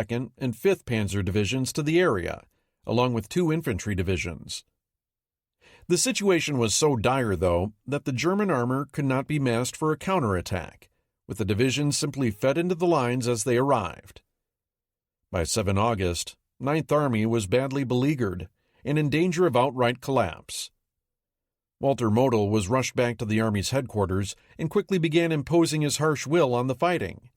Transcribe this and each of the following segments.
2nd and 5th Panzer Divisions to the area, along with 2 infantry divisions. The situation was so dire, though, that the German armor could not be massed for a counterattack, with the divisions simply fed into the lines as they arrived. By 7 August, 9th Army was badly beleaguered and in danger of outright collapse. Walter Model was rushed back to the Army's headquarters and quickly began imposing his harsh will on the fighting.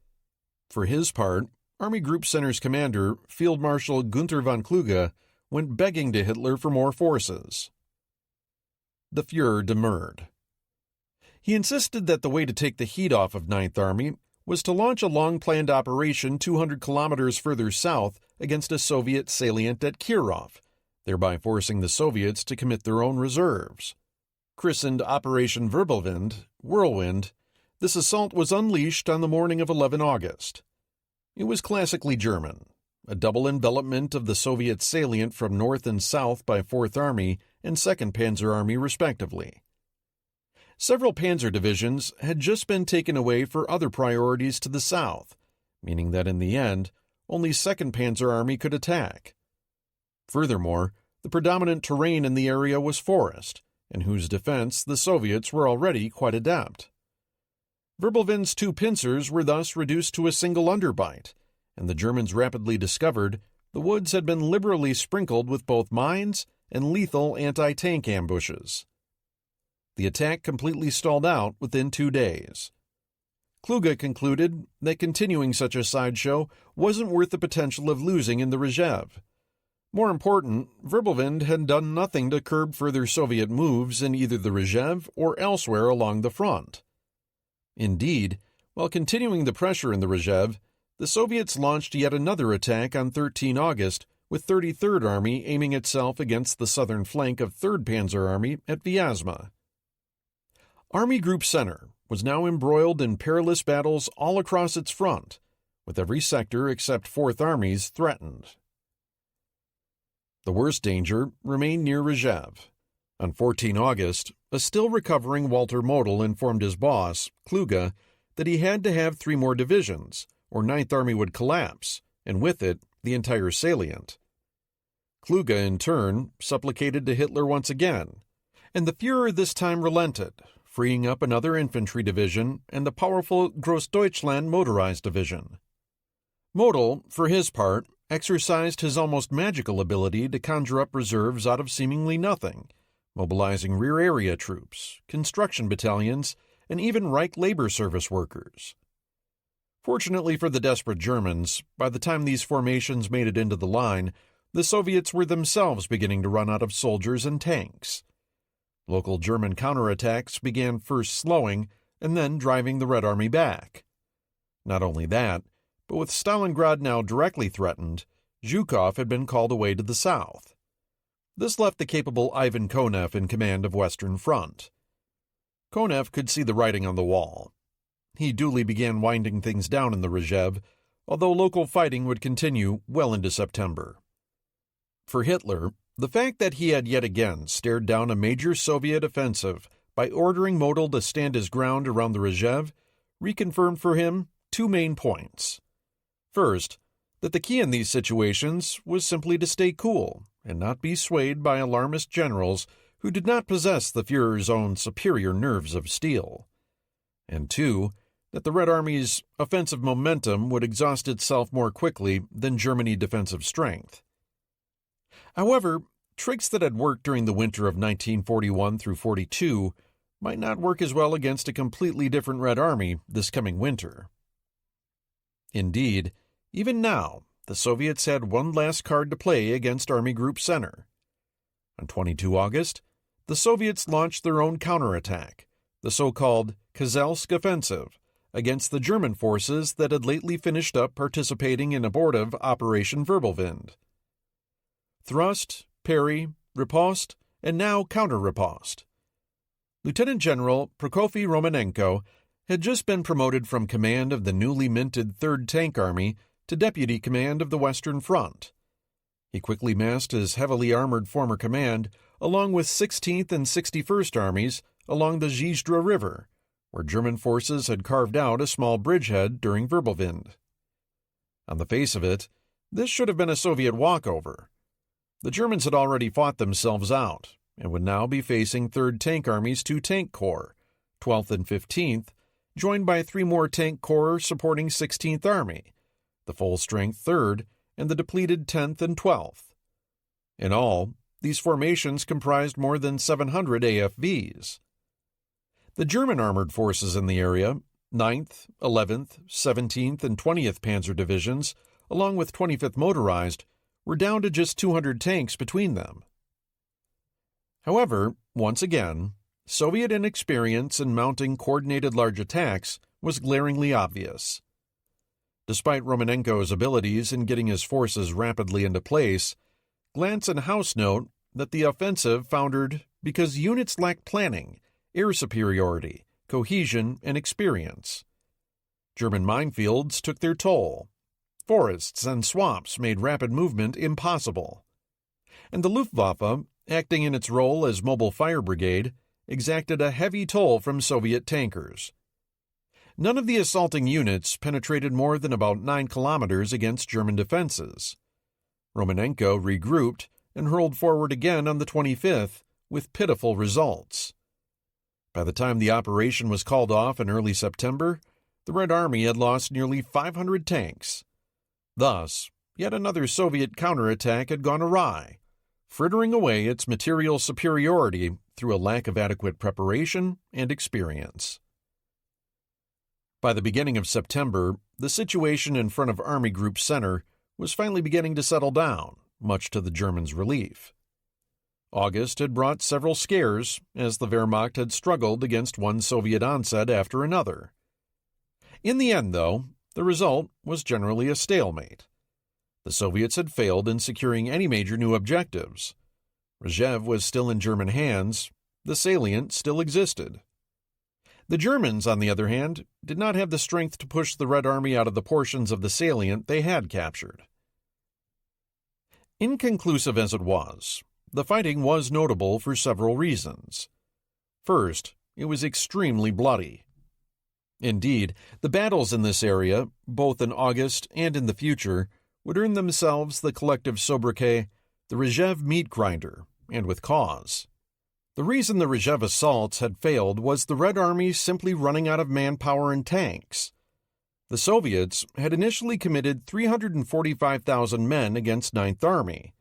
For his part, Army Group Center's commander, Field Marshal Gunther von Kluge, went begging to Hitler for more forces. The Führer demurred. He insisted that the way to take the heat off of 9th Army was to launch a long-planned operation 200 kilometers further south against a Soviet salient at Kirov, thereby forcing the Soviets to commit their own reserves. Christened Operation Whirlwind, this assault was unleashed on the morning of 11 August. It was classically German, a double envelopment of the Soviet salient from north and south by 4th Army and 2nd Panzer Army respectively. Several panzer divisions had just been taken away for other priorities to the south, meaning that in the end, only 2nd Panzer Army could attack. Furthermore, the predominant terrain in the area was forest, in whose defense the Soviets were already quite adept. Wirbelwind's 2 pincers were thus reduced to a single underbite, and the Germans rapidly discovered the woods had been liberally sprinkled with both mines and lethal anti-tank ambushes. The attack completely stalled out within 2 days. Kluge concluded that continuing such a sideshow wasn't worth the potential of losing in the Reshape. More important, Wirbelwind had done nothing to curb further Soviet moves in either the Reshape or elsewhere along the front. Indeed, while continuing the pressure in the Reshape, the Soviets launched yet another attack on 13 August, with 33rd Army aiming itself against the southern flank of 3rd Panzer Army at Vyazma. Army Group Center was now embroiled in perilous battles all across its front, with every sector except 4th Army's threatened. The worst danger remained near Reshape. On 14 August, a still recovering Walter Model informed his boss, Kluge, that he had to have 3 more divisions, or 9th Army would collapse, and with it, the entire salient. Kluge, in turn, supplicated to Hitler once again, and the Führer this time relented, freeing up another infantry division and the powerful Großdeutschland motorized division. Model, for his part, exercised his almost magical ability to conjure up reserves out of seemingly nothing, mobilizing rear area troops, construction battalions, and even Reich labor service workers. Fortunately for the desperate Germans, by the time these formations made it into the line, the Soviets were themselves beginning to run out of soldiers and tanks. Local German counterattacks began first slowing and then driving the Red Army back. Not only that, but with Stalingrad now directly threatened, Zhukov had been called away to the south. This left the capable Ivan Konev in command of Western Front. Konev could see the writing on the wall. He duly began winding things down in the Reshape, although local fighting would continue well into September. For Hitler, the fact that he had yet again stared down a major Soviet offensive by ordering Model to stand his ground around the Reshape reconfirmed for him 2 main points. First, that the key in these situations was simply to stay cool and not be swayed by alarmist generals who did not possess the Führer's own superior nerves of steel. And 2, that the Red Army's offensive momentum would exhaust itself more quickly than Germany's defensive strength. However, tricks that had worked during the winter of 1941 through 42 might not work as well against a completely different Red Army this coming winter. Indeed, even now, the Soviets had one last card to play against Army Group Center. On 22 August, the Soviets launched their own counterattack, the so-called Kozelsk Offensive, against the German forces that had lately finished up participating in abortive Operation Wirbelwind. Thrust, parry, riposte, and now counter-riposte. Lieutenant General Prokofy Romanenko had just been promoted from command of the newly minted 3rd Tank Army to deputy command of the Western Front. He quickly massed his heavily armored former command along with 16th and 61st Armies along the Zhizdra River, where German forces had carved out a small bridgehead during Wirbelwind. On the face of it, This should have been a Soviet walkover. The Germans had already fought themselves out and would now be facing 3rd Tank Army's 2 Tank Corps, 12th and 15th, joined by 3 more Tank Corps supporting 16th Army, the full-strength 3rd, and the depleted 10th and 12th. In all, these formations comprised more than 700 AFVs. The German armored forces in the area, 9th, 11th, 17th, and 20th Panzer Divisions, along with 25th Motorized, were down to just 200 tanks between them. However, once again, Soviet inexperience in mounting coordinated large attacks was glaringly obvious. Despite Romanenko's abilities in getting his forces rapidly into place, Glantz and House note that the offensive foundered because units lacked planning, air superiority, cohesion, and experience. German minefields took their toll. Forests and swamps made rapid movement impossible. And the Luftwaffe, acting in its role as mobile fire brigade, exacted a heavy toll from Soviet tankers. None of the assaulting units penetrated more than about 9 kilometers against German defenses. Romanenko regrouped and hurled forward again on the 25th with pitiful results. By the time the operation was called off in early September, the Red Army had lost nearly 500 tanks. Thus, yet another Soviet counterattack had gone awry, frittering away its material superiority through a lack of adequate preparation and experience. By the beginning of September, the situation in front of Army Group Center was finally beginning to settle down, much to the Germans' relief. August had brought several scares, as the Wehrmacht had struggled against one Soviet onset after another. In the end, though, the result was generally a stalemate. The Soviets had failed in securing any major new objectives. Rzhev was still in German hands. The salient still existed. The Germans, on the other hand, did not have the strength to push the Red Army out of the portions of the salient they had captured. Inconclusive as it was, the fighting was notable for several reasons. First, it was extremely bloody. Indeed, the battles in this area, both in August and in the future, would earn themselves the collective sobriquet, the Rzhev meat grinder, and with cause. The reason the Rzhev assaults had failed was the Red Army simply running out of manpower and tanks. The Soviets had initially committed 345,000 men against 9th Army.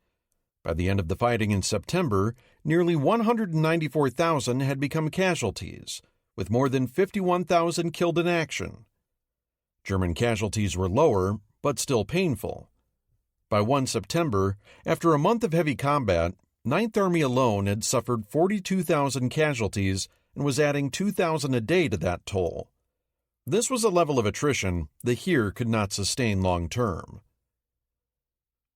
By the end of the fighting in September, nearly 194,000 had become casualties, with more than 51,000 killed in action. German casualties were lower, but still painful. By 1 September, after a month of heavy combat, 9th Army alone had suffered 42,000 casualties and was adding 2,000 a day to that toll. This was a level of attrition the Heer could not sustain long term.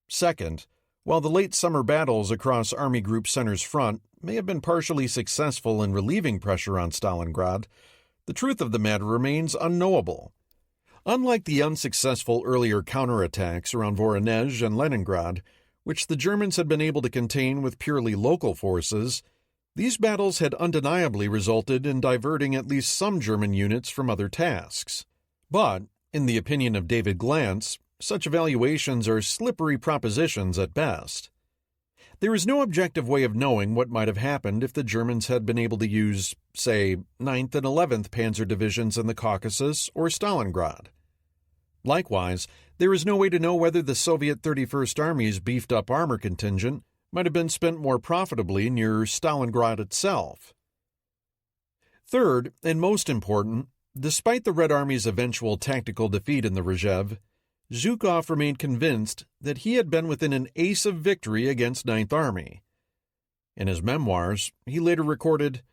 Second, while the late summer battles across Army Group Center's front may have been partially successful in relieving pressure on Stalingrad, the truth of the matter remains unknowable. Unlike the unsuccessful earlier counterattacks around Voronezh and Leningrad, which the Germans had been able to contain with purely local forces, these battles had undeniably resulted in diverting at least some German units from other tasks. But, in the opinion of David Glantz, such evaluations are slippery propositions at best. There is no objective way of knowing what might have happened if the Germans had been able to use, say, 9th and 11th Panzer Divisions in the Caucasus or Stalingrad. Likewise, there is no way to know whether the Soviet 31st Army's beefed-up armor contingent might have been spent more profitably near Stalingrad itself. Third, and most important, despite the Red Army's eventual tactical defeat in the Rzhev, Zhukov remained convinced that he had been within an ace of victory against 9th Army. In his memoirs, he later recorded,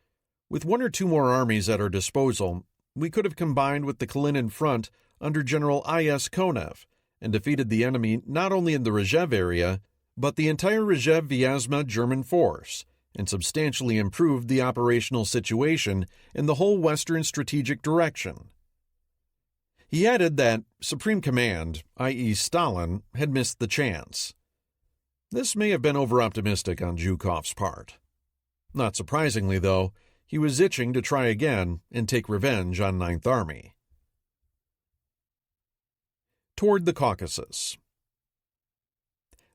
"With 1 or 2 more armies at our disposal, we could have combined with the Kalinin Front under General I.S. Konev and defeated the enemy not only in the Rzhev area, but the entire Rzhev-Vyazma German force, and substantially improved the operational situation in the whole western strategic direction." He added that Supreme Command, i.e. Stalin, had missed the chance. This may have been over-optimistic on Zhukov's part. Not surprisingly, though, he was itching to try again and take revenge on 9th Army. Toward the Caucasus.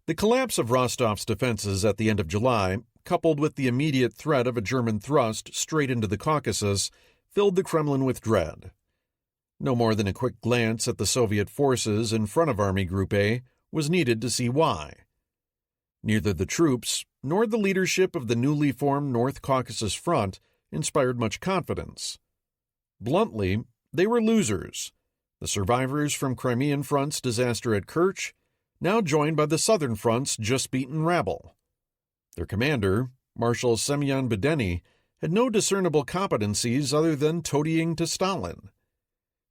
The collapse of Rostov's defenses at the end of July, coupled with the immediate threat of a German thrust straight into the Caucasus, filled the Kremlin with dread. No more than a quick glance at the Soviet forces in front of Army Group A was needed to see why. Neither the troops nor the leadership of the newly formed North Caucasus Front inspired much confidence. Bluntly, they were losers, the survivors from Crimean Front's disaster at Kerch, now joined by the Southern Front's just-beaten rabble. Their commander, Marshal Semyon Budeny, had no discernible competencies other than toadying to Stalin.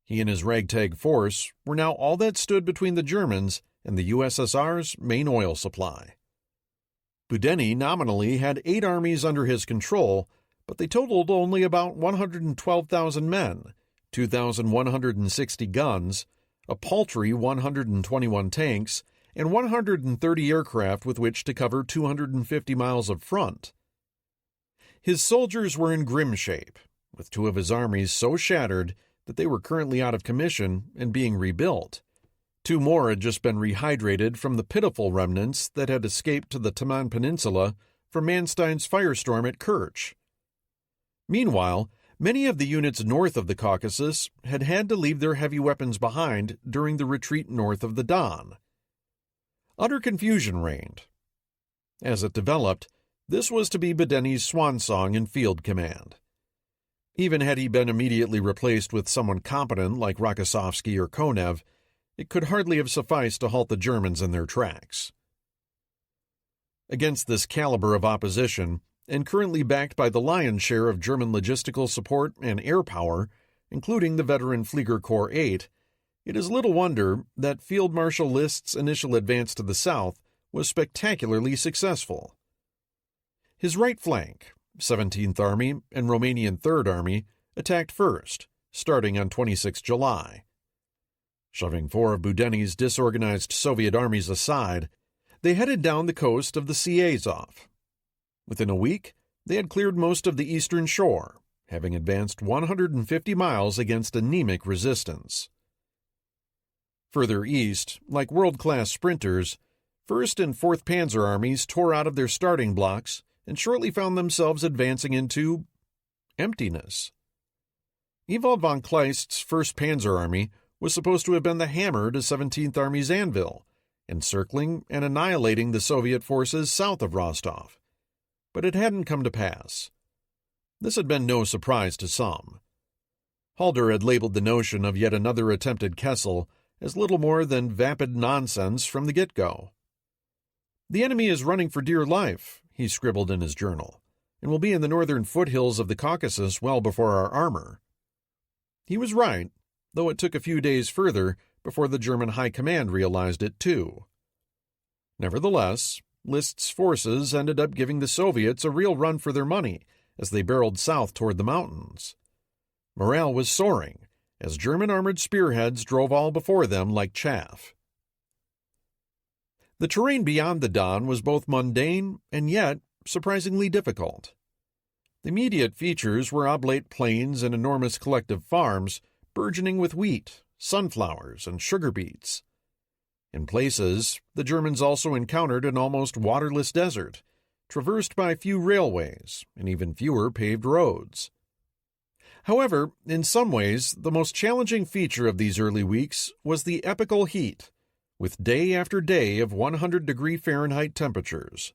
He and his ragtag force were now all that stood between the Germans and the USSR's main oil supply. Budeny nominally had 8 armies under his control, but they totaled only about 112,000 men, 2,160 guns, a paltry 121 tanks, and 130 aircraft with which to cover 250 miles of front. His soldiers were in grim shape, with 2 of his armies so shattered that they were currently out of commission and being rebuilt. 2 more had just been rehydrated from the pitiful remnants that had escaped to the Taman Peninsula from Manstein's firestorm at Kerch. Meanwhile, many of the units north of the Caucasus had had to leave their heavy weapons behind during the retreat north of the Don. Utter confusion reigned. As it developed, this was to be Budeny's swan song in field command. Even had he been immediately replaced with someone competent like Rokossovsky or Konev, it could hardly have sufficed to halt the Germans in their tracks. Against this caliber of opposition, and currently backed by the lion's share of German logistical support and air power, including the veteran Flieger Corps 8, it is little wonder that Field Marshal List's initial advance to the south was spectacularly successful. His right flank, 17th Army and Romanian 3rd Army, attacked first, starting on 26 July. Shoving 4 of Budeny's disorganized Soviet armies aside, they headed down the coast of the Sea Azov. Within a week, they had cleared most of the eastern shore, having advanced 150 miles against anemic resistance. Further east, like world-class sprinters, 1st and 4th Panzer armies tore out of their starting blocks and shortly found themselves advancing into emptiness. Ewald von Kleist's 1st Panzer Army was supposed to have been the hammer to 17th Army's anvil, encircling and annihilating the Soviet forces south of Rostov. But it hadn't come to pass. This had been no surprise to some. Halder had labeled the notion of yet another attempted Kessel as little more than vapid nonsense from the get-go. "The enemy is running for dear life," he scribbled in his journal, "and will be in the northern foothills of the Caucasus well before our armor." He was right, though it took a few days further before the German High Command realized it too. Nevertheless, List's forces ended up giving the Soviets a real run for their money as they barreled south toward the mountains. Morale was soaring, as German armored spearheads drove all before them like chaff. The terrain beyond the Don was both mundane and yet surprisingly difficult. The immediate features were oblate plains and enormous collective farms burgeoning with wheat, sunflowers, and sugar beets. In places, the Germans also encountered an almost waterless desert, traversed by few railways and even fewer paved roads. However, in some ways, the most challenging feature of these early weeks was the epical heat, with day after day of 100-degree Fahrenheit temperatures.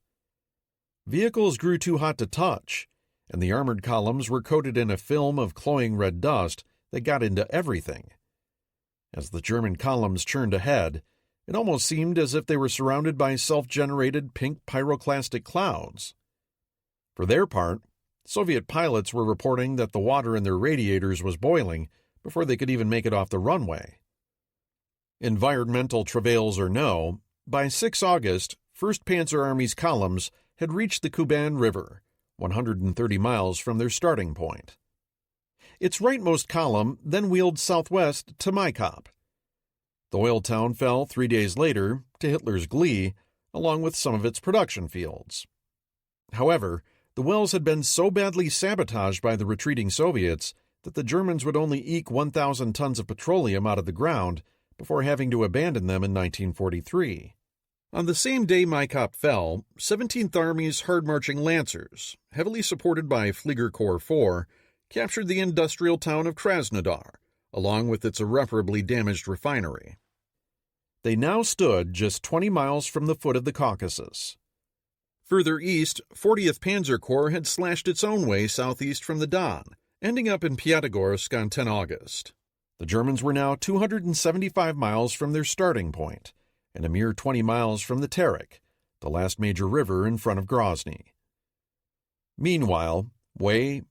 Vehicles grew too hot to touch, and the armored columns were coated in a film of cloying red dust that got into everything. As the German columns churned ahead, it almost seemed as if they were surrounded by self-generated pink pyroclastic clouds. For their part, Soviet pilots were reporting that the water in their radiators was boiling before they could even make it off the runway. Environmental travails or no, by 6 August, 1st Panzer Army's columns had reached the Kuban River, 130 miles from their starting point. Its rightmost column then wheeled southwest to Maikop. The oil town fell 3 days later, to Hitler's glee, along with some of its production fields. However, the wells had been so badly sabotaged by the retreating Soviets that the Germans would only eke 1,000 tons of petroleum out of the ground before having to abandon them in 1943. On the same day Maikop fell, 17th Army's hard-marching Lancers, heavily supported by Flieger Corps 4, captured the industrial town of Krasnodar, along with its irreparably damaged refinery. They now stood just 20 miles from the foot of the Caucasus. Further east, 40th Panzer Corps had slashed its own way southeast from the Don, ending up in Piatigorsk on 10 August. The Germans were now 275 miles from their starting point, and a mere 20 miles from the Terek, the last major river in front of Grozny. Meanwhile, way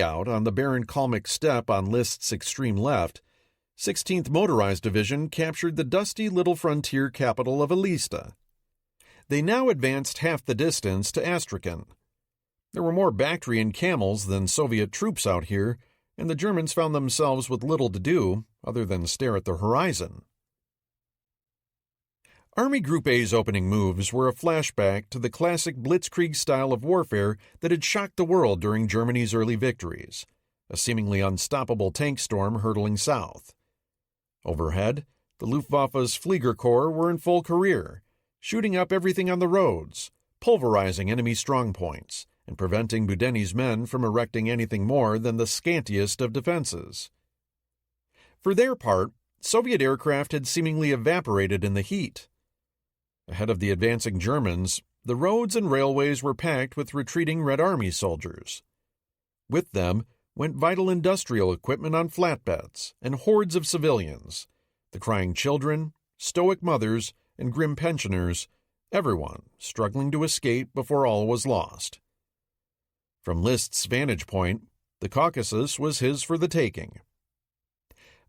out on the barren Kalmyk steppe on List's extreme left, 16th Motorized Division captured the dusty little frontier capital of Elista. They now advanced half the distance to Astrakhan. There were more Bactrian camels than Soviet troops out here, and the Germans found themselves with little to do other than stare at the horizon. Army Group A's opening moves were a flashback to the classic blitzkrieg style of warfare that had shocked the world during Germany's early victories, a seemingly unstoppable tank storm hurtling south. Overhead, the Luftwaffe's Flieger Corps were in full career, shooting up everything on the roads, pulverizing enemy strongpoints, and preventing Boudinny's men from erecting anything more than the scantiest of defenses. For their part, Soviet aircraft had seemingly evaporated in the heat. Ahead of the advancing Germans, the roads and railways were packed with retreating Red Army soldiers. With them went vital industrial equipment on flatbeds and hordes of civilians, the crying children, stoic mothers, and grim pensioners, everyone struggling to escape before all was lost. From List's vantage point, the Caucasus was his for the taking.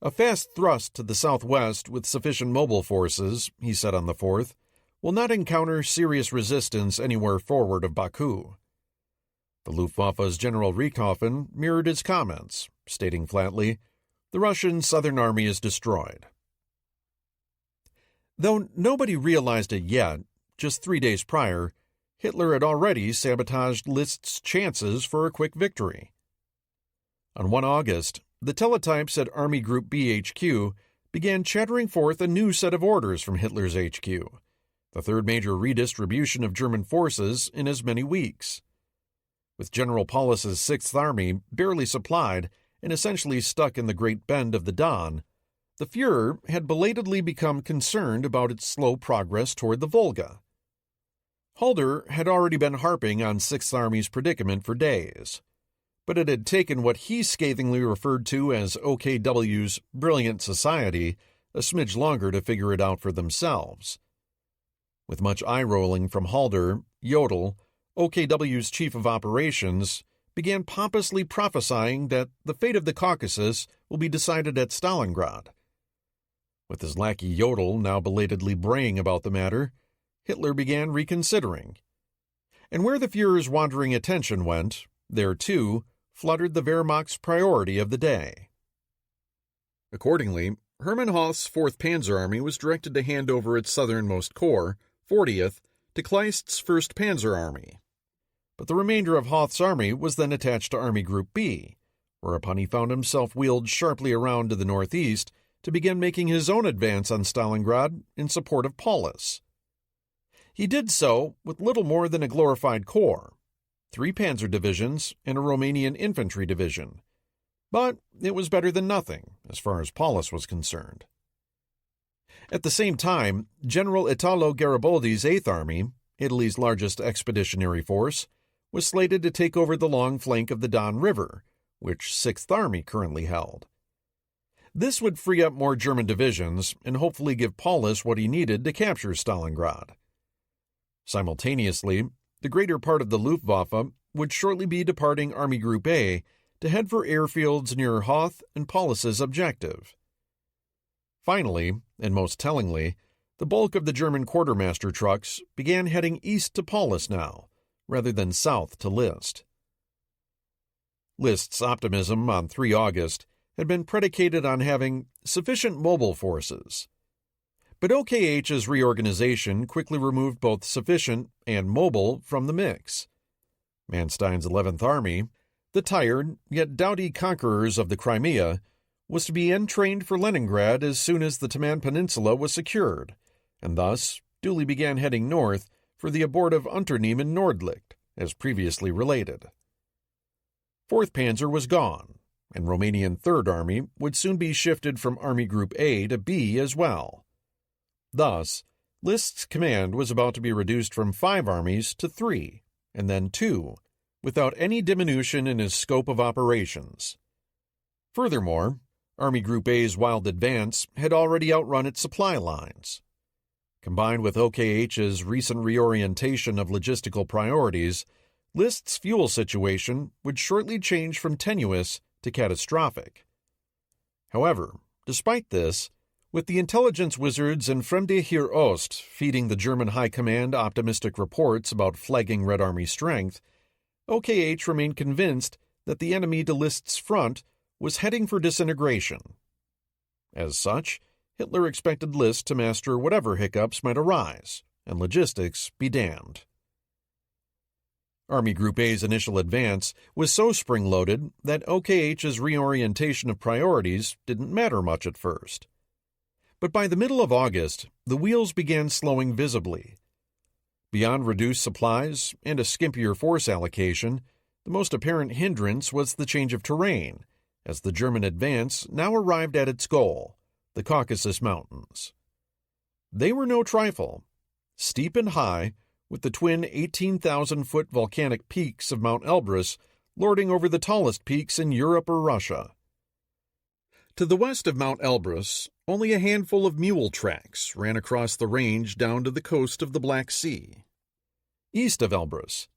A fast thrust to the southwest with sufficient mobile forces, he said on the 4th, will not encounter serious resistance anywhere forward of Baku. The Luftwaffe's General Richthofen mirrored his comments, stating flatly, "The Russian Southern Army is destroyed." Though nobody realized it yet, just 3 days prior, Hitler had already sabotaged List's chances for a quick victory. On 1 August, the teletypes at Army Group B HQ began chattering forth a new set of orders from Hitler's HQ, the third major redistribution of German forces in as many weeks. With General Paulus's 6th Army barely supplied and essentially stuck in the Great Bend of the Don, the Führer had belatedly become concerned about its slow progress toward the Volga. Halder had already been harping on 6th Army's predicament for days, but it had taken what he scathingly referred to as OKW's brilliant society a smidge longer to figure it out for themselves. With much eye-rolling from Halder, Jodl, OKW's chief of operations, began pompously prophesying that the fate of the Caucasus will be decided at Stalingrad. With his lackey Jodl now belatedly braying about the matter, Hitler began reconsidering. And where the Führer's wandering attention went, there, too, fluttered the Wehrmacht's priority of the day. Accordingly, Hermann Hoth's 4th Panzer Army was directed to hand over its southernmost corps, 40th, to Kleist's 1st Panzer Army. But the remainder of Hoth's army was then attached to Army Group B, whereupon he found himself wheeled sharply around to the northeast to begin making his own advance on Stalingrad in support of Paulus. He did so with little more than a glorified corps, 3 panzer divisions and a Romanian infantry division, but it was better than nothing as far as Paulus was concerned. At the same time, General Italo Garibaldi's 8th Army, Italy's largest expeditionary force, was slated to take over the long flank of the Don River, which 6th Army currently held. This would free up more German divisions and hopefully give Paulus what he needed to capture Stalingrad. Simultaneously, the greater part of the Luftwaffe would shortly be departing Army Group A to head for airfields near Hoth and Paulus's objective. Finally, and most tellingly, the bulk of the German quartermaster trucks began heading east to Paulus now, rather than south to List. List's optimism on 3 August had been predicated on having sufficient mobile forces. But OKH's reorganization quickly removed both sufficient and mobile from the mix. Manstein's 11th Army, the tired yet doughty conquerors of the Crimea, was to be entrained for Leningrad as soon as the Taman Peninsula was secured, and thus duly began heading north for the abortive Unternehmen Nordlicht, as previously related. 4th Panzer was gone, and Romanian 3rd Army would soon be shifted from Army Group A to B as well. Thus, List's command was about to be reduced from 5 armies to 3, and then 2, without any diminution in his scope of operations. Furthermore, Army Group A's wild advance had already outrun its supply lines. Combined with OKH's recent reorientation of logistical priorities, List's fuel situation would shortly change from tenuous to catastrophic. However, despite this, with the intelligence wizards and Fremde Heer Oost feeding the German High Command optimistic reports about flagging Red Army strength, OKH remained convinced that the enemy to List's front was heading for disintegration. As such, Hitler expected List to master whatever hiccups might arise, and logistics be damned. Army Group A's initial advance was so spring-loaded that OKH's reorientation of priorities didn't matter much at first. But by the middle of August, the wheels began slowing visibly. Beyond reduced supplies and a skimpier force allocation, the most apparent hindrance was the change of terrain, as the German advance now arrived at its goal, the Caucasus Mountains. They were no trifle. Steep and high, with the twin 18,000-foot volcanic peaks of Mount Elbrus lording over the tallest peaks in Europe or Russia. To the west of Mount Elbrus, only a handful of mule tracks ran across the range down to the coast of the Black Sea. East of Elbrus,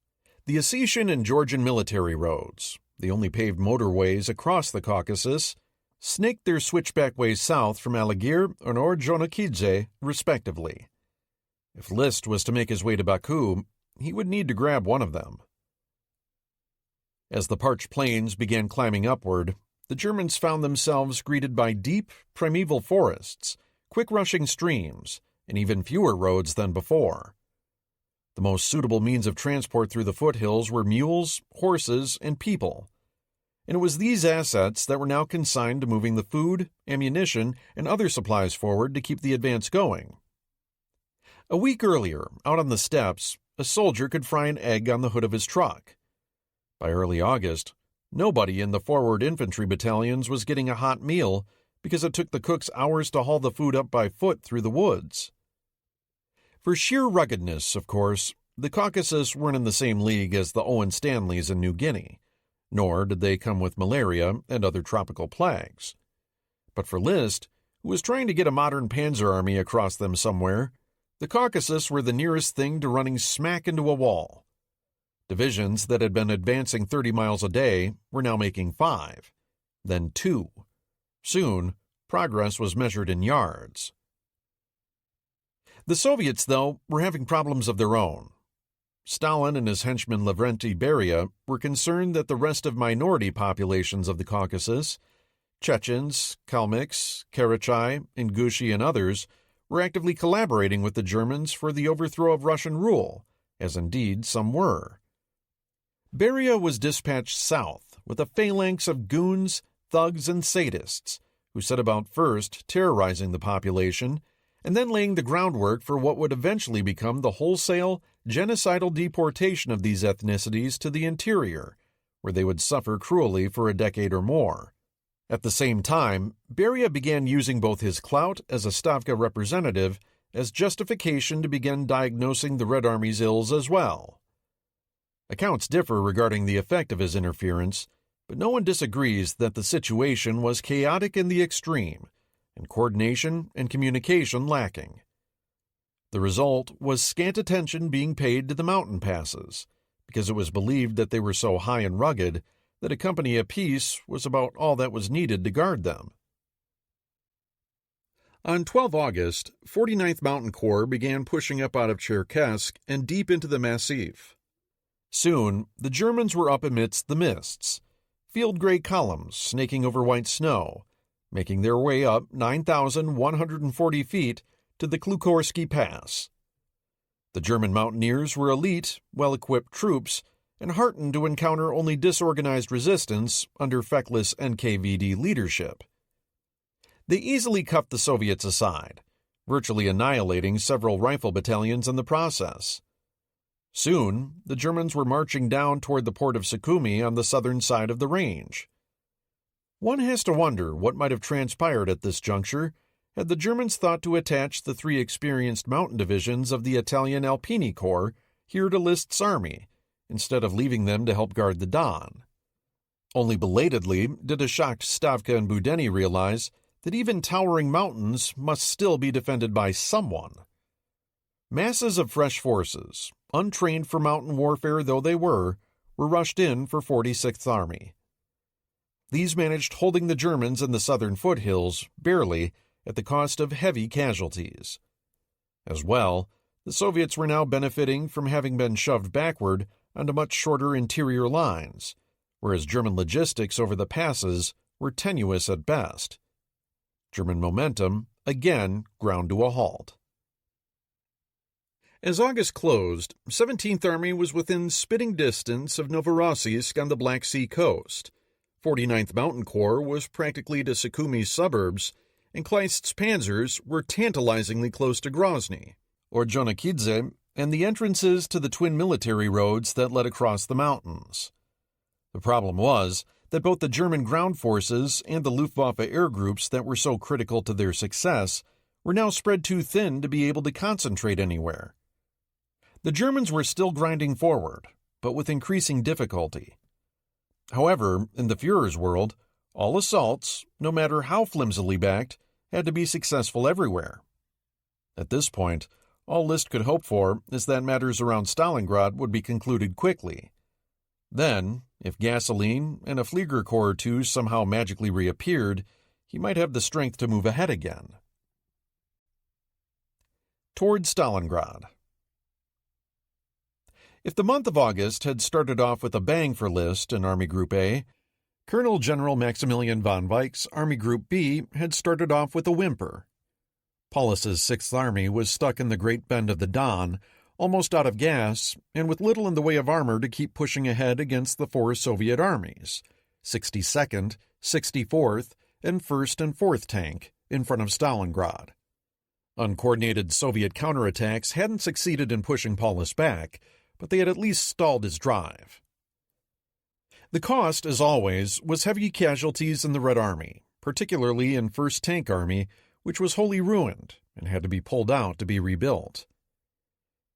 the Ossetian and Georgian military roads, the only paved motorways across the Caucasus, snaked their switchback ways south from Alagir and Orjonikidze, respectively. If List was to make his way to Baku, he would need to grab one of them. As the parched plains began climbing upward, the Germans found themselves greeted by deep, primeval forests, quick-rushing streams, and even fewer roads than before. The most suitable means of transport through the foothills were mules, horses, and people. And it was these assets that were now consigned to moving the food, ammunition, and other supplies forward to keep the advance going. A week earlier, out on the steppes, a soldier could fry an egg on the hood of his truck. By early August, nobody in the forward infantry battalions was getting a hot meal because it took the cooks hours to haul the food up by foot through the woods. For sheer ruggedness, of course, the Caucasus weren't in the same league as the Owen Stanleys in New Guinea, nor did they come with malaria and other tropical plagues. But for List, who was trying to get a modern panzer army across them somewhere, the Caucasus were the nearest thing to running smack into a wall. Divisions that had been advancing 30 miles a day were now making 5, then 2. Soon, progress was measured in yards. The Soviets, though, were having problems of their own. Stalin and his henchman Lavrenti Beria were concerned that the rest of minority populations of the Caucasus, Chechens, Kalmyks, Karachay, Ingushi, and others, were actively collaborating with the Germans for the overthrow of Russian rule, as indeed some were. Beria was dispatched south with a phalanx of goons, thugs, and sadists, who set about first terrorizing the population and then laying the groundwork for what would eventually become the wholesale, genocidal deportation of these ethnicities to the interior, where they would suffer cruelly for a decade or more. At the same time, Beria began using both his clout as a Stavka representative as justification to begin diagnosing the Red Army's ills as well. Accounts differ regarding the effect of his interference, but no one disagrees that the situation was chaotic in the extreme, and coordination and communication lacking. The result was scant attention being paid to the mountain passes, because it was believed that they were so high and rugged that a company apiece was about all that was needed to guard them. On 12 August, 49th Mountain Corps began pushing up out of Cherkassk and deep into the Massif. Soon, the Germans were up amidst the mists, field-gray columns snaking over white snow, making their way up 9,140 feet to the Klukorsky Pass. The German mountaineers were elite, well-equipped troops, and heartened to encounter only disorganized resistance under feckless NKVD leadership. They easily cuffed the Soviets aside, virtually annihilating several rifle battalions in the process. Soon, the Germans were marching down toward the port of Sukhumi on the southern side of the range. One has to wonder what might have transpired at this juncture had the Germans thought to attach the 3 experienced mountain divisions of the Italian Alpini Corps here to List's army, instead of leaving them to help guard the Don. Only belatedly did a shocked Stavka and Budeni realize that even towering mountains must still be defended by someone. Masses of fresh forces, untrained for mountain warfare though they were rushed in for 46th Army. These managed holding the Germans in the southern foothills, barely, at the cost of heavy casualties. As well, the Soviets were now benefiting from having been shoved backward onto much shorter interior lines, whereas German logistics over the passes were tenuous at best. German momentum again ground to a halt. As August closed, 17th Army was within spitting distance of Novorossiysk on the Black Sea coast. 49th Mountain Corps was practically to Sukhumi's suburbs, and Kleist's panzers were tantalizingly close to Grozny, Ordzhonikidze, and the entrances to the twin military roads that led across the mountains. The problem was that both the German ground forces and the Luftwaffe air groups that were so critical to their success were now spread too thin to be able to concentrate anywhere. The Germans were still grinding forward, but with increasing difficulty. However, in the Führer's world, all assaults, no matter how flimsily backed, had to be successful everywhere. At this point, all List could hope for is that matters around Stalingrad would be concluded quickly. Then, if gasoline and a Flieger Corps or two somehow magically reappeared, he might have the strength to move ahead again. Toward Stalingrad. If the month of August had started off with a bang for List in Army Group A, Colonel General Maximilian von Weich's Army Group B had started off with a whimper. Paulus's 6th Army was stuck in the Great Bend of the Don, almost out of gas, and with little in the way of armor to keep pushing ahead against the 4 Soviet armies, 62nd, 64th, and 1st and 4th Tank, in front of Stalingrad. Uncoordinated Soviet counterattacks hadn't succeeded in pushing Paulus back, but they had at least stalled his drive. The cost, as always, was heavy casualties in the Red Army, particularly in 1st Tank Army, which was wholly ruined and had to be pulled out to be rebuilt.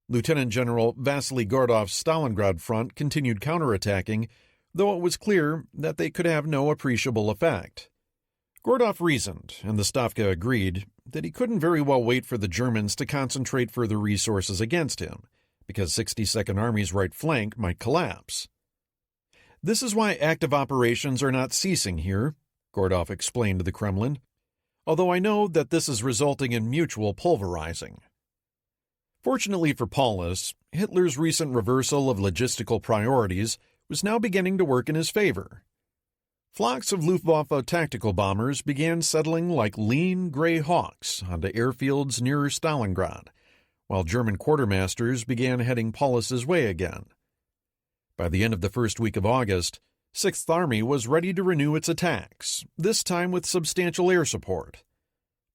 Lieutenant General Vasily Gordov's Stalingrad front continued counterattacking, though it was clear that they could have no appreciable effect. Gordov reasoned, and the Stavka agreed, that he couldn't very well wait for the Germans to concentrate further resources against him, because 62nd Army's right flank might collapse. This is why active operations are not ceasing here, Gordov explained to the Kremlin, although I know that this is resulting in mutual pulverizing. Fortunately for Paulus, Hitler's recent reversal of logistical priorities was now beginning to work in his favor. Flocks of Luftwaffe tactical bombers began settling like lean gray hawks onto airfields near Stalingrad, while German quartermasters began heading Paulus's way again. By the end of the first week of August, 6th Army was ready to renew its attacks, this time with substantial air support.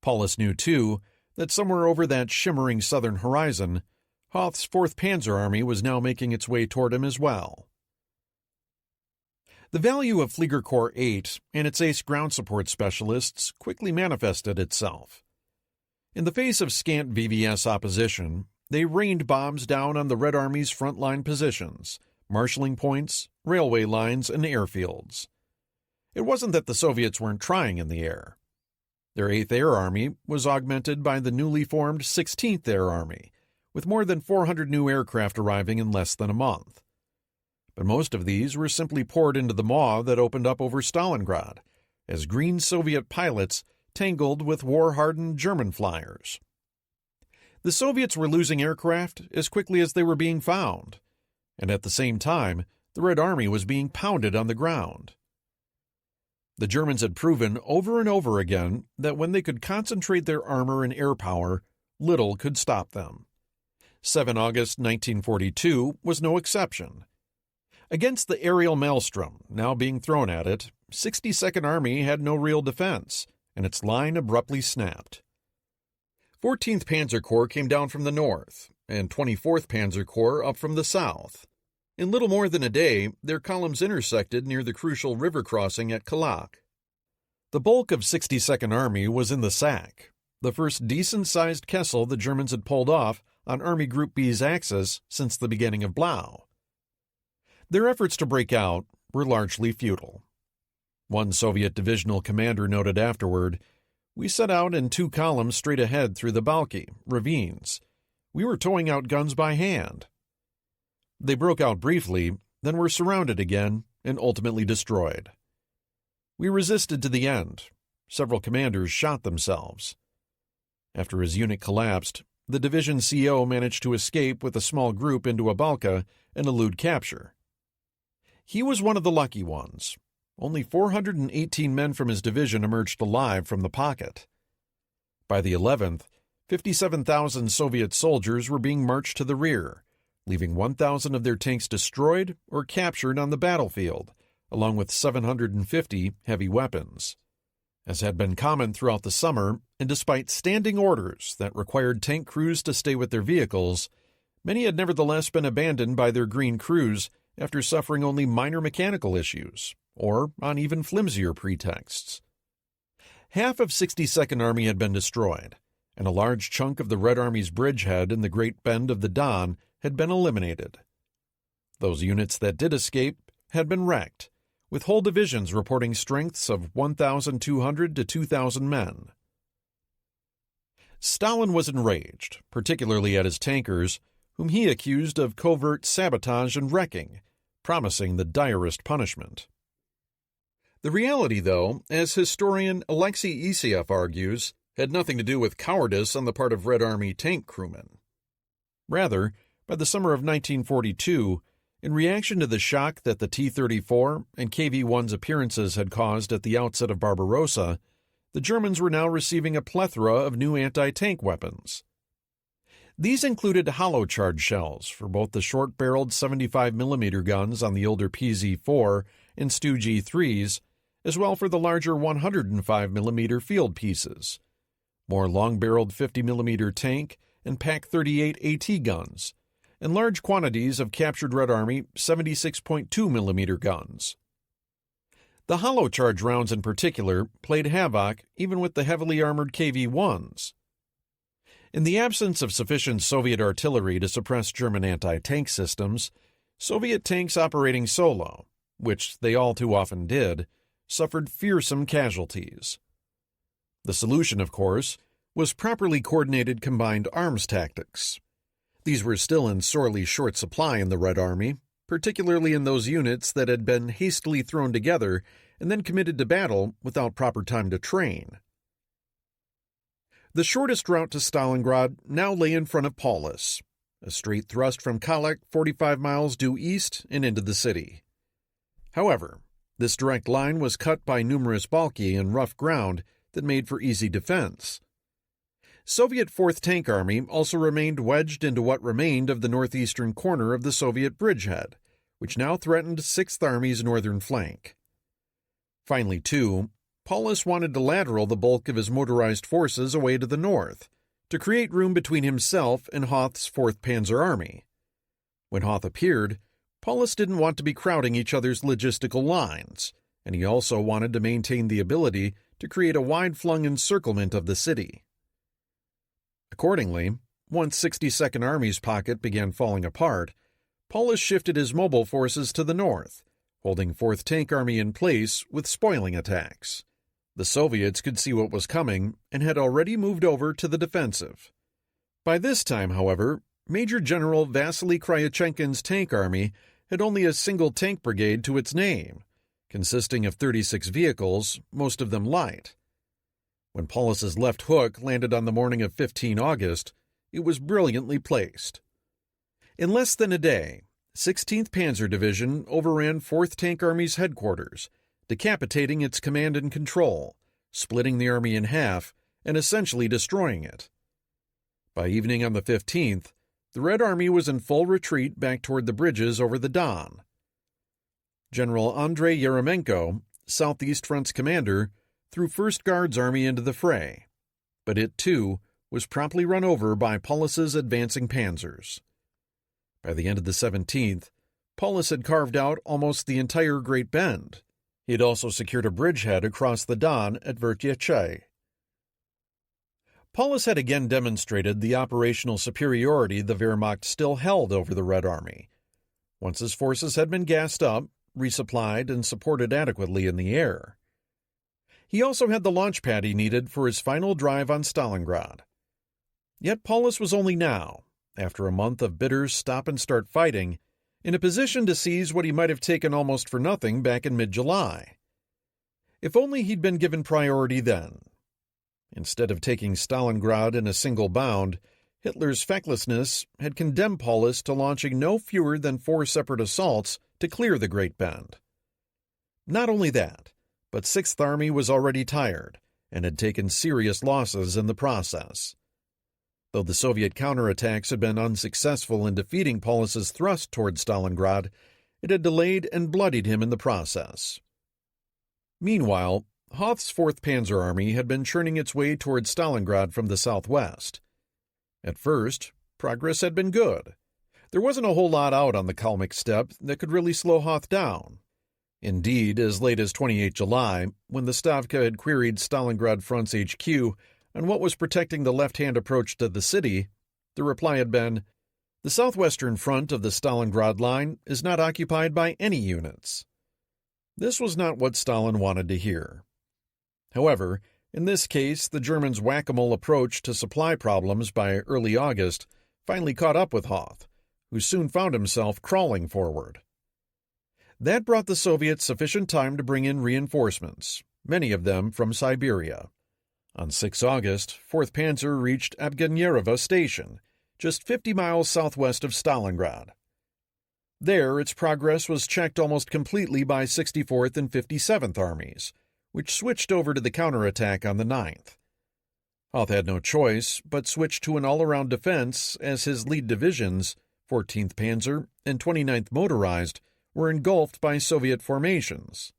Paulus knew, too, that somewhere over that shimmering southern horizon, Hoth's 4th Panzer Army was now making its way toward him as well. The value of Flieger Corps 8 and its ace ground support specialists quickly manifested itself. In the face of scant VVS opposition, they rained bombs down on the Red Army's frontline positions, marshalling points, railway lines, and airfields. It wasn't that the Soviets weren't trying in the air. Their 8th Air Army was augmented by the newly formed 16th Air Army, with more than 400 new aircraft arriving in less than a month. But most of these were simply poured into the maw that opened up over Stalingrad, as green Soviet pilots tangled with war-hardened German flyers. The Soviets were losing aircraft as quickly as they were being found, and at the same time, the Red Army was being pounded on the ground. The Germans had proven over and over again that when they could concentrate their armor and air power, little could stop them. 7 August 1942 was no exception. Against the aerial maelstrom now being thrown at it, 62nd Army had no real defense, and its line abruptly snapped. 14th Panzer Corps came down from the north, and 24th Panzer Corps up from the south. In little more than a day, their columns intersected near the crucial river crossing at Kalak. The bulk of 62nd Army was in the Sack, the first decent-sized Kessel the Germans had pulled off on Army Group B's axis since the beginning of Blau. Their efforts to break out were largely futile. One Soviet divisional commander noted afterward, "We set out in 2 columns straight ahead through the Balki ravines. We were towing out guns by hand." They broke out briefly, then were surrounded again and ultimately destroyed. "We resisted to the end. Several commanders shot themselves." After his unit collapsed, the division CO managed to escape with a small group into a Balka and elude capture. He was one of the lucky ones. Only 418 men from his division emerged alive from the pocket. By the 11th, 57,000 Soviet soldiers were being marched to the rear, leaving 1,000 of their tanks destroyed or captured on the battlefield, along with 750 heavy weapons. As had been common throughout the summer, and despite standing orders that required tank crews to stay with their vehicles, many had nevertheless been abandoned by their green crews after suffering only minor mechanical issues, or on even flimsier pretexts. Half of 62nd Army had been destroyed, and a large chunk of the Red Army's bridgehead in the Great Bend of the Don had been eliminated. Those units that did escape had been wrecked, with whole divisions reporting strengths of 1,200 to 2,000 men. Stalin was enraged, particularly at his tankers, whom he accused of covert sabotage and wrecking, promising the direst punishment. The reality, though, as historian Alexei Isiev argues, had nothing to do with cowardice on the part of Red Army tank crewmen. Rather, by the summer of 1942, in reaction to the shock that the T-34 and KV-1's appearances had caused at the outset of Barbarossa, the Germans were now receiving a plethora of new anti-tank weapons. These included hollow-charge shells for both the short-barreled 75mm guns on the older PZ-4 and Stu G-3s, as well for the larger 105mm field pieces, more long-barreled 50mm tank and Pak-38 AT guns, and large quantities of captured Red Army 76.2mm guns. The hollow-charge rounds in particular played havoc even with the heavily armored KV-1s. In the absence of sufficient Soviet artillery to suppress German anti-tank systems, Soviet tanks operating solo, which they all too often did, suffered fearsome casualties. The solution, of course, was properly coordinated combined arms tactics. These were still in sorely short supply in the Red Army, particularly in those units that had been hastily thrown together and then committed to battle without proper time to train. The shortest route to Stalingrad now lay in front of Paulus, a straight thrust from Kalak 45 miles due east and into the city. However, this direct line was cut by numerous balky and rough ground that made for easy defense. Soviet 4th Tank Army also remained wedged into what remained of the northeastern corner of the Soviet bridgehead, which now threatened 6th Army's northern flank. Finally, too, Paulus wanted to lateral the bulk of his motorized forces away to the north, to create room between himself and Hoth's 4th Panzer Army. When Hoth appeared, Paulus didn't want to be crowding each other's logistical lines, and he also wanted to maintain the ability to create a wide-flung encirclement of the city. Accordingly, once 62nd Army's pocket began falling apart, Paulus shifted his mobile forces to the north, holding 4th Tank Army in place with spoiling attacks. The Soviets could see what was coming and had already moved over to the defensive. By this time, however, Major General Vasily Kryachenkin's Tank Army had only a single tank brigade to its name, consisting of 36 vehicles, most of them light. When Paulus's left hook landed on the morning of 15 August, it was brilliantly placed. In less than a day, 16th Panzer Division overran 4th Tank Army's headquarters, decapitating its command and control, splitting the army in half, and essentially destroying it. By evening on the 15th, the Red Army was in full retreat back toward the bridges over the Don. General Andrei Yeremenko, Southeast Front's commander, threw 1st Guards Army into the fray, but it, too, was promptly run over by Paulus's advancing panzers. By the end of the 17th, Paulus had carved out almost the entire Great Bend. He had also secured a bridgehead across the Don at Vertiace. Paulus had again demonstrated the operational superiority the Wehrmacht still held over the Red Army. Once his forces had been gassed up, resupplied, and supported adequately in the air. He also had the launch pad he needed for his final drive on Stalingrad. Yet Paulus was only now, after a month of bitter stop-and-start fighting, in a position to seize what he might have taken almost for nothing back in mid-July. If only he'd been given priority then. Instead of taking Stalingrad in a single bound, Hitler's fecklessness had condemned Paulus to launching no fewer than 4 separate assaults to clear the Great Bend. Not only that, but 6th Army was already tired and had taken serious losses in the process. Though the Soviet counterattacks had been unsuccessful in defeating Paulus's thrust toward Stalingrad, it had delayed and bloodied him in the process. Meanwhile, Hoth's 4th Panzer Army had been churning its way toward Stalingrad from the southwest. At first, progress had been good. There wasn't a whole lot out on the Kalmyk steppe that could really slow Hoth down. Indeed, as late as 28 July, when the Stavka had queried Stalingrad Front's HQ on what was protecting the left-hand approach to the city, the reply had been, "The southwestern front of the Stalingrad line is not occupied by any units." This was not what Stalin wanted to hear. However, in this case, the Germans' whack-a-mole approach to supply problems by early August finally caught up with Hoth, who soon found himself crawling forward. That brought the Soviets sufficient time to bring in reinforcements, many of them from Siberia. On 6 August, 4th Panzer reached Abganyerovo Station, just 50 miles southwest of Stalingrad. There, its progress was checked almost completely by 64th and 57th Armies, which switched over to the counterattack on the 9th. Hoth had no choice but switched to an all-around defense as his lead divisions, 14th Panzer and 29th Motorized, were engulfed by Soviet formations.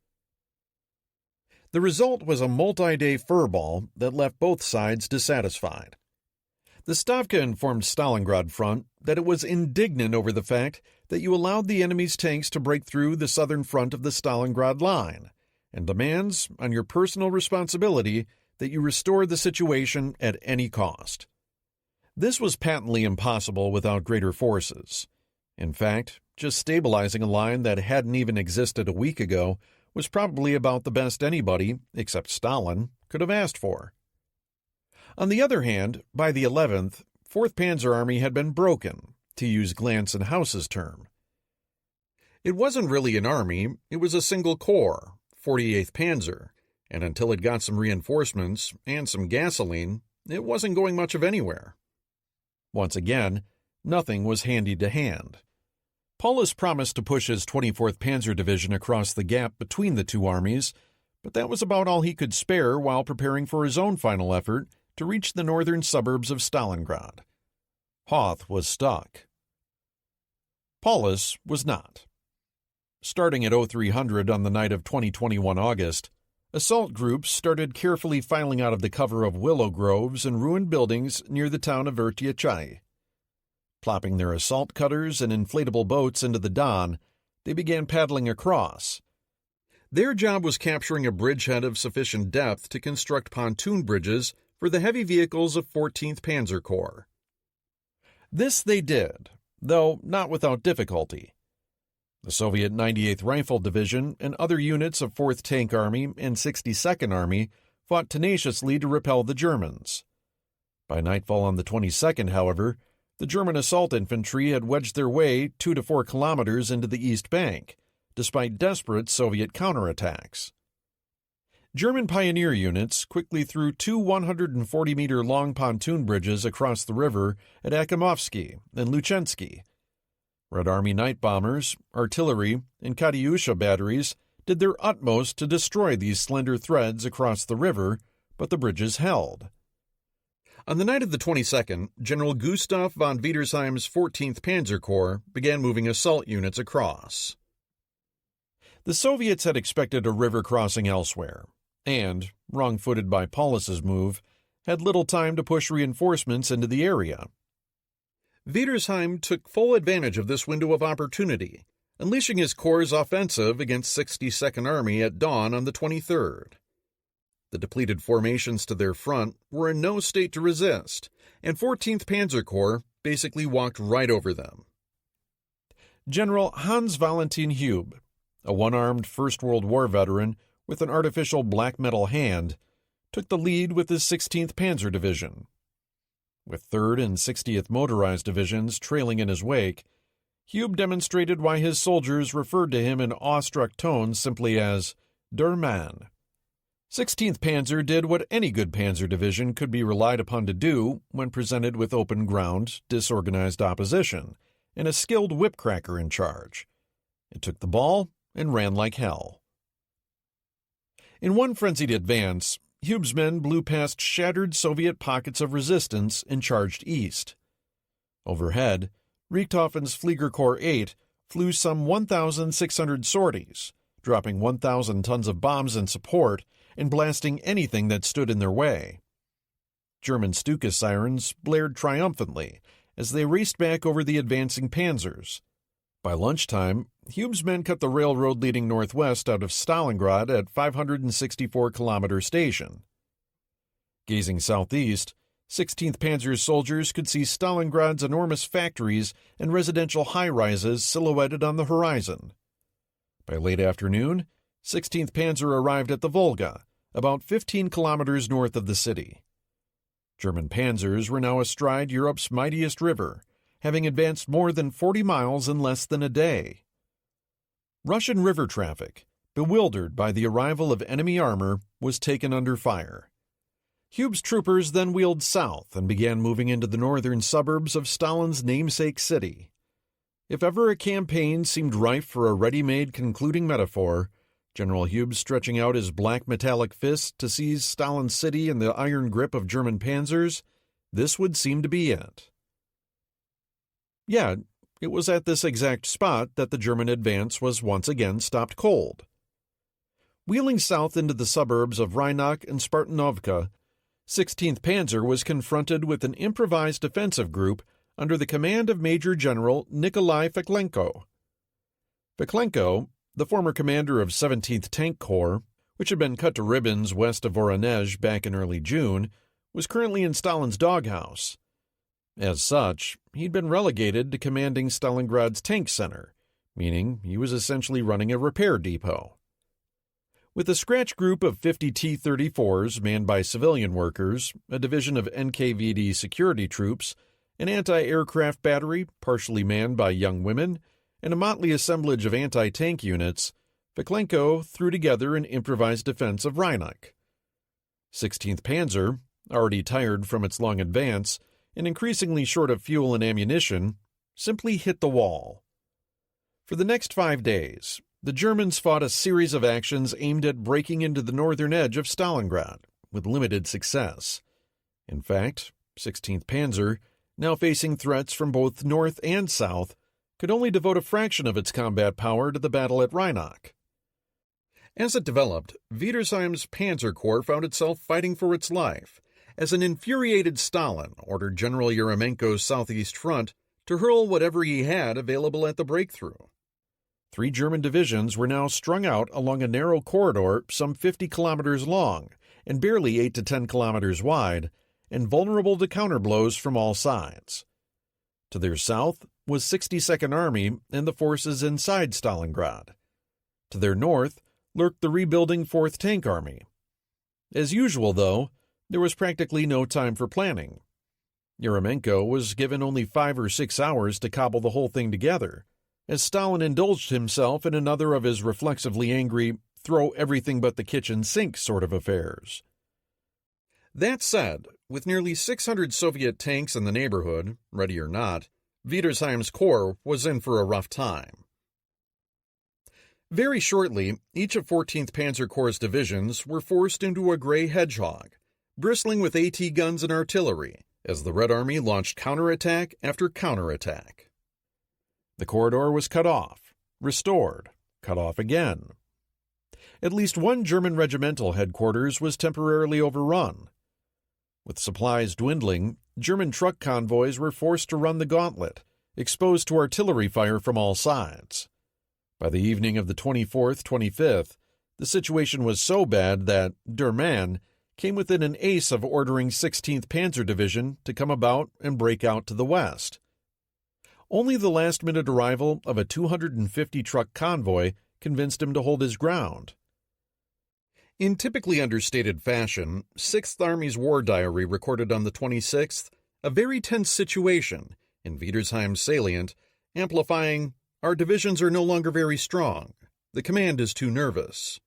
The result was a multi-day furball that left both sides dissatisfied. The Stavka informed Stalingrad front that it was indignant over the fact that you allowed the enemy's tanks to break through the southern front of the Stalingrad line, and demands, on your personal responsibility, that you restore the situation at any cost. This was patently impossible without greater forces. In fact, just stabilizing a line that hadn't even existed a week ago was probably about the best anybody, except Stalin, could have asked for. On the other hand, by the 11th, 4th Panzer Army had been broken, to use Glantz and Haus's term. It wasn't really an army, it was a single corps, 48th Panzer, and until it got some reinforcements and some gasoline, it wasn't going much of anywhere. Once again, nothing was handy to hand. Paulus promised to push his 24th Panzer Division across the gap between the two armies, but that was about all he could spare while preparing for his own final effort to reach the northern suburbs of Stalingrad. Hoth was stuck. Paulus was not. Starting at 0300 on the night of 2021 August, assault groups started carefully filing out of the cover of willow groves and ruined buildings near the town of Vertiace. Plopping their assault cutters and inflatable boats into the Don, they began paddling across. Their job was capturing a bridgehead of sufficient depth to construct pontoon bridges for the heavy vehicles of 14th Panzer Corps. This they did, though not without difficulty. The Soviet 98th Rifle Division and other units of 4th Tank Army and 62nd Army fought tenaciously to repel the Germans. By nightfall on the 22nd, however, the German assault infantry had wedged their way 2 to 4 kilometers into the East Bank, despite desperate Soviet counterattacks. German pioneer units quickly threw 2 140-meter-long pontoon bridges across the river at Akimovsky and Luchensky. Red Army night bombers, artillery, and Katyusha batteries did their utmost to destroy these slender threads across the river, but the bridges held. On the night of the 22nd, General Gustav von Wiedersheim's 14th Panzer Corps began moving assault units across. The Soviets had expected a river crossing elsewhere, and, wrong-footed by Paulus's move, had little time to push reinforcements into the area. Wiedersheim took full advantage of this window of opportunity, unleashing his corps' offensive against 62nd Army at dawn on the 23rd. The depleted formations to their front were in no state to resist, and 14th Panzer Corps basically walked right over them. General Hans Valentin Hube, a one-armed First World War veteran with an artificial black metal hand, took the lead with his 16th Panzer Division. With 3rd and 60th Motorized Divisions trailing in his wake, Hube demonstrated why his soldiers referred to him in awestruck tones simply as Der Mann. 16th Panzer did what any good panzer division could be relied upon to do when presented with open ground, disorganized opposition, and a skilled whipcracker in charge. It took the ball and ran like hell. In one frenzied advance, Hube's men blew past shattered Soviet pockets of resistance and charged east. Overhead, Richthofen's Fliegerkorps 8 flew some 1,600 sorties, dropping 1,000 tons of bombs in support and blasting anything that stood in their way. German Stuka sirens blared triumphantly as they raced back over the advancing panzers. By lunchtime, Hube's men cut the railroad leading northwest out of Stalingrad at 564-kilometer station. Gazing southeast, 16th Panzer's soldiers could see Stalingrad's enormous factories and residential high-rises silhouetted on the horizon. By late afternoon, 16th Panzer arrived at the Volga, about 15 kilometers north of the city. German panzers were now astride Europe's mightiest river, having advanced more than 40 miles in less than a day. Russian river traffic, bewildered by the arrival of enemy armor, was taken under fire. Hube's troopers then wheeled south and began moving into the northern suburbs of Stalin's namesake city. If ever a campaign seemed rife for a ready-made concluding metaphor, General Hube stretching out his black metallic fist to seize Stalin's city in the iron grip of German panzers, this would seem to be it. Yeah, it was at this exact spot that the German advance was once again stopped cold. Wheeling south into the suburbs of Reinach and Spartanovka, 16th Panzer was confronted with an improvised defensive group under the command of Major General Nikolai Fiklenko. Fiklenko, the former commander of 17th Tank Corps, which had been cut to ribbons west of Voronezh back in early June, was currently in Stalin's doghouse. As such, he'd been relegated to commanding Stalingrad's tank center, meaning he was essentially running a repair depot. With a scratch group of 50 T-34s manned by civilian workers, a division of NKVD security troops, an anti-aircraft battery partially manned by young women, and a motley assemblage of anti-tank units, Fiklenko threw together an improvised defense of Reinach. 16th Panzer, already tired from its long advance and increasingly short of fuel and ammunition, simply hit the wall. For the next 5 days, the Germans fought a series of actions aimed at breaking into the northern edge of Stalingrad, with limited success. In fact, 16th Panzer, now facing threats from both north and south, could only devote a fraction of its combat power to the battle at Reinach. As it developed, Wiedersheim's Panzer Corps found itself fighting for its life, as an infuriated Stalin ordered General Yeremenko's southeast front to hurl whatever he had available at the breakthrough. 3 German divisions were now strung out along a narrow corridor some 50 kilometers long and barely 8 to 10 kilometers wide, and vulnerable to counterblows from all sides. To their south was 62nd Army and the forces inside Stalingrad. To their north lurked the rebuilding 4th Tank Army. As usual, though, there was practically no time for planning. Yeremenko was given only 5 or 6 hours to cobble the whole thing together, as Stalin indulged himself in another of his reflexively angry, throw everything but the kitchen sink sort of affairs. That said, with nearly 600 Soviet tanks in the neighborhood, ready or not, Wiedersheim's corps was in for a rough time. Very shortly, each of 14th Panzer Corps' divisions were forced into a gray hedgehog, bristling with AT guns and artillery, as the Red Army launched counterattack after counterattack. The corridor was cut off, restored, cut off again. At least one German regimental headquarters was temporarily overrun. With supplies dwindling, German truck convoys were forced to run the gauntlet, exposed to artillery fire from all sides. By the evening of the 24th, 25th, the situation was so bad that Der Mann came within an ace of ordering 16th Panzer Division to come about and break out to the west. Only the last-minute arrival of a 250-truck convoy convinced him to hold his ground. In typically understated fashion, 6th Army's War Diary recorded on the 26th a very tense situation in Wiedersheim salient, amplifying, "Our divisions are no longer very strong. The command is too nervous."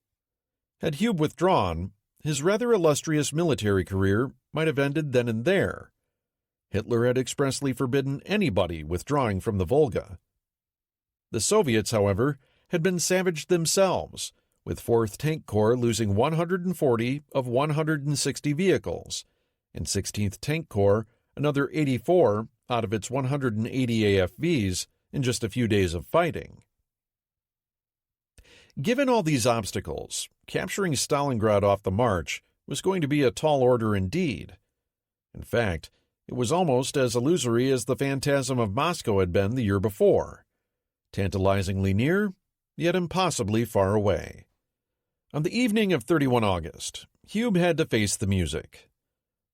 Had Hube withdrawn, his rather illustrious military career might have ended then and there. Hitler had expressly forbidden anybody withdrawing from the Volga. The Soviets, however, had been savaged themselves, with 4th Tank Corps losing 140 of 160 vehicles, and 16th Tank Corps another 84 out of its 180 AFVs in just a few days of fighting. Given all these obstacles, capturing Stalingrad off the march was going to be a tall order indeed. In fact, it was almost as illusory as the phantasm of Moscow had been the year before, tantalizingly near, yet impossibly far away. On the evening of 31 August, Hube had to face the music.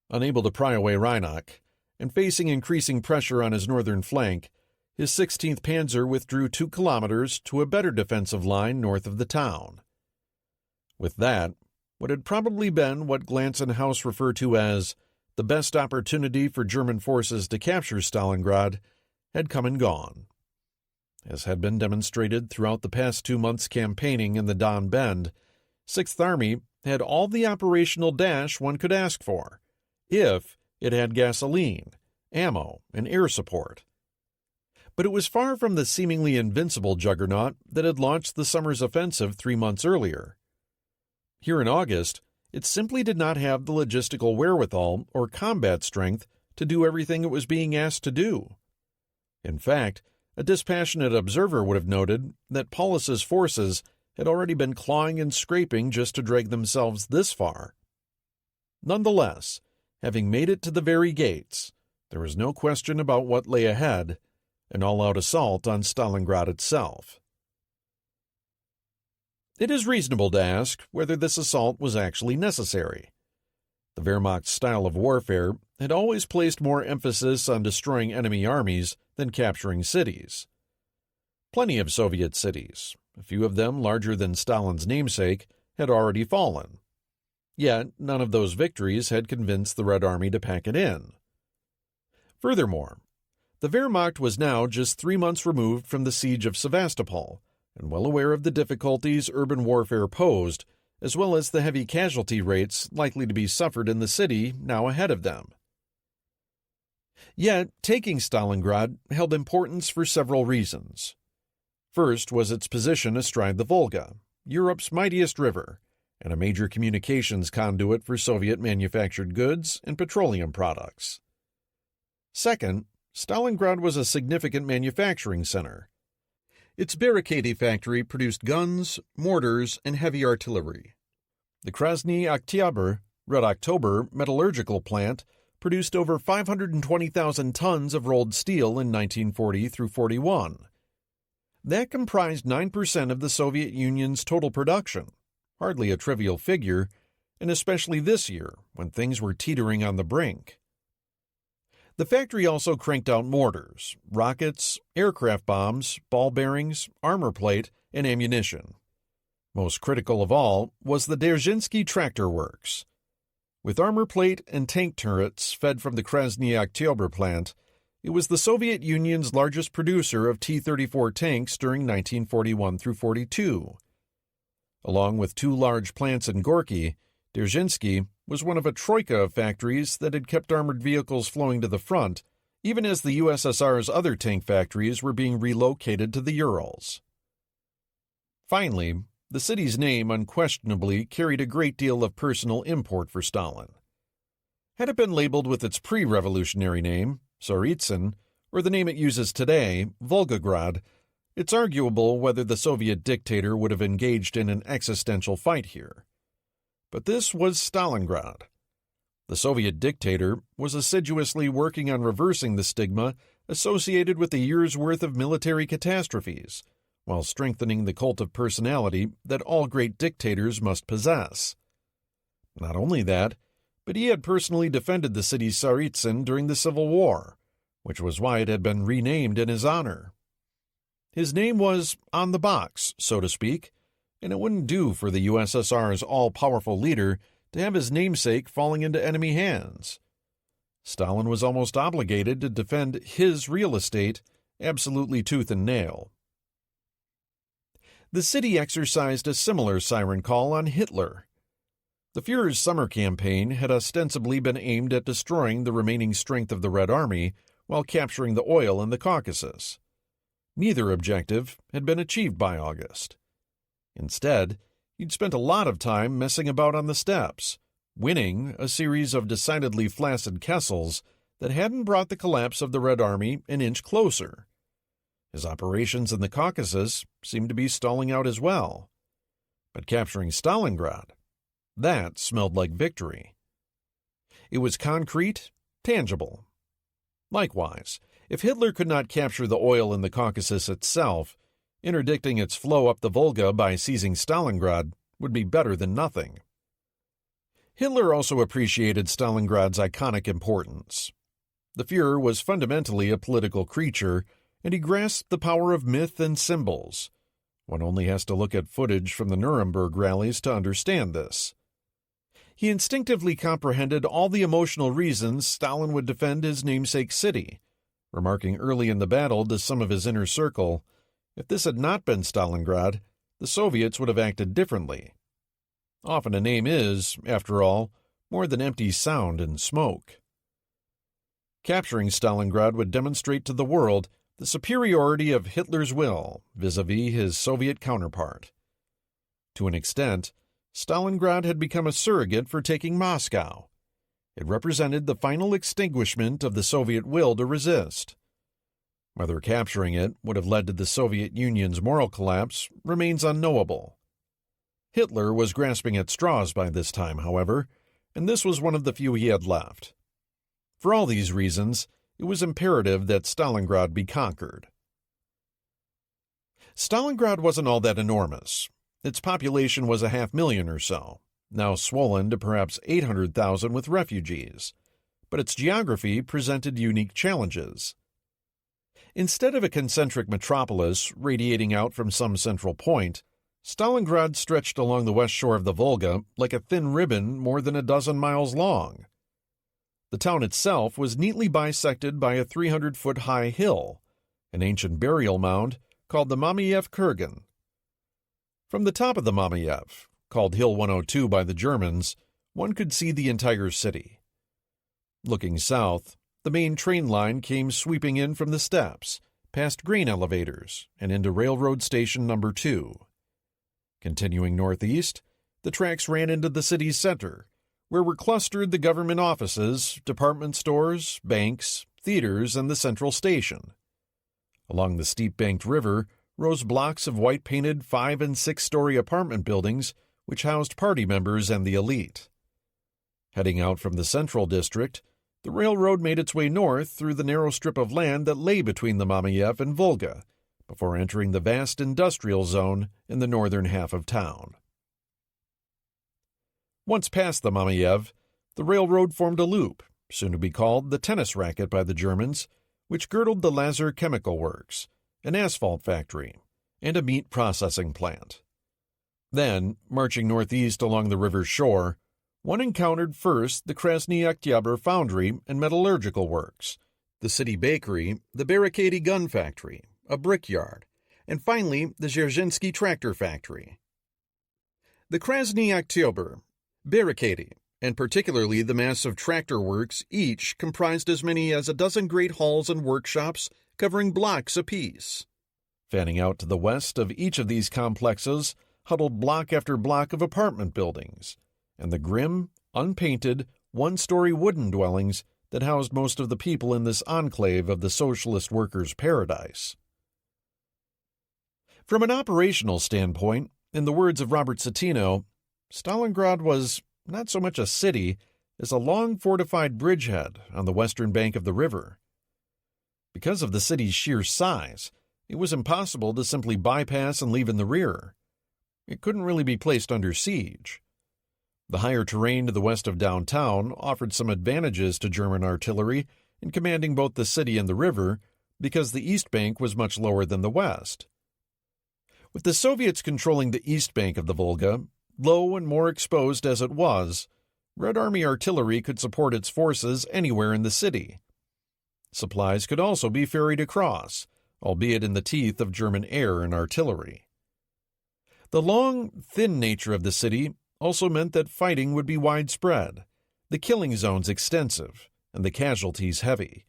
Unable to pry away Reinach, and facing increasing pressure on his northern flank, his 16th Panzer withdrew 2 kilometers to a better defensive line north of the town. With that, what had probably been what Glantz and House refer to as the best opportunity for German forces to capture Stalingrad had come and gone. As had been demonstrated throughout the past 2 months' campaigning in the Don Bend, 6th Army had all the operational dash one could ask for, if it had gasoline, ammo, and air support. But it was far from the seemingly invincible juggernaut that had launched the summer's offensive 3 months earlier. Here in August, it simply did not have the logistical wherewithal or combat strength to do everything it was being asked to do. In fact, a dispassionate observer would have noted that Paulus's forces had already been clawing and scraping just to drag themselves this far. Nonetheless, having made it to the very gates, there was no question about what lay ahead, an all-out assault on Stalingrad itself. It is reasonable to ask whether this assault was actually necessary. The Wehrmacht's style of warfare had always placed more emphasis on destroying enemy armies than capturing cities. Plenty of Soviet cities, a few of them larger than Stalin's namesake, had already fallen. Yet none of those victories had convinced the Red Army to pack it in. Furthermore, the Wehrmacht was now just 3 months removed from the siege of Sevastopol, and well aware of the difficulties urban warfare posed, as well as the heavy casualty rates likely to be suffered in the city now ahead of them. Yet, taking Stalingrad held importance for several reasons. First was its position astride the Volga, Europe's mightiest river, and a major communications conduit for Soviet-manufactured goods and petroleum products. Second, Stalingrad was a significant manufacturing center. Its Barricade factory produced guns, mortars, and heavy artillery. The Krasny Oktyabr, Red October, metallurgical plant produced over 520,000 tons of rolled steel in 1940 through 41. That comprised 9% of the Soviet Union's total production, hardly a trivial figure, and especially this year, when things were teetering on the brink. The factory also cranked out mortars, rockets, aircraft bombs, ball bearings, armor plate, and ammunition. Most critical of all was the Dzerzhinsky Tractor Works. With armor plate and tank turrets fed from the Krasny Oktyabr plant, it was the Soviet Union's largest producer of T-34 tanks during 1941 through 42. Along with 2 large plants in Gorky, Dzerzhinsky was one of a troika of factories that had kept armored vehicles flowing to the front, even as the USSR's other tank factories were being relocated to the Urals. Finally, the city's name unquestionably carried a great deal of personal import for Stalin. Had it been labeled with its pre-revolutionary name, Tsaritsyn, or the name it uses today, Volgograd, it's arguable whether the Soviet dictator would have engaged in an existential fight here. But this was Stalingrad. The Soviet dictator was assiduously working on reversing the stigma associated with a year's worth of military catastrophes, while strengthening the cult of personality that all great dictators must possess. Not only that, but he had personally defended the city Tsaritsyn during the Civil War, which was why it had been renamed in his honor. His name was on the box, so to speak, and it wouldn't do for the USSR's all-powerful leader to have his namesake falling into enemy hands. Stalin was almost obligated to defend his real estate absolutely tooth and nail. The city exercised a similar siren call on Hitler. The Führer's summer campaign had ostensibly been aimed at destroying the remaining strength of the Red Army while capturing the oil in the Caucasus. Neither objective had been achieved by August. Instead, he'd spent a lot of time messing about on the steppes, winning a series of decidedly flaccid Kessels that hadn't brought the collapse of the Red Army an inch closer. His operations in the Caucasus seemed to be stalling out as well. But capturing Stalingrad, that smelled like victory. It was concrete, tangible. Likewise, if Hitler could not capture the oil in the Caucasus itself, interdicting its flow up the Volga by seizing Stalingrad would be better than nothing. Hitler also appreciated Stalingrad's iconic importance. The Führer was fundamentally a political creature, and he grasped the power of myth and symbols. One only has to look at footage from the Nuremberg rallies to understand this. He instinctively comprehended all the emotional reasons Stalin would defend his namesake city, remarking early in the battle to some of his inner circle, "If this had not been Stalingrad, the Soviets would have acted differently." Often a name is, after all, more than empty sound and smoke. Capturing Stalingrad would demonstrate to the world the superiority of Hitler's will vis-à-vis his Soviet counterpart. To an extent, Stalingrad had become a surrogate for taking Moscow. It represented the final extinguishment of the Soviet will to resist. Whether capturing it would have led to the Soviet Union's moral collapse remains unknowable. Hitler was grasping at straws by this time, however, and this was one of the few he had left. For all these reasons, it was imperative that Stalingrad be conquered. Stalingrad wasn't all that enormous. Its population was 500,000 or so, now swollen to perhaps 800,000 with refugees, but its geography presented unique challenges. Instead of a concentric metropolis radiating out from some central point, Stalingrad stretched along the west shore of the Volga like a thin ribbon more than a dozen miles long. The town itself was neatly bisected by a 300-foot-high hill, an ancient burial mound called the Mamayev Kurgan. From the top of the Mamayev, called Hill 102 by the Germans, one could see the entire city. Looking south, the main train line came sweeping in from the steppes, past grain elevators, and into Railroad Station Number 2. Continuing northeast, the tracks ran into the city's center, where were clustered the government offices, department stores, banks, theaters, and the central station. Along the steep-banked river rose blocks of white-painted 5- and 6-story apartment buildings which housed party members and the elite. Heading out from the central district, the railroad made its way north through the narrow strip of land that lay between the Mamayev and Volga, before entering the vast industrial zone in the northern half of town. Once past the Mamayev, the railroad formed a loop, soon to be called the tennis racket by the Germans, which girdled the Lazar Chemical Works, an asphalt factory, and a meat processing plant. Then, marching northeast along the river's shore, one encountered first the Krasny Oktyabr foundry and metallurgical works, the city bakery, the Barricady gun factory, a brickyard, and finally the Dzerzhinsky tractor factory. The Krasny Oktyabr, Barricady, and particularly the mass of tractor works each comprised as many as a dozen great halls and workshops covering blocks apiece. Fanning out to the west of each of these complexes huddled block after block of apartment buildings, and the grim, unpainted, one-story wooden dwellings that housed most of the people in this enclave of the socialist workers' paradise. From an operational standpoint, in the words of Robert Citino, Stalingrad was not so much a city as a long fortified bridgehead on the western bank of the river. Because of the city's sheer size, it was impossible to simply bypass and leave in the rear. It couldn't really be placed under siege. The higher terrain to the west of downtown offered some advantages to German artillery in commanding both the city and the river, because the east bank was much lower than the west. With the Soviets controlling the east bank of the Volga, low and more exposed as it was, Red Army artillery could support its forces anywhere in the city. Supplies could also be ferried across, albeit in the teeth of German air and artillery. The long, thin nature of the city also meant that fighting would be widespread, the killing zones extensive, and the casualties heavy.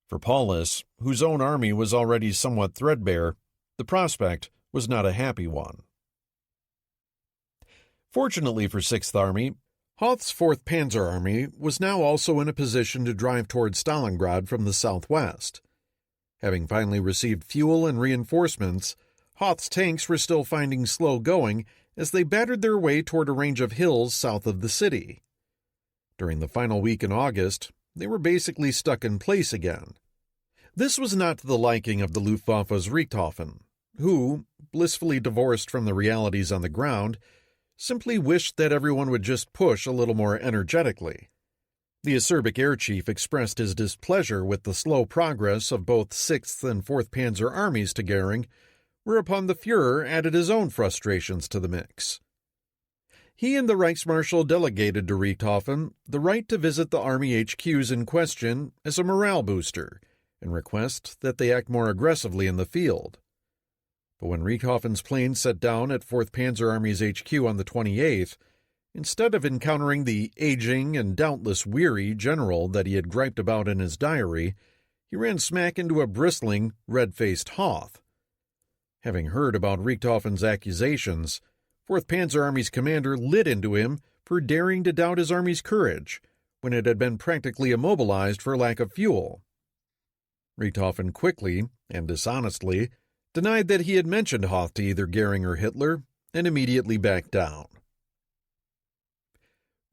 For Paulus, whose own army was already somewhat threadbare, the prospect was not a happy one. Fortunately for 6th Army, Hoth's 4th Panzer Army was now also in a position to drive toward Stalingrad from the southwest. Having finally received fuel and reinforcements, Hoth's tanks were still finding slow going as they battered their way toward a range of hills south of the city. During the final week in August, they were basically stuck in place again. This was not to the liking of the Luftwaffe's Richthofen, who, blissfully divorced from the realities on the ground, simply wished that everyone would just push a little more energetically. The acerbic air chief expressed his displeasure with the slow progress of both 6th and 4th Panzer armies to Goering, whereupon the Führer added his own frustrations to the mix. He and the Reichsmarschall delegated to Richthofen the right to visit the army HQs in question as a morale booster and request that they act more aggressively in the field. But when Richthofen's plane set down at 4th Panzer Army's HQ on the 28th, instead of encountering the aging and doubtless weary general that he had griped about in his diary, he ran smack into a bristling, red-faced Hoth. Having heard about Richthofen's accusations, 4th Panzer Army's commander lit into him for daring to doubt his army's courage when it had been practically immobilized for lack of fuel. Richthofen quickly, and dishonestly, denied that he had mentioned Hoth to either Goering or Hitler, and immediately backed down.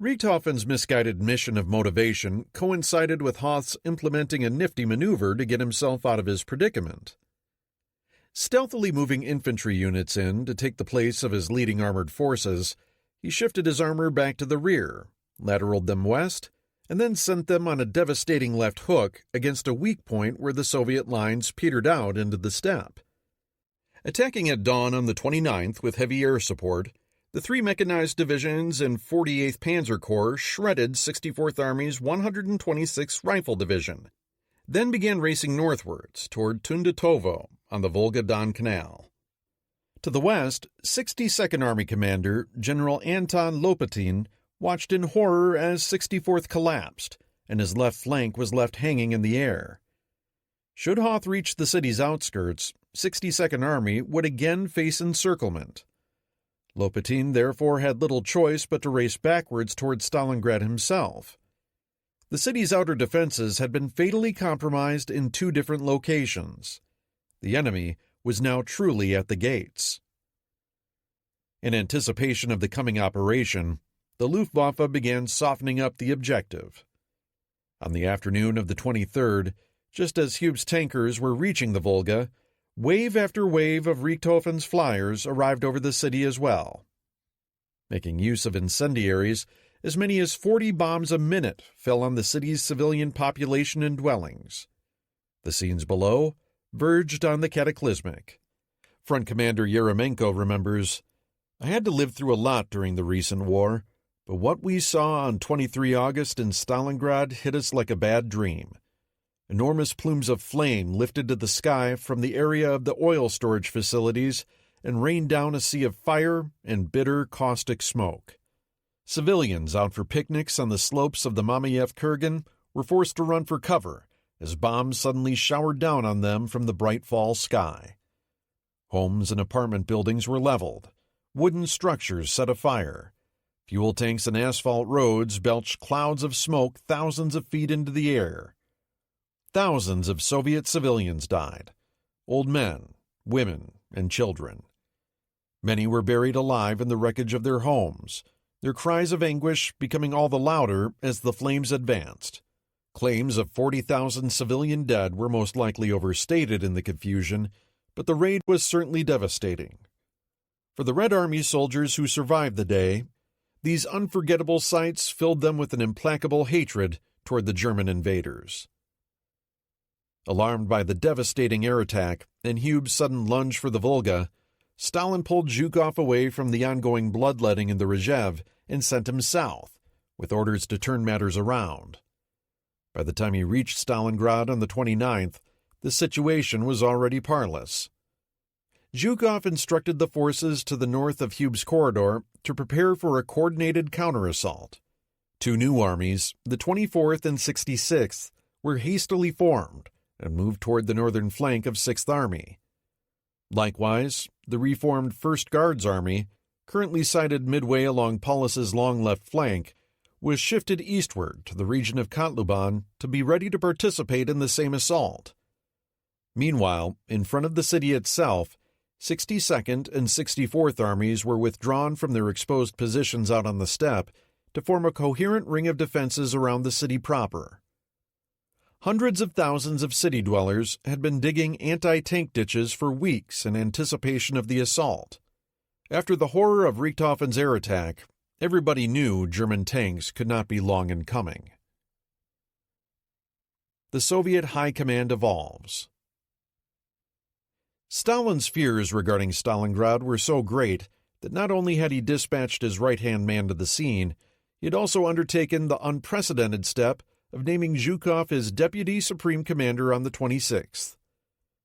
Richthofen's misguided mission of motivation coincided with Hoth's implementing a nifty maneuver to get himself out of his predicament. Stealthily moving infantry units in to take the place of his leading armored forces, he shifted his armor back to the rear, lateraled them west, and then sent them on a devastating left hook against a weak point where the Soviet lines petered out into the steppe. Attacking at dawn on the 29th with heavy air support, the 3 mechanized divisions and 48th Panzer Corps shredded 64th Army's 126th Rifle Division, then began racing northwards toward Tundetovo on the Volga-Don Canal. To the west, 62nd Army Commander General Anton Lopatin watched in horror as 64th collapsed, and his left flank was left hanging in the air. Should Hoth reach the city's outskirts, 62nd Army would again face encirclement. Lopatin therefore had little choice but to race backwards toward Stalingrad himself. The city's outer defenses had been fatally compromised in 2 different locations. The enemy was now truly at the gates. In anticipation of the coming operation, the Luftwaffe began softening up the objective. On the afternoon of the 23rd, just as Hube's tankers were reaching the Volga, wave after wave of Richthofen's flyers arrived over the city as well. Making use of incendiaries, as many as 40 bombs a minute fell on the city's civilian population and dwellings. The scenes below verged on the cataclysmic. Front Commander Yeremenko remembers, "I had to live through a lot during the recent war, but what we saw on 23 August in Stalingrad hit us like a bad dream. Enormous plumes of flame lifted to the sky from the area of the oil storage facilities and rained down a sea of fire and bitter, caustic smoke. Civilians out for picnics on the slopes of the Mamayev Kurgan were forced to run for cover as bombs suddenly showered down on them from the bright fall sky. Homes and apartment buildings were leveled, wooden structures set afire, fuel tanks and asphalt roads belched clouds of smoke thousands of feet into the air. Thousands of Soviet civilians died, old men, women, and children. Many were buried alive in the wreckage of their homes, their cries of anguish becoming all the louder as the flames advanced. Claims of 40,000 civilian dead were most likely overstated in the confusion, but the raid was certainly devastating. For the Red Army soldiers who survived the day, these unforgettable sights filled them with an implacable hatred toward the German invaders. Alarmed by the devastating air attack and Hube's sudden lunge for the Volga, Stalin pulled Zhukov away from the ongoing bloodletting in the Reshape and sent him south, with orders to turn matters around. By the time he reached Stalingrad on the 29th, the situation was already parlous. Zhukov instructed the forces to the north of Hube's corridor to prepare for a coordinated counter-assault. Two new armies, the 24th and 66th, were hastily formed and moved toward the northern flank of 6th Army. Likewise, the reformed 1st Guards Army, currently sited midway along Paulus's long left flank, was shifted eastward to the region of Kotluban to be ready to participate in the same assault. Meanwhile, in front of the city itself, 62nd and 64th Armies were withdrawn from their exposed positions out on the steppe to form a coherent ring of defenses around the city proper. Hundreds of thousands of city dwellers had been digging anti-tank ditches for weeks in anticipation of the assault. After the horror of Richthofen's air attack, everybody knew German tanks could not be long in coming. The Soviet High Command evolves. Stalin's fears regarding Stalingrad were so great that not only had he dispatched his right-hand man to the scene, he had also undertaken the unprecedented step of naming Zhukov his Deputy Supreme Commander on the 26th.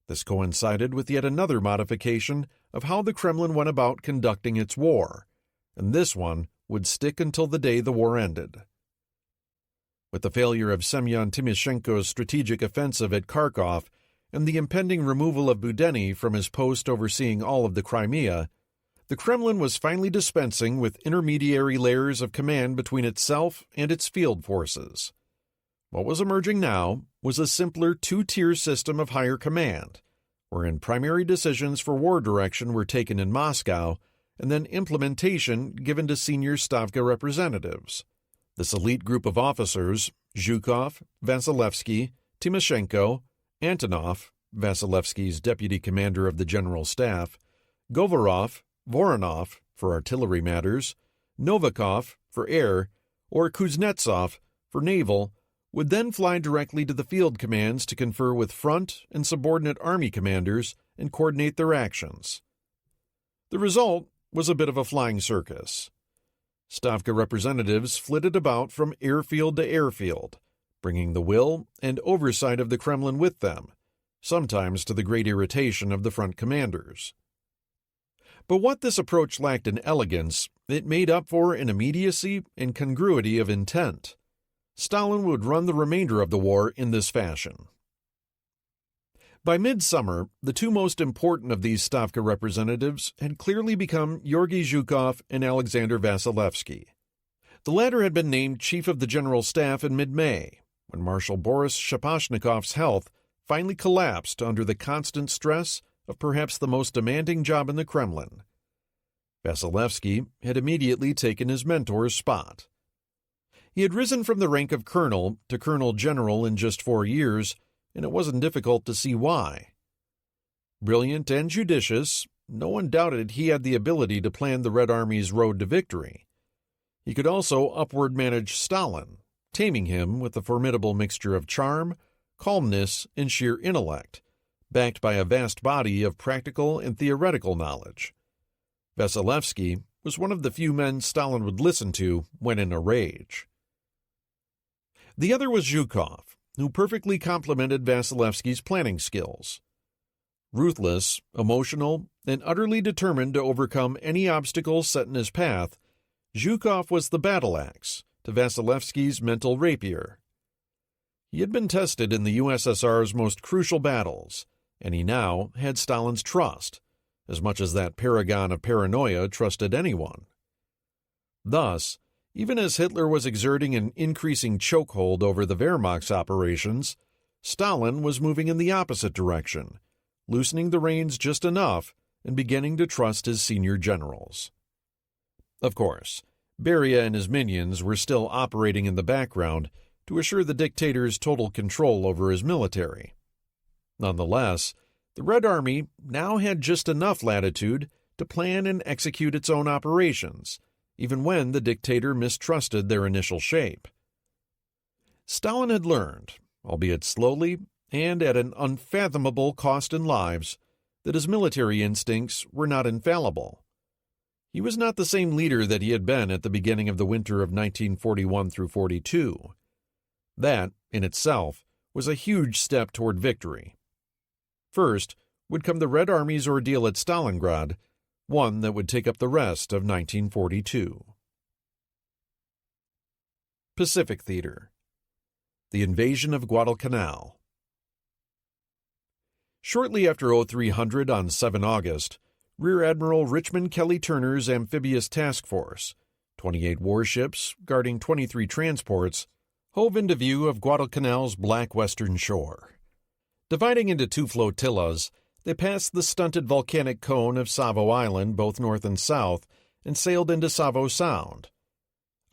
This coincided with yet another modification of how the Kremlin went about conducting its war, and this one would stick until the day the war ended. With the failure of Semyon Timoshenko's strategic offensive at Kharkov and the impending removal of Budeny from his post overseeing all of the Crimea, the Kremlin was finally dispensing with intermediary layers of command between itself and its field forces. What was emerging now was a simpler two-tier system of higher command, wherein primary decisions for war direction were taken in Moscow and then implementation given to senior Stavka representatives. This elite group of officers, Zhukov, Vasilevsky, Timoshenko, Antonov, Vasilevsky's deputy commander of the General Staff, Govorov, Voronov, for artillery matters, Novikov, for air, or Kuznetsov, for naval, would then fly directly to the field commands to confer with front and subordinate army commanders and coordinate their actions. The result was a bit of a flying circus. Stavka representatives flitted about from airfield to airfield, bringing the will and oversight of the Kremlin with them, sometimes to the great irritation of the front commanders. But what this approach lacked in elegance, it made up for in immediacy and congruity of intent. Stalin would run the remainder of the war in this fashion. By midsummer, the two most important of these Stavka representatives had clearly become Georgy Zhukov and Alexander Vasilevsky. The latter had been named Chief of the General Staff in mid-May, when Marshal Boris Shaposhnikov's health finally collapsed under the constant stress of perhaps the most demanding job in the Kremlin. Vasilevsky had immediately taken his mentor's spot. He had risen from the rank of colonel to colonel general in just 4 years, and it wasn't difficult to see why. Brilliant and judicious, no one doubted he had the ability to plan the Red Army's road to victory. He could also upward manage Stalin, taming him with a formidable mixture of charm, calmness, and sheer intellect, backed by a vast body of practical and theoretical knowledge. Vasilevsky was one of the few men Stalin would listen to when in a rage. The other was Zhukov, who perfectly complemented Vasilevsky's planning skills. Ruthless, emotional, and utterly determined to overcome any obstacles set in his path, Zhukov was the battle axe to Vasilevsky's mental rapier. He had been tested in the USSR's most crucial battles, and he now had Stalin's trust, as much as that paragon of paranoia trusted anyone. Thus, even as Hitler was exerting an increasing chokehold over the Wehrmacht's operations, Stalin was moving in the opposite direction, loosening the reins just enough and beginning to trust his senior generals. Of course, Beria and his minions were still operating in the background to assure the dictator's total control over his military. Nonetheless, the Red Army now had just enough latitude to plan and execute its own operations, even when the dictator mistrusted their initial shape. Stalin had learned, albeit slowly and at an unfathomable cost in lives, that his military instincts were not infallible. He was not the same leader that he had been at the beginning of the winter of 1941 through 42. That, in itself, was a huge step toward victory. First would come the Red Army's ordeal at Stalingrad, one that would take up the rest of 1942. Pacific Theater. The invasion of Guadalcanal. Shortly after 0300 on 7 August, Rear Admiral Richmond Kelly Turner's amphibious task force, 28 warships guarding 23 transports, hove into view of Guadalcanal's black western shore. Dividing into two flotillas, they passed the stunted volcanic cone of Savo Island both north and south and sailed into Savo Sound.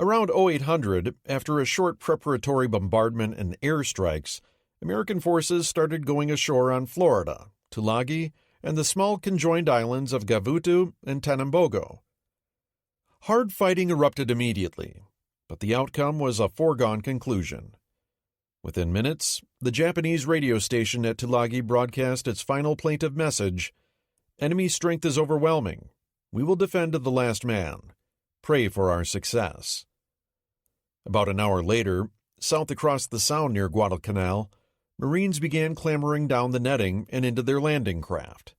Around 0800, after a short preparatory bombardment and airstrikes, American forces started going ashore on Florida, Tulagi, and the small conjoined islands of Gavutu and Tanambogo. Hard fighting erupted immediately, but the outcome was a foregone conclusion. Within minutes, the Japanese radio station at Tulagi broadcast its final plaintive message: "Enemy strength is overwhelming. We will defend to the last man. Pray for our success." About an hour later, south across the sound near Guadalcanal, Marines began clambering down the netting and into their landing craft.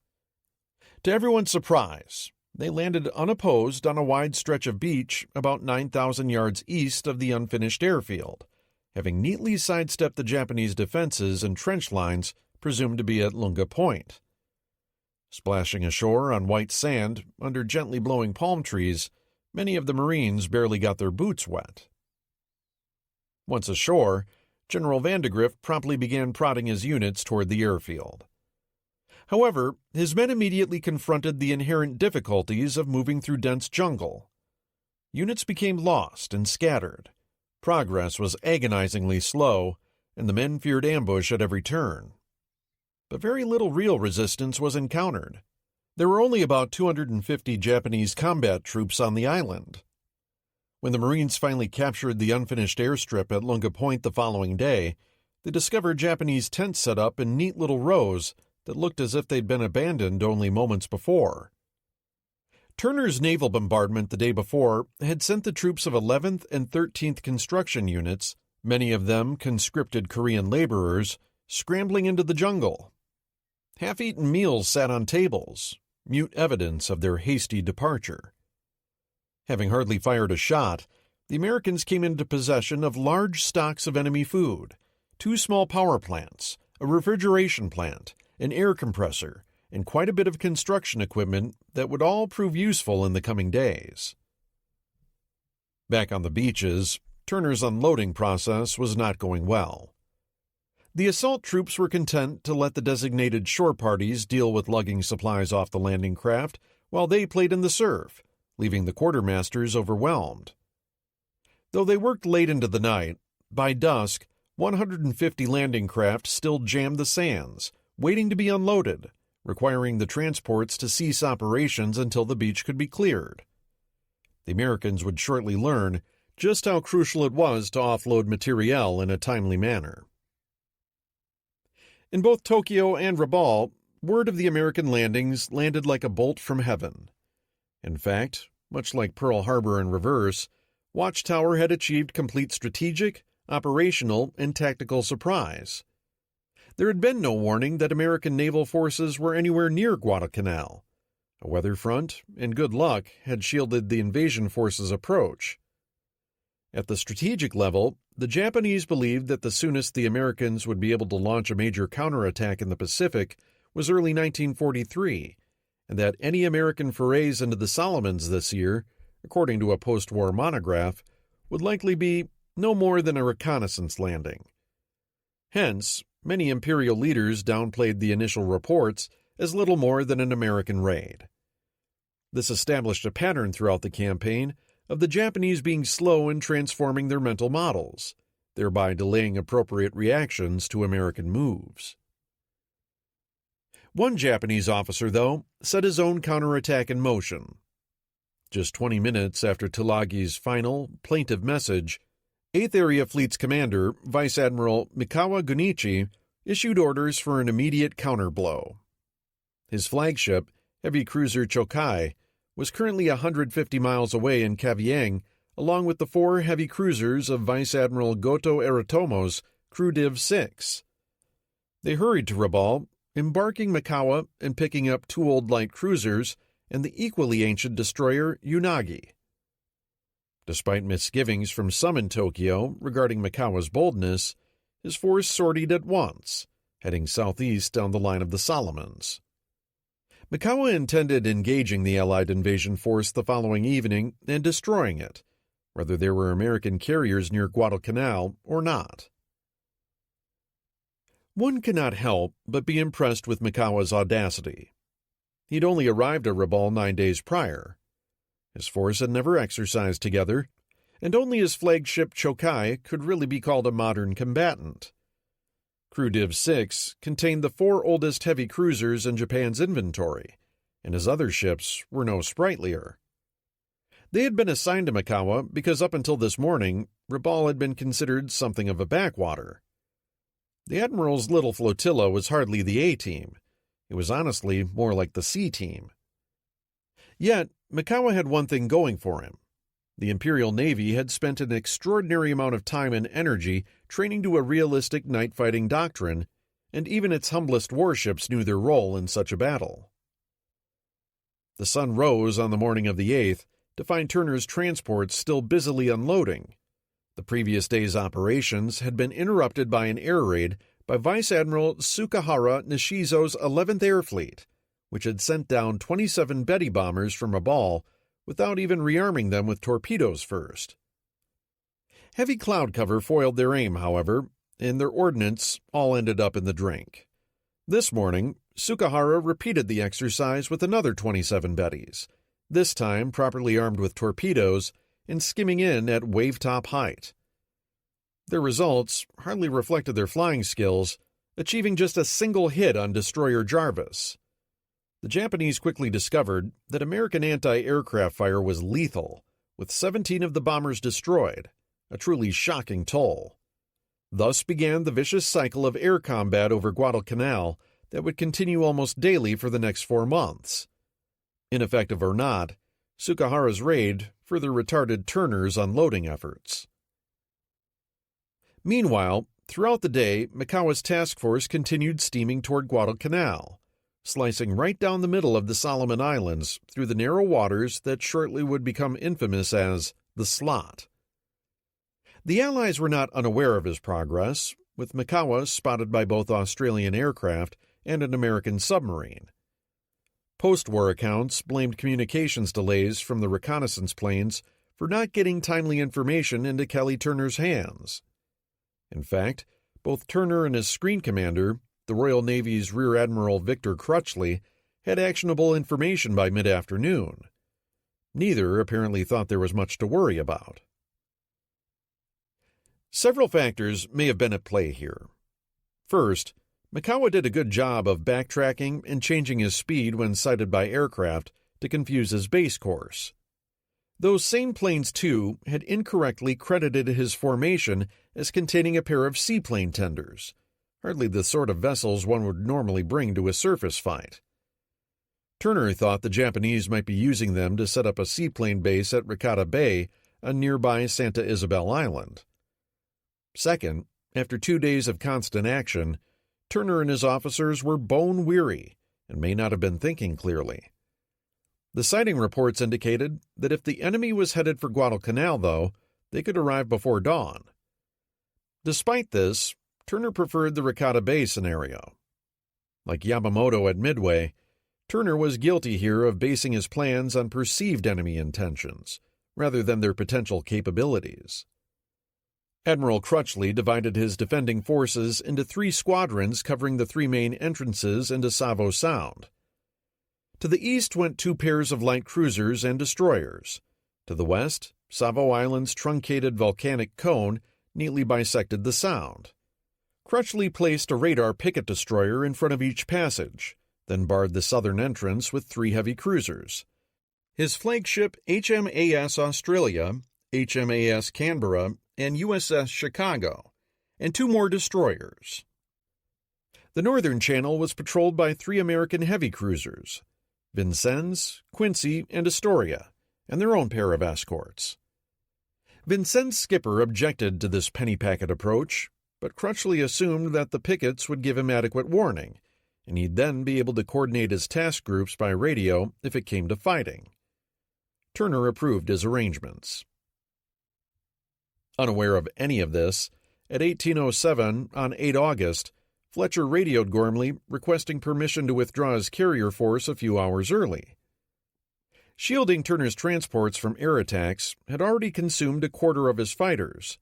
To everyone's surprise, they landed unopposed on a wide stretch of beach about 9,000 yards east of the unfinished airfield, having neatly sidestepped the Japanese defenses and trench lines presumed to be at Lunga Point. Splashing ashore on white sand under gently blowing palm trees, many of the Marines barely got their boots wet. Once ashore, General Vandegrift promptly began prodding his units toward the airfield. However, his men immediately confronted the inherent difficulties of moving through dense jungle. Units became lost and scattered. Progress was agonizingly slow, and the men feared ambush at every turn. But very little real resistance was encountered. There were only about 250 Japanese combat troops on the island. When the Marines finally captured the unfinished airstrip at Lunga Point the following day, they discovered Japanese tents set up in neat little rows that looked as if they'd been abandoned only moments before. Turner's naval bombardment the day before had sent the troops of 11th and 13th Construction Units, many of them conscripted Korean laborers, scrambling into the jungle. Half-eaten meals sat on tables, mute evidence of their hasty departure. Having hardly fired a shot, the Americans came into possession of large stocks of enemy food, 2 small power plants, a refrigeration plant, an air compressor, and quite a bit of construction equipment that would all prove useful in the coming days. Back on the beaches, Turner's unloading process was not going well. The assault troops were content to let the designated shore parties deal with lugging supplies off the landing craft while they played in the surf, leaving the quartermasters overwhelmed. Though they worked late into the night, by dusk, 150 landing craft still jammed the sands, waiting to be unloaded, requiring the transports to cease operations until the beach could be cleared. The Americans would shortly learn just how crucial it was to offload materiel in a timely manner. In both Tokyo and Rabaul, word of the American landings landed like a bolt from heaven. In fact, much like Pearl Harbor in reverse, Watchtower had achieved complete strategic, operational, and tactical surprise. There had been no warning that American naval forces were anywhere near Guadalcanal. A weather front and good luck had shielded the invasion forces' approach. At the strategic level, the Japanese believed that the soonest the Americans would be able to launch a major counterattack in the Pacific was early 1943, and that any American forays into the Solomons this year, according to a post-war monograph, would likely be no more than a reconnaissance landing. Hence, many imperial leaders downplayed the initial reports as little more than an American raid. This established a pattern throughout the campaign of the Japanese being slow in transforming their mental models, thereby delaying appropriate reactions to American moves. One Japanese officer, though, set his own counterattack in motion. Just 20 minutes after Tulagi's final, plaintive message, 8th Area Fleet's commander, Vice Admiral Mikawa Gunichi, issued orders for an immediate counterblow. His flagship, heavy cruiser Chokai, was currently 150 miles away in Kavieng, along with the 4 heavy cruisers of Vice Admiral Goto Aritomo's Crew Div 6. They hurried to Rabaul, embarking Mikawa and picking up 2 old light cruisers and the equally ancient destroyer Unagi. Despite misgivings from some in Tokyo regarding Mikawa's boldness, his force sortied at once, heading southeast down the line of the Solomons. Mikawa intended engaging the Allied invasion force the following evening and destroying it, whether there were American carriers near Guadalcanal or not. One cannot help but be impressed with Mikawa's audacity. He'd only arrived at Rabaul 9 days prior. His force had never exercised together, and only his flagship Chokai could really be called a modern combatant. Crew Div 6 contained the 4 oldest heavy cruisers in Japan's inventory, and his other ships were no sprightlier. They had been assigned to Mikawa because up until this morning, Rabaul had been considered something of a backwater. The Admiral's little flotilla was hardly the A-team. It was honestly more like the C-team. Yet, Mikawa had one thing going for him. The Imperial Navy had spent an extraordinary amount of time and energy training to a realistic night-fighting doctrine, and even its humblest warships knew their role in such a battle. The sun rose on the morning of the 8th to find Turner's transports still busily unloading. The previous day's operations had been interrupted by an air raid by Vice Admiral Tsukahara Nishizo's 11th Air Fleet, which had sent down 27 Betty bombers from Rabaul without even rearming them with torpedoes first. Heavy cloud cover foiled their aim, however, and their ordnance all ended up in the drink. This morning, Tsukahara repeated the exercise with another 27 Bettys, this time properly armed with torpedoes and skimming in at wave-top height. Their results hardly reflected their flying skills, achieving just a single hit on destroyer Jarvis. The Japanese quickly discovered that American anti-aircraft fire was lethal, with 17 of the bombers destroyed, a truly shocking toll. Thus began the vicious cycle of air combat over Guadalcanal that would continue almost daily for the next 4 months. Ineffective or not, Tsukahara's raid further retarded Turner's unloading efforts. Meanwhile, throughout the day, Mikawa's task force continued steaming toward Guadalcanal, slicing right down the middle of the Solomon Islands through the narrow waters that shortly would become infamous as the Slot. The Allies were not unaware of his progress, with Mikawa spotted by both Australian aircraft and an American submarine. Post-war accounts blamed communications delays from the reconnaissance planes for not getting timely information into Kelly Turner's hands. In fact, both Turner and his screen commander, the Royal Navy's Rear Admiral Victor Crutchley, had actionable information by mid-afternoon. Neither apparently thought there was much to worry about. Several factors may have been at play here. First, Mikawa did a good job of backtracking and changing his speed when sighted by aircraft to confuse his base course. Those same planes, too, had incorrectly credited his formation as containing a pair of seaplane tenders, hardly the sort of vessels one would normally bring to a surface fight. Turner thought the Japanese might be using them to set up a seaplane base at Ricotta Bay on nearby Santa Isabel Island. Second, after 2 days of constant action, Turner and his officers were bone-weary and may not have been thinking clearly. The sighting reports indicated that if the enemy was headed for Guadalcanal, though, they could arrive before dawn. Despite this, Turner preferred the Ricotta Bay scenario. Like Yamamoto at Midway, Turner was guilty here of basing his plans on perceived enemy intentions, rather than their potential capabilities. Admiral Crutchley divided his defending forces into 3 squadrons covering the 3 main entrances into Savo Sound. To the east went 2 pairs of light cruisers and destroyers. To the west, Savo Island's truncated volcanic cone neatly bisected the sound. Crutchley placed a radar picket destroyer in front of each passage, then barred the southern entrance with 3 heavy cruisers. His flagship HMAS Australia, HMAS Canberra, and USS Chicago, and 2 more destroyers. The northern channel was patrolled by 3 American heavy cruisers, Vincennes, Quincy, and Astoria, and their own pair of escorts. Vincennes' skipper objected to this penny packet approach, but Crutchley assumed that the pickets would give him adequate warning, and he'd then be able to coordinate his task groups by radio if it came to fighting. Turner approved his arrangements. Unaware of any of this, at 18:07 on 8 August, Fletcher radioed Gormley requesting permission to withdraw his carrier force a few hours early. Shielding Turner's transports from air attacks had already consumed a quarter of his fighters.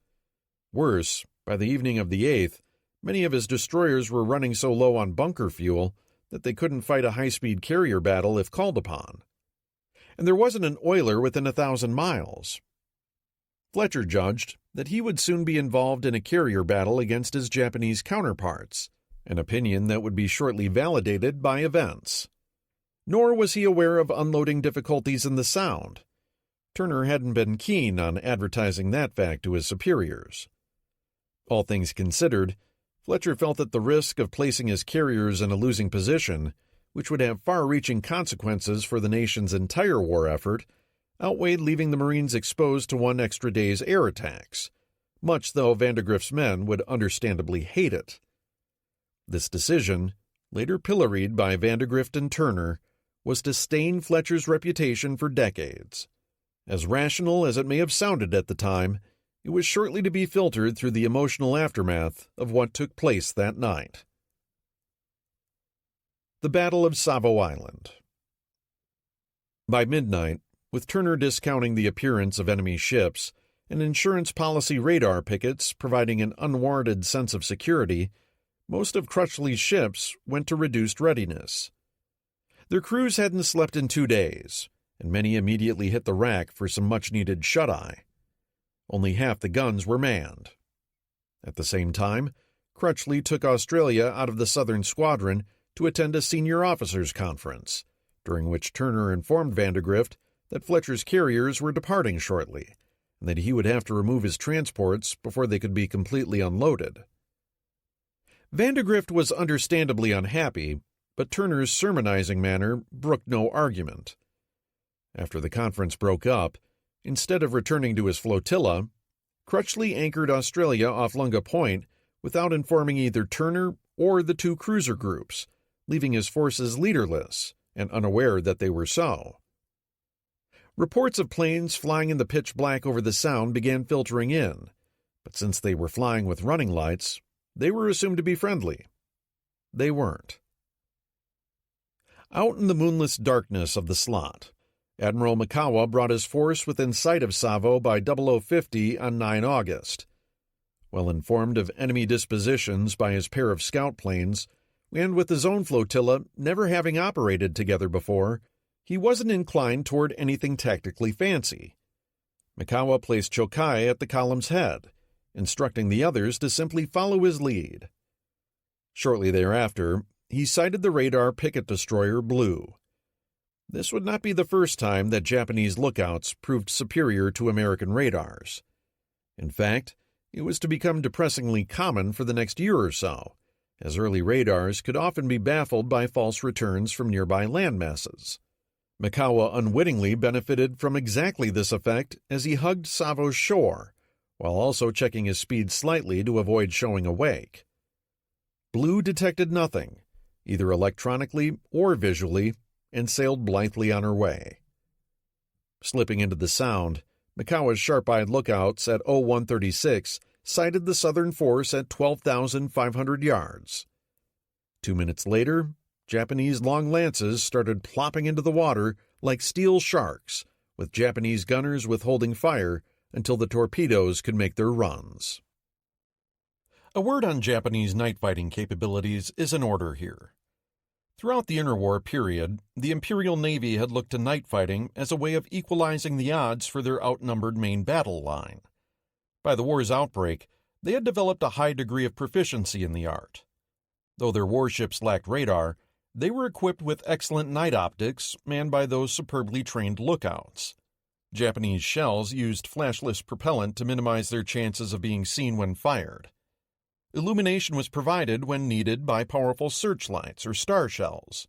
Worse, by the evening of the 8th, many of his destroyers were running so low on bunker fuel that they couldn't fight a high-speed carrier battle if called upon. And there wasn't an oiler within 1,000 miles. Fletcher judged that he would soon be involved in a carrier battle against his Japanese counterparts, an opinion that would be shortly validated by events. Nor was he aware of unloading difficulties in the Sound. Turner hadn't been keen on advertising that fact to his superiors. All things considered, Fletcher felt that the risk of placing his carriers in a losing position, which would have far-reaching consequences for the nation's entire war effort, outweighed leaving the Marines exposed to 1 extra day's air attacks, much though Vandergrift's men would understandably hate it. This decision, later pilloried by Vandergrift and Turner, was to stain Fletcher's reputation for decades. As rational as it may have sounded at the time, it was shortly to be filtered through the emotional aftermath of what took place that night. The Battle of Savo Island. By midnight, with Turner discounting the appearance of enemy ships and insurance policy radar pickets providing an unwarranted sense of security, most of Crutchley's ships went to reduced readiness. Their crews hadn't slept in 2 days, and many immediately hit the rack for some much-needed shut-eye. Only half the guns were manned. At the same time, Crutchley took Australia out of the Southern Squadron to attend a senior officers' conference, during which Turner informed Vandergrift that Fletcher's carriers were departing shortly, and that he would have to remove his transports before they could be completely unloaded. Vandergrift was understandably unhappy, but Turner's sermonizing manner brooked no argument. After the conference broke up, instead of returning to his flotilla, Crutchley anchored Australia off Lunga Point without informing either Turner or the 2 cruiser groups, leaving his forces leaderless and unaware that they were so. Reports of planes flying in the pitch black over the Sound began filtering in, but since they were flying with running lights, they were assumed to be friendly. They weren't. Out in the moonless darkness of the slot, Admiral Mikawa brought his force within sight of Savo by 0050 on 9 August. Well informed of enemy dispositions by his pair of scout planes, and with his own flotilla never having operated together before, he wasn't inclined toward anything tactically fancy. Mikawa placed Chokai at the column's head, instructing the others to simply follow his lead. Shortly thereafter, he sighted the radar picket destroyer Blue. This would not be the first time that Japanese lookouts proved superior to American radars. In fact, it was to become depressingly common for the next year or so, as early radars could often be baffled by false returns from nearby landmasses. Mikawa unwittingly benefited from exactly this effect as he hugged Savo's shore, while also checking his speed slightly to avoid showing a wake. Blue detected nothing, either electronically or visually, and sailed blithely on her way. Slipping into the Sound, Mikawa's sharp-eyed lookouts at 0136 sighted the Southern force at 12,500 yards. 2 minutes later, Japanese long lances started plopping into the water like steel sharks, with Japanese gunners withholding fire until the torpedoes could make their runs. A word on Japanese night fighting capabilities is in order here. Throughout the interwar period, the Imperial Navy had looked to night fighting as a way of equalizing the odds for their outnumbered main battle line. By the war's outbreak, they had developed a high degree of proficiency in the art. Though their warships lacked radar, they were equipped with excellent night optics manned by those superbly trained lookouts. Japanese shells used flashless propellant to minimize their chances of being seen when fired. Illumination was provided when needed by powerful searchlights or star shells.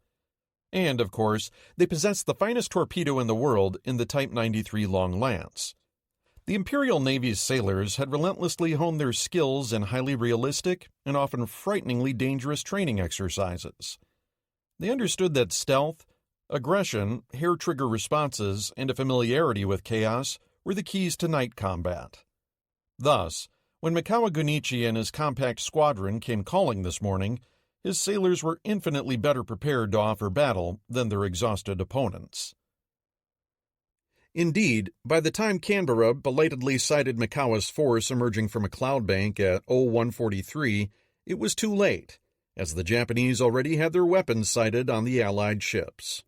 And, of course, they possessed the finest torpedo in the world in the Type 93 Long Lance. The Imperial Navy's sailors had relentlessly honed their skills in highly realistic and often frighteningly dangerous training exercises. They understood that stealth, aggression, hair-trigger responses, and a familiarity with chaos were the keys to night combat. Thus, when Mikawa Gunichi and his compact squadron came calling this morning, his sailors were infinitely better prepared to offer battle than their exhausted opponents. Indeed, by the time Canberra belatedly sighted Mikawa's force emerging from a cloud bank at 0143, it was too late, as the Japanese already had their weapons sighted on the Allied ships.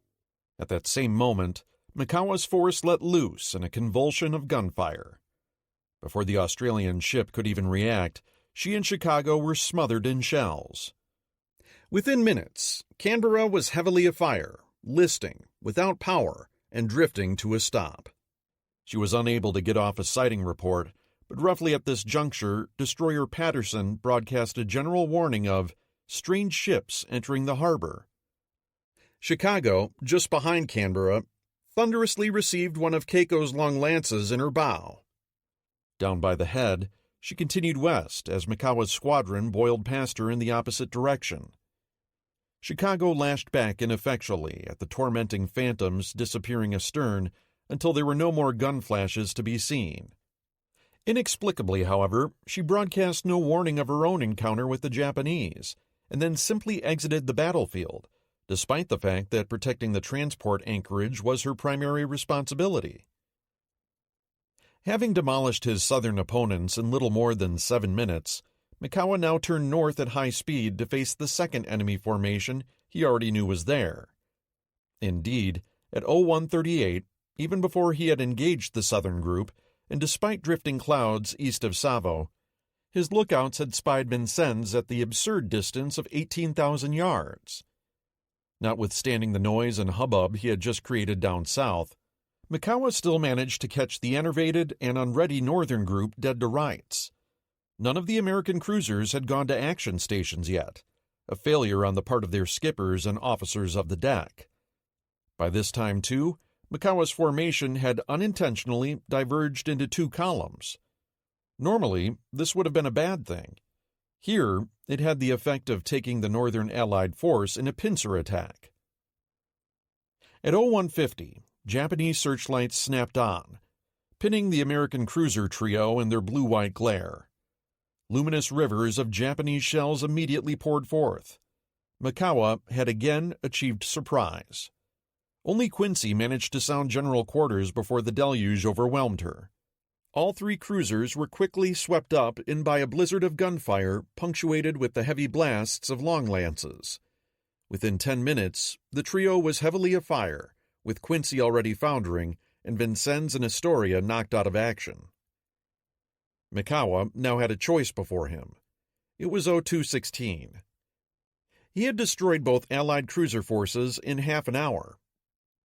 At that same moment, Mikawa's force let loose in a convulsion of gunfire. Before the Australian ship could even react, she and Chicago were smothered in shells. Within minutes, Canberra was heavily afire, listing, without power, and drifting to a stop. She was unable to get off a sighting report, but roughly at this juncture, destroyer Patterson broadcast a general warning of strange ships entering the harbor. Chicago, just behind Canberra, thunderously received one of Keiko's long lances in her bow. Down by the head, she continued west as Mikawa's squadron boiled past her in the opposite direction. Chicago lashed back ineffectually at the tormenting phantoms disappearing astern until there were no more gun flashes to be seen. Inexplicably, however, she broadcast no warning of her own encounter with the Japanese, and then simply exited the battlefield, despite the fact that protecting the transport anchorage was her primary responsibility. Having demolished his southern opponents in little more than 7 minutes, Mikawa now turned north at high speed to face the second enemy formation he already knew was there. Indeed, at 0138, even before he had engaged the southern group, and despite drifting clouds east of Savo, his lookouts had spied Vincennes at the absurd distance of 18,000 yards. Notwithstanding the noise and hubbub he had just created down south, Mikawa still managed to catch the enervated and unready northern group dead to rights. None of the American cruisers had gone to action stations yet, a failure on the part of their skippers and officers of the deck. By this time, too, Mikawa's formation had unintentionally diverged into 2 columns. Normally, this would have been a bad thing. Here, it had the effect of taking the Northern Allied force in a pincer attack. At 0150, Japanese searchlights snapped on, pinning the American cruiser trio in their blue-white glare. Luminous rivers of Japanese shells immediately poured forth. Mikawa had again achieved surprise. Only Quincy managed to sound general quarters before the deluge overwhelmed her. All 3 cruisers were quickly swept up in by a blizzard of gunfire punctuated with the heavy blasts of long lances. Within 10 minutes, the trio was heavily afire, with Quincy already foundering and Vincennes and Astoria knocked out of action. Mikawa now had a choice before him. It was 0216. He had destroyed both Allied cruiser forces in half an hour.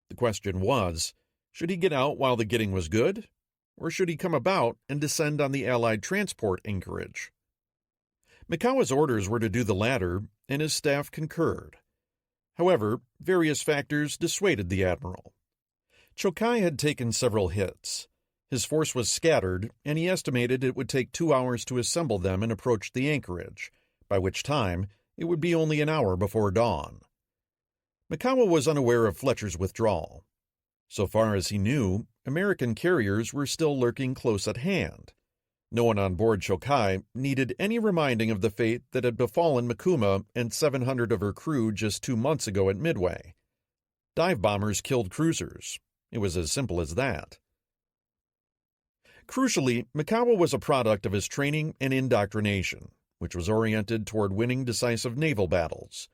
The question was, should he get out while the getting was good, or should he come about and descend on the Allied transport anchorage? Mikawa's orders were to do the latter, and his staff concurred. However, various factors dissuaded the admiral. Chokai had taken several hits. His force was scattered, and he estimated it would take 2 hours to assemble them and approach the anchorage, by which time it would be only an hour before dawn. Mikawa was unaware of Fletcher's withdrawal. So far as he knew, American carriers were still lurking close at hand. No one on board Chokai needed any reminding of the fate that had befallen Mikuma and 700 of her crew just 2 months ago at Midway. Dive bombers killed cruisers. It was as simple as that. Crucially, Mikawa was a product of his training and indoctrination, which was oriented toward winning decisive naval battles.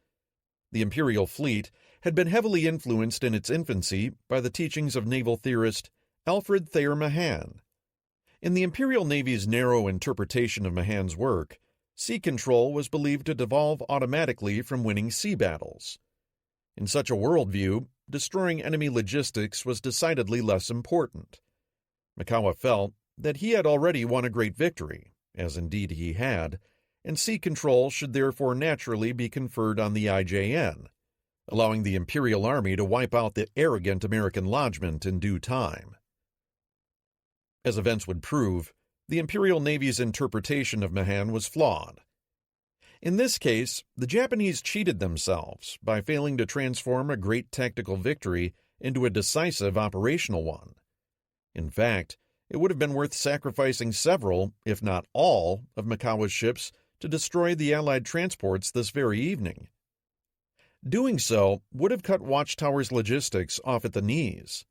The Imperial fleet had been heavily influenced in its infancy by the teachings of naval theorist Alfred Thayer Mahan. In the Imperial Navy's narrow interpretation of Mahan's work, sea control was believed to devolve automatically from winning sea battles. In such a worldview, destroying enemy logistics was decidedly less important. Mikawa felt that he had already won a great victory, as indeed he had, and sea control should therefore naturally be conferred on the IJN, allowing the Imperial Army to wipe out the arrogant American lodgment in due time. As events would prove, the Imperial Navy's interpretation of Mahan was flawed. In this case, the Japanese cheated themselves by failing to transform a great tactical victory into a decisive operational one. In fact, it would have been worth sacrificing several, if not all, of Mikawa's ships to destroy the Allied transports this very evening. Doing so would have cut Watchtower's logistics off at the knees.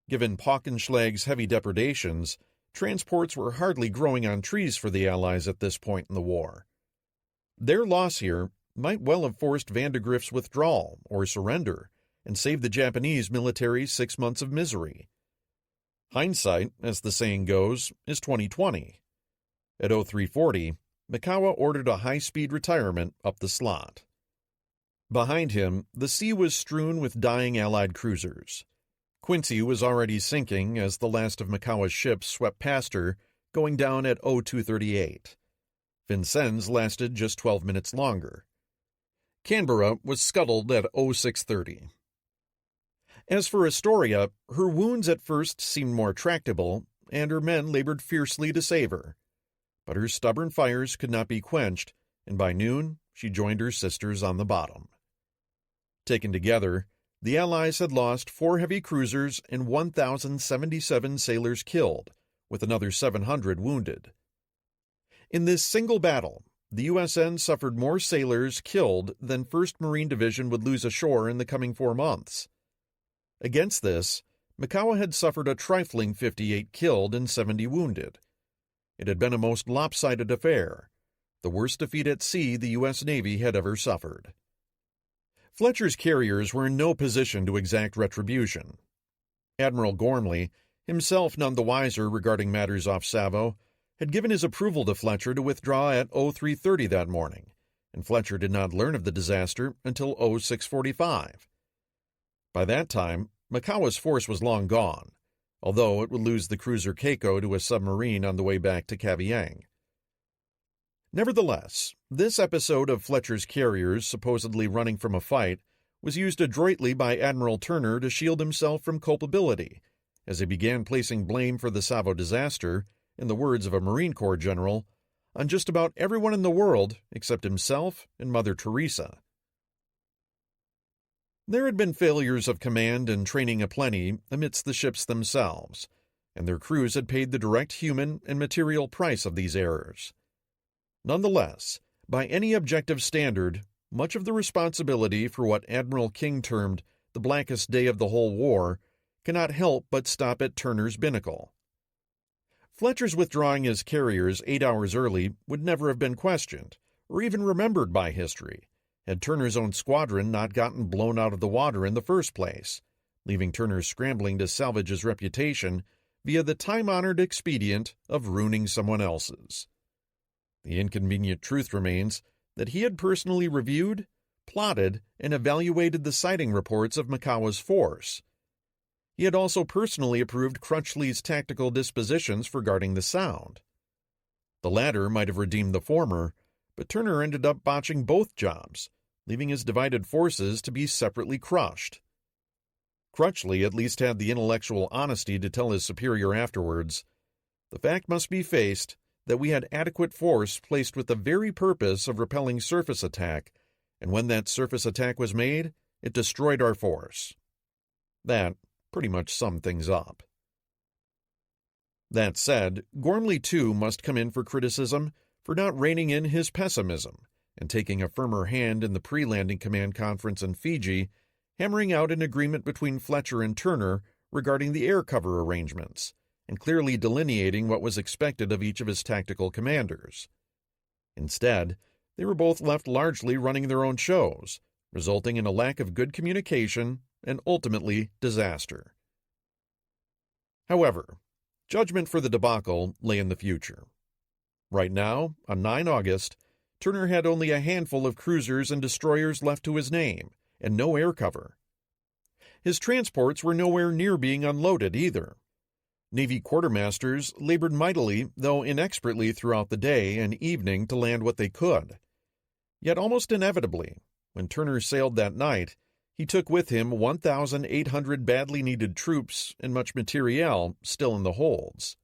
Given Paukenschlag's heavy depredations, transports were hardly growing on trees for the Allies at this point in the war. Their loss here might well have forced Vandegrift's withdrawal or surrender and saved the Japanese military 6 months of misery. Hindsight, as the saying goes, is 20/20. At 0340, Mikawa ordered a high-speed retirement up the slot. Behind him, the sea was strewn with dying Allied cruisers. Quincy was already sinking as the last of Mikawa's ships swept past her, going down at 0238. Vincennes lasted just 12 minutes longer. Canberra was scuttled at 0630. As for Astoria, her wounds at first seemed more tractable, and her men labored fiercely to save her. But her stubborn fires could not be quenched, and by noon she joined her sisters on the bottom. Taken together, the Allies had lost 4 heavy cruisers and 1,077 sailors killed, with another 700 wounded. In this single battle, the USN suffered more sailors killed than 1st Marine Division would lose ashore in the coming 4 months. Against this, Mikawa had suffered a trifling 58 killed and 70 wounded. It had been a most lopsided affair, the worst defeat at sea the U.S. Navy had ever suffered. Fletcher's carriers were in no position to exact retribution. Admiral Gormley, himself none the wiser regarding matters off Savo, had given his approval to Fletcher to withdraw at 0330 that morning, and Fletcher did not learn of the disaster until 0645. By that time, Mikawa's force was long gone, although it would lose the cruiser Keiko to a submarine on the way back to Kavieng. Nevertheless, this episode of Fletcher's carriers supposedly running from a fight was used adroitly by Admiral Turner to shield himself from culpability, as he began placing blame for the Savo disaster, in the words of a Marine Corps general, on just about everyone in the world except himself and Mother Teresa. There had been failures of command and training aplenty amidst the ships themselves, and their crews had paid the direct human and material price of these errors. Nonetheless, by any objective standard, much of the responsibility for what Admiral King termed the blackest day of the whole war cannot help but stop at Turner's binnacle. Fletcher's withdrawing his carriers 8 hours early would never have been questioned, or even remembered by history, had Turner's own squadron not gotten blown out of the water in the first place, leaving Turner scrambling to salvage his reputation via the time-honored expedient of ruining someone else's. The inconvenient truth remains that he had personally reviewed, plotted, and evaluated the sighting reports of Mikawa's force. He had also personally approved Crutchley's tactical dispositions for guarding the Sound. The latter might have redeemed the former, but Turner ended up botching both jobs, leaving his divided forces to be separately crushed. Crutchley at least had the intellectual honesty to tell his superior afterwards, "The fact must be faced that we had adequate force placed with the very purpose of repelling surface attack, and when that surface attack was made, it destroyed our force." That pretty much summed things up. That said, Gormley too must come in for criticism for not reining in his pessimism and taking a firmer hand in the pre-landing command conference in Fiji, hammering out an agreement between Fletcher and Turner regarding the air cover arrangements, and clearly delineating what was expected of each of his tactical commanders. Instead, they were both left largely running their own shows, resulting in a lack of good communication and ultimately disaster. However, judgment for the debacle lay in the future. Right now, on 9 August, Turner had only a handful of cruisers and destroyers left to his name, and no air cover. His transports were nowhere near being unloaded either. Navy quartermasters labored mightily, though inexpertly, throughout the day and evening to land what they could. Yet almost inevitably, when Turner sailed that night, he took with him 1,800 badly needed troops and much materiel still in the holds.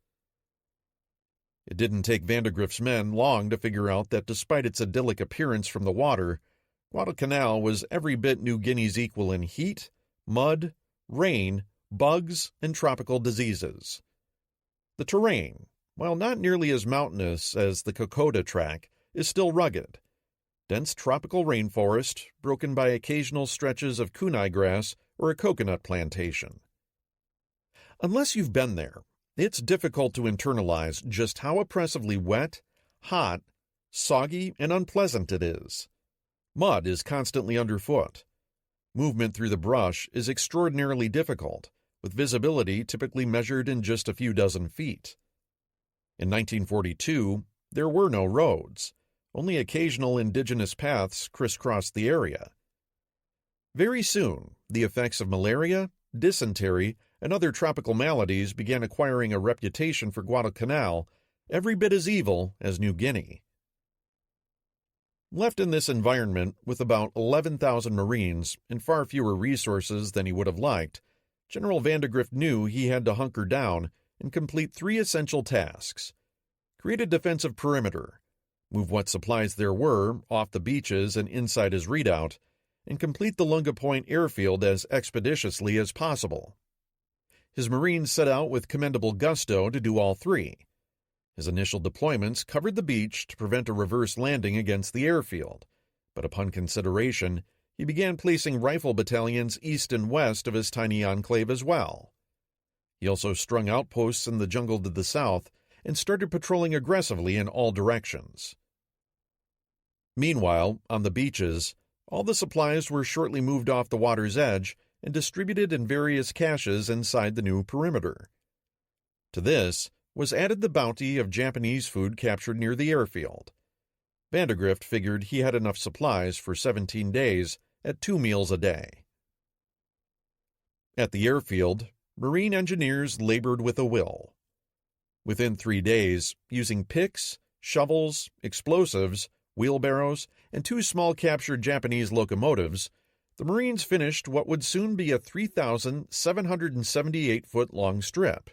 It didn't take Vandegrift's men long to figure out that despite its idyllic appearance from the water, Guadalcanal was every bit New Guinea's equal in heat, mud, rain, bugs, and tropical diseases. The terrain, while not nearly as mountainous as the Kokoda track, is still rugged. Dense tropical rainforest, broken by occasional stretches of kunai grass or a coconut plantation. Unless you've been there, it's difficult to internalize just how oppressively wet, hot, soggy, and unpleasant it is. Mud is constantly underfoot. Movement through the brush is extraordinarily difficult, with visibility typically measured in just a few dozen feet. In 1942, there were no roads. Only occasional indigenous paths crisscrossed the area. Very soon, the effects of malaria, dysentery, and other tropical maladies began acquiring a reputation for Guadalcanal, every bit as evil as New Guinea. Left in this environment with about 11,000 Marines and far fewer resources than he would have liked, General Vandegrift knew he had to hunker down and complete 3 essential tasks. Create a defensive perimeter, move what supplies there were off the beaches and inside his redoubt, and complete the Lunga Point airfield as expeditiously as possible. His Marines set out with commendable gusto to do all 3. His initial deployments covered the beach to prevent a reverse landing against the airfield, but upon consideration, he began placing rifle battalions east and west of his tiny enclave as well. He also strung outposts in the jungle to the south and started patrolling aggressively in all directions. Meanwhile, on the beaches, all the supplies were shortly moved off the water's edge and distributed in various caches inside the new perimeter. To this was added the bounty of Japanese food captured near the airfield. Vandegrift figured he had enough supplies for 17 days at 2 meals a day. At the airfield, Marine engineers labored with a will. Within 3 days, using picks, shovels, explosives, wheelbarrows, and 2 small captured Japanese locomotives, the Marines finished what would soon be a 3,778-foot-long strip.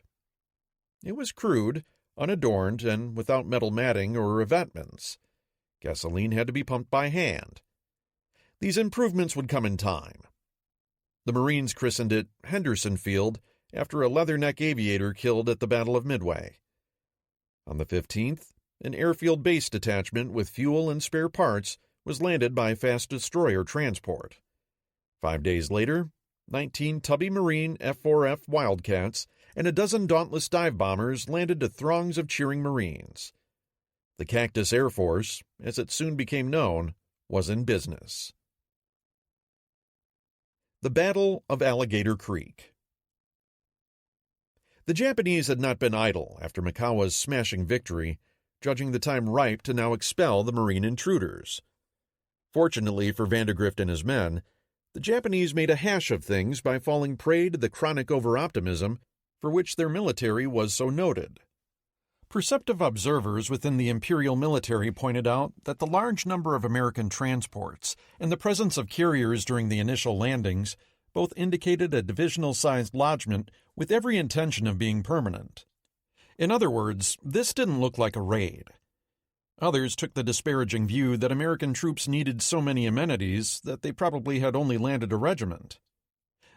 It was crude, unadorned, and without metal matting or revetments. Gasoline had to be pumped by hand. These improvements would come in time. The Marines christened it Henderson Field after a Leatherneck aviator killed at the Battle of Midway. On the 15th, an airfield base detachment with fuel and spare parts was landed by fast destroyer transport. 5 days later, 19 tubby Marine F-4F Wildcats and a dozen Dauntless dive bombers landed to throngs of cheering Marines. The Cactus Air Force, as it soon became known, was in business. The Battle of Alligator Creek. The Japanese had not been idle after Mikawa's smashing victory, judging the time ripe to now expel the Marine intruders. Fortunately for Vandegrift and his men, the Japanese made a hash of things by falling prey to the chronic over-optimism for which their military was so noted. Perceptive observers within the imperial military pointed out that the large number of American transports and the presence of carriers during the initial landings both indicated a divisional-sized lodgment with every intention of being permanent. In other words, this didn't look like a raid. Others took the disparaging view that American troops needed so many amenities that they probably had only landed a regiment.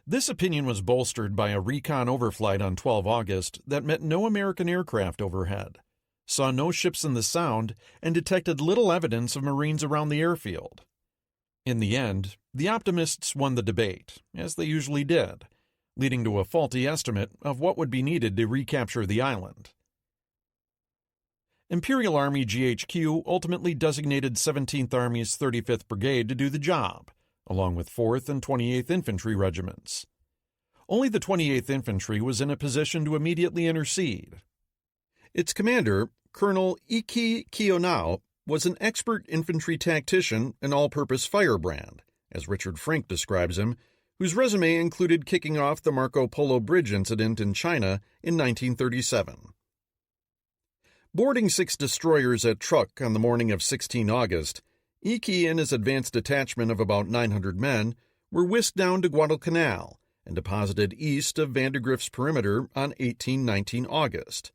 This opinion was bolstered by a recon overflight on 12 August that met no American aircraft overhead, saw no ships in the Sound, and detected little evidence of Marines around the airfield. In the end, the optimists won the debate, as they usually did, leading to a faulty estimate of what would be needed to recapture the island. Imperial Army GHQ ultimately designated 17th Army's 35th Brigade to do the job, along with 4th and 28th Infantry regiments. Only the 28th Infantry was in a position to immediately intercede. Its commander, Colonel Iki Kiyonao, was an expert infantry tactician and all-purpose firebrand, as Richard Frank describes him, whose resume included kicking off the Marco Polo Bridge incident in China in 1937. Boarding 6 destroyers at Crux on the morning of 16 August, Iki and his advanced detachment of about 900 men were whisked down to Guadalcanal and deposited east of Vandegrift's perimeter on 18-19 August.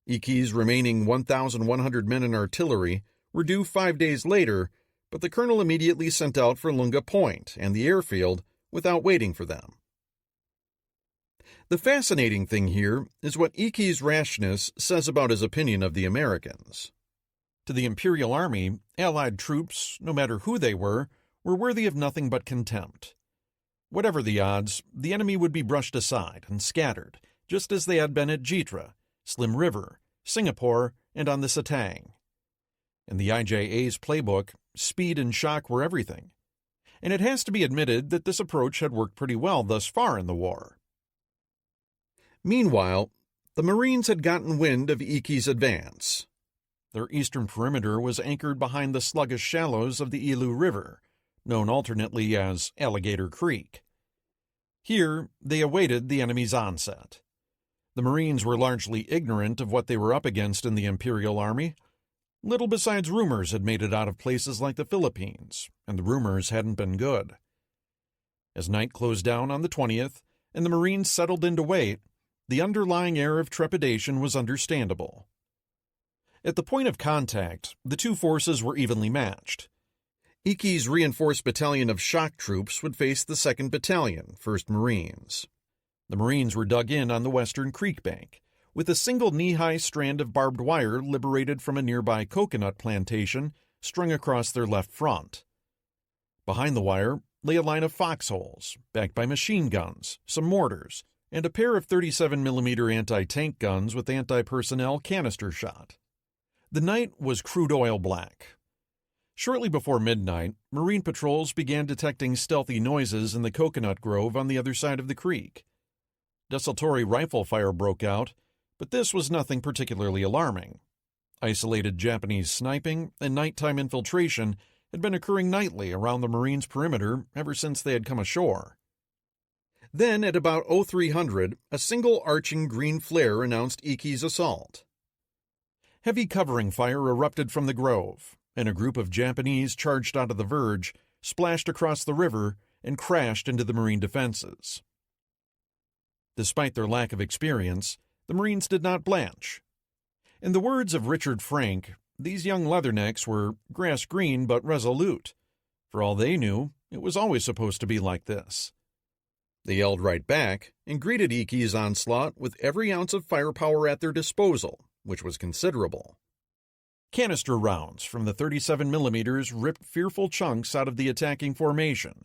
Iki's remaining 1,100 men and artillery were due 5 days later, but the colonel immediately sent out for Lunga Point and the airfield without waiting for them. The fascinating thing here is what Iki's rashness says about his opinion of the Americans. To the Imperial Army, Allied troops, no matter who they were worthy of nothing but contempt. Whatever the odds, the enemy would be brushed aside and scattered, just as they had been at Jitra, Slim River, Singapore, and on the Satang. In the IJA's playbook, speed and shock were everything. And it has to be admitted that this approach had worked pretty well thus far in the war. Meanwhile, the Marines had gotten wind of Iki's advance. Their eastern perimeter was anchored behind the sluggish shallows of the Ilu River, known alternately as Alligator Creek. Here, they awaited the enemy's onset. The Marines were largely ignorant of what they were up against in the Imperial Army. Little besides rumors had made it out of places like the Philippines, and the rumors hadn't been good. As night closed down on the 20th, and the Marines settled into wait, the underlying air of trepidation was understandable. At the point of contact, the two forces were evenly matched. Iki's reinforced battalion of shock troops would face the 2nd Battalion, 1st Marines. The Marines were dug in on the western creek bank, with a single knee-high strand of barbed wire liberated from a nearby coconut plantation strung across their left front. Behind the wire lay a line of foxholes, backed by machine guns, some mortars, and a pair of 37mm anti-tank guns with anti-personnel canister shot. The night was crude oil black. Shortly before midnight, Marine patrols began detecting stealthy noises in the coconut grove on the other side of the creek. Desultory rifle fire broke out, but this was nothing particularly alarming. Isolated Japanese sniping and nighttime infiltration had been occurring nightly around the Marines' perimeter ever since they had come ashore. Then, at about 0300, a single arching green flare announced Iki's assault. Heavy covering fire erupted from the grove, and a group of Japanese charged out of the verge, splashed across the river, and crashed into the Marine defenses. Despite their lack of experience, the Marines did not blanch. In the words of Richard Frank, these young leathernecks were grass-green but resolute. For all they knew, it was always supposed to be like this. They yelled right back and greeted Iki's onslaught with every ounce of firepower at their disposal, which was considerable. Canister rounds from the 37mm ripped fearful chunks out of the attacking formation,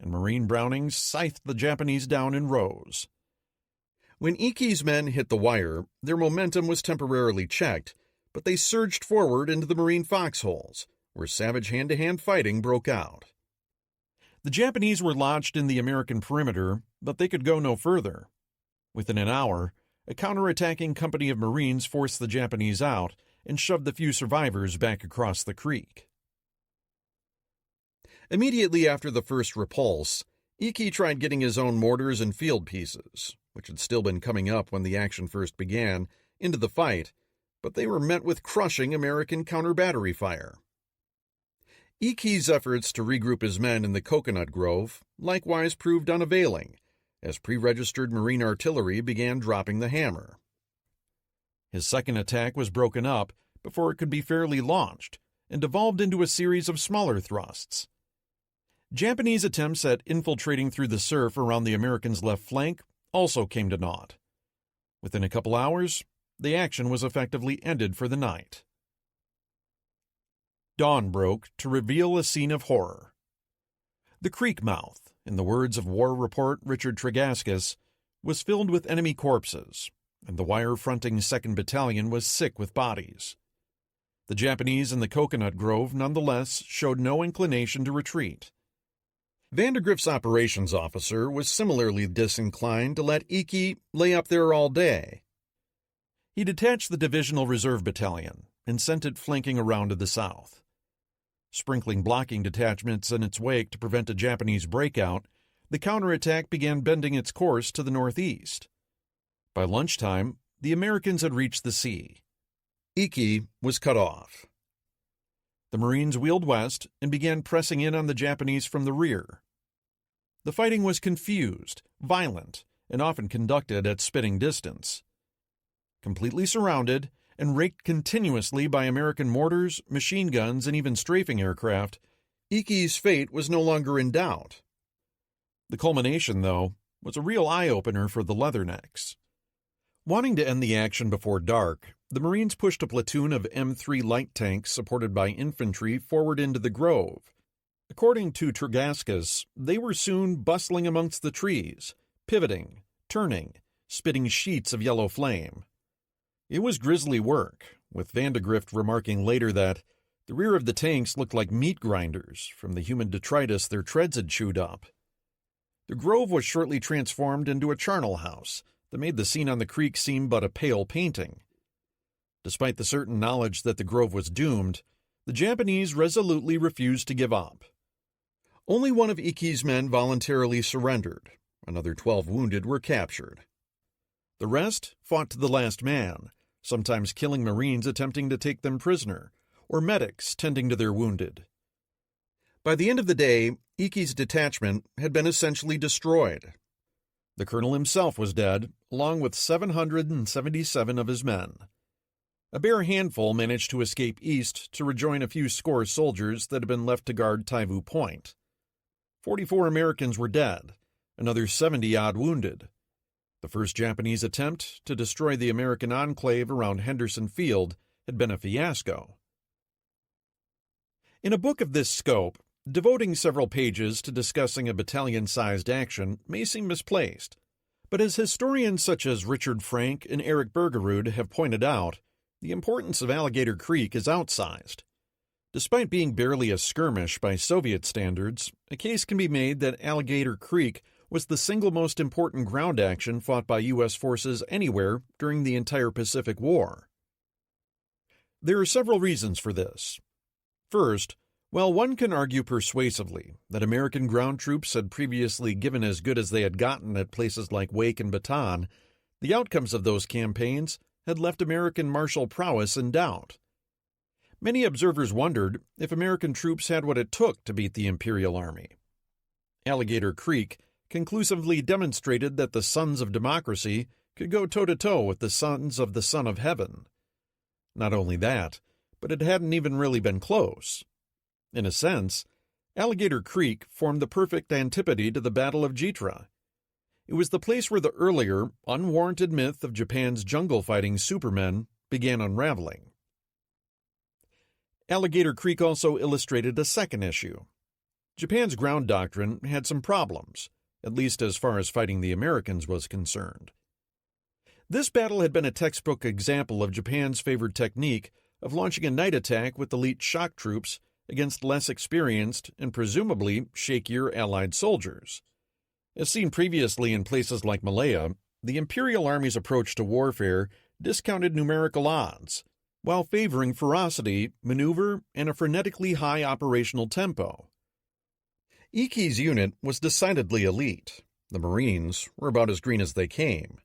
and Marine Brownings scythed the Japanese down in rows. When Iki's men hit the wire, their momentum was temporarily checked, but they surged forward into the Marine foxholes, where savage hand-to-hand fighting broke out. The Japanese were lodged in the American perimeter, but they could go no further. Within an hour, a counterattacking company of Marines forced the Japanese out and shoved the few survivors back across the creek. Immediately after the first repulse, Iki tried getting his own mortars and field pieces, which had still been coming up when the action first began, into the fight, but they were met with crushing American counter-battery fire. Iki's efforts to regroup his men in the coconut grove likewise proved unavailing, as pre-registered Marine artillery began dropping the hammer. His second attack was broken up before it could be fairly launched, and devolved into a series of smaller thrusts. Japanese attempts at infiltrating through the surf around the Americans' left flank also came to naught. Within a couple hours, the action was effectively ended for the night. Dawn broke to reveal a scene of horror. The creek mouth, in the words of War Report Richard Tregaskis, was filled with enemy corpses, and the wire-fronting 2nd Battalion was sick with bodies. The Japanese in the coconut grove nonetheless showed no inclination to retreat. Vandegrift's operations officer was similarly disinclined to let Icky lay up there all day. He detached the Divisional Reserve Battalion and sent it flanking around to the south. Sprinkling blocking detachments in its wake to prevent a Japanese breakout, the counterattack began bending its course to the northeast. By lunchtime, the Americans had reached the sea. Icky was cut off. The Marines wheeled west and began pressing in on the Japanese from the rear. The fighting was confused, violent, and often conducted at spitting distance. Completely surrounded and raked continuously by American mortars, machine guns, and even strafing aircraft, Icky's fate was no longer in doubt. The culmination, though, was a real eye-opener for the Leathernecks. Wanting to end the action before dark, the Marines pushed a platoon of M3 light tanks supported by infantry forward into the grove. According to Tregascus, they were soon bustling amongst the trees, pivoting, turning, spitting sheets of yellow flame. It was grisly work, with Vandegrift remarking later that the rear of the tanks looked like meat grinders from the human detritus their treads had chewed up. The grove was shortly transformed into a charnel house that made the scene on the creek seem but a pale painting. Despite the certain knowledge that the grove was doomed, the Japanese resolutely refused to give up. Only one of Icky's men voluntarily surrendered. Another 12 wounded were captured. The rest fought to the last man, sometimes killing Marines attempting to take them prisoner, or medics tending to their wounded. By the end of the day, Icky's detachment had been essentially destroyed. The colonel himself was dead, along with 777 of his men. A bare handful managed to escape east to rejoin a few score soldiers that had been left to guard Taivu Point. 44 Americans were dead, another 70-odd wounded. The first Japanese attempt to destroy the American enclave around Henderson Field had been a fiasco. In a book of this scope, devoting several pages to discussing a battalion-sized action may seem misplaced, but as historians such as Richard Frank and Eric Bergerud have pointed out, the importance of Alligator Creek is outsized. Despite being barely a skirmish by Soviet standards, a case can be made that Alligator Creek was the single most important ground action fought by U.S. forces anywhere during the entire Pacific War. There are several reasons for this. First, while one can argue persuasively that American ground troops had previously given as good as they had gotten at places like Wake and Bataan, the outcomes of those campaigns had left American martial prowess in doubt. Many observers wondered if American troops had what it took to beat the Imperial Army. Alligator Creek conclusively demonstrated that the sons of democracy could go toe-to-toe with the sons of the Son of Heaven. Not only that, but it hadn't even really been close. In a sense, Alligator Creek formed the perfect antipode to the Battle of Jitra. It was the place where the earlier, unwarranted myth of Japan's jungle-fighting supermen began unraveling. Alligator Creek also illustrated a second issue. Japan's ground doctrine had some problems, at least as far as fighting the Americans was concerned. This battle had been a textbook example of Japan's favored technique of launching a night attack with elite shock troops against less experienced and presumably shakier Allied soldiers. As seen previously in places like Malaya, the Imperial Army's approach to warfare discounted numerical odds, while favoring ferocity, maneuver, and a frenetically high operational tempo. Icky's unit was decidedly elite. The Marines were about as green as they came.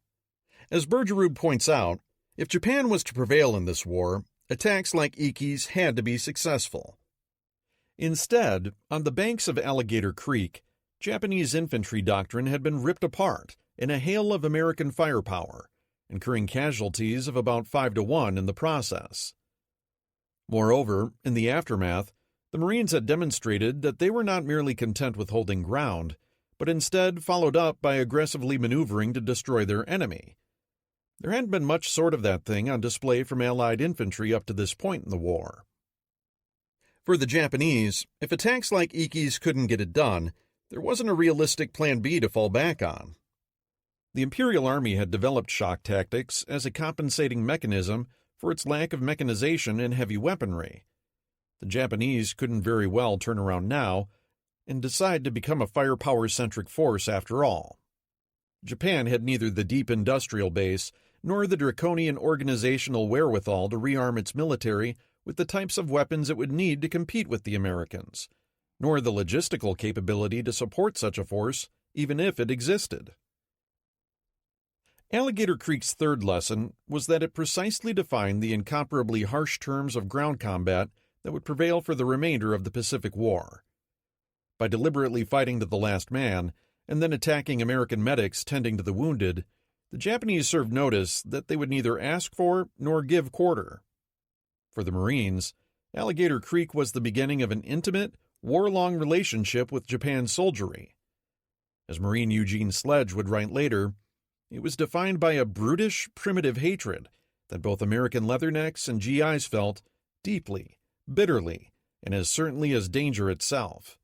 As Bergerud points out, if Japan was to prevail in this war, attacks like Icky's had to be successful. Instead, on the banks of Alligator Creek, Japanese infantry doctrine had been ripped apart in a hail of American firepower, incurring casualties of about 5-1 in the process. Moreover, in the aftermath, the Marines had demonstrated that they were not merely content with holding ground, but instead followed up by aggressively maneuvering to destroy their enemy. There hadn't been much sort of that thing on display from Allied infantry up to this point in the war. For the Japanese, if attacks like Icky's couldn't get it done, there wasn't a realistic plan B to fall back on. The Imperial Army had developed shock tactics as a compensating mechanism for its lack of mechanization and heavy weaponry. The Japanese couldn't very well turn around now, and decide to become a firepower-centric force after all. Japan had neither the deep industrial base nor the draconian organizational wherewithal to rearm its military with the types of weapons it would need to compete with the Americans, nor the logistical capability to support such a force, even if it existed. Alligator Creek's third lesson was that it precisely defined the incomparably harsh terms of ground combat that would prevail for the remainder of the Pacific War. By deliberately fighting to the last man, and then attacking American medics tending to the wounded, the Japanese served notice that they would neither ask for nor give quarter. For the Marines, Alligator Creek was the beginning of an intimate, war-long relationship with Japan's soldiery. As Marine Eugene Sledge would write later, it was defined by a brutish, primitive hatred that both American leathernecks and GIs felt deeply, bitterly, and as certainly as danger itself.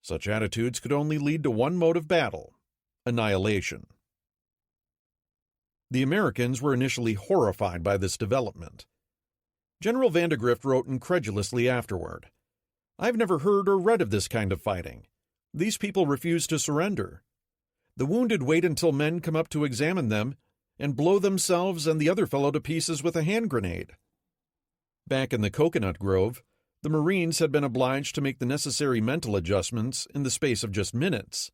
Such attitudes could only lead to one mode of battle: annihilation. The Americans were initially horrified by this development. General Vandegrift wrote incredulously afterward, "I've never heard or read of this kind of fighting. These people refuse to surrender. The wounded wait until men come up to examine them and blow themselves and the other fellow to pieces with a hand grenade." Back in the coconut grove, the Marines had been obliged to make the necessary mental adjustments in the space of just minutes.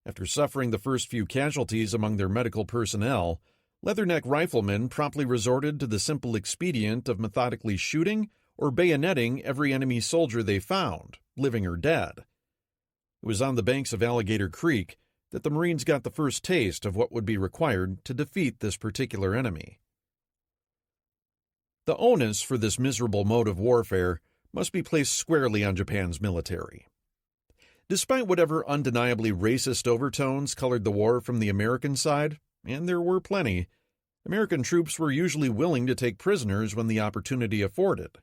After suffering the first few casualties among their medical personnel, Leatherneck riflemen promptly resorted to the simple expedient of methodically shooting or bayoneting every enemy soldier they found, living or dead. It was on the banks of Alligator Creek that the Marines got the first taste of what would be required to defeat this particular enemy. The onus for this miserable mode of warfare must be placed squarely on Japan's military. Despite whatever undeniably racist overtones colored the war from the American side, and there were plenty, American troops were usually willing to take prisoners when the opportunity afforded.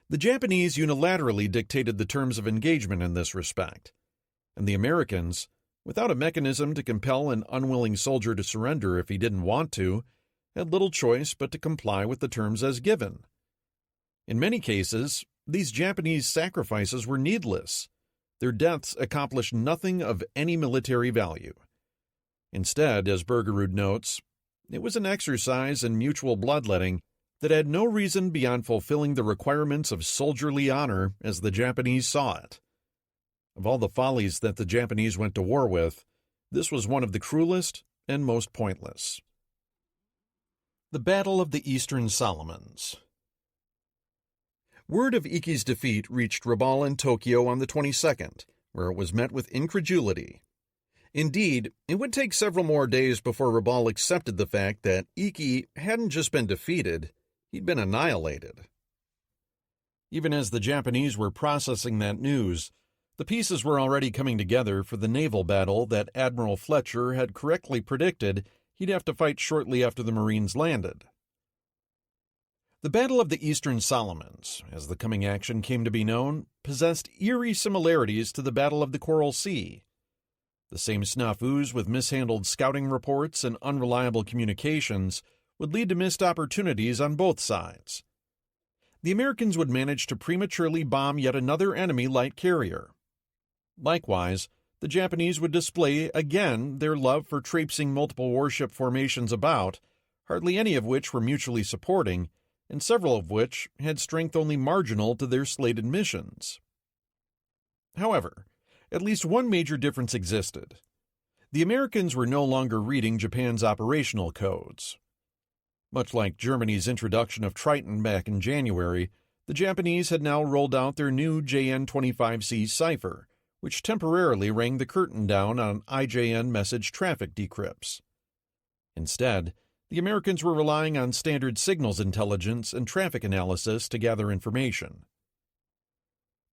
The Japanese unilaterally dictated the terms of engagement in this respect, and the Americans, without a mechanism to compel an unwilling soldier to surrender if he didn't want to, had little choice but to comply with the terms as given. In many cases, these Japanese sacrifices were needless. Their deaths accomplished nothing of any military value. Instead, as Bergerud notes, it was an exercise in mutual bloodletting that had no reason beyond fulfilling the requirements of soldierly honor as the Japanese saw it. Of all the follies that the Japanese went to war with, this was one of the cruelest and most pointless. The Battle of the Eastern Solomons. Word of Ikki's defeat reached Rabaul and Tokyo on the 22nd, where it was met with incredulity. Indeed, it would take several more days before Rabaul accepted the fact that Ikki hadn't just been defeated, he'd been annihilated. Even as the Japanese were processing that news, the pieces were already coming together for the naval battle that Admiral Fletcher had correctly predicted he'd have to fight shortly after the Marines landed. The Battle of the Eastern Solomons, as the coming action came to be known, possessed eerie similarities to the Battle of the Coral Sea. The same snafus with mishandled scouting reports and unreliable communications would lead to missed opportunities on both sides. The Americans would manage to prematurely bomb yet another enemy light carrier. Likewise, the Japanese would display again their love for traipsing multiple warship formations about, hardly any of which were mutually supporting, and several of which had strength only marginal to their slated missions. However, at least one major difference existed. The Americans were no longer reading Japan's operational codes. Much like Germany's introduction of Triton back in January, the Japanese had now rolled out their new JN-25C cipher, which temporarily rang the curtain down on IJN message traffic decrypts. Instead, the Americans were relying on standard signals intelligence and traffic analysis to gather information.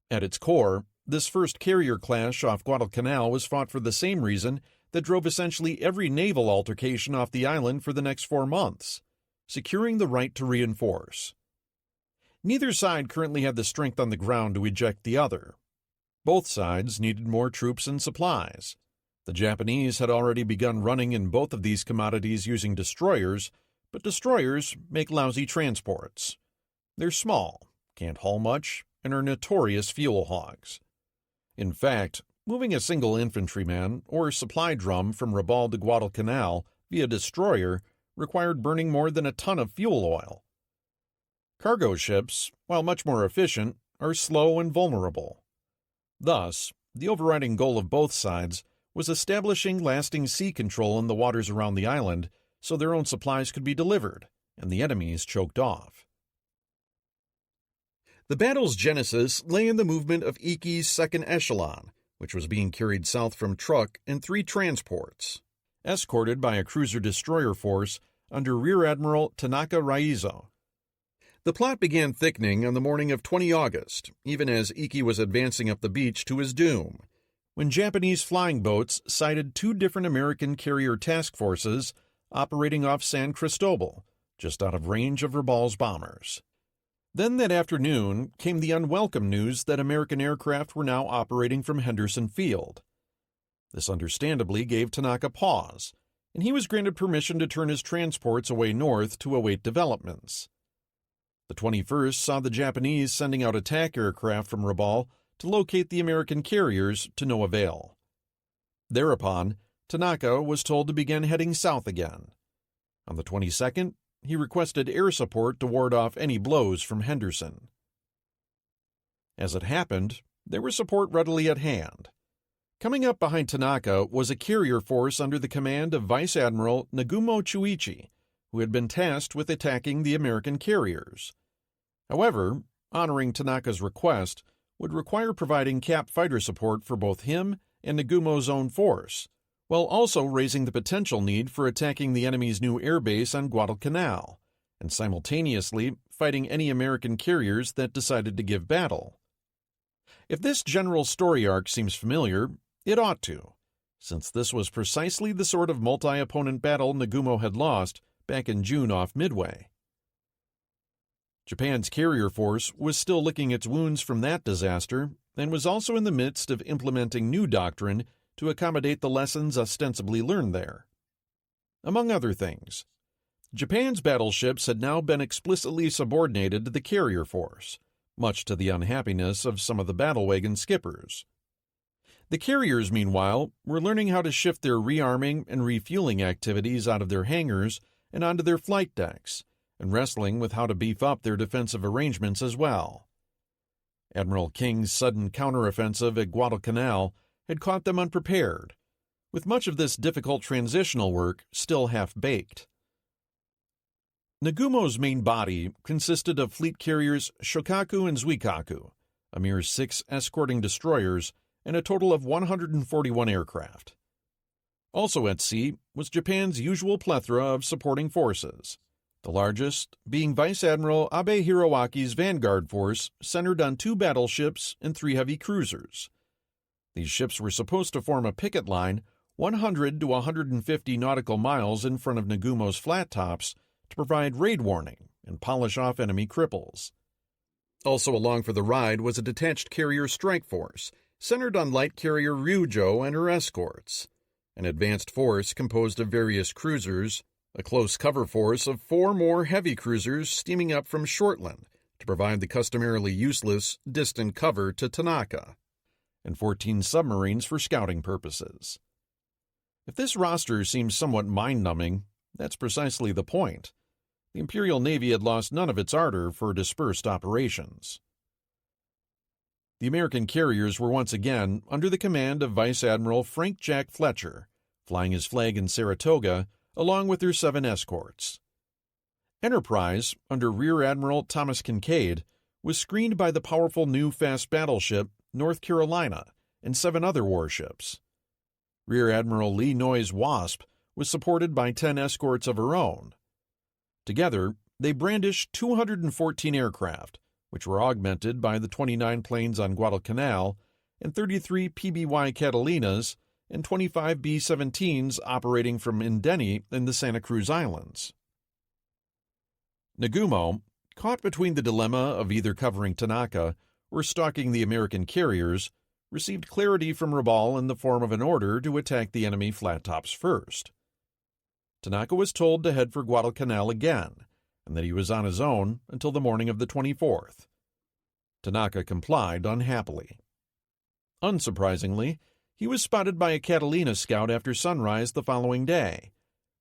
At its core, this first carrier clash off Guadalcanal was fought for the same reason that drove essentially every naval altercation off the island for the next 4 months: securing the right to reinforce. Neither side currently had the strength on the ground to eject the other. Both sides needed more troops and supplies. The Japanese had already begun running in both of these commodities using destroyers, but destroyers make lousy transports. They're small, can't haul much, and are notorious fuel hogs. In fact, moving a single infantryman or supply drum from Rabaul to Guadalcanal via destroyer required burning more than a ton of fuel oil. Cargo ships, while much more efficient, are slow and vulnerable. Thus, the overriding goal of both sides was establishing lasting sea control in the waters around the island so their own supplies could be delivered and the enemies choked off. The battle's genesis lay in the movement of Ikki's second echelon, which was being carried south from Truk in 3 transports, escorted by a cruiser-destroyer force under Rear Admiral Tanaka Raizo. The plot began thickening on the morning of 20 August, even as Ikki was advancing up the beach to his doom, when Japanese flying boats sighted 2 different American carrier task forces operating off San Cristobal, just out of range of Rabaul's bombers. Then that afternoon came the unwelcome news that American aircraft were now operating from Henderson Field. This understandably gave Tanaka pause, and he was granted permission to turn his transports away north to await developments. The 21st saw the Japanese sending out attack aircraft from Rabaul to locate the American carriers to no avail. Thereupon, Tanaka was told to begin heading south again. On the 22nd, he requested air support to ward off any blows from Henderson. As it happened, there was support readily at hand. Coming up behind Tanaka was a carrier force under the command of Vice Admiral Nagumo Chuichi, who had been tasked with attacking the American carriers. However, honoring Tanaka's request would require providing cap fighter support for both him and Nagumo's own force, while also raising the potential need for attacking the enemy's new airbase on Guadalcanal, and simultaneously fighting any American carriers that decided to give battle. If this general story arc seems familiar, it ought to, since this was precisely the sort of multi-opponent battle Nagumo had lost back in June off Midway. Japan's carrier force was still licking its wounds from that disaster and was also in the midst of implementing new doctrine to accommodate the lessons ostensibly learned there. Among other things, Japan's battleships had now been explicitly subordinated to the carrier force, much to the unhappiness of some of the battle wagon skippers. The carriers, meanwhile, were learning how to shift their rearming and refueling activities out of their hangars and onto their flight decks, and wrestling with how to beef up their defensive arrangements as well. Admiral King's sudden counteroffensive at Guadalcanal had caught them unprepared, with much of this difficult transitional work still half-baked. Nagumo's main body consisted of fleet carriers Shokaku and Zuikaku, a mere 6 escorting destroyers, and a total of 141 aircraft. Also at sea was Japan's usual plethora of supporting forces, the largest being Vice Admiral Abe Hiroaki's vanguard force centered on 2 battleships and 3 heavy cruisers. These ships were supposed to form a picket line 100 to 150 nautical miles in front of Nagumo's flat tops to provide raid warning and polish off enemy cripples. Also along for the ride was a detached carrier strike force centered on light carrier Ryujo and her escorts, an advanced force composed of various cruisers, a close cover force of 4 more heavy cruisers steaming up from Shortland to provide the customarily useless distant cover to Tanaka, and 14 submarines for scouting purposes. If this roster seems somewhat mind-numbing, that's precisely the point. The Imperial Navy had lost none of its ardor for dispersed operations. The American carriers were once again under the command of Vice Admiral Frank Jack Fletcher, flying his flag in Saratoga along with their 7 escorts. Enterprise, under Rear Admiral Thomas Kincaid, was screened by the powerful new fast battleship North Carolina and 7 other warships. Rear Admiral Lee Noy's Wasp was supported by 10 escorts of her own. Together, they brandished 214 aircraft, which were augmented by the 29 planes on Guadalcanal and 33 PBY Catalinas and 25 B-17s operating from Indeni in the Santa Cruz Islands. Nagumo, caught between the dilemma of either covering Tanaka or stalking the American carriers, received clarity from Rabaul in the form of an order to attack the enemy flat tops first. Tanaka was told to head for Guadalcanal again, and that he was on his own until the morning of the 24th. Tanaka complied unhappily. Unsurprisingly, he was spotted by a Catalina scout after sunrise the following day,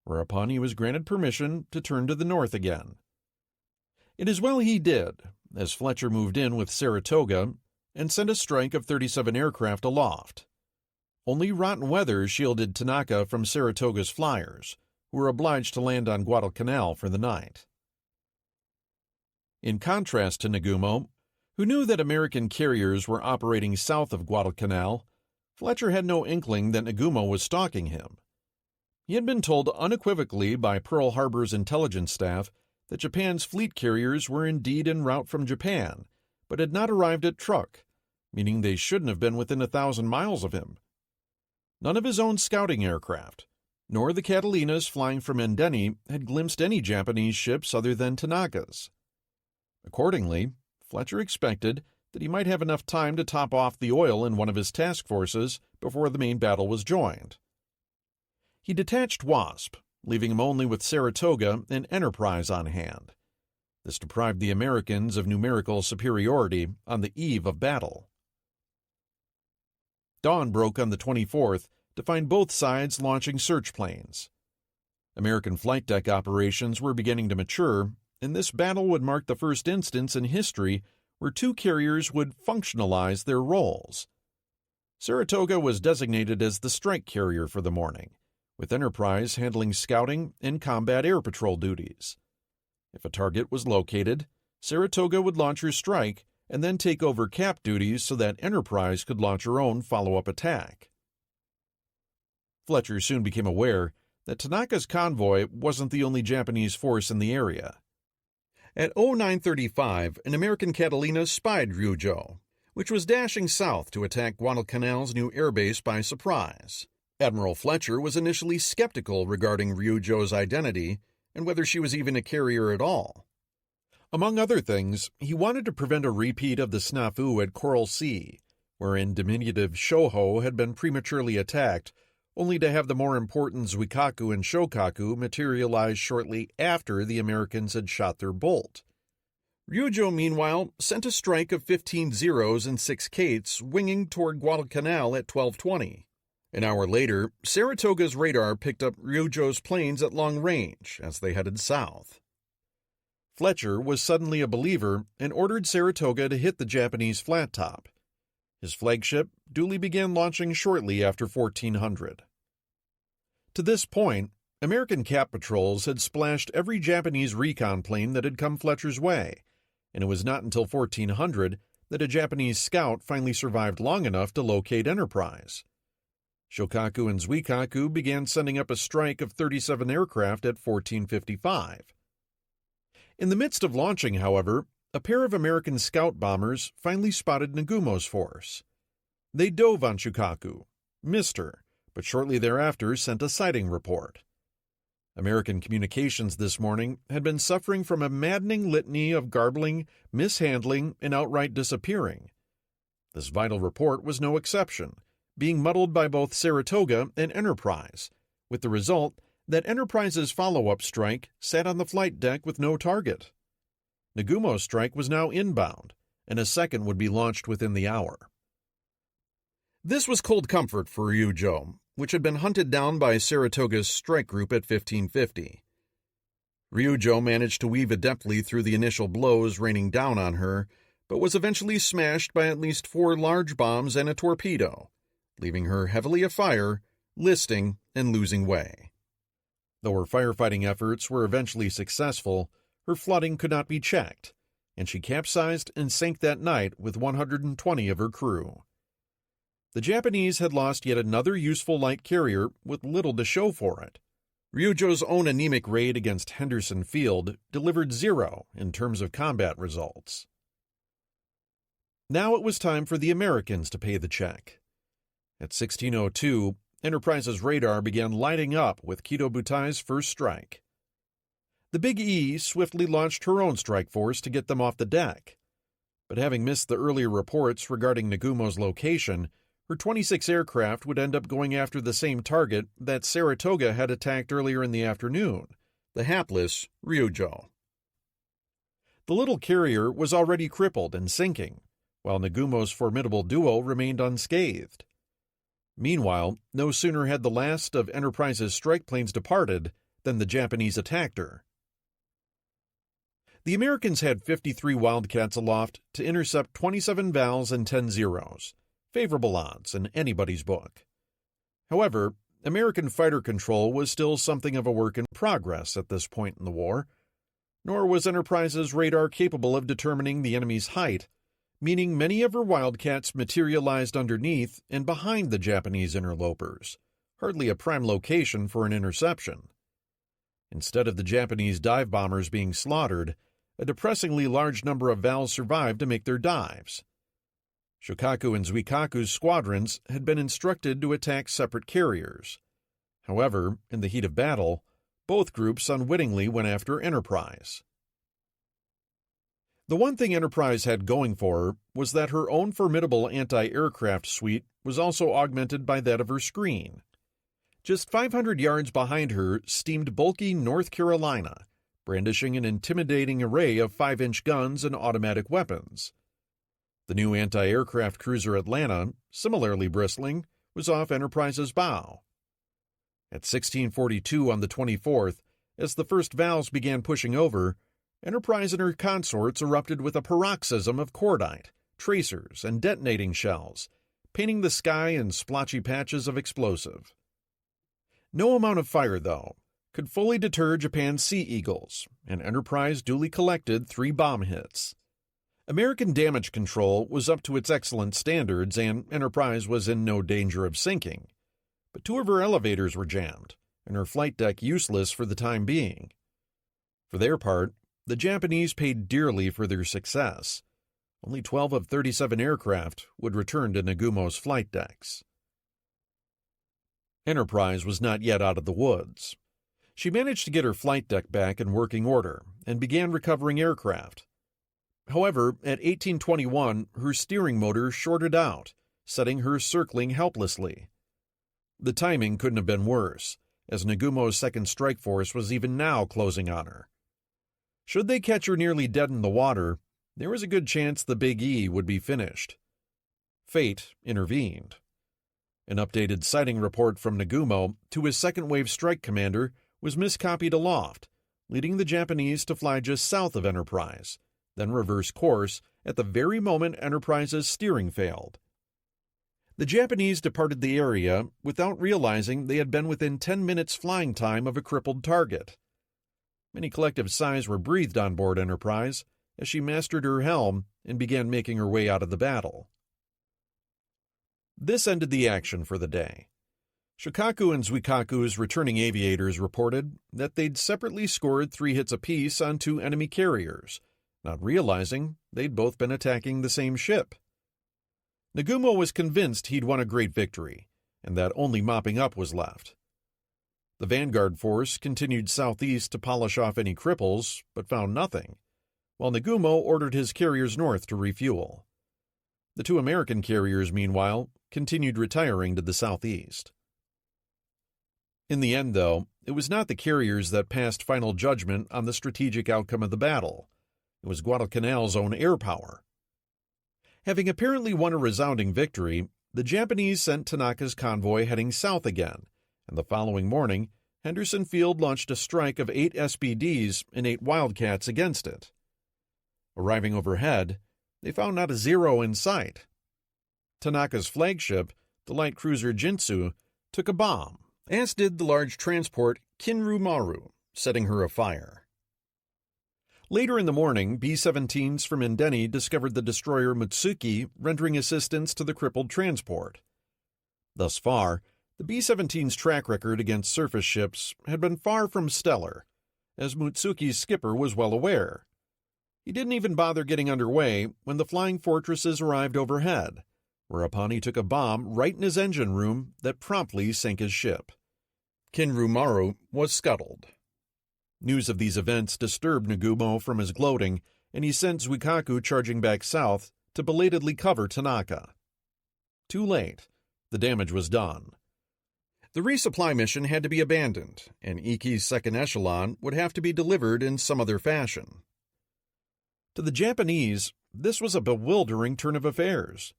whereupon he was granted permission to turn to the north again. It is well he did, as Fletcher moved in with Saratoga and sent a strike of 37 aircraft aloft. Only rotten weather shielded Tanaka from Saratoga's flyers, who were obliged to land on Guadalcanal for the night. In contrast to Nagumo, who knew that American carriers were operating south of Guadalcanal, Fletcher had no inkling that Nagumo was stalking him. He had been told unequivocally by Pearl Harbor's intelligence staff that Japan's fleet carriers were indeed en route from Japan, but had not arrived at Truk, meaning they shouldn't have been within 1,000 miles of him. None of his own scouting aircraft, nor the Catalinas flying from Endeni, had glimpsed any Japanese ships other than Tanaka's. Accordingly, Fletcher expected that he might have enough time to top off the oil in one of his task forces before the main battle was joined. He detached Wasp, leaving him only with Saratoga and Enterprise on hand. This deprived the Americans of numerical superiority on the eve of battle. Dawn broke on the 24th to find both sides launching search planes. American flight deck operations were beginning to mature, and this battle would mark the first instance in history where two carriers would functionalize their roles. Saratoga was designated as the strike carrier for the morning, with Enterprise handling scouting and combat air patrol duties. If a target was located, Saratoga would launch her strike and then take over cap duties so that Enterprise could launch her own follow-up attack. Fletcher soon became aware that Tanaka's convoy wasn't the only Japanese force in the area. At 0935, an American Catalina spied Ryujo, which was dashing south to attack Guadalcanal's new airbase by surprise. Admiral Fletcher was initially skeptical regarding Ryujo's identity and whether she was even a carrier at all. Among other things, he wanted to prevent a repeat of the snafu at Coral Sea, wherein diminutive Shoho had been prematurely attacked, only to have the more important Zuikaku and Shokaku materialize shortly after the Americans had shot their bolt. Ryujo, meanwhile, sent a strike of 15 Zeros and 6 Kates winging toward Guadalcanal at 12:20. An hour later, Saratoga's radar picked up Ryujo's planes at long range as they headed south. Fletcher was suddenly a believer and ordered Saratoga to hit the Japanese flat top. His flagship duly began launching shortly after 1400. To this point, American cap patrols had splashed every Japanese recon plane that had come Fletcher's way, and it was not until 1400 that a Japanese scout finally survived long enough to locate Enterprise. Shokaku and Zuikaku began sending up a strike of 37 aircraft at 1455. In the midst of launching, however, a pair of American scout bombers finally spotted Nagumo's force. They dove on Shokaku, missed her, but shortly thereafter sent a sighting report. American communications this morning had been suffering from a maddening litany of garbling, mishandling, and outright disappearing. This vital report was no exception, being muddled by both Saratoga and Enterprise, with the result that Enterprise's follow-up strike sat on the flight deck with no target. Nagumo's strike was now inbound, and a second would be launched within the hour. This was cold comfort for Ryujo, which had been hunted down by Saratoga's strike group at 1550. Ryujo managed to weave adeptly through the initial blows raining down on her, but was eventually smashed by at least 4 large bombs and a torpedo, leaving her heavily afire, listing, and losing way. Though her firefighting efforts were eventually successful, her flooding could not be checked, and she capsized and sank that night with 120 of her crew. The Japanese had lost yet another useful light carrier with little to show for it. Ryujo's own anemic raid against Henderson Field delivered 0 in terms of combat results. Now it was time for the Americans to pay the check. At 1602, Enterprise's radar began lighting up with Kido Butai's first strike. The Big E swiftly launched her own strike force to get them off the deck, but having missed the earlier reports regarding Nagumo's location, her 26 aircraft would end up going after the same target that Saratoga had attacked earlier in the afternoon, the hapless Ryujo. The little carrier was already crippled and sinking, while Nagumo's formidable duo remained unscathed. Meanwhile, no sooner had the last of Enterprise's strike planes departed than the Japanese attacked her. The Americans had 53 Wildcats aloft to intercept 27 Vals and 10 Zeros, favorable odds in anybody's book. However, American fighter control was still something of a work in progress at this point in the war, nor was Enterprise's radar capable of determining the enemy's height, meaning many of her Wildcats materialized underneath and behind the Japanese interlopers, hardly a prime location for an interception. Instead of the Japanese dive bombers being slaughtered, a depressingly large number of Vals survived to make their dives. Shokaku and Zuikaku's squadrons had been instructed to attack separate carriers. However, in the heat of battle, both groups unwittingly went after Enterprise. The one thing Enterprise had going for her was that her own formidable anti-aircraft suite was also augmented by that of her screen. Just 500 yards behind her steamed bulky North Carolina, brandishing an intimidating array of 5-inch guns and automatic weapons. The new anti-aircraft cruiser Atlanta, similarly bristling, was off Enterprise's bow. At 16:42 on the 24th, as the first Vals began pushing over, Enterprise and her consorts erupted with a paroxysm of cordite, tracers, and detonating shells, painting the sky in splotchy patches of explosive. No amount of fire, though, could fully deter Japan's Sea Eagles, and Enterprise duly collected 3 bomb hits. American damage control was up to its excellent standards, and Enterprise was in no danger of sinking. But 2 of her elevators were jammed, and her flight deck useless for the time being. For their part, the Japanese paid dearly for their success. Only 12 of 37 aircraft would return to Nagumo's flight decks. Enterprise was not yet out of the woods. She managed to get her flight deck back in working order and began recovering aircraft. However, at 18:21, her steering motor shorted out, setting her circling helplessly. The timing couldn't have been worse, as Nagumo's second strike force was even now closing on her. Should they catch her nearly dead in the water, there was a good chance the Big E would be finished. Fate intervened. An updated sighting report from Nagumo to his second-wave strike commander was miscopied aloft, leading the Japanese to fly just south of Enterprise, then reverse course at the very moment Enterprise's steering failed. The Japanese departed the area without realizing they had been within 10 minutes flying time of a crippled target. Many collective sighs were breathed on board Enterprise as she mastered her helm and began making her way out of the battle. This ended the action for the day. Shokaku and Zuikaku's returning aviators reported that they'd separately scored 3 hits apiece on 2 enemy carriers, not realizing they'd both been attacking the same ship. Nagumo was convinced he'd won a great victory, and that only mopping up was left. The vanguard force continued southeast to polish off any cripples, but found nothing, while Nagumo ordered his carriers north to refuel. The 2 American carriers, meanwhile, continued retiring to the southeast. In the end, though, it was not the carriers that passed final judgment on the strategic outcome of the battle. It was Guadalcanal's own air power. Having apparently won a resounding victory, the Japanese sent Tanaka's convoy heading south again, and the following morning, Henderson Field launched a strike of 8 SBDs and 8 Wildcats against it. Arriving overhead, they found not a Zero in sight. Tanaka's flagship, the light cruiser Jinsu, took a bomb, as did the large transport Kinru Maru, setting her afire. Later in the morning, B-17s from Indeni discovered the destroyer Mutsuki rendering assistance to the crippled transport. Thus far, the B-17's track record against surface ships had been far from stellar, as Mutsuki's skipper was well aware. He didn't even bother getting underway when the flying fortresses arrived overhead, whereupon he took a bomb right in his engine room that promptly sank his ship. Kinru Maru was scuttled. News of these events disturbed Nagumo from his gloating, and he sent Zuikaku charging back south to belatedly cover Tanaka. Too late. The damage was done. The resupply mission had to be abandoned, and Iki's second echelon would have to be delivered in some other fashion. To the Japanese, this was a bewildering turn of affairs.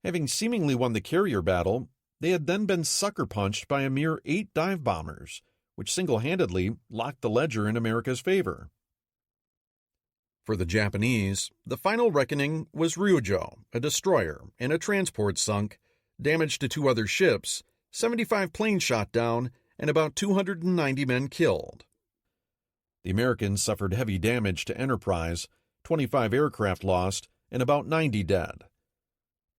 Having seemingly won the carrier battle, they had then been sucker-punched by a mere 8 dive bombers, which single-handedly locked the ledger in America's favor. For the Japanese, the final reckoning was Ryujo, a destroyer, and a transport sunk, damage to 2 other ships, 75 planes shot down, and about 290 men killed. The Americans suffered heavy damage to Enterprise, 25 aircraft lost, and about 90 dead.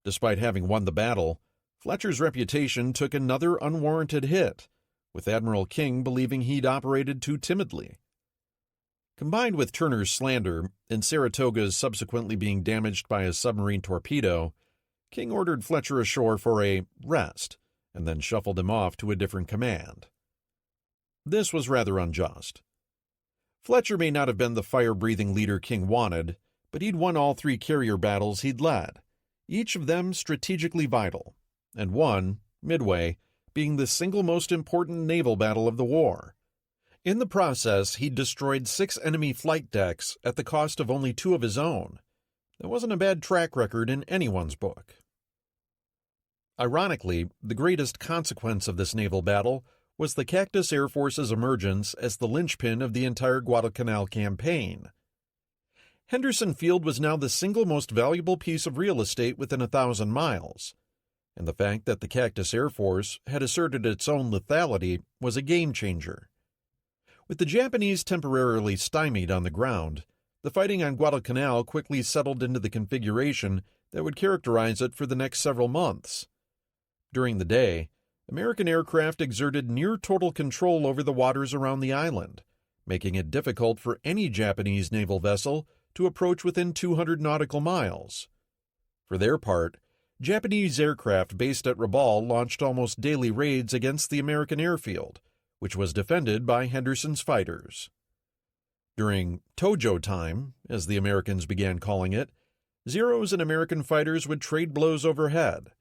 Despite having won the battle, Fletcher's reputation took another unwarranted hit, with Admiral King believing he'd operated too timidly. Combined with Turner's slander and Saratoga's subsequently being damaged by a submarine torpedo, King ordered Fletcher ashore for a rest and then shuffled him off to a different command. This was rather unjust. Fletcher may not have been the fire-breathing leader King wanted, but he'd won all 3 carrier battles he'd led, each of them strategically vital, and one, Midway, being the single most important naval battle of the war. In the process, he'd destroyed 6 enemy flight decks at the cost of only 2 of his own. That wasn't a bad track record in anyone's book. Ironically, the greatest consequence of this naval battle was the Cactus Air Force's emergence as the linchpin of the entire Guadalcanal campaign. Henderson Field was now the single most valuable piece of real estate within 1,000 miles, and the fact that the Cactus Air Force had asserted its own lethality was a game-changer. With the Japanese temporarily stymied on the ground, the fighting on Guadalcanal quickly settled into the configuration that would characterize it for the next several months. During the day, American aircraft exerted near-total control over the waters around the island, making it difficult for any Japanese naval vessel to approach within 200 nautical miles. For their part, Japanese aircraft based at Rabaul launched almost daily raids against the American airfield, which was defended by Henderson's fighters. During Tojo time, as the Americans began calling it, Zeros and American fighters would trade blows overhead.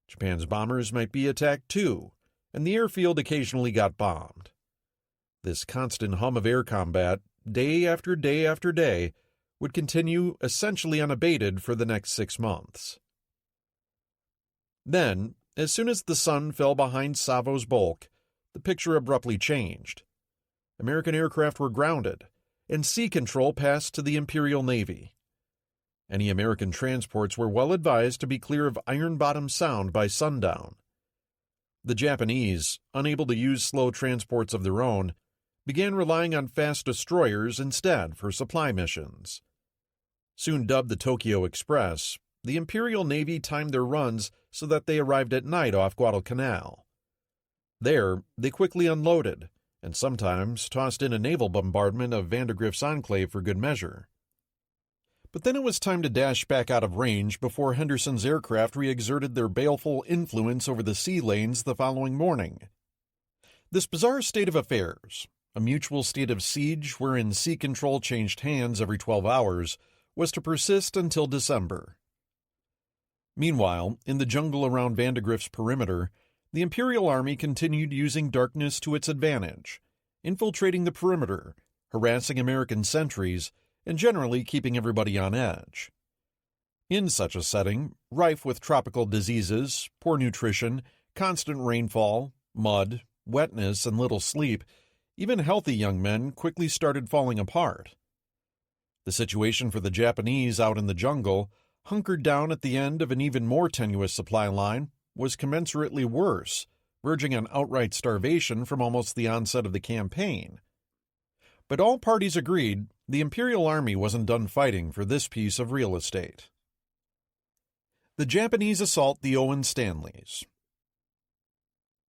Japan's bombers might be attacked too, and the airfield occasionally got bombed. This constant hum of air combat, day after day after day, would continue essentially unabated for the next 6 months. Then, as soon as the sun fell behind Savo's bulk, the picture abruptly changed. American aircraft were grounded, and sea control passed to the Imperial Navy. Any American transports were well advised to be clear of Iron Bottom Sound by sundown. The Japanese, unable to use slow transports of their own, began relying on fast destroyers instead for supply missions. Soon dubbed the Tokyo Express, the Imperial Navy timed their runs so that they arrived at night off Guadalcanal. There, they quickly unloaded, and sometimes tossed in a naval bombardment of Vandergrift's enclave for good measure. But then it was time to dash back out of range before Henderson's aircraft re-exerted their baleful influence over the sea lanes the following morning. This bizarre state of affairs, a mutual state of siege wherein sea control changed hands every 12 hours, was to persist until December. Meanwhile, in the jungle around Vandergrift's perimeter, the Imperial Army continued using darkness to its advantage, infiltrating the perimeter, harassing American sentries, and generally keeping everybody on edge. In such a setting, rife with tropical diseases, poor nutrition, constant rainfall, mud, wetness, and little sleep, even healthy young men quickly started falling apart. The situation for the Japanese out in the jungle, hunkered down at the end of an even more tenuous supply line, was commensurately worse, verging on outright starvation from almost the onset of the campaign. But all parties agreed the Imperial Army wasn't done fighting for this piece of real estate. The Japanese assault the Owen Stanleys.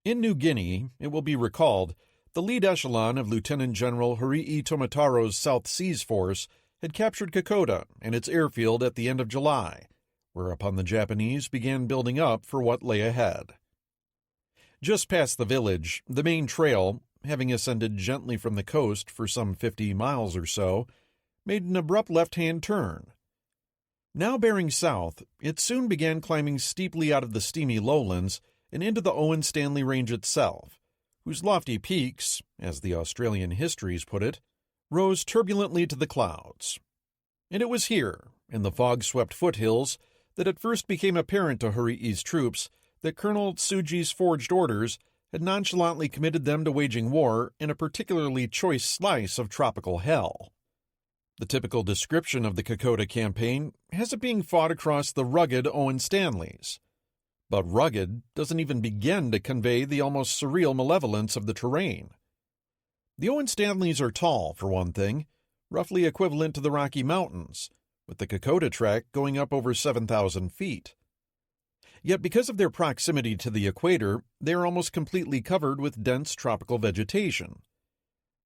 In New Guinea, it will be recalled, the lead echelon of Lieutenant General Hirii Tomataro's South Seas Force had captured Kokoda and its airfield at the end of July, whereupon the Japanese began building up for what lay ahead. Just past the village, the main trail, having ascended gently from the coast for some 50 miles or so, made an abrupt left-hand turn. Now bearing south, it soon began climbing steeply out of the steamy lowlands and into the Owen Stanley Range itself, whose lofty peaks, as the Australian histories put it, rose turbulently to the clouds. And it was here, in the fog-swept foothills that it first became apparent to Hari'i's troops that Colonel Tsuji's forged orders had nonchalantly committed them to waging war in a particularly choice slice of tropical hell. The typical description of the Kokoda campaign has it being fought across the rugged Owen Stanleys. But rugged doesn't even begin to convey the almost surreal malevolence of the terrain. The Owen Stanleys are tall, for one thing, roughly equivalent to the Rocky Mountains, with the Kokoda track going up over 7,000 feet. Yet because of their proximity to the equator, they are almost completely covered with dense tropical vegetation.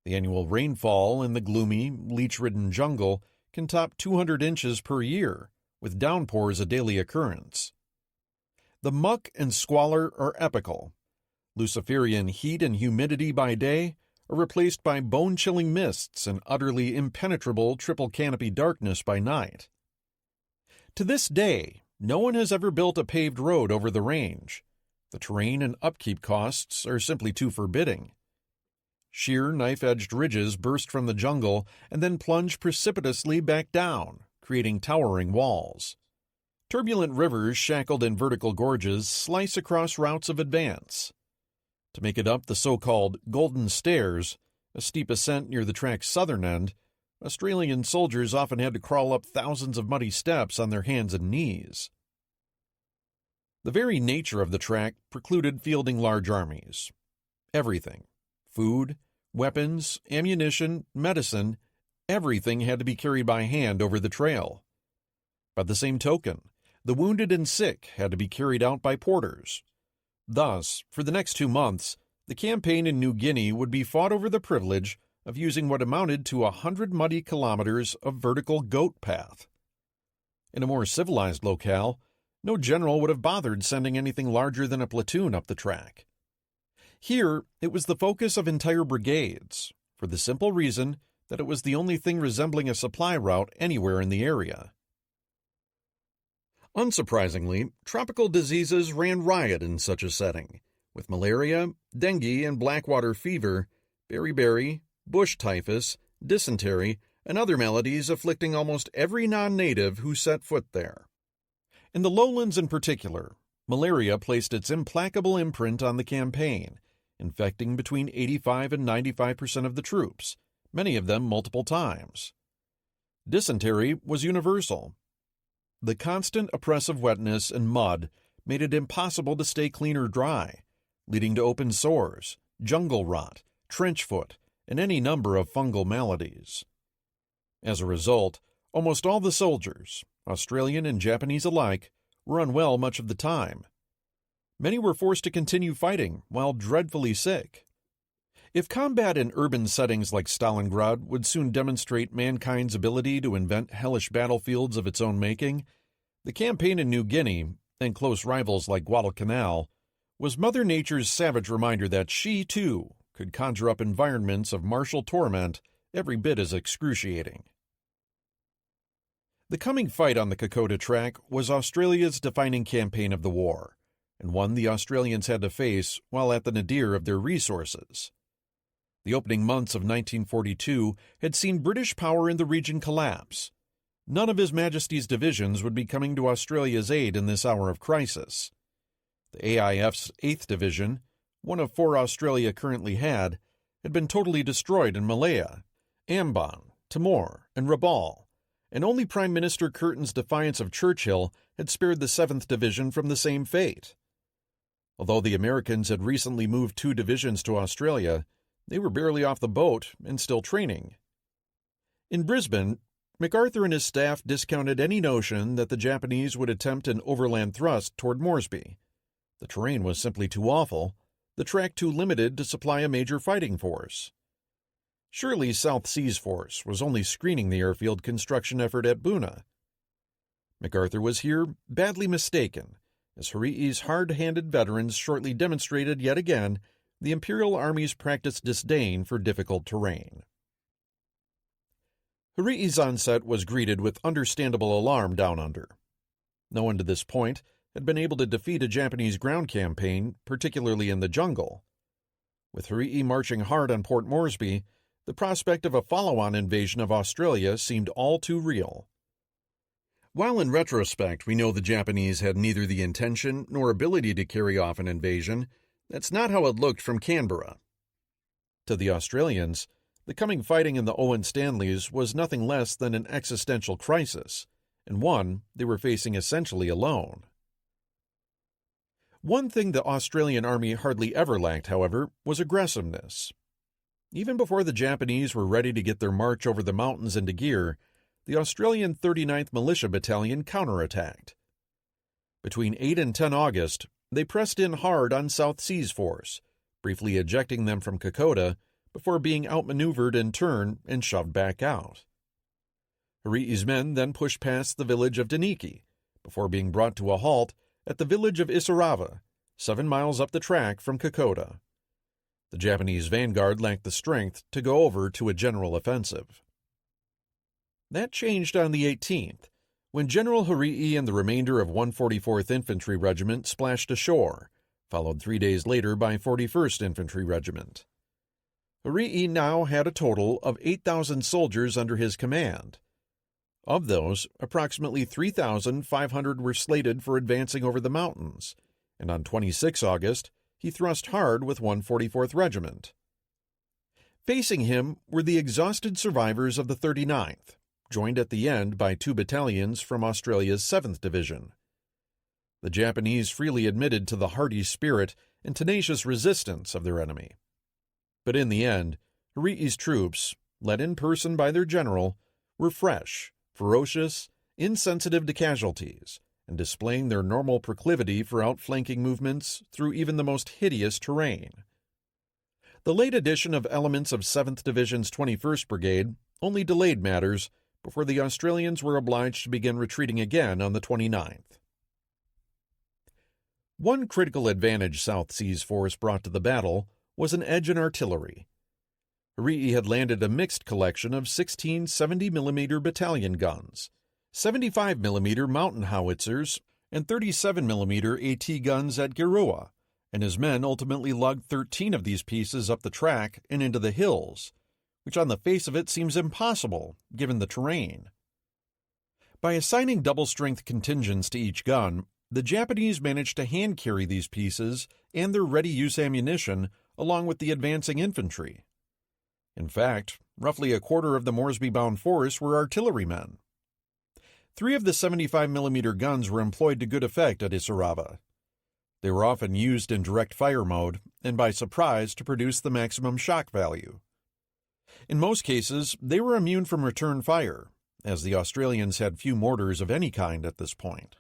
The annual rainfall in the gloomy, leech-ridden jungle can top 200 inches per year, with downpours a daily occurrence. The muck and squalor are epical. Luciferian heat and humidity by day are replaced by bone-chilling mists and utterly impenetrable triple canopy darkness by night. To this day, no one has ever built a paved road over the range. The terrain and upkeep costs are simply too forbidding. Sheer knife-edged ridges burst from the jungle and then plunge precipitously back down, creating towering walls. Turbulent rivers shackled in vertical gorges slice across routes of advance. To make it up the so-called Golden Stairs, a steep ascent near the track's southern end, Australian soldiers often had to crawl up thousands of muddy steps on their hands and knees. The very nature of the track precluded fielding large armies. Everything, food, weapons, ammunition, medicine, everything had to be carried by hand over the trail. By the same token, the wounded and sick had to be carried out by porters. Thus, for the next 2 months, the campaign in New Guinea would be fought over the privilege of using what amounted to 100 muddy kilometers of vertical goat path. In a more civilized locale, no general would have bothered sending anything larger than a platoon up the track. Here, it was the focus of entire brigades, for the simple reason that it was the only thing resembling a supply route anywhere in the area. Unsurprisingly, tropical diseases ran riot in such a setting, with malaria, dengue and blackwater fever, beriberi, bush typhus, dysentery, and other maladies afflicting almost every non-native who set foot there. In the lowlands in particular, malaria placed its implacable imprint on the campaign, infecting between 85 and 95% of the troops, many of them multiple times. Dysentery was universal. The constant oppressive wetness and mud made it impossible to stay clean or dry, leading to open sores, jungle rot, trench foot, and any number of fungal maladies. As a result, almost all the soldiers, Australian and Japanese alike, were unwell much of the time. Many were forced to continue fighting while dreadfully sick. If combat in urban settings like Stalingrad would soon demonstrate mankind's ability to invent hellish battlefields of its own making, the campaign in New Guinea, and close rivals like Guadalcanal, was Mother Nature's savage reminder that she, too, could conjure up environments of martial torment every bit as excruciating. The coming fight on the Kokoda track was Australia's defining campaign of the war, and one the Australians had to face while at the nadir of their resources. The opening months of 1942 had seen British power in the region collapse. None of His Majesty's divisions would be coming to Australia's aid in this hour of crisis. The AIF's 8th Division, one of 4 Australia currently had been totally destroyed in Malaya, Ambon, Timor, and Rabaul, and only Prime Minister Curtin's defiance of Churchill had spared the 7th Division from the same fate. Although the Americans had recently moved 2 divisions to Australia, they were barely off the boat and still training. In Brisbane, MacArthur and his staff discounted any notion that the Japanese would attempt an overland thrust toward Moresby. The terrain was simply too awful, the track too limited to supply a major fighting force. Shirley's South Seas Force was only screening the airfield construction effort at Boona. MacArthur was here badly mistaken, as Hari'i's hard-handed veterans shortly demonstrated yet again the Imperial Army's practiced disdain for difficult terrain. Hari'i's onset was greeted with understandable alarm down under. No one to this point had been able to defeat a Japanese ground campaign, particularly in the jungle. With Hari'i marching hard on Port Moresby, the prospect of a follow-on invasion of Australia seemed all too real. While in retrospect we know the Japanese had neither the intention nor ability to carry off an invasion, that's not how it looked from Canberra. To the Australians, the coming fighting in the Owen Stanleys was nothing less than an existential crisis, and one they were facing essentially alone. One thing the Australian Army hardly ever lacked, however, was aggressiveness. Even before the Japanese were ready to get their march over the mountains into gear, the Australian 39th Militia Battalion counterattacked. Between 8 and 10 August, they pressed in hard on South Seas Force, briefly ejecting them from Kokoda before being outmaneuvered in turn and shoved back out. Harii's men then pushed past the village of Daniki before being brought to a halt at the village of Isarava, 7 miles up the track from Kokoda. The Japanese vanguard lacked the strength to go over to a general offensive. That changed on the 18th, when General Harii and the remainder of 144th Infantry Regiment splashed ashore, followed 3 days later by 41st Infantry Regiment. Harii now had a total of 8,000 soldiers under his command. Of those, approximately 3,500 were slated for advancing over the mountains, and on 26 August, he thrust hard with 144th Regiment. Facing him were the exhausted survivors of the 39th, joined at the end by 2 battalions from Australia's 7th Division. The Japanese freely admitted to the hardy spirit and tenacious resistance of their enemy. But in the end, Harii's troops, led in person by their general, were fresh, ferocious, insensitive to casualties, and displaying their normal proclivity for outflanking movements through even the most hideous terrain. The late addition of elements of 7th Division's 21st Brigade only delayed matters before the Australians were obliged to begin retreating again on the 29th. One critical advantage South Seas Force brought to the battle was an edge in artillery. Harii had landed a mixed collection of 16 70mm battalion guns, 75mm mountain howitzers, and 37mm AT guns at Girua, and his men ultimately lugged 13 of these pieces up the track and into the hills, which on the face of it seems impossible given the terrain. By assigning double-strength contingents to each gun, the Japanese managed to hand-carry these pieces and their ready-use ammunition along with the advancing infantry. In fact, roughly a quarter of the Moresby-bound force were artillerymen. 3 of the 75mm guns were employed to good effect at Isarava. They were often used in direct fire mode and by surprise to produce the maximum shock value. In most cases, they were immune from return fire, as the Australians had few mortars of any kind at this point.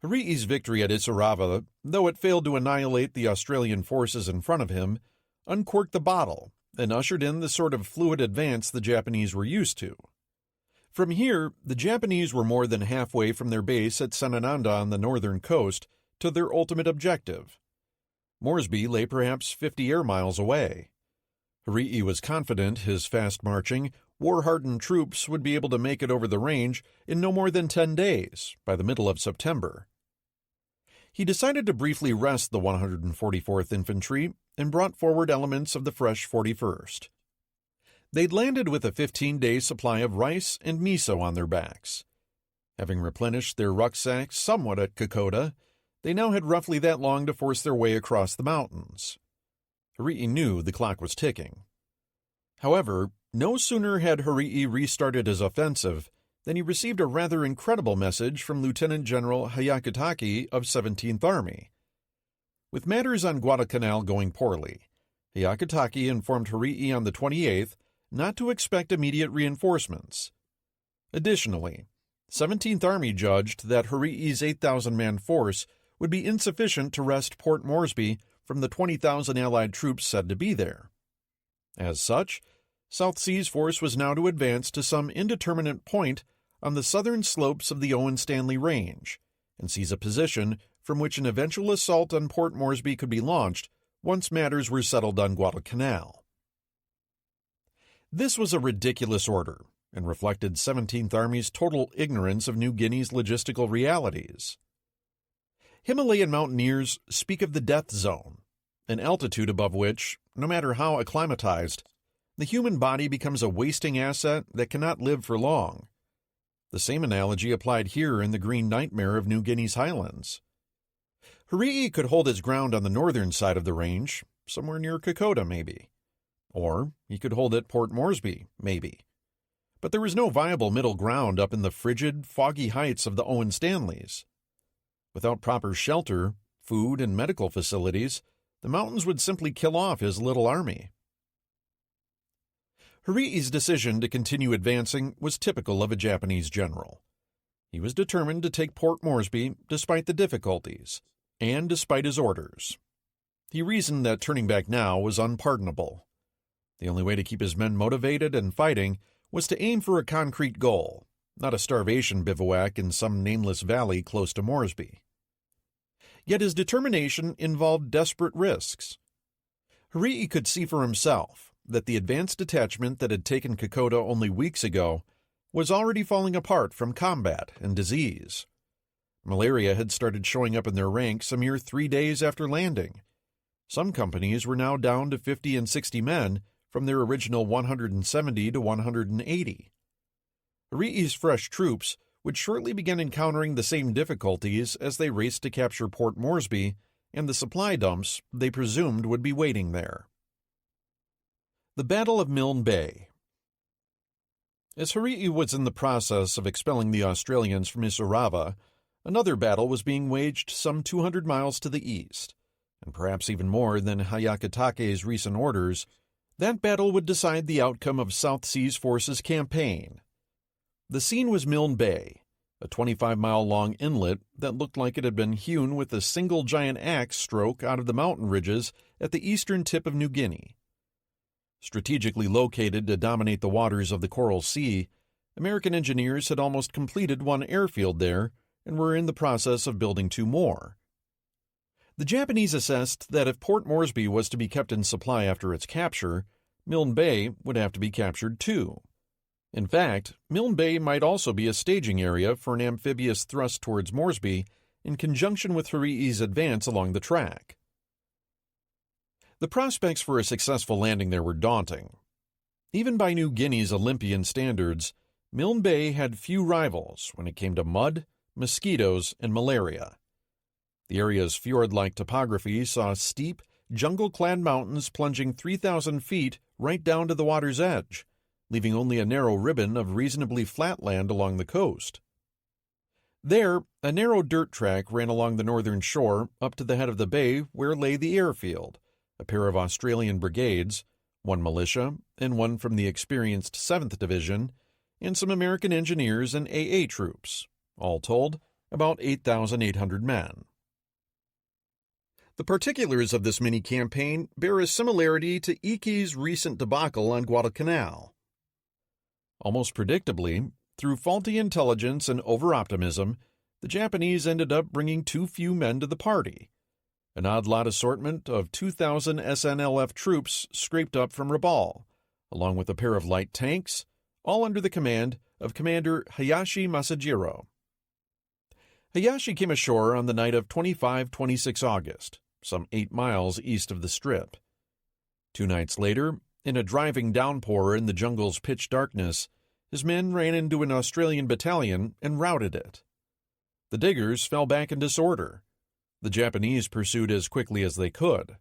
Harii's victory at Isarava, though it failed to annihilate the Australian forces in front of him, uncorked the bottle and ushered in the sort of fluid advance the Japanese were used to. From here, the Japanese were more than halfway from their base at Sanananda on the northern coast to their ultimate objective. Moresby lay perhaps 50 air miles away. Harii was confident his fast-marching, war-hardened troops would be able to make it over the range in no more than 10 days, by the middle of September. He decided to briefly rest the 144th Infantry and brought forward elements of the fresh 41st. They'd landed with a 15-day supply of rice and miso on their backs. Having replenished their rucksacks somewhat at Kokoda, they now had roughly that long to force their way across the mountains. Harii knew the clock was ticking. However, no sooner had Harii restarted his offensive than he received a rather incredible message from Lieutenant General Hyakutake of 17th Army. With matters on Guadalcanal going poorly, Hyakutake informed Harii on the 28th not to expect immediate reinforcements. Additionally, 17th Army judged that Harii's 8,000-man force would be insufficient to wrest Port Moresby from the 20,000 Allied troops said to be there. As such, South Seas Force was now to advance to some indeterminate point on the southern slopes of the Owen Stanley Range and seize a position from which an eventual assault on Port Moresby could be launched once matters were settled on Guadalcanal. This was a ridiculous order and reflected 17th Army's total ignorance of New Guinea's logistical realities. Himalayan mountaineers speak of the death zone, an altitude above which, no matter how acclimatized, the human body becomes a wasting asset that cannot live for long. The same analogy applied here in the green nightmare of New Guinea's highlands. Hawaii could hold his ground on the northern side of the range, somewhere near Kokoda maybe. Or he could hold at Port Moresby, maybe. But there was no viable middle ground up in the frigid, foggy heights of the Owen Stanleys. Without proper shelter, food, and medical facilities, the mountains would simply kill off his little army. Harii's decision to continue advancing was typical of a Japanese general. He was determined to take Port Moresby despite the difficulties, and despite his orders. He reasoned that turning back now was unpardonable. The only way to keep his men motivated and fighting was to aim for a concrete goal, not a starvation bivouac in some nameless valley close to Moresby. Yet his determination involved desperate risks. Harii could see for himself that the advanced detachment that had taken Kokoda only weeks ago was already falling apart from combat and disease. Malaria had started showing up in their ranks a mere 3 days after landing. Some companies were now down to 50 and 60 men from their original 170 to 180. Harii's fresh troops would shortly begin encountering the same difficulties as they raced to capture Port Moresby and the supply dumps they presumed would be waiting there. The Battle of Milne Bay. As Harii was in the process of expelling the Australians from Isurava, another battle was being waged some 200 miles to the east, and perhaps even more than Hayakatake's recent orders, that battle would decide the outcome of South Seas Force's campaign. The scene was Milne Bay, a 25-mile-long inlet that looked like it had been hewn with a single giant axe stroke out of the mountain ridges at the eastern tip of New Guinea. Strategically located to dominate the waters of the Coral Sea, American engineers had almost completed one airfield there and were in the process of building 2 more. The Japanese assessed that if Port Moresby was to be kept in supply after its capture, Milne Bay would have to be captured too. In fact, Milne Bay might also be a staging area for an amphibious thrust towards Moresby in conjunction with Harii's advance along the track. The prospects for a successful landing there were daunting. Even by New Guinea's Olympian standards, Milne Bay had few rivals when it came to mud, mosquitoes, and malaria. The area's fjord-like topography saw steep, jungle-clad mountains plunging 3,000 feet right down to the water's edge, leaving only a narrow ribbon of reasonably flat land along the coast. There, a narrow dirt track ran along the northern shore up to the head of the bay where lay the airfield, a pair of Australian brigades, 1 militia and 1 from the experienced 7th Division, and some American engineers and AA troops, all told about 8,800 men. The particulars of this mini-campaign bear a similarity to Iki's recent debacle on Guadalcanal. Almost predictably, through faulty intelligence and over-optimism, the Japanese ended up bringing too few men to the party. An odd-lot assortment of 2,000 SNLF troops scraped up from Rabaul, along with a pair of light tanks, all under the command of Commander Hayashi Masajiro. Hayashi came ashore on the night of 25-26 August, some 8 miles east of the Strip. 2 nights later, in a driving downpour in the jungle's pitch darkness, his men ran into an Australian battalion and routed it. The diggers fell back in disorder. The Japanese pursued as quickly as they could.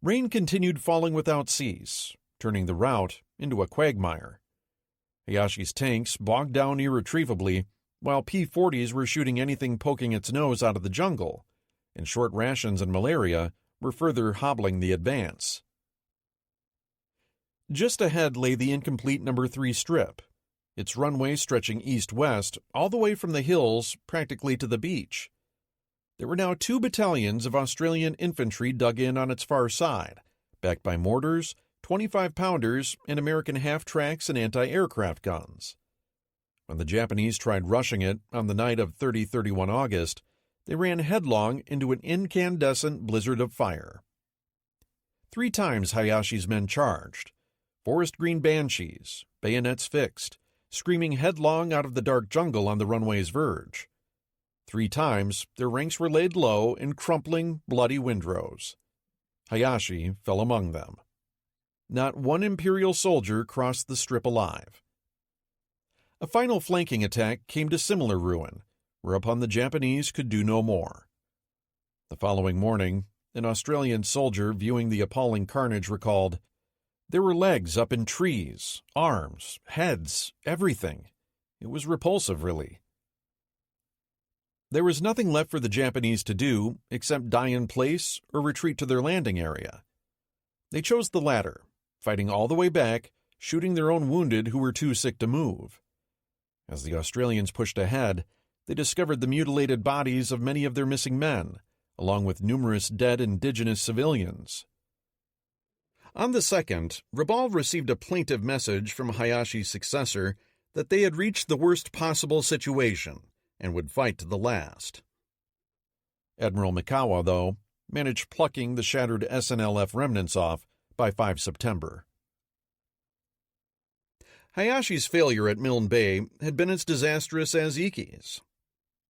Rain continued falling without cease, turning the rout into a quagmire. Hayashi's tanks bogged down irretrievably, while P-40s were shooting anything poking its nose out of the jungle, and short rations and malaria were further hobbling the advance. Just ahead lay the incomplete No. 3 Strip, its runway stretching east-west all the way from the hills practically to the beach. There were now 2 battalions of Australian infantry dug in on its far side, backed by mortars, 25-pounders, and American half-tracks and anti-aircraft guns. When the Japanese tried rushing it on the night of 30-31 August, they ran headlong into an incandescent blizzard of fire. 3 times Hayashi's men charged, forest green banshees, bayonets fixed, screaming headlong out of the dark jungle on the runway's verge. 3 times their ranks were laid low in crumpling, bloody windrows. Hayashi fell among them. Not one Imperial soldier crossed the Strip alive. A final flanking attack came to similar ruin, whereupon the Japanese could do no more. The following morning, an Australian soldier viewing the appalling carnage recalled, "There were legs up in trees, arms, heads, everything. It was repulsive, really." There was nothing left for the Japanese to do except die in place or retreat to their landing area. They chose the latter, fighting all the way back, shooting their own wounded who were too sick to move. As the Australians pushed ahead, they discovered the mutilated bodies of many of their missing men, along with numerous dead indigenous civilians. On the 2nd, Rabaul received a plaintive message from Hayashi's successor that they had reached the worst possible situation and would fight to the last. Admiral Mikawa, though, managed plucking the shattered SNLF remnants off by 5 September. Hayashi's failure at Milne Bay had been as disastrous as Iki's.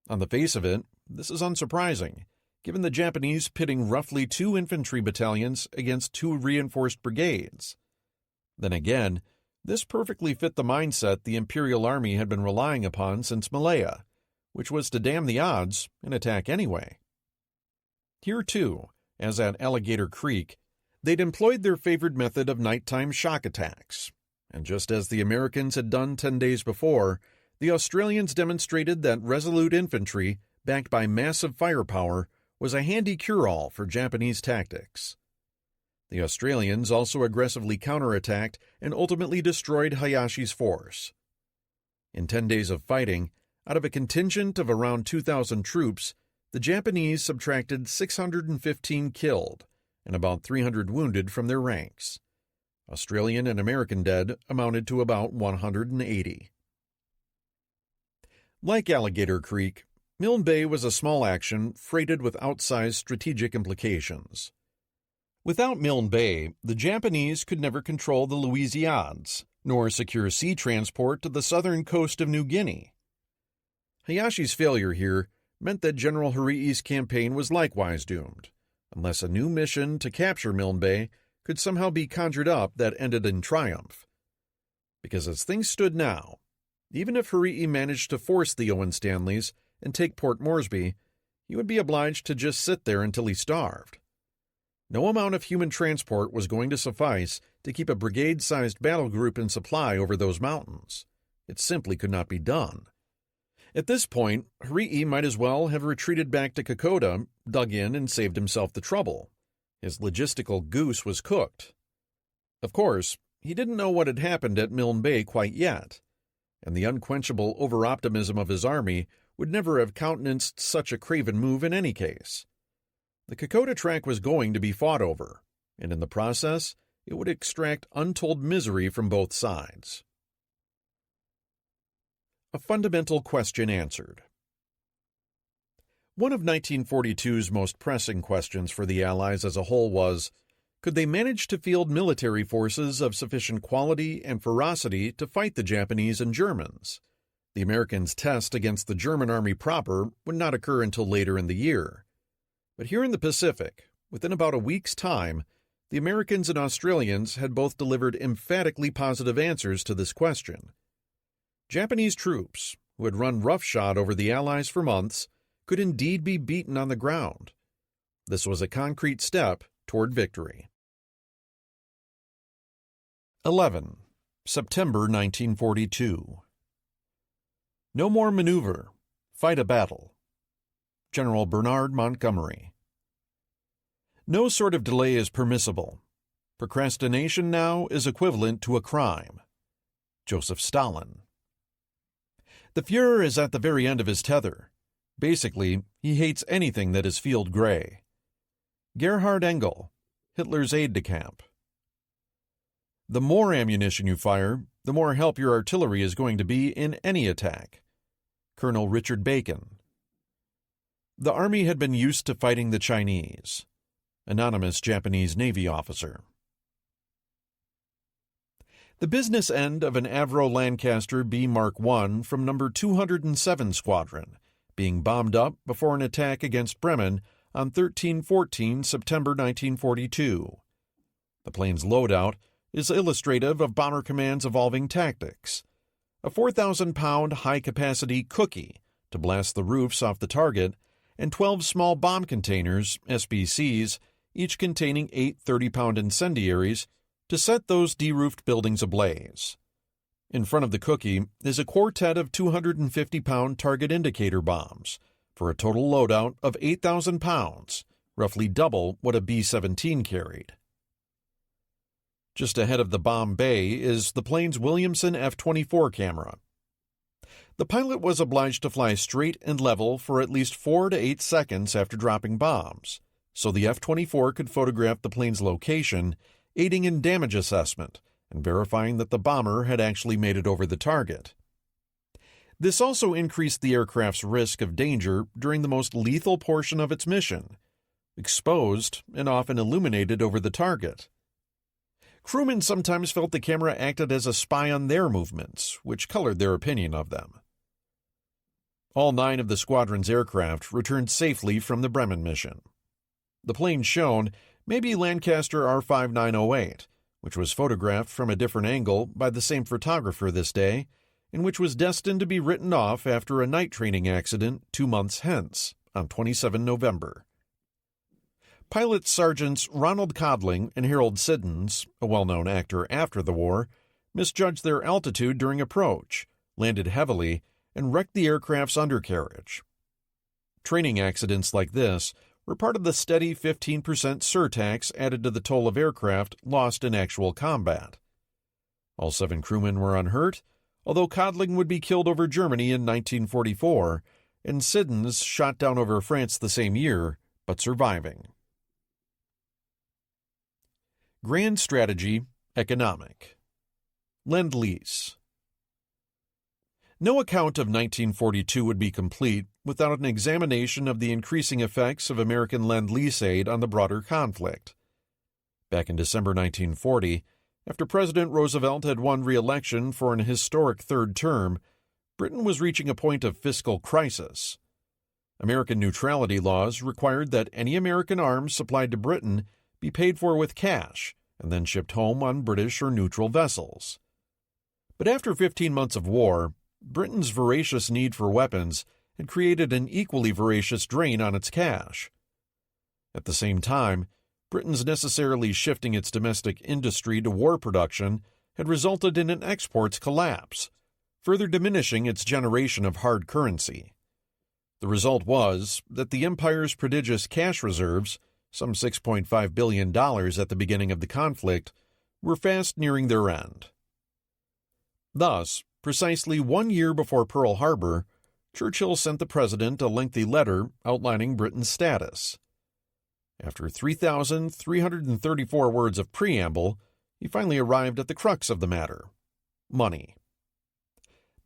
On the face of it, this is unsurprising, given the Japanese pitting roughly 2 infantry battalions against 2 reinforced brigades. Then again, this perfectly fit the mindset the Imperial Army had been relying upon since Malaya, which was to damn the odds and attack anyway. Here, too, as at Alligator Creek, they'd employed their favored method of nighttime shock attacks, and just as the Americans had done 10 days before, the Australians demonstrated that resolute infantry, backed by massive firepower, was a handy cure-all for Japanese tactics. The Australians also aggressively counterattacked and ultimately destroyed Hayashi's force. In 10 days of fighting, out of a contingent of around 2,000 troops, the Japanese subtracted 615 killed and about 300 wounded from their ranks. Australian and American dead amounted to about 180. Like Alligator Creek, Milne Bay was a small action freighted with outsized strategic implications. Without Milne Bay, the Japanese could never control the Louisiades, nor secure sea transport to the southern coast of New Guinea. Hayashi's failure here meant that General Harii's campaign was likewise doomed, unless a new mission to capture Milne Bay could somehow be conjured up that ended in triumph. Because as things stood now, even if Harii managed to force the Owen Stanleys and take Port Moresby, he would be obliged to just sit there until he starved. No amount of human transport was going to suffice to keep a brigade-sized battle group in supply over those mountains. It simply could not be done. At this point, Harii might as well have retreated back to Kokoda, dug in, and saved himself the trouble. His logistical goose was cooked. Of course, he didn't know what had happened at Milne Bay quite yet, and the unquenchable over-optimism of his army would never have countenanced such a craven move in any case. The Kokoda track was going to be fought over, and in the process, it would extract untold misery from both sides. A fundamental question answered. One of 1942's most pressing questions for the Allies as a whole was, could they manage to field military forces of sufficient quality and ferocity to fight the Japanese and Germans? The Americans' test against the German army proper would not occur until later in the year. But here in the Pacific, within about a week's time, the Americans and Australians had both delivered emphatically positive answers to this question. Japanese troops, who had run roughshod over the Allies for months, could indeed be beaten on the ground. This was a concrete step toward victory. 11. September 1942. No more maneuver. Fight a battle. General Bernard Montgomery. No sort of delay is permissible. Procrastination now is equivalent to a crime. Joseph Stalin. The Fuhrer is at the very end of his tether. Basically, he hates anything that is field gray. Gerhard Engel, Hitler's aide-de-camp. The more ammunition you fire, the more help your artillery is going to be in any attack. Colonel Richard Bacon. The Army had been used to fighting the Chinese. Anonymous Japanese Navy officer. The business end of an Avro Lancaster B Mark I from No. 207 Squadron, being bombed up before an attack against Bremen on 13-14 September 1942. The plane's loadout is illustrative of Bomber Command's evolving tactics. a 4,000-pound high-capacity cookie to blast the roofs off the target, and 12 small bomb containers, SBCs, each containing 8 30-pound incendiaries, to set those de-roofed buildings ablaze. In front of the cookie is a quartet of 250-pound target indicator bombs, for a total loadout of 8,000 pounds, roughly double what a B-17 carried. Just ahead of the bomb bay is the plane's Williamson F-24 camera. The pilot was obliged to fly straight and level for at least 4 to 8 seconds after dropping bombs, so the F-24 could photograph the plane's location, aiding in damage assessment and verifying that the bomber had actually made it over the target. This also increased the aircraft's risk of danger during the most lethal portion of its mission, exposed and often illuminated over the target. Crewmen sometimes felt the camera acted as a spy on their movements, which colored their opinion of them. All 9 of the squadron's aircraft returned safely from the Bremen mission. The plane shown may be Lancaster R-5908, which was photographed from a different angle by the same photographer this day, and which was destined to be written off after a night training accident 2 months hence, on 27 November. Pilot Sergeants Ronald Codling and Harold Siddons, a well-known actor after the war, misjudged their altitude during approach, landed heavily, and wrecked the aircraft's undercarriage. Training accidents like this were part of the steady 15% surtax added to the toll of aircraft lost in actual combat. All 7 crewmen were unhurt, although Codling would be killed over Germany in 1944, and Siddons shot down over France the same year, but surviving. Grand strategy, economic. Lend-Lease. No account of 1942 would be complete without an examination of the increasing effects of American Lend-Lease aid on the broader conflict. Back in December 1940, after President Roosevelt had won re-election for an historic third term, Britain was reaching a point of fiscal crisis. American neutrality laws required that any American arms supplied to Britain be paid for with cash and then shipped home on British or neutral vessels. But after 15 months of war, Britain's voracious need for weapons had created an equally voracious drain on its cash. At the same time, Britain's necessarily shifting its domestic industry to war production had resulted in an exports collapse, further diminishing its generation of hard currency. The result was that the empire's prodigious cash reserves, some $6.5 billion at the beginning of the conflict, were fast nearing their end. Thus, precisely 1 year before Pearl Harbor, Churchill sent the president a lengthy letter outlining Britain's status. After 3,334 words of preamble, he finally arrived at the crux of the matter: money.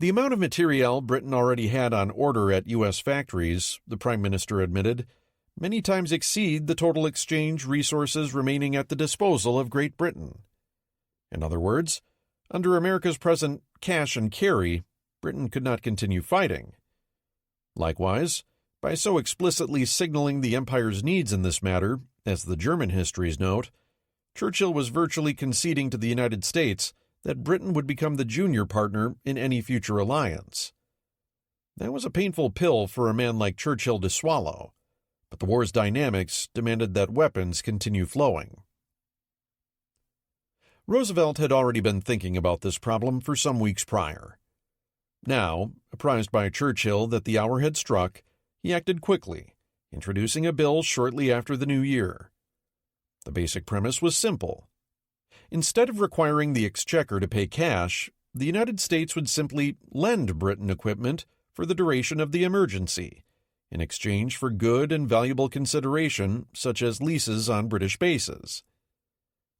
The amount of materiel Britain already had on order at U.S. factories, the Prime Minister admitted, many times exceed the total exchange resources remaining at the disposal of Great Britain. In other words, under America's present cash and carry, Britain could not continue fighting. Likewise, by so explicitly signaling the empire's needs in this matter, as the German histories note, Churchill was virtually conceding to the United States that Britain would become the junior partner in any future alliance. That was a painful pill for a man like Churchill to swallow, but the war's dynamics demanded that weapons continue flowing. Roosevelt had already been thinking about this problem for some weeks prior. Now, apprised by Churchill that the hour had struck, he acted quickly, introducing a bill shortly after the new year. The basic premise was simple. Instead of requiring the exchequer to pay cash, the United States would simply lend Britain equipment for the duration of the emergency, in exchange for good and valuable consideration such as leases on British bases.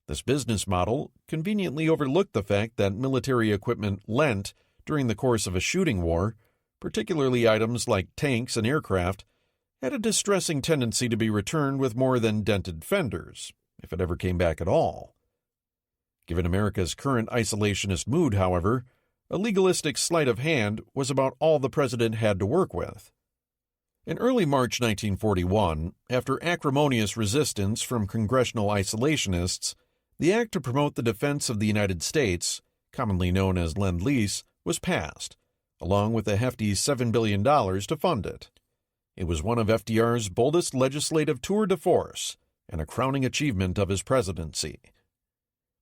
This business model conveniently overlooked the fact that military equipment lent during the course of a shooting war, particularly items like tanks and aircraft, had a distressing tendency to be returned with more than dented fenders, if it ever came back at all. Given America's current isolationist mood, however, a legalistic sleight of hand was about all the president had to work with. In early March 1941, after acrimonious resistance from congressional isolationists, the Act to Promote the Defense of the United States, commonly known as Lend-Lease, was passed, along with a hefty $7 billion to fund it. It was one of FDR's boldest legislative tour de force and a crowning achievement of his presidency.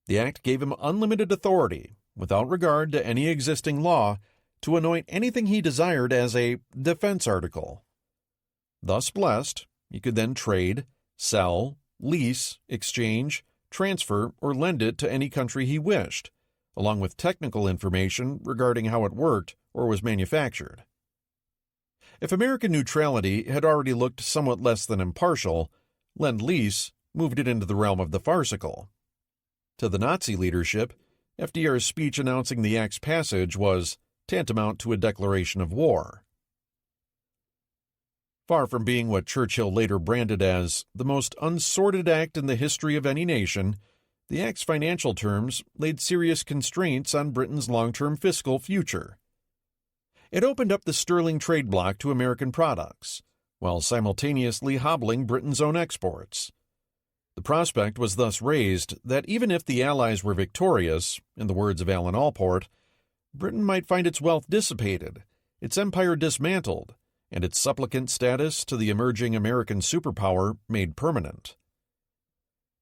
The act gave him unlimited authority, without regard to any existing law, to anoint anything he desired as a defense article. Thus blessed, he could then trade, sell, lease, exchange, transfer, or lend it to any country he wished, along with technical information regarding how it worked or was manufactured. If American neutrality had already looked somewhat less than impartial, Lend-Lease moved it into the realm of the farcical. To the Nazi leadership, FDR's speech announcing the act's passage was tantamount to a declaration of war. Far from being what Churchill later branded as the most unsordid act in the history of any nation, the act's financial terms laid serious constraints on Britain's long-term fiscal future. It opened up the sterling trade bloc to American products, while simultaneously hobbling Britain's own exports. The prospect was thus raised that even if the Allies were victorious, in the words of Alan Allport, Britain might find its wealth dissipated, its empire dismantled, and its supplicant status to the emerging American superpower made permanent.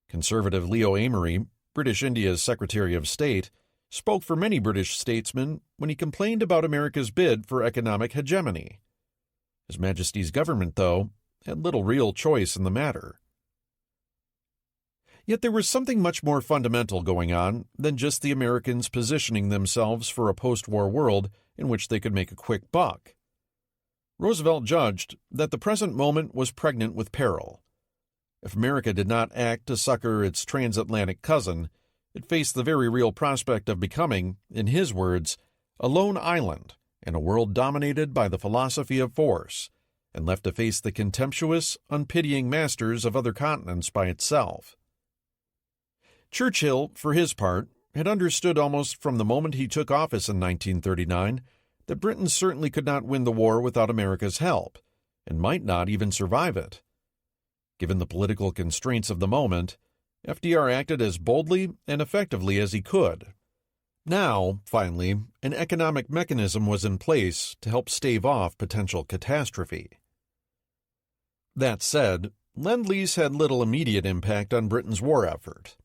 Conservative Leo Amery, British India's Secretary of State, spoke for many British statesmen when he complained about America's bid for economic hegemony. His Majesty's government, though, had little real choice in the matter. Yet there was something much more fundamental going on than just the Americans positioning themselves for a post-war world in which they could make a quick buck. Roosevelt judged that the present moment was pregnant with peril. If America did not act to succor its transatlantic cousin, it faced the very real prospect of becoming, in his words, a lone island in a world dominated by the philosophy of force, and left to face the contemptuous, unpitying masters of other continents by itself. Churchill, for his part, had understood almost from the moment he took office in 1939 that Britain certainly could not win the war without America's help, and might not even survive it. Given the political constraints of the moment, FDR acted as boldly and effectively as he could. Now, finally, an economic mechanism was in place to help stave off potential catastrophe. That said, Lend-Lease had little immediate impact on Britain's war effort.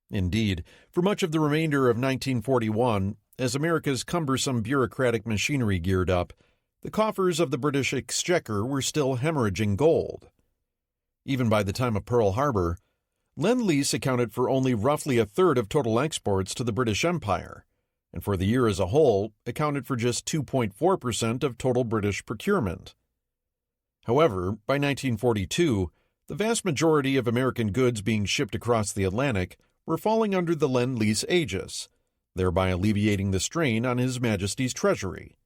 Indeed, for much of the remainder of 1941, as America's cumbersome bureaucratic machinery geared up, the coffers of the British Exchequer were still hemorrhaging gold. Even by the time of Pearl Harbor, Lend-Lease accounted for only roughly a third of total exports to the British Empire, and for the year as a whole accounted for just 2.4% of total British procurement. However, by 1942, the vast majority of American goods being shipped across the Atlantic were falling under the Lend-Lease aegis, thereby alleviating the strain on His Majesty's treasury.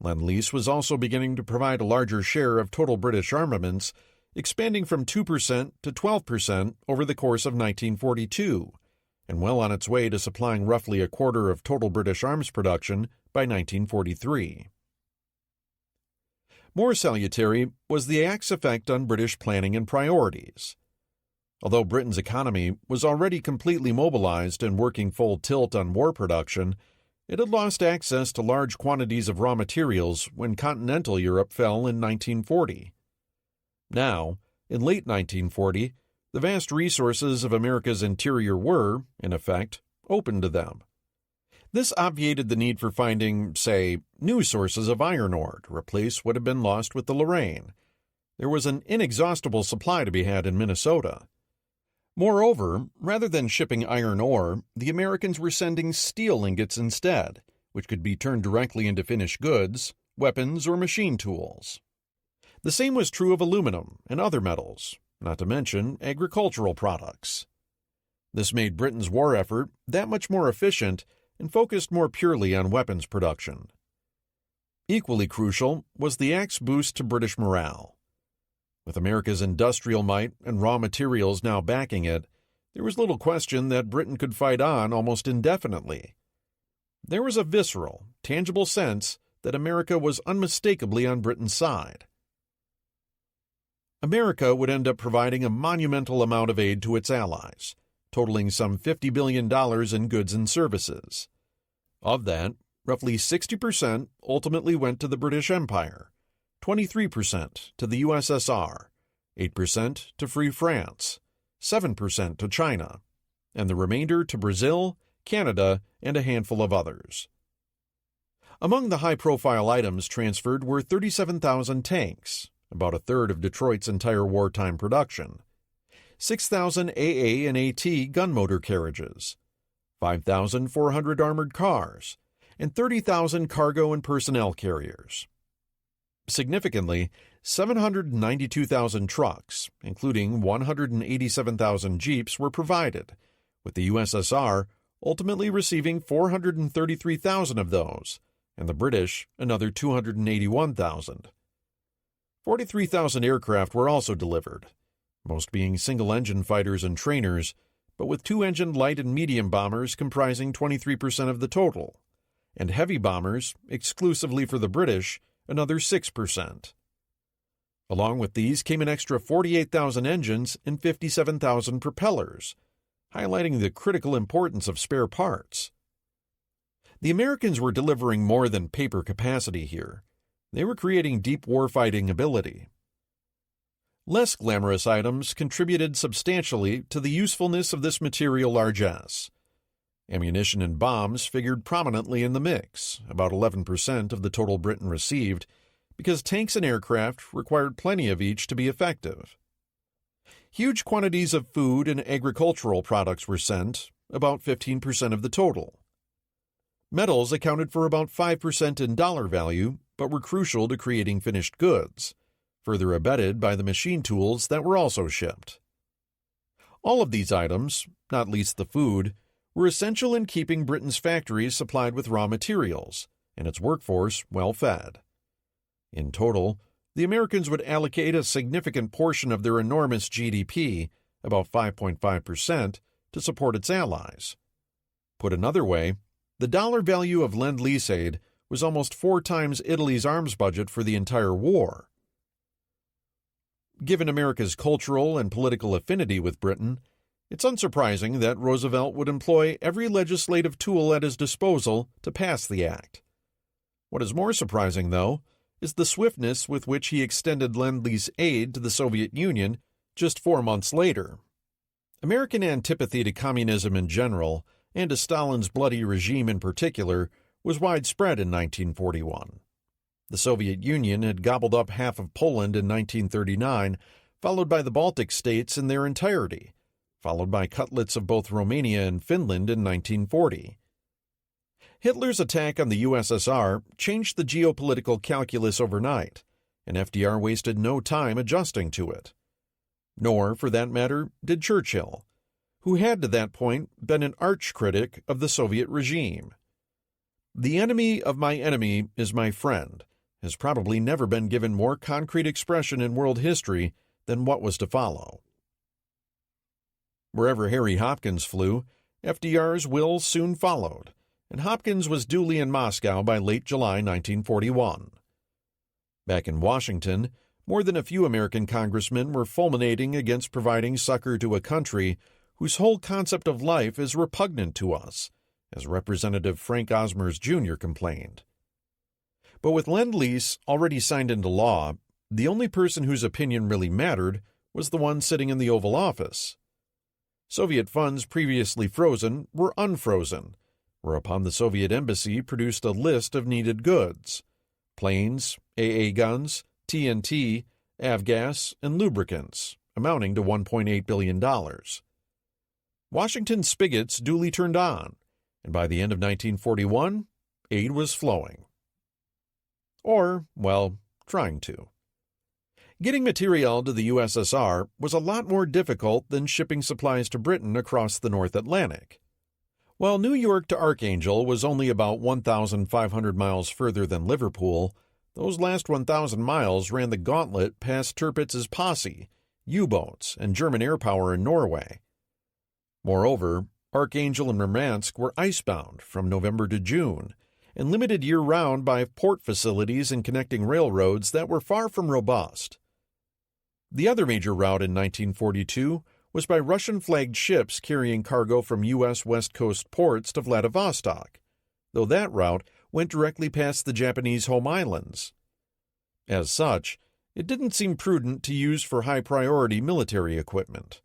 Lend-Lease was also beginning to provide a larger share of total British armaments, expanding from 2% to 12% over the course of 1942, and well on its way to supplying roughly a quarter of total British arms production by 1943. More salutary was the Act's effect on British planning and priorities. Although Britain's economy was already completely mobilized and working full tilt on war production, it had lost access to large quantities of raw materials when continental Europe fell in 1940. Now, in late 1940, the vast resources of America's interior were, in effect, open to them. This obviated the need for finding, say, new sources of iron ore to replace what had been lost with the Lorraine. There was an inexhaustible supply to be had in Minnesota. Moreover, rather than shipping iron ore, the Americans were sending steel ingots instead, which could be turned directly into finished goods, weapons, or machine tools. The same was true of aluminum and other metals, not to mention agricultural products. This made Britain's war effort that much more efficient and focused more purely on weapons production. Equally crucial was the Act's boost to British morale. With America's industrial might and raw materials now backing it, there was little question that Britain could fight on almost indefinitely. There was a visceral, tangible sense that America was unmistakably on Britain's side. America would end up providing a monumental amount of aid to its allies, totaling some $50 billion in goods and services. Of that, roughly 60% ultimately went to the British Empire, 23% to the USSR, 8% to Free France, 7% to China, and the remainder to Brazil, Canada, and a handful of others. Among the high-profile items transferred were 37,000 tanks, about a third of Detroit's entire wartime production, 6,000 AA and AT gun motor carriages, 5,400 armored cars, and 30,000 cargo and personnel carriers. Significantly, 792,000 trucks, including 187,000 jeeps, were provided, with the USSR ultimately receiving 433,000 of those, and the British another 281,000. 43,000 aircraft were also delivered, most being single-engine fighters and trainers, but with two-engined light and medium bombers comprising 23% of the total, and heavy bombers, exclusively for the British, another 6%. Along with these came an extra 48,000 engines and 57,000 propellers, highlighting the critical importance of spare parts. The Americans were delivering more than paper capacity here. They were creating deep warfighting ability. Less glamorous items contributed substantially to the usefulness of this material largesse. Ammunition and bombs figured prominently in the mix, about 11% of the total Britain received, because tanks and aircraft required plenty of each to be effective. Huge quantities of food and agricultural products were sent, about 15% of the total. Metals accounted for about 5% in dollar value, but were crucial to creating finished goods, further abetted by the machine tools that were also shipped. All of these items, not least the food, were essential in keeping Britain's factories supplied with raw materials and its workforce well fed. In total, the Americans would allocate a significant portion of their enormous GDP, about 5.5%, to support its allies. Put another way, the dollar value of Lend-Lease aid was almost 4 times Italy's arms budget for the entire war. Given America's cultural and political affinity with Britain, it's unsurprising that Roosevelt would employ every legislative tool at his disposal to pass the act. What is more surprising, though, is the swiftness with which he extended Lend-Lease aid to the Soviet Union just 4 months later. American antipathy to communism in general, and to Stalin's bloody regime in particular, was widespread in 1941. The Soviet Union had gobbled up half of Poland in 1939, followed by the Baltic states in their entirety, followed by cutlets of both Romania and Finland in 1940. Hitler's attack on the USSR changed the geopolitical calculus overnight, and FDR wasted no time adjusting to it. Nor, for that matter, did Churchill, who had to that point been an arch critic of the Soviet regime. "The enemy of my enemy is my friend" has probably never been given more concrete expression in world history than what was to follow. Wherever Harry Hopkins flew, FDR's will soon followed, and Hopkins was duly in Moscow by late July 1941. Back in Washington, more than a few American congressmen were fulminating against providing succor to a country whose whole concept of life is repugnant to us, as Representative Frank Osmers Jr. complained. But with Lend-Lease already signed into law, the only person whose opinion really mattered was the one sitting in the Oval Office. Soviet funds previously frozen were unfrozen, whereupon the Soviet embassy produced a list of needed goods: planes, AA guns, TNT, avgas, and lubricants, amounting to $1.8 billion. Washington's spigots duly turned on, and by the end of 1941, aid was flowing. Or, well, trying to. Getting materiel to the USSR was a lot more difficult than shipping supplies to Britain across the North Atlantic. While New York to Archangel was only about 1,500 miles further than Liverpool, those last 1,000 miles ran the gauntlet past Tirpitz's posse, U-boats, and German air power in Norway. Moreover, Archangel and Murmansk were icebound from November to June, and limited year-round by port facilities and connecting railroads that were far from robust. The other major route in 1942 was by Russian-flagged ships carrying cargo from U.S. West Coast ports to Vladivostok, though that route went directly past the Japanese home islands. As such, it didn't seem prudent to use for high-priority military equipment.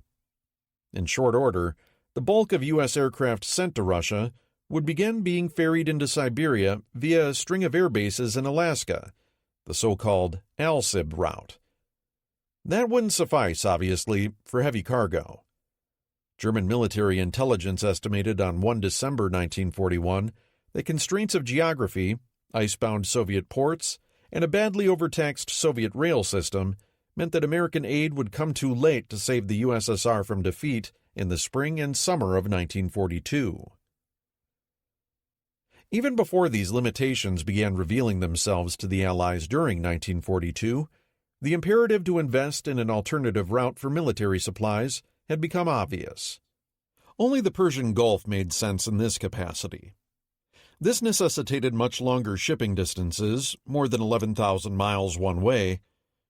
In short order, the bulk of U.S. aircraft sent to Russia would begin being ferried into Siberia via a string of air bases in Alaska, the so-called ALSIB route. That wouldn't suffice, obviously, for heavy cargo. German military intelligence estimated on 1 December 1941 that constraints of geography, icebound Soviet ports, and a badly overtaxed Soviet rail system meant that American aid would come too late to save the USSR from defeat in the spring and summer of 1942. Even before these limitations began revealing themselves to the Allies during 1942, the imperative to invest in an alternative route for military supplies had become obvious. Only the Persian Gulf made sense in this capacity. This necessitated much longer shipping distances, more than 11,000 miles one way,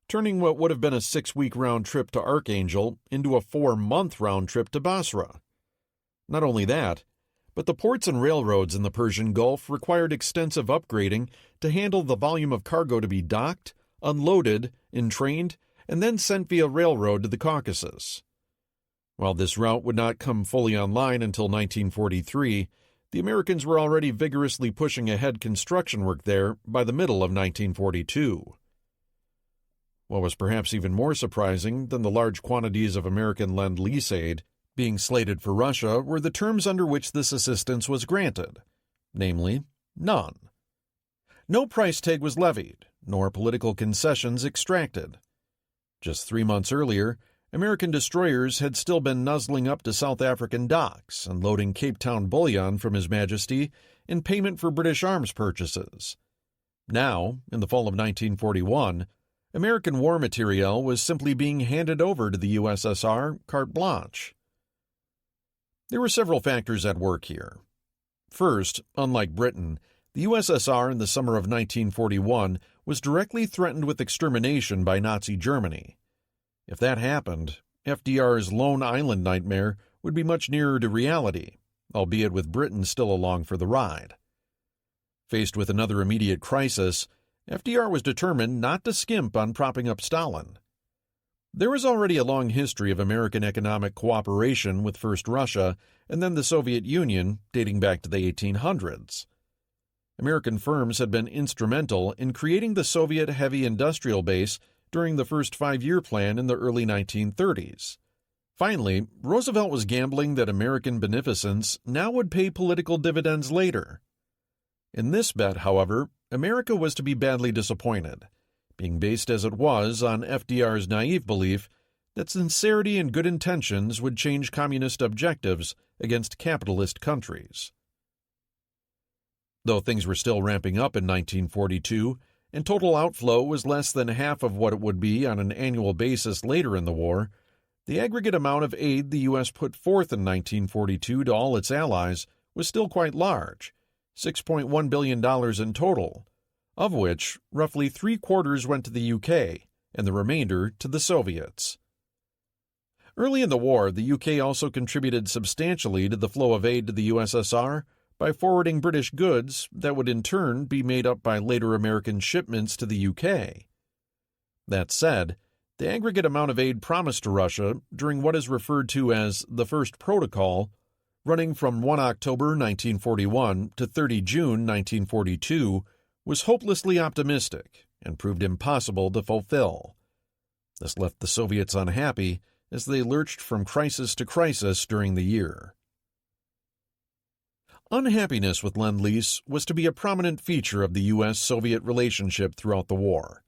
turning what would have been a 6-week round trip to Archangel into a 4-month round trip to Basra. Not only that, but the ports and railroads in the Persian Gulf required extensive upgrading to handle the volume of cargo to be docked, unloaded, entrained, and then sent via railroad to the Caucasus. While this route would not come fully online until 1943, the Americans were already vigorously pushing ahead construction work there by the middle of 1942. What was perhaps even more surprising than the large quantities of American Lend-Lease aid being slated for Russia were the terms under which this assistance was granted, namely, none. No price tag was levied, nor political concessions extracted. Just 3 months earlier, American destroyers had still been nuzzling up to South African docks and loading Cape Town bullion from His Majesty in payment for British arms purchases. Now, in the fall of 1941, American war materiel was simply being handed over to the USSR carte blanche. There were several factors at work here. First, unlike Britain, the USSR in the summer of 1941 was directly threatened with extermination by Nazi Germany. If that happened, FDR's Lone Island nightmare would be much nearer to reality, albeit with Britain still along for the ride. Faced with another immediate crisis, FDR was determined not to skimp on propping up Stalin. There was already a long history of American economic cooperation with first Russia and then the Soviet Union dating back to the 1800s. American firms had been instrumental in creating the Soviet heavy industrial base during the first 5-year plan in the early 1930s. Finally, Roosevelt was gambling that American beneficence now would pay political dividends later. In this bet, however, America was to be badly disappointed, being based as it was on FDR's naive belief that sincerity and good intentions would change communist objectives against capitalist countries. Though things were still ramping up in 1942, and total outflow was less than half of what it would be on an annual basis later in the war, the aggregate amount of aid the U.S. put forth in 1942 to all its allies was still quite large, $6.1 billion in total, of which roughly 3/4 went to the UK and the remainder to the Soviets. Early in the war, the UK also contributed substantially to the flow of aid to the USSR by forwarding British goods that would in turn be made up by later American shipments to the UK. That said, the aggregate amount of aid promised to Russia during what is referred to as the First Protocol, running from 1 October 1941 to 30 June 1942, was hopelessly optimistic and proved impossible to fulfill. This left the Soviets unhappy as they lurched from crisis to crisis during the year. Unhappiness with Lend-Lease was to be a prominent feature of the U.S.-Soviet relationship throughout the war.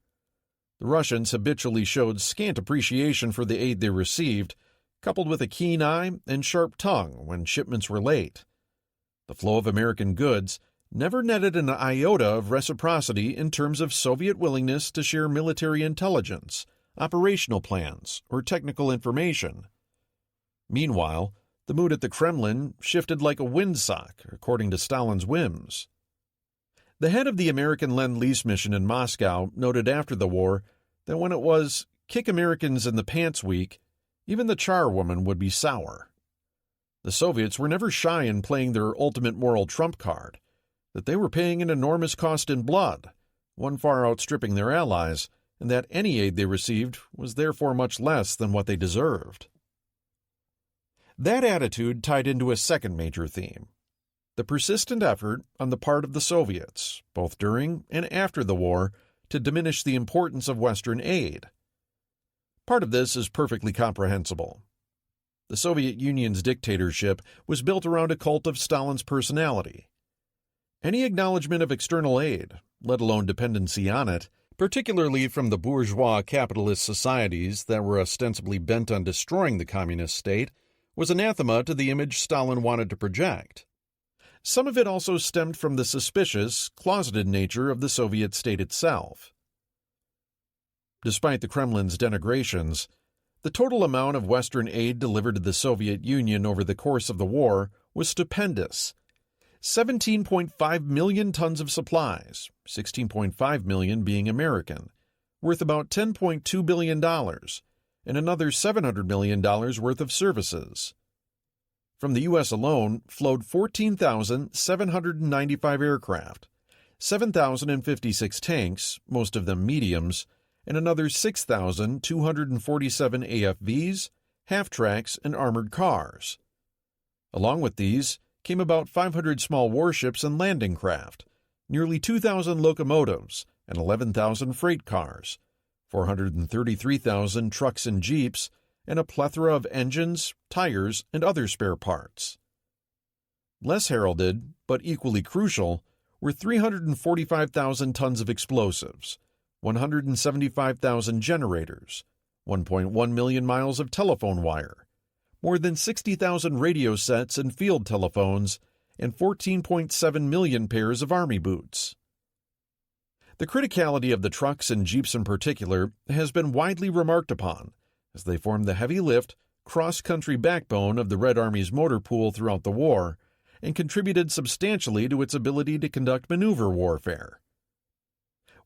The Russians habitually showed scant appreciation for the aid they received, coupled with a keen eye and sharp tongue when shipments were late. The flow of American goods never netted an iota of reciprocity in terms of Soviet willingness to share military intelligence, operational plans, or technical information. Meanwhile, the mood at the Kremlin shifted like a windsock, according to Stalin's whims. The head of the American Lend-Lease mission in Moscow noted after the war that when it was kick Americans in the pants week, even the charwoman would be sour. The Soviets were never shy in playing their ultimate moral trump card, that they were paying an enormous cost in blood, one far outstripping their allies, and that any aid they received was therefore much less than what they deserved. That attitude tied into a second major theme: the persistent effort on the part of the Soviets, both during and after the war, to diminish the importance of Western aid. Part of this is perfectly comprehensible. The Soviet Union's dictatorship was built around a cult of Stalin's personality. Any acknowledgement of external aid, let alone dependency on it, particularly from the bourgeois capitalist societies that were ostensibly bent on destroying the communist state, was anathema to the image Stalin wanted to project. Some of it also stemmed from the suspicious, closeted nature of the Soviet state itself. Despite the Kremlin's denigrations, the total amount of Western aid delivered to the Soviet Union over the course of the war was stupendous. 17.5 million tons of supplies, 16.5 million being American, worth about $10.2 billion, and another $700 million worth of services. From the U.S. alone flowed 14,795 aircraft, 7,056 tanks, most of them mediums, and another 6,247 AFVs, half-tracks, and armored cars. Along with these came about 500 small warships and landing craft, nearly 2,000 locomotives, and 11,000 freight cars, 433,000 trucks and jeeps, and a plethora of engines, tires, and other spare parts. Less heralded, but equally crucial, were 345,000 tons of explosives, 175,000 generators, 1.1 million miles of telephone wire, more than 60,000 radio sets and field telephones, and 14.7 million pairs of army boots. The criticality of the trucks and jeeps in particular has been widely remarked upon, as they formed the heavy-lift, cross-country backbone of the Red Army's motor pool throughout the war, and contributed substantially to its ability to conduct maneuver warfare.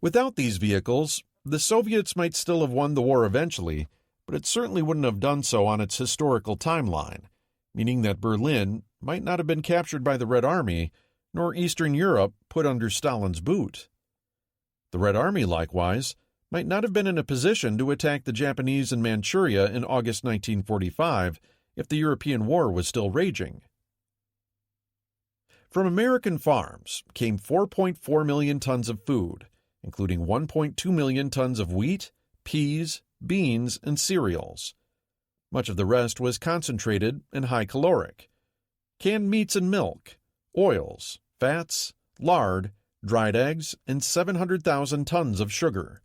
Without these vehicles, the Soviets might still have won the war eventually, but it certainly wouldn't have done so on its historical timeline, meaning that Berlin might not have been captured by the Red Army, nor Eastern Europe put under Stalin's boot. The Red Army, likewise, might not have been in a position to attack the Japanese in Manchuria in August 1945 if the European War was still raging. From American farms came 4.4 million tons of food, including 1.2 million tons of wheat, peas, beans, and cereals. Much of the rest was concentrated and high-caloric. Canned meats and milk, oils, fats, lard, dried eggs, and 700,000 tons of sugar.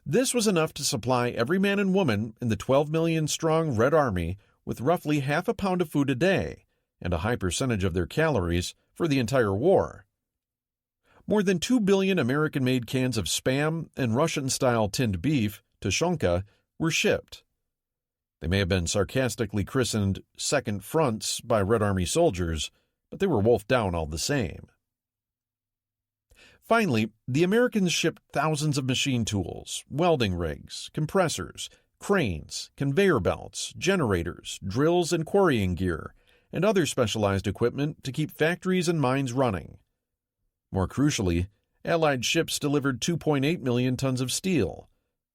This was enough to supply every man and woman in the 12 million-strong Red Army with roughly half a pound of food a day, and a high percentage of their calories for the entire war. More than 2 billion American-made cans of Spam and Russian-style tinned beef, tushonka, were shipped. They may have been sarcastically christened second fronts by Red Army soldiers, but they were wolfed down all the same. Finally, the Americans shipped thousands of machine tools, welding rigs, compressors, cranes, conveyor belts, generators, drills and quarrying gear, and other specialized equipment to keep factories and mines running. More crucially, Allied ships delivered 2.8 million tons of steel,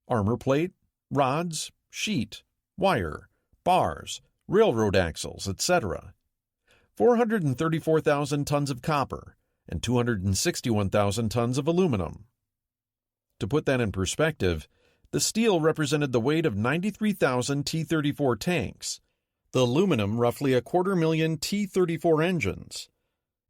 armor plate, rods, sheet, wire, bars, railroad axles, etc., 434,000 tons of copper, and 261,000 tons of aluminum. To put that in perspective, the steel represented the weight of 93,000 T-34 tanks, the aluminum roughly 250,000 T-34 engines.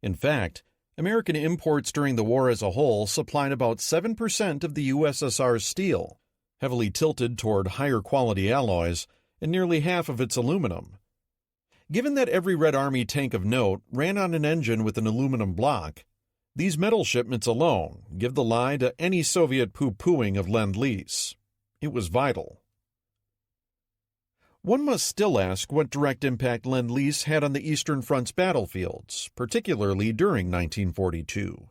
In fact, American imports during the war as a whole supplied about 7% of the USSR's steel, heavily tilted toward higher quality alloys, and nearly half of its aluminum. Given that every Red Army tank of note ran on an engine with an aluminum block, these metal shipments alone give the lie to any Soviet poo-pooing of Lend-Lease. It was vital. One must still ask what direct impact Lend-Lease had on the Eastern Front's battlefields, particularly during 1942.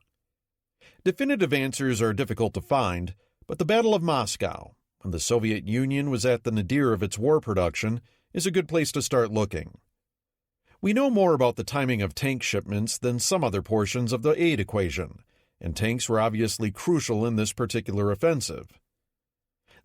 Definitive answers are difficult to find, but the Battle of Moscow, when the Soviet Union was at the nadir of its war production, is a good place to start looking. We know more about the timing of tank shipments than some other portions of the aid equation, and tanks were obviously crucial in this particular offensive.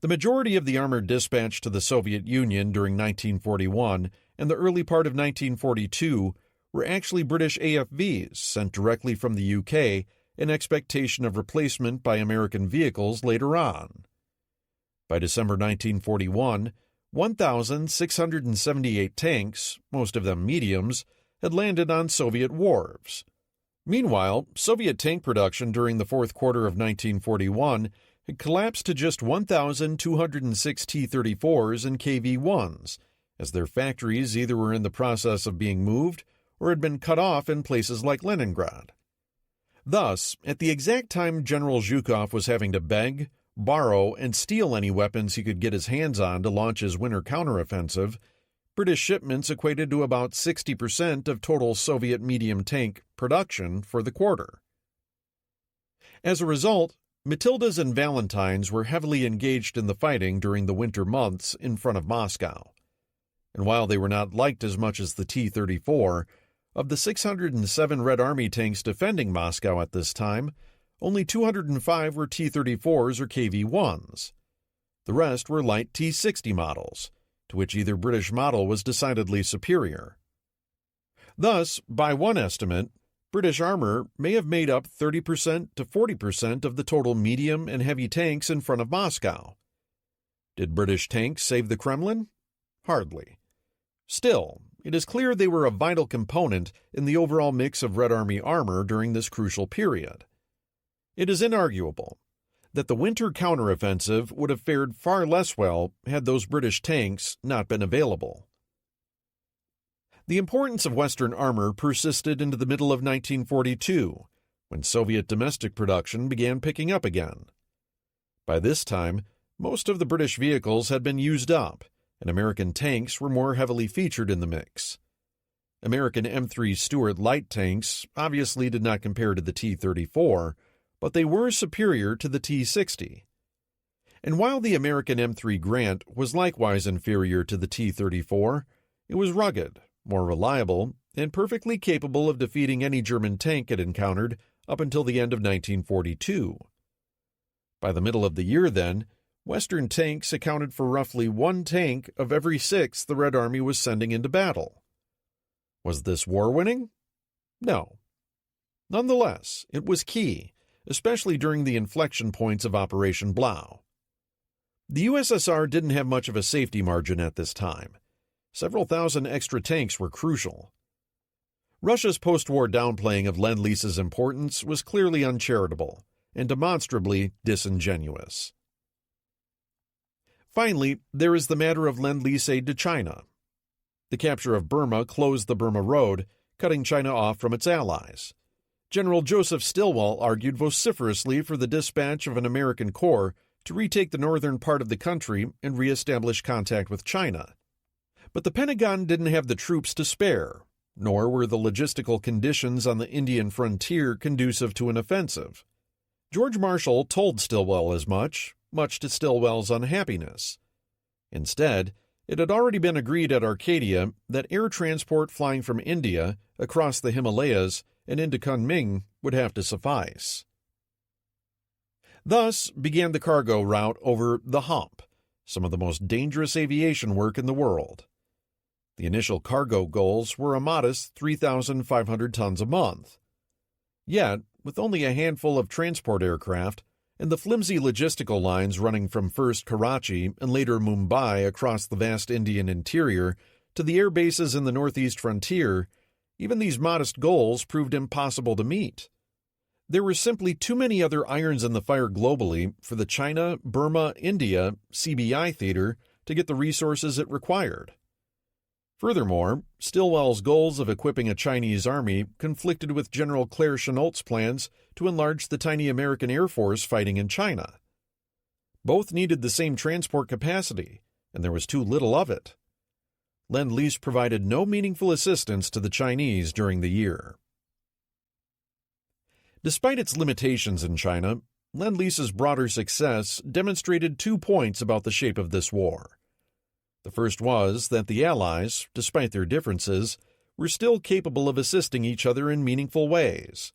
The majority of the armor dispatched to the Soviet Union during 1941 and the early part of 1942 were actually British AFVs sent directly from the UK in expectation of replacement by American vehicles later on. By December 1941, 1,678 tanks, most of them mediums, had landed on Soviet wharves. Meanwhile, Soviet tank production during the fourth quarter of 1941 had collapsed to just 1,206 T-34s and KV-1s, as their factories either were in the process of being moved or had been cut off in places like Leningrad. Thus, at the exact time General Zhukov was having to beg, borrow, and steal any weapons he could get his hands on to launch his winter counteroffensive, British shipments equated to about 60% of total Soviet medium tank production for the quarter. As a result, Matildas and Valentines were heavily engaged in the fighting during the winter months in front of Moscow. And while they were not liked as much as the T-34, of the 607 Red Army tanks defending Moscow at this time, only 205 were T-34s or KV-1s. The rest were light T-60 models, to which either British model was decidedly superior. Thus, by one estimate, British armor may have made up 30% to 40% of the total medium and heavy tanks in front of Moscow. Did British tanks save the Kremlin? Hardly. Still, it is clear they were a vital component in the overall mix of Red Army armor during this crucial period. It is inarguable that the winter counteroffensive would have fared far less well had those British tanks not been available. The importance of Western armor persisted into the middle of 1942, when Soviet domestic production began picking up again. By this time, most of the British vehicles had been used up, and American tanks were more heavily featured in the mix. American M3 Stuart light tanks obviously did not compare to the T-34, but they were superior to the T-60. And while the American M3 Grant was likewise inferior to the T-34, it was rugged, more reliable, and perfectly capable of defeating any German tank it encountered up until the end of 1942. By the middle of the year, then, Western tanks accounted for roughly one tank of every 6 the Red Army was sending into battle. Was this war-winning? No. Nonetheless, it was key, especially during the inflection points of Operation Blau. The USSR didn't have much of a safety margin at this time. Several thousand extra tanks were crucial. Russia's post-war downplaying of Lend-Lease's importance was clearly uncharitable and demonstrably disingenuous. Finally, there is the matter of Lend-Lease aid to China. The capture of Burma closed the Burma Road, cutting China off from its allies. General Joseph Stilwell argued vociferously for the dispatch of an American corps to retake the northern part of the country and reestablish contact with China. But the Pentagon didn't have the troops to spare, nor were the logistical conditions on the Indian frontier conducive to an offensive. George Marshall told Stilwell as much to Stilwell's unhappiness. Instead, it had already been agreed at Arcadia that air transport flying from India across the Himalayas and into Kunming would have to suffice. Thus began the cargo route over the Hump, some of the most dangerous aviation work in the world. The initial cargo goals were a modest 3,500 tons a month. Yet, with only a handful of transport aircraft and the flimsy logistical lines running from first Karachi and later Mumbai across the vast Indian interior to the air bases in the northeast frontier, even these modest goals proved impossible to meet. There were simply too many other irons in the fire globally for the China, Burma, India CBI theater to get the resources it required. Furthermore, Stilwell's goals of equipping a Chinese army conflicted with General Claire Chennault's plans to enlarge the tiny American Air Force fighting in China. Both needed the same transport capacity, and there was too little of it. Lend-Lease provided no meaningful assistance to the Chinese during the year. Despite its limitations in China, Lend-Lease's broader success demonstrated 2 points about the shape of this war. The first was that the Allies, despite their differences, were still capable of assisting each other in meaningful ways.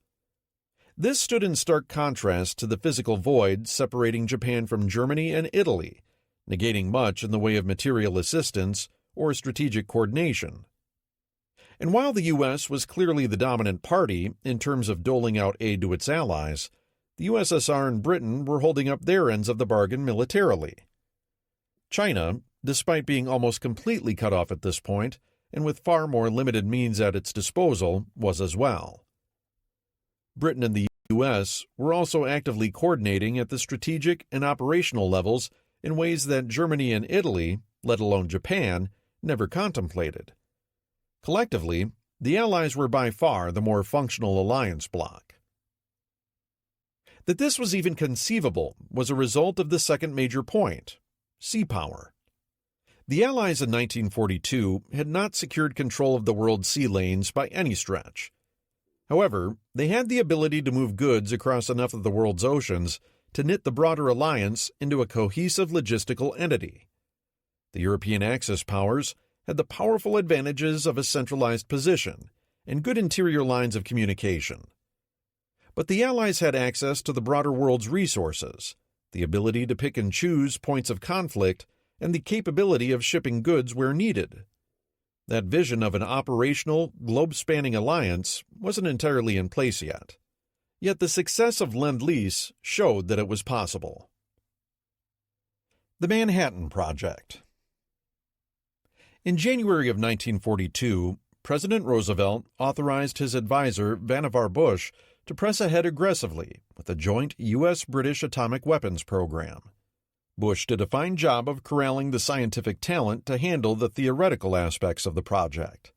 This stood in stark contrast to the physical void separating Japan from Germany and Italy, negating much in the way of material assistance or strategic coordination. And while the U.S. was clearly the dominant party in terms of doling out aid to its allies, the USSR and Britain were holding up their ends of the bargain militarily. China, despite being almost completely cut off at this point, and with far more limited means at its disposal, was as well. Britain and the U.S. were also actively coordinating at the strategic and operational levels in ways that Germany and Italy, let alone Japan, never contemplated. Collectively, the Allies were by far the more functional alliance bloc. That this was even conceivable was a result of the second major point: sea power. The Allies in 1942 had not secured control of the world's sea lanes by any stretch. However, they had the ability to move goods across enough of the world's oceans to knit the broader alliance into a cohesive logistical entity. The European Axis powers had the powerful advantages of a centralized position and good interior lines of communication. But the Allies had access to the broader world's resources, the ability to pick and choose points of conflict, and the capability of shipping goods where needed. That vision of an operational, globe-spanning alliance wasn't entirely in place yet. Yet the success of Lend-Lease showed that it was possible. The Manhattan Project. In January of 1942, President Roosevelt authorized his advisor Vannevar Bush to press ahead aggressively with a joint U.S.-British atomic weapons program. Bush did a fine job of corralling the scientific talent to handle the theoretical aspects of the project.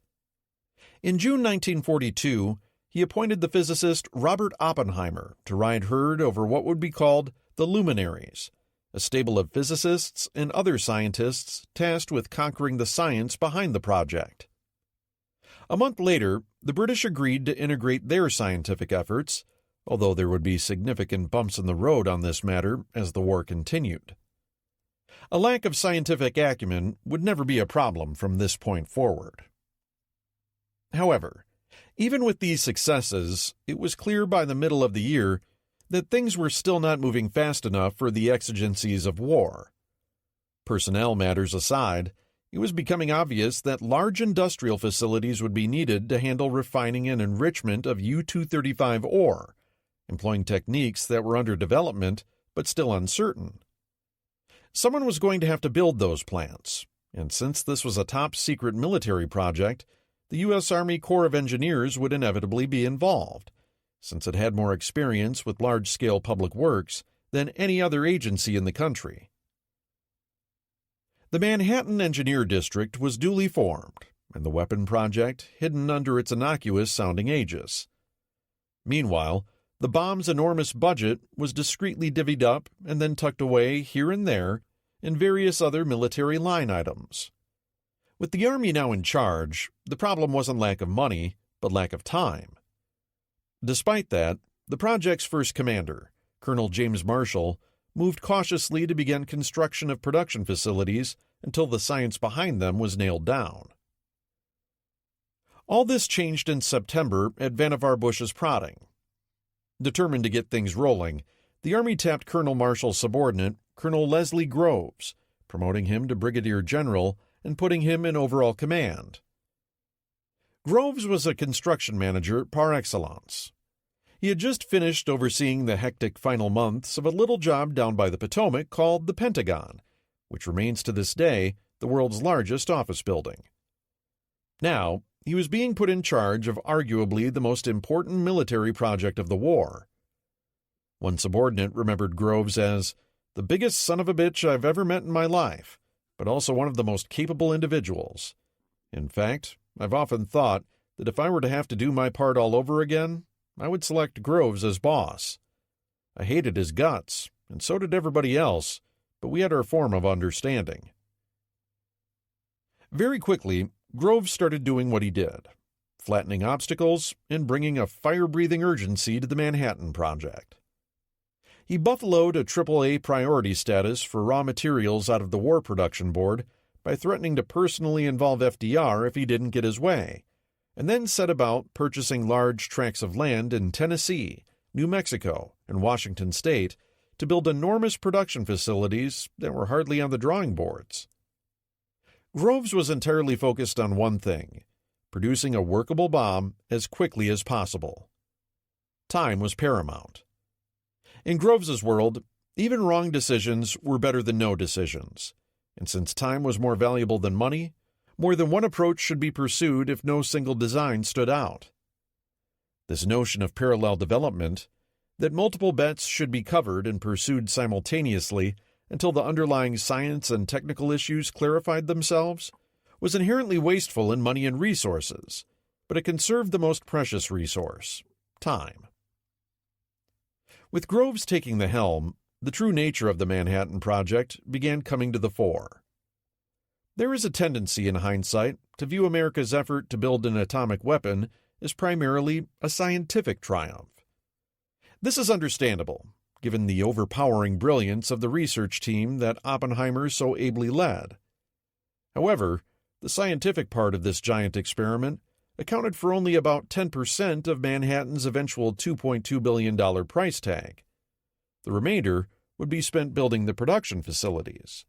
In June 1942, he appointed the physicist Robert Oppenheimer to ride herd over what would be called the Luminaries, a stable of physicists and other scientists tasked with conquering the science behind the project. A month later, the British agreed to integrate their scientific efforts, although there would be significant bumps in the road on this matter as the war continued. A lack of scientific acumen would never be a problem from this point forward. However, even with these successes, it was clear by the middle of the year that things were still not moving fast enough for the exigencies of war. Personnel matters aside, it was becoming obvious that large industrial facilities would be needed to handle refining and enrichment of U-235 ore, employing techniques that were under development but still uncertain. Someone was going to have to build those plants, and since this was a top-secret military project, the U.S. Army Corps of Engineers would inevitably be involved, since it had more experience with large-scale public works than any other agency in the country. The Manhattan Engineer District was duly formed, and the weapon project hidden under its innocuous-sounding aegis. Meanwhile, the bomb's enormous budget was discreetly divvied up and then tucked away here and there in various other military line items. With the Army now in charge, the problem wasn't lack of money, but lack of time. Despite that, the project's first commander, Colonel James Marshall, moved cautiously to begin construction of production facilities until the science behind them was nailed down. All this changed in September at Vannevar Bush's prodding. Determined to get things rolling, the Army tapped Colonel Marshall's subordinate, Colonel Leslie Groves, promoting him to brigadier general and putting him in overall command. Groves was a construction manager par excellence. He had just finished overseeing the hectic final months of a little job down by the Potomac called the Pentagon, which remains to this day the world's largest office building. Now, he was being put in charge of arguably the most important military project of the war. One subordinate remembered Groves as the biggest son of a bitch I've ever met in my life, but also one of the most capable individuals. In fact, I've often thought that if I were to have to do my part all over again, I would select Groves as boss. I hated his guts, and so did everybody else, but we had our form of understanding. Very quickly, Groves started doing what he did, flattening obstacles and bringing a fire-breathing urgency to the Manhattan Project. He buffaloed a AAA priority status for raw materials out of the War Production Board by threatening to personally involve FDR if he didn't get his way, and then set about purchasing large tracts of land in Tennessee, New Mexico, and Washington state to build enormous production facilities that were hardly on the drawing boards. Groves was entirely focused on one thing: producing a workable bomb as quickly as possible. Time was paramount. In Groves's world, even wrong decisions were better than no decisions, and since time was more valuable than money, more than one approach should be pursued if no single design stood out. This notion of parallel development, that multiple bets should be covered and pursued simultaneously until the underlying science and technical issues clarified themselves, was inherently wasteful in money and resources, but it conserved the most precious resource: time. With Groves taking the helm, the true nature of the Manhattan Project began coming to the fore. There is a tendency in hindsight to view America's effort to build an atomic weapon as primarily a scientific triumph. This is understandable, given the overpowering brilliance of the research team that Oppenheimer so ably led. However, the scientific part of this giant experiment accounted for only about 10% of Manhattan's eventual $2.2 billion price tag. The remainder would be spent building the production facilities.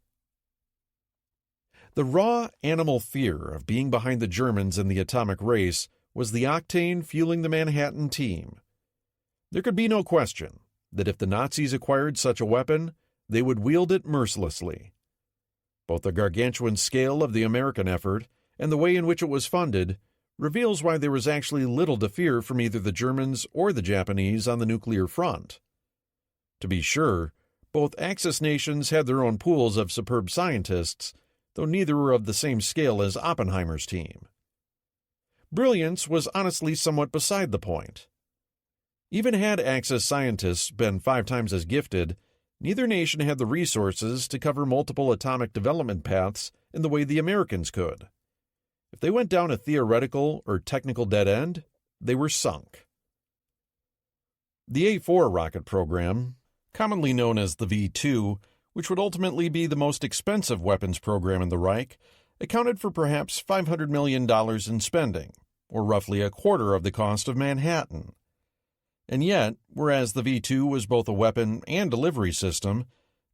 The raw animal fear of being behind the Germans in the atomic race was the octane fueling the Manhattan team. There could be no question that if the Nazis acquired such a weapon, they would wield it mercilessly. Both the gargantuan scale of the American effort and the way in which it was funded reveals why there was actually little to fear from either the Germans or the Japanese on the nuclear front. To be sure, both Axis nations had their own pools of superb scientists, though neither were of the same scale as Oppenheimer's team. Brilliance was honestly somewhat beside the point. Even had Axis scientists been 5 times as gifted, neither nation had the resources to cover multiple atomic development paths in the way the Americans could. If they went down a theoretical or technical dead end, they were sunk. The A-4 rocket program, commonly known as the V-2, which would ultimately be the most expensive weapons program in the Reich, accounted for perhaps $500 million in spending, or roughly a quarter of the cost of Manhattan. And yet, whereas the V-2 was both a weapon and delivery system,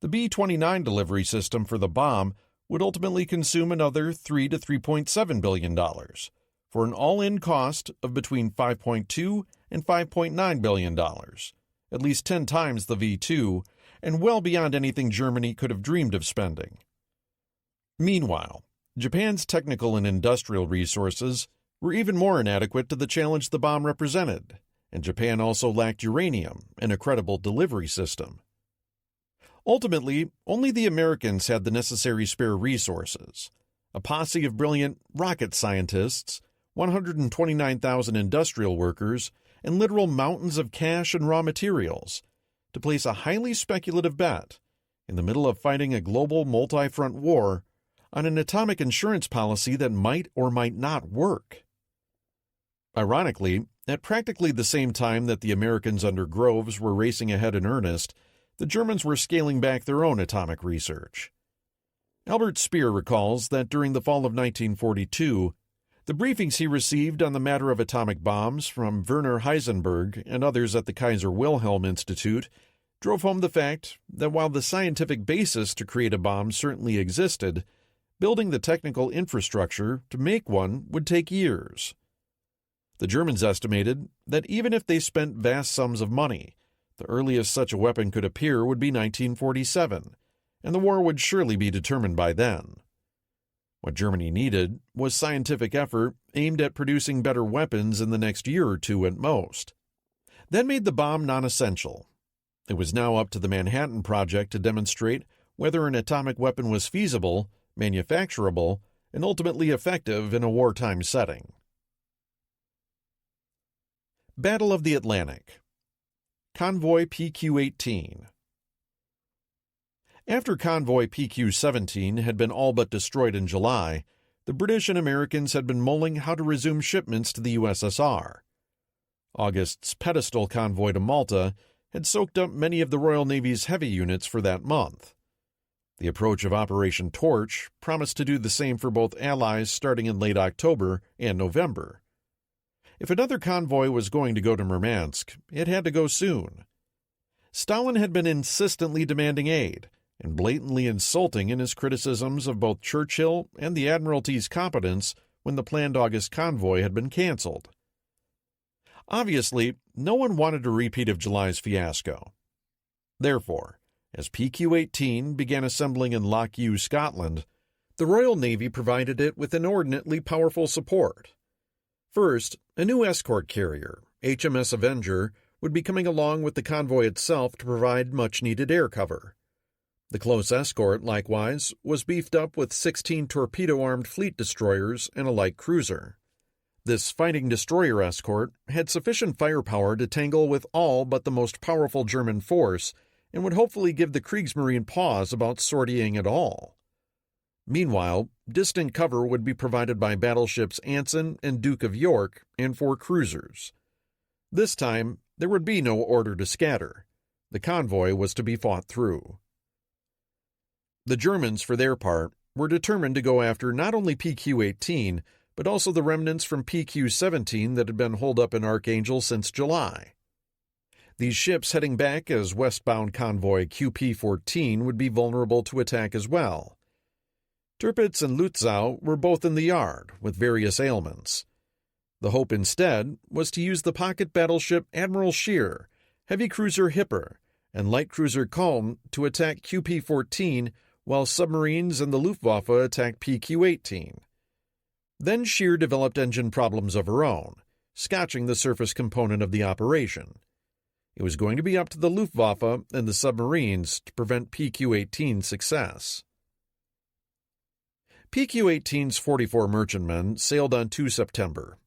the B-29 delivery system for the bomb would ultimately consume another $3 to $3.7 billion, for an all-in cost of between $5.2 and $5.9 billion, at least 10 times the V-2, and well beyond anything Germany could have dreamed of spending. Meanwhile, Japan's technical and industrial resources were even more inadequate to the challenge the bomb represented, and Japan also lacked uranium and a credible delivery system. Ultimately, only the Americans had the necessary spare resources: a posse of brilliant rocket scientists, 129,000 industrial workers, and literal mountains of cash and raw materials, to place a highly speculative bet, in the middle of fighting a global multi-front war, on an atomic insurance policy that might or might not work. Ironically, at practically the same time that the Americans under Groves were racing ahead in earnest, the Germans were scaling back their own atomic research. Albert Speer recalls that during the fall of 1942, the briefings he received on the matter of atomic bombs from Werner Heisenberg and others at the Kaiser Wilhelm Institute drove home the fact that while the scientific basis to create a bomb certainly existed, building the technical infrastructure to make one would take years. The Germans estimated that even if they spent vast sums of money, the earliest such a weapon could appear would be 1947, and the war would surely be determined by then. What Germany needed was scientific effort aimed at producing better weapons in the next year or two at most. That made the bomb non-essential. It was now up to the Manhattan Project to demonstrate whether an atomic weapon was feasible, manufacturable, and ultimately effective in a wartime setting. Battle of the Atlantic. Convoy PQ-18. After Convoy PQ-17 had been all but destroyed in July, the British and Americans had been mulling how to resume shipments to the USSR. August's pedestal convoy to Malta had soaked up many of the Royal Navy's heavy units for that month. The approach of Operation Torch promised to do the same for both Allies starting in late October and November. If another convoy was going to go to Murmansk, it had to go soon. Stalin had been insistently demanding aid and blatantly insulting in his criticisms of both Churchill and the Admiralty's competence when the planned August convoy had been canceled. Obviously, no one wanted a repeat of July's fiasco. Therefore, as PQ-18 began assembling in Loch Ewe, Scotland, the Royal Navy provided it with inordinately powerful support. First, a new escort carrier, HMS Avenger, would be coming along with the convoy itself to provide much-needed air cover. The close escort, likewise, was beefed up with 16 torpedo-armed fleet destroyers and a light cruiser. This fighting destroyer escort had sufficient firepower to tangle with all but the most powerful German force and would hopefully give the Kriegsmarine pause about sortying at all. Meanwhile, distant cover would be provided by battleships Anson and Duke of York and 4 cruisers. This time, there would be no order to scatter. The convoy was to be fought through. The Germans, for their part, were determined to go after not only PQ-18, but also the remnants from PQ-17 that had been holed up in Archangel since July. These ships heading back as westbound convoy QP-14 would be vulnerable to attack as well. Tirpitz and Lutzow were both in the yard, with various ailments. The hope instead was to use the pocket battleship Admiral Scheer, heavy cruiser Hipper, and light cruiser Kulm to attack QP-14 while submarines and the Luftwaffe attacked PQ-18. Then Scheer developed engine problems of her own, scotching the surface component of the operation. It was going to be up to the Luftwaffe and the submarines to prevent PQ-18's success. PQ-18's 44 merchantmen sailed on 2 September.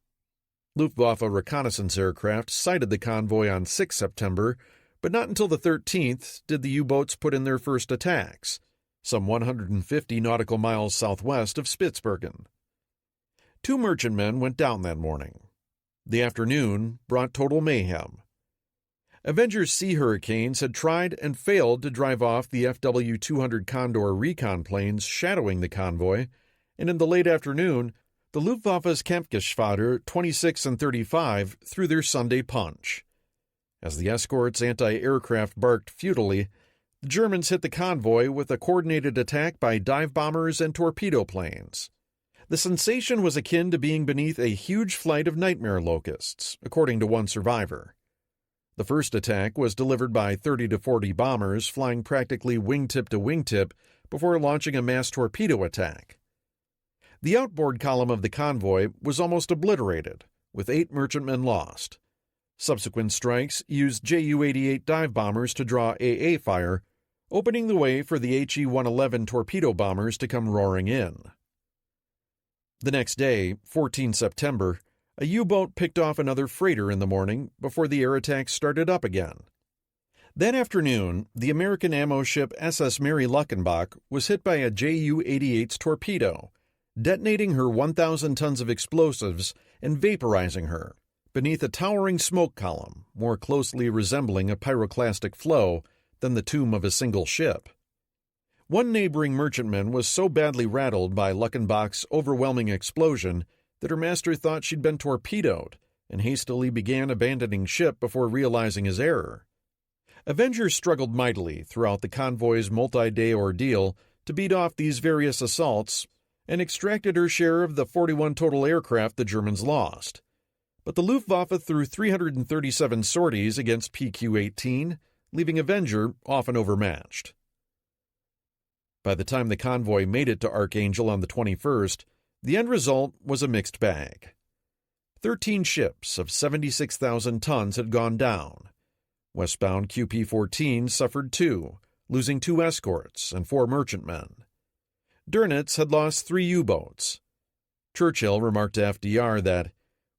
Luftwaffe reconnaissance aircraft sighted the convoy on 6 September, but not until the 13th did the U-boats put in their first attacks, some 150 nautical miles southwest of Spitzbergen. 2 merchantmen went down that morning. The afternoon brought total mayhem. Avenger's Sea Hurricanes had tried and failed to drive off the FW-200 Condor recon planes shadowing the convoy, and in the late afternoon, the Luftwaffe's Kampfgeschwader 26 and 35 threw their Sunday punch. As the escort's anti-aircraft barked futilely, the Germans hit the convoy with a coordinated attack by dive bombers and torpedo planes. The sensation was akin to being beneath a huge flight of nightmare locusts, according to one survivor. The first attack was delivered by 30 to 40 bombers flying practically wingtip to wingtip before launching a mass torpedo attack. The outboard column of the convoy was almost obliterated, with 8 merchantmen lost. Subsequent strikes used Ju-88 dive bombers to draw AA fire, opening the way for the HE-111 torpedo bombers to come roaring in. The next day, 14 September, a U-boat picked off another freighter in the morning before the air attacks started up again. That afternoon, the American ammo ship SS Mary Luckenbach was hit by a Ju-88's torpedo, detonating her 1,000 tons of explosives and vaporizing her beneath a towering smoke column more closely resembling a pyroclastic flow than the tomb of a single ship. One neighboring merchantman was so badly rattled by Luckenbach's overwhelming explosion that her master thought she'd been torpedoed and hastily began abandoning ship before realizing his error. Avenger struggled mightily throughout the convoy's multi-day ordeal to beat off these various assaults and extracted her share of the 41 total aircraft the Germans lost. But the Luftwaffe threw 337 sorties against PQ-18, leaving Avenger often overmatched. By the time the convoy made it to Archangel on the 21st, the end result was a mixed bag. 13 ships of 76,000 tons had gone down. Westbound QP-14 suffered 2, losing 2 escorts and 4 merchantmen. Dönitz had lost 3 U-boats. Churchill remarked to FDR that,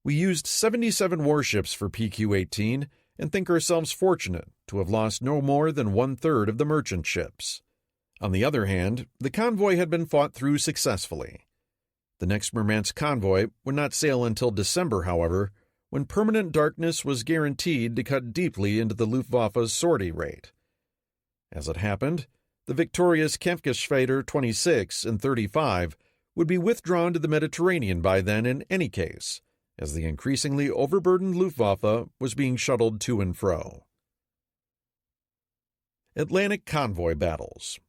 "We used 77 warships for PQ-18 and think ourselves fortunate to have lost no more than 1/3 of the merchant ships." On the other hand, the convoy had been fought through successfully. The next Murmansk convoy would not sail until December, however, when permanent darkness was guaranteed to cut deeply into the Luftwaffe's sortie rate. As it happened, the victorious Kampfgeschwader 26 and 35 would be withdrawn to the Mediterranean by then in any case, as the increasingly overburdened Luftwaffe was being shuttled to and fro. Atlantic convoy battles.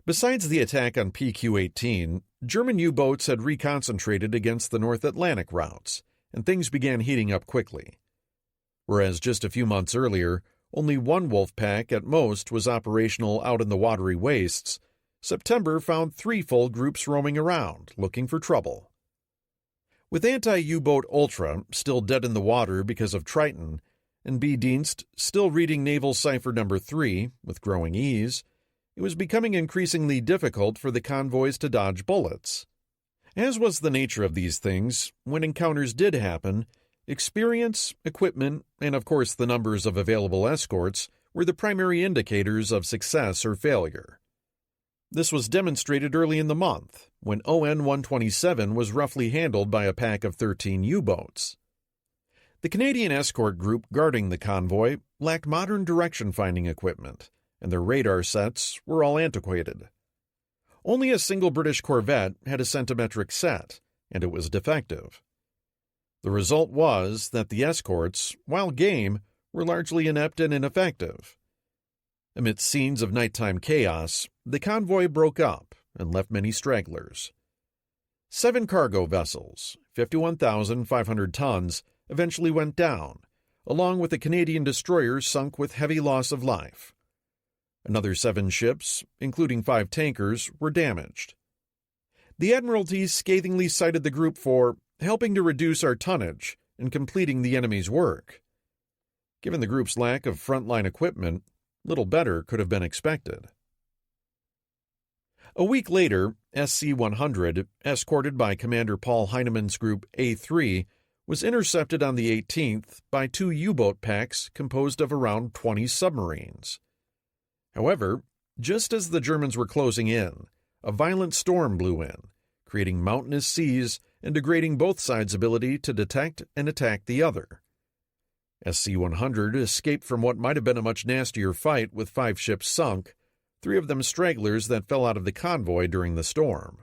Besides the attack on PQ-18, German U-boats had reconcentrated against the North Atlantic routes, and things began heating up quickly. Whereas just a few months earlier, only one wolf pack at most was operational out in the watery wastes, September found 3 full groups roaming around, looking for trouble. With anti-U-boat Ultra still dead in the water because of Triton, and B. Dienst still reading Naval Cipher No. 3 with growing ease, it was becoming increasingly difficult for the convoys to dodge bullets. As was the nature of these things, when encounters did happen, experience, equipment, and of course the numbers of available escorts were the primary indicators of success or failure. This was demonstrated early in the month, when ON-127 was roughly handled by a pack of 13 U-boats. The Canadian escort group guarding the convoy lacked modern direction-finding equipment, and their radar sets were all antiquated. Only a single British corvette had a centimetric set, and it was defective. The result was that the escorts, while game, were largely inept and ineffective. Amidst scenes of nighttime chaos, the convoy broke up and left many stragglers. 7 cargo vessels, 51,500 tons, eventually went down, along with a Canadian destroyer sunk with heavy loss of life. Another 7 ships, including 5 tankers, were damaged. The Admiralty scathingly cited the group for helping to reduce our tonnage and completing the enemy's work. Given the group's lack of frontline equipment, little better could have been expected. A week later, SC-100, escorted by Commander Paul Heinemann's Group A3, was intercepted on the 18th by 2 U-boat packs composed of around 20 submarines. However, just as the Germans were closing in, a violent storm blew in, creating mountainous seas and degrading both sides' ability to detect and attack the other. SC-100 escaped from what might have been a much nastier fight with 5 ships sunk, 3 of them stragglers that fell out of the convoy during the storm.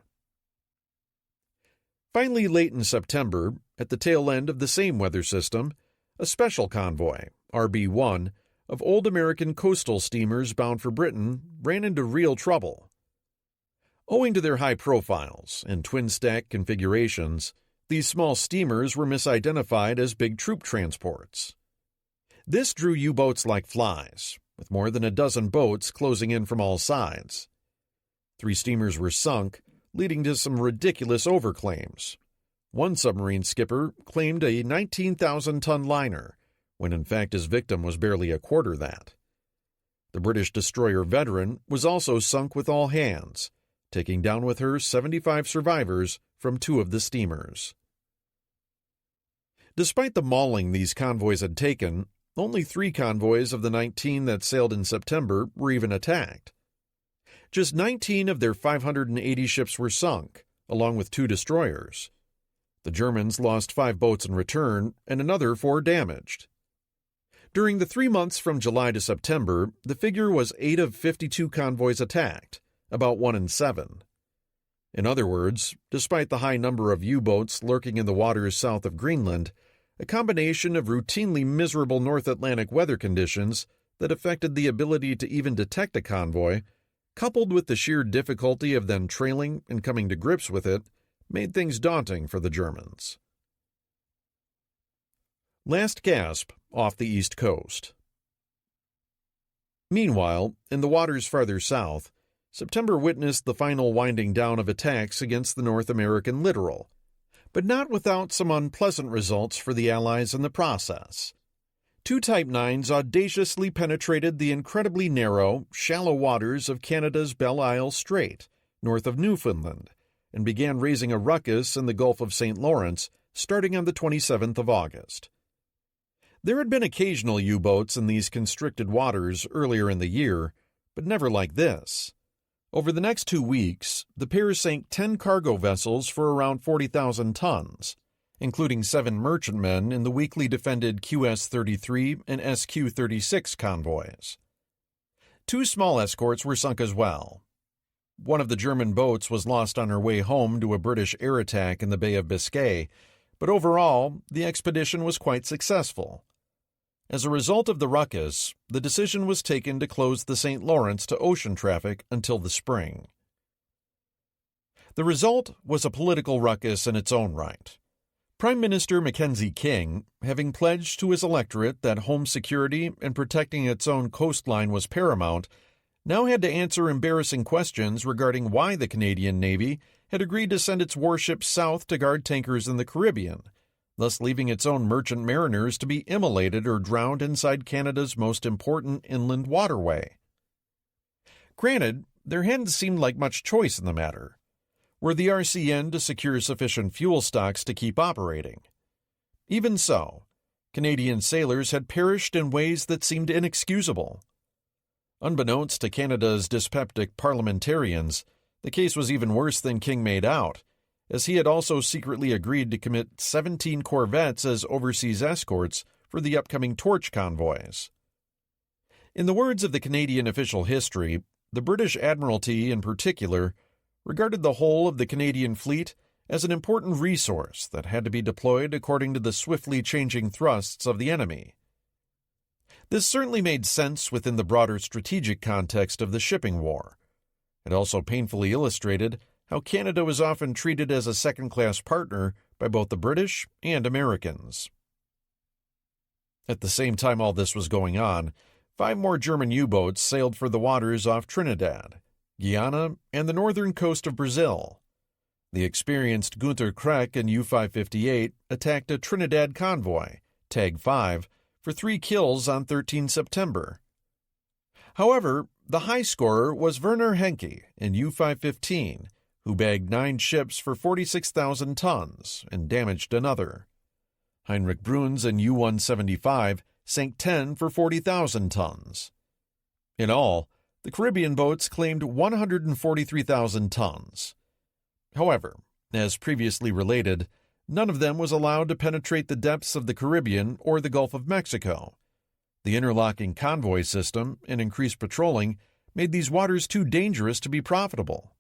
Finally, late in September, at the tail end of the same weather system, a special convoy, RB-1, of old American coastal steamers bound for Britain ran into real trouble. Owing to their high profiles and twin-stack configurations, these small steamers were misidentified as big troop transports. This drew U-boats like flies, with more than a dozen boats closing in from all sides. 3 steamers were sunk, leading to some ridiculous overclaims. One submarine skipper claimed a 19,000-ton liner, when in fact his victim was barely a quarter that. The British destroyer Veteran was also sunk with all hands, taking down with her 75 survivors from 2 of the steamers. Despite the mauling these convoys had taken, only 3 convoys of the 19 that sailed in September were even attacked. Just 19 of their 580 ships were sunk, along with 2 destroyers. The Germans lost 5 boats in return and another 4 damaged. During the 3 months from July to September, the figure was 8 of 52 convoys attacked, about 1 in 7. In other words, despite the high number of U-boats lurking in the waters south of Greenland, a combination of routinely miserable North Atlantic weather conditions that affected the ability to even detect a convoy, coupled with the sheer difficulty of then trailing and coming to grips with it, made things daunting for the Germans. Last gasp off the East Coast. Meanwhile, in the waters farther south, September witnessed the final winding down of attacks against the North American littoral, but not without some unpleasant results for the Allies in the process. 2 Type 9s audaciously penetrated the incredibly narrow, shallow waters of Canada's Belle Isle Strait, north of Newfoundland, and began raising a ruckus in the Gulf of St. Lawrence starting on the 27th of August. There had been occasional U-boats in these constricted waters earlier in the year, but never like this. Over the next 2 weeks, the pair sank 10 cargo vessels for around 40,000 tons, including 7 merchantmen in the weakly defended QS-33 and SQ-36 convoys. 2 small escorts were sunk as well. One of the German boats was lost on her way home to a British air attack in the Bay of Biscay, but overall, the expedition was quite successful. As a result of the ruckus, the decision was taken to close the St. Lawrence to ocean traffic until the spring. The result was a political ruckus in its own right. Prime Minister Mackenzie King, having pledged to his electorate that home security and protecting its own coastline was paramount, now had to answer embarrassing questions regarding why the Canadian Navy had agreed to send its warships south to guard tankers in the Caribbean, thus leaving its own merchant mariners to be immolated or drowned inside Canada's most important inland waterway. Granted, there hadn't seemed like much choice in the matter. Were the RCN to secure sufficient fuel stocks to keep operating? Even so, Canadian sailors had perished in ways that seemed inexcusable. Unbeknownst to Canada's dyspeptic parliamentarians, the case was even worse than King made out, as he had also secretly agreed to commit 17 corvettes as overseas escorts for the upcoming torch convoys. In the words of the Canadian official history, the British Admiralty in particular regarded the whole of the Canadian fleet as an important resource that had to be deployed according to the swiftly changing thrusts of the enemy. This certainly made sense within the broader strategic context of the shipping war. It also painfully illustrated how Canada was often treated as a second-class partner by both the British and Americans. At the same time all this was going on, 5 more German U-boats sailed for the waters off Trinidad, Guyana, and the northern coast of Brazil. The experienced Crux and U-558 attacked a Trinidad convoy, Tag 5, for 3 kills on 13 September. However, the high scorer was Werner Henke in U-515, who bagged 9 ships for 46,000 tons and damaged another. Heinrich Bruns in U-175 sank 10 for 40,000 tons. In all, the Caribbean boats claimed 143,000 tons. However, as previously related, none of them was allowed to penetrate the depths of the Caribbean or the Gulf of Mexico. The interlocking convoy system and increased patrolling made these waters too dangerous to be profitable.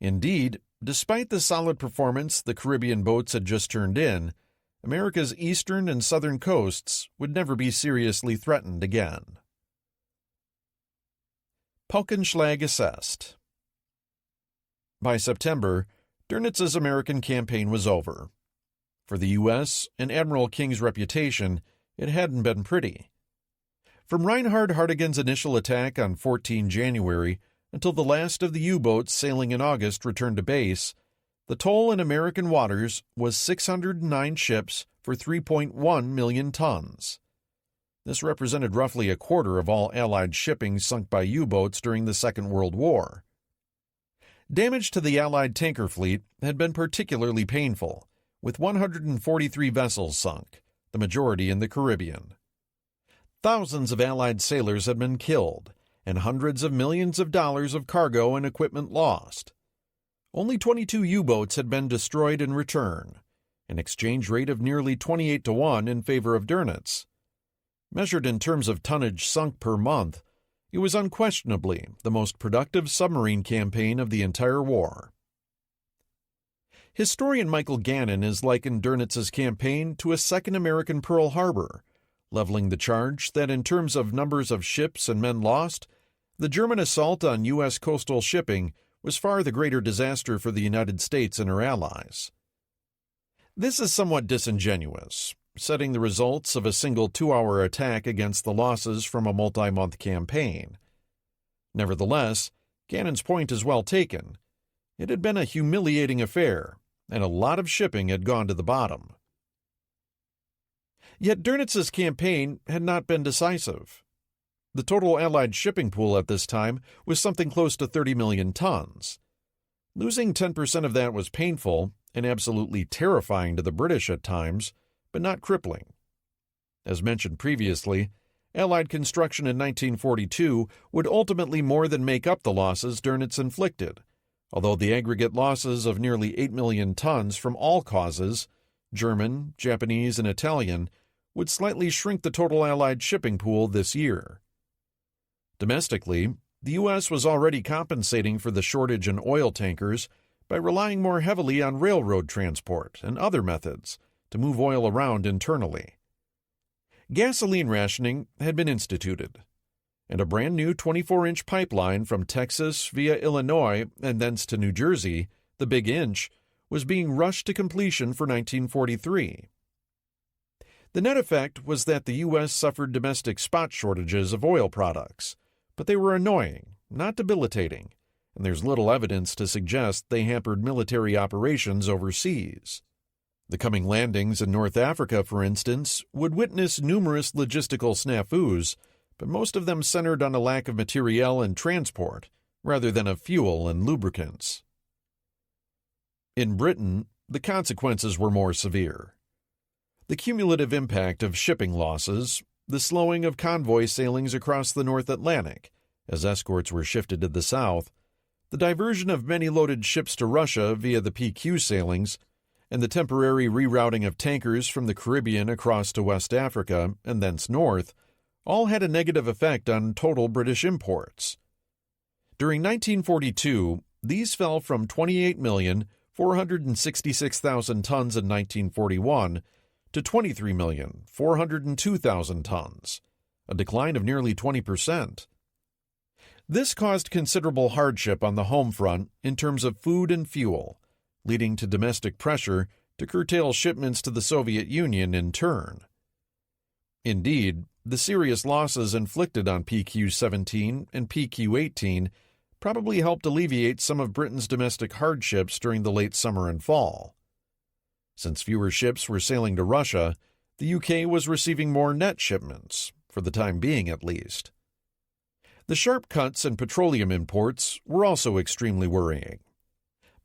Indeed, despite the solid performance the Caribbean boats had just turned in, America's eastern and southern coasts would never be seriously threatened again. Paukenschlag assessed. By September, Dönnitz's American campaign was over. For the U.S. and Admiral King's reputation, it hadn't been pretty. From Reinhard Hartigan's initial attack on 14 January until the last of the U-boats sailing in August returned to base, the toll in American waters was 609 ships for 3.1 million tons. This represented roughly a quarter of all Allied shipping sunk by U-boats during the Second World War. Damage to the Allied tanker fleet had been particularly painful, with 143 vessels sunk, the majority in the Caribbean. Thousands of Allied sailors had been killed, and hundreds of millions of dollars of cargo and equipment lost. Only 22 U-boats had been destroyed in return, an exchange rate of nearly 28-1 in favor of Dönitz. Measured in terms of tonnage sunk per month, it was unquestionably the most productive submarine campaign of the entire war. Historian Michael Gannon has likened Dönitz's campaign to a second American Pearl Harbor, leveling the charge that in terms of numbers of ships and men lost, the German assault on U.S. coastal shipping was far the greater disaster for the United States and her allies. This is somewhat disingenuous, setting the results of a single 2-hour attack against the losses from a multi-month campaign. Nevertheless, Gannon's point is well taken. It had been a humiliating affair, and a lot of shipping had gone to the bottom. Yet Dönitz's campaign had not been decisive. The total Allied shipping pool at this time was something close to 30 million tons. Losing 10% of that was painful and absolutely terrifying to the British at times, but not crippling. As mentioned previously, Allied construction in 1942 would ultimately more than make up the losses Dönitz inflicted, although the aggregate losses of nearly 8 million tons from all causes, German, Japanese, and Italian, would slightly shrink the total Allied shipping pool this year. Domestically, the U.S. was already compensating for the shortage in oil tankers by relying more heavily on railroad transport and other methods to move oil around internally. Gasoline rationing had been instituted, and a brand new 24-inch pipeline from Texas via Illinois and thence to New Jersey, the Big Inch, was being rushed to completion for 1943. The net effect was that the U.S. suffered domestic spot shortages of oil products, but they were annoying, not debilitating, and there's little evidence to suggest they hampered military operations overseas. The coming landings in North Africa, for instance, would witness numerous logistical snafus, but most of them centered on a lack of materiel and transport, rather than of fuel and lubricants. In Britain, the consequences were more severe. The cumulative impact of shipping losses, the slowing of convoy sailings across the North Atlantic, as escorts were shifted to the south, the diversion of many loaded ships to Russia via the PQ sailings, and the temporary rerouting of tankers from the Caribbean across to West Africa and thence north, all had a negative effect on total British imports. During 1942, these fell from 28,466,000 tons in 1941 to 23,402,000 tons, a decline of nearly 20%. This caused considerable hardship on the home front in terms of food and fuel, leading to domestic pressure to curtail shipments to the Soviet Union in turn. Indeed, the serious losses inflicted on PQ-17 and PQ-18 probably helped alleviate some of Britain's domestic hardships during the late summer and fall. Since fewer ships were sailing to Russia, the UK was receiving more net shipments, for the time being at least. The sharp cuts in petroleum imports were also extremely worrying.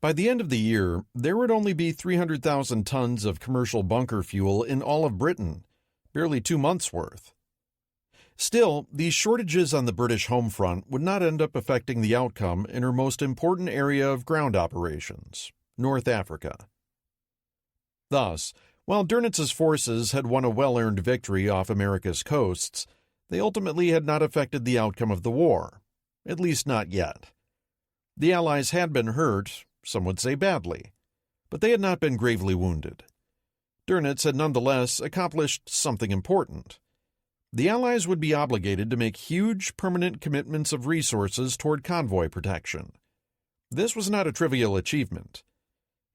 By the end of the year, there would only be 300,000 tons of commercial bunker fuel in all of Britain, barely 2 months' worth. Still, these shortages on the British home front would not end up affecting the outcome in her most important area of ground operations, North Africa. Thus, while Dönitz's forces had won a well-earned victory off America's coasts, they ultimately had not affected the outcome of the war, at least not yet. The Allies had been hurt, some would say badly, but they had not been gravely wounded. Dönitz had nonetheless accomplished something important. The Allies would be obligated to make huge, permanent commitments of resources toward convoy protection. This was not a trivial achievement.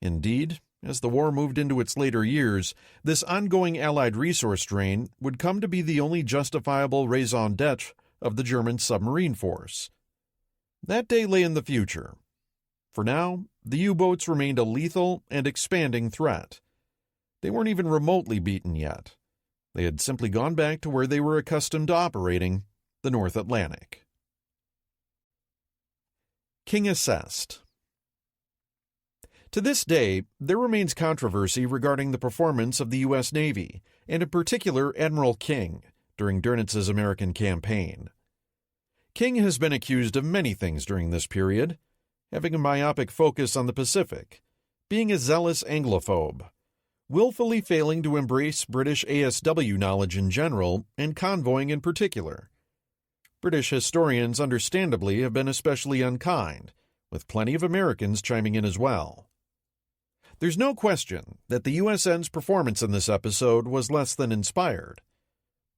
Indeed, as the war moved into its later years, this ongoing Allied resource drain would come to be the only justifiable raison d'etre of the German submarine force. That day lay in the future. For now, the U-boats remained a lethal and expanding threat. They weren't even remotely beaten yet. They had simply gone back to where they were accustomed to operating, the North Atlantic. King assessed. To this day, there remains controversy regarding the performance of the U.S. Navy, and in particular Admiral King, during Dönitz's American campaign. King has been accused of many things during this period, having a myopic focus on the Pacific, being a zealous Anglophobe, willfully failing to embrace British ASW knowledge in general and convoying in particular. British historians understandably have been especially unkind, with plenty of Americans chiming in as well. There's no question that the USN's performance in this episode was less than inspired.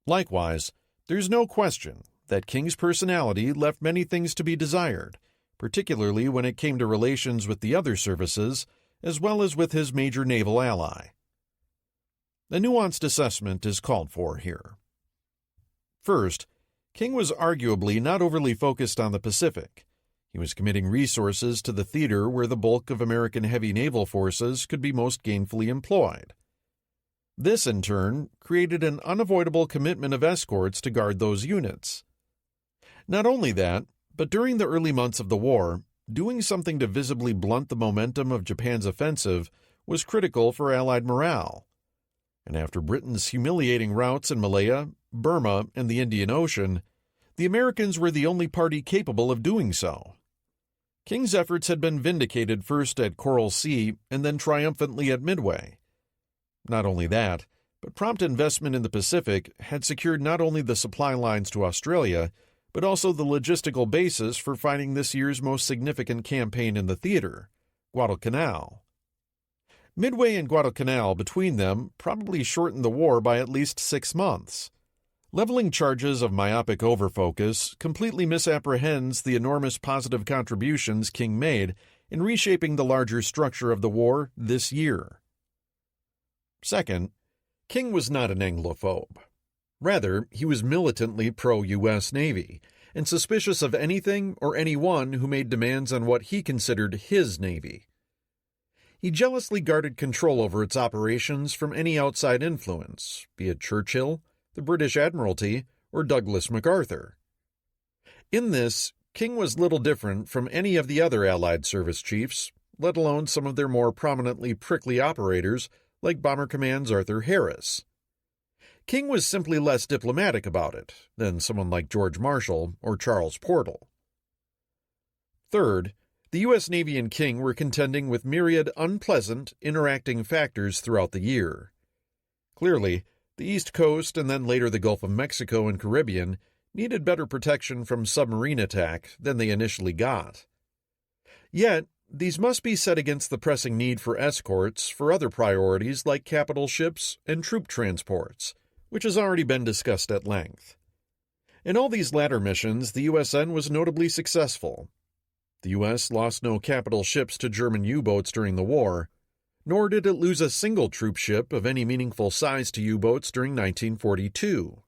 Likewise, there's no question that King's personality left many things to be desired, particularly when it came to relations with the other services, as well as with his major naval ally. A nuanced assessment is called for here. First, King was arguably not overly focused on the Pacific. He was committing resources to the theater where the bulk of American heavy naval forces could be most gainfully employed. This, in turn, created an unavoidable commitment of escorts to guard those units. Not only that, but during the early months of the war, doing something to visibly blunt the momentum of Japan's offensive was critical for Allied morale. And after Britain's humiliating routs in Malaya, Burma, and the Indian Ocean, the Americans were the only party capable of doing so. King's efforts had been vindicated first at Coral Sea and then triumphantly at Midway. Not only that, but prompt investment in the Pacific had secured not only the supply lines to Australia, but also the logistical basis for fighting this year's most significant campaign in the theater, Guadalcanal. Midway and Guadalcanal between them probably shortened the war by at least 6 months. Leveling charges of myopic overfocus completely misapprehends the enormous positive contributions King made in reshaping the larger structure of the war this year. Second, King was not an Anglophobe. Rather, he was militantly pro-U.S. Navy and suspicious of anything or anyone who made demands on what he considered his Navy. He jealously guarded control over its operations from any outside influence, be it Churchill, the British Admiralty, or Douglas MacArthur. In this, King was little different from any of the other Allied service chiefs, let alone some of their more prominently prickly operators like Bomber Command's Arthur Harris. King was simply less diplomatic about it than someone like George Marshall or Charles Portal. Third, the U.S. Navy and King were contending with myriad unpleasant, interacting factors throughout the year. Clearly, the East Coast and then later the Gulf of Mexico and Caribbean needed better protection from submarine attack than they initially got. Yet, these must be set against the pressing need for escorts for other priorities like capital ships and troop transports, which has already been discussed at length. In all these latter missions, the USN was notably successful. The U.S. lost no capital ships to German U-boats during the war, nor did it lose a single troop ship of any meaningful size to U-boats during 1942.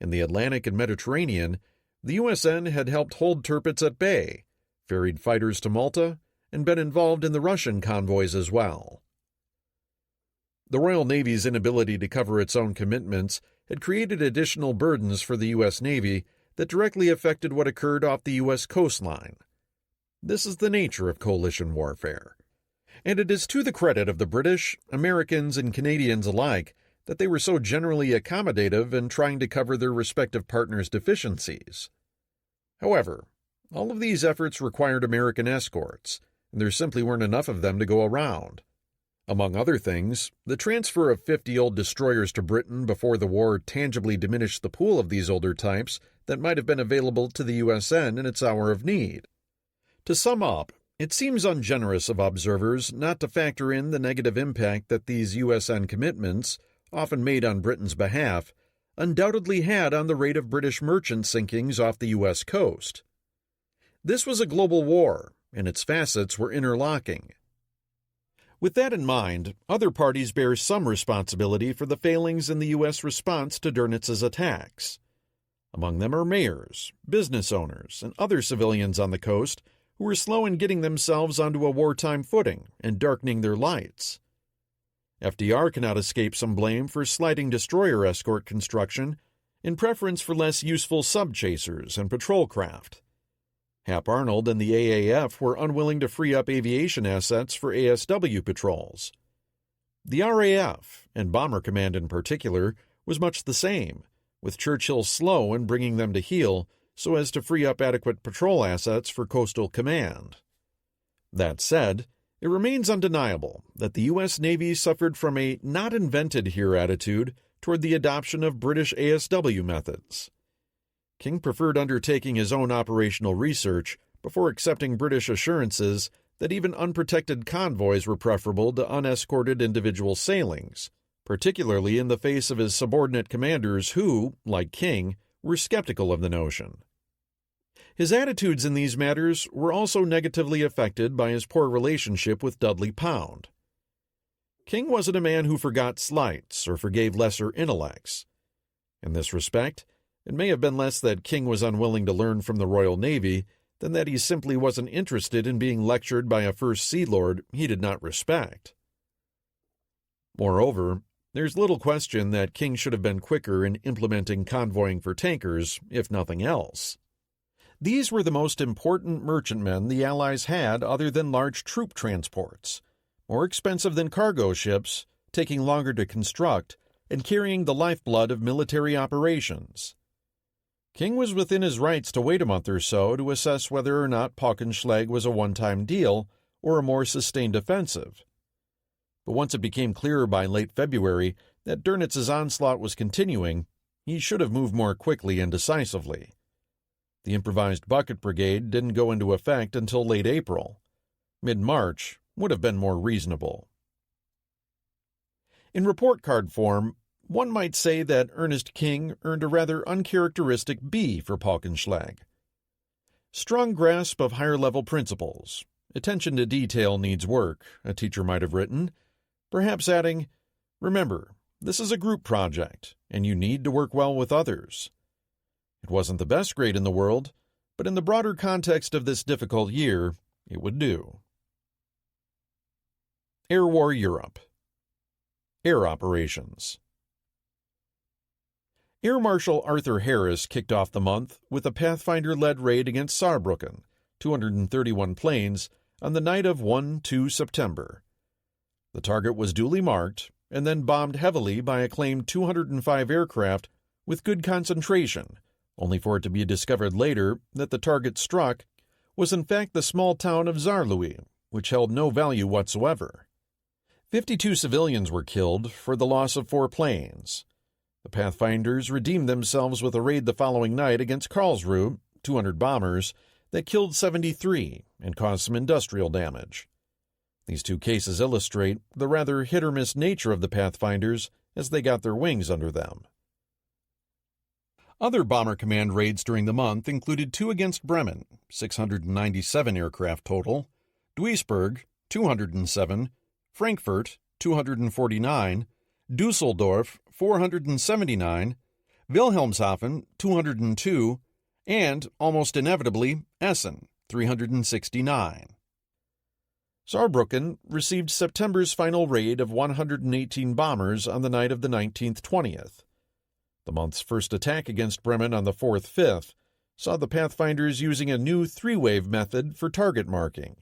In the Atlantic and Mediterranean, the USN had helped hold Tirpitz at bay, ferried fighters to Malta, and been involved in the Russian convoys as well. The Royal Navy's inability to cover its own commitments had created additional burdens for the U.S. Navy that directly affected what occurred off the U.S. coastline. This is the nature of coalition warfare. And it is to the credit of the British, Americans, and Canadians alike that they were so generally accommodative in trying to cover their respective partners' deficiencies. However, all of these efforts required American escorts, and there simply weren't enough of them to go around. Among other things, the transfer of 50 old destroyers to Britain before the war tangibly diminished the pool of these older types that might have been available to the USN in its hour of need. To sum up, it seems ungenerous of observers not to factor in the negative impact that these USN commitments, often made on Britain's behalf, undoubtedly had on the rate of British merchant sinkings off the U.S. coast. This was a global war, and its facets were interlocking. With that in mind, other parties bear some responsibility for the failings in the U.S. response to Dönnitz's attacks. Among them are mayors, business owners, and other civilians on the coast who were slow in getting themselves onto a wartime footing and darkening their lights. FDR cannot escape some blame for slighting destroyer escort construction in preference for less useful sub-chasers and patrol craft. Hap Arnold and the AAF were unwilling to free up aviation assets for ASW patrols. The RAF, and Bomber Command in particular, was much the same, with Churchill slow in bringing them to heel so as to free up adequate patrol assets for Coastal Command. That said, it remains undeniable that the U.S. Navy suffered from a not-invented-here attitude toward the adoption of British ASW methods. King preferred undertaking his own operational research before accepting British assurances that even unprotected convoys were preferable to unescorted individual sailings, particularly in the face of his subordinate commanders who, like King, were skeptical of the notion. His attitudes in these matters were also negatively affected by his poor relationship with Dudley Pound. King wasn't a man who forgot slights or forgave lesser intellects. In this respect, it may have been less that King was unwilling to learn from the Royal Navy than that he simply wasn't interested in being lectured by a First Sea Lord he did not respect. Moreover, there's little question that King should have been quicker in implementing convoying for tankers, if nothing else. These were the most important merchantmen the Allies had other than large troop transports, more expensive than cargo ships, taking longer to construct, and carrying the lifeblood of military operations. King was within his rights to wait a month or so to assess whether or not Paukenschlag was a one-time deal or a more sustained offensive. But once it became clear by late February that Dönnitz's onslaught was continuing, he should have moved more quickly and decisively. The improvised bucket brigade didn't go into effect until late April. Mid-March would have been more reasonable. In report card form, one might say that Ernest King earned a rather uncharacteristic B for Paukenschlag. Strong grasp of higher-level principles. Attention to detail needs work, a teacher might have written, perhaps adding, remember, this is a group project, and you need to work well with others. It wasn't the best grade in the world, but in the broader context of this difficult year, it would do. Air War Europe. Air Operations. Air Marshal Arthur Harris kicked off the month with a Pathfinder-led raid against Saarbrücken, 231 planes, on the night of 1-2 September. The target was duly marked and then bombed heavily by a claimed 205 aircraft with good concentration, only for it to be discovered later that the target struck was in fact the small town of Saarlouis, which held no value whatsoever. 52 civilians were killed for the loss of 4 planes. The Pathfinders redeemed themselves with a raid the following night against Karlsruhe, 200 bombers, that killed 73 and caused some industrial damage. These 2 cases illustrate the rather hit-or-miss nature of the Pathfinders as they got their wings under them. Other Bomber Command raids during the month included 2 against Bremen, 697 aircraft total, Duisburg, 207, Frankfurt, 249, Dusseldorf, 479, Wilhelmshaven, 202, and, almost inevitably, Essen, 369. Saarbrücken received September's final raid of 118 bombers on the night of the 19th-20th. The month's first attack against Bremen on the 4th-5th saw the Pathfinders using a new 3-wave method for target marking,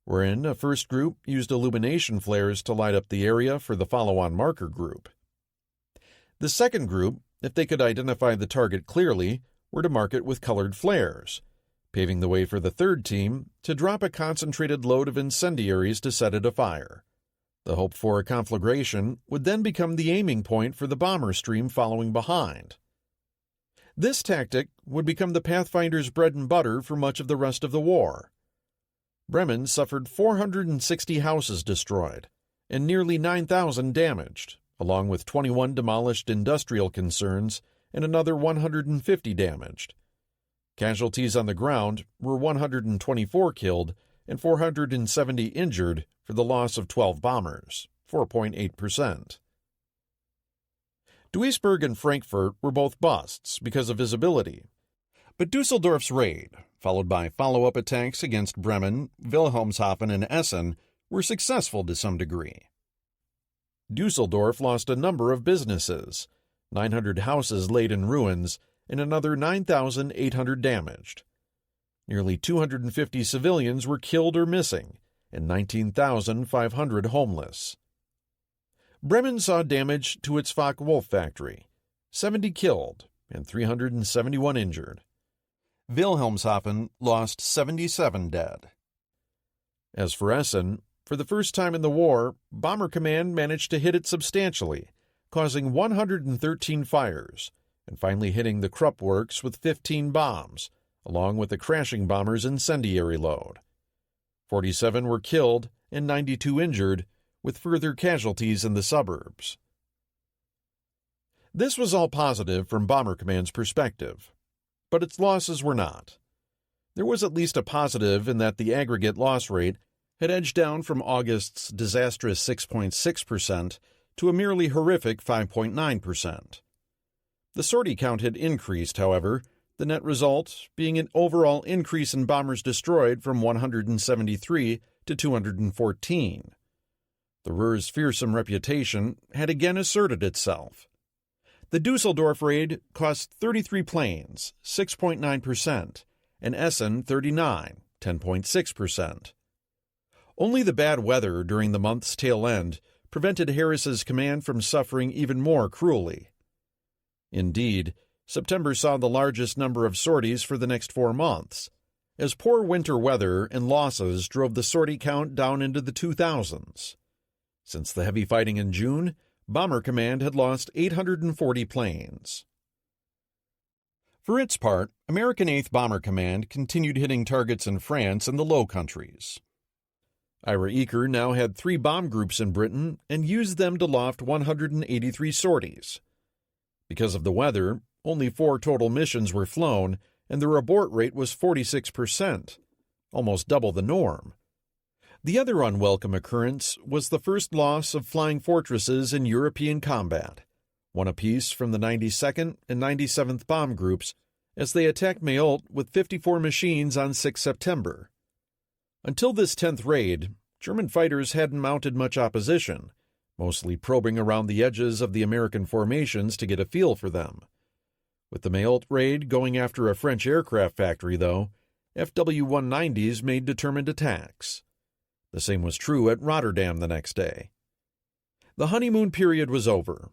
wherein a first group used illumination flares to light up the area for the follow-on marker group. The second group, if they could identify the target clearly, were to mark it with colored flares, paving the way for the third team to drop a concentrated load of incendiaries to set it afire. The hope for a conflagration would then become the aiming point for the bomber stream following behind. This tactic would become the Pathfinder's bread and butter for much of the rest of the war. Bremen suffered 460 houses destroyed and nearly 9,000 damaged, along with 21 demolished industrial concerns and another 150 damaged. Casualties on the ground were 124 killed and 470 injured for the loss of 12 bombers, 4.8%. Duisburg and Frankfurt were both busts because of visibility, but Dusseldorf's raid, followed by follow-up attacks against Bremen, Wilhelmshaven, and Essen, were successful to some degree. Dusseldorf lost a number of businesses, 900 houses laid in ruins, and another 9,800 damaged. Nearly 250 civilians were killed or missing, and 19,500 homeless. Bremen saw damage to its Focke-Wulf factory, 70 killed and 371 injured. Wilhelmshaven lost 77 dead. As for Essen, for the first time in the war, Bomber Command managed to hit it substantially, causing 113 fires, and finally hitting the Krupp works with 15 bombs, along with the crashing bomber's incendiary load. 47 were killed and 92 injured, with further casualties in the suburbs. This was all positive from Bomber Command's perspective, but its losses were not. There was at least a positive in that the aggregate loss rate had edged down from August's disastrous 6.6% to a merely horrific 5.9%. The sortie count had increased, however, the net result being an overall increase in bombers destroyed from 173 to 214. The Ruhr's fearsome reputation had again asserted itself. The Dusseldorf raid cost 33 planes, 6.9%, and Essen 39, 10.6%. Only the bad weather during the month's tail end prevented Harris's command from suffering even more cruelly. Indeed, September saw the largest number of sorties for the next 4 months, as poor winter weather and losses drove the sortie count down into the 2000s. Since the heavy fighting in June, Bomber Command had lost 840 planes. For its part, American 8th Bomber Command continued hitting targets in France and the Low Countries. Ira Eaker now had 3 bomb groups in Britain and used them to loft 183 sorties. Because of the weather, only 4 total missions were flown, and their abort rate was 46%, almost double the norm. The other unwelcome occurrence was the first loss of flying fortresses in European combat, one apiece from the 92nd and 97th Bomb Groups, as they attacked Mayotte with 54 machines on 6 September. Until this 10th raid, German fighters hadn't mounted much opposition, mostly probing around the edges of the American formations to get a feel for them. With the Mayotte raid going after a French aircraft factory, though, FW-190s made determined attacks. The same was true at Rotterdam the next day. The honeymoon period was over.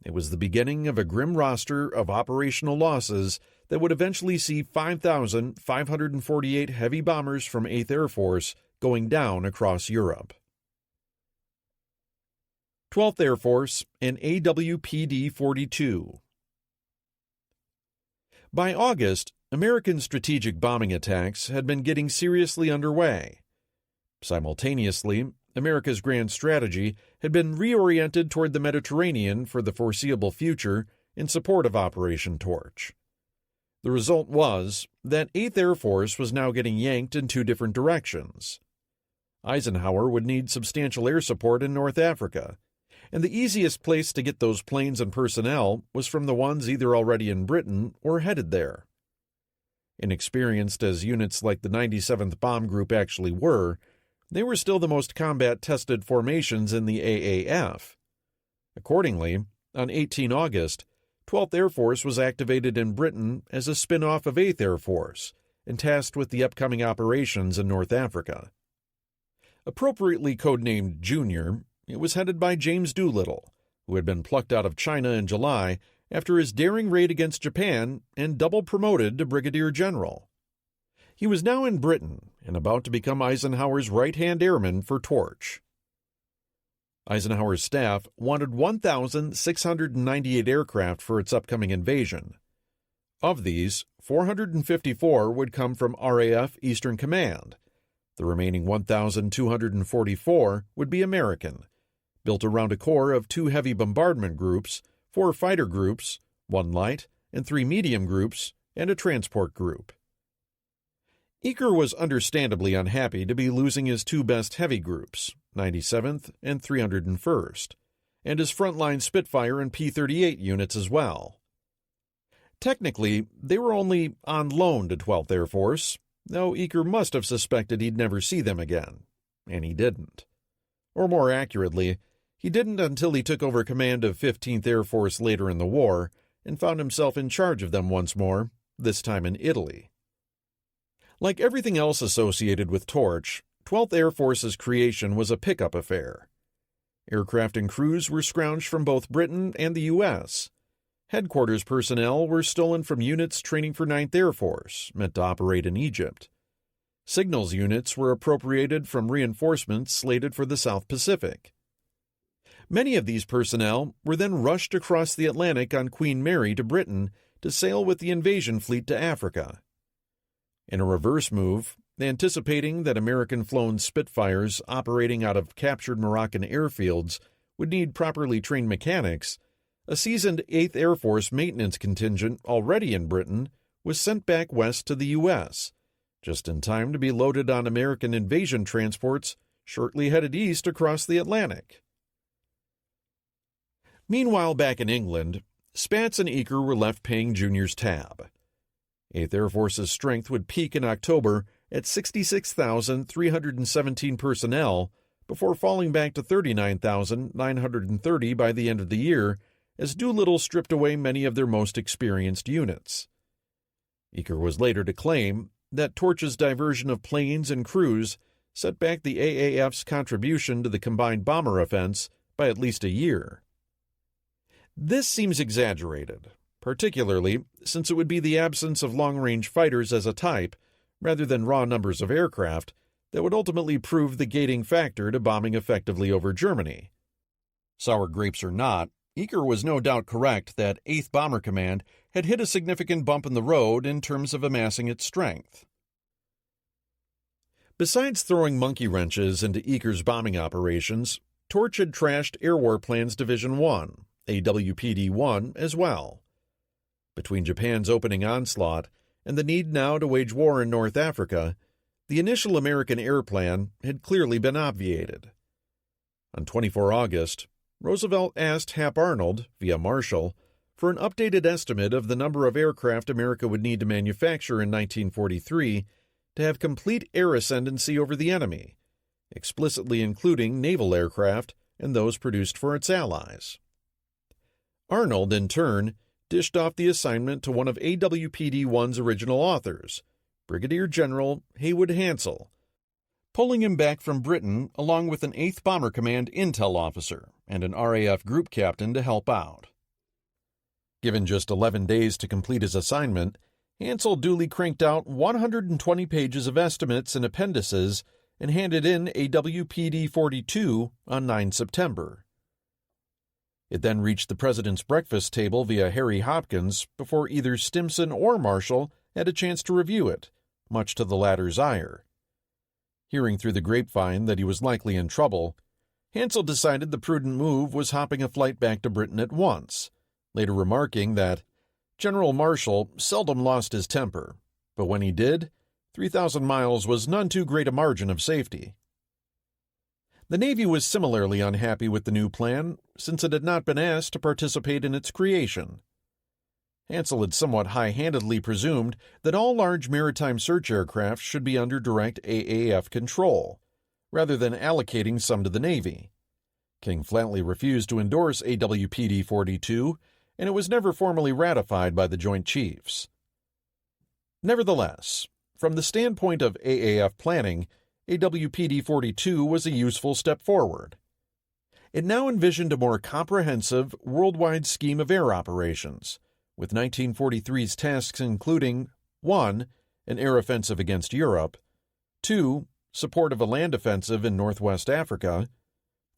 It was the beginning of a grim roster of operational losses that would eventually see 5,548 heavy bombers from 8th Air Force going down across Europe. 12th Air Force and AWPD-42. By August, American strategic bombing attacks had been getting seriously underway. Simultaneously, America's grand strategy had been reoriented toward the Mediterranean for the foreseeable future in support of Operation Torch. The result was that 8th Air Force was now getting yanked in 2 different directions. Eisenhower would need substantial air support in North Africa, and the easiest place to get those planes and personnel was from the ones either already in Britain or headed there. Inexperienced as units like the 97th Bomb Group actually were, they were still the most combat-tested formations in the AAF. Accordingly, on 18 August, 12th Air Force was activated in Britain as a spin-off of 8th Air Force and tasked with the upcoming operations in North Africa. Appropriately codenamed Junior, it was headed by James Doolittle, who had been plucked out of China in July after his daring raid against Japan and double promoted to brigadier general. He was now in Britain and about to become Eisenhower's right-hand airman for Torch. Eisenhower's staff wanted 1,698 aircraft for its upcoming invasion. Of these, 454 would come from RAF Eastern Command. The remaining 1,244 would be American, built around a core of 2 heavy bombardment groups, 4 fighter groups, 1 light and 3 medium groups, and a transport group. Eaker was understandably unhappy to be losing his 2 best heavy groups, 97th and 301st, and his frontline Spitfire and P-38 units as well. Technically, they were only on loan to 12th Air Force, though Eaker must have suspected he'd never see them again, and he didn't. Or more accurately, he didn't until he took over command of 15th Air Force later in the war and found himself in charge of them once more, this time in Italy. Like everything else associated with Torch, 12th Air Force's creation was a pickup affair. Aircraft and crews were scrounged from both Britain and the U.S. Headquarters personnel were stolen from units training for 9th Air Force, meant to operate in Egypt. Signals units were appropriated from reinforcements slated for the South Pacific. Many of these personnel were then rushed across the Atlantic on Queen Mary to Britain to sail with the invasion fleet to Africa. In a reverse move, anticipating that American-flown Spitfires operating out of captured Moroccan airfields would need properly trained mechanics, a seasoned 8th Air Force maintenance contingent already in Britain was sent back west to the U.S., just in time to be loaded on American invasion transports shortly headed east across the Atlantic. Meanwhile, back in England, Spatz and Eaker were left paying Junior's tab. 8th Air Force's strength would peak in October at 66,317 personnel before falling back to 39,930 by the end of the year as Doolittle stripped away many of their most experienced units. Eaker was later to claim that Torch's diversion of planes and crews set back the AAF's contribution to the combined bomber offense by at least a year. This seems exaggerated, particularly since it would be the absence of long-range fighters as a type, rather than raw numbers of aircraft, that would ultimately prove the gating factor to bombing effectively over Germany. Sour grapes or not, Eaker was no doubt correct that 8th Bomber Command had hit a significant bump in the road in terms of amassing its strength. Besides throwing monkey wrenches into Eaker's bombing operations, Torch had trashed Air War Plans Division 1, AWPD-1, as well. Between Japan's opening onslaught and the need now to wage war in North Africa, the initial American air plan had clearly been obviated. On 24 August, Roosevelt asked Hap Arnold, via Marshall, for an updated estimate of the number of aircraft America would need to manufacture in 1943 to have complete air ascendancy over the enemy, explicitly including naval aircraft and those produced for its allies. Arnold, in turn, dished off the assignment to one of AWPD-1's original authors, Brigadier General Haywood Hansell, pulling him back from Britain along with an 8th Bomber Command intel officer and an RAF group captain to help out. Given just 11 days to complete his assignment, Hansell duly cranked out 120 pages of estimates and appendices and handed in AWPD-42 on 9 September. It then reached the President's breakfast table via Harry Hopkins before either Stimson or Marshall had a chance to review it, much to the latter's ire. Hearing through the grapevine that he was likely in trouble, Hansell decided the prudent move was hopping a flight back to Britain at once, later remarking that General Marshall seldom lost his temper, but when he did, 3,000 miles was none too great a margin of safety. The Navy was similarly unhappy with the new plan, since it had not been asked to participate in its creation. Hansell had somewhat high-handedly presumed that all large maritime search aircraft should be under direct AAF control, rather than allocating some to the Navy. King flatly refused to endorse AWPD-42, and it was never formally ratified by the Joint Chiefs. Nevertheless, from the standpoint of AAF planning, AWPD-42 was a useful step forward. It now envisioned a more comprehensive, worldwide scheme of air operations, with 1943's tasks including 1. An air offensive against Europe, 2. Support of a land offensive in Northwest Africa,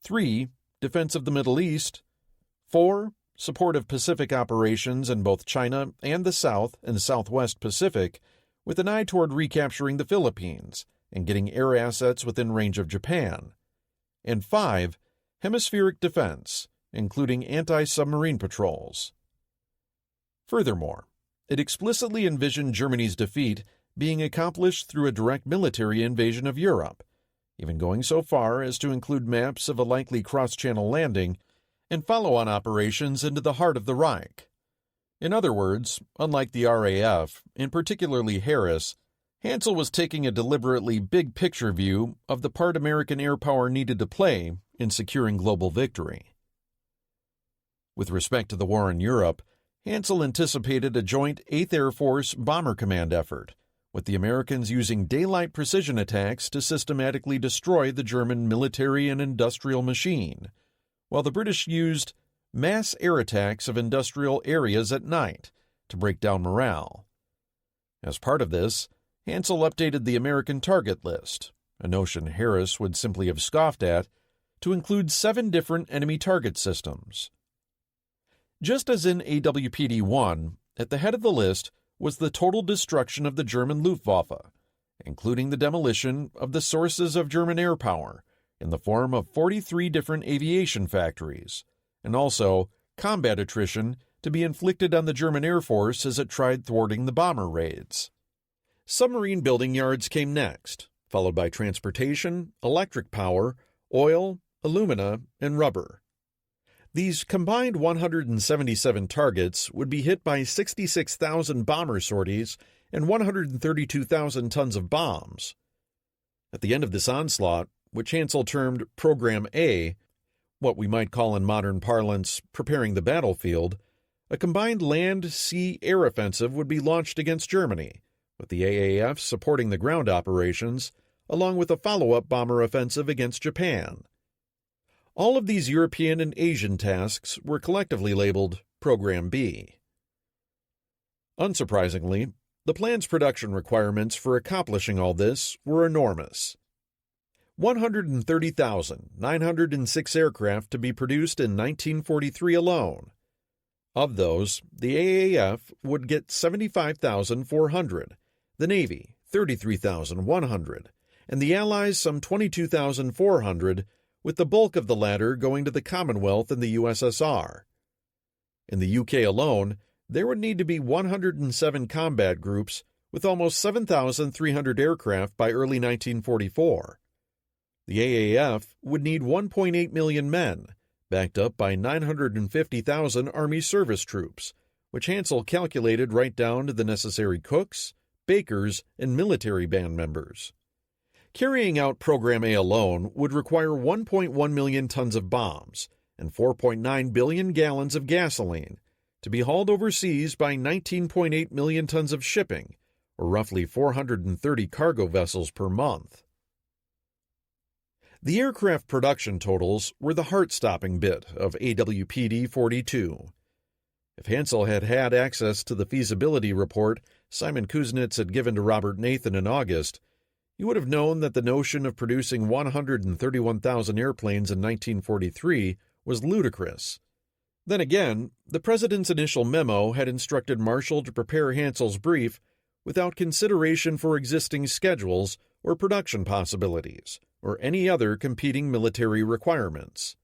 3. Defense of the Middle East, 4. Support of Pacific operations in both China and the South and Southwest Pacific, with an eye toward recapturing the Philippines and getting air assets within range of Japan, and 5. Hemispheric defense, including anti-submarine patrols. Furthermore, it explicitly envisioned Germany's defeat being accomplished through a direct military invasion of Europe, even going so far as to include maps of a likely cross-channel landing and follow-on operations into the heart of the Reich. In other words, unlike the RAF, and particularly Harris, Hansell was taking a deliberately big-picture view of the part American air power needed to play in securing global victory. With respect to the war in Europe, Hansell anticipated a joint 8th Air Force Bomber Command effort, with the Americans using daylight precision attacks to systematically destroy the German military and industrial machine, while the British used mass air attacks of industrial areas at night to break down morale. As part of this, Hansell updated the American target list, a notion Harris would simply have scoffed at, to include 7 different enemy target systems. Just as in AWPD-1, at the head of the list was the total destruction of the German Luftwaffe, including the demolition of the sources of German air power in the form of 43 different aviation factories, and also combat attrition to be inflicted on the German Air Force as it tried thwarting the bomber raids. Submarine building yards came next, followed by transportation, electric power, oil, alumina, and rubber. These combined 177 targets would be hit by 66,000 bomber sorties and 132,000 tons of bombs. At the end of this onslaught, which Hansell termed Program A, what we might call in modern parlance preparing the battlefield, a combined land-sea air offensive would be launched against Germany, with the AAF supporting the ground operations, along with a follow-up bomber offensive against Japan. All of these European and Asian tasks were collectively labeled Program B. Unsurprisingly, the plan's production requirements for accomplishing all this were enormous. 130,906 aircraft to be produced in 1943 alone. Of those, the AAF would get 75,400, the Navy 33,100, and the Allies some 22,400, with the bulk of the latter going to the Commonwealth and the USSR. In the UK alone, there would need to be 107 combat groups with almost 7,300 aircraft by early 1944. The AAF would need 1.8 million men, backed up by 950,000 Army service troops, which Hansel calculated right down to the necessary cooks, bakers, and military band members. Carrying out Program A alone would require 1.1 million tons of bombs and 4.9 billion gallons of gasoline to be hauled overseas by 19.8 million tons of shipping, or roughly 430 cargo vessels per month. The aircraft production totals were the heart-stopping bit of AWPD 42. If Hansel had had access to the feasibility report Simon Kuznets had given to Robert Nathan in August, he would have known that the notion of producing 131,000 airplanes in 1943 was ludicrous. Then again, the President's initial memo had instructed Marshall to prepare Hansel's brief without consideration for existing schedules or production possibilities, or any other competing military requirements.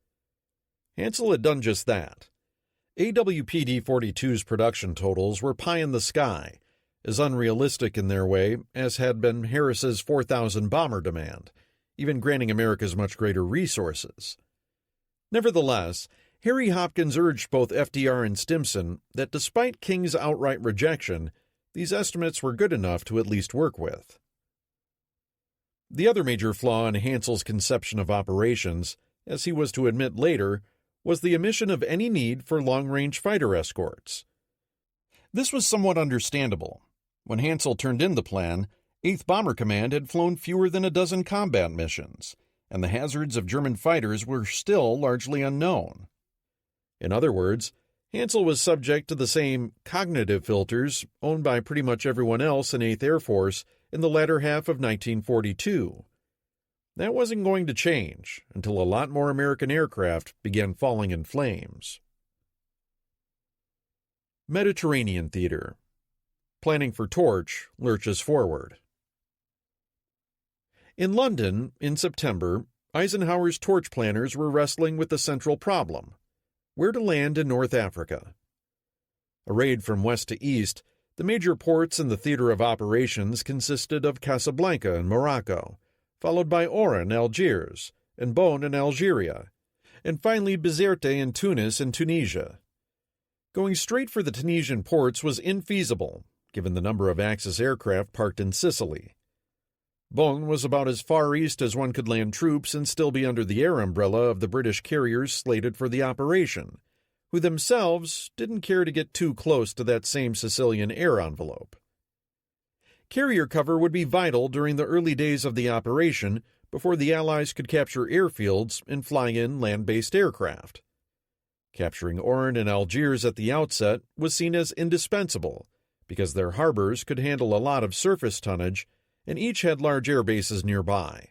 Hansel had done just that. AWPD 42's production totals were pie in the sky, as unrealistic in their way as had been Harris's 4,000 bomber demand, even granting America's much greater resources. Nevertheless, Harry Hopkins urged both FDR and Stimson that despite King's outright rejection, these estimates were good enough to at least work with. The other major flaw in Hansel's conception of operations, as he was to admit later, was the omission of any need for long-range fighter escorts. This was somewhat understandable. When Hansel turned in the plan, 8th Bomber Command had flown fewer than a dozen combat missions, and the hazards of German fighters were still largely unknown. In other words, Hansel was subject to the same cognitive filters owned by pretty much everyone else in 8th Air Force in the latter half of 1942. That wasn't going to change until a lot more American aircraft began falling in flames. Mediterranean Theater. Planning for Torch lurches forward. In London, in September, Eisenhower's torch planners were wrestling with the central problem: where to land in North Africa. Arrayed from west to east, the major ports in the theater of operations consisted of Casablanca in Morocco, followed by Oran, Algiers, and Bonn in Algeria, and finally Bizerte in Tunis and Tunisia. Going straight for the Tunisian ports was infeasible, given the number of Axis aircraft parked in Sicily. Bonn was about as far east as one could land troops and still be under the air umbrella of the British carriers slated for the operation, who themselves didn't care to get too close to that same Sicilian air envelope. Carrier cover would be vital during the early days of the operation before the Allies could capture airfields and fly in land-based aircraft. Capturing Oran and Algiers at the outset was seen as indispensable because their harbors could handle a lot of surface tonnage and each had large air bases nearby.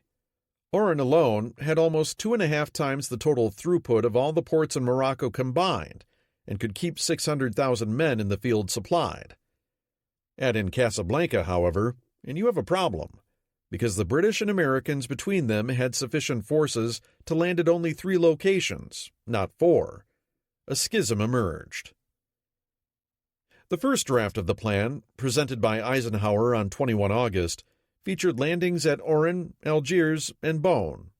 Oran alone had almost 2.5 times the total throughput of all the ports in Morocco combined and could keep 600,000 men in the field supplied. Add in Casablanca, however, and you have a problem, because the British and Americans between them had sufficient forces to land at only 3 locations, not 4. A schism emerged. The first draft of the plan, presented by Eisenhower on 21 August, featured landings at Oran, Algiers, and Bonn.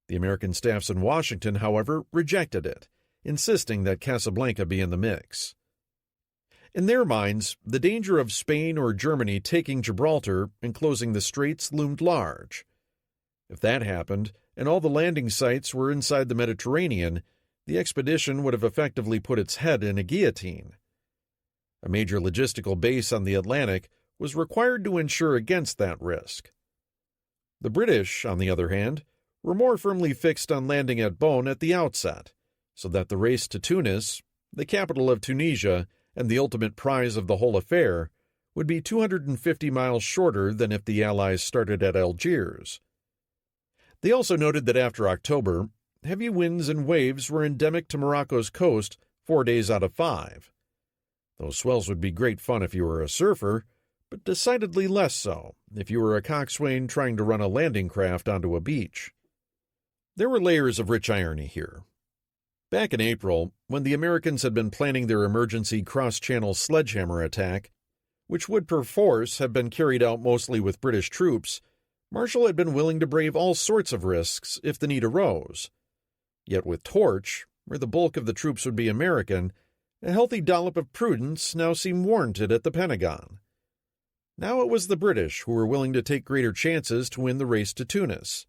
The American staffs in Washington, however, rejected it, insisting that Casablanca be in the mix. In their minds, the danger of Spain or Germany taking Gibraltar and closing the straits loomed large. If that happened, and all the landing sites were inside the Mediterranean, the expedition would have effectively put its head in a guillotine. A major logistical base on the Atlantic was required to ensure against that risk. The British, on the other hand, were more firmly fixed on landing at Bonn at the outset, so that the race to Tunis, the capital of Tunisia and the ultimate prize of the whole affair, would be 250 miles shorter than if the Allies started at Algiers. They also noted that after October, heavy winds and waves were endemic to Morocco's coast 4 days out of 5. Those swells would be great fun if you were a surfer, but decidedly less so if you were a coxswain trying to run a landing craft onto a beach. There were layers of rich irony here. Back in April, when the Americans had been planning their emergency cross-channel sledgehammer attack, which would perforce have been carried out mostly with British troops, Marshall had been willing to brave all sorts of risks if the need arose. Yet with Torch, where the bulk of the troops would be American, a healthy dollop of prudence now seemed warranted at the Pentagon. Now it was the British who were willing to take greater chances to win the race to Tunis.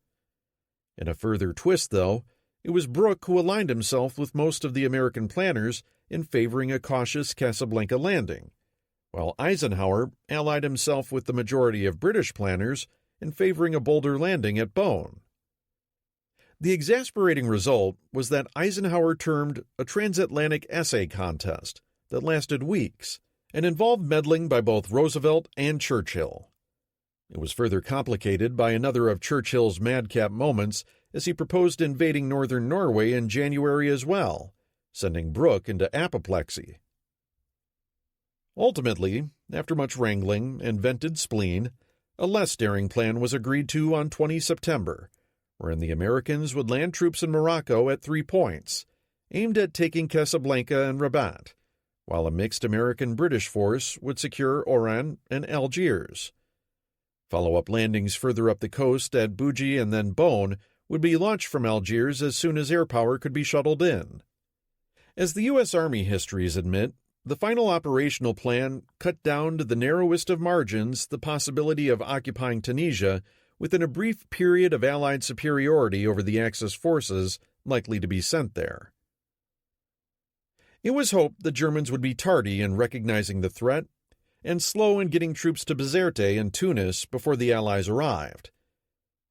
In a further twist, though, it was Brooke who aligned himself with most of the American planners in favoring a cautious Casablanca landing, while Eisenhower allied himself with the majority of British planners in favoring a bolder landing at Beaune. The exasperating result was that Eisenhower termed a transatlantic essay contest that lasted weeks and involved meddling by both Roosevelt and Churchill. It was further complicated by another of Churchill's madcap moments as he proposed invading northern Norway in January as well, sending Brooke into apoplexy. Ultimately, after much wrangling and vented spleen, a less daring plan was agreed to on 20 September, wherein the Americans would land troops in Morocco at 3 points, aimed at taking Casablanca and Rabat, while a mixed American-British force would secure Oran and Algiers. Follow-up landings further up the coast at Bougie and then Beaune would be launched from Algiers as soon as air power could be shuttled in. As the U.S. Army histories admit, the final operational plan cut down to the narrowest of margins the possibility of occupying Tunisia within a brief period of Allied superiority over the Axis forces likely to be sent there. It was hoped the Germans would be tardy in recognizing the threat and slow in getting troops to Bizerte and Tunis before the Allies arrived.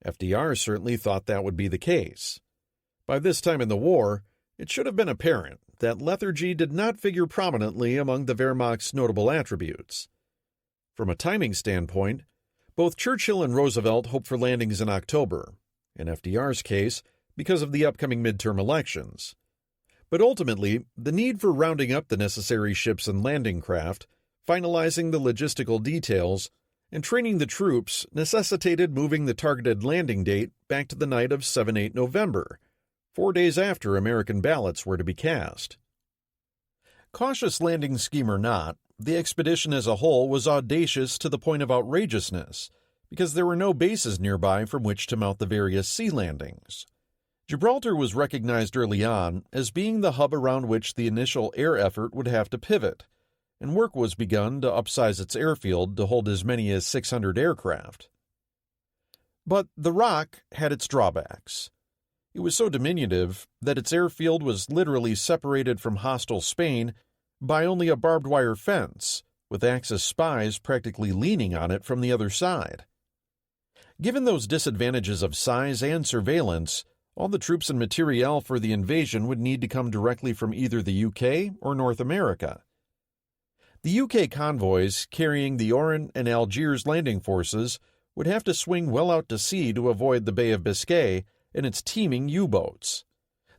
FDR certainly thought that would be the case. By this time in the war, it should have been apparent that lethargy did not figure prominently among the Wehrmacht's notable attributes. From a timing standpoint, both Churchill and Roosevelt hoped for landings in October, in FDR's case, because of the upcoming midterm elections. But ultimately, the need for rounding up the necessary ships and landing craft, finalizing the logistical details, and training the troops necessitated moving the targeted landing date back to the night of 7-8 November, 4 days after American ballots were to be cast. Cautious landing scheme or not, the expedition as a whole was audacious to the point of outrageousness, because there were no bases nearby from which to mount the various sea landings. Gibraltar was recognized early on as being the hub around which the initial air effort would have to pivot, and work was begun to upsize its airfield to hold as many as 600 aircraft. But the Rock had its drawbacks. It was so diminutive that its airfield was literally separated from hostile Spain by only a barbed wire fence, with Axis spies practically leaning on it from the other side. Given those disadvantages of size and surveillance, all the troops and materiel for the invasion would need to come directly from either the UK or North America. The UK convoys carrying the Oran and Algiers landing forces would have to swing well out to sea to avoid the Bay of Biscay and its teeming U-boats.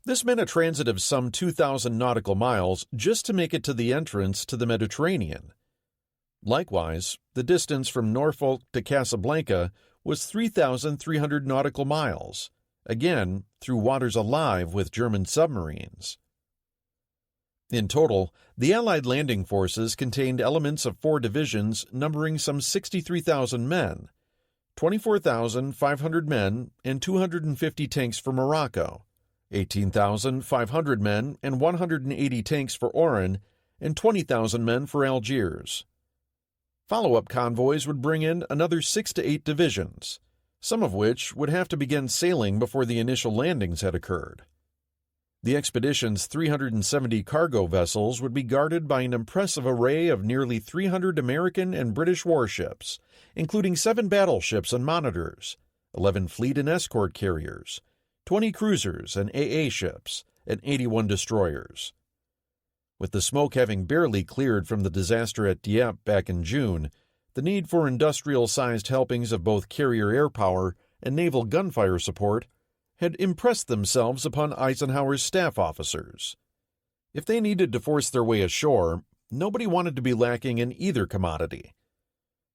This meant a transit of some 2,000 nautical miles just to make it to the entrance to the Mediterranean. Likewise, the distance from Norfolk to Casablanca was 3,300 nautical miles, again through waters alive with German submarines. In total, the Allied landing forces contained elements of 4 divisions numbering some 63,000 men, 24,500 men and 250 tanks for Morocco, 18,500 men and 180 tanks for Oran, and 20,000 men for Algiers. Follow-up convoys would bring in another 6 to 8 divisions, some of which would have to begin sailing before the initial landings had occurred. The expedition's 370 cargo vessels would be guarded by an impressive array of nearly 300 American and British warships, including 7 battleships and monitors, 11 fleet and escort carriers, 20 cruisers and AA ships, and 81 destroyers. With the smoke having barely cleared from the disaster at Dieppe back in June, the need for industrial-sized helpings of both carrier air power and naval gunfire support had impressed themselves upon Eisenhower's staff officers. If they needed to force their way ashore, nobody wanted to be lacking in either commodity.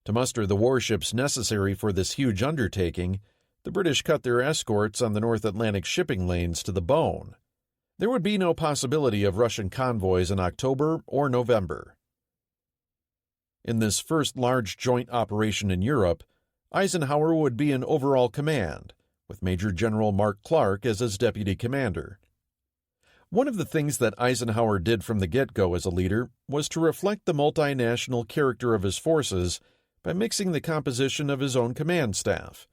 To muster the warships necessary for this huge undertaking, the British cut their escorts on the North Atlantic shipping lanes to the bone. There would be no possibility of Russian convoys in October or November. In this first large joint operation in Europe, Eisenhower would be in overall command, with Major General Mark Clark as his deputy commander. One of the things that Eisenhower did from the get-go as a leader was to reflect the multinational character of his forces by mixing the composition of his own command staff.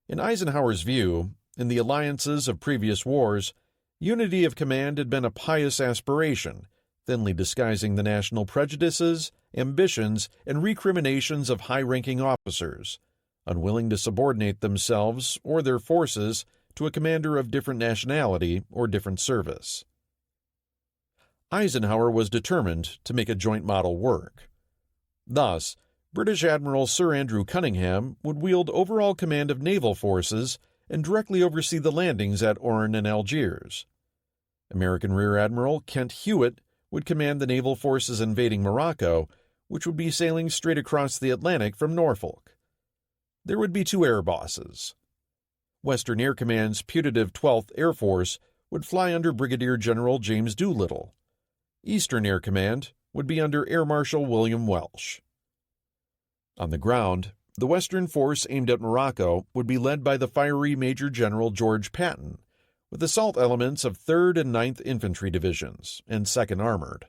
In Eisenhower's view, in the alliances of previous wars, unity of command had been a pious aspiration, thinly disguising the national prejudices, ambitions, and recriminations of high-ranking officers, unwilling to subordinate themselves or their forces to a commander of different nationality or different service. Eisenhower was determined to make a joint model work. Thus, British Admiral Sir Andrew Cunningham would wield overall command of naval forces and directly oversee the landings at Oran and Algiers. American Rear Admiral Kent Hewitt would command the naval forces invading Morocco, which would be sailing straight across the Atlantic from Norfolk. There would be 2 air bosses. Western Air Command's putative 12th Air Force would fly under Brigadier General James Doolittle. Eastern Air Command would be under Air Marshal William Welsh. On the ground, the Western force aimed at Morocco would be led by the fiery Major General George Patton, with assault elements of 3rd and 9th Infantry Divisions and 2nd Armored.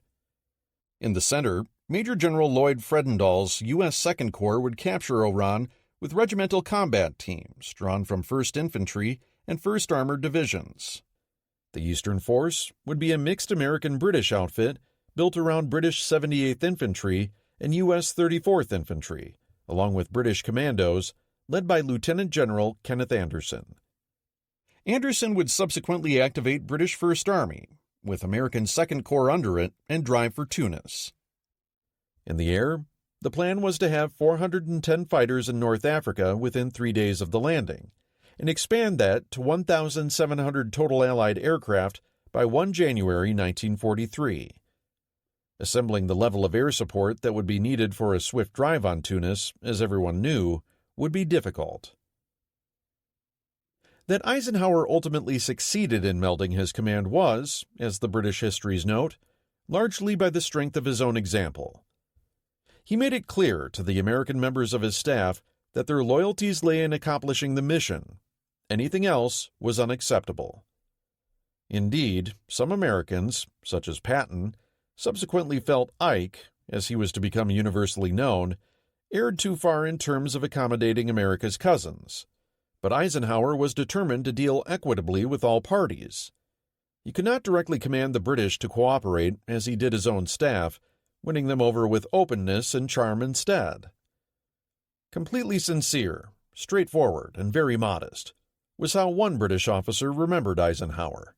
In the center, Major General Lloyd Fredendall's U.S. 2nd Corps would capture Oran with regimental combat teams drawn from 1st Infantry and 1st Armored Divisions. The Eastern Force would be a mixed American-British outfit built around British 78th Infantry and U.S. 34th Infantry, along with British commandos, led by Lieutenant General Kenneth Anderson. Anderson would subsequently activate British First Army, with American Second Corps under it, and drive for Tunis. In the air, the plan was to have 410 fighters in North Africa within 3 days of the landing, and expand that to 1,700 total Allied aircraft by 1 January 1943. Assembling the level of air support that would be needed for a swift drive on Tunis, as everyone knew, would be difficult. That Eisenhower ultimately succeeded in melding his command was, as the British histories note, largely by the strength of his own example. He made it clear to the American members of his staff that their loyalties lay in accomplishing the mission. Anything else was unacceptable. Indeed, some Americans, such as Patton, subsequently felt Ike, as he was to become universally known, erred too far in terms of accommodating America's cousins. But Eisenhower was determined to deal equitably with all parties. He could not directly command the British to cooperate as he did his own staff, winning them over with openness and charm instead. Completely sincere, straightforward, and very modest was how one British officer remembered Eisenhower.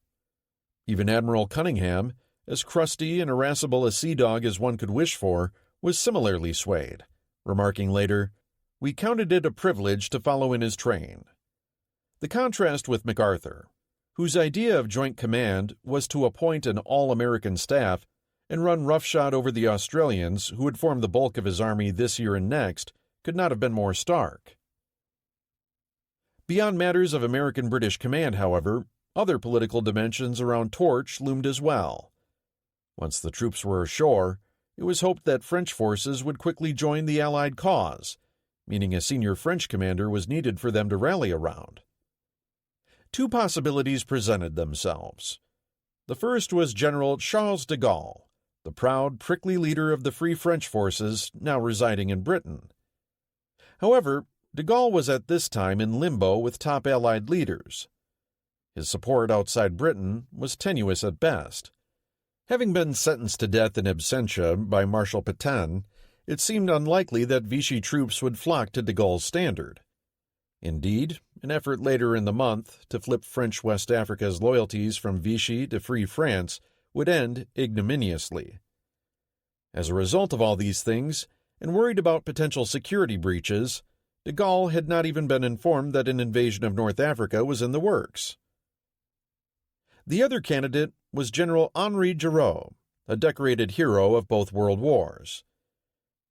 Even Admiral Cunningham, as crusty and irascible a sea dog as one could wish for, was similarly swayed, remarking later, "We counted it a privilege to follow in his train." The contrast with MacArthur, whose idea of joint command was to appoint an all-American staff and run roughshod over the Australians who would form the bulk of his army this year and next, could not have been more stark. Beyond matters of American-British command, however, other political dimensions around Torch loomed as well. Once the troops were ashore, it was hoped that French forces would quickly join the Allied cause, meaning a senior French commander was needed for them to rally around. 2 possibilities presented themselves. The first was General Charles de Gaulle, the proud, prickly leader of the Free French forces now residing in Britain. However, de Gaulle was at this time in limbo with top Allied leaders. His support outside Britain was tenuous at best. Having been sentenced to death in absentia by Marshal Pétain, it seemed unlikely that Vichy troops would flock to de Gaulle's standard. Indeed, an effort later in the month to flip French West Africa's loyalties from Vichy to Free France would end ignominiously. As a result of all these things, and worried about potential security breaches, de Gaulle had not even been informed that an invasion of North Africa was in the works. The other candidate was General Henri Giraud, a decorated hero of both World Wars.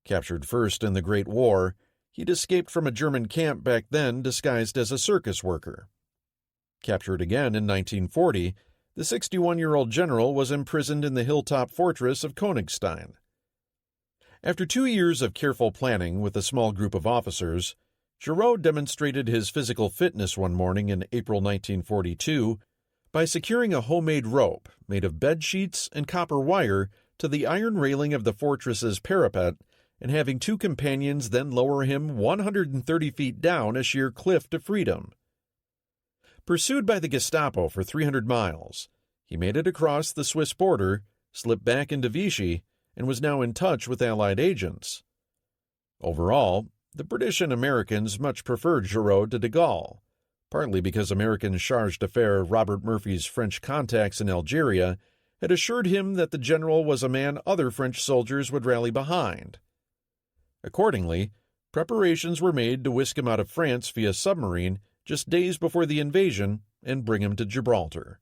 Captured first in the Great War, he'd escaped from a German camp back then disguised as a circus worker. Captured again in 1940, the 61-year-old general was imprisoned in the hilltop fortress of Königstein. After 2 years of careful planning with a small group of officers, Giraud demonstrated his physical fitness one morning in April 1942 by securing a homemade rope made of bed sheets and copper wire to the iron railing of the fortress's parapet and having 2 companions then lower him 130 feet down a sheer cliff to freedom. Pursued by the Gestapo for 300 miles, he made it across the Swiss border, slipped back into Vichy, and was now in touch with Allied agents. Overall, the British and Americans much preferred Giraud to de Gaulle, partly because American charge d'affaires Robert Murphy's French contacts in Algeria had assured him that the general was a man other French soldiers would rally behind. Accordingly, preparations were made to whisk him out of France via submarine just days before the invasion and bring him to Gibraltar.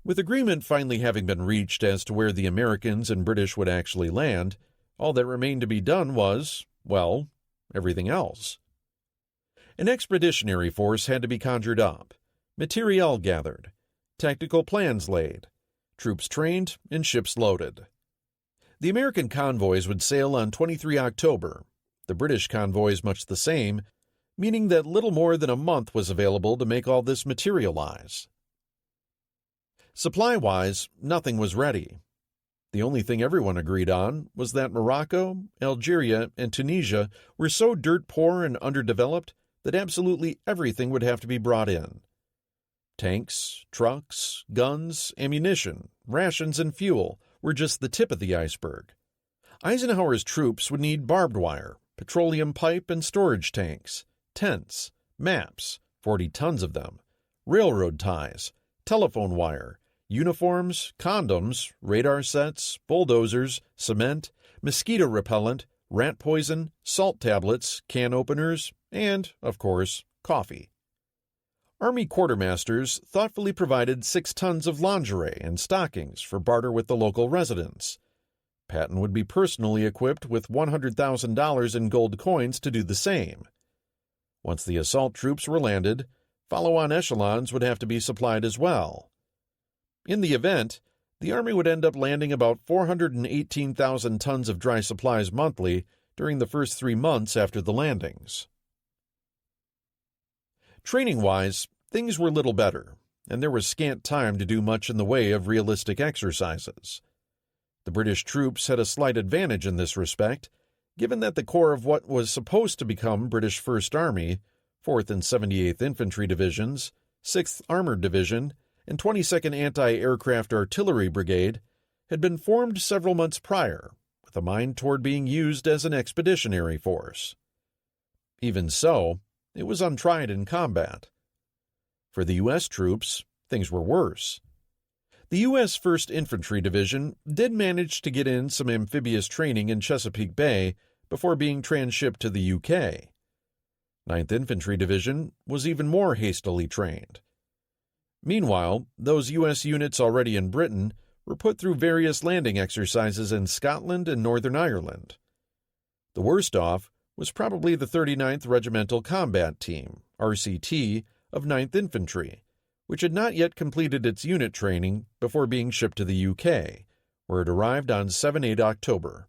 With agreement finally having been reached as to where the Americans and British would actually land, all that remained to be done was, well, everything else. An expeditionary force had to be conjured up, materiel gathered, tactical plans laid, troops trained, and ships loaded. The American convoys would sail on 23 October, the British convoys much the same, meaning that little more than a month was available to make all this materialize. Supply-wise, nothing was ready. The only thing everyone agreed on was that Morocco, Algeria, and Tunisia were so dirt-poor and underdeveloped that absolutely everything would have to be brought in. Tanks, trucks, guns, ammunition, rations, and fuel were just the tip of the iceberg. Eisenhower's troops would need barbed wire, petroleum pipe and storage tanks, tents, maps, 40 tons of them, railroad ties, telephone wire, uniforms, condoms, radar sets, bulldozers, cement, mosquito repellent, rat poison, salt tablets, can openers, and, of course, coffee. Army quartermasters thoughtfully provided 6 tons of lingerie and stockings for barter with the local residents. Patton would be personally equipped with $100,000 in gold coins to do the same. Once the assault troops were landed, follow-on echelons would have to be supplied as well. In the event, the Army would end up landing about 418,000 tons of dry supplies monthly during the first 3 months after the landings. Training-wise, things were little better, and there was scant time to do much in the way of realistic exercises. The British troops had a slight advantage in this respect, given that the core of what was supposed to become British First Army, 4th and 78th Infantry Divisions, 6th Armored Division, and 22nd Anti-Aircraft Artillery Brigade, had been formed several months prior, with a mind toward being used as an expeditionary force. Even so, it was untried in combat. For the U.S. troops, things were worse. The U.S. 1st Infantry Division did manage to get in some amphibious training in Chesapeake Bay before being transshipped to the U.K. 9th Infantry Division was even more hastily trained. Meanwhile, those U.S. units already in Britain were put through various landing exercises in Scotland and Northern Ireland. The worst off was probably the 39th Regimental Combat Team, RCT, of 9th Infantry, which had not yet completed its unit training before being shipped to the UK, where it arrived on 7-8 October.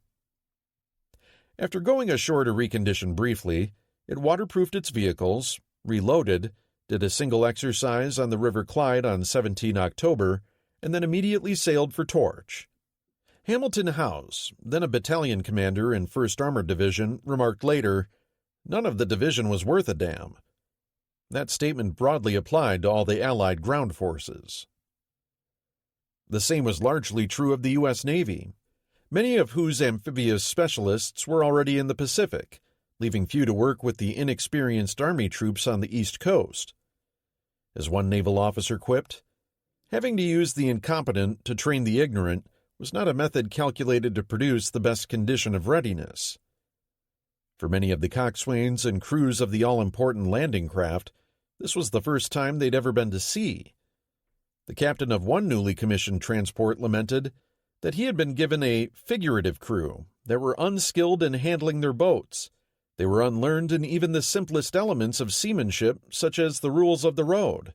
After going ashore to recondition briefly, it waterproofed its vehicles, reloaded, did a single exercise on the River Clyde on 17 October, and then immediately sailed for Torch. Hamilton House, then a battalion commander in 1st Armored Division, remarked later, "None of the division was worth a damn." That statement broadly applied to all the Allied ground forces. The same was largely true of the U.S. Navy, many of whose amphibious specialists were already in the Pacific, leaving few to work with the inexperienced Army troops on the East Coast. As one naval officer quipped, "Having to use the incompetent to train the ignorant was not a method calculated to produce the best condition of readiness." For many of the coxswains and crews of the all-important landing craft, this was the first time they'd ever been to sea. The captain of one newly commissioned transport lamented, that he had been given a figurative crew that were unskilled in handling their boats. They were unlearned in even the simplest elements of seamanship, such as the rules of the road.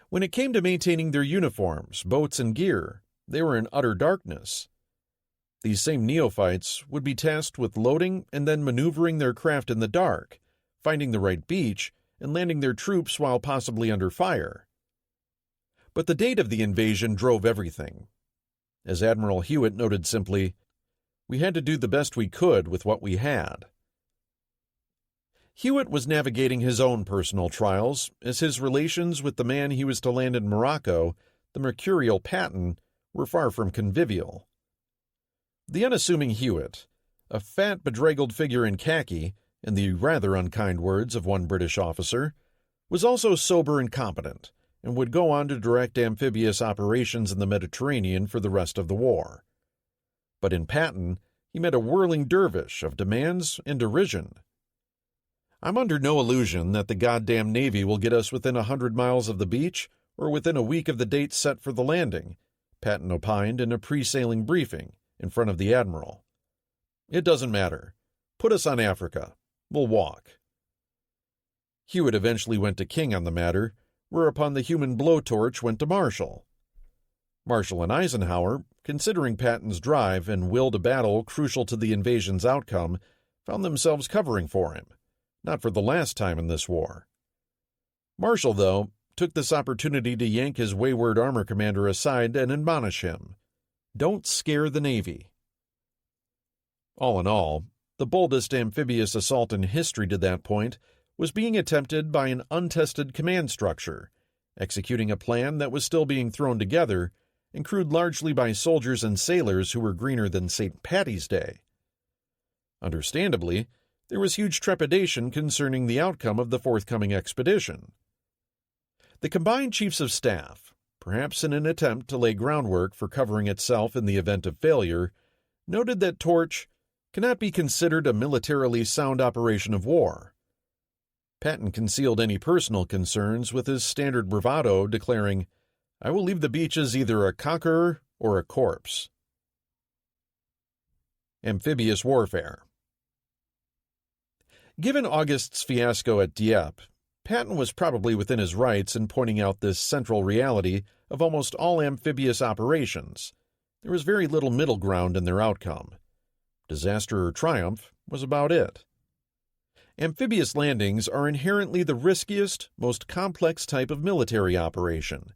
When it came to maintaining their uniforms, boats, and gear, they were in utter darkness. These same neophytes would be tasked with loading and then maneuvering their craft in the dark, finding the right beach, and landing their troops while possibly under fire. But the date of the invasion drove everything. As Admiral Hewitt noted simply, "We had to do the best we could with what we had." Hewitt was navigating his own personal trials, as his relations with the man he was to land in Morocco, the mercurial Patton, were far from convivial. The unassuming Hewitt, a fat, bedraggled figure in khaki, in the rather unkind words of one British officer, was also sober and competent, and would go on to direct amphibious operations in the Mediterranean for the rest of the war. But in Patton, he met a whirling dervish of demands and derision. "I'm under no illusion that the goddamn Navy will get us within 100 miles of the beach or within a week of the date set for the landing," Patton opined in a pre-sailing briefing in front of the Admiral. "It doesn't matter. Put us on Africa. We'll walk." Hewitt eventually went to King on the matter, whereupon the human blowtorch went to Marshall. Marshall and Eisenhower, considering Patton's drive and will to battle crucial to the invasion's outcome, found themselves covering for him, not for the last time in this war. Marshall, though, took this opportunity to yank his wayward armor commander aside and admonish him, "Don't scare the Navy." All in all, the boldest amphibious assault in history to that point was being attempted by an untested command structure, executing a plan that was still being thrown together and crewed largely by soldiers and sailors who were greener than St. Paddy's Day. Understandably, there was huge trepidation concerning the outcome of the forthcoming expedition. The combined chiefs of staff, perhaps in an attempt to lay groundwork for covering itself in the event of failure, noted that Torch cannot be considered a militarily sound operation of war. Patton concealed any personal concerns with his standard bravado, declaring, "I will leave the beaches either a conqueror or a corpse." Amphibious warfare. Given August's fiasco at Dieppe, Patton was probably within his rights in pointing out this central reality of almost all amphibious operations. There was very little middle ground in their outcome. Disaster or triumph was about it. Amphibious landings are inherently the riskiest, most complex type of military operation,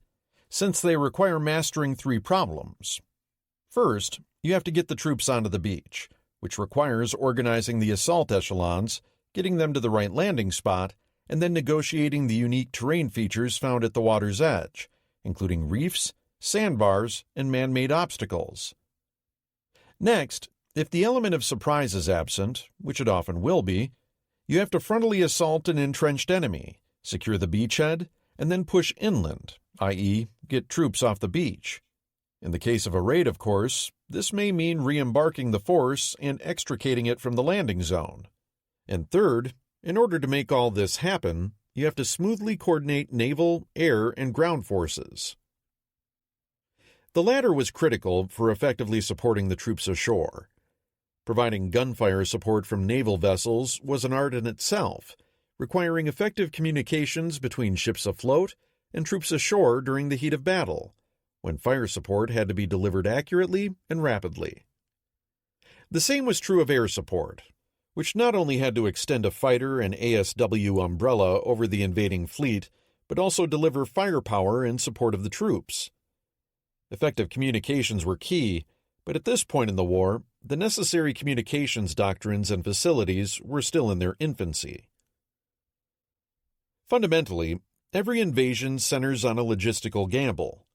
since they require mastering three problems. First, you have to get the troops onto the beach, which requires organizing the assault echelons, getting them to the right landing spot, and then negotiating the unique terrain features found at the water's edge, including reefs, sandbars, and man-made obstacles. Next, if the element of surprise is absent, which it often will be, you have to frontally assault an entrenched enemy, secure the beachhead, and then push inland, i.e., get troops off the beach. In the case of a raid, of course, this may mean re-embarking the force and extricating it from the landing zone. And third, in order to make all this happen, you have to smoothly coordinate naval, air, and ground forces. The latter was critical for effectively supporting the troops ashore. Providing gunfire support from naval vessels was an art in itself, requiring effective communications between ships afloat and troops ashore during the heat of battle, when fire support had to be delivered accurately and rapidly. The same was true of air support, which not only had to extend a fighter and ASW umbrella over the invading fleet, but also deliver firepower in support of the troops. Effective communications were key, but at this point in the war, the necessary communications doctrines and facilities were still in their infancy. Fundamentally, every invasion centers on a logistical gamble.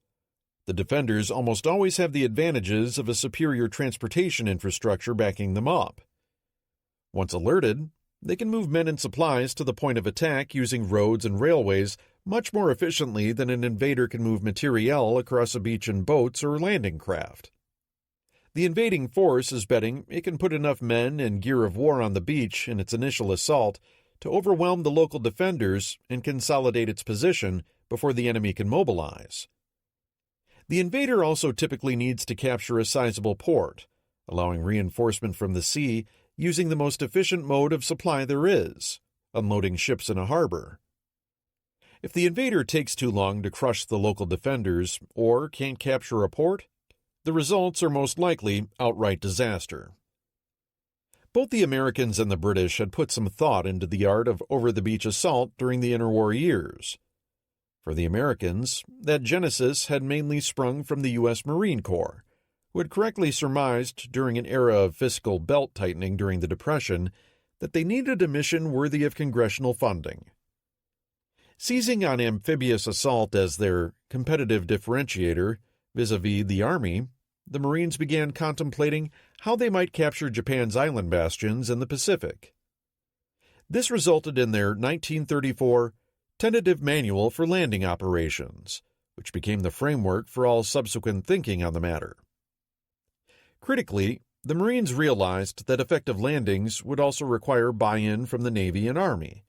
The defenders almost always have the advantages of a superior transportation infrastructure backing them up. Once alerted, they can move men and supplies to the point of attack using roads and railways much more efficiently than an invader can move materiel across a beach in boats or landing craft. The invading force is betting it can put enough men and gear of war on the beach in its initial assault to overwhelm the local defenders and consolidate its position before the enemy can mobilize. The invader also typically needs to capture a sizable port, allowing reinforcement from the sea using the most efficient mode of supply there is, unloading ships in a harbor. If the invader takes too long to crush the local defenders or can't capture a port, the results are most likely outright disaster. Both the Americans and the British had put some thought into the art of over-the-beach assault during the interwar years. For the Americans, that genesis had mainly sprung from the U.S. Marine Corps, who had correctly surmised during an era of fiscal belt-tightening during the Depression that they needed a mission worthy of congressional funding. Seizing on amphibious assault as their competitive differentiator vis-a-vis the Army, the Marines began contemplating how they might capture Japan's island bastions in the Pacific. This resulted in their 1934 Tentative Manual for Landing Operations, which became the framework for all subsequent thinking on the matter. Critically, the Marines realized that effective landings would also require buy-in from the Navy and Army.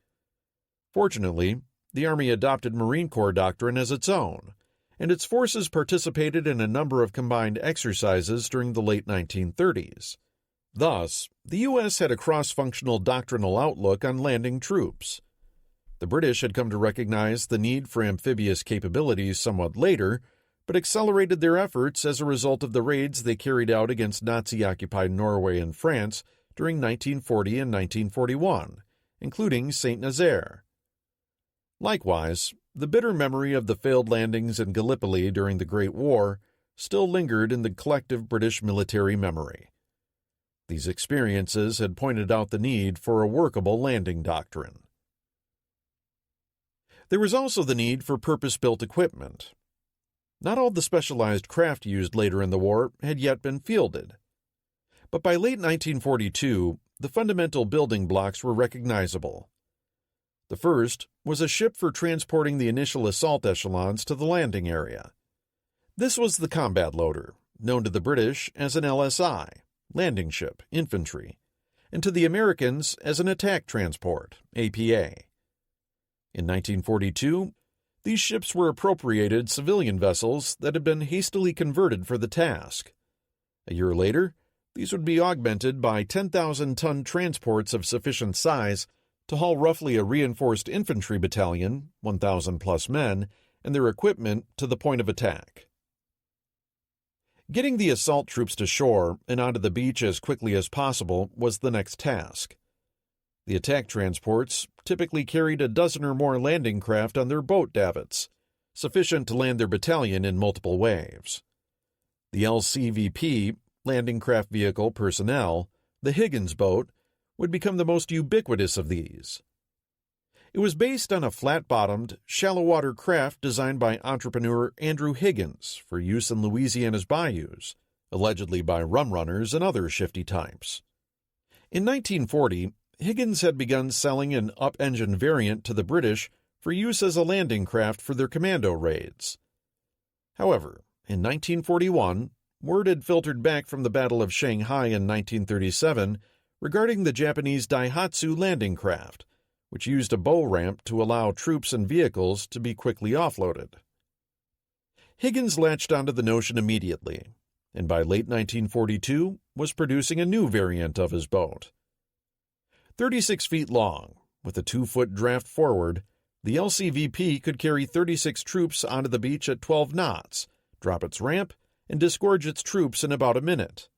Fortunately, the Army adopted Marine Corps doctrine as its own, and its forces participated in a number of combined exercises during the late 1930s. Thus, the U.S. had a cross-functional doctrinal outlook on landing troops. The British had come to recognize the need for amphibious capabilities somewhat later, but accelerated their efforts as a result of the raids they carried out against Nazi-occupied Norway and France during 1940 and 1941, including St. Nazaire. Likewise, the bitter memory of the failed landings in Gallipoli during the Great War still lingered in the collective British military memory. These experiences had pointed out the need for a workable landing doctrine. There was also the need for purpose-built equipment. Not all the specialized craft used later in the war had yet been fielded. But by late 1942, the fundamental building blocks were recognizable. The first was a ship for transporting the initial assault echelons to the landing area. This was the combat loader, known to the British as an LSI, landing ship, infantry, and to the Americans as an attack transport, APA. In 1942, these ships were appropriated civilian vessels that had been hastily converted for the task. A year later, these would be augmented by 10,000-ton transports of sufficient size to haul roughly a reinforced infantry battalion, 1,000-plus men, and their equipment to the point of attack. Getting the assault troops to shore and onto the beach as quickly as possible was the next task. The attack transports typically carried a dozen or more landing craft on their boat davits, sufficient to land their battalion in multiple waves. The LCVP, Landing Craft Vehicle Personnel, the Higgins boat, would become the most ubiquitous of these. It was based on a flat-bottomed, shallow-water craft designed by entrepreneur Andrew Higgins for use in Louisiana's bayous, allegedly by rum runners and other shifty types. In 1940, Higgins had begun selling an up-engine variant to the British for use as a landing craft for their commando raids. However, in 1941, word had filtered back from the Battle of Shanghai in 1937 regarding the Japanese Daihatsu landing craft, which used a bow ramp to allow troops and vehicles to be quickly offloaded. Higgins latched onto the notion immediately, and by late 1942 was producing a new variant of his boat. 36 feet long, with a 2-foot draft forward, the LCVP could carry 36 troops onto the beach at 12 knots, drop its ramp, and disgorge its troops in about a minute.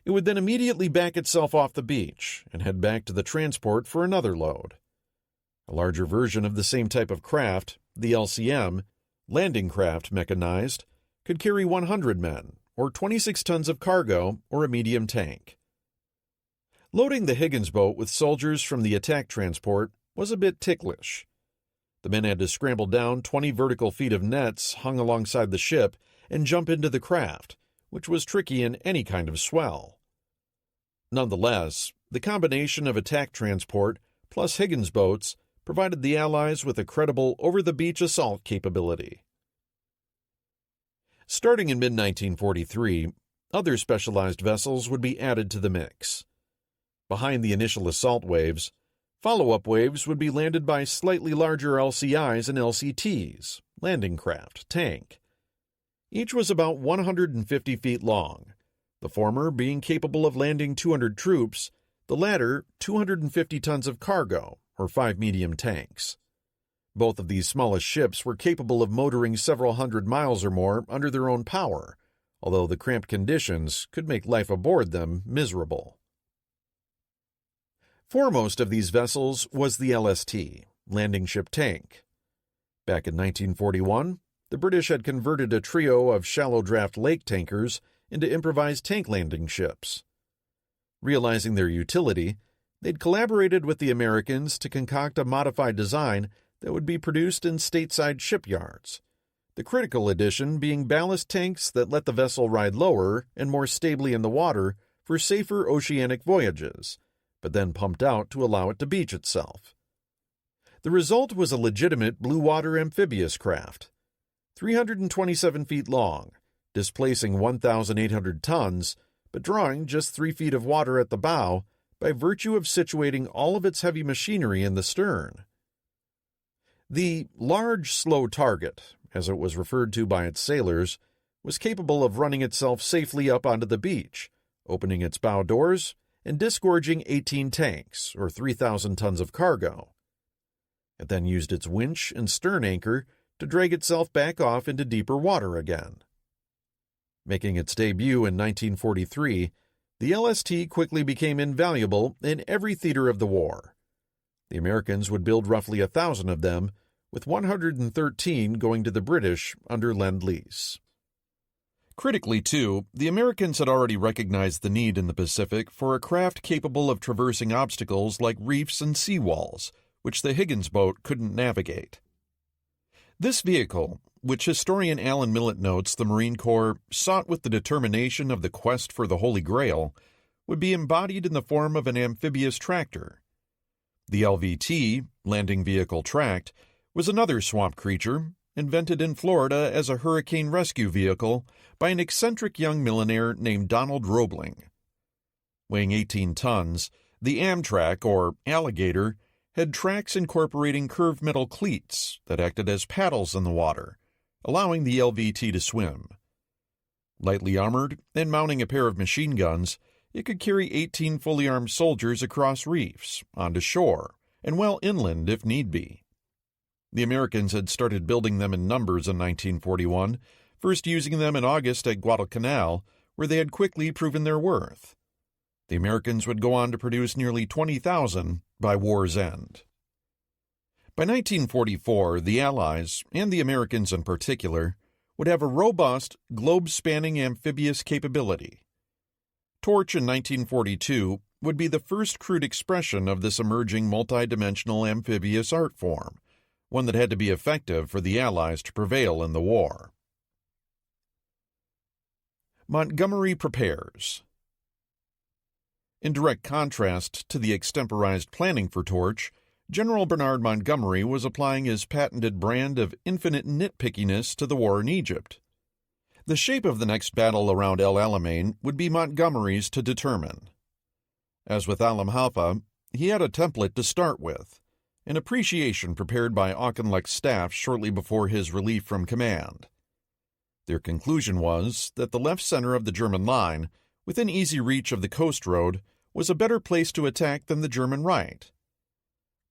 It would then immediately back itself off the beach and head back to the transport for another load. A larger version of the same type of craft, the LCM, landing craft mechanized, could carry 100 men, or 26 tons of cargo, or a medium tank. Loading the Higgins boat with soldiers from the attack transport was a bit ticklish. The men had to scramble down 20 vertical feet of nets hung alongside the ship and jump into the craft, which was tricky in any kind of swell. Nonetheless, the combination of attack transport plus Higgins boats provided the Allies with a credible over-the-beach assault capability. Starting in mid-1943, other specialized vessels would be added to the mix. Behind the initial assault waves, follow-up waves would be landed by slightly larger LCIs and LCTs, landing craft, tank. Each was about 150 feet long, the former being capable of landing 200 troops, the latter 250 tons of cargo, or 5 medium tanks. Both of these smallest ships were capable of motoring several hundred miles or more under their own power, although the cramped conditions could make life aboard them miserable. Foremost of these vessels was the LST, Landing Ship Tank. Back in 1941, the British had converted a trio of shallow-draft lake tankers into improvised tank landing ships. Realizing their utility, they'd collaborated with the Americans to concoct a modified design that would be produced in stateside shipyards, the critical addition being ballast tanks that let the vessel ride lower and more stably in the water for safer oceanic voyages, but then pumped out to allow it to beach itself. The result was a legitimate blue-water amphibious craft, 327 feet long, displacing 1,800 tons, but drawing just 3 feet of water at the bow by virtue of situating all of its heavy machinery in the stern. The large, slow target, as it was referred to by its sailors, was capable of running itself safely up onto the beach, opening its bow doors, and disgorging 18 tanks, or 3,000 tons of cargo. It then used its winch and stern anchor to drag itself back off into deeper water again. Making its debut in 1943, the LST quickly became invaluable in every theater of the war. The Americans would build roughly 1,000 of them, with 113 going to the British under Lend-Lease. Critically, too, the Americans had already recognized the need in the Pacific for a craft capable of traversing obstacles like reefs and seawalls, which the Higgins boat couldn't navigate. This vehicle, which historian Alan Millett notes the Marine Corps sought with the determination of the quest for the Holy Grail, would be embodied in the form of an amphibious tractor. The LVT, Landing Vehicle Tract, was another swamp creature, invented in Florida as a hurricane rescue vehicle by an eccentric young millionaire named Donald Roebling. Weighing 18 tons, the Amtrak, or Alligator, had tracks incorporating curved metal cleats that acted as paddles in the water, allowing the LVT to swim. Lightly armored and mounting a pair of machine guns, it could carry 18 fully armed soldiers across reefs, onto shore, and well inland if need be. The Americans had started building them in numbers in 1941, first using them in August at Guadalcanal, where they had quickly proven their worth. The Americans would go on to produce nearly 20,000 by war's end. By 1944, the Allies, and the Americans in particular, would have a robust, globe-spanning amphibious capability. Torch in 1942 would be the first crude expression of this emerging multidimensional amphibious art form, one that had to be effective for the Allies to prevail in the war. Montgomery prepares. In direct contrast to the extemporized planning for Torch, General Bernard Montgomery was applying his patented brand of infinite nitpickiness to the war in Egypt. The shape of the next battle around El Alamein would be Montgomery's to determine. As with Alam Halfa, he had a template to start with, an appreciation prepared by Auchinleck's staff shortly before his relief from command. Their conclusion was that the left center of the German line, within easy reach of the coast road, was a better place to attack than the German right.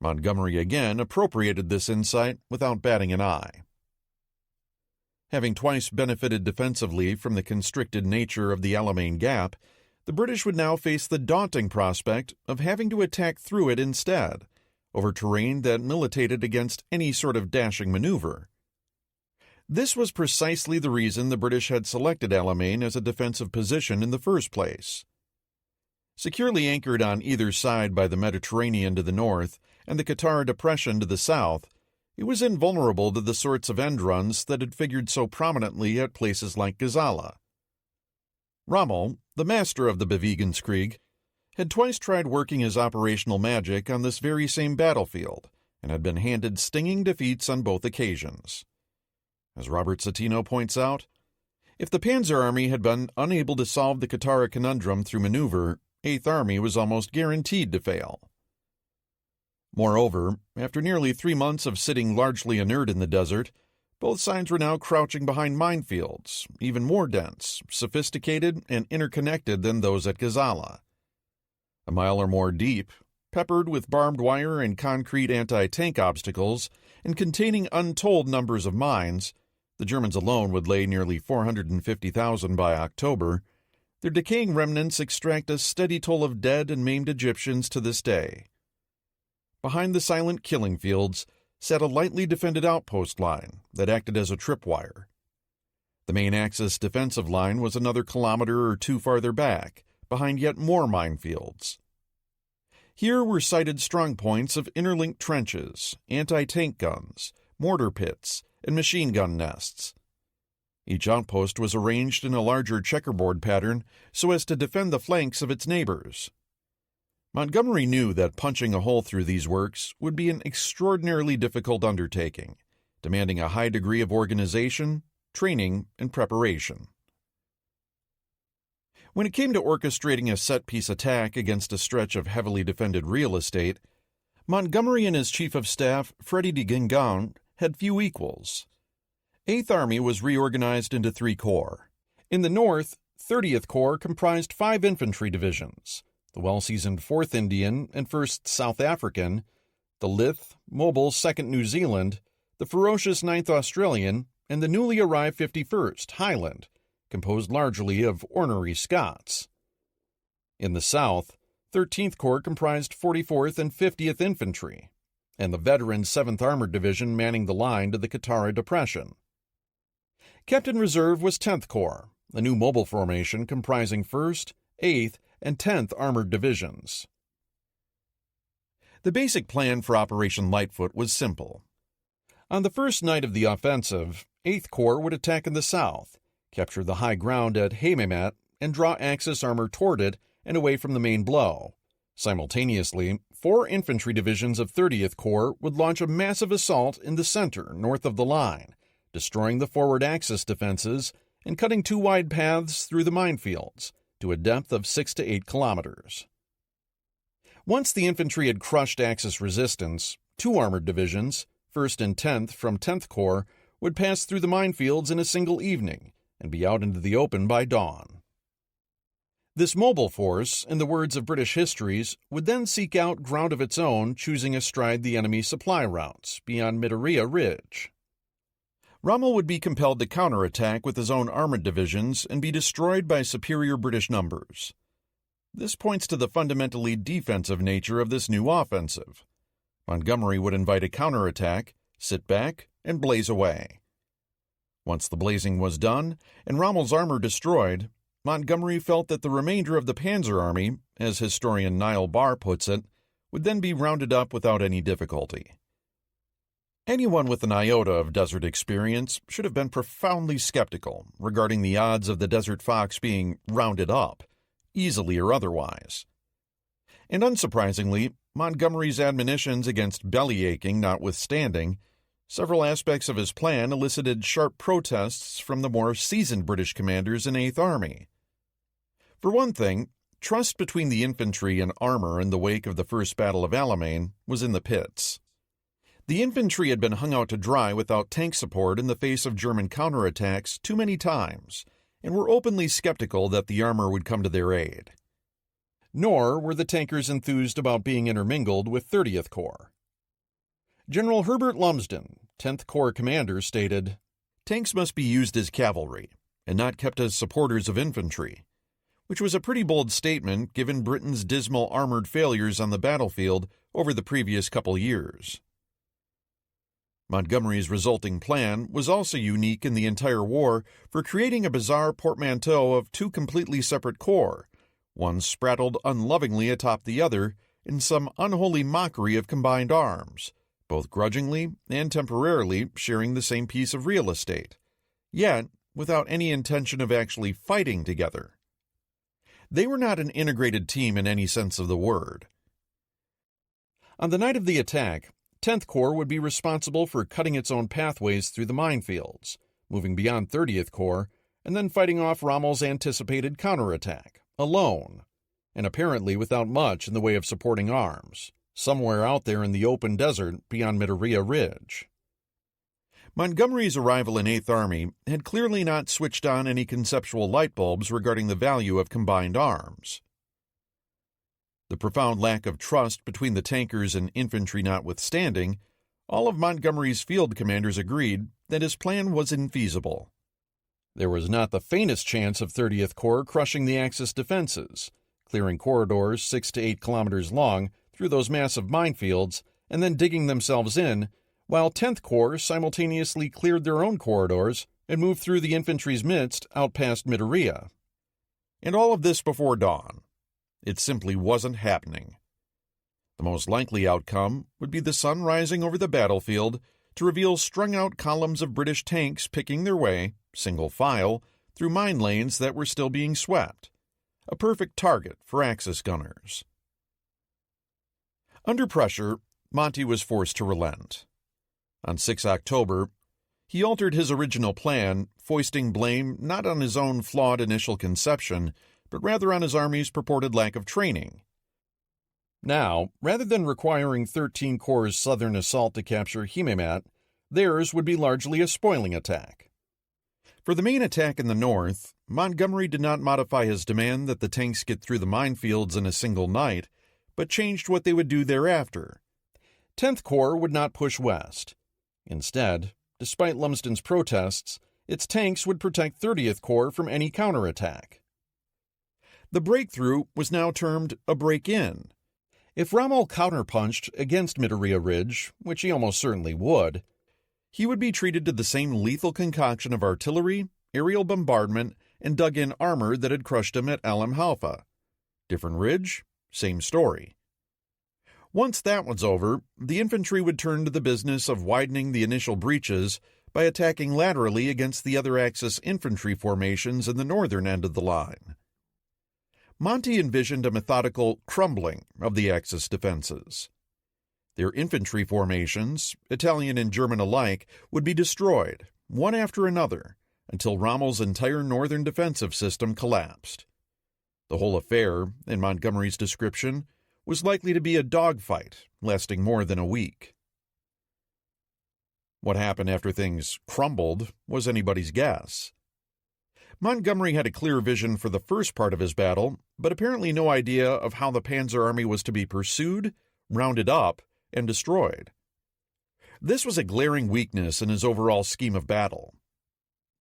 Montgomery again appropriated this insight without batting an eye. Having twice benefited defensively from the constricted nature of the Alamein Gap, the British would now face the daunting prospect of having to attack through it instead, over terrain that militated against any sort of dashing maneuver. This was precisely the reason the British had selected Alamein as a defensive position in the first place. Securely anchored on either side by the Mediterranean to the north and the Qatar Depression to the south, it was invulnerable to the sorts of end runs that had figured so prominently at places like Gazala. Rommel, the master of the Bewegungskrieg, had twice tried working his operational magic on this very same battlefield and had been handed stinging defeats on both occasions. As Robert Citino points out, if the Panzer Army had been unable to solve the Katara conundrum through maneuver, 8th Army was almost guaranteed to fail. Moreover, after nearly 3 months of sitting largely inert in the desert, Both sides were now crouching behind minefields, even more dense, sophisticated, and interconnected than those at Gazala. A mile or more deep, peppered with barbed wire and concrete anti-tank obstacles, and containing untold numbers of mines, the Germans alone would lay nearly 450,000 by October. Their decaying remnants extract a steady toll of dead and maimed Egyptians to this day. Behind the silent killing fields sat a lightly defended outpost line that acted as a tripwire. The main Axis defensive line was another kilometer or two farther back, behind yet more minefields. Here were sited strongpoints of interlinked trenches, anti-tank guns, mortar pits, and machine gun nests. Each outpost was arranged in a larger checkerboard pattern so as to defend the flanks of its neighbors. Montgomery knew that punching a hole through these works would be an extraordinarily difficult undertaking, demanding a high degree of organization, training, and preparation. When it came to orchestrating a set-piece attack against a stretch of heavily defended real estate, Montgomery and his chief of staff, Freddy de Guingamp, had few equals. 8th Army was reorganized into 3 corps. In the north, 30th Corps comprised 5 infantry divisions: the well-seasoned 4th Indian and 1st South African, the lithe, mobile 2nd New Zealand, the ferocious 9th Australian, and the newly arrived 51st Highland, composed largely of ornery Scots. In the south, 13th Corps comprised 44th and 50th Infantry, and the veteran 7th Armored Division manning the line to the Katara Depression. Kept in reserve was 10th Corps, a new mobile formation comprising 1st, 8th, and 10th Armored Divisions. The basic plan for Operation Lightfoot was simple. On the first night of the offensive, 8th Corps would attack in the south, capture the high ground at Hammamet, and draw Axis armor toward it and away from the main blow. Simultaneously, 4 infantry divisions of 30th Corps would launch a massive assault in the center, north of the line, destroying the forward Axis defenses and cutting 2 wide paths through the minefields to a depth of 6 to 8 kilometers. Once the infantry had crushed Axis resistance, 2 armored divisions, 1st and 10th from 10th Corps, would pass through the minefields in a single evening and be out into the open by dawn. This mobile force, in the words of British histories, would then seek out ground of its own, choosing astride the enemy supply routes beyond Mitaria Ridge. Rommel would be compelled to counterattack with his own armored divisions and be destroyed by superior British numbers. This points to the fundamentally defensive nature of this new offensive. Montgomery would invite a counterattack, sit back, and blaze away. Once the blazing was done and Rommel's armor destroyed, Montgomery felt that the remainder of the Panzer Army, as historian Niall Barr puts it, would then be rounded up without any difficulty. Anyone with an iota of desert experience should have been profoundly skeptical regarding the odds of the Desert Fox being rounded up, easily or otherwise. And unsurprisingly, Montgomery's admonitions against belly-aching notwithstanding, several aspects of his plan elicited sharp protests from the more seasoned British commanders in 8th Army. For one thing, trust between the infantry and armor in the wake of the First Battle of Alamein was in the pits. The infantry had been hung out to dry without tank support in the face of German counterattacks too many times, and were openly skeptical that the armor would come to their aid. Nor were the tankers enthused about being intermingled with 30th Corps. General Herbert Lumsden, 10th Corps commander, stated, "Tanks must be used as cavalry, and not kept as supporters of infantry," which was a pretty bold statement given Britain's dismal armored failures on the battlefield over the previous couple years. Montgomery's resulting plan was also unique in the entire war for creating a bizarre portmanteau of 2 completely separate corps, one spraddled unlovingly atop the other in some unholy mockery of combined arms, both grudgingly and temporarily sharing the same piece of real estate, yet without any intention of actually fighting together. They were not an integrated team in any sense of the word. On the night of the attack, 10th Corps would be responsible for cutting its own pathways through the minefields, moving beyond 30th Corps, and then fighting off Rommel's anticipated counterattack, alone, and apparently without much in the way of supporting arms, somewhere out there in the open desert beyond Mitaria Ridge. Montgomery's arrival in 8th Army had clearly not switched on any conceptual light bulbs regarding the value of combined arms. The profound lack of trust between the tankers and infantry notwithstanding, all of Montgomery's field commanders agreed that his plan was infeasible. There was not the faintest chance of 30th Corps crushing the Axis defenses, clearing corridors 6 to 8 kilometers long through those massive minefields and then digging themselves in, while 10th Corps simultaneously cleared their own corridors and moved through the infantry's midst out past Midoriya. And all of this before dawn. It simply wasn't happening. The most likely outcome would be the sun rising over the battlefield to reveal strung-out columns of British tanks picking their way, single file, through mine lanes that were still being swept. A perfect target for Axis gunners. Under pressure, Monty was forced to relent. On 6 October, he altered his original plan, foisting blame not on his own flawed initial conception, but rather on his army's purported lack of training. Now, rather than requiring 13 Corps' southern assault to capture Himeimat, theirs would be largely a spoiling attack. For the main attack in the north, Montgomery did not modify his demand that the tanks get through the minefields in a single night, but changed what they would do thereafter. 10th Corps would not push west. Instead, despite Lumsden's protests, its tanks would protect 30th Corps from any counterattack. The breakthrough was now termed a break-in. If Rommel counterpunched against Midoriya Ridge, which he almost certainly would, he would be treated to the same lethal concoction of artillery, aerial bombardment, and dug-in armor that had crushed him at Alam Halfa. Different ridge, same story. Once that was over, the infantry would turn to the business of widening the initial breaches by attacking laterally against the other Axis infantry formations in the northern end of the line. Monty envisioned a methodical crumbling of the Axis defenses. Their infantry formations, Italian and German alike, would be destroyed, one after another, until Rommel's entire northern defensive system collapsed. The whole affair, in Montgomery's description, was likely to be a dogfight lasting more than a week. What happened after things crumbled was anybody's guess. Montgomery had a clear vision for the first part of his battle, but apparently no idea of how the Panzer Army was to be pursued, rounded up, and destroyed. This was a glaring weakness in his overall scheme of battle.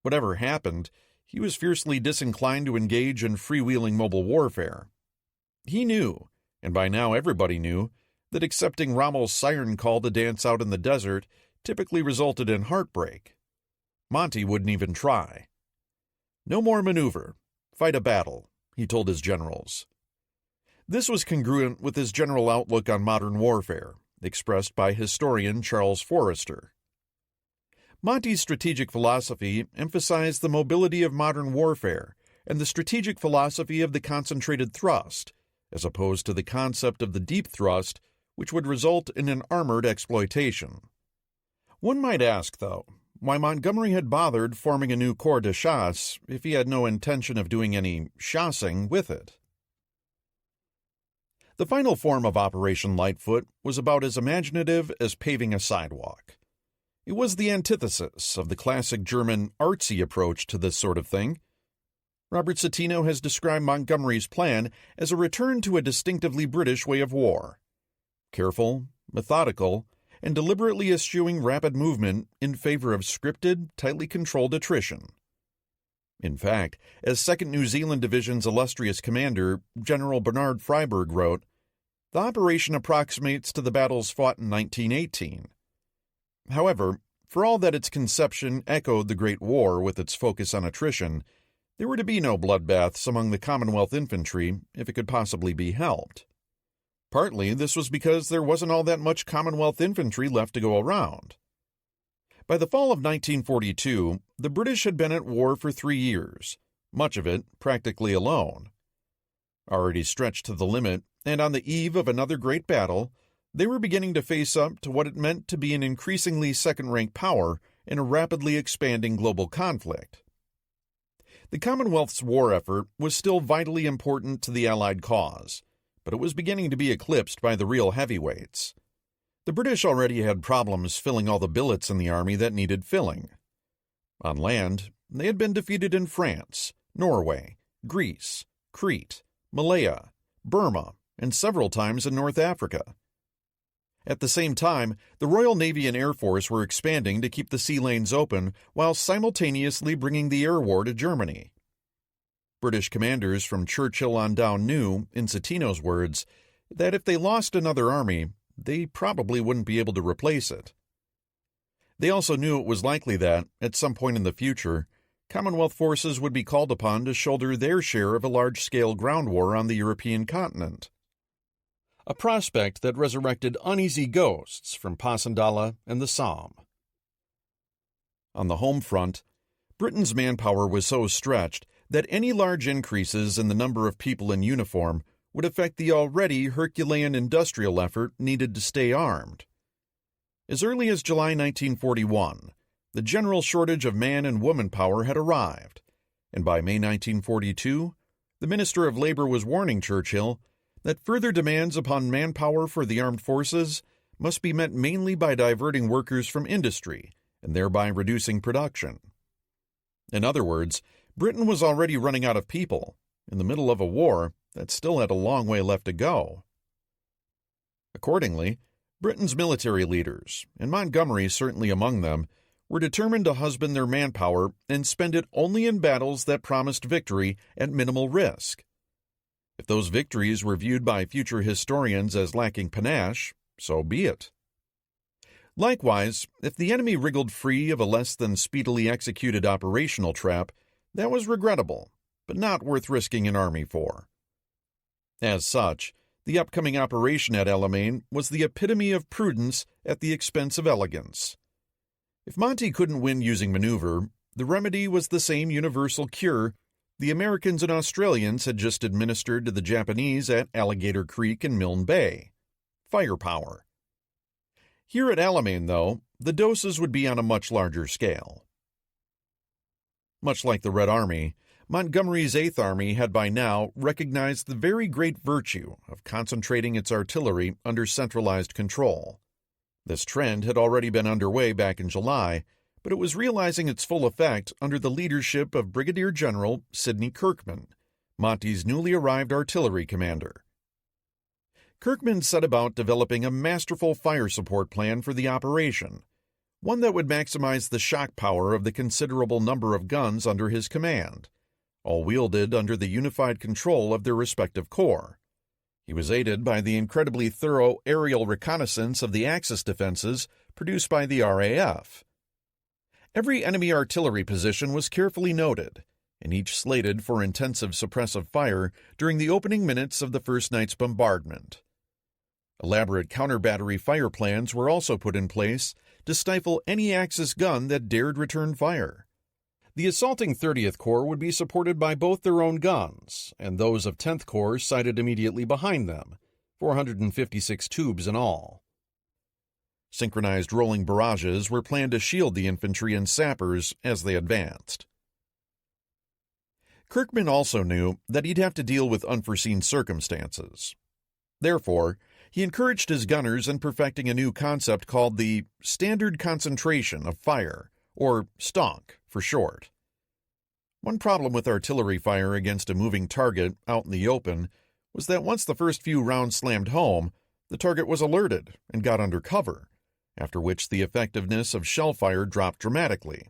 Whatever happened, he was fiercely disinclined to engage in freewheeling mobile warfare. He knew, and by now everybody knew, that accepting Rommel's siren call to dance out in the desert typically resulted in heartbreak. Monty wouldn't even try. No more maneuver. Fight a battle, he told his generals. This was congruent with his general outlook on modern warfare, expressed by historian Charles Forrester. Monty's strategic philosophy emphasized the mobility of modern warfare and the strategic philosophy of the concentrated thrust, as opposed to the concept of the deep thrust, which would result in an armored exploitation. One might ask, though, why Montgomery had bothered forming a new corps de chasse if he had no intention of doing any chassing with it. The final form of Operation Lightfoot was about as imaginative as paving a sidewalk. It was the antithesis of the classic German artsy approach to this sort of thing. Robert Citino has described Montgomery's plan as a return to a distinctively British way of war. Careful, methodical, and deliberately eschewing rapid movement in favor of scripted, tightly controlled attrition. In fact, as 2nd New Zealand Division's illustrious commander, General Bernard Freyberg, wrote, "The operation approximates to the battles fought in 1918. However, for all that its conception echoed the Great War with its focus on attrition, there were to be no bloodbaths among the Commonwealth infantry if it could possibly be helped. Partly this was because there wasn't all that much Commonwealth infantry left to go around. By the fall of 1942, the British had been at war for 3 years, much of it practically alone. Already stretched to the limit, and on the eve of another great battle, they were beginning to face up to what it meant to be an increasingly second-rank power in a rapidly expanding global conflict. The Commonwealth's war effort was still vitally important to the Allied cause, but it was beginning to be eclipsed by the real heavyweights. The British already had problems filling all the billets in the army that needed filling. On land, they had been defeated in France, Norway, Greece, Crete, Malaya, Burma, and several times in North Africa. At the same time, the Royal Navy and Air Force were expanding to keep the sea lanes open while simultaneously bringing the air war to Germany. British commanders from Churchill on down knew, in Cetino's words, that if they lost another army, they probably wouldn't be able to replace it. They also knew it was likely that, at some point in the future, Commonwealth forces would be called upon to shoulder their share of a large-scale ground war on the European continent. A prospect that resurrected uneasy ghosts from Passchendaele and the Somme. On the home front, Britain's manpower was so stretched that any large increases in the number of people in uniform would affect the already Herculean industrial effort needed to stay armed. As early as July 1941, the general shortage of man and woman power had arrived, and by May 1942, the Minister of Labor was warning Churchill that further demands upon manpower for the armed forces must be met mainly by diverting workers from industry and thereby reducing production. In other words, Britain was already running out of people in the middle of a war that still had a long way left to go. Accordingly, Britain's military leaders, and Montgomery certainly among them, were determined to husband their manpower and spend it only in battles that promised victory at minimal risk. If those victories were viewed by future historians as lacking panache, so be it. Likewise, if the enemy wriggled free of a less than speedily executed operational trap, that was regrettable, but not worth risking an army for. As such, the upcoming operation at Alamein was the epitome of prudence at the expense of elegance. If Monty couldn't win using maneuver, the remedy was the same universal cure the Americans and Australians had just administered to the Japanese at Alligator Creek and Milne Bay: firepower. Here at Alamein, though, the doses would be on a much larger scale. Much like the Red Army, Montgomery's Eighth Army had by now recognized the very great virtue of concentrating its artillery under centralized control. This trend had already been underway back in July, but it was realizing its full effect under the leadership of Brigadier General Sidney Kirkman, Monty's newly arrived artillery commander. Kirkman set about developing a masterful fire support plan for the operation, one that would maximize the shock power of the considerable number of guns under his command, all wielded under the unified control of their respective corps. He was aided by the incredibly thorough aerial reconnaissance of the Axis defenses produced by the RAF. Every enemy artillery position was carefully noted, and each slated for intensive suppressive fire during the opening minutes of the first night's bombardment. Elaborate counter-battery fire plans were also put in place to stifle any Axis gun that dared return fire. The assaulting 30th Corps would be supported by both their own guns and those of 10th Corps sighted immediately behind them, 456 tubes in all. Synchronized rolling barrages were planned to shield the infantry and sappers as they advanced. Kirkman also knew that he'd have to deal with unforeseen circumstances. Therefore, he encouraged his gunners in perfecting a new concept called the Standard Concentration of Fire, or STONK for short. One problem with artillery fire against a moving target out in the open was that once the first few rounds slammed home, the target was alerted and got under cover, after which the effectiveness of shell fire dropped dramatically.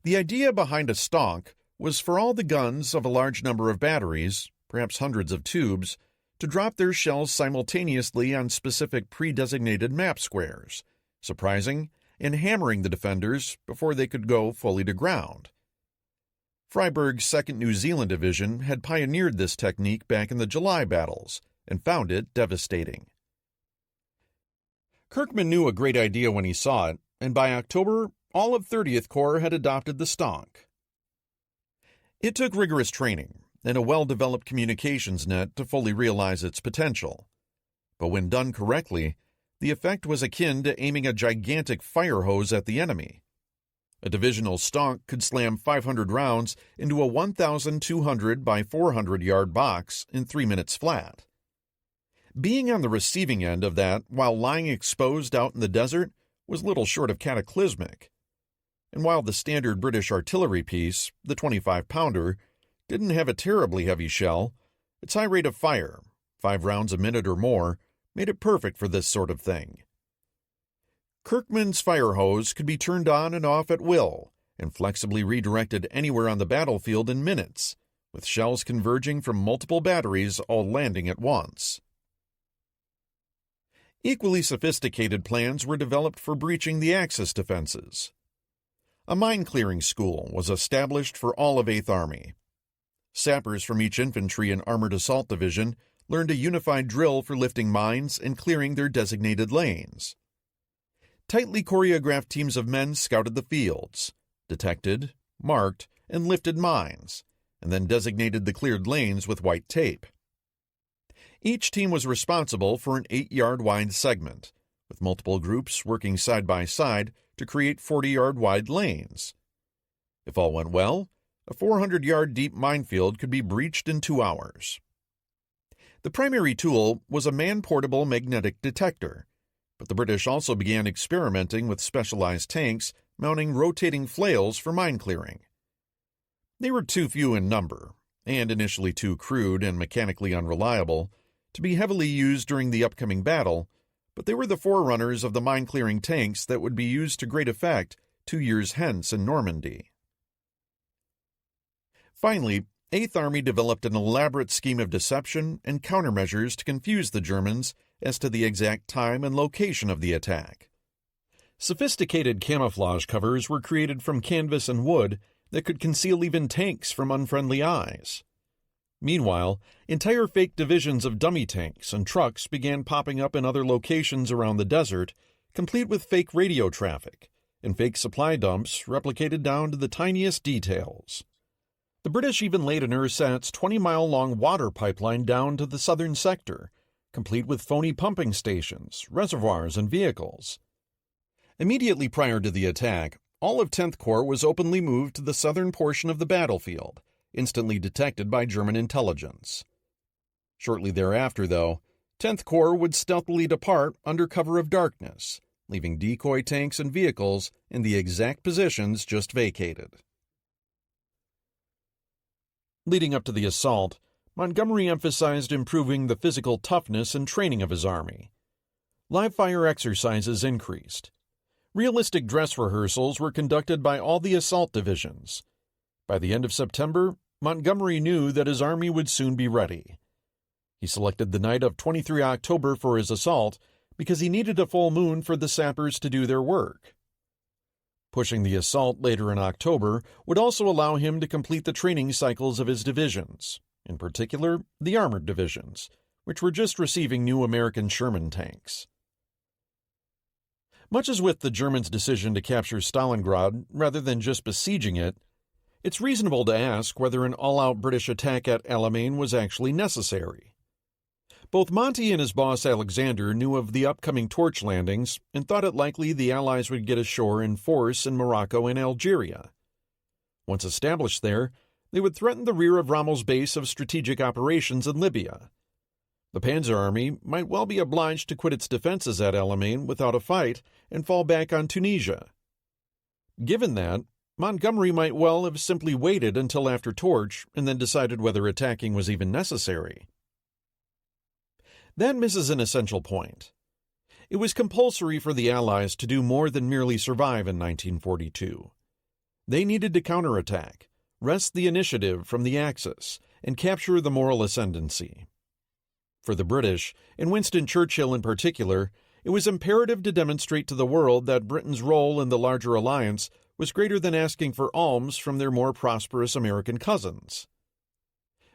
The idea behind a STONK was for all the guns of a large number of batteries, perhaps hundreds of tubes, to drop their shells simultaneously on specific pre-designated map squares, surprising and hammering the defenders before they could go fully to ground. Freiberg's 2nd New Zealand Division had pioneered this technique back in the July battles and found it devastating. Kirkman knew a great idea when he saw it, and by October, all of 30th Corps had adopted the STONK. It took rigorous training and a well-developed communications net to fully realize its potential. But when done correctly, the effect was akin to aiming a gigantic fire hose at the enemy. A divisional STONK could slam 500 rounds into a 1,200 by 400 yard box in 3 minutes flat. Being on the receiving end of that while lying exposed out in the desert was little short of cataclysmic. And while the standard British artillery piece, the 25-pounder, didn't have a terribly heavy shell, its high rate of fire, 5 rounds a minute or more, made it perfect for this sort of thing. Kirkman's fire hose could be turned on and off at will and flexibly redirected anywhere on the battlefield in minutes, with shells converging from multiple batteries all landing at once. Equally sophisticated plans were developed for breaching the Axis defenses. A mine-clearing school was established for all of 8th Army. Sappers from each infantry and armored assault division learned a unified drill for lifting mines and clearing their designated lanes. Tightly choreographed teams of men scouted the fields, detected, marked, and lifted mines, and then designated the cleared lanes with white tape. Each team was responsible for an 8-yard-wide segment, with multiple groups working side by side to create 40-yard-wide lanes. If all went well, a 400-yard deep minefield could be breached in 2 hours. The primary tool was a man-portable magnetic detector, but the British also began experimenting with specialized tanks mounting rotating flails for mine clearing. They were too few in number, and initially too crude and mechanically unreliable, to be heavily used during the upcoming battle, but they were the forerunners of the mine-clearing tanks that would be used to great effect 2 years hence in Normandy. Finally, 8th Army developed an elaborate scheme of deception and countermeasures to confuse the Germans as to the exact time and location of the attack. Sophisticated camouflage covers were created from canvas and wood that could conceal even tanks from unfriendly eyes. Meanwhile, entire fake divisions of dummy tanks and trucks began popping up in other locations around the desert, complete with fake radio traffic and fake supply dumps replicated down to the tiniest details. The British even laid an ersatz 20-mile-long water pipeline down to the southern sector, complete with phony pumping stations, reservoirs, and vehicles. Immediately prior to the attack, all of 10th Corps was openly moved to the southern portion of the battlefield, instantly detected by German intelligence. Shortly thereafter, though, 10th Corps would stealthily depart under cover of darkness, leaving decoy tanks and vehicles in the exact positions just vacated. Leading up to the assault, Montgomery emphasized improving the physical toughness and training of his army. Live-fire exercises increased. Realistic dress rehearsals were conducted by all the assault divisions. By the end of September, Montgomery knew that his army would soon be ready. He selected the night of 23 October for his assault because he needed a full moon for the sappers to do their work. Pushing the assault later in October would also allow him to complete the training cycles of his divisions, in particular the armored divisions, which were just receiving new American Sherman tanks. Much as with the Germans' decision to capture Stalingrad rather than just besieging it, it's reasonable to ask whether an all-out British attack at Alamein was actually necessary. Both Monty and his boss Alexander knew of the upcoming torch landings and thought it likely the Allies would get ashore in force in Morocco and Algeria. Once established there, they would threaten the rear of Rommel's base of strategic operations in Libya. The Panzer Army might well be obliged to quit its defenses at Alamein without a fight and fall back on Tunisia. Given that, Montgomery might well have simply waited until after Torch and then decided whether attacking was even necessary. That misses an essential point. It was compulsory for the Allies to do more than merely survive in 1942. They needed to counterattack, wrest the initiative from the Axis, and capture the moral ascendancy. For the British, and Winston Churchill in particular, it was imperative to demonstrate to the world that Britain's role in the larger alliance was greater than asking for alms from their more prosperous American cousins.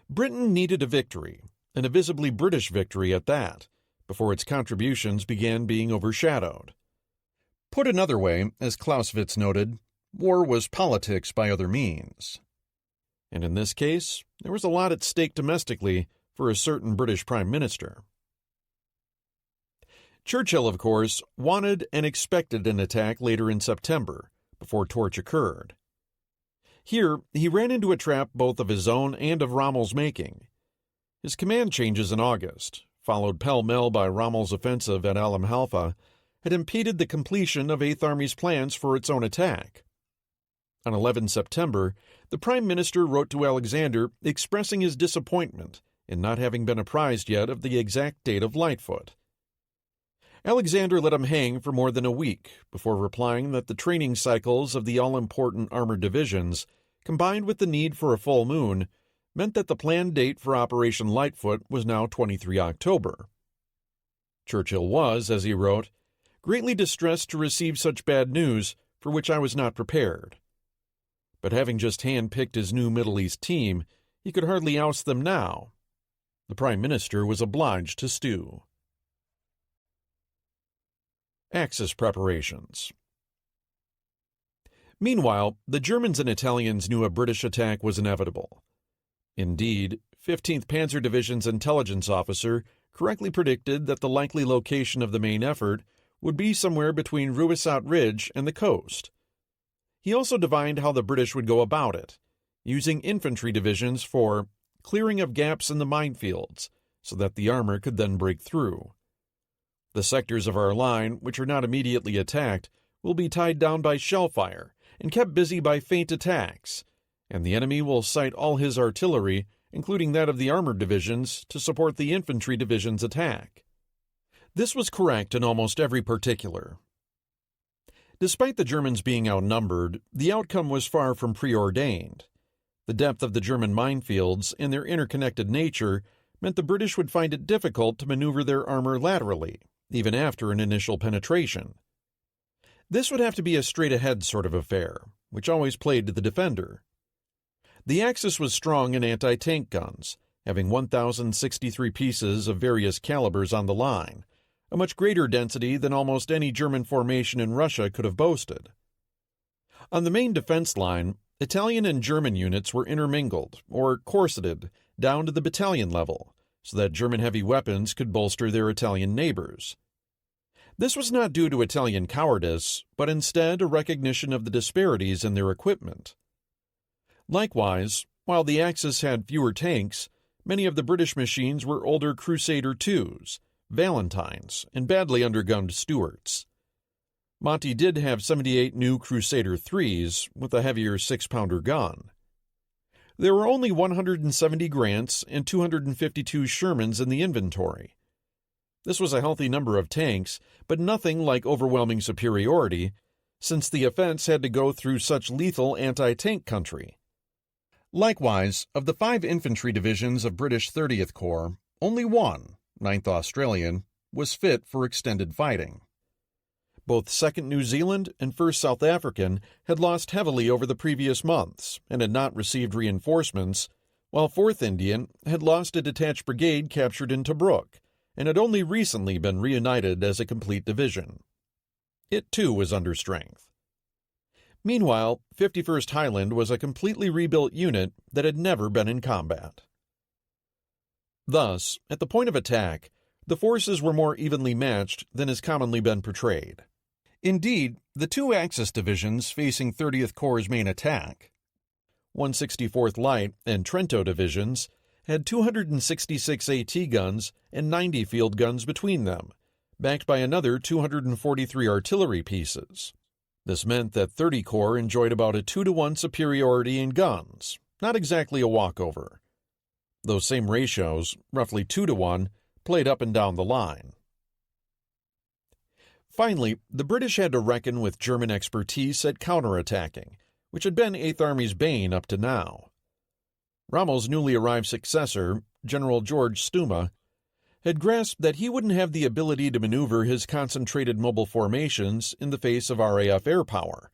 Britain needed a victory, and a visibly British victory at that, before its contributions began being overshadowed. Put another way, as Clausewitz noted, war was politics by other means. And in this case, there was a lot at stake domestically for a certain British Prime Minister. Churchill, of course, wanted and expected an attack later in September, before Torch occurred. Here, he ran into a trap both of his own and of Rommel's making. His command changes in August, followed pell-mell by Rommel's offensive at Alam Halfa, had impeded the completion of Eighth Army's plans for its own attack. On 11 September, the Prime Minister wrote to Alexander expressing his disappointment in not having been apprised yet of the exact date of Lightfoot. Alexander let him hang for more than a week before replying that the training cycles of the all-important armored divisions, combined with the need for a full moon, meant that the planned date for Operation Lightfoot was now 23 October. Churchill was, as he wrote, greatly distressed to receive such bad news, for which I was not prepared. But having just hand-picked his new Middle East team, he could hardly oust them now. The Prime Minister was obliged to stew. Axis preparations. Meanwhile, the Germans and Italians knew a British attack was inevitable. Indeed, 15th Panzer Division's intelligence officer correctly predicted that the likely location of the main effort would be somewhere between Ruissaut Ridge and the coast. He also divined how the British would go about it, using infantry divisions for clearing of gaps in the minefields so that the armor could then break through. The sectors of our line, which are not immediately attacked, will be tied down by shell fire and kept busy by feint attacks, and the enemy will cite all his artillery, including that of the armored divisions, to support the infantry division's attack. This was correct in almost every particular. Despite the Germans being outnumbered, the outcome was far from preordained. The depth of the German minefields and their interconnected nature meant the British would find it difficult to maneuver their armor laterally, even after an initial penetration. This would have to be a straight-ahead sort of affair, which always played to the defender. The Axis was strong in anti-tank guns, having 1,063 pieces of various calibers on the line, a much greater density than almost any German formation in Russia could have boasted. On the main defense line, Italian and German units were intermingled, or corseted, down to the battalion level, so that German heavy weapons could bolster their Italian neighbors. This was not due to Italian cowardice, but instead a recognition of the disparities in their equipment. Likewise, while the Axis had fewer tanks, many of the British machines were older Crusader IIs, Valentines, and badly undergunned Stuarts. Monty did have 78 new Crusader IIIs with a heavier 6-pounder gun. There were only 170 Grants and 252 Shermans in the inventory. This was a healthy number of tanks, but nothing like overwhelming superiority, since the offense had to go through such lethal anti-tank country. Likewise, of the 5 infantry divisions of British 30th Corps, only one, 9th Australian, was fit for extended fighting. Both 2nd New Zealand and 1st South African had lost heavily over the previous months and had not received reinforcements, while 4th Indian had lost a detached brigade captured in Tobruk and had only recently been reunited as a complete division. It too was under strength. Meanwhile, 51st Highland was a completely rebuilt unit that had never been in combat. Thus, at the point of attack, the forces were more evenly matched than has commonly been portrayed. Indeed, the 2 Axis divisions facing 30th Corps' main attack, 164th Light and Trento divisions, had 266 AT guns and 90 field guns between them, backed by another 243 artillery pieces. This meant that 30 Corps enjoyed about a 2-to-1 superiority in guns, not exactly a walkover. Those same ratios, roughly 2-to-1, played up and down the line. Finally, the British had to reckon with German expertise at counterattacking, which had been Eighth Army's bane up to now. Rommel's newly arrived successor, General George Stuma, had grasped that he wouldn't have the ability to maneuver his concentrated mobile formations in the face of RAF air power.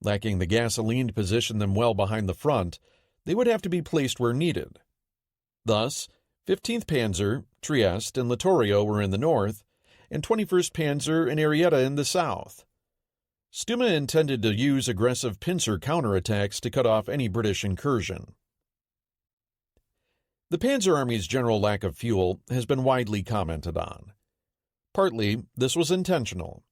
Lacking the gasoline to position them well behind the front, they would have to be placed where needed. Thus, 15th Panzer, Trieste, and Littorio were in the north, and 21st Panzer and Arietta in the south. Stuma intended to use aggressive pincer counterattacks to cut off any British incursion. The Panzer Army's general lack of fuel has been widely commented on. Partly, this was intentional.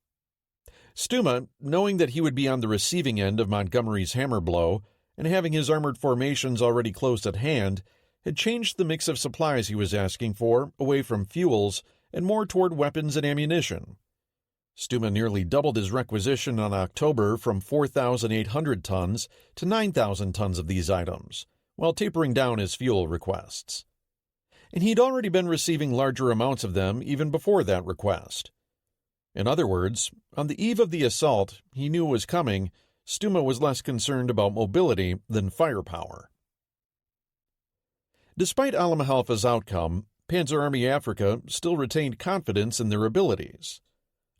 Stuma, knowing that he would be on the receiving end of Montgomery's hammer blow, and having his armored formations already close at hand, had changed the mix of supplies he was asking for away from fuels and more toward weapons and ammunition. Stuma nearly doubled his requisition on October from 4,800 tons to 9,000 tons of these items, while tapering down his fuel requests. And he'd already been receiving larger amounts of them even before that request. In other words, on the eve of the assault he knew was coming, Stuma was less concerned about mobility than firepower. Despite Alamahalfa's outcome, Panzer Army Africa still retained confidence in their abilities.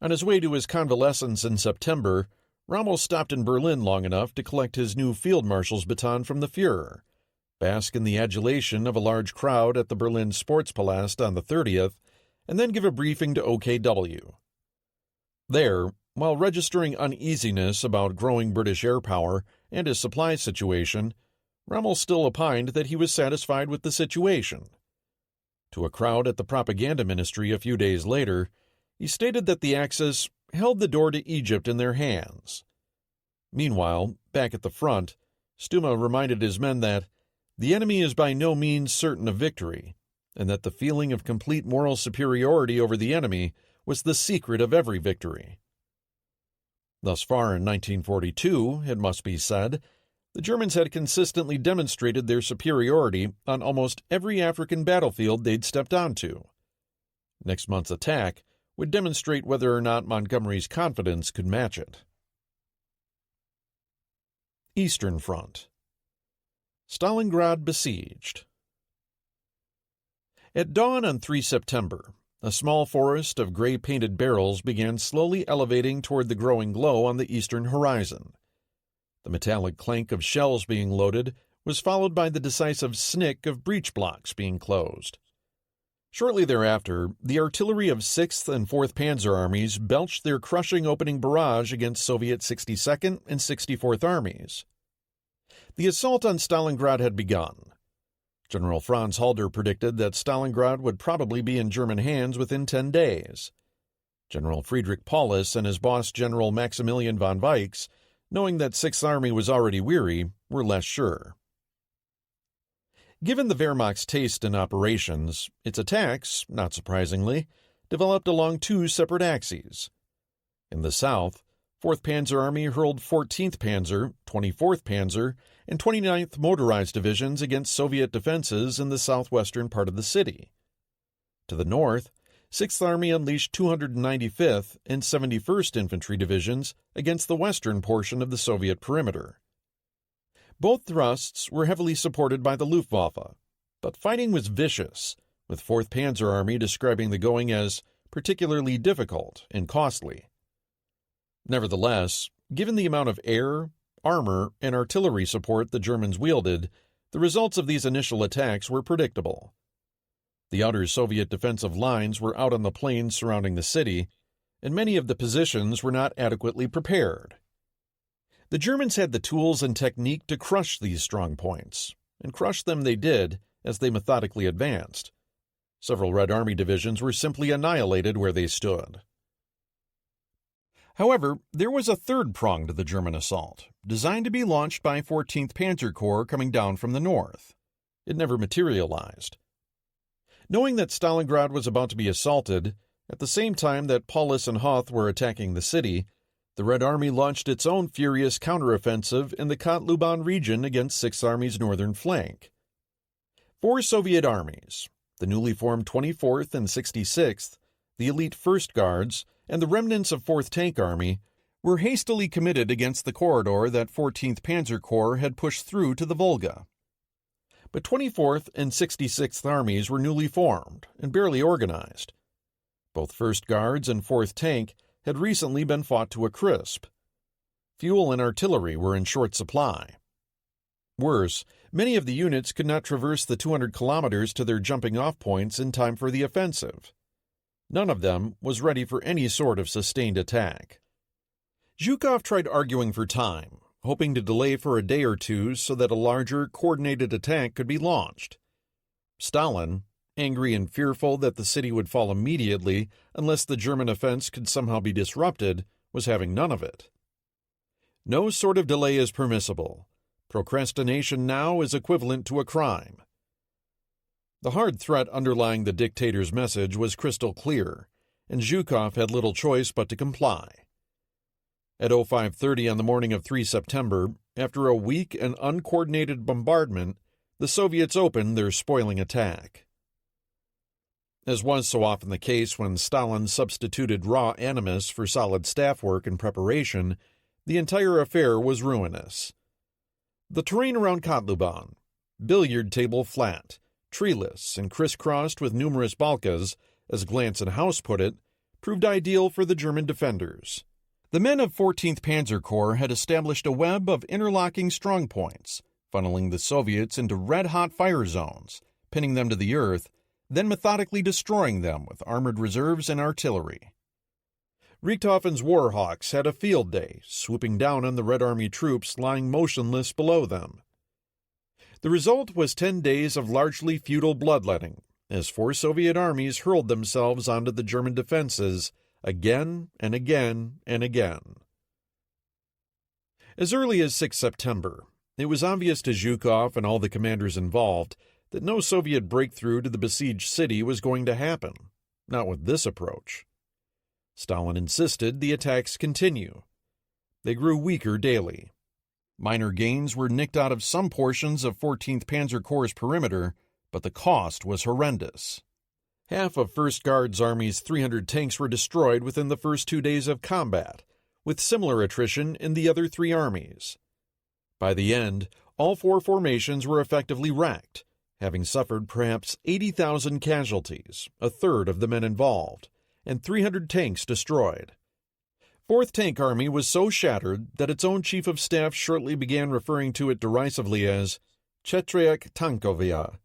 On his way to his convalescence in September, Rommel stopped in Berlin long enough to collect his new field marshal's baton from the Führer, bask in the adulation of a large crowd at the Berlin Sportspalast on the 30th, and then give a briefing to OKW. There, while registering uneasiness about growing British air power and his supply situation, Rommel still opined that he was satisfied with the situation. To a crowd at the propaganda ministry a few days later, he stated that the Axis held the door to Egypt in their hands. Meanwhile, back at the front, Stuma reminded his men that the enemy is by no means certain of victory, and that the feeling of complete moral superiority over the enemy was the secret of every victory. Thus far in 1942, it must be said, the Germans had consistently demonstrated their superiority on almost every African battlefield they'd stepped onto. Next month's attack would demonstrate whether or not Montgomery's confidence could match it. Eastern Front. Stalingrad besieged. At dawn on 3 September, a small forest of gray-painted barrels began slowly elevating toward the growing glow on the eastern horizon. The metallic clank of shells being loaded was followed by the decisive snick of breech blocks being closed. Shortly thereafter, the artillery of 6th and 4th Panzer Armies belched their crushing opening barrage against Soviet 62nd and 64th Armies. The assault on Stalingrad had begun. General Franz Halder predicted that Stalingrad would probably be in German hands within 10 days. General Friedrich Paulus and his boss General Maximilian von Weichs, knowing that 6th Army was already weary, were less sure. Given the Wehrmacht's taste in operations, its attacks, not surprisingly, developed along two separate axes. In the south, 4th Panzer Army hurled 14th Panzer, 24th Panzer, and 29th Motorized Divisions against Soviet defenses in the southwestern part of the city. To the north, 6th Army unleashed 295th and 71st Infantry Divisions against the western portion of the Soviet perimeter. Both thrusts were heavily supported by the Luftwaffe, but fighting was vicious, with 4th Panzer Army describing the going as particularly difficult and costly. Nevertheless, given the amount of air, armor, and artillery support the Germans wielded, the results of these initial attacks were predictable. The outer Soviet defensive lines were out on the plains surrounding the city, and many of the positions were not adequately prepared. The Germans had the tools and technique to crush these strong points, and crush them they did as they methodically advanced. Several Red Army divisions were simply annihilated where they stood. However, there was a third prong to the German assault, designed to be launched by 14th Panzer Corps coming down from the north. It never materialized. Knowing that Stalingrad was about to be assaulted, at the same time that Paulus and Hoth were attacking the city, the Red Army launched its own furious counteroffensive in the Katluban region against 6th Army's northern flank. 4 Soviet armies, the newly formed 24th and 66th, the elite 1st Guards, and the remnants of 4th Tank Army, were hastily committed against the corridor that 14th Panzer Corps had pushed through to the Volga. But 24th and 66th Armies were newly formed and barely organized. Both 1st Guards and 4th Tank had recently been fought to a crisp. Fuel and artillery were in short supply. Worse, many of the units could not traverse the 200 kilometers to their jumping-off points in time for the offensive. None of them was ready for any sort of sustained attack. Zhukov tried arguing for time, hoping to delay for a day or two so that a larger, coordinated attack could be launched. Stalin, angry and fearful that the city would fall immediately unless the German offense could somehow be disrupted, was having none of it. No sort of delay is permissible. Procrastination now is equivalent to a crime. The hard threat underlying the dictator's message was crystal clear, and Zhukov had little choice but to comply. At 05:30 on the morning of 3 September, after a weak and uncoordinated bombardment, the Soviets opened their spoiling attack. As was so often the case when Stalin substituted raw animus for solid staff work and preparation, the entire affair was ruinous. The terrain around Kotluban, billiard table flat, treeless and crisscrossed with numerous balkas, as Glantz and House put it, proved ideal for the German defenders. The men of 14th Panzer Corps had established a web of interlocking strongpoints, funneling the Soviets into red-hot fire zones, pinning them to the earth, then methodically destroying them with armored reserves and artillery. Richthofen's Warhawks had a field day, swooping down on the Red Army troops lying motionless below them. The result was 10 days of largely futile bloodletting, as 4 Soviet armies hurled themselves onto the German defenses again and again and again. As early as 6 September, it was obvious to Zhukov and all the commanders involved that no Soviet breakthrough to the besieged city was going to happen, not with this approach. Stalin insisted the attacks continue. They grew weaker daily. Minor gains were nicked out of some portions of 14th Panzer Corps' perimeter, but the cost was horrendous. Half of 1st Guards Army's 300 tanks were destroyed within the first 2 days of combat, with similar attrition in the other 3 armies. By the end, all 4 formations were effectively wrecked, having suffered perhaps 80,000 casualties, a third of the men involved, and 300 tanks destroyed. 4th Tank Army was so shattered that its own Chief of Staff shortly began referring to it derisively as Chetriak Tankovia,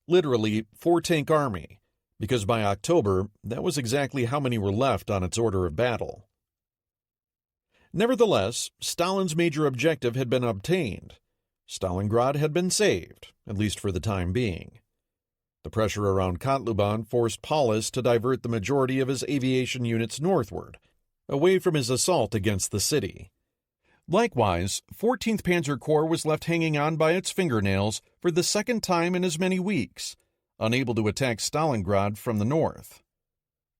literally 4-tank army, because by October that was exactly how many were left on its order of battle. Nevertheless, Stalin's major objective had been obtained. Stalingrad had been saved, at least for the time being. The pressure around Kotluban forced Paulus to divert the majority of his aviation units northward, away from his assault against the city. Likewise, 14th Panzer Corps was left hanging on by its fingernails for the second time in as many weeks, unable to attack Stalingrad from the north.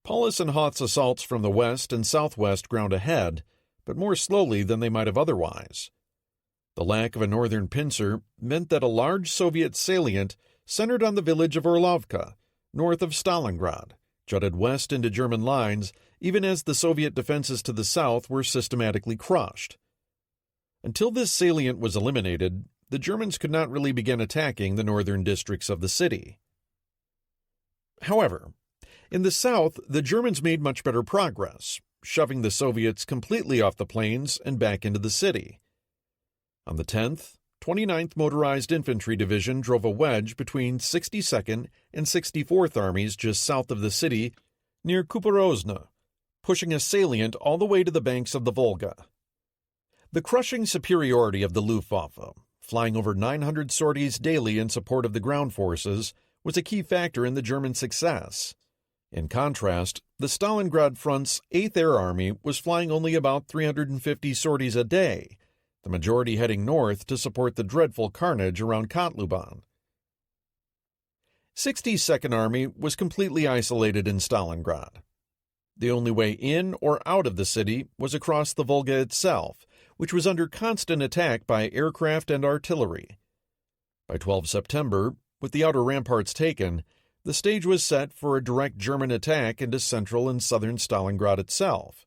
Paulus and Hoth's assaults from the west and southwest ground ahead, but more slowly than they might have otherwise. The lack of a northern pincer meant that a large Soviet salient centered on the village of Orlovka, north of Stalingrad, jutted west into German lines, even as the Soviet defenses to the south were systematically crushed. Until this salient was eliminated, the Germans could not really begin attacking the northern districts of the city. However, in the south, the Germans made much better progress, shoving the Soviets completely off the plains and back into the city. On the 10th, 29th Motorized Infantry Division drove a wedge between 62nd and 64th Armies just south of the city near Kuporozna, pushing a salient all the way to the banks of the Volga. The crushing superiority of the Luftwaffe, flying over 900 sorties daily in support of the ground forces, was a key factor in the German success. In contrast, the Stalingrad Front's 8th Air Army was flying only about 350 sorties a day, the majority heading north to support the dreadful carnage around Kotluban. 62nd Army was completely isolated in Stalingrad. The only way in or out of the city was across the Volga itself, which was under constant attack by aircraft and artillery. By 12 September, with the outer ramparts taken, the stage was set for a direct German attack into central and southern Stalingrad itself.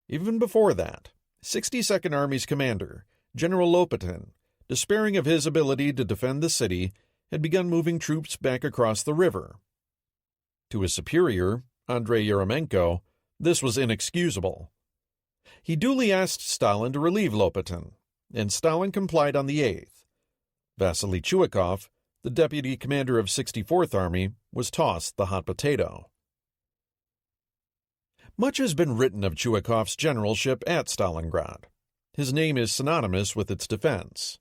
Even before that, 62nd Army's commander, General Lopatin, despairing of his ability to defend the city, had begun moving troops back across the river. To his superior, Andrei Yeremenko, this was inexcusable. He duly asked Stalin to relieve Lopatin, and Stalin complied on the 8th. Vasily Chuikov, the deputy commander of 64th Army, was tossed the hot potato. Much has been written of Chuikov's generalship at Stalingrad. His name is synonymous with its defense.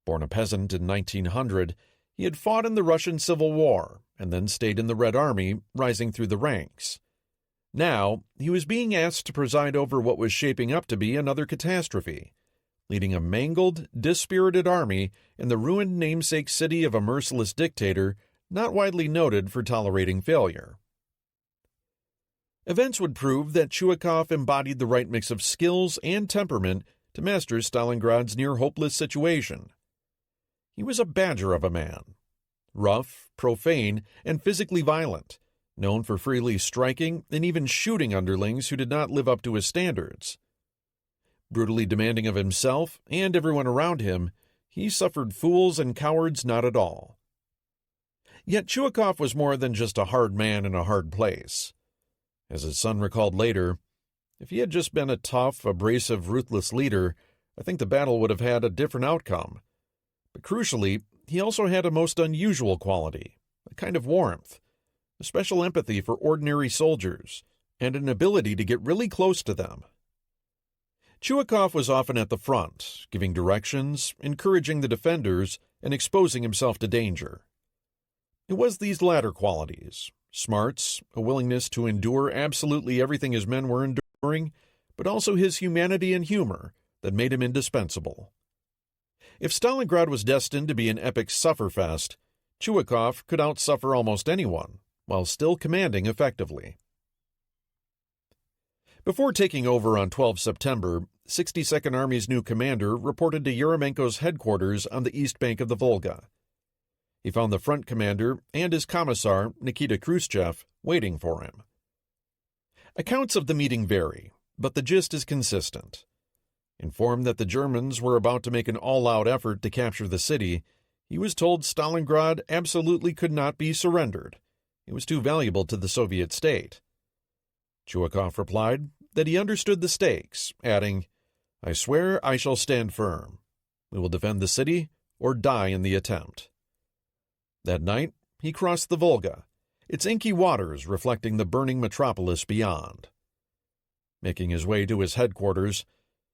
Born a peasant in 1900, he had fought in the Russian Civil War and then stayed in the Red Army, rising through the ranks. Now, he was being asked to preside over what was shaping up to be another catastrophe, leading a mangled, dispirited army in the ruined namesake city of a merciless dictator not widely noted for tolerating failure. Events would prove that Chuikov embodied the right mix of skills and temperament to master Stalingrad's near-hopeless situation. He was a badger of a man, rough, profane, and physically violent, known for freely striking and even shooting underlings who did not live up to his standards. Brutally demanding of himself and everyone around him, he suffered fools and cowards not at all. Yet Chuikov was more than just a hard man in a hard place. As his son recalled later, if he had just been a tough, abrasive, ruthless leader, I think the battle would have had a different outcome. But crucially, he also had a most unusual quality, a kind of warmth, a special empathy for ordinary soldiers, and an ability to get really close to them. Chuikov was often at the front, giving directions, encouraging the defenders, and exposing himself to danger. It was these latter qualities, smarts, a willingness to endure absolutely everything his men were enduring, but also his humanity and humor, that made him indispensable. If Stalingrad was destined to be an epic sufferfest, Chuikov could outsuffer almost anyone, while still commanding effectively. Before taking over on 12 September, 62nd Army's new commander reported to Yeremenko's headquarters on the east bank of the Volga. He found the front commander and his commissar, Nikita Khrushchev, waiting for him. Accounts of the meeting vary, but the gist is consistent. Informed that the Germans were about to make an all-out effort to capture the city, he was told Stalingrad absolutely could not be surrendered. It was too valuable to the Soviet state. Chuikov replied that he understood the stakes, adding, "I swear I shall stand firm. We will defend the city or die in the attempt." That night, he crossed the Volga, its inky waters reflecting the burning metropolis beyond. Making his way to his headquarters,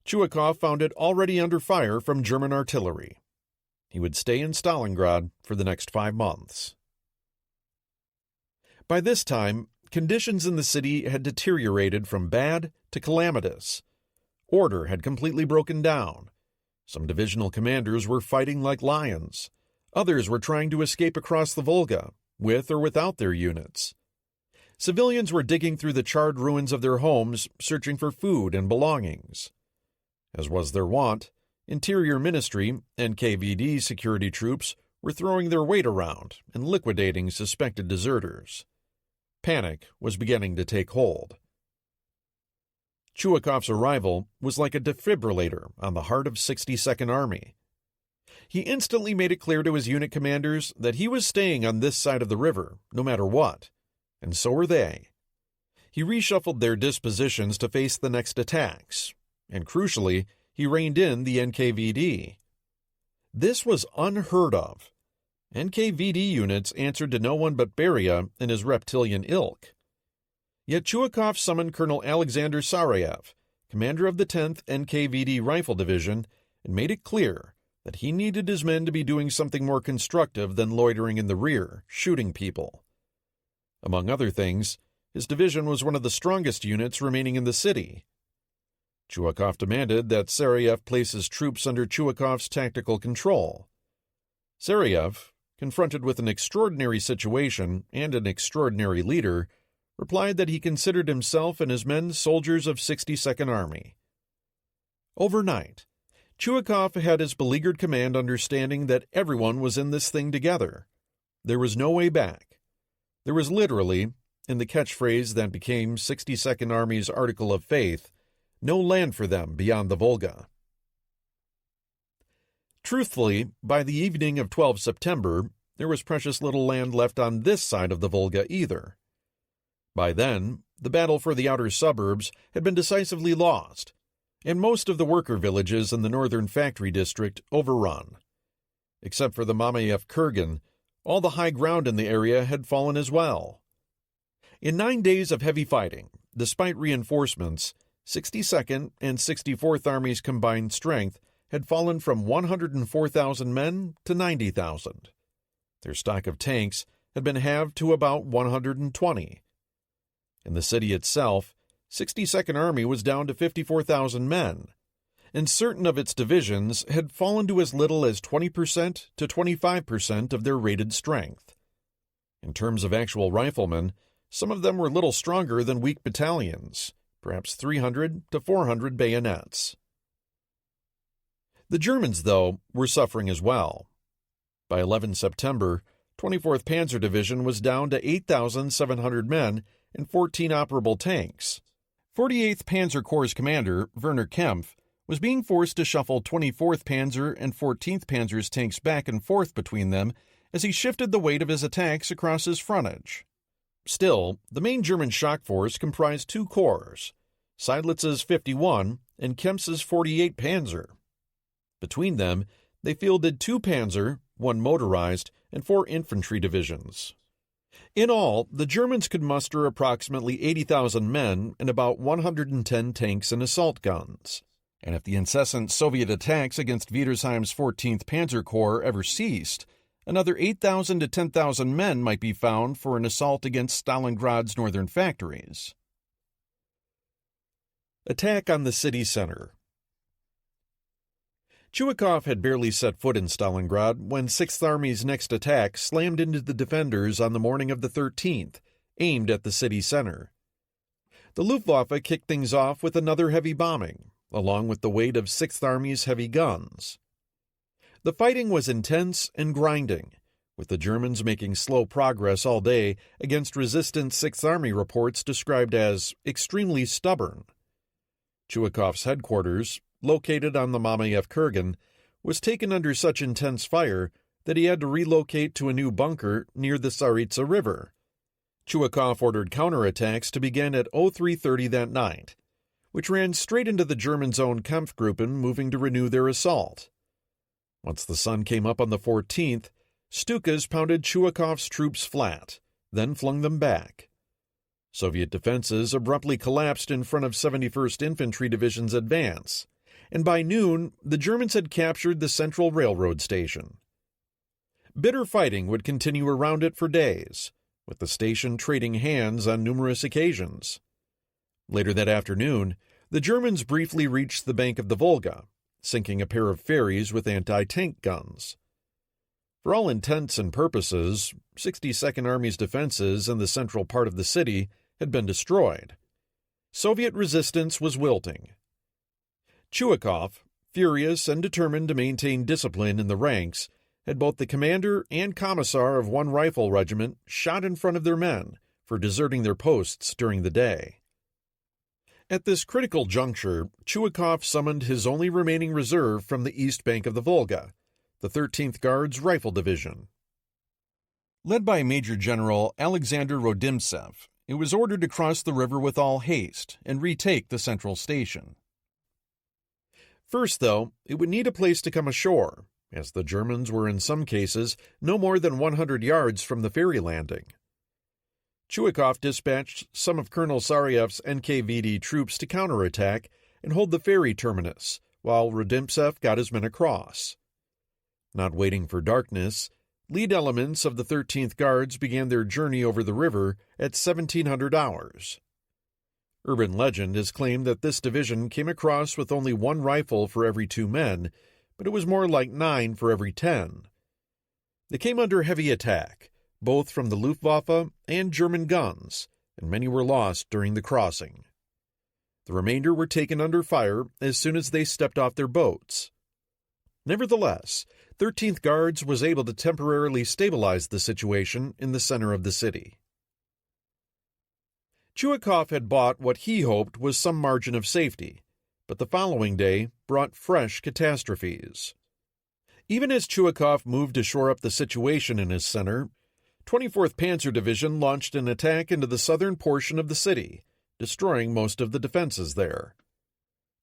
Chuikov found it already under fire from German artillery. He would stay in Stalingrad for the next 5 months. By this time, conditions in the city had deteriorated from bad to calamitous. Order had completely broken down. Some divisional commanders were fighting like lions. Others were trying to escape across the Volga, with or without their units. Civilians were digging through the charred ruins of their homes, searching for food and belongings. As was their wont, Interior Ministry and KVD security troops were throwing their weight around and liquidating suspected deserters. Panic was beginning to take hold. Chuikov's arrival was like a defibrillator on the heart of 62nd Army. He instantly made it clear to his unit commanders that he was staying on this side of the river, no matter what, and so were they. He reshuffled their dispositions to face the next attacks, and crucially, he reined in the NKVD. This was unheard of. NKVD units answered to no one but Beria and his reptilian ilk. Yet Chuikov summoned Colonel Alexander Sarayev, commander of the 10th NKVD Rifle Division, and made it clear that he needed his men to be doing something more constructive than loitering in the rear, shooting people. Among other things, his division was one of the strongest units remaining in the city. Chuikov demanded that Sarayev place his troops under Chuikov's tactical control. Sarayev, confronted with an extraordinary situation and an extraordinary leader, replied that he considered himself and his men soldiers of 62nd Army. Overnight, Chuikov had his beleaguered command understanding that everyone was in this thing together. There was no way back. There was literally, in the catchphrase that became 62nd Army's article of faith, no land for them beyond the Volga. Truthfully, by the evening of 12 September, there was precious little land left on this side of the Volga either. By then, the battle for the outer suburbs had been decisively lost, and most of the worker villages in the northern factory district overrun. Except for the Mamayev Kurgan, all the high ground in the area had fallen as well. In 9 days of heavy fighting, despite reinforcements, 62nd and 64th Army's combined strength had fallen from 104,000 men to 90,000. Their stock of tanks had been halved to about 120. In the city itself, 62nd Army was down to 54,000 men, and certain of its divisions had fallen to as little as 20% to 25% of their rated strength. In terms of actual riflemen, some of them were little stronger than weak battalions, perhaps 300 to 400 bayonets. The Germans, though, were suffering as well. By 11 September, 24th Panzer Division was down to 8,700 men and 14 operable tanks. 48th Panzer Corps' commander, Werner Kempf, was being forced to shuffle 24th Panzer and 14th Panzer's tanks back and forth between them as he shifted the weight of his attacks across his frontage. Still, the main German shock force comprised two corps, Seydlitz's 51 and Kempf's 48 Panzer. Between them, they fielded 2 Panzer, 1 motorized, and 4 infantry divisions. In all, the Germans could muster approximately 80,000 men and about 110 tanks and assault guns. And if the incessant Soviet attacks against Wiedersheim's 14th Panzer Corps ever ceased, another 8,000 to 10,000 men might be found for an assault against Stalingrad's northern factories. Attack on the city center. Chuikov had barely set foot in Stalingrad when 6th Army's next attack slammed into the defenders on the morning of the 13th, aimed at the city center. The Luftwaffe kicked things off with another heavy bombing, along with the weight of 6th Army's heavy guns. The fighting was intense and grinding, with the Germans making slow progress all day against resistant 6th Army reports described as extremely stubborn. Chuikov's headquarters, located on the Mamayev Kurgan, was taken under such intense fire that he had to relocate to a new bunker near the Tsaritsa River. Chuikov ordered counterattacks to begin at 03:30 that night, which ran straight into the Germans' own Kampfgruppen moving to renew their assault. Once the sun came up on the 14th, Stukas pounded Chuikov's troops flat, then flung them back. Soviet defenses abruptly collapsed in front of 71st Infantry Division's advance, and by noon, the Germans had captured the central railroad station. Bitter fighting would continue around it for days, with the station trading hands on numerous occasions. Later that afternoon, the Germans briefly reached the bank of the Volga, sinking a pair of ferries with anti-tank guns. For all intents and purposes, 62nd Army's defenses in the central part of the city had been destroyed. Soviet resistance was wilting. Chuikov, furious and determined to maintain discipline in the ranks, had both the commander and commissar of one rifle regiment shot in front of their men for deserting their posts during the day. At this critical juncture, Chuikov summoned his only remaining reserve from the east bank of the Volga, the 13th Guards Rifle Division. Led by Major General Alexander Rodimtsev, it was ordered to cross the river with all haste and retake the central station. First, though, it would need a place to come ashore, as the Germans were in some cases no more than 100 yards from the ferry landing. Chuikov dispatched some of Colonel Saryev's NKVD troops to counterattack and hold the ferry terminus, while Rodimtsev got his men across. Not waiting for darkness, lead elements of the 13th Guards began their journey over the river at 1700 hours. Urban legend has claimed that this division came across with only 1 rifle for every 2 men, but it was more like 9 for every 10. They came under heavy attack, both from the Luftwaffe and German guns, and many were lost during the crossing. The remainder were taken under fire as soon as they stepped off their boats. Nevertheless, 13th Guards was able to temporarily stabilize the situation in the center of the city. Chuikov had bought what he hoped was some margin of safety, but the following day brought fresh catastrophes. Even as Chuikov moved to shore up the situation in his center, 24th Panzer Division launched an attack into the southern portion of the city, destroying most of the defenses there.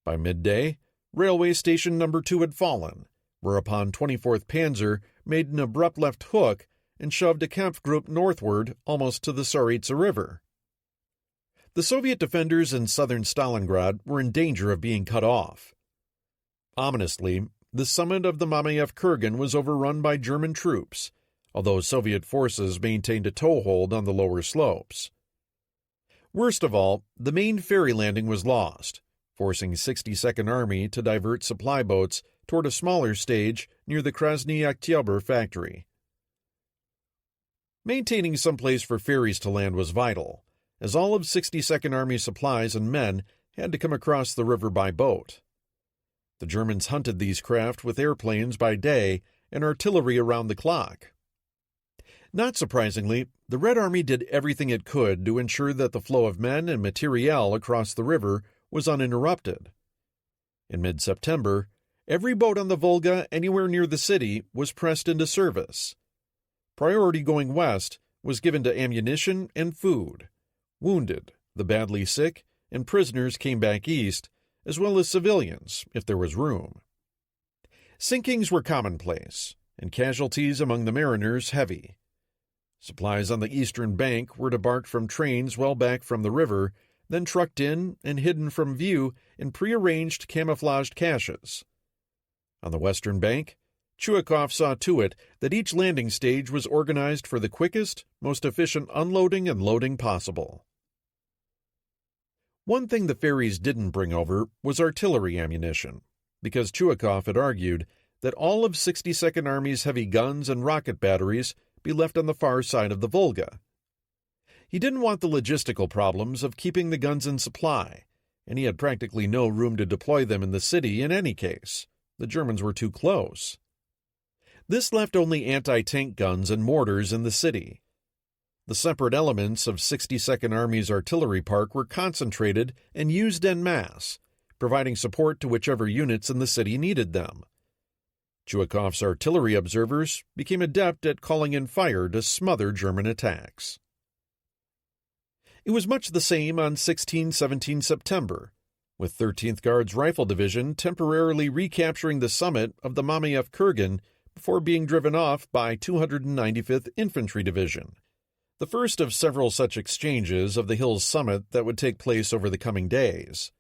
By midday, Railway Station No. 2 had fallen, whereupon 24th Panzer made an abrupt left hook and shoved a Kampfgruppe northward almost to the Tsaritsa River. The Soviet defenders in southern Stalingrad were in danger of being cut off. Ominously, the summit of the Mamayev Kurgan was overrun by German troops, although Soviet forces maintained a toehold on the lower slopes. Worst of all, the main ferry landing was lost, forcing 62nd Army to divert supply boats toward a smaller stage near the Krasny Oktябrь factory. Maintaining some place for ferries to land was vital, as all of 62nd Army supplies and men had to come across the river by boat. The Germans hunted these craft with airplanes by day and artillery around the clock. Not surprisingly, the Red Army did everything it could to ensure that the flow of men and materiel across the river was uninterrupted. In mid-September, every boat on the Volga anywhere near the city was pressed into service. Priority going west was given to ammunition and food. Wounded, the badly sick, and prisoners came back east, as well as civilians, if there was room. Sinkings were commonplace, and casualties among the mariners heavy. Supplies on the eastern bank were debarked from trains well back from the river, then trucked in and hidden from view in prearranged camouflaged caches. On the western bank, Chuikov saw to it that each landing stage was organized for the quickest, most efficient unloading and loading possible. One thing the ferries didn't bring over was artillery ammunition, because Chuikov had argued that all of 62nd Army's heavy guns and rocket batteries be left on the far side of the Volga. He didn't want the logistical problems of keeping the guns in supply, and he had practically no room to deploy them in the city in any case. The Germans were too close. This left only anti-tank guns and mortars in the city. The separate elements of 62nd Army's artillery park were concentrated and used en masse, providing support to whichever units in the city needed them. Chuikov's artillery observers became adept at calling in fire to smother German attacks. It was much the same on 16-17 September, with 13th Guards Rifle Division temporarily recapturing the summit of the Mamayev Kurgan before being driven off by 295th Infantry Division, the first of several such exchanges of the hill's summit that would take place over the coming days.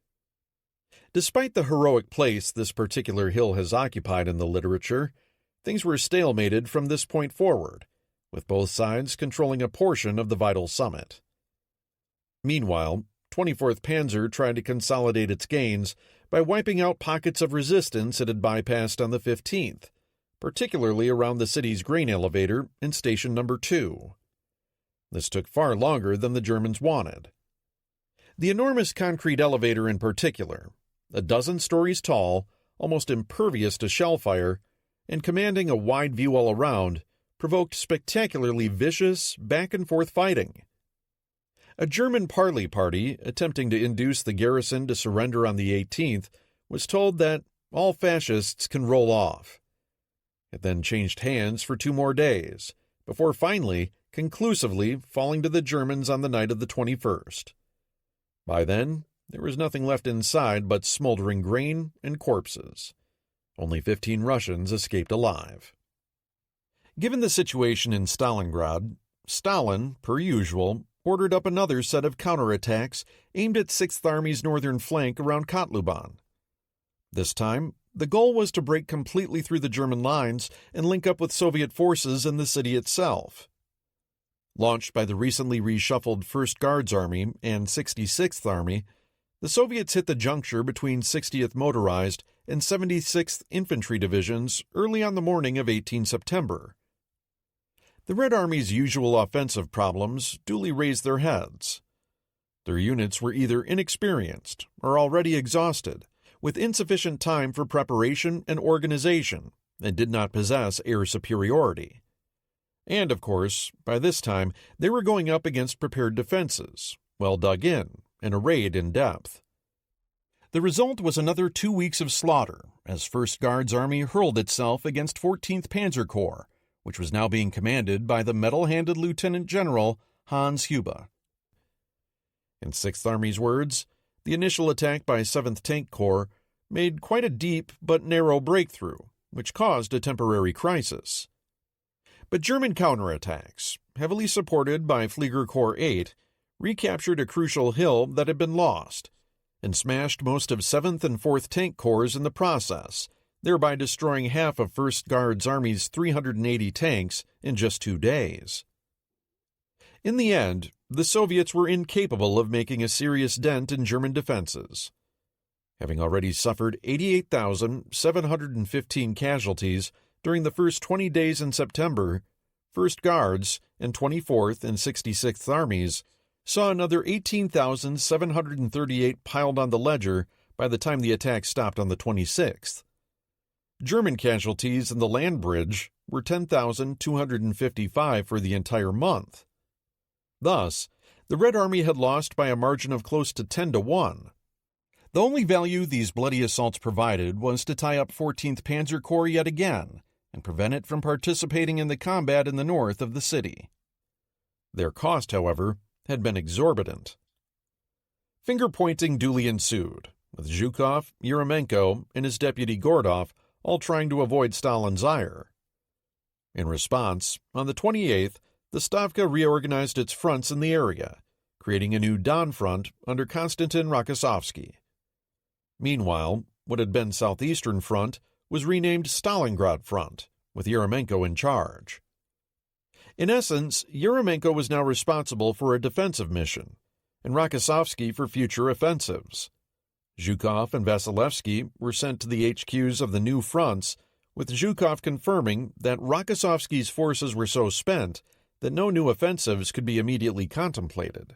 Despite the heroic place this particular hill has occupied in the literature, things were stalemated from this point forward, with both sides controlling a portion of the vital summit. Meanwhile, 24th Panzer tried to consolidate its gains by wiping out pockets of resistance it had bypassed on the 15th, particularly around the city's grain elevator and Station No. 2. This took far longer than the Germans wanted. The enormous concrete elevator in particular, a dozen stories tall, almost impervious to shell fire, and commanding a wide view all around, provoked spectacularly vicious, back-and-forth fighting. A German parley party, attempting to induce the garrison to surrender on the 18th, was told that all fascists can roll off. It then changed hands for 2 more days, before finally, conclusively falling to the Germans on the night of the 21st. By then, there was nothing left inside but smoldering grain and corpses. Only 15 Russians escaped alive. Given the situation in Stalingrad, Stalin, per usual, ordered up another set of counterattacks aimed at 6th Army's northern flank around Kotluban. This time, the goal was to break completely through the German lines and link up with Soviet forces in the city itself. Launched by the recently reshuffled 1st Guards Army and 66th Army, the Soviets hit the juncture between 60th Motorized and 76th Infantry Divisions early on the morning of 18 September. The Red Army's usual offensive problems duly raised their heads. Their units were either inexperienced or already exhausted, with insufficient time for preparation and organization, and did not possess air superiority. And, of course, by this time, they were going up against prepared defenses, well dug in, and arrayed in depth. The result was another 2 weeks of slaughter, as 1st Guards Army hurled itself against 14th Panzer Corps, which was now being commanded by the metal-handed Lieutenant General Hans Hube. In 6th Army's words, the initial attack by 7th Tank Corps made quite a deep but narrow breakthrough, which caused a temporary crisis. But German counterattacks, heavily supported by Flieger Corps 8, recaptured a crucial hill that had been lost, and smashed most of 7th and 4th Tank Corps in the process, thereby destroying half of 1st Guards Army's 380 tanks in just 2 days. In the end, the Soviets were incapable of making a serious dent in German defenses. Having already suffered 88,715 casualties during the first 20 days in September, 1st Guards, and 24th and 66th Armies saw another 18,738 piled on the ledger by the time the attack stopped on the 26th. German casualties in the land bridge were 10,255 for the entire month. Thus, the Red Army had lost by a margin of close to 10-1. The only value these bloody assaults provided was to tie up 14th Panzer Corps yet again and prevent it from participating in the combat in the north of the city. Their cost, however, had been exorbitant. Finger-pointing duly ensued, with Zhukov, Yeremenko, and his deputy Gordov all trying to avoid Stalin's ire. In response, on the 28th, the Stavka reorganized its fronts in the area, creating a new Don front under Konstantin Rokossovsky. Meanwhile, what had been Southeastern Front was renamed Stalingrad Front, with Yeremenko in charge. In essence, Yeremenko was now responsible for a defensive mission, and Rokossovsky for future offensives. Zhukov and Vasilevsky were sent to the HQs of the new fronts, with Zhukov confirming that Rokossovsky's forces were so spent that no new offensives could be immediately contemplated.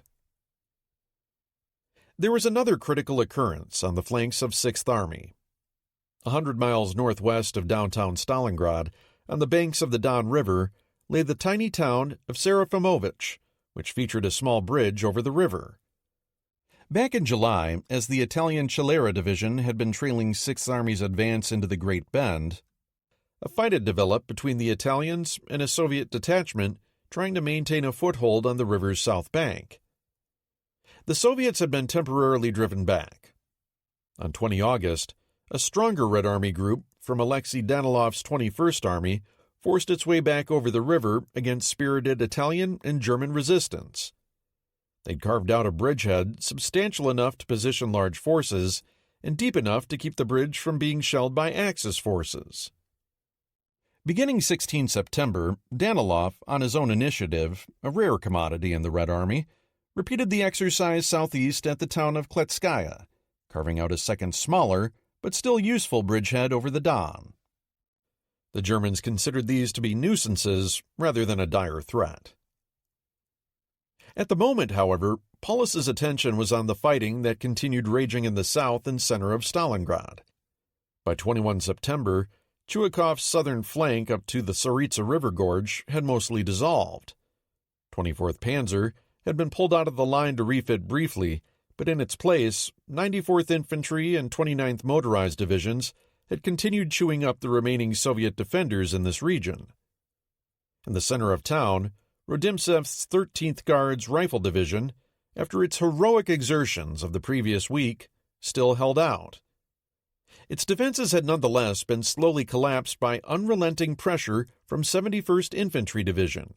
There was another critical occurrence on the flanks of 6th Army. 100 miles northwest of downtown Stalingrad, on the banks of the Don River, lay the tiny town of Serafimovich, which featured a small bridge over the river. Back in July, as the Italian Calera Division had been trailing 6th Army's advance into the Great Bend, a fight had developed between the Italians and a Soviet detachment trying to maintain a foothold on the river's south bank. The Soviets had been temporarily driven back. On 20 August, a stronger Red Army group from Alexei Danilov's 21st Army forced its way back over the river against spirited Italian and German resistance. They'd carved out a bridgehead substantial enough to position large forces and deep enough to keep the bridge from being shelled by Axis forces. Beginning 16 September, Danilov, on his own initiative, a rare commodity in the Red Army, repeated the exercise southeast at the town of Kletskaya, carving out a second smaller, but still useful bridgehead over the Don. The Germans considered these to be nuisances rather than a dire threat. At the moment, however, Paulus's attention was on the fighting that continued raging in the south and center of Stalingrad. By 21 September, Chuikov's southern flank up to the Tsaritsa River Gorge had mostly dissolved. 24th Panzer had been pulled out of the line to refit briefly, but in its place, 94th Infantry and 29th Motorized Divisions had continued chewing up the remaining Soviet defenders in this region. In the center of town, Rodimtsev's 13th Guards Rifle Division, after its heroic exertions of the previous week, still held out. Its defenses had nonetheless been slowly collapsed by unrelenting pressure from 71st Infantry Division,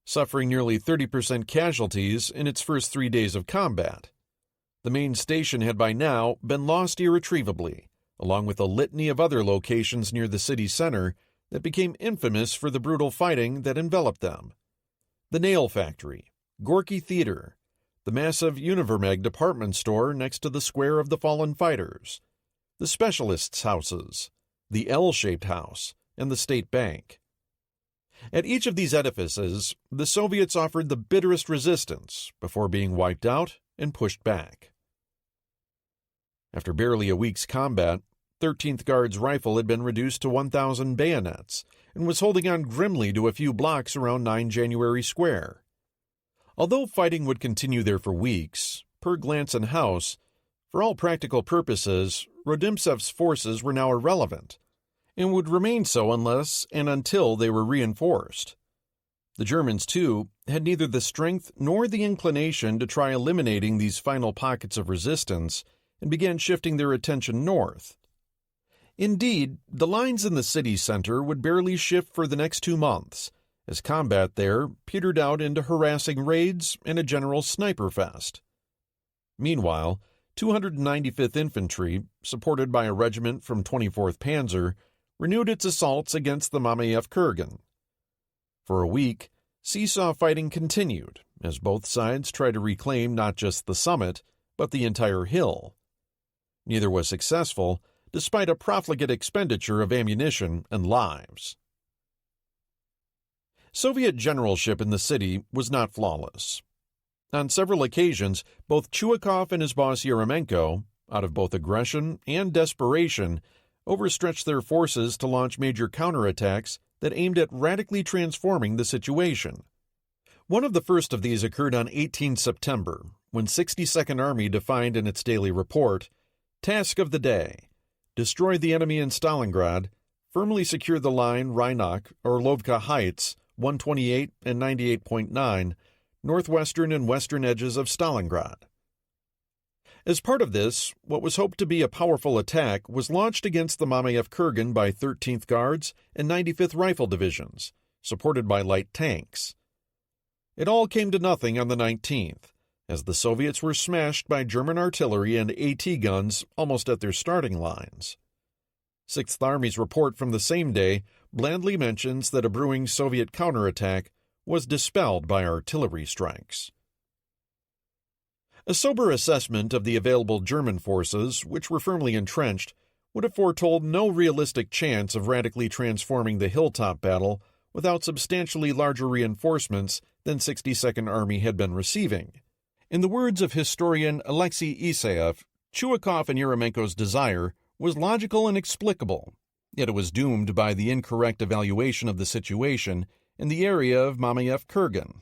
suffering nearly 30% casualties in its first 3 days of combat. The main station had by now been lost irretrievably, along with a litany of other locations near the city center that became infamous for the brutal fighting that enveloped them. The Nail Factory, Gorky Theater, the massive Univermag department store next to the Square of the Fallen Fighters, the Specialists' houses, the L-shaped house, and the State Bank. At each of these edifices, the Soviets offered the bitterest resistance before being wiped out and pushed back. After barely a week's combat, 13th Guards Rifle had been reduced to 1,000 bayonets and was holding on grimly to a few blocks around 9 January Square. Although fighting would continue there for weeks, per glance and house, for all practical purposes, Rodimtsev's forces were now irrelevant, and would remain so unless and until they were reinforced. The Germans, too, had neither the strength nor the inclination to try eliminating these final pockets of resistance and began shifting their attention north. Indeed, the lines in the city center would barely shift for the next 2 months, as combat there petered out into harassing raids and a general sniper fest. Meanwhile, 295th Infantry, supported by a regiment from 24th Panzer, renewed its assaults against the Mamayev Kurgan. For a week, seesaw fighting continued, as both sides tried to reclaim not just the summit, but the entire hill. Neither was successful, despite a profligate expenditure of ammunition and lives. Soviet generalship in the city was not flawless. On several occasions, both Chuikov and his boss Yeremenko, out of both aggression and desperation, overstretched their forces to launch major counterattacks that aimed at radically transforming the situation. One of the first of these occurred on 18 September, when 62nd Army defined in its daily report, "Task of the day: destroy the enemy in Stalingrad, firmly secure the line Rhinock-Orlovka Heights, 128 and 98.9, northwestern and western edges of Stalingrad." As part of this, what was hoped to be a powerful attack was launched against the Mamayev-Kurgan by 13th Guards and 95th Rifle Divisions, supported by light tanks. It all came to nothing on the 19th, as the Soviets were smashed by German artillery and AT guns almost at their starting lines. 6th Army's report from the same day blandly mentions that a brewing Soviet counterattack was dispelled by artillery strikes. A sober assessment of the available German forces, which were firmly entrenched, would have foretold no realistic chance of radically transforming the hilltop battle without substantially larger reinforcements than 62nd Army had been receiving. In the words of historian Alexei Isaev, Chuikov and Yeremenko's desire was logical and explicable, yet it was doomed by the incorrect evaluation of the situation in the area of Mamayev-Kurgan.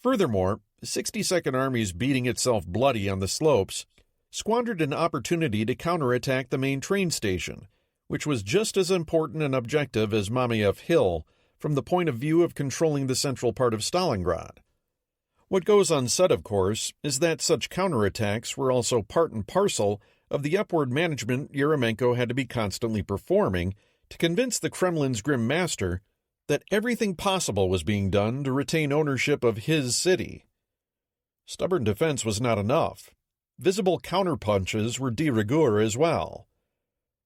Furthermore, 62nd Army's beating itself bloody on the slopes squandered an opportunity to counterattack the main train station, which was just as important an objective as Mamayev Hill from the point of view of controlling the central part of Stalingrad. What goes unsaid, of course, is that such counterattacks were also part and parcel of the upward management Yeremenko had to be constantly performing to convince the Kremlin's grim master that everything possible was being done to retain ownership of his city. Stubborn defense was not enough. Visible counterpunches were de rigueur as well.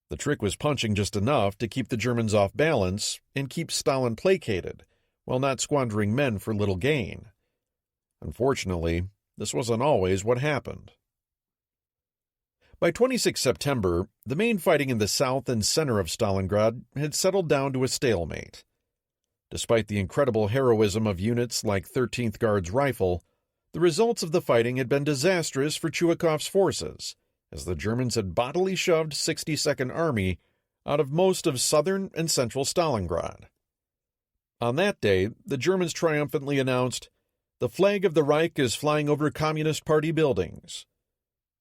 The trick was punching just enough to keep the Germans off balance and keep Stalin placated, while not squandering men for little gain. Unfortunately, this wasn't always what happened. By 26 September, the main fighting in the south and center of Stalingrad had settled down to a stalemate. Despite the incredible heroism of units like 13th Guards Rifle, the results of the fighting had been disastrous for Chuikov's forces, as the Germans had bodily shoved 62nd Army out of most of southern and central Stalingrad. On that day, the Germans triumphantly announced, "The flag of the Reich is flying over Communist Party buildings."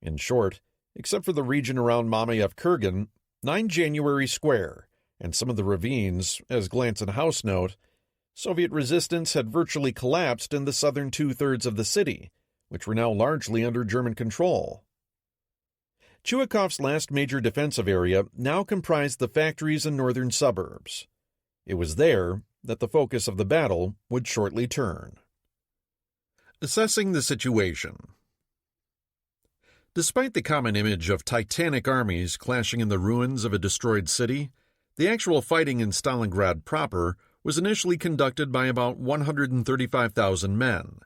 In short, except for the region around Mamayev-Kurgan, 9 January Square, and some of the ravines, as Glantz and House note, Soviet resistance had virtually collapsed in the southern two-thirds of the city, which were now largely under German control. Chuikov's last major defensive area now comprised the factories and northern suburbs. It was there that the focus of the battle would shortly turn. Assessing the situation. Despite the common image of titanic armies clashing in the ruins of a destroyed city, the actual fighting in Stalingrad proper was initially conducted by about 135,000 men.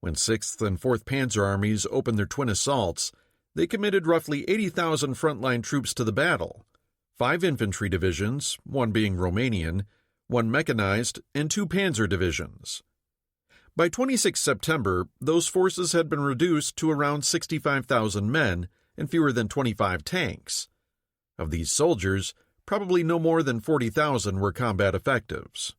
When 6th and 4th Panzer Armies opened their twin assaults, they committed roughly 80,000 frontline troops to the battle, 5 infantry divisions, 1 being Romanian, 1 mechanized, and 2 panzer divisions. By 26 September, those forces had been reduced to around 65,000 men and fewer than 25 tanks. Of these soldiers, probably no more than 40,000 were combat effectives.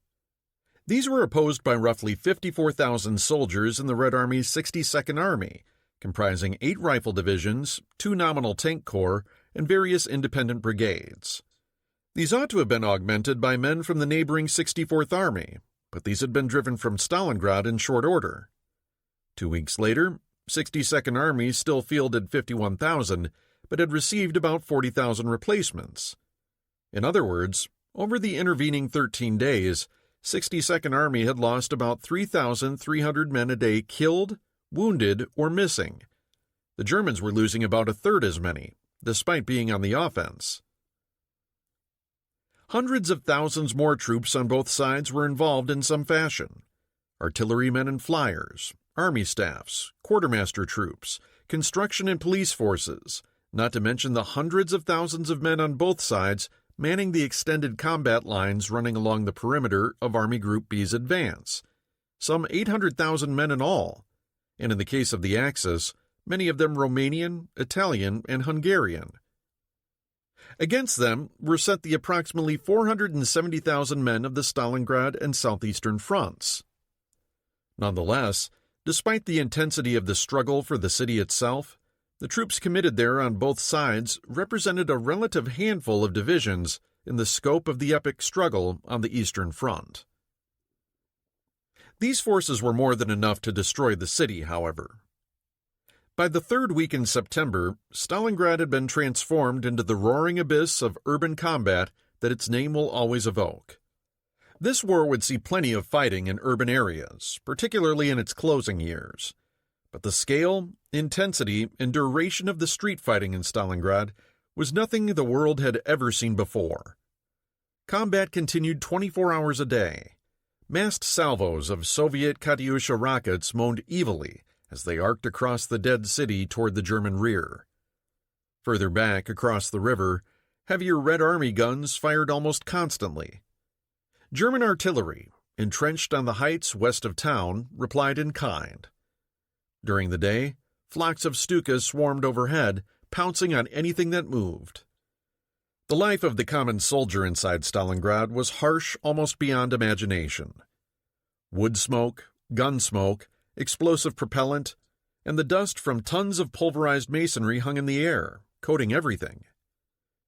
These were opposed by roughly 54,000 soldiers in the Red Army's 62nd Army, comprising 8 rifle divisions, 2 nominal tank corps, and various independent brigades. These ought to have been augmented by men from the neighboring 64th Army, but these had been driven from Stalingrad in short order. 2 weeks later, 62nd Army still fielded 51,000, but had received about 40,000 replacements. In other words, over the intervening 13 days, 62nd Army had lost about 3,300 men a day killed, wounded, or missing. The Germans were losing about a third as many, despite being on the offense. Hundreds of thousands more troops on both sides were involved in some fashion. Artillerymen and flyers, army staffs, quartermaster troops, construction and police forces, not to mention the hundreds of thousands of men on both sides manning the extended combat lines running along the perimeter of Army Group B's advance, some 800,000 men in all, and in the case of the Axis, many of them Romanian, Italian, and Hungarian. Against them were set the approximately 470,000 men of the Stalingrad and southeastern fronts. Nonetheless, despite the intensity of the struggle for the city itself, the troops committed there on both sides represented a relative handful of divisions in the scope of the epic struggle on the Eastern Front. These forces were more than enough to destroy the city, however. By the third week in September, Stalingrad had been transformed into the roaring abyss of urban combat that its name will always evoke. This war would see plenty of fighting in urban areas, particularly in its closing years. But the scale, intensity, and duration of the street fighting in Stalingrad was nothing the world had ever seen before. Combat continued 24 hours a day. Massed salvos of Soviet Katyusha rockets moaned evilly as they arced across the dead city toward the German rear. Further back, across the river, heavier Red Army guns fired almost constantly. German artillery, entrenched on the heights west of town, replied in kind. During the day, flocks of Stukas swarmed overhead, pouncing on anything that moved. The life of the common soldier inside Stalingrad was harsh almost beyond imagination. Wood smoke, gun smoke, explosive propellant, and the dust from tons of pulverized masonry hung in the air, coating everything.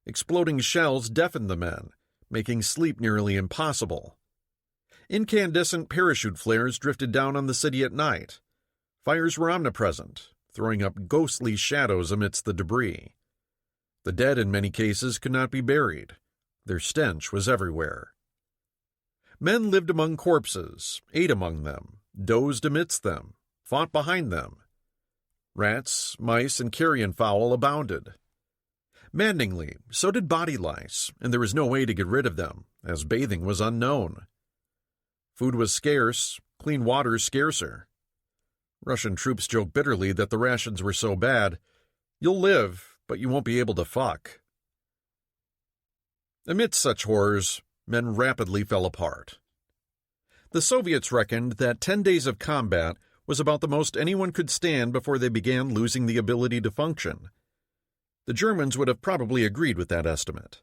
Exploding shells deafened the men, making sleep nearly impossible. Incandescent parachute flares drifted down on the city at night. Fires were omnipresent, throwing up ghostly shadows amidst the debris. The dead in many cases could not be buried. Their stench was everywhere. Men lived among corpses, ate among them, dozed amidst them, fought behind them. Rats, mice, and carrion fowl abounded. Maddeningly, so did body lice, and there was no way to get rid of them, as bathing was unknown. Food was scarce, clean water scarcer. Russian troops joked bitterly that the rations were so bad, "You'll live, but you won't be able to fuck." Amidst such horrors, men rapidly fell apart. The Soviets reckoned that 10 days of combat was about the most anyone could stand before they began losing the ability to function. The Germans would have probably agreed with that estimate.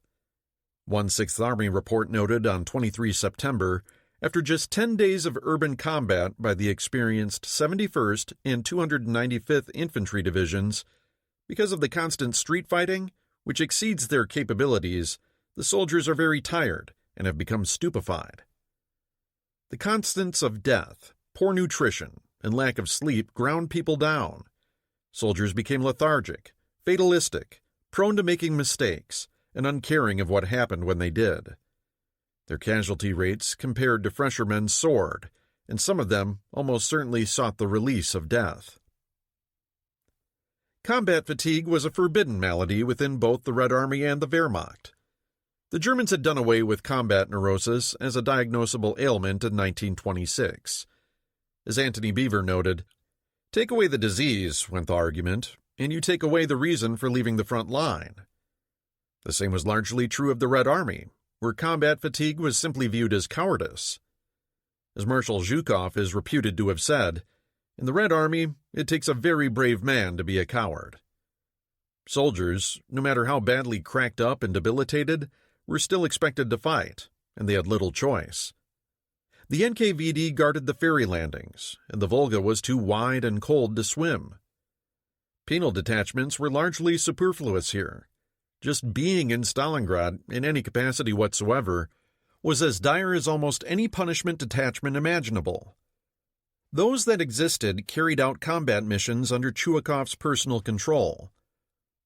One 6th Army report noted on 23 September, after just 10 days of urban combat by the experienced 71st and 295th Infantry Divisions, because of the constant street fighting, which exceeds their capabilities, the soldiers are very tired and have become stupefied. The constants of death, poor nutrition, and lack of sleep ground people down. Soldiers became lethargic, fatalistic, prone to making mistakes, and uncaring of what happened when they did. Their casualty rates compared to fresher men soared, and some of them almost certainly sought the release of death. Combat fatigue was a forbidden malady within both the Red Army and the Wehrmacht. The Germans had done away with combat neurosis as a diagnosable ailment in 1926. As Antony Beevor noted, "Take away the disease," went the argument, "and you take away the reason for leaving the front line." The same was largely true of the Red Army, where combat fatigue was simply viewed as cowardice. As Marshal Zhukov is reputed to have said, "In the Red Army, it takes a very brave man to be a coward." Soldiers, no matter how badly cracked up and debilitated, were still expected to fight, and they had little choice. The NKVD guarded the ferry landings, and the Volga was too wide and cold to swim. Penal detachments were largely superfluous here. Just being in Stalingrad, in any capacity whatsoever, was as dire as almost any punishment detachment imaginable. Those that existed carried out combat missions under Chuikov's personal control.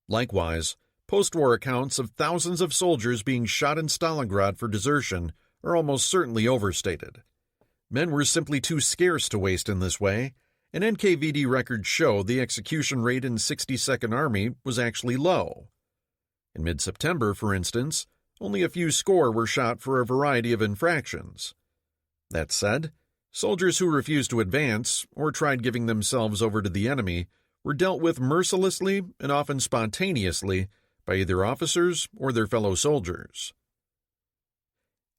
Likewise, post-war accounts of thousands of soldiers being shot in Stalingrad for desertion are almost certainly overstated. Men were simply too scarce to waste in this way, and NKVD records show the execution rate in 62nd Army was actually low. In mid-September, for instance, only a few score were shot for a variety of infractions. That said, soldiers who refused to advance or tried giving themselves over to the enemy were dealt with mercilessly and often spontaneously by either officers or their fellow soldiers.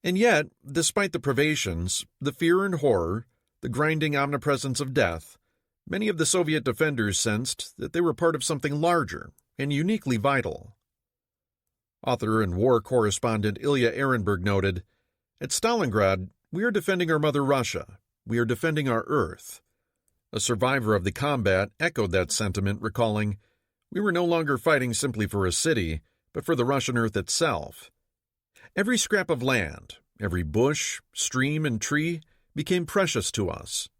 And yet, despite the privations, the fear and horror, the grinding omnipresence of death, many of the Soviet defenders sensed that they were part of something larger and uniquely vital. Author and war correspondent Ilya Ehrenberg noted, "At Stalingrad, we are defending our mother Russia. We are defending our Earth." A survivor of the combat echoed that sentiment, recalling, "We were no longer fighting simply for a city, but for the Russian Earth itself. Every scrap of land, every bush, stream, and tree became precious to us."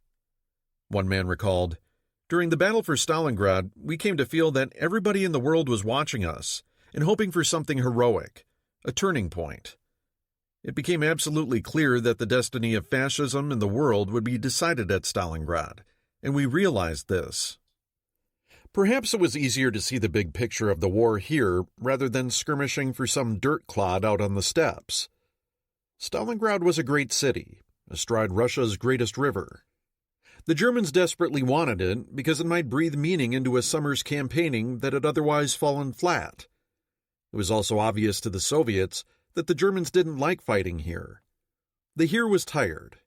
One man recalled, "During the battle for Stalingrad, we came to feel that everybody in the world was watching us and hoping for something heroic, a turning point. It became absolutely clear that the destiny of fascism in the world would be decided at Stalingrad, and we realized this." Perhaps it was easier to see the big picture of the war here rather than skirmishing for some dirt clod out on the steppes. Stalingrad was a great city, astride Russia's greatest river. The Germans desperately wanted it because it might breathe meaning into a summer's campaigning that had otherwise fallen flat. It was also obvious to the Soviets that the Germans didn't like fighting here. The here was tired.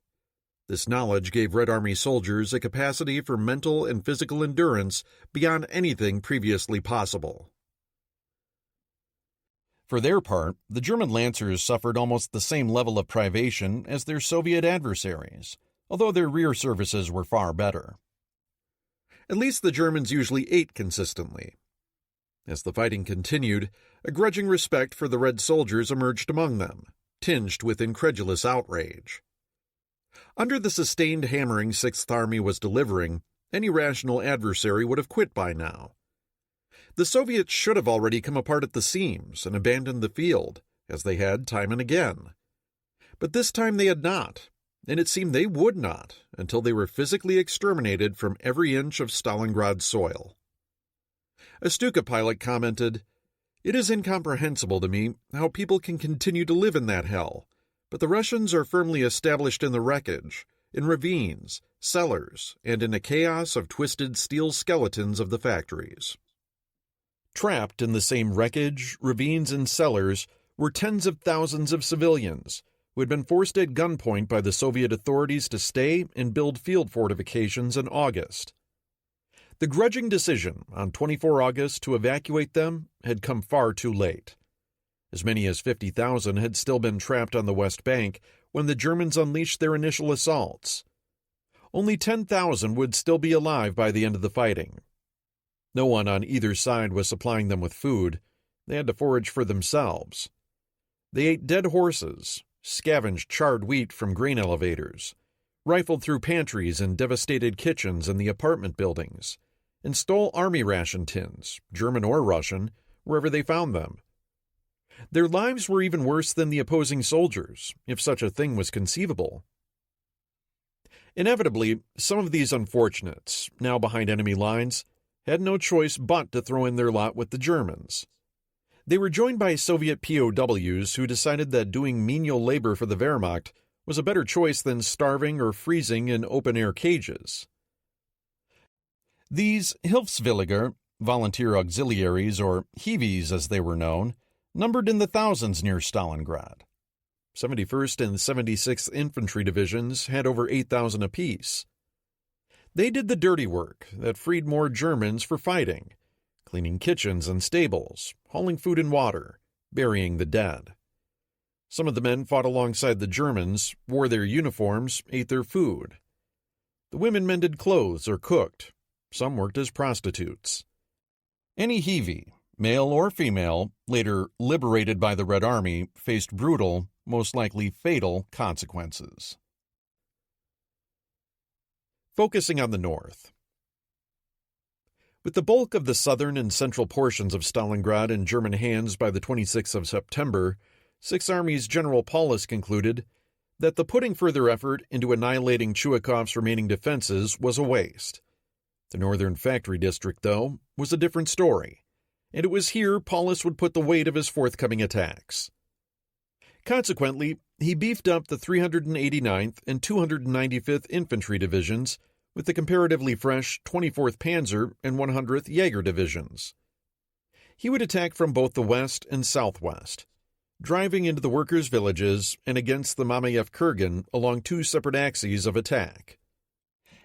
This knowledge gave Red Army soldiers a capacity for mental and physical endurance beyond anything previously possible. For their part, the German Lancers suffered almost the same level of privation as their Soviet adversaries, although their rear services were far better. At least the Germans usually ate consistently. As the fighting continued, a grudging respect for the Red soldiers emerged among them, tinged with incredulous outrage. Under the sustained hammering Sixth Army was delivering, any rational adversary would have quit by now. The Soviets should have already come apart at the seams and abandoned the field, as they had time and again. But this time they had not, and it seemed they would not until they were physically exterminated from every inch of Stalingrad soil. A Stuka pilot commented, "It is incomprehensible to me how people can continue to live in that hell, but the Russians are firmly established in the wreckage, in ravines, cellars, and in a chaos of twisted steel skeletons of the factories." Trapped in the same wreckage, ravines, and cellars were tens of thousands of civilians who had been forced at gunpoint by the Soviet authorities to stay and build field fortifications in August. The grudging decision on 24 August to evacuate them had come far too late. As many as 50,000 had still been trapped on the West Bank when the Germans unleashed their initial assaults. Only 10,000 would still be alive by the end of the fighting. No one on either side was supplying them with food. They had to forage for themselves. They ate dead horses, scavenged charred wheat from grain elevators, rifled through pantries and devastated kitchens in the apartment buildings, and stole army ration tins, German or Russian, wherever they found them. Their lives were even worse than the opposing soldiers, if such a thing was conceivable. Inevitably, some of these unfortunates, now behind enemy lines, had no choice but to throw in their lot with the Germans. They were joined by Soviet POWs who decided that doing menial labor for the Wehrmacht was a better choice than starving or freezing in open-air cages. These Hilfswilliger, volunteer auxiliaries, or Hiwis as they were known, numbered in the thousands near Stalingrad. 71st and 76th Infantry Divisions had over 8,000 apiece. They did the dirty work that freed more Germans for fighting, cleaning kitchens and stables, hauling food and water, burying the dead. Some of the men fought alongside the Germans, wore their uniforms, ate their food. The women mended clothes or cooked. Some worked as prostitutes. Any Hiwi, male or female, later liberated by the Red Army, faced brutal, most likely fatal, consequences. Focusing on the north. With the bulk of the southern and central portions of Stalingrad in German hands by the 26th of September, Sixth Army's General Paulus concluded that the putting further effort into annihilating Chuikov's remaining defenses was a waste. The northern factory district, though, was a different story, and it was here Paulus would put the weight of his forthcoming attacks. Consequently, he beefed up the 389th and 295th Infantry Divisions with the comparatively fresh 24th Panzer and 100th Jaeger Divisions. He would attack from both the west and southwest, driving into the workers' villages and against the Mamayev Kurgan along two separate axes of attack.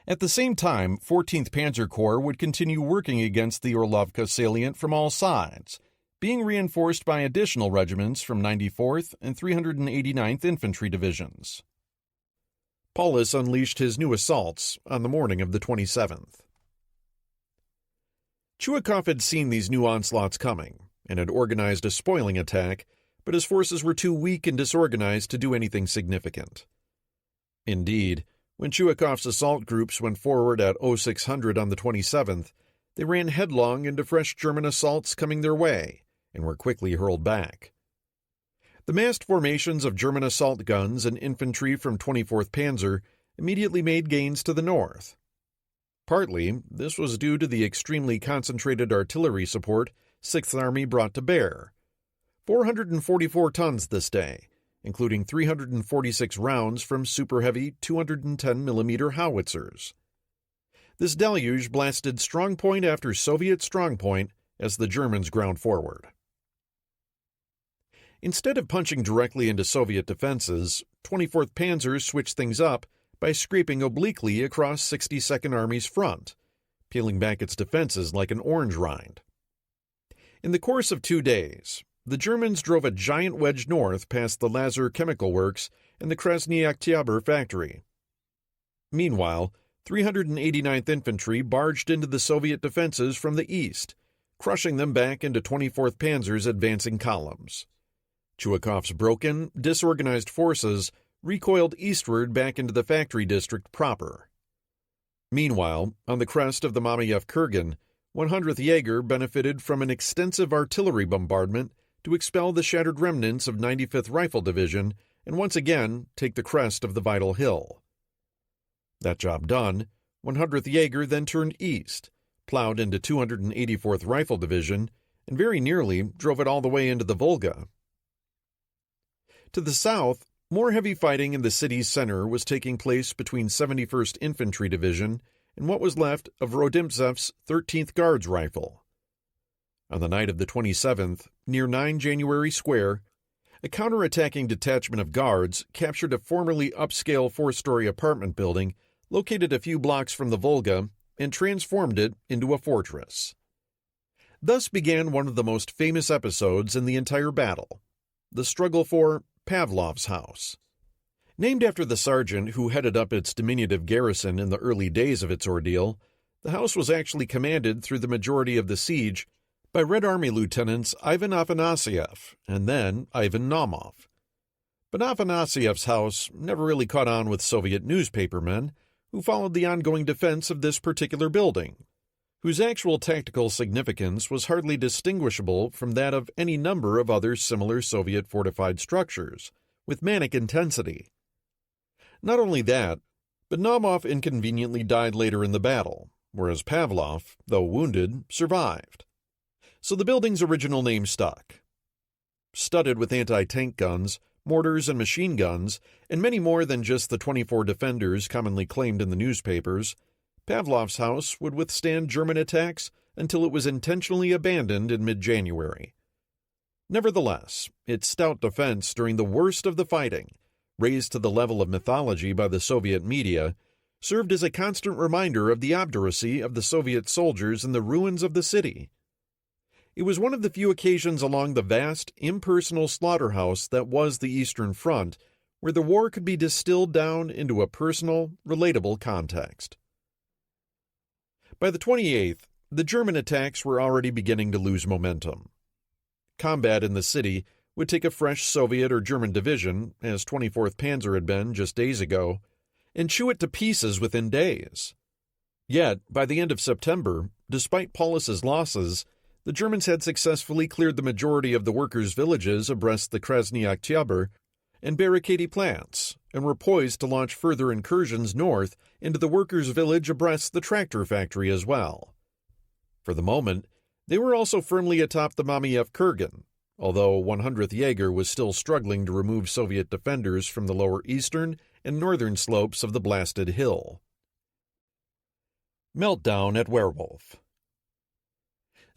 At the same time, 14th Panzer Corps would continue working against the Orlovka salient from all sides, being reinforced by additional regiments from 94th and 389th Infantry Divisions. Paulus unleashed his new assaults on the morning of the 27th. Chuikov had seen these new onslaughts coming and had organized a spoiling attack, but his forces were too weak and disorganized to do anything significant. Indeed, when Chuikov's assault groups went forward at 0600 on the 27th, they ran headlong into fresh German assaults coming their way and were quickly hurled back. The massed formations of German assault guns and infantry from 24th Panzer immediately made gains to the north. Partly, this was due to the extremely concentrated artillery support 6th Army brought to bear. 444 tons this day, including 346 rounds from super-heavy 210mm howitzers. This deluge blasted strong point after Soviet strong point as the Germans ground forward. Instead of punching directly into Soviet defenses, 24th Panzer switched things up by scraping obliquely across 62nd Army's front, peeling back its defenses like an orange rind. In the course of 2 days, the Germans drove a giant wedge north past the Lazar Chemical Works and the Krasny Oktябrь factory. Meanwhile, 389th Infantry barged into the Soviet defenses from the east, crushing them back into 24th Panzer's advancing columns. Chuikov's broken, disorganized forces recoiled eastward back into the factory district proper. Meanwhile, on the crest of the Mamayev Kurgan, 100th Jaeger benefited from an extensive artillery bombardment to expel the shattered remnants of 95th Rifle Division and once again take the crest of the vital hill. That job done, 100th Jaeger then turned east, plowed into 284th Rifle Division, and very nearly drove it all the way into the Volga. To the south, more heavy fighting in the city's center was taking place between 71st Infantry Division and what was left of Rodimtsev's 13th Guards Rifle. On the night of the 27th, near 9 January Square, a counterattacking detachment of Guards captured a formerly upscale 4-story apartment building located a few blocks from the Volga and transformed it into a fortress. Thus began one of the most famous episodes in the entire battle, the struggle for Pavlov's house. Named after the sergeant who headed up its diminutive garrison in the early days of its ordeal, the house was actually commanded through the majority of the siege by Red Army lieutenants Ivan Afanasyev and then Ivan Naumov. But Afanasyev's house never really caught on with Soviet newspapermen who followed the ongoing defense of this particular building, whose actual tactical significance was hardly distinguishable from that of any number of other similar Soviet fortified structures, with manic intensity. Not only that, but Naumov inconveniently died later in the battle, whereas Pavlov, though wounded, survived. So the building's original name stuck. Studded with anti-tank guns, mortars and machine guns, and many more than just the 24 defenders commonly claimed in the newspapers, Pavlov's house would withstand German attacks until it was intentionally abandoned in mid-January. Nevertheless, its stout defense during the worst of the fighting, raised to the level of mythology by the Soviet media, served as a constant reminder of the obduracy of the Soviet soldiers in the ruins of the city. It was one of the few occasions along the vast, impersonal slaughterhouse that was the Eastern Front where the war could be distilled down into a personal, relatable context. By the 28th, the German attacks were already beginning to lose momentum. Combat in the city would take a fresh Soviet or German division, as 24th Panzer had been just days ago, and chew it to pieces within days. Yet, by the end of September, despite Paulus's losses, the Germans had successfully cleared the majority of the workers' villages abreast the Krasny Oktябrь and Barricady plants, and were poised to launch further incursions north into the workers' village abreast the tractor factory as well. For the moment, they were also firmly atop the Mamayev Kurgan, although 100th Jaeger was still struggling to remove Soviet defenders from the lower eastern and northern slopes of the blasted hill. Meltdown at Werwolf.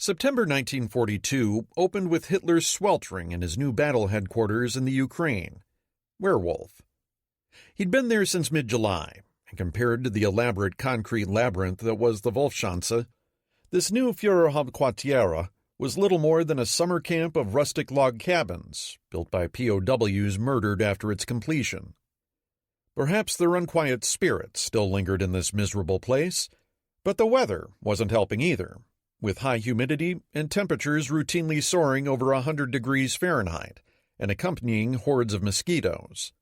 September 1942 opened with Hitler sweltering in his new battle headquarters in the Ukraine, Werwolf. He'd been there since mid-July, and compared to the elaborate concrete labyrinth that was the Wolfschanze, this new Führerhauptquartier was little more than a summer camp of rustic log cabins built by POWs murdered after its completion. Perhaps their unquiet spirits still lingered in this miserable place, but the weather wasn't helping either, with high humidity and temperatures routinely soaring over 100 degrees Fahrenheit and accompanying hordes of mosquitoes.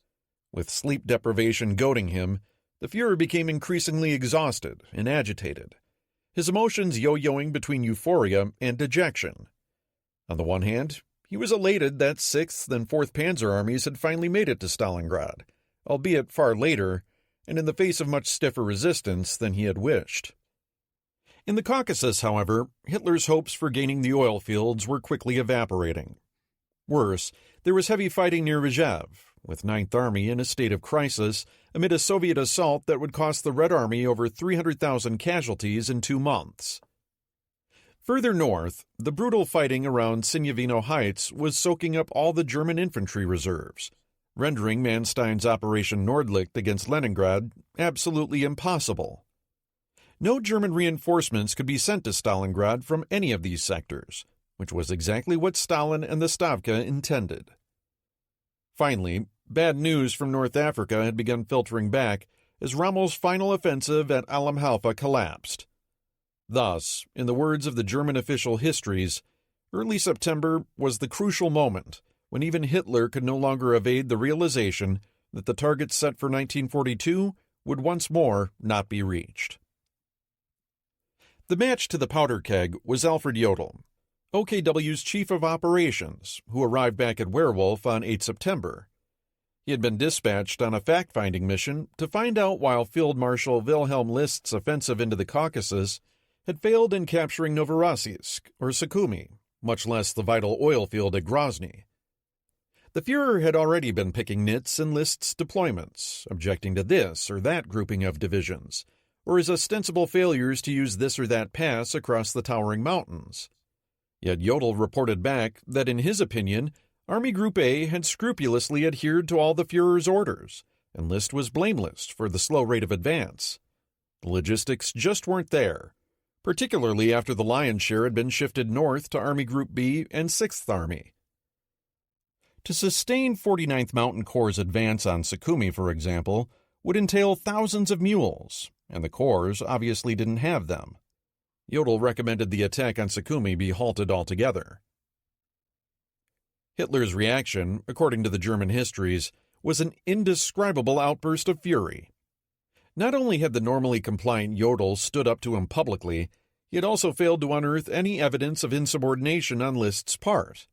With sleep deprivation goading him, the Führer became increasingly exhausted and agitated, his emotions yo-yoing between euphoria and dejection. On the one hand, he was elated that 6th and 4th Panzer armies had finally made it to Stalingrad, albeit far later, and in the face of much stiffer resistance than he had wished. In the Caucasus, however, Hitler's hopes for gaining the oil fields were quickly evaporating. Worse, there was heavy fighting near Reshape, with 9th Army in a state of crisis amid a Soviet assault that would cost the Red Army over 300,000 casualties in 2 months. Further north, the brutal fighting around Sinyavino Heights was soaking up all the German infantry reserves, rendering Manstein's Operation Nordlicht against Leningrad absolutely impossible. No German reinforcements could be sent to Stalingrad from any of these sectors, which was exactly what Stalin and the Stavka intended. Finally, bad news from North Africa had begun filtering back as Rommel's final offensive at Alam Halfa collapsed. Thus, in the words of the German official histories, early September was the crucial moment when even Hitler could no longer evade the realization that the targets set for 1942 would once more not be reached. The match to the powder keg was Alfred Jodl, OKW's chief of operations, who arrived back at Werwolf on 8 September. He had been dispatched on a fact-finding mission to find out why Field Marshal Wilhelm List's offensive into the Caucasus had failed in capturing Novorossiysk or Sukhumi, much less the vital oil field at Grozny. The Führer had already been picking nits in List's deployments, objecting to this or that grouping of divisions, or his ostensible failures to use this or that pass across the towering mountains. Yet Jodl reported back that in his opinion, Army Group A had scrupulously adhered to all the Führer's orders, and List was blameless for the slow rate of advance. The logistics just weren't there, particularly after the lion's share had been shifted north to Army Group B and 6th Army. To sustain 49th Mountain Corps' advance on Sukhumi, for example, would entail thousands of mules, and the Corps obviously didn't have them. Jodl recommended the attack on Sukhumi be halted altogether. Hitler's reaction, according to the German histories, was an indescribable outburst of fury. Not only had the normally compliant Jodl stood up to him publicly, he had also failed to unearth any evidence of insubordination on List's part.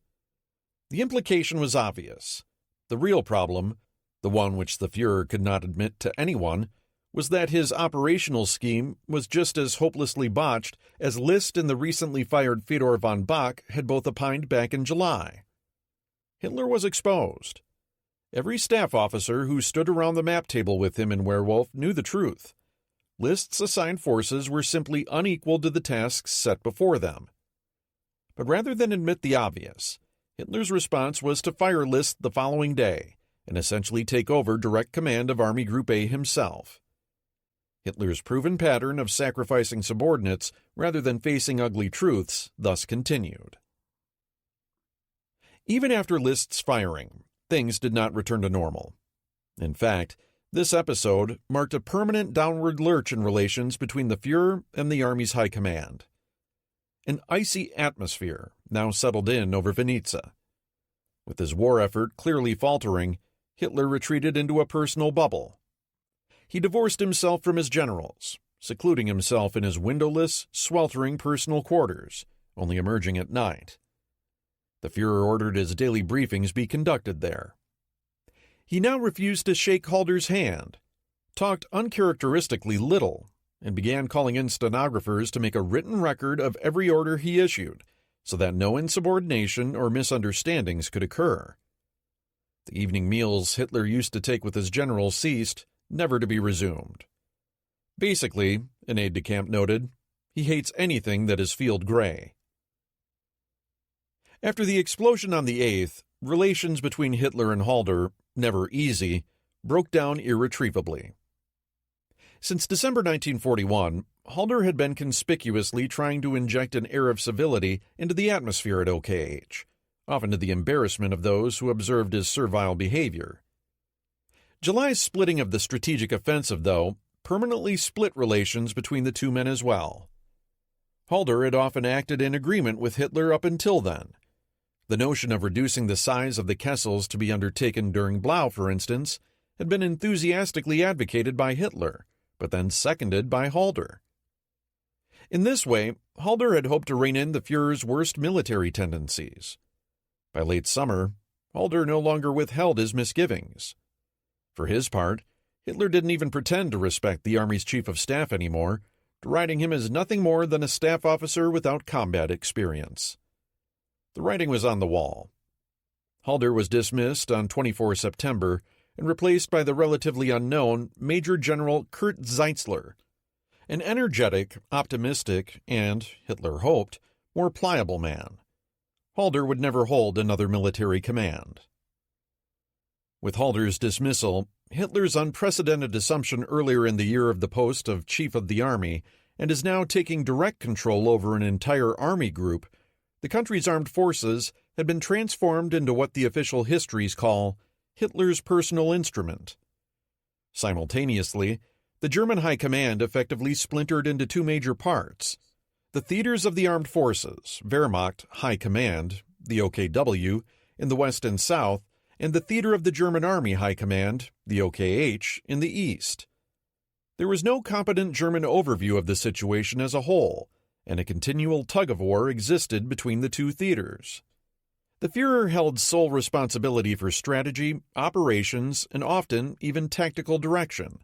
The implication was obvious. The real problem, the one which the Führer could not admit to anyone, was that his operational scheme was just as hopelessly botched as List and the recently fired Fedor von Bock had both opined back in July. Hitler was exposed. Every staff officer who stood around the map table with him in Werwolf knew the truth. List's assigned forces were simply unequal to the tasks set before them. But rather than admit the obvious, Hitler's response was to fire List the following day and essentially take over direct command of Army Group A himself. Hitler's proven pattern of sacrificing subordinates rather than facing ugly truths thus continued. Even after List's firing, things did not return to normal. In fact, this episode marked a permanent downward lurch in relations between the Führer and the Army's high command. An icy atmosphere now settled in over Vinnitsa. With his war effort clearly faltering, Hitler retreated into a personal bubble. He divorced himself from his generals, secluding himself in his windowless, sweltering personal quarters, only emerging at night. The Führer ordered his daily briefings be conducted there. He now refused to shake Halder's hand, talked uncharacteristically little, and began calling in stenographers to make a written record of every order he issued, so that no insubordination or misunderstandings could occur. The evening meals Hitler used to take with his generals ceased, never to be resumed. Basically, an aide-de-camp noted, he hates anything that is field gray. After the explosion on the 8th, relations between Hitler and Halder, never easy, broke down irretrievably. Since December 1941, Halder had been conspicuously trying to inject an air of civility into the atmosphere at OKH, often to the embarrassment of those who observed his servile behavior. July's splitting of the strategic offensive, though, permanently split relations between the two men as well. Halder had often acted in agreement with Hitler up until then. The notion of reducing the size of the Kessels to be undertaken during Blau, for instance, had been enthusiastically advocated by Hitler, but then seconded by Halder. In this way, Halder had hoped to rein in the Führer's worst military tendencies. By late summer, Halder no longer withheld his misgivings. For his part, Hitler didn't even pretend to respect the Army's chief of staff anymore, deriding him as nothing more than a staff officer without combat experience. The writing was on the wall. Halder was dismissed on 24 September and replaced by the relatively unknown Major General Kurt Zeitzler, an energetic, optimistic, and, Hitler hoped, more pliable man. Halder would never hold another military command. With Halder's dismissal, Hitler's unprecedented assumption earlier in the year of the post of Chief of the Army, and is now taking direct control over an entire army group, the country's armed forces had been transformed into what the official histories call Hitler's personal instrument. Simultaneously, the German High Command effectively splintered into two major parts: the theaters of the armed forces, Wehrmacht High Command, the OKW, in the west and south, and the theater of the German Army High Command, the OKH, in the east. There was no competent German overview of the situation as a whole, and a continual tug-of-war existed between the two theaters. The Führer held sole responsibility for strategy, operations, and often even tactical direction.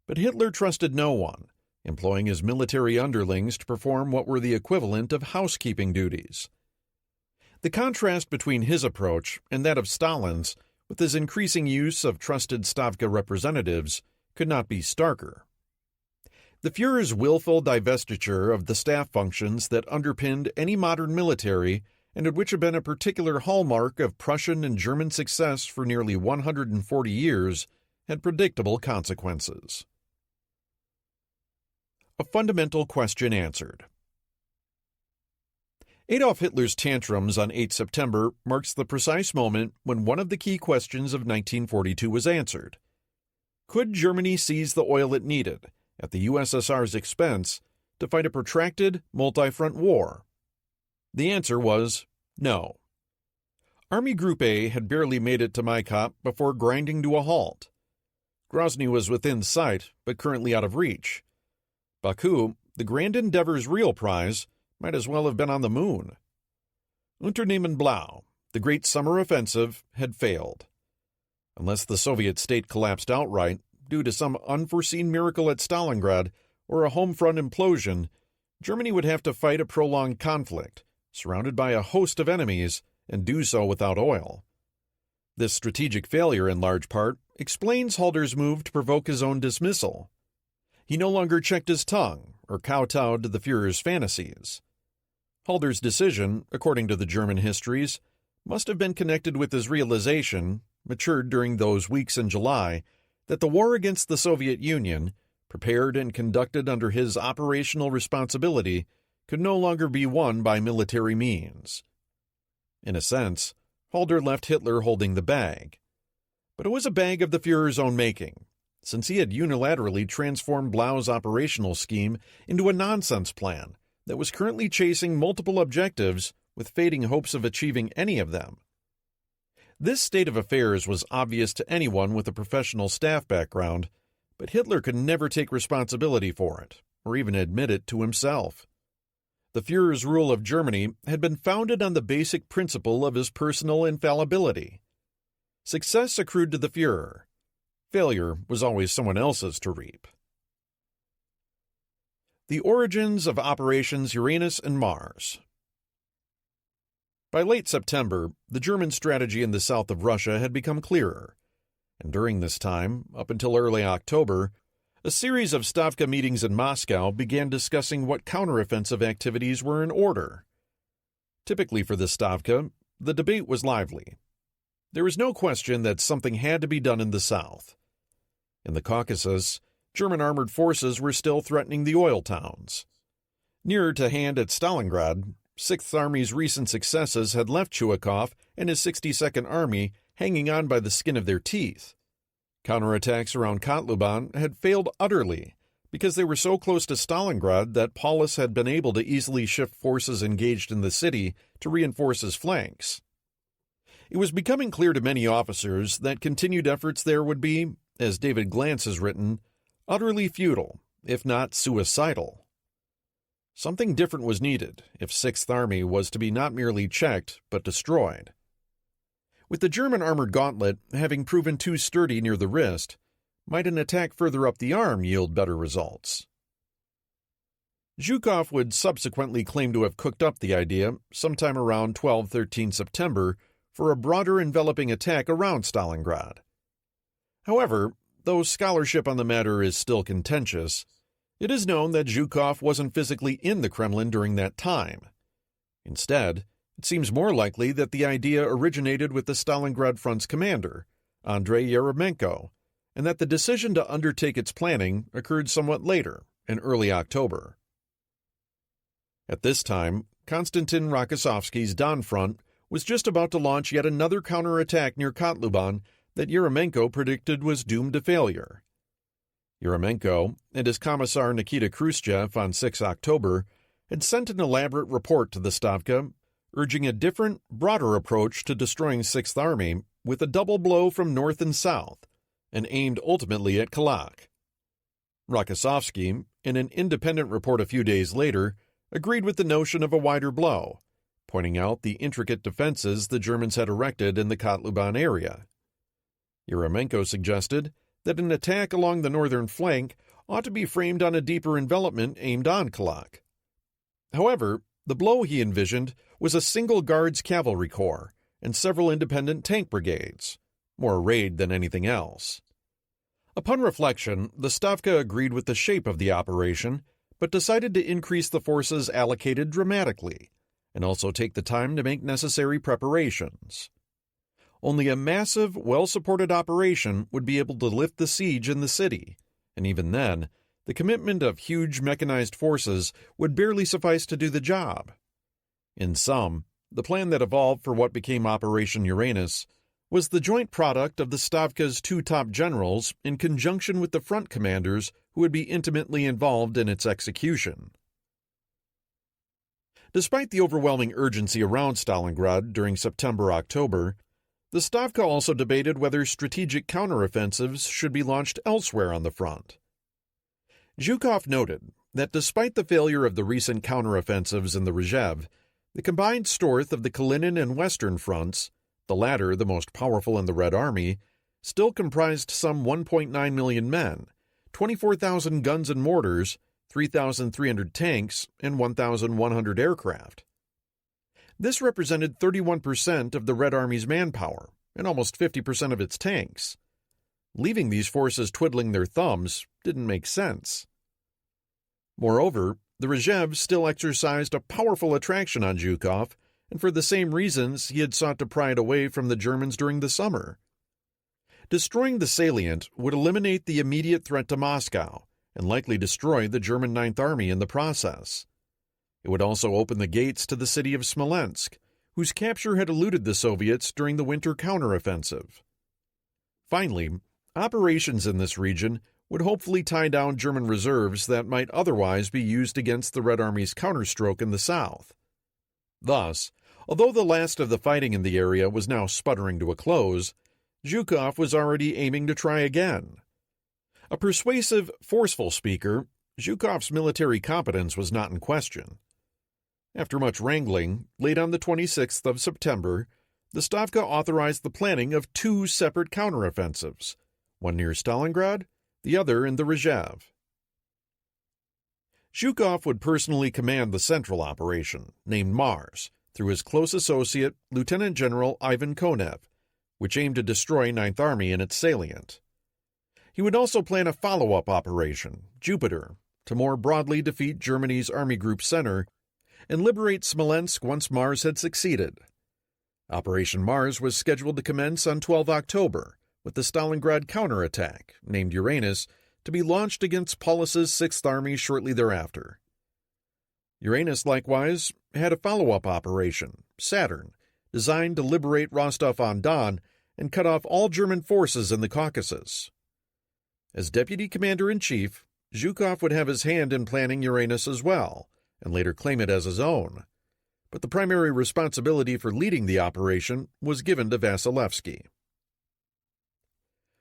But Hitler trusted no one, employing his military underlings to perform what were the equivalent of housekeeping duties. The contrast between his approach and that of Stalin's, with his increasing use of trusted Stavka representatives, could not be starker. The Führer's willful divestiture of the staff functions that underpinned any modern military and which had been a particular hallmark of Prussian and German success for nearly 140 years had predictable consequences. A fundamental question answered. Adolf Hitler's tantrums on 8 September marks the precise moment when one of the key questions of 1942 was answered. Could Germany seize the oil it needed, at the USSR's expense, to fight a protracted, multi-front war? The answer was no. Army Group A had barely made it to Maikop before grinding to a halt. Grozny was within sight, but currently out of reach. Baku, the grand endeavor's real prize, might as well have been on the moon. Unternehmen Blau, the great summer offensive, had failed. Unless the Soviet state collapsed outright, due to some unforeseen miracle at Stalingrad or a home front implosion, Germany would have to fight a prolonged conflict, surrounded by a host of enemies, and do so without oil. This strategic failure, in large part, explains Halder's move to provoke his own dismissal. He no longer checked his tongue or kowtowed to the Führer's fantasies. Halder's decision, according to the German histories, must have been connected with his realization, matured during those weeks in July, that the war against the Soviet Union, prepared and conducted under his operational responsibility, could no longer be won by military means. In a sense, Halder left Hitler holding the bag. But it was a bag of the Führer's own making, since he had unilaterally transformed Blau's operational scheme into a nonsense plan that was currently chasing multiple objectives with fading hopes of achieving any of them. This state of affairs was obvious to anyone with a professional staff background, but Hitler could never take responsibility for it, or even admit it to himself. The Führer's rule of Germany had been founded on the basic principle of his personal infallibility. Success accrued to the Führer. Failure was always someone else's to reap. The origins of Operations Uranus and Mars. By late September, the German strategy in the south of Russia had become clearer, and during this time, up until early October, a series of Stavka meetings in Moscow began discussing what counteroffensive activities were in order. Typically for the Stavka, the debate was lively. There was no question that something had to be done in the south. In the Caucasus, German armored forces were still threatening the oil towns. Nearer to hand at Stalingrad, 6th Army's recent successes had left Chuikov and his 62nd Army hanging on by the skin of their teeth. Counterattacks around Kotluban had failed utterly because they were so close to Stalingrad that Paulus had been able to easily shift forces engaged in the city to reinforce his flanks. It was becoming clear to many officers that continued efforts there would be, as David Glantz has written, utterly futile, if not suicidal. Something different was needed if 6th Army was to be not merely checked, but destroyed. With the German armored gauntlet having proven too sturdy near the wrist, might an attack further up the arm yield better results? Zhukov would subsequently claim to have cooked up the idea sometime around 12-13 September for a broader enveloping attack around Stalingrad. However, though scholarship on the matter is still contentious, it is known that Zhukov wasn't physically in the Kremlin during that time. Instead, it seems more likely that the idea originated with the Stalingrad Front's commander, Andrei Yeremenko, and that the decision to undertake its planning occurred somewhat later, in early October. At this time, Konstantin Rokossovsky's Don Front was just about to launch yet another counterattack near Kotluban that Yeremenko predicted was doomed to failure. Yeremenko and his commissar Nikita Khrushchev on 6 October had sent an elaborate report to the Stavka urging a different, broader approach to destroying 6th Army with a double blow from north and south, and aimed ultimately at Kalak. Rokossovsky, in an independent report a few days later, agreed with the notion of a wider blow, pointing out the intricate defenses the Germans had erected in the Kotluban area. Yeremenko suggested that an attack along the northern flank ought to be framed on a deeper envelopment aimed on Kalak. However, the blow he envisioned was a single Guards cavalry corps and several independent tank brigades, more a raid than anything else. Upon reflection, the Stavka agreed with the shape of the operation, but decided to increase the forces allocated dramatically, and also take the time to make necessary preparations. Only a massive, well-supported operation would be able to lift the siege in the city, and even then, the commitment of huge mechanized forces would barely suffice to do the job. In sum, the plan that evolved for what became Operation Uranus was the joint product of the Stavka's two top generals in conjunction with the front commanders who would be intimately involved in its execution. Despite the overwhelming urgency around Stalingrad during September-October, the Stavka also debated whether strategic counteroffensives should be launched elsewhere on the front. Zhukov noted that despite the failure of the recent counteroffensives in the Rzhev, the combined strength of the Kalinin and Western fronts, the latter the most powerful in the Red Army, still comprised some 1.9 million men, 24,000 guns and mortars, 3,300 tanks, and 1,100 aircraft. This represented 31% of the Red Army's manpower and almost 50% of its tanks. Leaving these forces twiddling their thumbs didn't make sense. Moreover, the Rzhev still exercised a powerful attraction on Zhukov, and for the same reasons he had sought to pry it away from the Germans during the summer. Destroying the salient would eliminate the immediate threat to Moscow, and likely destroy the German Ninth Army in the process. It would also open the gates to the city of Smolensk, whose capture had eluded the Soviets during the winter counteroffensive. Finally, operations in this region would hopefully tie down German reserves that might otherwise be used against the Red Army's counterstroke in the south. Thus, although the last of the fighting in the area was now sputtering to a close, Zhukov was already aiming to try again. A persuasive, forceful speaker, Zhukov's military competence was not in question. After much wrangling, late on the 26th of September, the Stavka authorized the planning of two separate counteroffensives, one near Stalingrad, the other in the Rzhev. Zhukov would personally command the central operation, named Mars, through his close associate, Lieutenant General Ivan Konev, which aimed to destroy Ninth Army in its salient. He would also plan a follow-up operation, Jupiter, to more broadly defeat Germany's Army Group Center, and liberate Smolensk once Mars had succeeded. Operation Mars was scheduled to commence on 12 October, with the Stalingrad counterattack, named Uranus, to be launched against Paulus's 6th Army shortly thereafter. Uranus, likewise, had a follow-up operation, Saturn, designed to liberate Rostov-on-Don and cut off all German forces in the Caucasus. As Deputy Commander-in-Chief, Zhukov would have his hand in planning Uranus as well, and later claim it as his own. But the primary responsibility for leading the operation was given to Vasilevsky.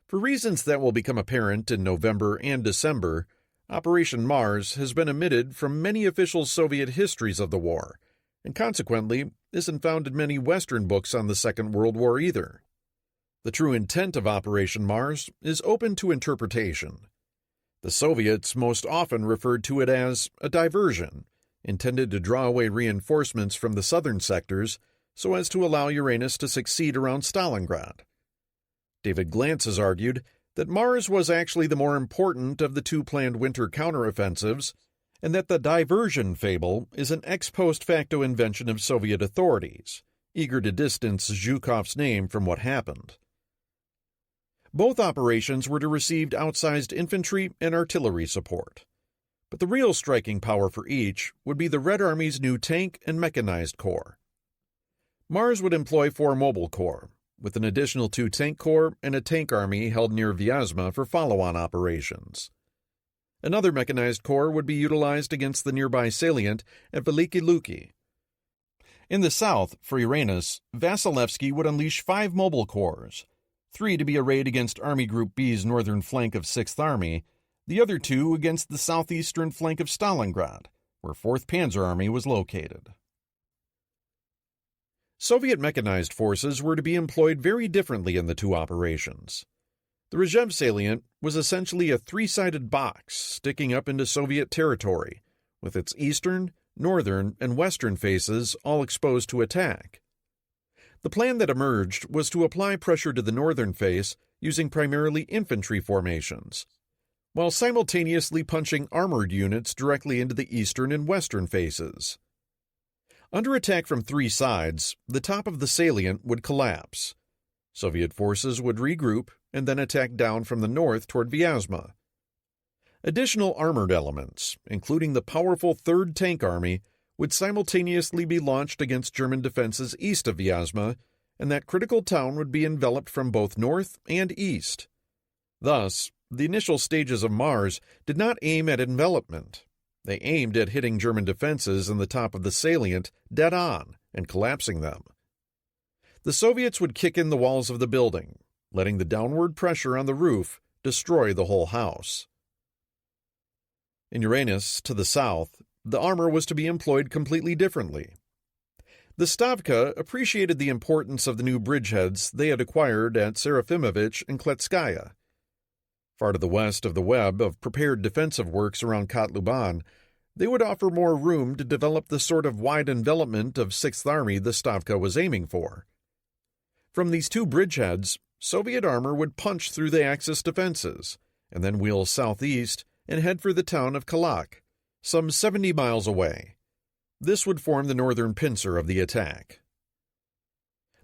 For reasons that will become apparent in November and December, Operation Mars has been omitted from many official Soviet histories of the war, and consequently isn't found in many Western books on the Second World War either. The true intent of Operation Mars is open to interpretation. The Soviets most often referred to it as a diversion, intended to draw away reinforcements from the southern sectors so as to allow Uranus to succeed around Stalingrad. David Glantz has argued that Mars was actually the more important of the two planned winter counteroffensives, and that the diversion fable is an ex post facto invention of Soviet authorities, eager to distance Zhukov's name from what happened. Both operations were to receive outsized infantry and artillery support, but the real striking power for each would be the Red Army's new tank and mechanized corps. Mars would employ 4 mobile corps, with an additional 2 tank corps and a tank army held near Vyazma for follow-on operations. Another mechanized corps would be utilized against the nearby salient at Veliki Luki. In the south, for Uranus, Vasilevsky would unleash 5 mobile corps, 3 to be arrayed against Army Group B's northern flank of 6th Army, the other 2 against the southeastern flank of Stalingrad, where 4th Panzer Army was located. Soviet mechanized forces were to be employed very differently in the 2 operations. The Reshape salient was essentially a 3-sided box sticking up into Soviet territory, with its eastern, northern, and western faces all exposed to attack. The plan that emerged was to apply pressure to the northern face using primarily infantry formations, while simultaneously punching armored units directly into the eastern and western faces. Under attack from 3 sides, the top of the salient would collapse. Soviet forces would regroup and then attack down from the north toward Vyazma. Additional armored elements, including the powerful 3rd Tank Army, would simultaneously be launched against German defenses east of Vyazma, and that critical town would be enveloped from both north and east. Thus, the initial stages of Mars did not aim at envelopment. They aimed at hitting German defenses in the top of the salient dead on and collapsing them. The Soviets would kick in the walls of the building, letting the downward pressure on the roof destroy the whole house. In Uranus, to the south, the armor was to be employed completely differently. The Stavka appreciated the importance of the new bridgeheads they had acquired at Serafimovich and Kletskaya. Far to the west of the web of prepared defensive works around Kotluban, they would offer more room to develop the sort of wide envelopment of 6th Army the Stavka was aiming for. From these 2 bridgeheads, Soviet armor would punch through the Axis defenses, and then wheel southeast and head for the town of Kalak, some 70 miles away. This would form the northern pincer of the attack.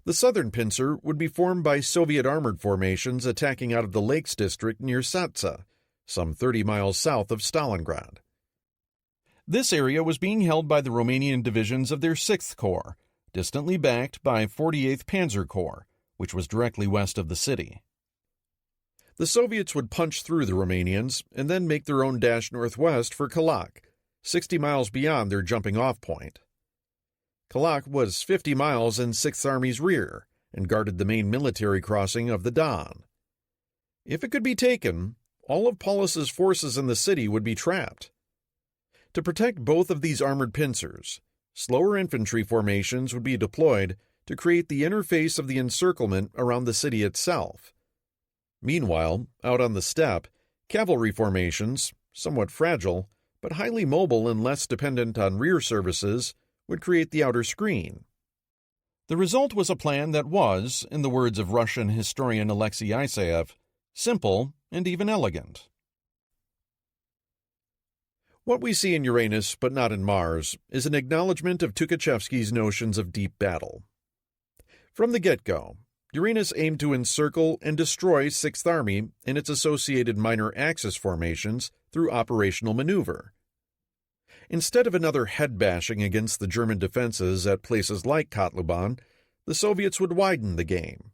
The southern pincer would be formed by Soviet armored formations attacking out of the Lakes district near Satsa, some 30 miles south of Stalingrad. This area was being held by the Romanian divisions of their 6th Corps, distantly backed by 48th Panzer Corps, which was directly west of the city. The Soviets would punch through the Romanians and then make their own dash northwest for Kalak, 60 miles beyond their jumping-off point. Kalak was 50 miles in 6th Army's rear and guarded the main military crossing of the Don. If it could be taken, all of Paulus's forces in the city would be trapped. To protect both of these armored pincers, slower infantry formations would be deployed to create the interface of the encirclement around the city itself. Meanwhile, out on the steppe, cavalry formations, somewhat fragile, but highly mobile and less dependent on rear services, would create the outer screen. The result was a plan that was, in the words of Russian historian Alexei Isaev, simple and even elegant. What we see in Uranus, but not in Mars, is an acknowledgement of Tukhachevsky's notions of deep battle. From the get-go, Uranus aimed to encircle and destroy Sixth Army and its associated minor Axis formations through operational maneuver. Instead of another head-bashing against the German defenses at places like Kotluban, the Soviets would widen the game.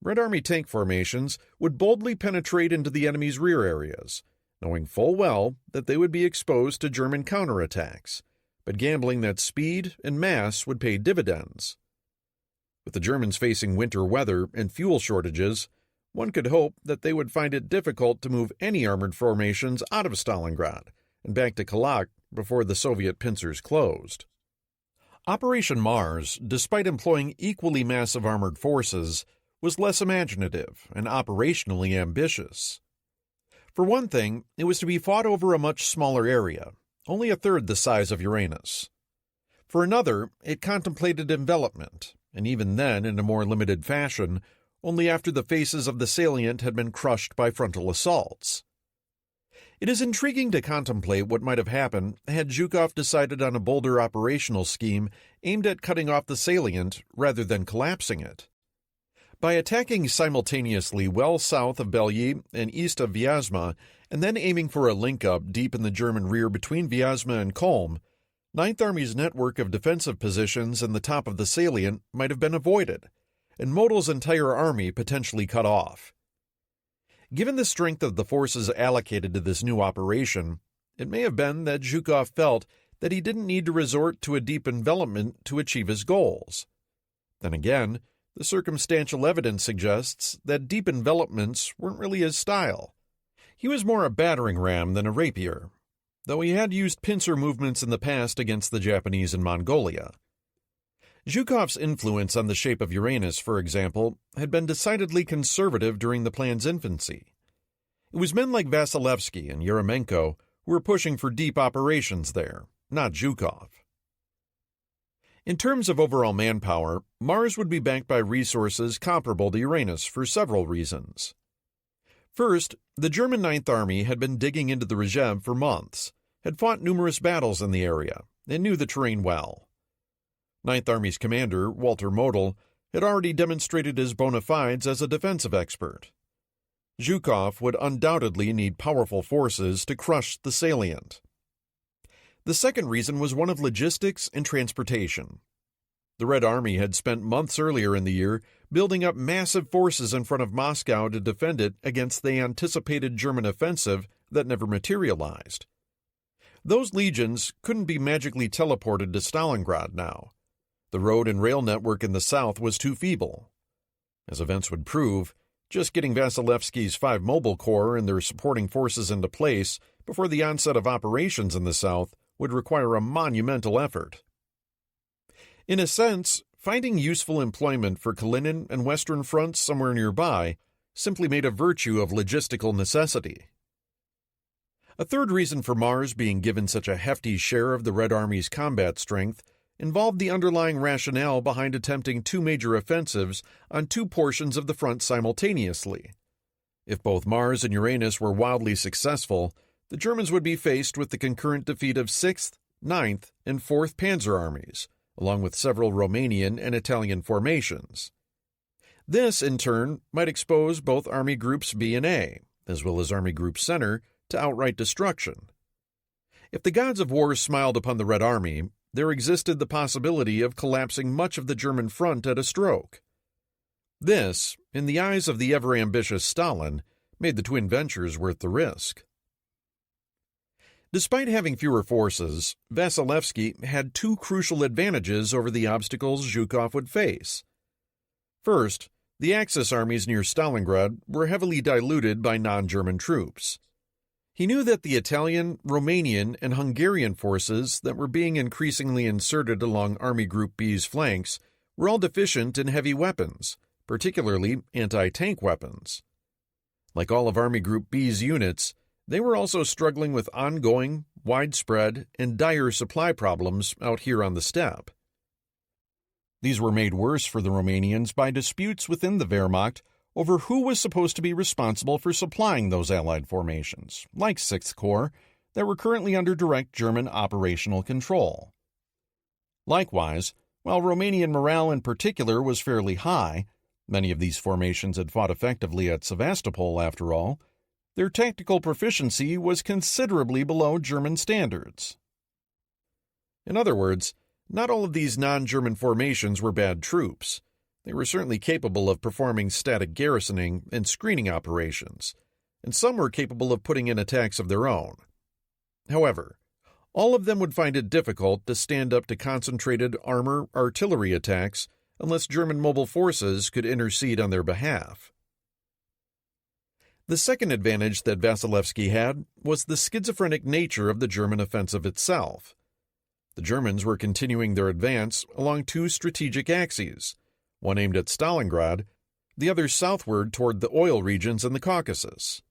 Red Army tank formations would boldly penetrate into the enemy's rear areas, knowing full well that they would be exposed to German counterattacks, but gambling that speed and mass would pay dividends. With the Germans facing winter weather and fuel shortages, one could hope that they would find it difficult to move any armored formations out of Stalingrad and back to Kalak before the Soviet pincers closed. Operation Mars, despite employing equally massive armored forces, was less imaginative and operationally ambitious. For one thing, it was to be fought over a much smaller area, only a third the size of Uranus. For another, it contemplated envelopment, and even then in a more limited fashion, only after the faces of the salient had been crushed by frontal assaults. It is intriguing to contemplate what might have happened had Zhukov decided on a bolder operational scheme aimed at cutting off the salient rather than collapsing it. By attacking simultaneously well south of Belyi and east of Vyazma, and then aiming for a link-up deep in the German rear between Vyazma and Kolm, Ninth Army's network of defensive positions in the top of the salient might have been avoided, and Modul's entire army potentially cut off. Given the strength of the forces allocated to this new operation, it may have been that Zhukov felt that he didn't need to resort to a deep envelopment to achieve his goals. Then again, the circumstantial evidence suggests that deep envelopments weren't really his style. He was more a battering ram than a rapier, though he had used pincer movements in the past against the Japanese in Mongolia. Zhukov's influence on the shape of Uranus, for example, had been decidedly conservative during the plan's infancy. It was men like Vasilevsky and Yeremenko who were pushing for deep operations there, not Zhukov. In terms of overall manpower, Mars would be backed by resources comparable to Uranus for several reasons. First, the German Ninth Army had been digging into the reshape for months, had fought numerous battles in the area, and knew the terrain well. Ninth Army's commander, Walter Model, had already demonstrated his bona fides as a defensive expert. Zhukov would undoubtedly need powerful forces to crush the salient. The second reason was one of logistics and transportation. The Red Army had spent months earlier in the year building up massive forces in front of Moscow to defend it against the anticipated German offensive that never materialized. Those legions couldn't be magically teleported to Stalingrad now. The road and rail network in the south was too feeble. As events would prove, just getting Vasilevsky's 5 Mobile Corps and their supporting forces into place before the onset of operations in the south would require a monumental effort. In a sense, finding useful employment for Kalinin and Western fronts somewhere nearby simply made a virtue of logistical necessity. A third reason for Mars being given such a hefty share of the Red Army's combat strength involved the underlying rationale behind attempting 2 major offensives on 2 portions of the front simultaneously. If both Mars and Uranus were wildly successful, the Germans would be faced with the concurrent defeat of 6th, 9th, and 4th Panzer armies, along with several Romanian and Italian formations. This, in turn, might expose both Army Groups B and A, as well as Army Group Center, to outright destruction. If the gods of war smiled upon the Red Army, there existed the possibility of collapsing much of the German front at a stroke. This, in the eyes of the ever-ambitious Stalin, made the twin ventures worth the risk. Despite having fewer forces, Vasilevsky had 2 crucial advantages over the obstacles Zhukov would face. First, the Axis armies near Stalingrad were heavily diluted by non-German troops. He knew that the Italian, Romanian, and Hungarian forces that were being increasingly inserted along Army Group B's flanks were all deficient in heavy weapons, particularly anti-tank weapons. Like all of Army Group B's units, they were also struggling with ongoing, widespread, and dire supply problems out here on the steppe. These were made worse for the Romanians by disputes within the Wehrmacht over who was supposed to be responsible for supplying those Allied formations, like 6th Corps, that were currently under direct German operational control. Likewise, while Romanian morale in particular was fairly high, many of these formations had fought effectively at Sevastopol after all, their tactical proficiency was considerably below German standards. In other words, not all of these non-German formations were bad troops. They were certainly capable of performing static garrisoning and screening operations, and some were capable of putting in attacks of their own. However, all of them would find it difficult to stand up to concentrated artillery attacks unless German mobile forces could intercede on their behalf. The second advantage that Vasilevsky had was the schizophrenic nature of the German offensive itself. The Germans were continuing their advance along two strategic axes, one aimed at Stalingrad, the other southward toward the oil regions in the Caucasus.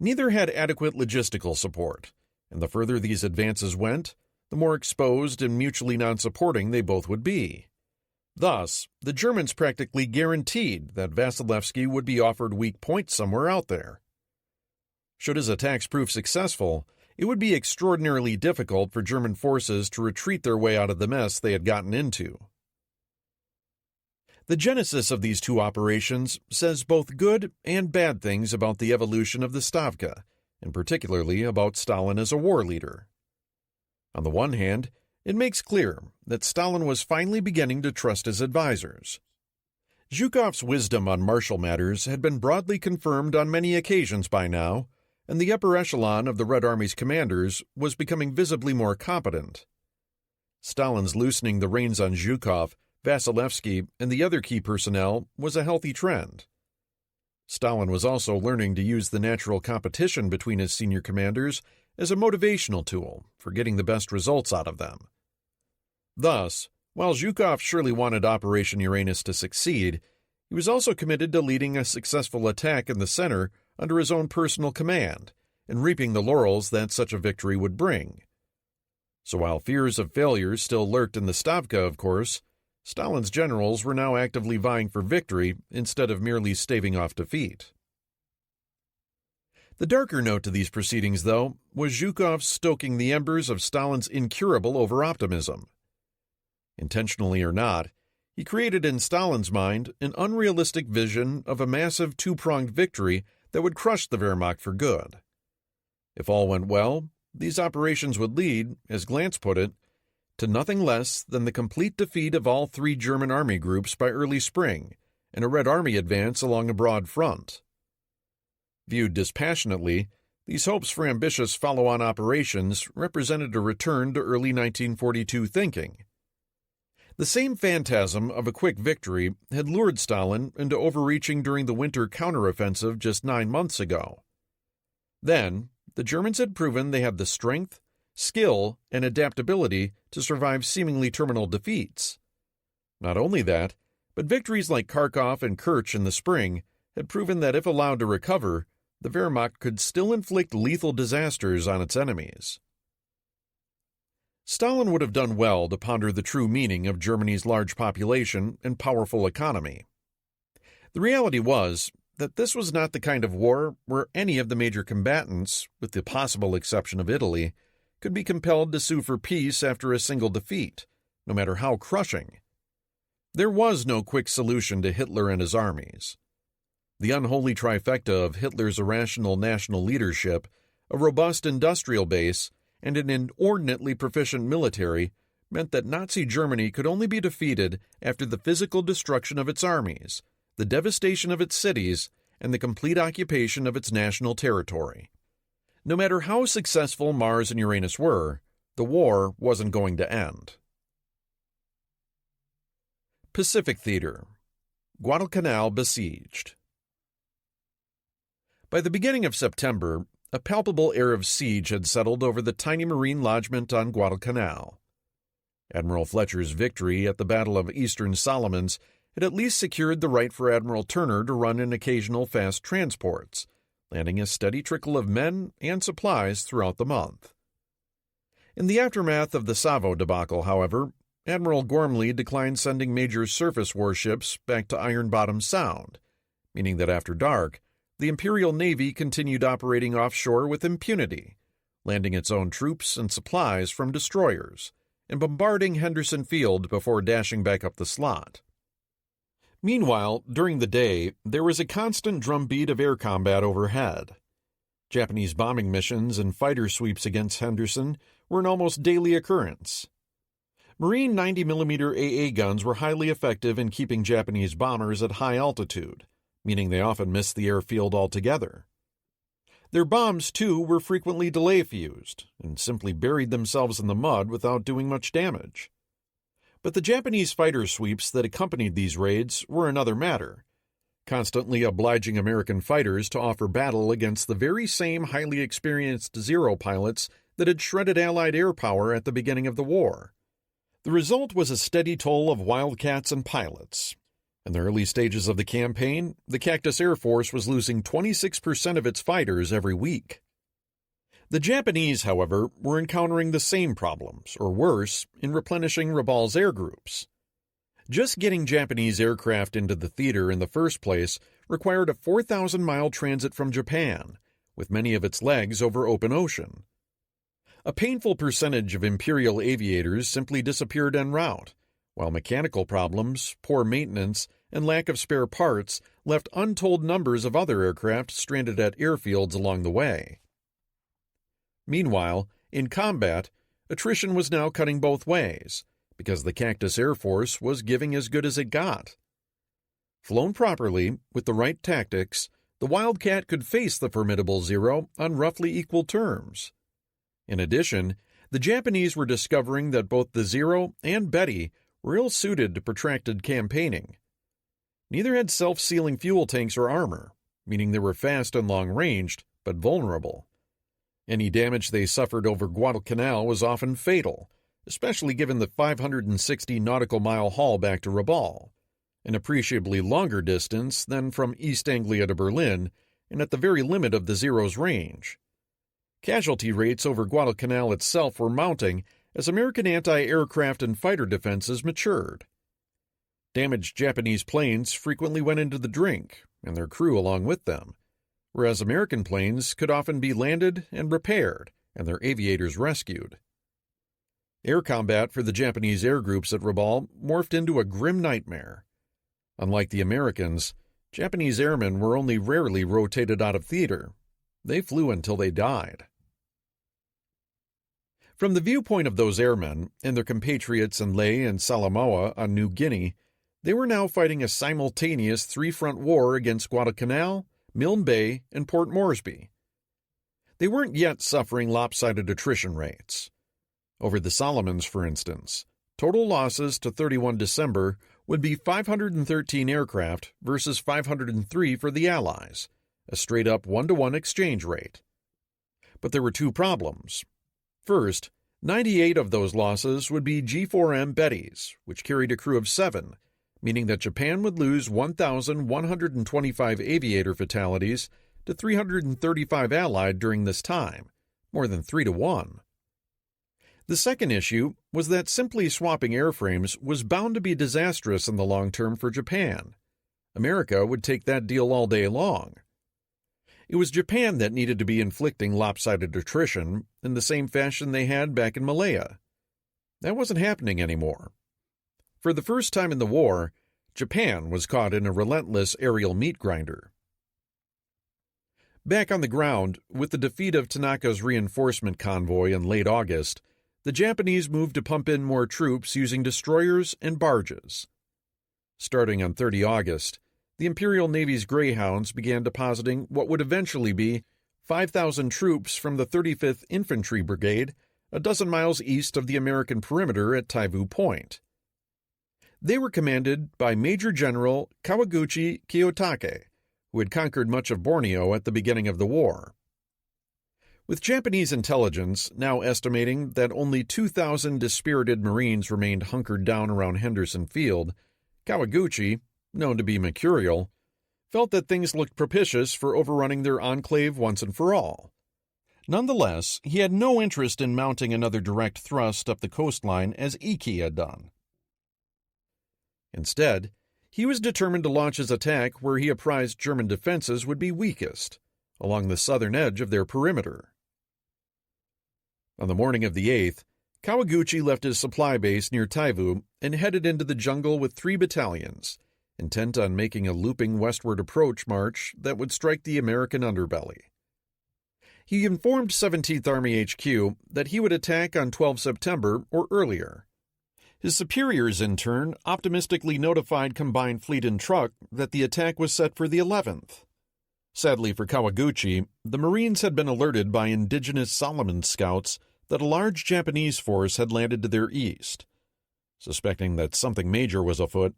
Neither had adequate logistical support, and the further these advances went, the more exposed and mutually non-supporting they both would be. Thus, the Germans practically guaranteed that Vasilevsky would be offered weak points somewhere out there. Should his attacks prove successful, it would be extraordinarily difficult for German forces to retreat their way out of the mess they had gotten into. The genesis of these two operations says both good and bad things about the evolution of the Stavka, and particularly about Stalin as a war leader. On the one hand, it makes clear that Stalin was finally beginning to trust his advisors. Zhukov's wisdom on martial matters had been broadly confirmed on many occasions by now, and the upper echelon of the Red Army's commanders was becoming visibly more competent. Stalin's loosening the reins on Zhukov, Vasilevsky, and the other key personnel was a healthy trend. Stalin was also learning to use the natural competition between his senior commanders as a motivational tool for getting the best results out of them. Thus, while Zhukov surely wanted Operation Uranus to succeed, he was also committed to leading a successful attack in the center under his own personal command and reaping the laurels that such a victory would bring. So while fears of failure still lurked in the Stavka, of course, Stalin's generals were now actively vying for victory instead of merely staving off defeat. The darker note to these proceedings, though, was Zhukov stoking the embers of Stalin's incurable over-optimism. Intentionally or not, he created in Stalin's mind an unrealistic vision of a massive two-pronged victory that would crush the Wehrmacht for good. If all went well, these operations would lead, as Glantz put it, to nothing less than the complete defeat of all three German army groups by early spring and a Red Army advance along a broad front. Viewed dispassionately, these hopes for ambitious follow-on operations represented a return to early 1942 thinking. The same phantasm of a quick victory had lured Stalin into overreaching during the winter counteroffensive just 9 months ago. Then, the Germans had proven they had the strength, skill, and adaptability to survive seemingly terminal defeats. Not only that, but victories like Kharkov and Kerch in the spring had proven that if allowed to recover, the Wehrmacht could still inflict lethal disasters on its enemies. Stalin would have done well to ponder the true meaning of Germany's large population and powerful economy. The reality was that this was not the kind of war where any of the major combatants, with the possible exception of Italy, could be compelled to sue for peace after a single defeat, no matter how crushing. There was no quick solution to Hitler and his armies. The unholy trifecta of Hitler's irrational national leadership, a robust industrial base, and an inordinately proficient military meant that Nazi Germany could only be defeated after the physical destruction of its armies, the devastation of its cities, and the complete occupation of its national territory. No matter how successful Mars and Uranus were, the war wasn't going to end. Pacific Theater. Guadalcanal besieged. By the beginning of September, a palpable air of siege had settled over the tiny marine lodgment on Guadalcanal. Admiral Fletcher's victory at the Battle of Eastern Solomons had at least secured the right for Admiral Turner to run in occasional fast transports, landing a steady trickle of men and supplies throughout the month. In the aftermath of the Savo debacle, however, Admiral Gormley declined sending major surface warships back to Iron Bottom Sound, meaning that after dark, the Imperial Navy continued operating offshore with impunity, landing its own troops and supplies from destroyers, and bombarding Henderson Field before dashing back up the slot. Meanwhile, during the day, there was a constant drumbeat of air combat overhead. Japanese bombing missions and fighter sweeps against Henderson were an almost daily occurrence. Marine 90mm AA guns were highly effective in keeping Japanese bombers at high altitude, meaning they often missed the airfield altogether. Their bombs, too, were frequently delay-fused and simply buried themselves in the mud without doing much damage. But the Japanese fighter sweeps that accompanied these raids were another matter, constantly obliging American fighters to offer battle against the very same highly experienced Zero pilots that had shredded Allied air power at the beginning of the war. The result was a steady toll of wildcats and pilots. In the early stages of the campaign, the Cactus Air Force was losing 26% of its fighters every week. The Japanese, however, were encountering the same problems, or worse, in replenishing Rabal's air groups. Just getting Japanese aircraft into the theater in the first place required a 4,000-mile transit from Japan, with many of its legs over open ocean. A painful percentage of Imperial aviators simply disappeared en route, while mechanical problems, poor maintenance, and lack of spare parts left untold numbers of other aircraft stranded at airfields along the way. Meanwhile, in combat, attrition was now cutting both ways, because the Cactus Air Force was giving as good as it got. Flown properly, with the right tactics, the Wildcat could face the formidable Zero on roughly equal terms. In addition, the Japanese were discovering that both the Zero and Betty were ill-suited to protracted campaigning. Neither had self-sealing fuel tanks or armor, meaning they were fast and long-ranged, but vulnerable. Any damage they suffered over Guadalcanal was often fatal, especially given the 560 nautical-mile haul back to Rabaul, an appreciably longer distance than from East Anglia to Berlin, and at the very limit of the Zero's range. Casualty rates over Guadalcanal itself were mounting as American anti-aircraft and fighter defenses matured. Damaged Japanese planes frequently went into the drink, and their crew along with them, whereas American planes could often be landed and repaired, and their aviators rescued. Air combat for the Japanese air groups at Rabaul morphed into a grim nightmare. Unlike the Americans, Japanese airmen were only rarely rotated out of theater. They flew until they died. From the viewpoint of those airmen and their compatriots in Lae and Salamoa on New Guinea, they were now fighting a simultaneous three-front war against Guadalcanal, Milne Bay, and Port Moresby. They weren't yet suffering lopsided attrition rates. Over the Solomons, for instance, total losses to 31 December would be 513 aircraft versus 503 for the Allies, a straight-up 1-to-1 exchange rate. But there were two problems. First, 98 of those losses would be G4M Bettys, which carried a crew of 7, meaning that Japan would lose 1,125 aviator fatalities to 335 Allied during this time, more than 3-to-1. The second issue was that simply swapping airframes was bound to be disastrous in the long term for Japan. America would take that deal all day long. It was Japan that needed to be inflicting lopsided attrition in the same fashion they had back in Malaya. That wasn't happening anymore. For the first time in the war, Japan was caught in a relentless aerial meat grinder. Back on the ground, with the defeat of Tanaka's reinforcement convoy in late August, the Japanese moved to pump in more troops using destroyers and barges. Starting on 30 August, the Imperial Navy's Greyhounds began depositing what would eventually be 5,000 troops from the 35th Infantry Brigade, a dozen miles east of the American perimeter at Taivu Point. They were commanded by Major General Kawaguchi Kiyotake, who had conquered much of Borneo at the beginning of the war. With Japanese intelligence now estimating that only 2,000 dispirited Marines remained hunkered down around Henderson Field, Kawaguchi, known to be mercurial, felt that things looked propitious for overrunning their enclave once and for all. Nonetheless, he had no interest in mounting another direct thrust up the coastline as Iki had done. Instead, he was determined to launch his attack where he apprised German defenses would be weakest, along the southern edge of their perimeter. On the morning of the 8th, Kawaguchi left his supply base near Taivu and headed into the jungle with 3 battalions, intent on making a looping westward approach march that would strike the American underbelly. He informed 17th Army HQ that he would attack on 12 September or earlier. His superiors, in turn, optimistically notified Combined Fleet and Truck that the attack was set for the 11th. Sadly for Kawaguchi, the Marines had been alerted by indigenous Solomon scouts that a large Japanese force had landed to their east. Suspecting that something major was afoot,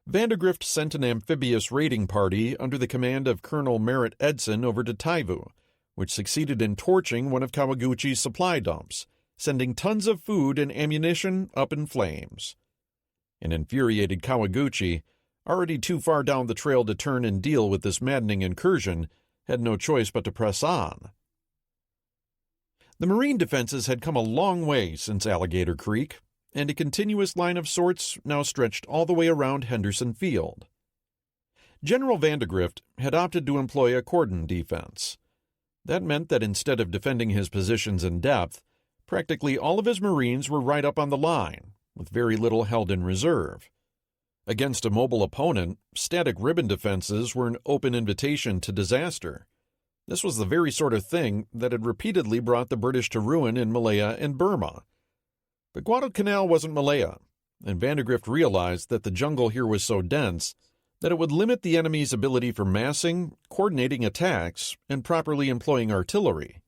Vandegrift sent an amphibious raiding party under the command of Colonel Merritt Edson over to Taivu, which succeeded in torching one of Kawaguchi's supply dumps, sending tons of food and ammunition up in flames. An infuriated Kawaguchi, already too far down the trail to turn and deal with this maddening incursion, had no choice but to press on. The Marine defenses had come a long way since Alligator Creek, and a continuous line of sorts now stretched all the way around Henderson Field. General Vandegrift had opted to employ a cordon defense. That meant that instead of defending his positions in depth, practically all of his Marines were right up on the line, with very little held in reserve. Against a mobile opponent, static ribbon defenses were an open invitation to disaster. This was the very sort of thing that had repeatedly brought the British to ruin in Malaya and Burma. But Guadalcanal wasn't Malaya, and Vandegrift realized that the jungle here was so dense that it would limit the enemy's ability for massing, coordinating attacks, and properly employing artillery.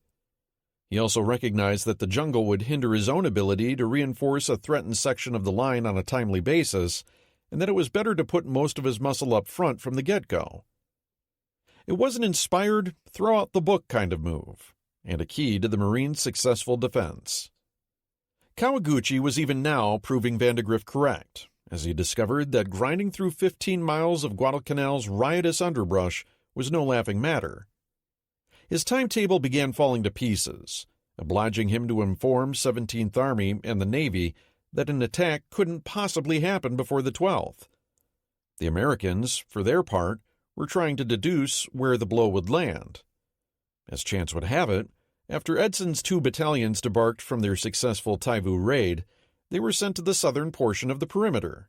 He also recognized that the jungle would hinder his own ability to reinforce a threatened section of the line on a timely basis, and that it was better to put most of his muscle up front from the get-go. It was an inspired, throw-out-the-book kind of move, and a key to the Marines' successful defense. Kawaguchi was even now proving Vandegrift correct, as he discovered that grinding through 15 miles of Guadalcanal's riotous underbrush was no laughing matter. His timetable began falling to pieces, obliging him to inform 17th Army and the Navy that an attack couldn't possibly happen before the 12th. The Americans, for their part, were trying to deduce where the blow would land. As chance would have it, after Edson's 2 battalions debarked from their successful Taivu raid, they were sent to the southern portion of the perimeter.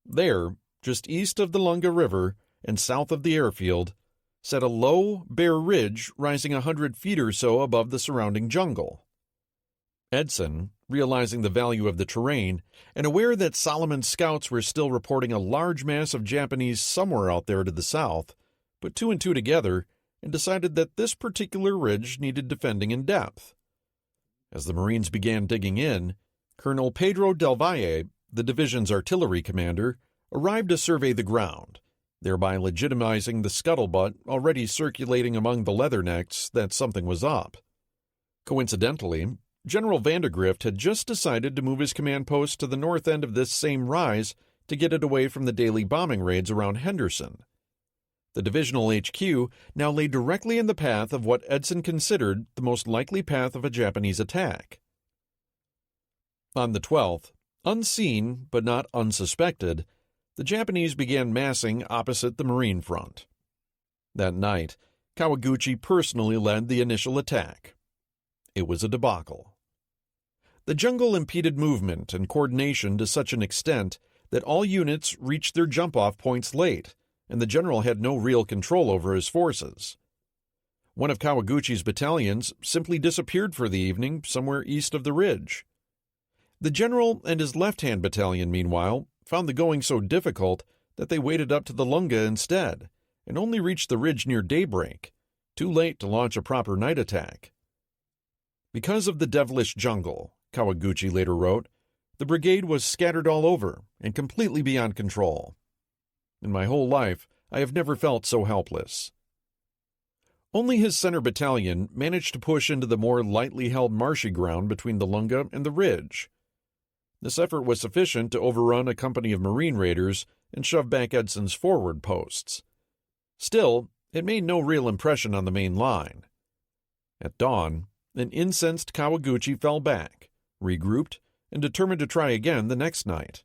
There, just east of the Lunga River and south of the airfield, sat a low, bare ridge rising 100 feet or so above the surrounding jungle. Edson, realizing the value of the terrain and aware that Solomon scouts were still reporting a large mass of Japanese somewhere out there to the south, put 2 and 2 together and decided that this particular ridge needed defending in depth. As the Marines began digging in, Colonel Pedro Del Valle, the division's artillery commander, arrived to survey the ground, thereby legitimizing the scuttlebutt already circulating among the leathernecks that something was up. Coincidentally, General Vandegrift had just decided to move his command post to the north end of this same rise to get it away from the daily bombing raids around Henderson. The divisional HQ now lay directly in the path of what Edson considered the most likely path of a Japanese attack. On the 12th, unseen but not unsuspected, the Japanese began massing opposite the Marine front. That night, Kawaguchi personally led the initial attack. It was a debacle. The jungle impeded movement and coordination to such an extent that all units reached their jump-off points late, and the general had no real control over his forces. One of Kawaguchi's battalions simply disappeared for the evening somewhere east of the ridge. The general and his left-hand battalion, meanwhile, found the going so difficult that they waded up to the Lunga instead, and only reached the ridge near daybreak, too late to launch a proper night attack. Because of the devilish jungle, Kawaguchi later wrote, the brigade was scattered all over and completely beyond control. In my whole life, I have never felt so helpless. Only his center battalion managed to push into the more lightly held marshy ground between the Lunga and the ridge. This effort was sufficient to overrun a company of Marine raiders and shove back Edson's forward posts. Still, it made no real impression on the main line. At dawn, an incensed Kawaguchi fell back, regrouped, and determined to try again the next night.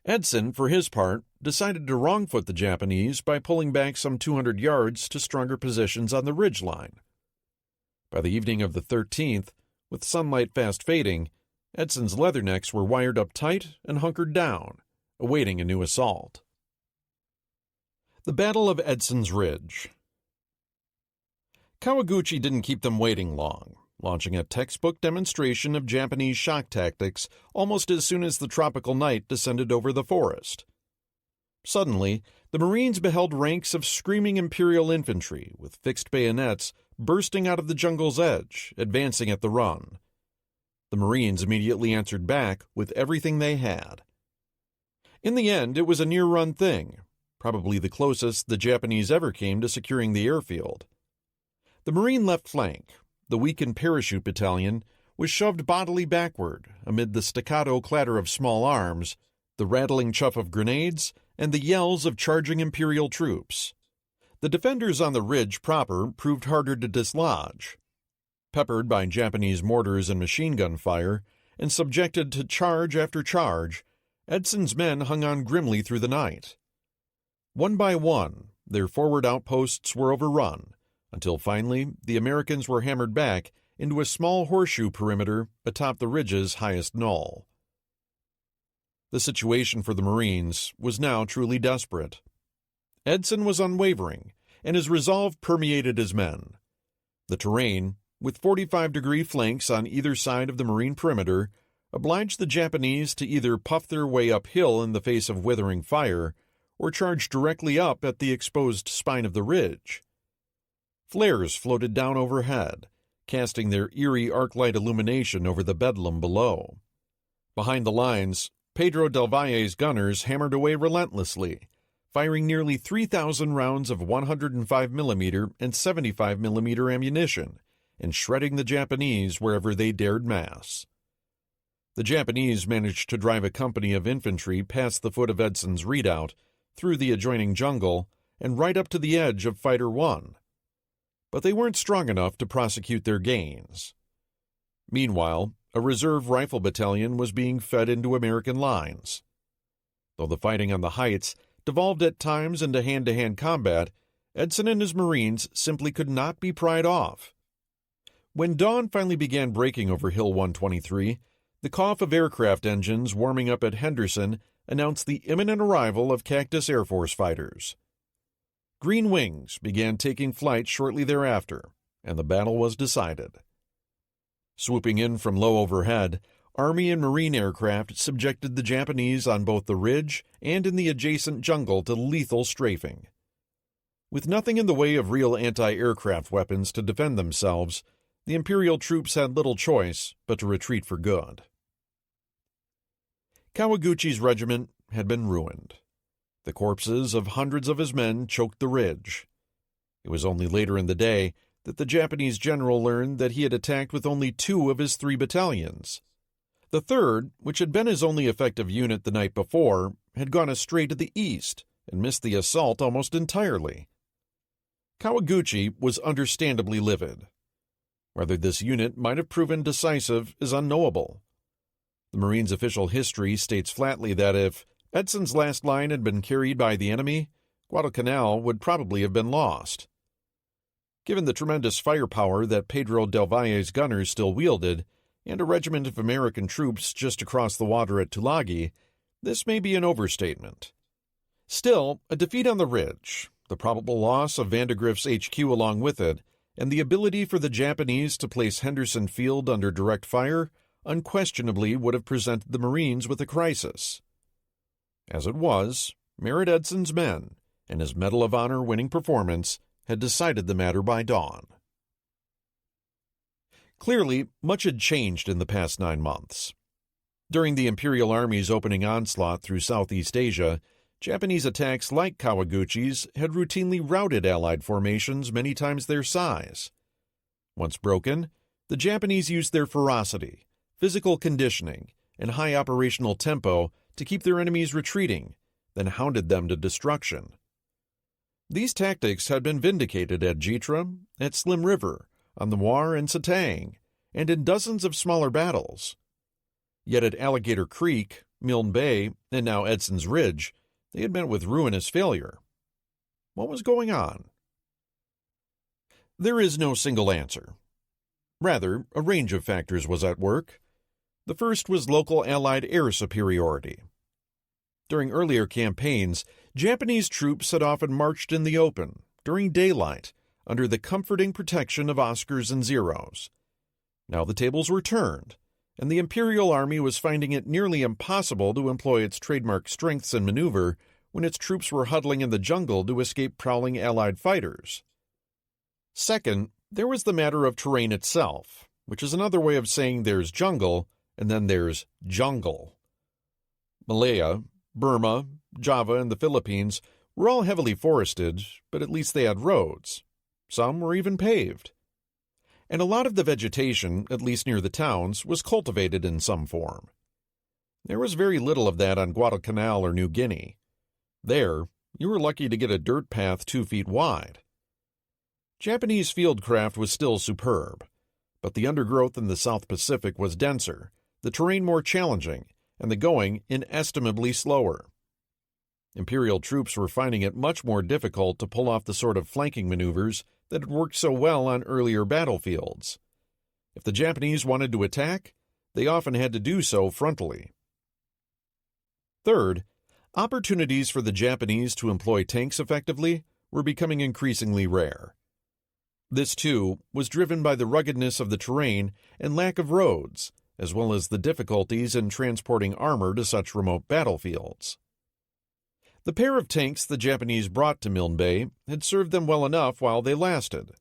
Edson, for his part, decided to wrongfoot the Japanese by pulling back some 200 yards to stronger positions on the ridgeline. By the evening of the 13th, With sunlight fast fading, Edson's leathernecks were wired up tight and hunkered down, awaiting a new assault. The Battle of Edson's Ridge. Kawaguchi didn't keep them waiting long, launching a textbook demonstration of Japanese shock tactics almost as soon as the tropical night descended over the forest. Suddenly, the Marines beheld ranks of screaming Imperial infantry with fixed bayonets bursting out of the jungle's edge, advancing at the run. The Marines immediately answered back with everything they had. In the end, it was a near-run thing, probably the closest the Japanese ever came to securing the airfield. The Marine left flank, the weakened parachute battalion, was shoved bodily backward amid the staccato clatter of small arms, the rattling chuff of grenades, and the yells of charging Imperial troops. The defenders on the ridge proper proved harder to dislodge. Peppered by Japanese mortars and machine gun fire, and subjected to charge after charge, Edson's men hung on grimly through the night. One by one, their forward outposts were overrun, until finally the Americans were hammered back into a small horseshoe perimeter atop the ridge's highest knoll. The situation for the Marines was now truly desperate. Edson was unwavering, and his resolve permeated his men. The terrain, with 45-degree flanks on either side of the Marine perimeter, obliged the Japanese to either puff their way uphill in the face of withering fire or charge directly up at the exposed spine of the ridge. Flares floated down overhead, casting their eerie arc-light illumination over the bedlam below. Behind the lines, Pedro del Valle's gunners hammered away relentlessly, firing nearly 3,000 rounds of 105mm and 75mm ammunition, and shredding the Japanese wherever they dared mass. The Japanese managed to drive a company of infantry past the foot of Edson's redoubt, through the adjoining jungle, and right up to the edge of Fighter 1. But they weren't strong enough to prosecute their gains. Meanwhile, a reserve rifle battalion was being fed into American lines. Though the fighting on the heights devolved at times into hand-to-hand combat, Edson and his Marines simply could not be pried off. When dawn finally began breaking over Hill 123, the cough of aircraft engines warming up at Henderson announced the imminent arrival of Cactus Air Force fighters. Green Wings began taking flight shortly thereafter, and the battle was decided. Swooping in from low overhead, Army and Marine aircraft subjected the Japanese on both the ridge and in the adjacent jungle to lethal strafing. With nothing in the way of real anti-aircraft weapons to defend themselves, the Imperial troops had little choice but to retreat for good. Kawaguchi's regiment had been ruined. The corpses of hundreds of his men choked the ridge. It was only later in the day that the Japanese general learned that he had attacked with only 2 of his 3 battalions. The third, which had been his only effective unit the night before, had gone astray to the east and missed the assault almost entirely. Kawaguchi was understandably livid. Whether this unit might have proven decisive is unknowable. The Marines' official history states flatly that if Edson's last line had been carried by the enemy, Guadalcanal would probably have been lost. Given the tremendous firepower that Pedro del Valle's gunners still wielded, and a regiment of American troops just across the water at Tulagi, this may be an overstatement. Still, a defeat on the ridge, the probable loss of Vandegrift's HQ along with it, and the ability for the Japanese to place Henderson Field under direct fire unquestionably would have presented the Marines with a crisis. As it was, Merritt Edson's men, and his Medal of Honor winning performance, had decided the matter by dawn. Clearly, much had changed in the past 9 months. During the Imperial Army's opening onslaught through Southeast Asia, Japanese attacks like Kawaguchi's had routinely routed Allied formations many times their size. Once broken, the Japanese used their ferocity, physical conditioning, and high operational tempo to keep their enemies retreating, then hounded them to destruction. These tactics had been vindicated at Jitra, at Slim River, on the Muar and Satang, and in dozens of smaller battles. Yet at Alligator Creek, Milne Bay, and now Edson's Ridge, they had met with ruinous failure. What was going on? There is no single answer. Rather, a range of factors was at work. The first was local Allied air superiority. During earlier campaigns, Japanese troops had often marched in the open, during daylight, under the comforting protection of Oscars and Zeros. Now the tables were turned, and the Imperial Army was finding it nearly impossible to employ its trademark strengths and maneuver when its troops were huddling in the jungle to escape prowling Allied fighters. Second, there was the matter of terrain itself, which is another way of saying there's jungle and then there's jungle. Malaya, Burma, Java, and the Philippines were all heavily forested, but at least they had roads. Some were even paved. And a lot of the vegetation, at least near the towns, was cultivated in some form. There was very little of that on Guadalcanal or New Guinea. There, you were lucky to get a dirt path 2 feet wide. Japanese fieldcraft was still superb, but the undergrowth in the South Pacific was denser, the terrain more challenging, and the going inestimably slower. Imperial troops were finding it much more difficult to pull off the sort of flanking maneuvers that had worked so well on earlier battlefields. If the Japanese wanted to attack, they often had to do so frontally. Third, opportunities for the Japanese to employ tanks effectively were becoming increasingly rare. This, too, was driven by the ruggedness of the terrain and lack of roads, as well as the difficulties in transporting armor to such remote battlefields. The pair of tanks the Japanese brought to Milne Bay had served them well enough while they lasted,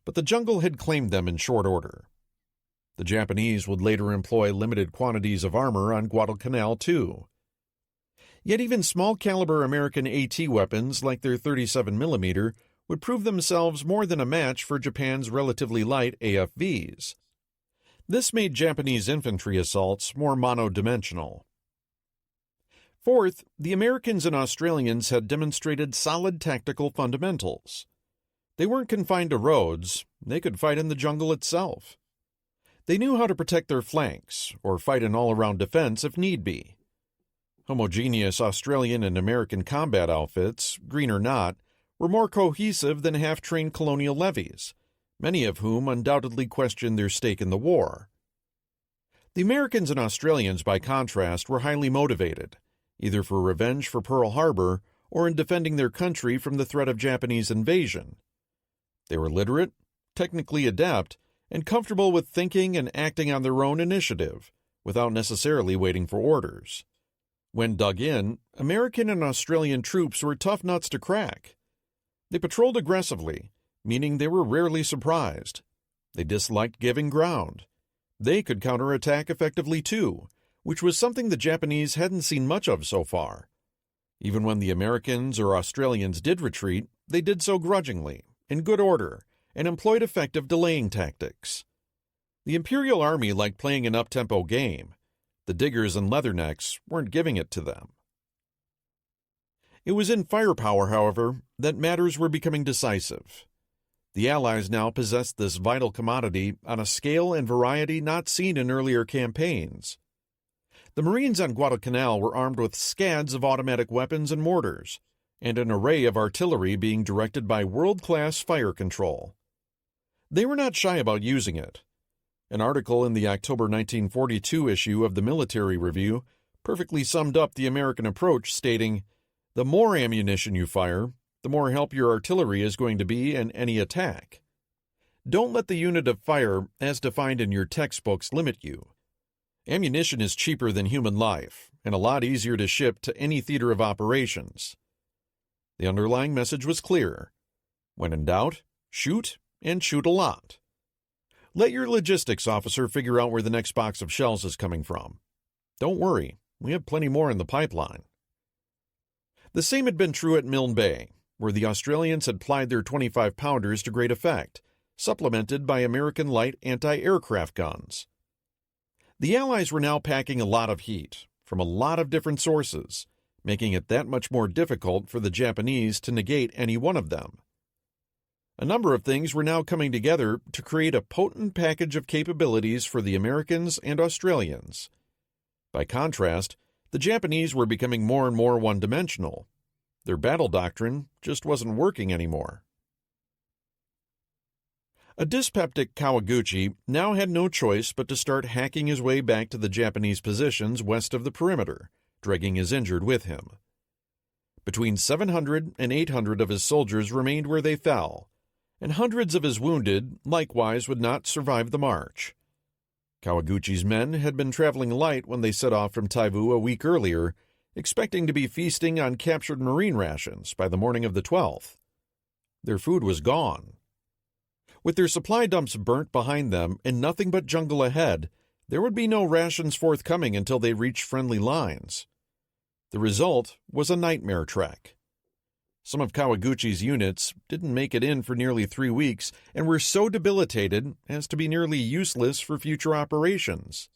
but the jungle had claimed them in short order. The Japanese would later employ limited quantities of armor on Guadalcanal, too. Yet even small-caliber American AT weapons like their 37mm would prove themselves more than a match for Japan's relatively light AFVs. This made Japanese infantry assaults more monodimensional. Fourth, the Americans and Australians had demonstrated solid tactical fundamentals. They weren't confined to roads, they could fight in the jungle itself. They knew how to protect their flanks, or fight an all-around defense if need be. Homogeneous Australian and American combat outfits, green or not, were more cohesive than half-trained colonial levies, many of whom undoubtedly questioned their stake in the war. The Americans and Australians, by contrast, were highly motivated, either for revenge for Pearl Harbor or in defending their country from the threat of Japanese invasion. They were literate, technically adept, and comfortable with thinking and acting on their own initiative, without necessarily waiting for orders. When dug in, American and Australian troops were tough nuts to crack. They patrolled aggressively, meaning they were rarely surprised. They disliked giving ground. They could counterattack effectively too, which was something the Japanese hadn't seen much of so far. Even when the Americans or Australians did retreat, they did so grudgingly, in good order, and employed effective delaying tactics. The Imperial Army liked playing an up-tempo game. The diggers and leathernecks weren't giving it to them. It was in firepower, however, that matters were becoming decisive. The Allies now possessed this vital commodity on a scale and variety not seen in earlier campaigns. The Marines on Guadalcanal were armed with scads of automatic weapons and mortars, and an array of artillery being directed by world-class fire control. They were not shy about using it. An article in the October 1942 issue of the Military Review perfectly summed up the American approach, stating, "The more ammunition you fire, the more help your artillery is going to be in any attack. Don't let the unit of fire, as defined in your textbooks, limit you. Ammunition is cheaper than human life, and a lot easier to ship to any theater of operations." The underlying message was clear. When in doubt, shoot, and shoot a lot. Let your logistics officer figure out where the next box of shells is coming from. Don't worry, we have plenty more in the pipeline. The same had been true at Milne Bay, where the Australians had plied their 25-pounders to great effect, supplemented by American light anti-aircraft guns. The Allies were now packing a lot of heat, from a lot of different sources, making it that much more difficult for the Japanese to negate any one of them. A number of things were now coming together to create a potent package of capabilities for the Americans and Australians. By contrast, the Japanese were becoming more and more one-dimensional. Their battle doctrine just wasn't working anymore. A dyspeptic Kawaguchi now had no choice but to start hacking his way back to the Japanese positions west of the perimeter, dragging his injured with him. Between 700 and 800 of his soldiers remained where they fell, and hundreds of his wounded likewise would not survive the march. Kawaguchi's men had been traveling light when they set off from Taivu a week earlier, expecting to be feasting on captured marine rations by the morning of the 12th. Their food was gone. With their supply dumps burnt behind them and nothing but jungle ahead, there would be no rations forthcoming until they reached friendly lines. The result was a nightmare trek. Some of Kawaguchi's units didn't make it in for nearly 3 weeks and were so debilitated as to be nearly useless for future operations.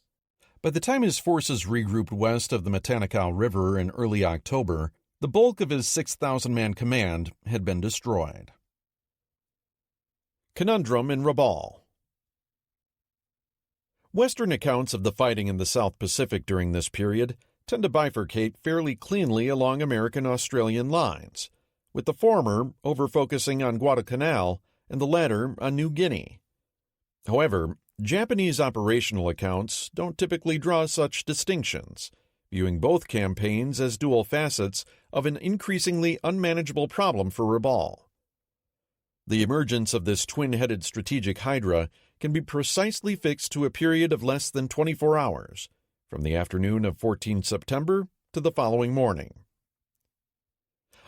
By the time his forces regrouped west of the Matanakaw River in early October, the bulk of his 6,000-man command had been destroyed. Conundrum in Rabaul. Western accounts of the fighting in the South Pacific during this period tend to bifurcate fairly cleanly along American-Australian lines, with the former over-focusing on Guadalcanal and the latter on New Guinea. However, Japanese operational accounts don't typically draw such distinctions, viewing both campaigns as dual facets of an increasingly unmanageable problem for Rabaul. The emergence of this twin-headed strategic hydra can be precisely fixed to a period of less than 24 hours, from the afternoon of 14 September to the following morning.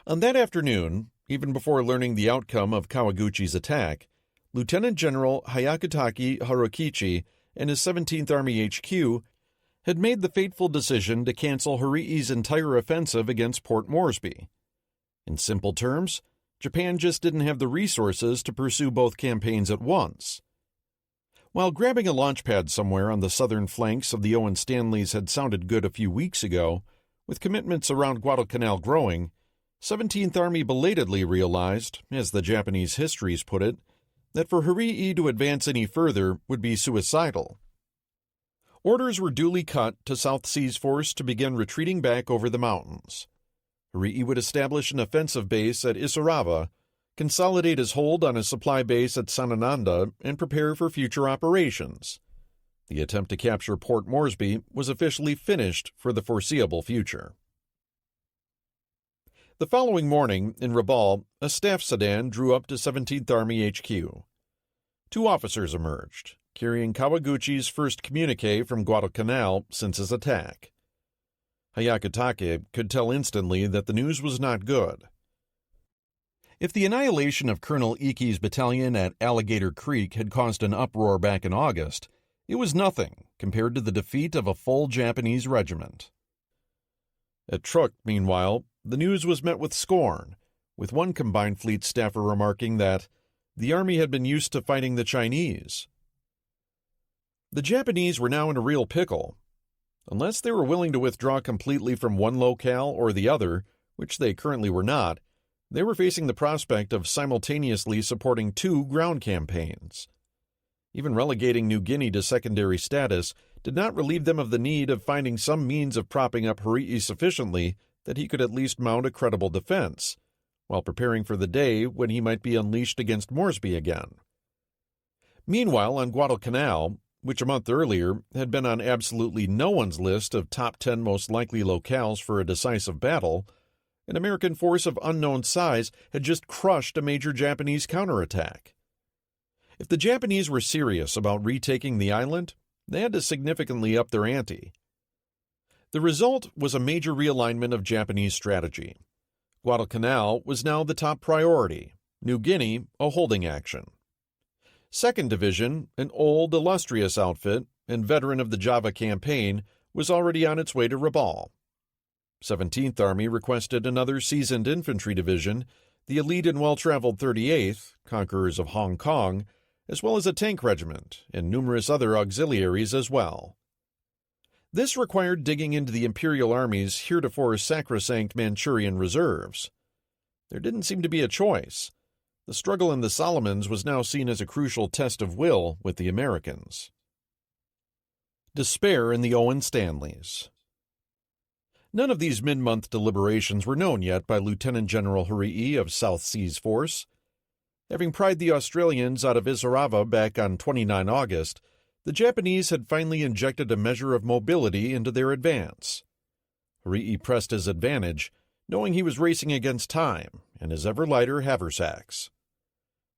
On that afternoon, even before learning the outcome of Kawaguchi's attack, Lieutenant General Hyakutake Harukichi and his 17th Army HQ had made the fateful decision to cancel Horii's entire offensive against Port Moresby. In simple terms, Japan just didn't have the resources to pursue both campaigns at once. While grabbing a launch pad somewhere on the southern flanks of the Owen Stanleys had sounded good a few weeks ago, with commitments around Guadalcanal growing, 17th Army belatedly realized, as the Japanese histories put it, that for Horii to advance any further would be suicidal. Orders were duly cut to South Sea's force to begin retreating back over the mountains. Horii would establish an offensive base at Isarava, consolidate his hold on his supply base at Sanananda, and prepare for future operations. The attempt to capture Port Moresby was officially finished for the foreseeable future. The following morning, in Rabaul, a staff sedan drew up to 17th Army HQ. 2 officers emerged, carrying Kawaguchi's first communique from Guadalcanal since his attack. Hyakutake could tell instantly that the news was not good. If the annihilation of Colonel Iki's battalion at Alligator Creek had caused an uproar back in August, it was nothing compared to the defeat of a full Japanese regiment. At Truk, meanwhile, the news was met with scorn, with one combined fleet staffer remarking that the Army had been used to fighting the Chinese. The Japanese were now in a real pickle. Unless they were willing to withdraw completely from one locale or the other, which they currently were not, they were facing the prospect of simultaneously supporting 2 ground campaigns. Even relegating New Guinea to secondary status did not relieve them of the need of finding some means of propping up Horii sufficiently that he could at least mount a credible defense, while preparing for the day when he might be unleashed against Moresby again. Meanwhile, on Guadalcanal, which a month earlier had been on absolutely no one's list of top 10 most likely locales for a decisive battle, an American force of unknown size had just crushed a major Japanese counterattack. If the Japanese were serious about retaking the island, they had to significantly up their ante. The result was a major realignment of Japanese strategy. Guadalcanal was now the top priority, New Guinea a holding action. 2nd Division, an old, illustrious outfit and veteran of the Java campaign, was already on its way to Rabaul. 17th Army requested another seasoned infantry division, the elite and well-traveled 38th, conquerors of Hong Kong, as well as a tank regiment and numerous other auxiliaries as well. This required digging into the Imperial Army's heretofore sacrosanct Manchurian reserves. There didn't seem to be a choice. The struggle in the Solomons was now seen as a crucial test of will with the Americans. Despair in the Owen Stanleys. None of these mid-month deliberations were known yet by Lieutenant General Horii of South Sea's force. Having pried the Australians out of Isarava back on 29 August, the Japanese had finally injected a measure of mobility into their advance. Hirii pressed his advantage, knowing he was racing against time and his ever-lighter haversacks.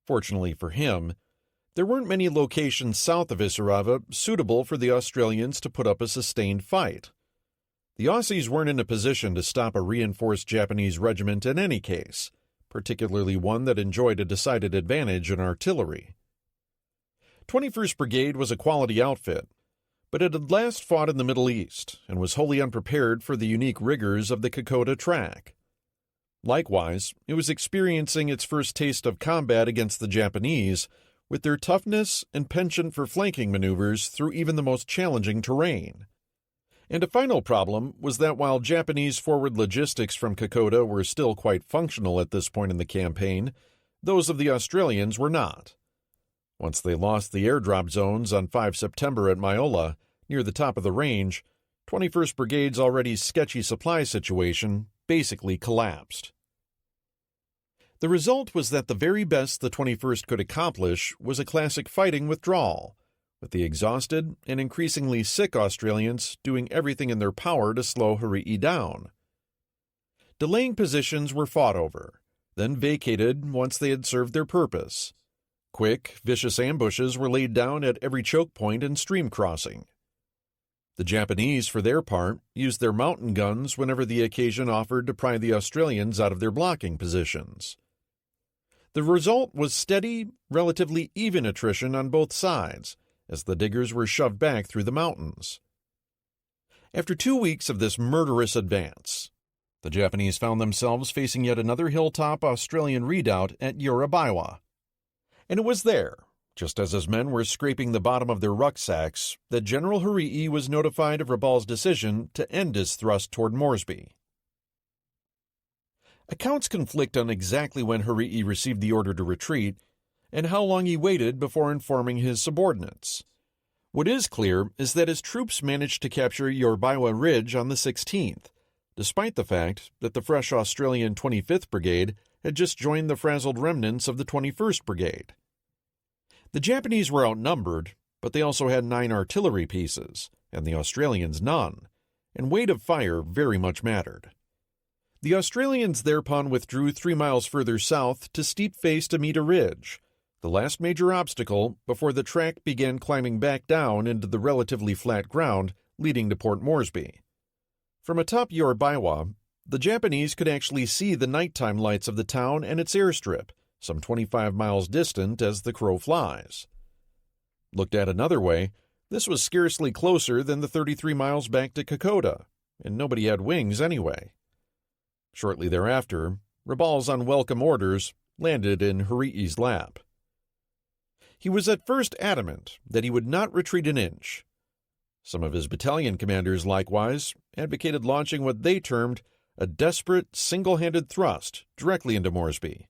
Fortunately for him, there weren't many locations south of Isarava suitable for the Australians to put up a sustained fight. The Aussies weren't in a position to stop a reinforced Japanese regiment in any case, particularly one that enjoyed a decided advantage in artillery. 21st Brigade was a quality outfit, but it had last fought in the Middle East and was wholly unprepared for the unique rigors of the Kokoda track. Likewise, it was experiencing its first taste of combat against the Japanese, with their toughness and penchant for flanking maneuvers through even the most challenging terrain. And a final problem was that while Japanese forward logistics from Kokoda were still quite functional at this point in the campaign, those of the Australians were not. Once they lost the airdrop zones on 5 September at Myola, near the top of the range, 21st Brigade's already sketchy supply situation basically collapsed. The result was that the very best the 21st could accomplish was a classic fighting withdrawal, with the exhausted and increasingly sick Australians doing everything in their power to slow Hirii down. Delaying positions were fought over, then vacated once they had served their purpose. Quick, vicious ambushes were laid down at every choke point and stream crossing. The Japanese, for their part, used their mountain guns whenever the occasion offered to pry the Australians out of their blocking positions. The result was steady, relatively even attrition on both sides, as the diggers were shoved back through the mountains. After 2 weeks of this murderous advance, the Japanese found themselves facing yet another hilltop Australian redoubt at Yurabaiwa. And it was there, just as his men were scraping the bottom of their rucksacks, that General Hirii was notified of Rabal's decision to end his thrust toward Moresby. Accounts conflict on exactly when Hirii received the order to retreat, and how long he waited before informing his subordinates. What is clear is that his troops managed to capture Yurabaiwa Ridge on the 16th, despite the fact that the fresh Australian 25th Brigade had just joined the frazzled remnants of the 21st Brigade. The Japanese were outnumbered, but they also had 9 artillery pieces, and the Australians none, and weight of fire very much mattered. The Australians thereupon withdrew 3 miles further south to steep-faced Amita Ridge, the last major obstacle before the track began climbing back down into the relatively flat ground leading to Port Moresby. From atop Yurabaiwa, the Japanese could actually see the nighttime lights of the town and its airstrip, some 25 miles distant as the crow flies. Looked at another way, this was scarcely closer than the 33 miles back to Kokoda, and nobody had wings anyway. Shortly thereafter, Rabal's unwelcome orders landed in Hirii's lap. He was at first adamant that he would not retreat an inch. Some of his battalion commanders, likewise, advocated launching what they termed a desperate, single-handed thrust directly into Moresby.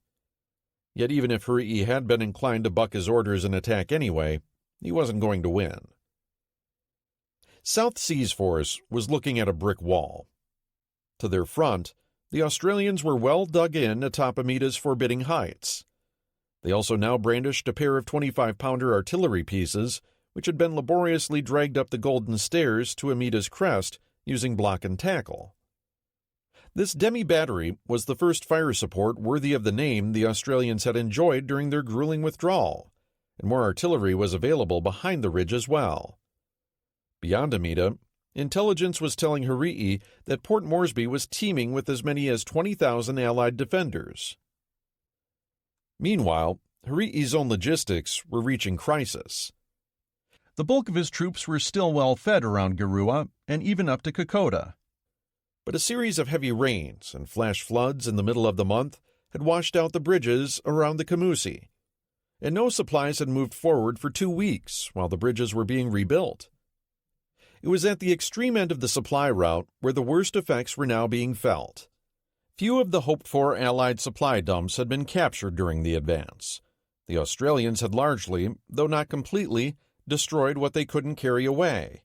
Yet even if Hirii had been inclined to buck his orders and attack anyway, he wasn't going to win. South Sea's force was looking at a brick wall. To their front, the Australians were well dug in atop Amita's forbidding heights. They also now brandished a pair of 25-pounder artillery pieces, which had been laboriously dragged up the golden stairs to Amita's crest using block and tackle. This demi-battery was the first fire support worthy of the name the Australians had enjoyed during their grueling withdrawal, and more artillery was available behind the ridge as well. Beyond Amita, intelligence was telling Hirii that Port Moresby was teeming with as many as 20,000 Allied defenders. Meanwhile, Hirii's own logistics were reaching crisis. The bulk of his troops were still well fed around Garua and even up to Kokoda. But a series of heavy rains and flash floods in the middle of the month had washed out the bridges around the Kamusi, and no supplies had moved forward for 2 weeks while the bridges were being rebuilt. It was at the extreme end of the supply route where the worst effects were now being felt. Few of the hoped-for Allied supply dumps had been captured during the advance. The Australians had largely, though not completely, destroyed what they couldn't carry away.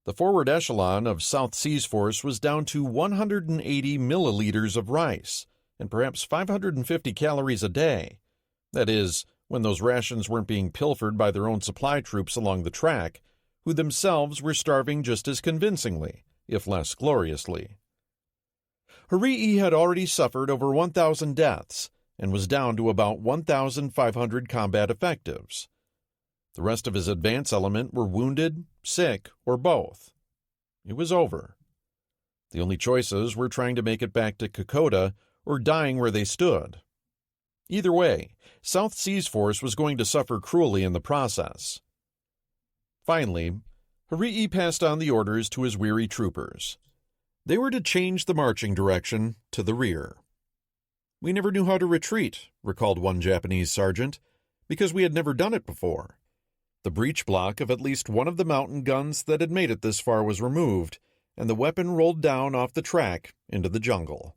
The forward echelon of South Sea's force was down to 180 milliliters of rice and perhaps 550 calories a day, That is, when those rations weren't being pilfered by their own supply troops along the track, who themselves were starving just as convincingly, if less gloriously. Harii had already suffered over 1,000 deaths and was down to about 1,500 combat effectives. The rest of his advance element were wounded, sick, or both. It was over. The only choices were trying to make it back to Kokoda or dying where they stood. Either way, South Sea's force was going to suffer cruelly in the process. Finally, Harii passed on the orders to his weary troopers. They were to change the marching direction to the rear. "We never knew how to retreat," recalled one Japanese sergeant, "because we had never done it before." The breech block of at least one of the mountain guns that had made it this far was removed, and the weapon rolled down off the track into the jungle.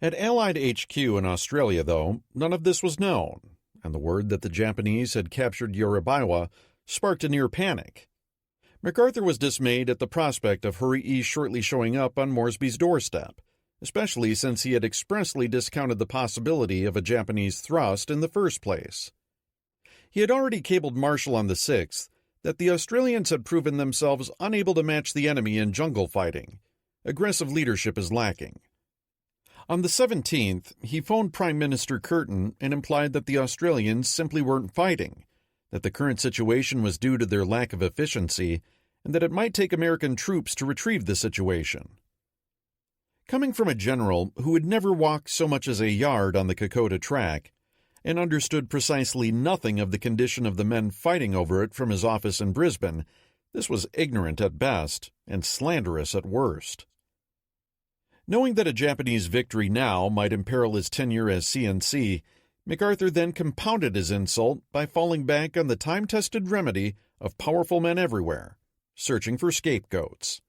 At Allied HQ in Australia, though, none of this was known, and the word that the Japanese had captured Yorubaiwa sparked a near panic. MacArthur was dismayed at the prospect of Harii shortly showing up on Moresby's doorstep, especially since he had expressly discounted the possibility of a Japanese thrust in the first place. He had already cabled Marshall on the 6th that the Australians had proven themselves unable to match the enemy in jungle fighting. Aggressive leadership is lacking. On the 17th, he phoned Prime Minister Curtin and implied that the Australians simply weren't fighting, that the current situation was due to their lack of efficiency, and that it might take American troops to retrieve the situation. Coming from a general who had never walked so much as a yard on the Kokoda track, and understood precisely nothing of the condition of the men fighting over it from his office in Brisbane, this was ignorant at best and slanderous at worst. Knowing that a Japanese victory now might imperil his tenure as CNC, MacArthur then compounded his insult by falling back on the time-tested remedy of powerful men everywhere, searching for scapegoats.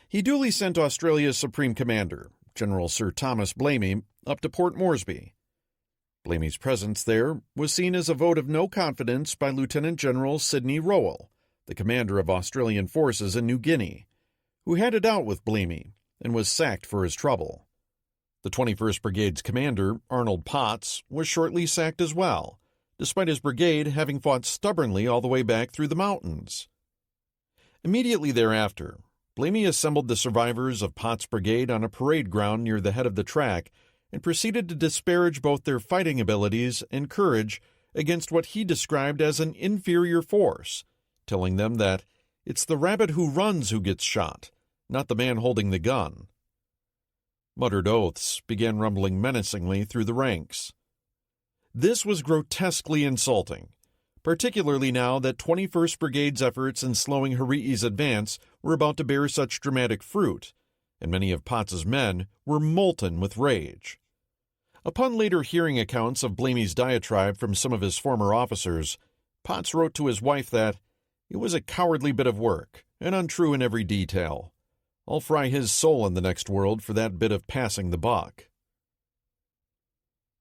He duly sent Australia's Supreme Commander, General Sir Thomas Blamey, up to Port Moresby. Blamey's presence there was seen as a vote of no confidence by Lieutenant General Sidney Rowell, the commander of Australian forces in New Guinea, who had it out with Blamey and was sacked for his trouble. The 21st Brigade's commander, Arnold Potts, was shortly sacked as well, despite his brigade having fought stubbornly all the way back through the mountains. Immediately thereafter, Blamey assembled the survivors of Potts' brigade on a parade ground near the head of the track and proceeded to disparage both their fighting abilities and courage against what he described as an inferior force, telling them that it's the rabbit who runs who gets shot, not the man holding the gun. Muttered oaths began rumbling menacingly through the ranks. This was grotesquely insulting, particularly now that 21st Brigade's efforts in slowing Harii's advance were about to bear such dramatic fruit, and many of Potts's men were molten with rage. Upon later hearing accounts of Blamey's diatribe from some of his former officers, Potts wrote to his wife that it was a cowardly bit of work and untrue in every detail. I'll fry his soul in the next world for that bit of passing the buck.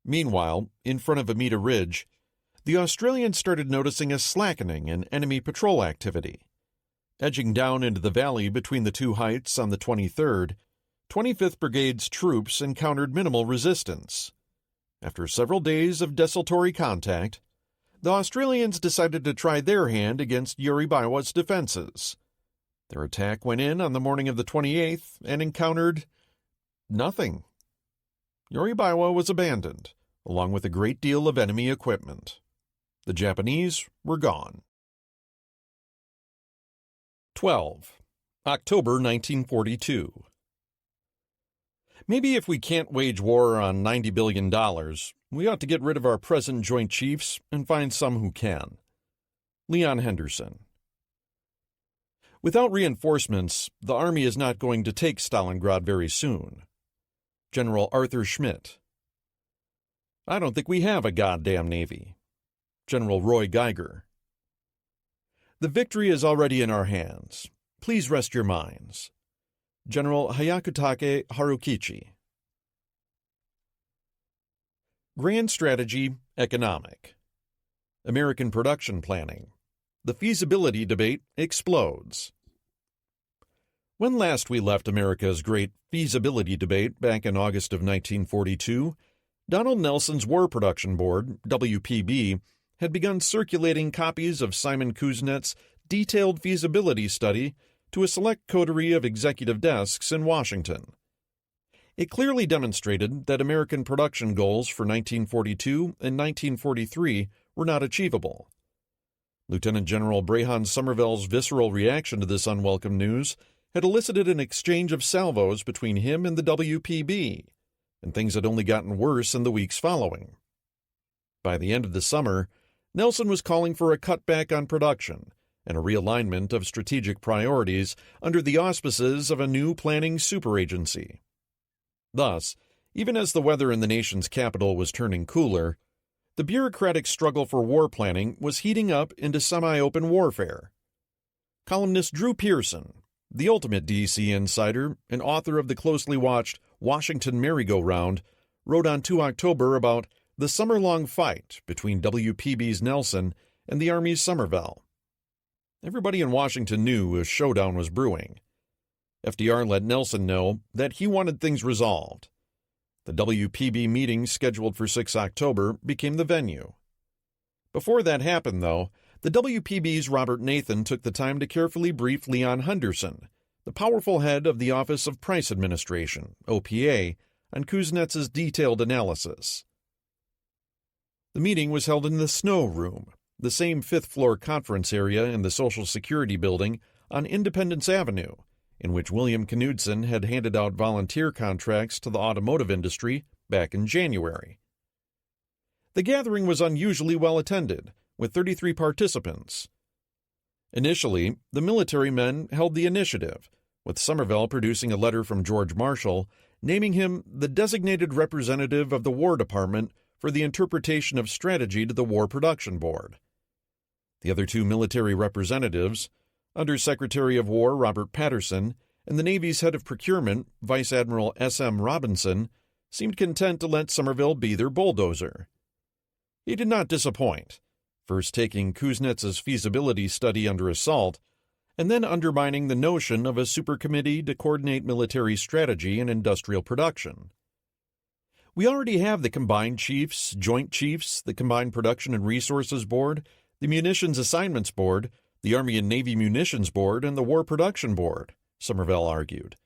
Meanwhile, in front of Amita Ridge, the Australians started noticing a slackening in enemy patrol activity. Edging down into the valley between the two heights on the 23rd, 25th Brigade's troops encountered minimal resistance. After several days of desultory contact, the Australians decided to try their hand against Yorubaiwa's defenses. Their attack went in on the morning of the 28th and encountered nothing. Yorubaiwa was abandoned, along with a great deal of enemy equipment. The Japanese were gone. 12. October 1942. Maybe if we can't wage war on $90 billion, we ought to get rid of our present Joint Chiefs and find some who can. Leon Henderson. Without reinforcements, the Army is not going to take Stalingrad very soon. General Arthur Schmidt. I don't think we have a goddamn Navy. General Roy Geiger. The victory is already in our hands. Please rest your minds. General Hyakutake Harukichi. Grand Strategy, Economic. American Production Planning. The feasibility debate explodes. When last we left America's great feasibility debate back in August of 1942, Donald Nelson's War Production Board, WPB, had begun circulating copies of Simon Kuznets' detailed feasibility study to a select coterie of executive desks in Washington. It clearly demonstrated that American production goals for 1942 and 1943 were not achievable. Lieutenant General Brehon Somervell's visceral reaction to this unwelcome news had elicited an exchange of salvos between him and the WPB, and things had only gotten worse in the weeks following. By the end of the summer, Nelson was calling for a cutback on production and a realignment of strategic priorities under the auspices of a new planning superagency. Thus, even as the weather in the nation's capital was turning cooler, the bureaucratic struggle for war planning was heating up into semi-open warfare. Columnist Drew Pearson, the ultimate D.C. insider and author of the closely watched Washington Merry-Go-Round, wrote on 2 October about the summer-long fight between WPB's Nelson and the Army's Somervell. Everybody in Washington knew a showdown was brewing. FDR let Nelson know that he wanted things resolved. The WPB meeting scheduled for 6 October became the venue. Before that happened, though, the WPB's Robert Nathan took the time to carefully brief Leon Henderson, the powerful head of the Office of Price Administration, OPA, on Kuznets' detailed analysis. The meeting was held in the Snow Room, the same fifth-floor conference area in the Social Security Building on Independence Avenue, in which William Knudsen had handed out volunteer contracts to the automotive industry back in January. The gathering was unusually well attended, with 33 participants. Initially, the military men held the initiative, with Somervell producing a letter from George Marshall naming him the designated representative of the War Department for the interpretation of strategy to the War Production Board. The other two military representatives, Under Secretary of War Robert Patterson and the Navy's head of procurement, Vice Admiral S.M. Robinson, seemed content to let Somervell be their bulldozer. He did not disappoint, first taking Kuznets' feasibility study under assault, and then undermining the notion of a supercommittee to coordinate military strategy and industrial production. We already have the Combined Chiefs, Joint Chiefs, the Combined Production and Resources Board, the Munitions Assignments Board, the Army and Navy Munitions Board, and the War Production Board, Somervell argued.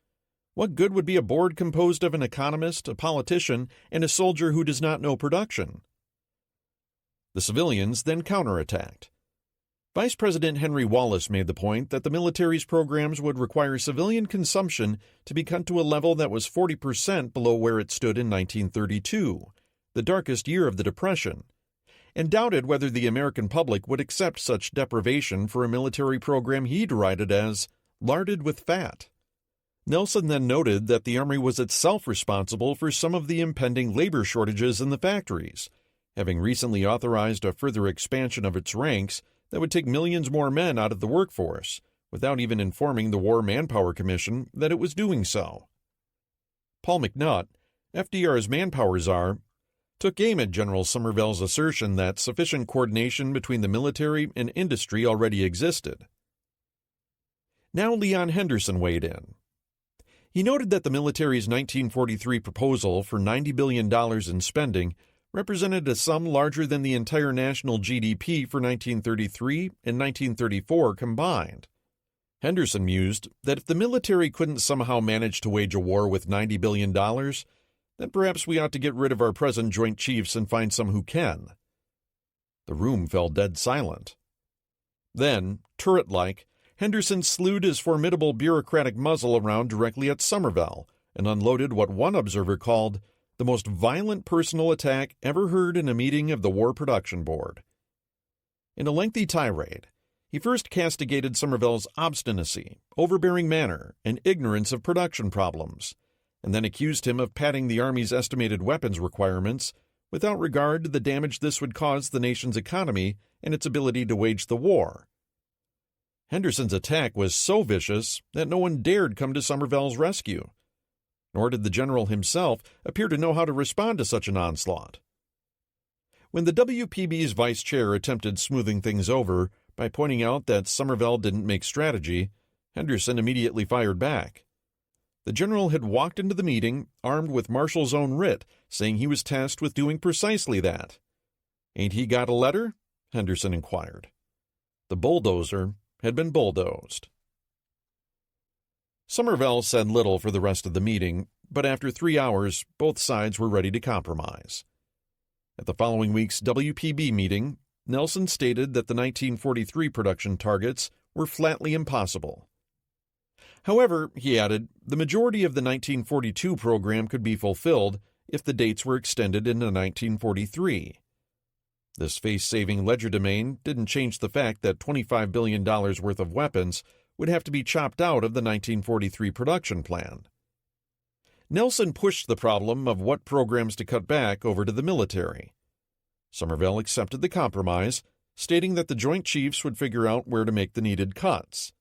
What good would be a board composed of an economist, a politician, and a soldier who does not know production? The civilians then counterattacked. Vice President Henry Wallace made the point that the military's programs would require civilian consumption to be cut to a level that was 40% below where it stood in 1932, the darkest year of the Depression, and doubted whether the American public would accept such deprivation for a military program he derided as larded with fat. Nelson then noted that the Army was itself responsible for some of the impending labor shortages in the factories, having recently authorized a further expansion of its ranks that would take millions more men out of the workforce, without even informing the War Manpower Commission that it was doing so. Paul McNutt, FDR's manpower czar, took aim at General Somervell's assertion that sufficient coordination between the military and industry already existed. Now Leon Henderson weighed in. He noted that the military's 1943 proposal for $90 billion in spending represented a sum larger than the entire national GDP for 1933 and 1934 combined. Henderson mused that if the military couldn't somehow manage to wage a war with $90 billion, then perhaps we ought to get rid of our present Joint Chiefs and find some who can. The room fell dead silent. Then, turret-like, Henderson slewed his formidable bureaucratic muzzle around directly at Somervell and unloaded what one observer called the most violent personal attack ever heard in a meeting of the War Production Board. In a lengthy tirade, he first castigated Somervell's obstinacy, overbearing manner, and ignorance of production problems, and then accused him of padding the Army's estimated weapons requirements without regard to the damage this would cause the nation's economy and its ability to wage the war. Henderson's attack was so vicious that no one dared come to Somervell's rescue, nor did the general himself appear to know how to respond to such an onslaught. When the WPB's vice chair attempted smoothing things over by pointing out that Somervell didn't make strategy, Henderson immediately fired back. The general had walked into the meeting armed with Marshall's own writ, saying he was tasked with doing precisely that. "Ain't he got a letter?" Henderson inquired. The bulldozer had been bulldozed. Somervell said little for the rest of the meeting, but after 3 hours, both sides were ready to compromise. At the following week's WPB meeting, Nelson stated that the 1943 production targets were flatly impossible. However, he added, the majority of the 1942 program could be fulfilled if the dates were extended into 1943. This face-saving legerdemain didn't change the fact that $25 billion worth of weapons would have to be chopped out of the 1943 production plan. Nelson pushed the problem of what programs to cut back over to the military. Somervell accepted the compromise, stating that the Joint Chiefs would figure out where to make the needed cuts.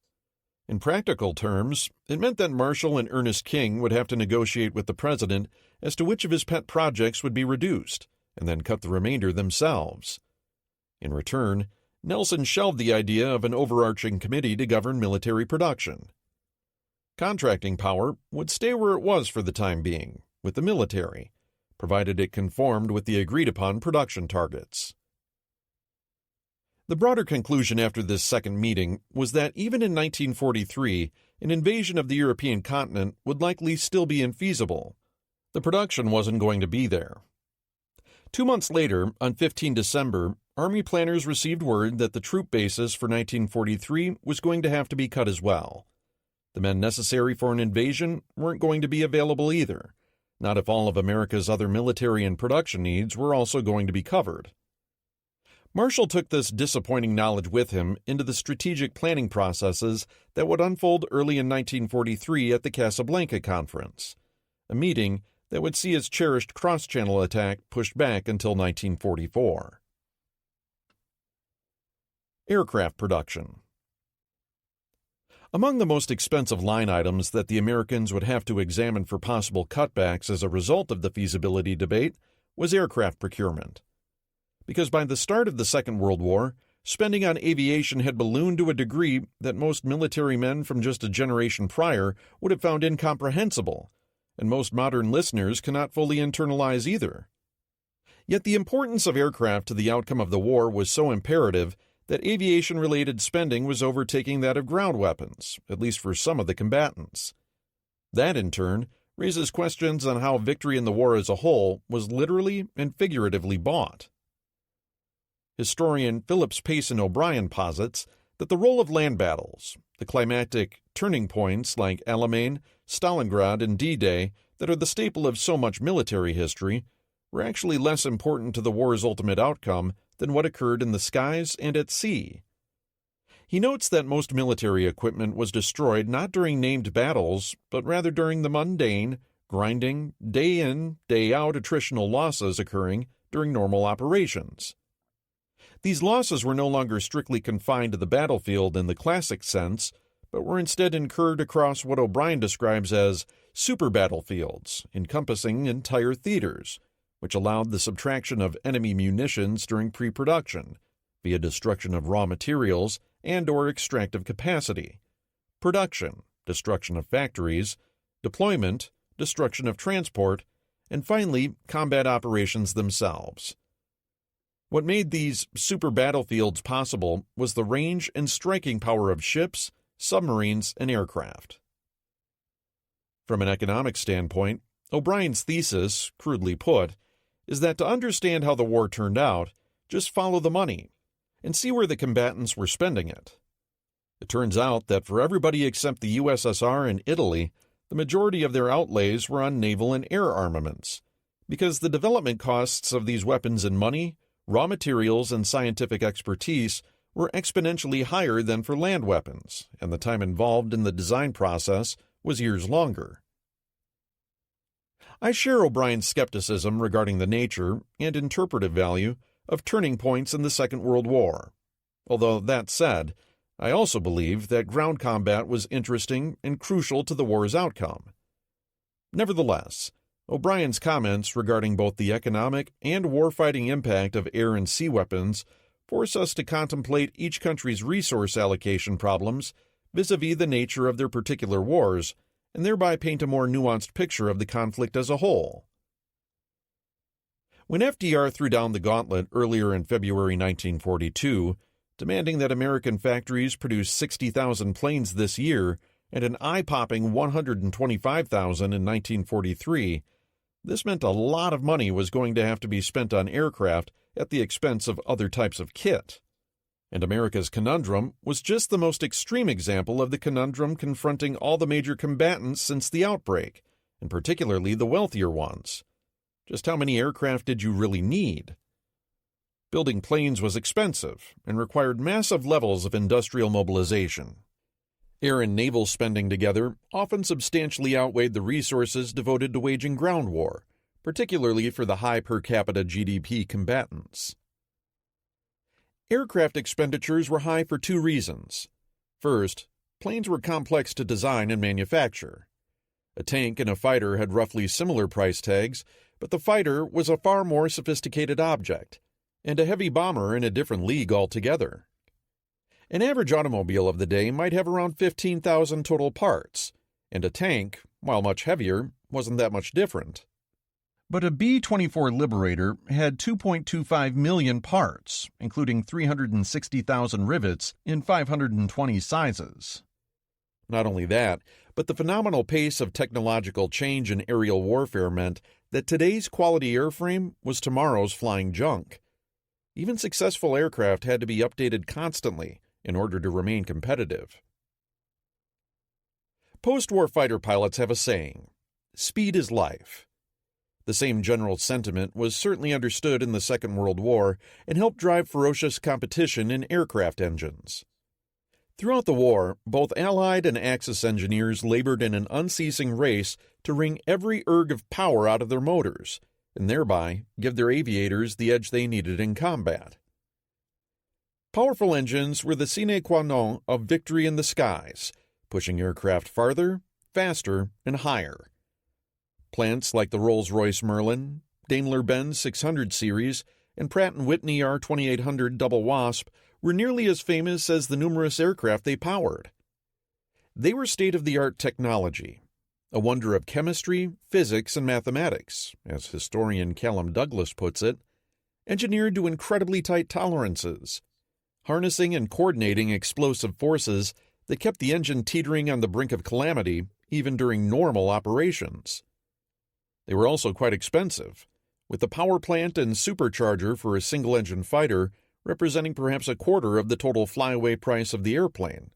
In practical terms, it meant that Marshall and Ernest King would have to negotiate with the president as to which of his pet projects would be reduced, and then cut the remainder themselves. In return, Nelson shelved the idea of an overarching committee to govern military production. Contracting power would stay where it was for the time being, with the military, provided it conformed with the agreed-upon production targets. The broader conclusion after this second meeting was that even in 1943, an invasion of the European continent would likely still be infeasible. The production wasn't going to be there. 2 months later, on 15 December, Army planners received word that the troop basis for 1943 was going to have to be cut as well. The men necessary for an invasion weren't going to be available either, not if all of America's other military and production needs were also going to be covered. Marshall took this disappointing knowledge with him into the strategic planning processes that would unfold early in 1943 at the Casablanca Conference, a meeting that would see his cherished cross-channel attack pushed back until 1944. Aircraft production. Among the most expensive line items that the Americans would have to examine for possible cutbacks as a result of the feasibility debate was aircraft procurement. Because by the start of the Second World War, spending on aviation had ballooned to a degree that most military men from just a generation prior would have found incomprehensible, and most modern listeners cannot fully internalize either. Yet the importance of aircraft to the outcome of the war was so imperative that aviation-related spending was overtaking that of ground weapons, at least for some of the combatants. That, in turn, raises questions on how victory in the war as a whole was literally and figuratively bought. Historian Phillips Payson O'Brien posits that the role of land battles, the climactic turning points like Alamein, Stalingrad, and D-Day that are the staple of so much military history, were actually less important to the war's ultimate outcome than what occurred in the skies and at sea. He notes that most military equipment was destroyed not during named battles, but rather during the mundane, grinding, day-in, day-out attritional losses occurring during normal operations. These losses were no longer strictly confined to the battlefield in the classic sense, but were instead incurred across what O'Brien describes as super battlefields, encompassing entire theaters, which allowed the subtraction of enemy munitions during pre-production, via destruction of raw materials and/or extractive capacity, production, destruction of factories, deployment, destruction of transport, and finally, combat operations themselves. What made these super battlefields possible was the range and striking power of ships, submarines, and aircraft. From an economic standpoint, O'Brien's thesis, crudely put, is that to understand how the war turned out, just follow the money and see where the combatants were spending it. It turns out that for everybody except the USSR and Italy, the majority of their outlays were on naval and air armaments, because the development costs of these weapons in money, raw materials, and scientific expertise were exponentially higher than for land weapons, and the time involved in the design process was years longer. I share O'Brien's skepticism regarding the nature and interpretive value of turning points in the Second World War. Although, that said, I also believe that ground combat was interesting and crucial to the war's outcome. Nevertheless, O'Brien's comments regarding both the economic and warfighting impact of air and sea weapons force us to contemplate each country's resource allocation problems vis-à-vis the nature of their particular wars and thereby paint a more nuanced picture of the conflict as a whole. When FDR threw down the gauntlet earlier in February 1942, demanding that American factories produce 60,000 planes this year and an eye-popping 125,000 in 1943, this meant a lot of money was going to have to be spent on aircraft at the expense of other types of kit. And America's conundrum was just the most extreme example of the conundrum confronting all the major combatants since the outbreak, and particularly the wealthier ones. Just how many aircraft did you really need? Building planes was expensive and required massive levels of industrial mobilization. Air and naval spending together often substantially outweighed the resources devoted to waging ground war, particularly for the high per capita GDP combatants. Aircraft expenditures were high for two reasons. First, planes were complex to design and manufacture. A tank and a fighter had roughly similar price tags, but the fighter was a far more sophisticated object, and a heavy bomber in a different league altogether. An average automobile of the day might have around 15,000 total parts, and a tank, while much heavier, wasn't that much different. But a B-24 Liberator had 2.25 million parts, including 360,000 rivets in 520 sizes. Not only that, but the phenomenal pace of technological change in aerial warfare meant that today's quality airframe was tomorrow's flying junk. Even successful aircraft had to be updated constantly in order to remain competitive. Post-war fighter pilots have a saying, "Speed is life." The same general sentiment was certainly understood in the Second World War and helped drive ferocious competition in aircraft engines. Throughout the war, both Allied and Axis engineers labored in an unceasing race to wring every erg of power out of their motors, and thereby give their aviators the edge they needed in combat. Powerful engines were the sine qua non of victory in the skies, pushing aircraft farther, faster, and higher. Plants like the Rolls-Royce Merlin, Daimler-Benz 600 series, and Pratt & Whitney R2800 Double Wasp were nearly as famous as the numerous aircraft they powered. They were state-of-the-art technology, a wonder of chemistry, physics, and mathematics, as historian Callum Douglas puts it, engineered to incredibly tight tolerances, harnessing and coordinating explosive forces that kept the engine teetering on the brink of calamity even during normal operations. They were also quite expensive, with the power plant and supercharger for a single-engine fighter representing perhaps a quarter of the total flyaway price of the airplane.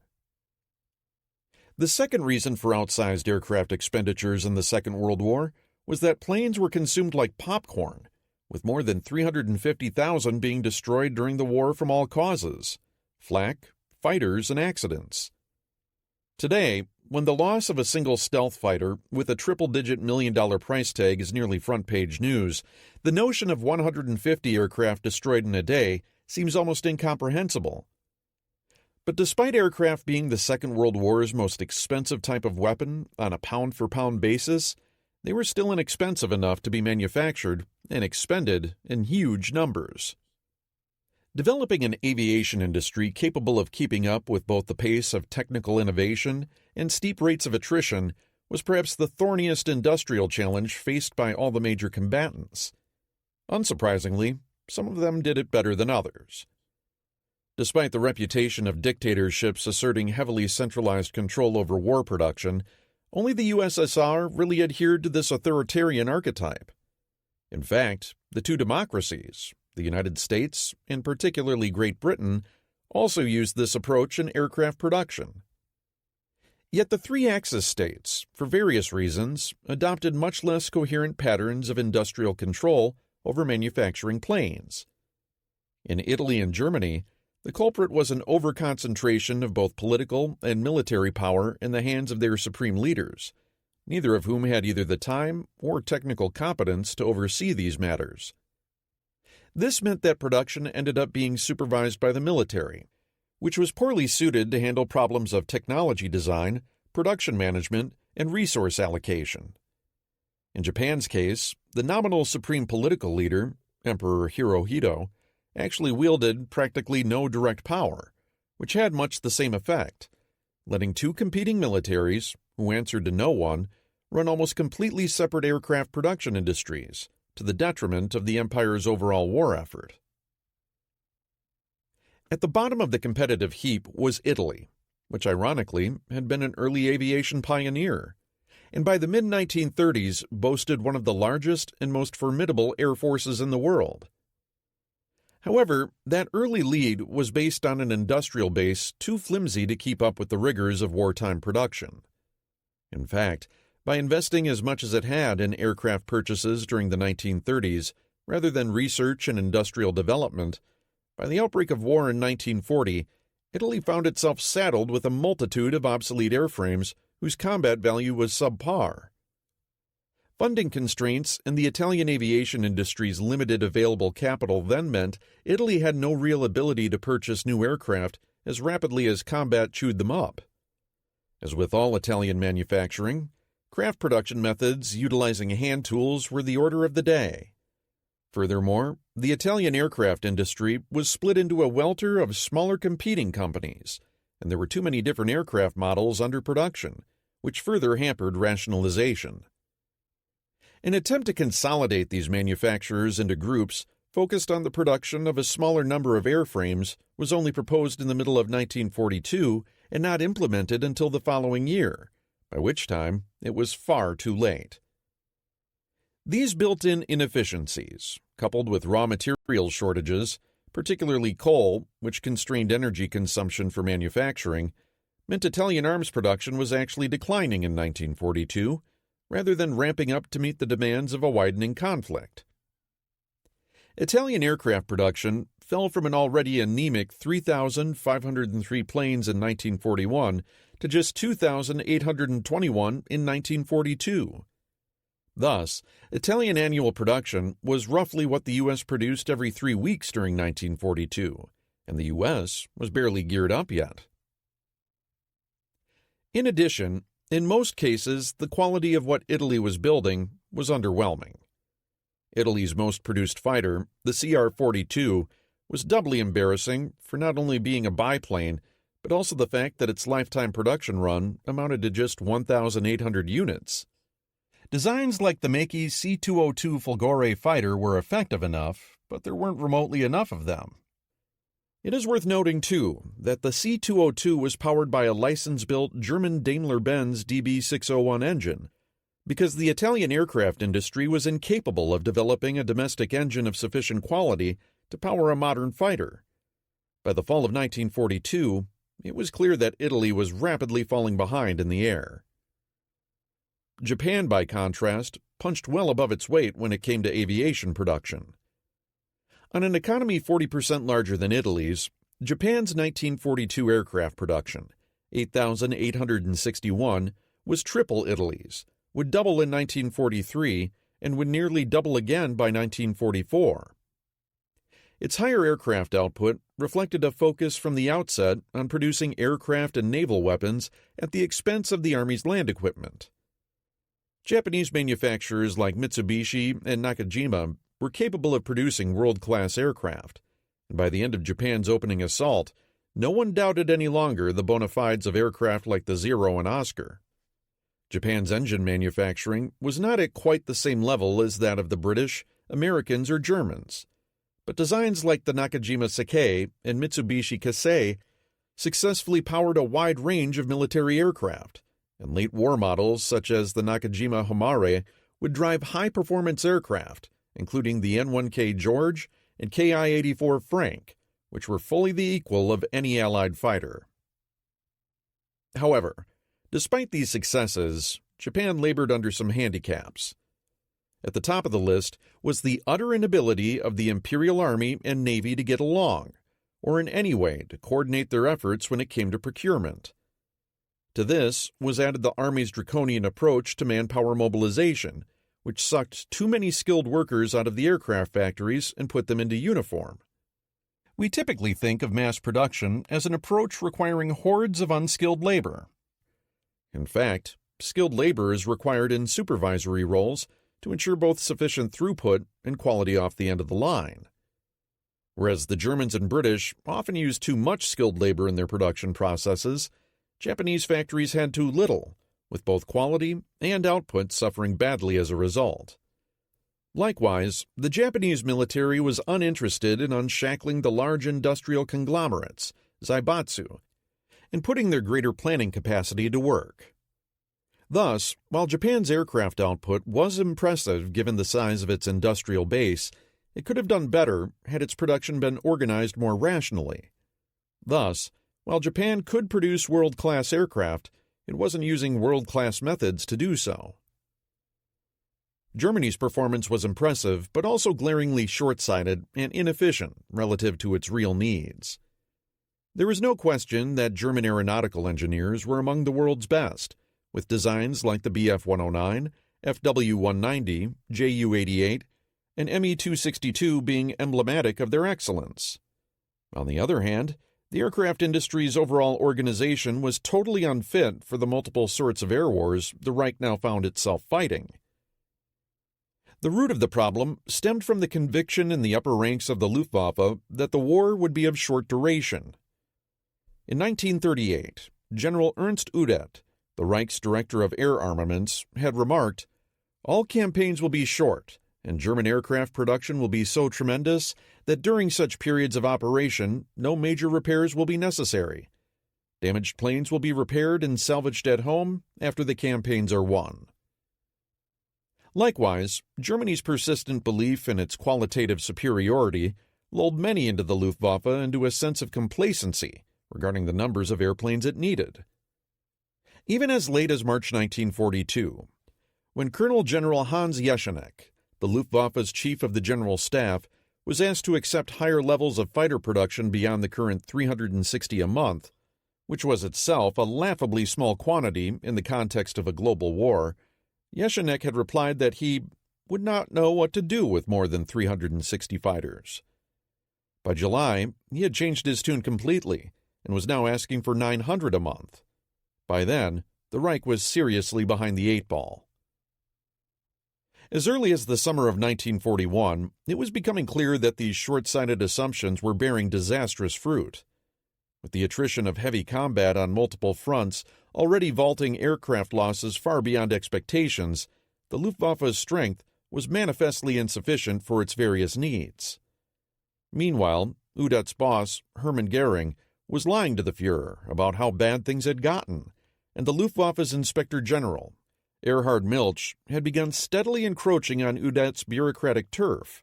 The second reason for outsized aircraft expenditures in the Second World War was that planes were consumed like popcorn, with more than 350,000 being destroyed during the war from all causes: flak, fighters, and accidents. Today, when the loss of a single stealth fighter with a triple-digit million-dollar price tag is nearly front-page news, the notion of 150 aircraft destroyed in a day seems almost incomprehensible. But despite aircraft being the Second World War's most expensive type of weapon on a pound-for-pound basis, they were still inexpensive enough to be manufactured and expended in huge numbers. Developing an aviation industry capable of keeping up with both the pace of technical innovation and steep rates of attrition was perhaps the thorniest industrial challenge faced by all the major combatants. Unsurprisingly, some of them did it better than others. Despite the reputation of dictatorships asserting heavily centralized control over war production, only the USSR really adhered to this authoritarian archetype. In fact, the two democracies, the United States, and particularly Great Britain, also used this approach in aircraft production. Yet the three Axis states, for various reasons, adopted much less coherent patterns of industrial control over manufacturing planes. In Italy and Germany, the culprit was an overconcentration of both political and military power in the hands of their supreme leaders, neither of whom had either the time or technical competence to oversee these matters. This meant that production ended up being supervised by the military, which was poorly suited to handle problems of technology design, production management, and resource allocation. In Japan's case, the nominal supreme political leader, Emperor Hirohito, actually wielded practically no direct power, which had much the same effect, letting two competing militaries, who answered to no one, run almost completely separate aircraft production industries, to the detriment of the empire's overall war effort. At the bottom of the competitive heap was Italy, which ironically had been an early aviation pioneer, and by the mid-1930s boasted one of the largest and most formidable air forces in the world. However, that early lead was based on an industrial base too flimsy to keep up with the rigors of wartime production. In fact, by investing as much as it had in aircraft purchases during the 1930s, rather than research and industrial development, by the outbreak of war in 1940, Italy found itself saddled with a multitude of obsolete airframes whose combat value was subpar. Funding constraints and the Italian aviation industry's limited available capital then meant Italy had no real ability to purchase new aircraft as rapidly as combat chewed them up. As with all Italian manufacturing, craft production methods utilizing hand tools were the order of the day. Furthermore, the Italian aircraft industry was split into a welter of smaller competing companies, and there were too many different aircraft models under production, which further hampered rationalization. An attempt to consolidate these manufacturers into groups focused on the production of a smaller number of airframes was only proposed in the middle of 1942 and not implemented until the following year, by which time it was far too late. These built-in inefficiencies, coupled with raw material shortages, particularly coal, which constrained energy consumption for manufacturing, meant Italian arms production was actually declining in 1942, rather than ramping up to meet the demands of a widening conflict. Italian aircraft production fell from an already anemic 3,503 planes in 1941 to just 2,821 in 1942. Thus, Italian annual production was roughly what the U.S. produced every 3 weeks during 1942, and the U.S. was barely geared up yet. In addition, in most cases, the quality of what Italy was building was underwhelming. Italy's most produced fighter, the CR-42, was doubly embarrassing for not only being a biplane, but also the fact that its lifetime production run amounted to just 1,800 units. Designs like the Macchi C-202 Folgore fighter were effective enough, but there weren't remotely enough of them. It is worth noting, too, that the C-202 was powered by a license-built German Daimler-Benz DB601 engine, because the Italian aircraft industry was incapable of developing a domestic engine of sufficient quality to power a modern fighter. By the fall of 1942, it was clear that Italy was rapidly falling behind in the air. Japan, by contrast, punched well above its weight when it came to aviation production. On an economy 40% larger than Italy's, Japan's 1942 aircraft production, 8,861, was triple Italy's, would double in 1943, and would nearly double again by 1944. Its higher aircraft output reflected a focus from the outset on producing aircraft and naval weapons at the expense of the Army's land equipment. Japanese manufacturers like Mitsubishi and Nakajima were capable of producing world-class aircraft, and by the end of Japan's opening assault, no one doubted any longer the bona fides of aircraft like the Zero and Oscar. Japan's engine manufacturing was not at quite the same level as that of the British, Americans, or Germans, but designs like the Nakajima Seikei and Mitsubishi Kasei successfully powered a wide range of military aircraft, and late war models such as the Nakajima Homare would drive high-performance aircraft, including the N-1K George and Ki-84 Frank, which were fully the equal of any Allied fighter. However, despite these successes, Japan labored under some handicaps. At the top of the list was the utter inability of the Imperial Army and Navy to get along, or in any way to coordinate their efforts when it came to procurement. To this was added the Army's draconian approach to manpower mobilization, which sucked too many skilled workers out of the aircraft factories and put them into uniform. We typically think of mass production as an approach requiring hordes of unskilled labor. In fact, skilled labor is required in supervisory roles to ensure both sufficient throughput and quality off the end of the line. Whereas the Germans and British often used too much skilled labor in their production processes, Japanese factories had too little, with both quality and output suffering badly as a result. Likewise, the Japanese military was uninterested in unshackling the large industrial conglomerates, zaibatsu, and putting their greater planning capacity to work. Thus, while Japan's aircraft output was impressive given the size of its industrial base, it could have done better had its production been organized more rationally. Thus, while Japan could produce world-class aircraft, it wasn't using world-class methods to do so. Germany's performance was impressive, but also glaringly short-sighted and inefficient relative to its real needs. There is no question that German aeronautical engineers were among the world's best, with designs like the Bf-109, FW-190, Ju-88, and Me-262 being emblematic of their excellence. On the other hand, the aircraft industry's overall organization was totally unfit for the multiple sorts of air wars the Reich now found itself fighting. The root of the problem stemmed from the conviction in the upper ranks of the Luftwaffe that the war would be of short duration. In 1938, General Ernst Udet, the Reich's director of air armaments, had remarked, "All campaigns will be short, and German aircraft production will be so tremendous that during such periods of operation, no major repairs will be necessary. Damaged planes will be repaired and salvaged at home after the campaigns are won." Likewise, Germany's persistent belief in its qualitative superiority lulled many into the Luftwaffe into a sense of complacency regarding the numbers of airplanes it needed. Even as late as March 1942, when Colonel General Hans Jesenek, the Luftwaffe's chief of the General Staff, was asked to accept higher levels of fighter production beyond the current 360 a month, which was itself a laughably small quantity in the context of a global war, Jesenek had replied that he would not know what to do with more than 360 fighters. By July, he had changed his tune completely and was now asking for 900 a month. By then, the Reich was seriously behind the eight ball. As early as the summer of 1941, it was becoming clear that these short-sighted assumptions were bearing disastrous fruit. With the attrition of heavy combat on multiple fronts already vaulting aircraft losses far beyond expectations, the Luftwaffe's strength was manifestly insufficient for its various needs. Meanwhile, Udet's boss, Hermann Goering, was lying to the Führer about how bad things had gotten, and the Luftwaffe's Inspector General, Erhard Milch, had begun steadily encroaching on Udet's bureaucratic turf.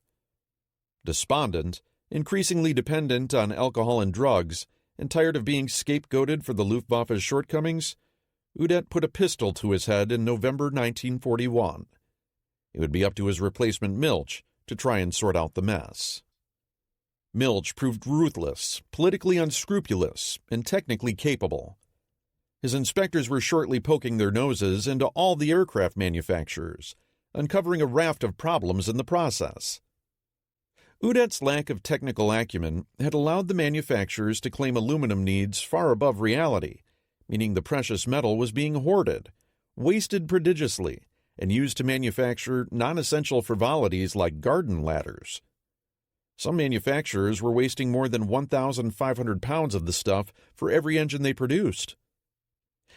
Despondent, increasingly dependent on alcohol and drugs, and tired of being scapegoated for the Luftwaffe's shortcomings, Udet put a pistol to his head in November 1941. It would be up to his replacement Milch to try and sort out the mess. Milch proved ruthless, politically unscrupulous, and technically capable. His inspectors were shortly poking their noses into all the aircraft manufacturers, uncovering a raft of problems in the process. Udet's lack of technical acumen had allowed the manufacturers to claim aluminum needs far above reality, meaning the precious metal was being hoarded, wasted prodigiously, and used to manufacture non-essential frivolities like garden ladders. Some manufacturers were wasting more than 1,500 pounds of the stuff for every engine they produced.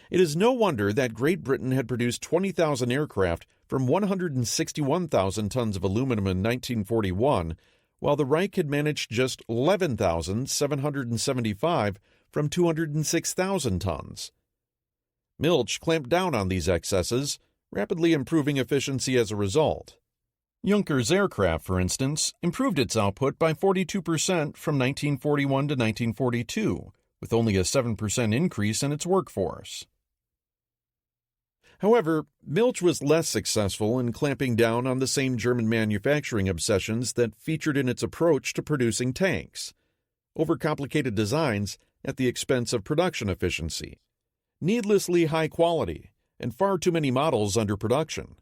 It is no wonder that Great Britain had produced 20,000 aircraft from 161,000 tons of aluminum in 1941, while the Reich had managed just 11,775 from 206,000 tons. Milch clamped down on these excesses, rapidly improving efficiency as a result. Junkers aircraft, for instance, improved its output by 42% from 1941 to 1942, with only a 7% increase in its workforce. However, Milch was less successful in clamping down on the same German manufacturing obsessions that featured in its approach to producing tanks: overcomplicated designs at the expense of production efficiency, needlessly high quality, and far too many models under production.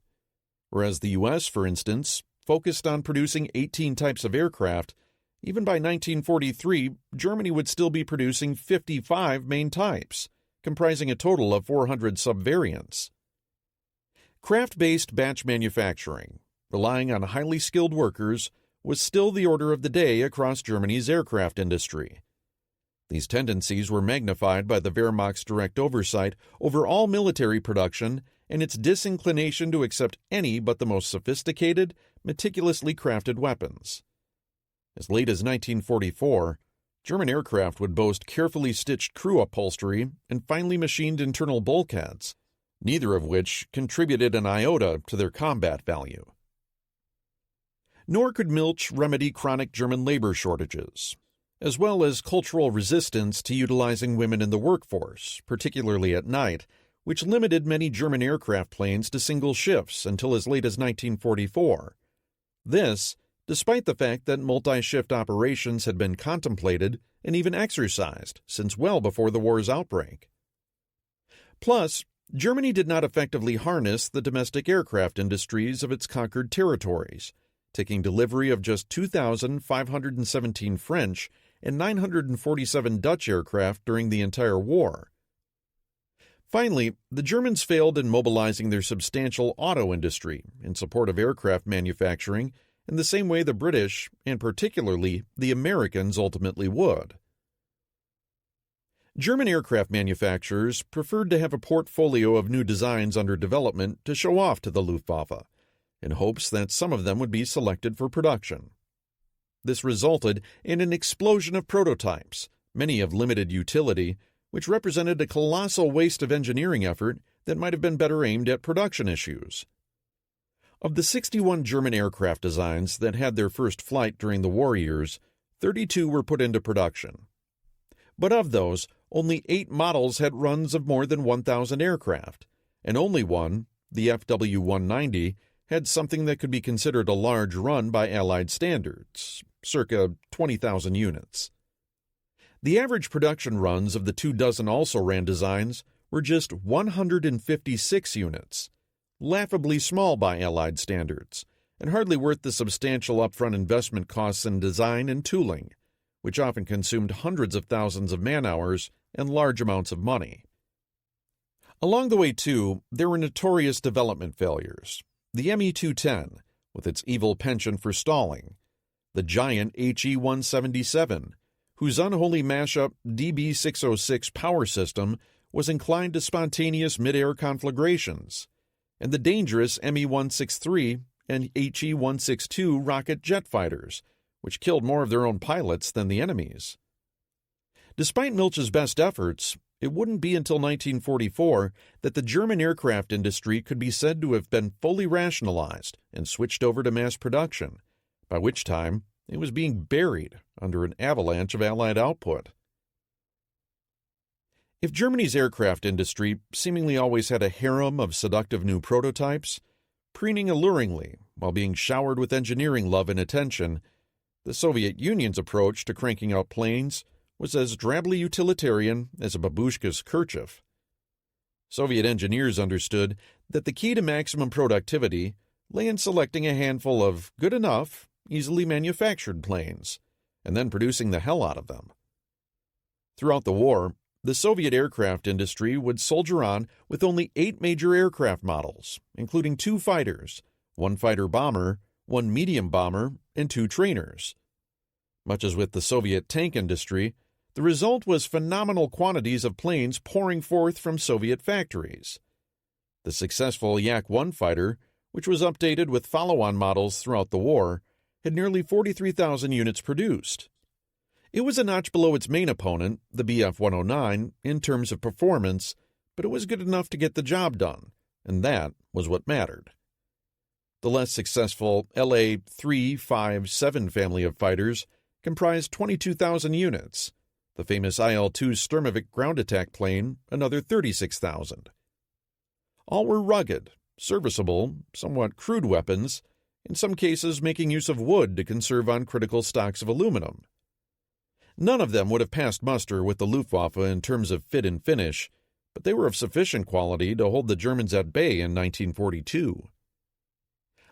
Whereas the U.S., for instance, focused on producing 18 types of aircraft, even by 1943, Germany would still be producing 55 main types, comprising a total of 400 subvariants. Craft-based batch manufacturing, relying on highly skilled workers, was still the order of the day across Germany's aircraft industry. These tendencies were magnified by the Wehrmacht's direct oversight over all military production and its disinclination to accept any but the most sophisticated, meticulously crafted weapons. As late as 1944, German aircraft would boast carefully stitched crew upholstery and finely machined internal bulkheads, neither of which contributed an iota to their combat value. Nor could Milch remedy chronic German labor shortages, as well as cultural resistance to utilizing women in the workforce, particularly at night, which limited many German aircraft planes to single shifts until as late as 1944. This, despite the fact that multi-shift operations had been contemplated and even exercised since well before the war's outbreak. Plus, Germany did not effectively harness the domestic aircraft industries of its conquered territories, taking delivery of just 2,517 French and 947 Dutch aircraft during the entire war. Finally, the Germans failed in mobilizing their substantial auto industry in support of aircraft manufacturing in the same way the British, and particularly the Americans, ultimately would. German aircraft manufacturers preferred to have a portfolio of new designs under development to show off to the Luftwaffe, in hopes that some of them would be selected for production. This resulted in an explosion of prototypes, many of limited utility, which represented a colossal waste of engineering effort that might have been better aimed at production issues. Of the 61 German aircraft designs that had their first flight during the war years, 32 were put into production. But of those, only 8 models had runs of more than 1,000 aircraft, and only one, the FW-190, had something that could be considered a large run by Allied standards, circa 20,000 units. The average production runs of the 24 also-ran designs were just 156 units, laughably small by Allied standards, and hardly worth the substantial upfront investment costs in design and tooling, which often consumed hundreds of thousands of man-hours and large amounts of money. Along the way, too, there were notorious development failures. The Me-210, with its evil penchant for stalling, the giant He-177, whose unholy mashup DB-606 power system was inclined to spontaneous mid-air conflagrations, and the dangerous Me-163 and He-162 rocket jet fighters, which killed more of their own pilots than the enemy's. Despite Milch's best efforts, it wouldn't be until 1944 that the German aircraft industry could be said to have been fully rationalized and switched over to mass production, by which time it was being buried under an avalanche of Allied output. If Germany's aircraft industry seemingly always had a harem of seductive new prototypes, preening alluringly while being showered with engineering love and attention, the Soviet Union's approach to cranking out planes was as drably utilitarian as a babushka's kerchief. Soviet engineers understood that the key to maximum productivity lay in selecting a handful of good enough, easily manufactured planes, and then producing the hell out of them. Throughout the war, the Soviet aircraft industry would soldier on with only 8 major aircraft models, including 2 fighters, 1 fighter-bomber, 1 medium bomber, and 2 trainers. Much as with the Soviet tank industry, the result was phenomenal quantities of planes pouring forth from Soviet factories. The successful Yak-1 fighter, which was updated with follow-on models throughout the war, had nearly 43,000 units produced. It was a notch below its main opponent, the Bf-109, in terms of performance, but it was good enough to get the job done, and that was what mattered. The less successful La-357 family of fighters comprised 22,000 units, the famous Il-2 Sturmovik ground attack plane another 36,000. All were rugged, serviceable, somewhat crude weapons, in some cases making use of wood to conserve on critical stocks of aluminum. None of them would have passed muster with the Luftwaffe in terms of fit and finish, but they were of sufficient quality to hold the Germans at bay in 1942.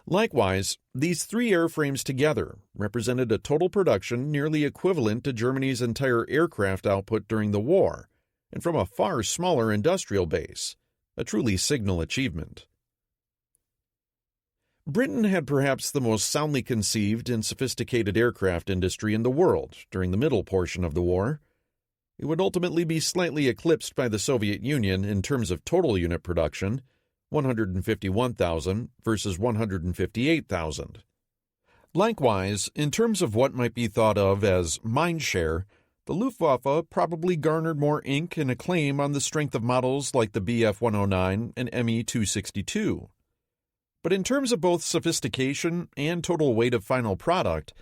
Likewise, these 3 airframes together represented a total production nearly equivalent to Germany's entire aircraft output during the war, and from a far smaller industrial base, a truly signal achievement. Britain had perhaps the most soundly conceived and sophisticated aircraft industry in the world during the middle portion of the war. It would ultimately be slightly eclipsed by the Soviet Union in terms of total unit production, 151,000 versus 158,000. Likewise, in terms of what might be thought of as mind share, the Luftwaffe probably garnered more ink and acclaim on the strength of models like the Bf-109 and Me-262. But in terms of both sophistication and total weight of final product,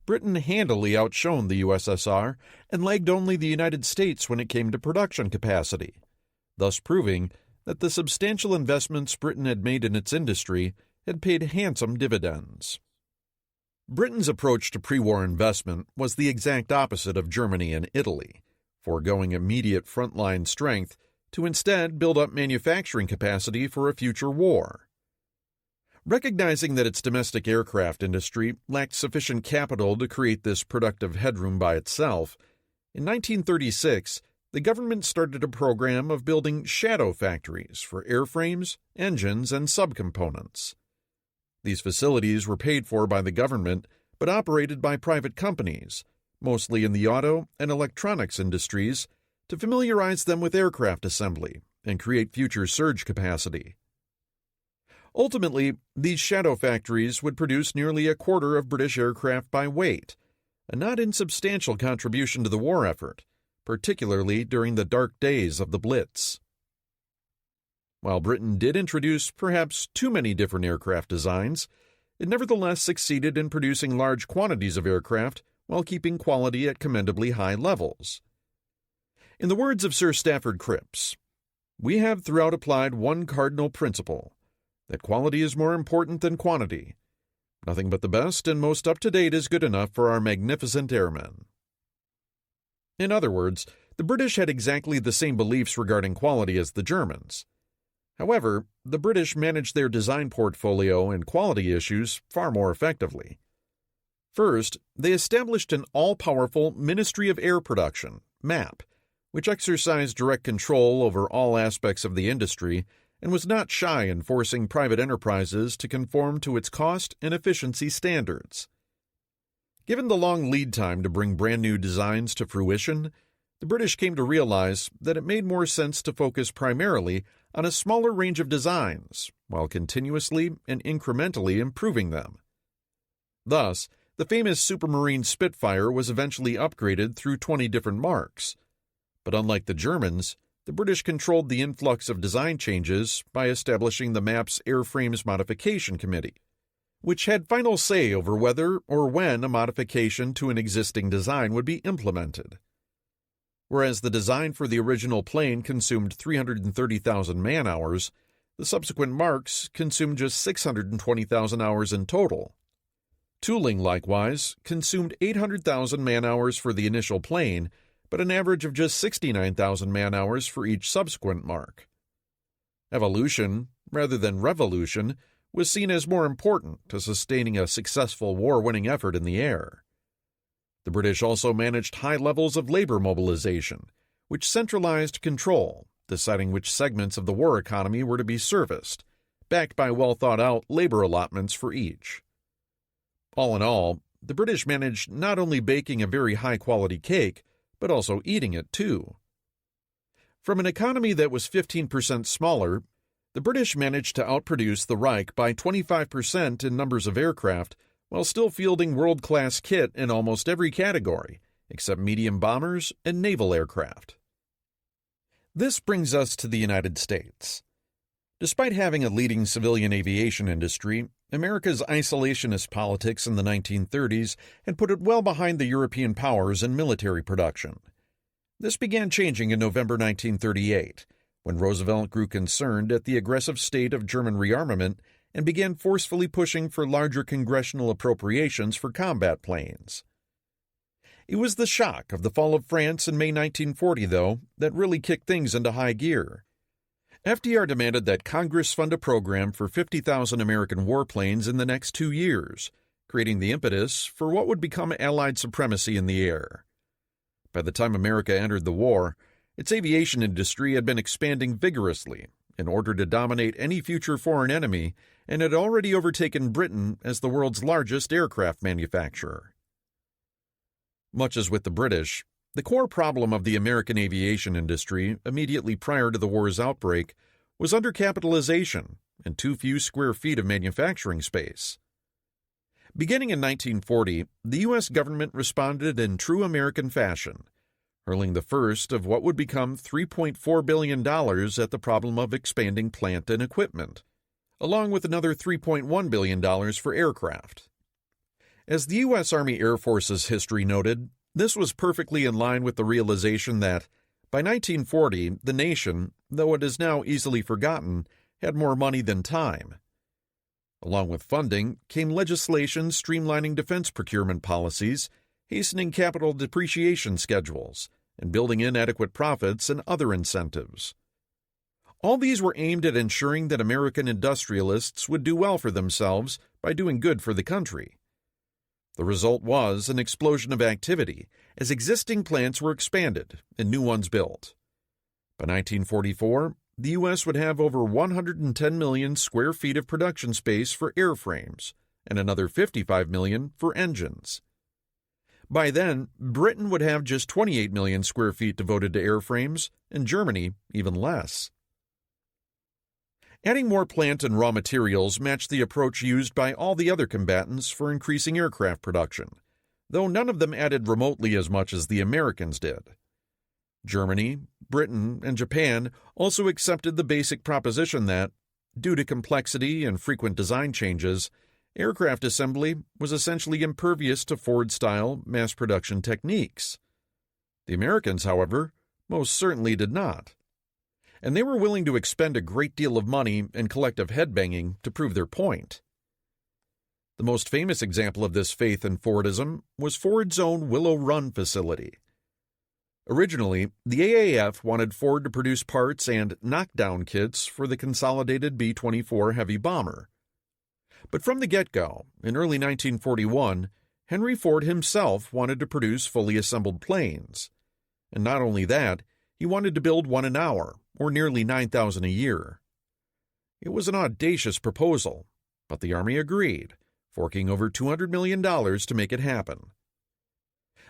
Britain handily outshone the USSR and lagged only the United States when it came to production capacity, thus proving that the substantial investments Britain had made in its industry had paid handsome dividends. Britain's approach to pre-war investment was the exact opposite of Germany and Italy, foregoing immediate frontline strength to instead build up manufacturing capacity for a future war. Recognizing that its domestic aircraft industry lacked sufficient capital to create this productive headroom by itself, in 1936, the government started a program of building shadow factories for airframes, engines, and subcomponents. These facilities were paid for by the government but operated by private companies, mostly in the auto and electronics industries, to familiarize them with aircraft assembly and create future surge capacity. Ultimately, these shadow factories would produce nearly a quarter of British aircraft by weight, a not insubstantial contribution to the war effort, particularly during the dark days of the Blitz. While Britain did introduce perhaps too many different aircraft designs, it nevertheless succeeded in producing large quantities of aircraft while keeping quality at commendably high levels. In the words of Sir Stafford Cripps, "We have throughout applied one cardinal principle, that quality is more important than quantity. Nothing but the best and most up-to-date is good enough for our magnificent airmen." In other words, the British had exactly the same beliefs regarding quality as the Germans. However, the British managed their design portfolio and quality issues far more effectively. First, they established an all-powerful Ministry of Air Production, MAP, which exercised direct control over all aspects of the industry and was not shy in forcing private enterprises to conform to its cost and efficiency standards. Given the long lead time to bring brand new designs to fruition, the British came to realize that it made more sense to focus primarily on a smaller range of designs, while continuously and incrementally improving them. Thus, the famous Supermarine Spitfire was eventually upgraded through 20 different marks. But unlike the Germans, the British controlled the influx of design changes by establishing the MAP's Airframes Modification Committee, which had final say over whether or when a modification to an existing design would be implemented. Whereas the design for the original plane consumed 330,000 man-hours, the subsequent marks consumed just 620,000 hours in total. Tooling, likewise, consumed 800,000 man-hours for the initial plane, but an average of just 69,000 man-hours for each subsequent mark. Evolution, rather than revolution, was seen as more important to sustaining a successful war-winning effort in the air. The British also managed high levels of labor mobilization, which centralized control, deciding which segments of the war economy were to be serviced, backed by well-thought-out labor allotments for each. All in all, the British managed not only baking a very high-quality cake, but also eating it too. From an economy that was 15% smaller, the British managed to outproduce the Reich by 25% in numbers of aircraft, while still fielding world-class kit in almost every category, except medium bombers and naval aircraft. This brings us to the United States. Despite having a leading civilian aviation industry, America's isolationist politics in the 1930s had put it well behind the European powers in military production. This began changing in November 1938, when Roosevelt grew concerned at the aggressive state of German rearmament and began forcefully pushing for larger congressional appropriations for combat planes. It was the shock of the fall of France in May 1940, though, that really kicked things into high gear. FDR demanded that Congress fund a program for 50,000 American warplanes in the next 2 years, creating the impetus for what would become Allied supremacy in the air. By the time America entered the war, its aviation industry had been expanding vigorously in order to dominate any future foreign enemy and had already overtaken Britain as the world's largest aircraft manufacturer. Much as with the British, The core problem of the American aviation industry immediately prior to the war's outbreak was undercapitalization and too few square feet of manufacturing space. Beginning in 1940, the U.S. government responded in true American fashion, hurling the first of what would become $3.4 billion at the problem of expanding plant and equipment, along with another $3.1 billion for aircraft. As the U.S. Army Air Force's history noted, this was perfectly in line with the realization that, by 1940, the nation, though it is now easily forgotten, had more money than time. Along with funding came legislation streamlining defense procurement policies, hastening capital depreciation schedules, and building in adequate profits and other incentives. All these were aimed at ensuring that American industrialists would do well for themselves by doing good for the country. The result was an explosion of activity as existing plants were expanded and new ones built. By 1944, the U.S. would have over 110 million square feet of production space for airframes and another 55 million for engines. By then, Britain would have just 28 million square feet devoted to airframes, and Germany even less. Adding more plant and raw materials matched the approach used by all the other combatants for increasing aircraft production, though none of them added remotely as much as the Americans did. Germany, Britain, and Japan also accepted the basic proposition that, due to complexity and frequent design changes, aircraft assembly was essentially impervious to Ford-style mass production techniques. The Americans, however, most certainly did not. And they were willing to expend a great deal of money and collective headbanging to prove their point. The most famous example of this faith in Fordism was Ford's own Willow Run facility. Originally, the AAF wanted Ford to produce parts and knockdown kits for the consolidated B-24 heavy bomber. But from the get-go, in early 1941, Henry Ford himself wanted to produce fully assembled planes. And not only that, he wanted to build one an hour, or nearly 9,000 a year. It was an audacious proposal, but the Army agreed, forking over $200 million to make it happen.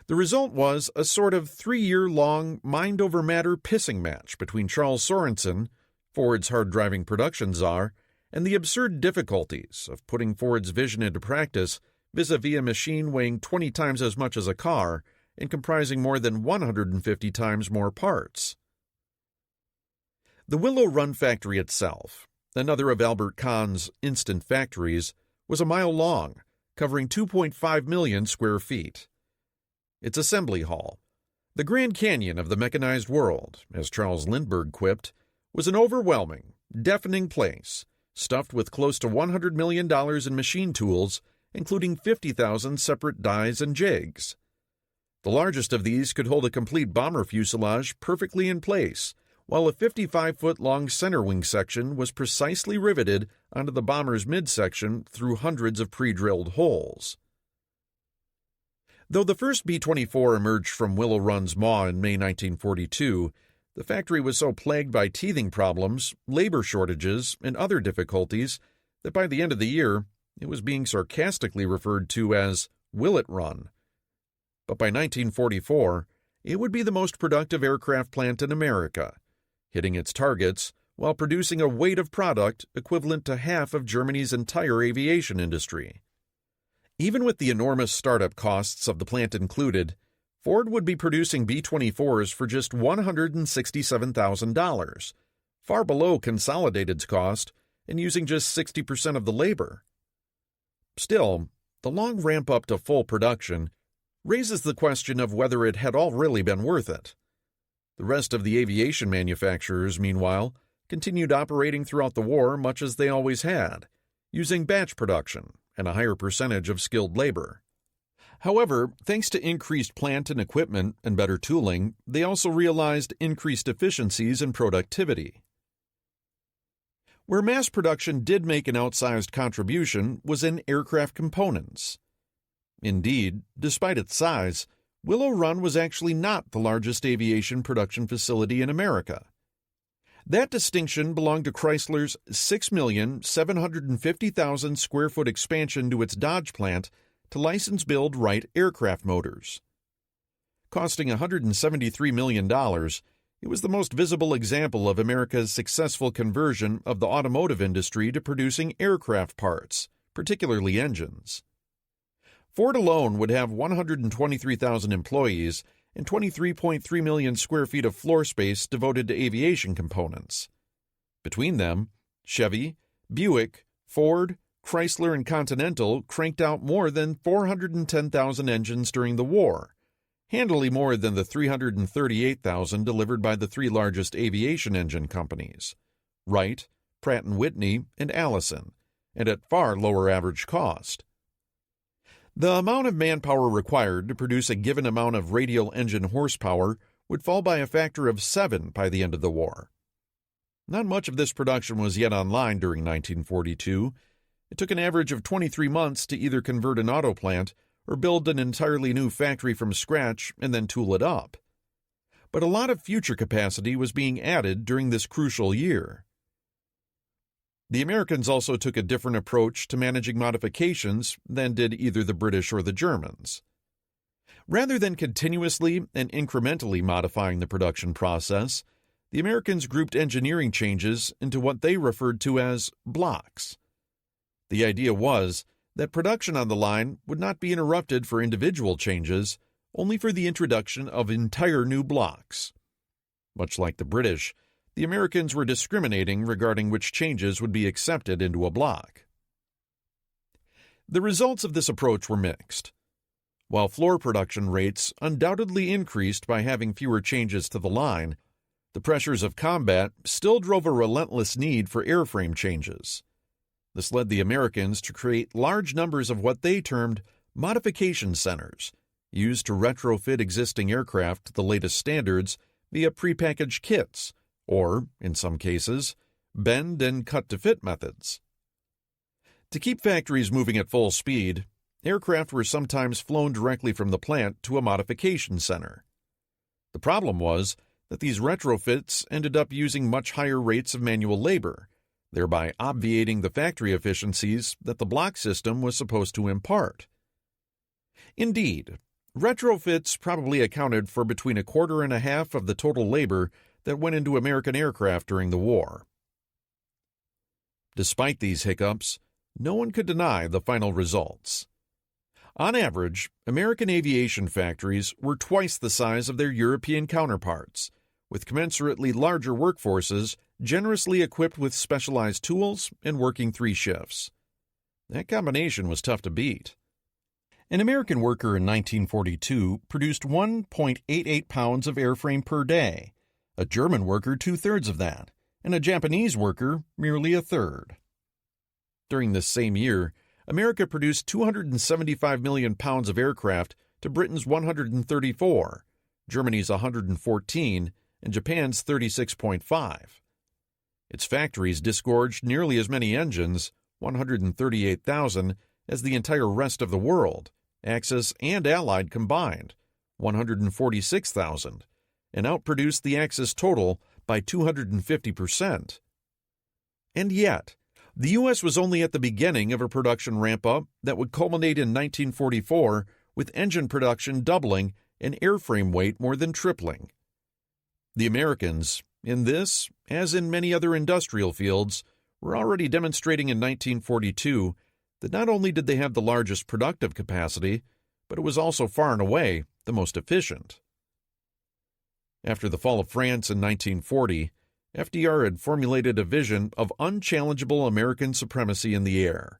The result was a sort of 3-year-long mind-over-matter pissing match between Charles Sorensen, Ford's hard-driving production czar, and the absurd difficulties of putting Ford's vision into practice vis-a-vis a machine weighing 20 times as much as a car and comprising more than 150 times more parts. The Willow Run factory itself, another of Albert Kahn's instant factories, was a mile long, covering 2.5 million square feet. Its assembly hall, the Grand Canyon of the mechanized world, as Charles Lindbergh quipped, was an overwhelming, deafening place, stuffed with close to $100 million in machine tools, including 50,000 separate dies and jigs. The largest of these could hold a complete bomber fuselage perfectly in place, while a 55-foot-long center wing section was precisely riveted onto the bomber's midsection through hundreds of pre-drilled holes. Though the first B-24 emerged from Willow Run's maw in May 1942, the factory was so plagued by teething problems, labor shortages, and other difficulties that by the end of the year, it was being sarcastically referred to as Will It Run. But by 1944, it would be the most productive aircraft plant in America, hitting its targets while producing a weight of product equivalent to half of Germany's entire aviation industry. Even with the enormous startup costs of the plant included, Ford would be producing B-24s for just $167,000, far below Consolidated's cost and using just 60% of the labor. Still, the long ramp-up to full production raises the question of whether it had all really been worth it. The rest of the aviation manufacturers, meanwhile, continued operating throughout the war much as they always had, using batch production and a higher percentage of skilled labor. However, thanks to increased plant and equipment and better tooling, they also realized increased efficiencies and productivity. Where mass production did make an outsized contribution was in aircraft components. Indeed, despite its size, Willow Run was actually not the largest aviation production facility in America. That distinction belonged to Chrysler's 6,750,000 square foot expansion to its Dodge plant to license build Wright aircraft motors. Costing $173 million, it was the most visible example of America's successful conversion of the automotive industry to producing aircraft parts, particularly engines. Ford alone would have 123,000 employees and 23.3 million square feet of floor space devoted to aviation components. Between them, Chevy, Buick, Ford, Chrysler, and Continental cranked out more than 410,000 engines during the war, handily more than the 338,000 delivered by the three largest aviation engine companies, Wright, Pratt & Whitney, and Allison, and at far lower average cost. The amount of manpower required to produce a given amount of radial engine horsepower would fall by a factor of 7 by the end of the war. Not much of this production was yet online during 1942. It took an average of 23 months to either convert an auto plant or build an entirely new factory from scratch and then tool it up. But a lot of future capacity was being added during this crucial year. The Americans also took a different approach to managing modifications than did either the British or the Germans. Rather than continuously and incrementally modifying the production process, the Americans grouped engineering changes into what they referred to as blocks. The idea was that production on the line would not be interrupted for individual changes, only for the introduction of entire new blocks. Much like the British, the Americans were discriminating regarding which changes would be accepted into a block. The results of this approach were mixed. While floor production rates undoubtedly increased by having fewer changes to the line, the pressures of combat still drove a relentless need for airframe changes. This led the Americans to create large numbers of what they termed modification centers, used to retrofit existing aircraft to the latest standards via prepackaged kits, or, in some cases, bend and cut-to-fit methods. To keep factories moving at full speed, aircraft were sometimes flown directly from the plant to a modification center. The problem was that these retrofits ended up using much higher rates of manual labor, thereby obviating the factory efficiencies that the block system was supposed to impart. Indeed, retrofits probably accounted for between a quarter and a half of the total labor that went into American aircraft during the war. Despite these hiccups, no one could deny the final results. On average, American aviation factories were twice the size of their European counterparts, with commensurately larger workforces generously equipped with specialized tools and working 3 shifts. That combination was tough to beat. An American worker in 1942 produced 1.88 pounds of airframe per day, a German worker 2/3 of that, and a Japanese worker merely 1/3. During this same year, America produced 275 million pounds of aircraft to Britain's 134, Germany's 114, and Japan's 36.5. Its factories disgorged nearly as many engines, 138,000, as the entire rest of the world, Axis and Allied combined, 146,000, and outproduced the Axis total by 250%. And yet, the U.S. was only at the beginning of a production ramp-up that would culminate in 1944 with engine production doubling and airframe weight more than tripling. The Americans, in this, as in many other industrial fields, were already demonstrating in 1942 that not only did they have the largest productive capacity, but it was also far and away the most efficient. After the fall of France in 1940, FDR had formulated a vision of unchallengeable American supremacy in the air.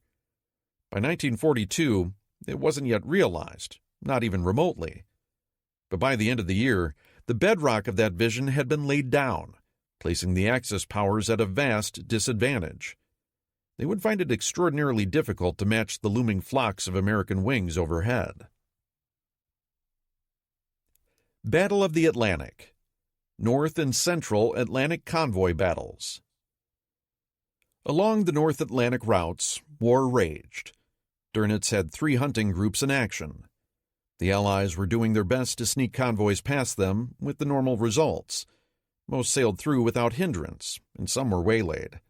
By 1942, it wasn't yet realized, not even remotely. But by the end of the year, the bedrock of that vision had been laid down, placing the Axis powers at a vast disadvantage. They would find it extraordinarily difficult to match the looming flocks of American wings overhead. Battle of the Atlantic. North and Central Atlantic Convoy Battles. Along the North Atlantic routes, war raged. Dönitz had 3 hunting groups in action. The Allies were doing their best to sneak convoys past them, with the normal results. Most sailed through without hindrance, and some were waylaid.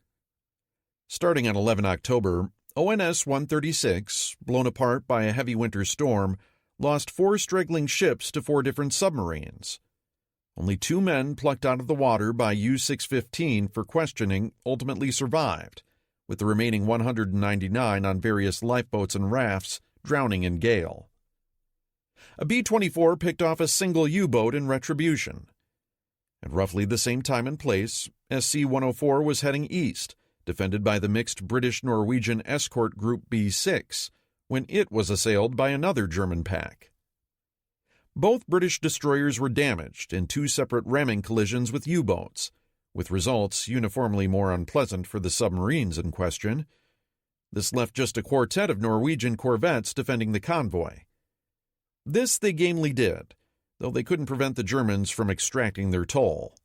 Starting on 11 October, ONS 136, blown apart by a heavy winter storm, lost 4 straggling ships to 4 different submarines. Only 2 men plucked out of the water by U-615 for questioning ultimately survived, with the remaining 199 on various lifeboats and rafts drowning in gale. A B-24 picked off a single U-boat in retribution. At roughly the same time and place, SC-104 was heading east, defended by the mixed British-Norwegian escort group B-6, when it was assailed by another German pack. Both British destroyers were damaged in 2 separate ramming collisions with U-boats, with results uniformly more unpleasant for the submarines in question. This left just a quartet of Norwegian corvettes defending the convoy. This they gamely did, though they couldn't prevent the Germans from extracting their toll.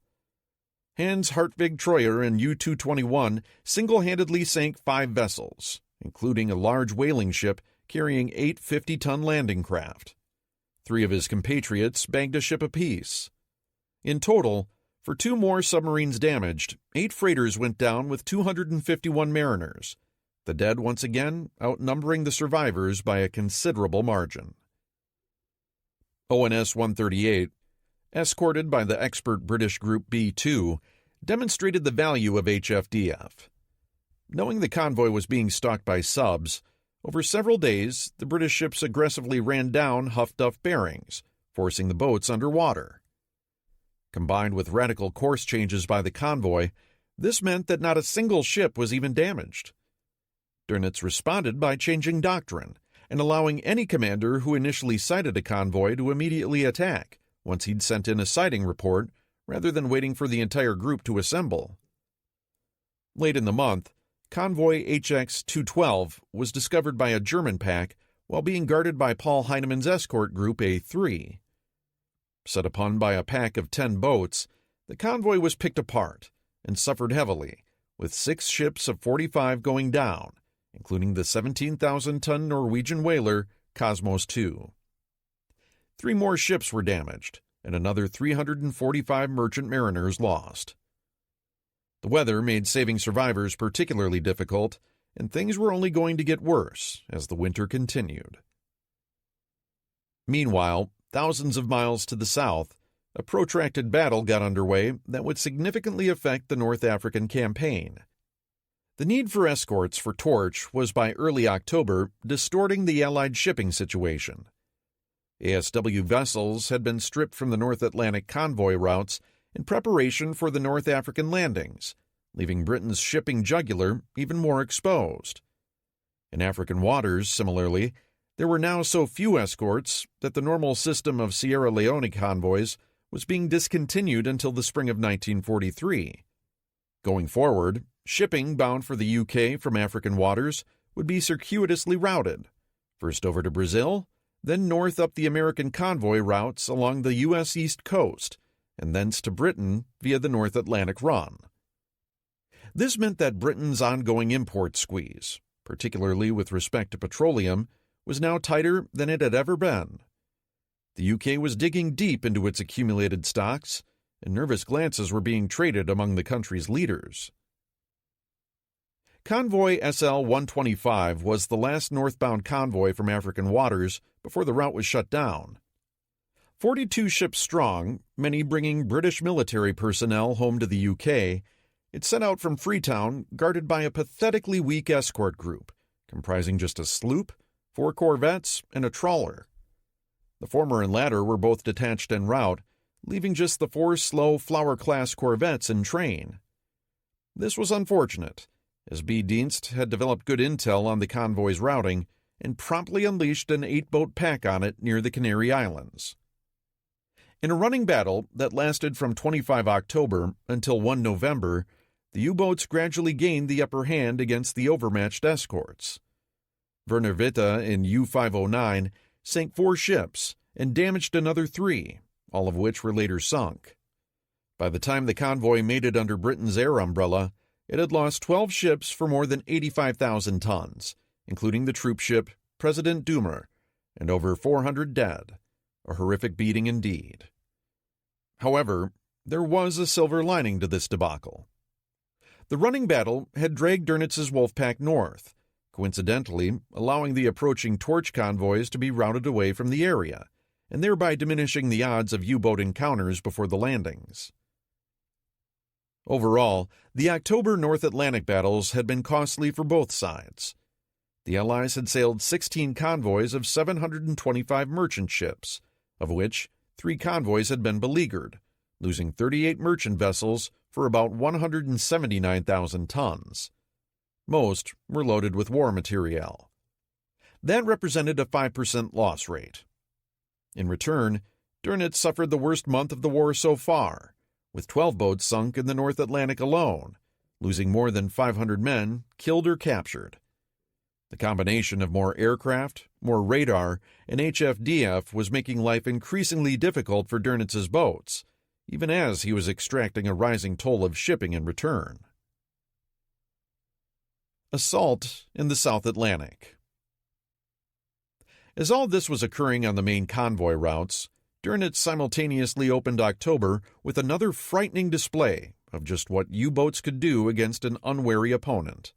Hans Hartwig Treuer and U-221 single-handedly sank 5 vessels, including a large whaling ship carrying 8 50-ton landing craft. 3 of his compatriots bagged a ship apiece. In total, for 2 more submarines damaged, 8 freighters went down with 251 mariners, the dead once again outnumbering the survivors by a considerable margin. ONS-138, escorted by the expert British Group B-2, demonstrated the value of HFDF. Knowing the convoy was being stalked by subs, over several days the British ships aggressively ran down Huff Duff bearings, forcing the boats underwater. Combined with radical course changes by the convoy, this meant that not a single ship was even damaged. Dönitz responded by changing doctrine and allowing any commander who initially sighted a convoy to immediately attack once he'd sent in a sighting report rather than waiting for the entire group to assemble. Late in the month, convoy HX-212 was discovered by a German pack while being guarded by Paul Heinemann's escort group A-3. Set upon by a pack of 10 boats, the convoy was picked apart and suffered heavily, with 6 ships of 45 going down, including the 17,000-ton Norwegian whaler Cosmos II. 3 more ships were damaged, and another 345 merchant mariners lost. The weather made saving survivors particularly difficult, and things were only going to get worse as the winter continued. Meanwhile, thousands of miles to the south, a protracted battle got underway that would significantly affect the North African campaign. The need for escorts for Torch was by early October distorting the Allied shipping situation. ASW vessels had been stripped from the North Atlantic convoy routes in preparation for the North African landings, leaving Britain's shipping jugular even more exposed. In African waters, similarly, there were now so few escorts that the normal system of Sierra Leone convoys was being discontinued until the spring of 1943. Going forward, shipping bound for the UK from African waters would be circuitously routed, first over to Brazil, then north up the American convoy routes along the U.S. East Coast, and thence to Britain via the North Atlantic run. This meant that Britain's ongoing import squeeze, particularly with respect to petroleum, was now tighter than it had ever been. The UK was digging deep into its accumulated stocks, and nervous glances were being traded among the country's leaders. Convoy SL-125 was the last northbound convoy from African waters before the route was shut down. 42 ships strong, many bringing British military personnel home to the UK, it set out from Freetown guarded by a pathetically weak escort group, comprising just a sloop, 4 corvettes, and a trawler. The former and latter were both detached en route, leaving just the 4 slow Flower-class corvettes in train. This was unfortunate, as B. Dienst had developed good intel on the convoy's routing and promptly unleashed an 8-boat pack on it near the Canary Islands. In a running battle that lasted from 25 October until 1 November, the U-boats gradually gained the upper hand against the overmatched escorts. Werner Witte in U-509 sank 4 ships and damaged another 3, all of which were later sunk. By the time the convoy made it under Britain's air umbrella, it had lost 12 ships for more than 85,000 tons, including the troop ship President Dumer, and over 400 dead, a horrific beating indeed. However, there was a silver lining to this debacle. The running battle had dragged Dönitz's Wolfpack north, coincidentally allowing the approaching torch convoys to be routed away from the area, and thereby diminishing the odds of U-boat encounters before the landings. Overall, the October North Atlantic battles had been costly for both sides. The Allies had sailed 16 convoys of 725 merchant ships, of which 3 convoys had been beleaguered, losing 38 merchant vessels for about 179,000 tons. Most were loaded with war materiel. That represented a 5% loss rate. In return, Dönitz suffered the worst month of the war so far, with 12 boats sunk in the North Atlantic alone, losing more than 500 men killed or captured. The combination of more aircraft, more radar, and HFDF was making life increasingly difficult for Dönitz's boats, even as he was extracting a rising toll of shipping in return. Assault in the South Atlantic. As all this was occurring on the main convoy routes, Dönitz simultaneously opened October with another frightening display of just what U-boats could do against an unwary opponent.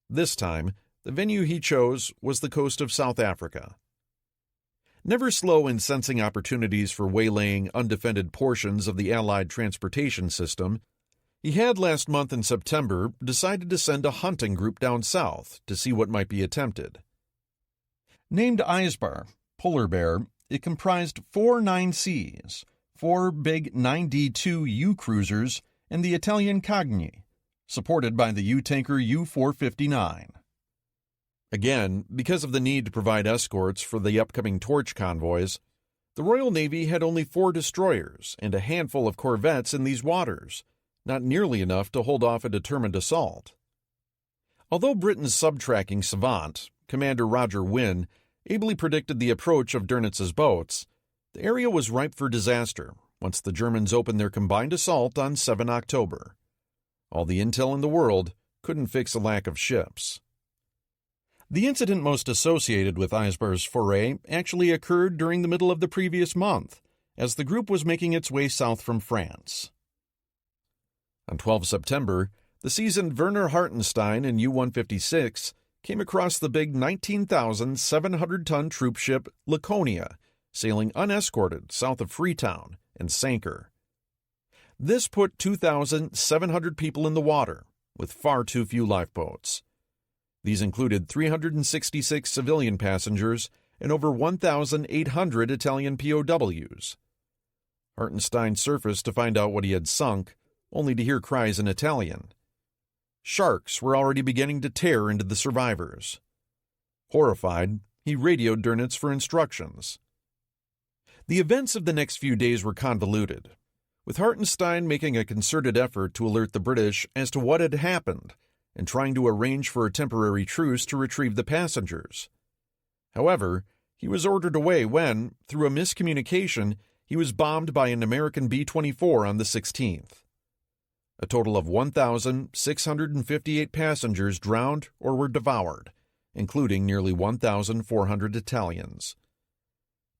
This time, the venue he chose was the coast of South Africa. Never slow in sensing opportunities for waylaying undefended portions of the Allied transportation system, he had last month in September decided to send a hunting group down south to see what might be attempted. Named Eisbar, Polar Bear, it comprised 4 9Cs, 4 big 9D2 U-cruisers, and the Italian Cagni, supported by the U-tanker U-459. Again, because of the need to provide escorts for the upcoming torch convoys, the Royal Navy had only 4 destroyers and a handful of corvettes in these waters, not nearly enough to hold off a determined assault. Although Britain's sub-tracking savant, Commander Roger Wynne, ably predicted the approach of Dönitz's boats, the area was ripe for disaster once the Germans opened their combined assault on 7 October. All the intel in the world couldn't fix a lack of ships. The incident most associated with Eisbar's foray actually occurred during the middle of the previous month, as the group was making its way south from France. On 12 September, the seasoned Werner Hartenstein in U-156 came across the big 19,700-ton troop ship Laconia, sailing unescorted south of Freetown, and sank her. This put 2,700 people in the water, with far too few lifeboats. These included 366 civilian passengers and over 1,800 Italian POWs. Hartenstein surfaced to find out what he had sunk, only to hear cries in Italian. Sharks were already beginning to tear into the survivors. Horrified, he radioed Dönitz for instructions. The events of the next few days were convoluted, with Hartenstein making a concerted effort to alert the British as to what had happened and trying to arrange for a temporary truce to retrieve the passengers. However, he was ordered away when, through a miscommunication, he was bombed by an American B-24 on the 16th. A total of 1,658 passengers drowned or were devoured, including nearly 1,400 Italians.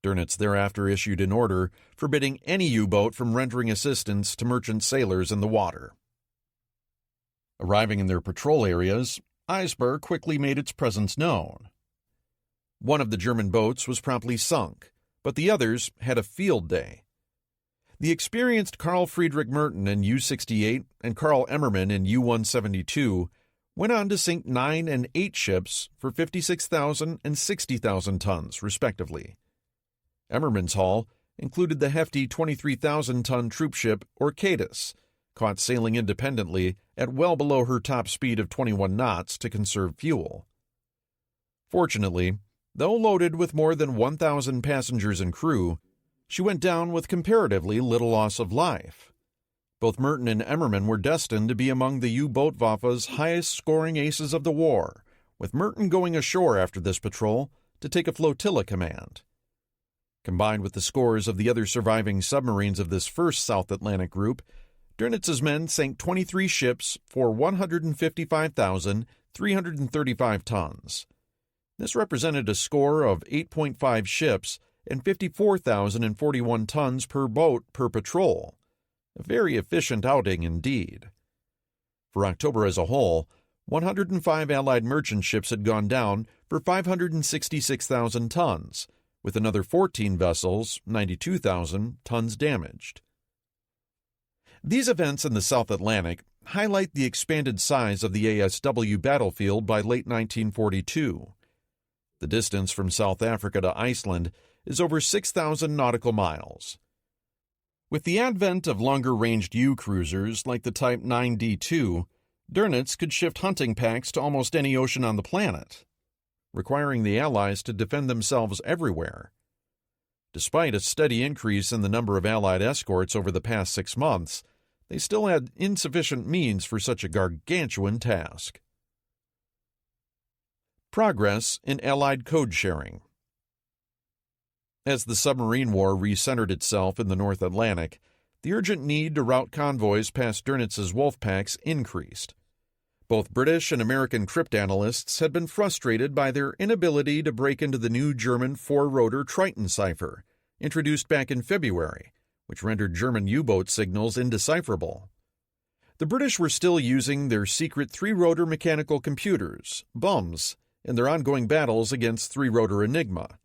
Dönitz thereafter issued an order forbidding any U-boat from rendering assistance to merchant sailors in the water. Arriving in their patrol areas, Eisbar quickly made its presence known. One of the German boats was promptly sunk, but the others had a field day. The experienced Carl Friedrich Merton in U-68 and Carl Emmermann in U-172 went on to sink 9 and 8 ships for 56,000 and 60,000 tons, respectively. Emmermann's haul included the hefty 23,000-ton troop ship Orcatus, caught sailing independently at well below her top speed of 21 knots to conserve fuel. Fortunately, though loaded with more than 1,000 passengers and crew, she went down with comparatively little loss of life. Both Merton and Emmermann were destined to be among the U-Boot-Waffe's highest-scoring aces of the war, with Merton going ashore after this patrol to take a flotilla command. Combined with the scores of the other surviving submarines of this first South Atlantic group, Dönitz's men sank 23 ships for 155,335 tons. This represented a score of 8.5 ships and 54,041 tons per boat per patrol. A very efficient outing indeed. For October as a whole, 105 Allied merchant ships had gone down for 566,000 tons, with another 14 vessels, 92,000 tons damaged. These events in the South Atlantic highlight the expanded size of the ASW battlefield by late 1942. The distance from South Africa to Iceland is over 6,000 nautical miles. With the advent of longer-ranged U-cruisers like the Type 9D2, Dönitz could shift hunting packs to almost any ocean on the planet, requiring the Allies to defend themselves everywhere. Despite a steady increase in the number of Allied escorts over the past 6 months, they still had insufficient means for such a gargantuan task. Progress in Allied code sharing. As the submarine war recentered itself in the North Atlantic, the urgent need to route convoys past Dönitz's wolf packs increased. Both British and American cryptanalysts had been frustrated by their inability to break into the new German four-rotor Triton cipher, introduced back in February, which rendered German U-boat signals indecipherable. The British were still using their secret three-rotor mechanical computers, BUMs, in their ongoing battles against three-rotor Enigma.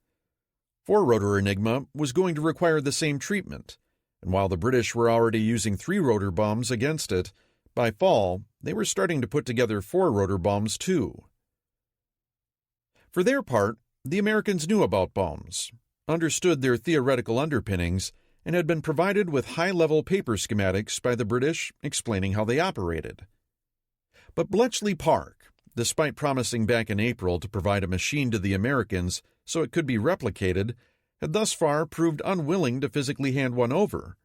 Four-rotor Enigma was going to require the same treatment, and while the British were already using three-rotor BUMs against it, by fall, they were starting to put together four-rotor BUMs too. For their part, the Americans knew about BUMs, understood their theoretical underpinnings, and had been provided with high-level paper schematics by the British explaining how they operated. But Bletchley Park, despite promising back in April to provide a machine to the Americans so it could be replicated, had thus far proved unwilling to physically hand one over.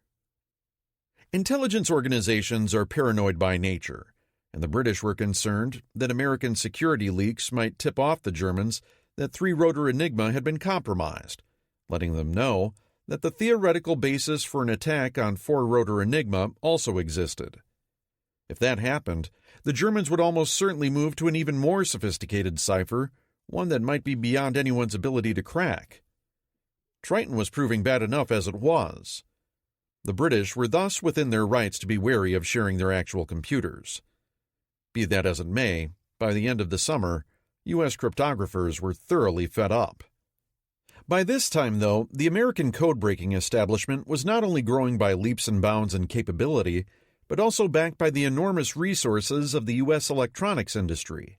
Intelligence organizations are paranoid by nature, and the British were concerned that American security leaks might tip off the Germans that three-rotor Enigma had been compromised, letting them know that the theoretical basis for an attack on four-rotor Enigma also existed. If that happened, the Germans would almost certainly move to an even more sophisticated cipher, one that might be beyond anyone's ability to crack. Triton was proving bad enough as it was. The British were thus within their rights to be wary of sharing their actual computers. Be that as it may, by the end of the summer, U.S. cryptographers were thoroughly fed up. By this time, though, the American code-breaking establishment was not only growing by leaps and bounds in capability, but also backed by the enormous resources of the U.S. electronics industry.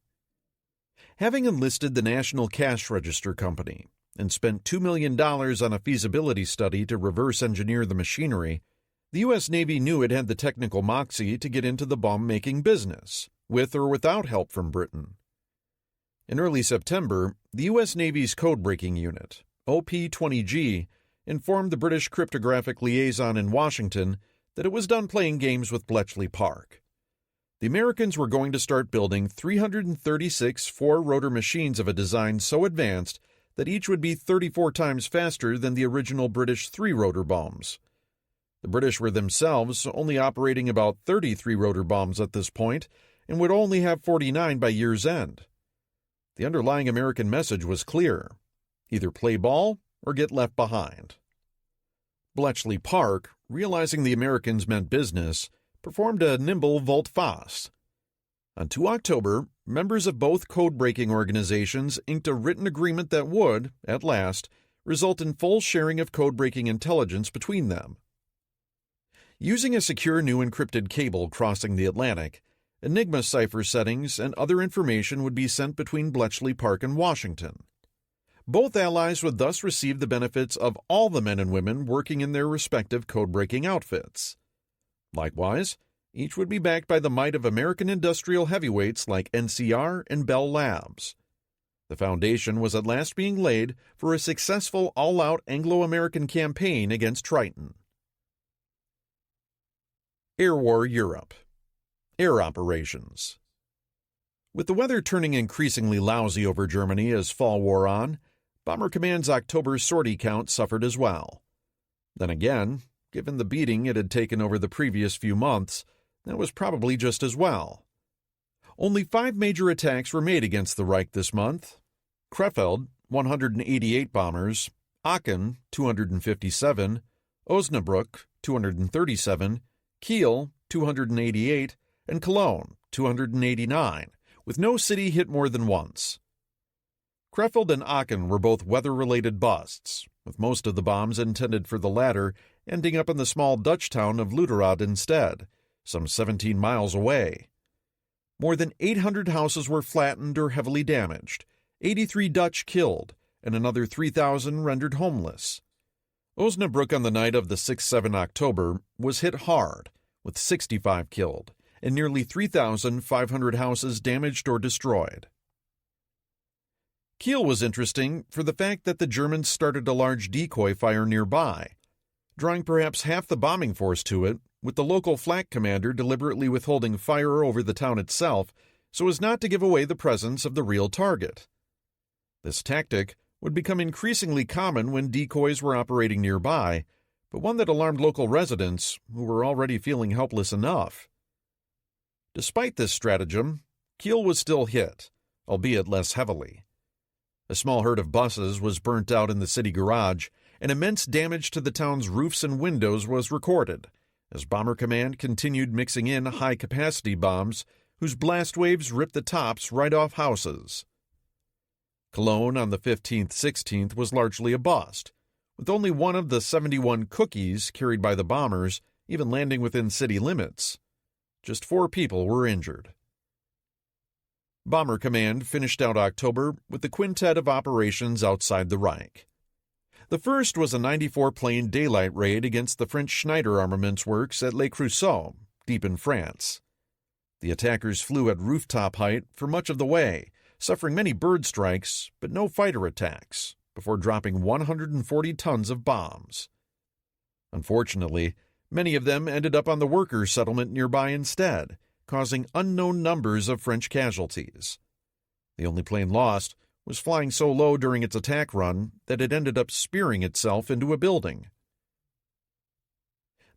Having enlisted the National Cash Register Company and spent $2 million on a feasibility study to reverse engineer the machinery, the U.S. Navy knew it had the technical moxie to get into the bomb-making business, with or without help from Britain. In early September, the U.S. Navy's code-breaking unit, OP-20G, informed the British cryptographic liaison in Washington that it was done playing games with Bletchley Park. The Americans were going to start building 336 four-rotor machines of a design so advanced that each would be 34 times faster than the original British three-rotor bombs. The British were themselves only operating about 30 three-rotor bombs at this point and would only have 49 by year's end. The underlying American message was clear: either play ball or get left behind. Bletchley Park, realizing the Americans meant business, performed a nimble volte-face. On 2 October, members of both code-breaking organizations inked a written agreement that would, at last, result in full sharing of code-breaking intelligence between them. Using a secure new encrypted cable crossing the Atlantic, Enigma cipher settings and other information would be sent between Bletchley Park and Washington. Both allies would thus receive the benefits of all the men and women working in their respective code-breaking outfits. Likewise, each would be backed by the might of American industrial heavyweights like NCR and Bell Labs. The foundation was at last being laid for a successful all-out Anglo-American campaign against Triton. Air War Europe. Air operations. With the weather turning increasingly lousy over Germany as fall wore on, Bomber Command's October sortie count suffered as well. Then again, given the beating it had taken over the previous few months, that was probably just as well. Only 5 major attacks were made against the Reich this month. Krefeld, 188 bombers, Aachen, 257, Osnabrück, 237, Kiel, 288, and Cologne, 289, with no city hit more than once. Krefeld and Aachen were both weather-related busts, with most of the bombs intended for the latter ending up in the small Dutch town of Luderad instead, some 17 miles away. More than 800 houses were flattened or heavily damaged, 83 Dutch killed, and another 3,000 rendered homeless. Osnabrück on the night of the 6-7 October was hit hard, with 65 killed, and nearly 3,500 houses damaged or destroyed. Kiel was interesting for the fact that the Germans started a large decoy fire nearby, drawing perhaps half the bombing force to it, with the local flak commander deliberately withholding fire over the town itself so as not to give away the presence of the real target. This tactic would become increasingly common when decoys were operating nearby, but one that alarmed local residents who were already feeling helpless enough. Despite this stratagem, Kiel was still hit, albeit less heavily. A small herd of buses was burnt out in the city garage, and immense damage to the town's roofs and windows was recorded, as Bomber Command continued mixing in high-capacity bombs whose blast waves ripped the tops right off houses. Cologne on the 15th-16th was largely a bust, with only one of the 71 cookies carried by the bombers even landing within city limits. Just 4 people were injured. Bomber Command finished out October with the quintet of operations outside the Reich. The first was a 94-plane daylight raid against the French Schneider Armaments Works at Le Creusot, deep in France. The attackers flew at rooftop height for much of the way, suffering many bird strikes but no fighter attacks, before dropping 140 tons of bombs. Unfortunately, many of them ended up on the worker settlement nearby instead, causing unknown numbers of French casualties. The only plane lost was flying so low during its attack run that it ended up spearing itself into a building.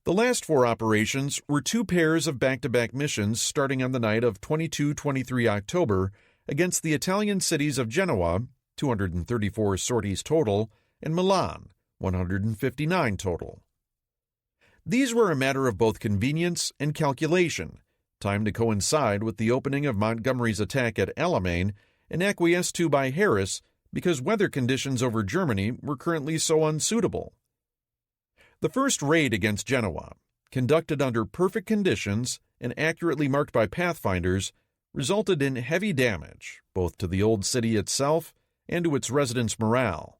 The last 4 operations were 2 pairs of back-to-back missions starting on the night of 22-23 October against the Italian cities of Genoa, 234 sorties total, and Milan, 159 total. These were a matter of both convenience and calculation, timed to coincide with the opening of Montgomery's attack at Alamein and acquiesced to by Harris because weather conditions over Germany were currently so unsuitable. The first raid against Genoa, conducted under perfect conditions and accurately marked by pathfinders, resulted in heavy damage both to the old city itself and to its residents' morale.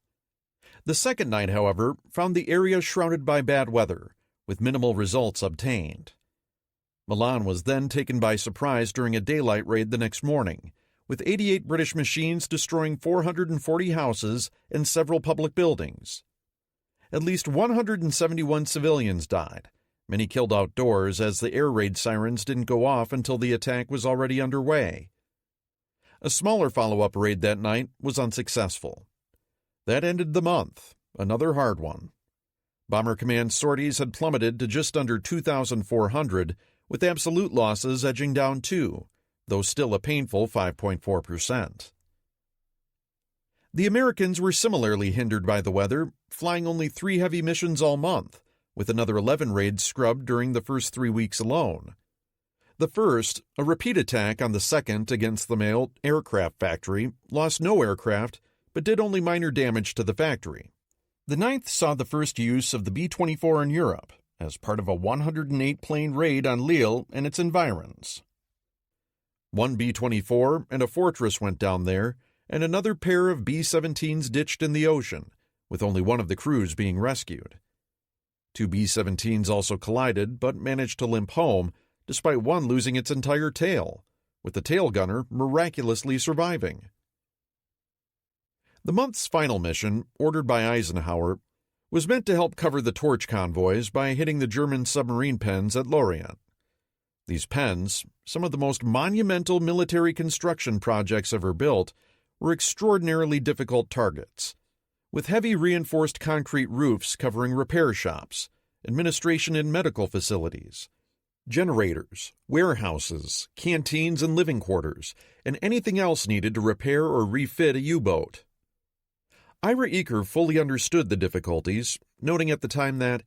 The second night, however, found the area shrouded by bad weather, with minimal results obtained. Milan was then taken by surprise during a daylight raid the next morning, with 88 British machines destroying 440 houses and several public buildings. At least 171 civilians died, many killed outdoors as the air raid sirens didn't go off until the attack was already underway. A smaller follow-up raid that night was unsuccessful. That ended the month, another hard one. Bomber Command sorties had plummeted to just under 2,400, with absolute losses edging down too, though still a painful 5.4%. The Americans were similarly hindered by the weather, flying only 3 heavy missions all month, with another 11 raids scrubbed during the first 3 weeks alone. The first, a repeat attack on the second against the Mail aircraft factory, lost no aircraft, but did only minor damage to the factory. The 9th saw the first use of the B-24 in Europe, as part of a 108-plane raid on Lille and its environs. 1 B-24 and a Fortress went down there, and another pair of B-17s ditched in the ocean, with only one of the crews being rescued. 2 B-17s also collided, but managed to limp home, despite one losing its entire tail, with the tail gunner miraculously surviving. The month's final mission, ordered by Eisenhower, was meant to help cover the torch convoys by hitting the German submarine pens at Lorient. These pens, some of the most monumental military construction projects ever built, were extraordinarily difficult targets, with heavy reinforced concrete roofs covering repair shops, administration and medical facilities, generators, warehouses, canteens and living quarters, and anything else needed to repair or refit a U-boat. Ira Eaker fully understood the difficulties, noting at the time that,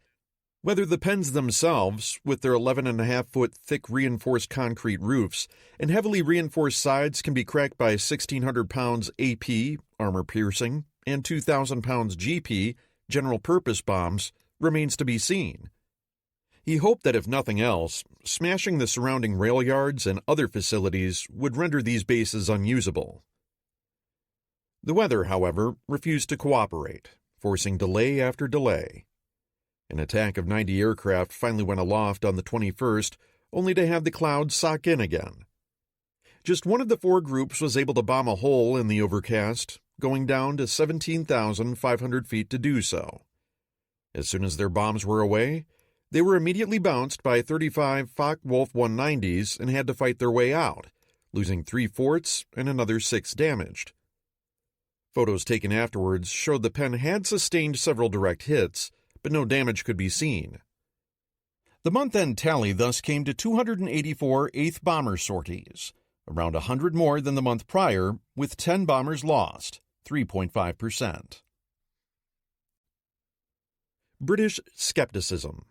Whether the pens themselves, with their 11.5-foot thick reinforced concrete roofs and heavily reinforced sides, can be cracked by 1,600 pounds AP, armor-piercing, and 2,000 pounds GP, general-purpose bombs, remains to be seen. He hoped that if nothing else, smashing the surrounding rail yards and other facilities would render these bases unusable. The weather, however, refused to cooperate, forcing delay after delay. An attack of 90 aircraft finally went aloft on the 21st, only to have the clouds sock in again. Just one of the 4 groups was able to bomb a hole in the overcast, going down to 17,500 feet to do so. As soon as their bombs were away, they were immediately bounced by 35 Focke-Wulf 190s and had to fight their way out, losing 3 forts and another 6 damaged. Photos taken afterwards showed the pen had sustained several direct hits, but no damage could be seen. The month-end tally thus came to 284 8th Bomber sorties, around 100 more than the month prior, with 10 bombers lost, 3.5%. British skepticism.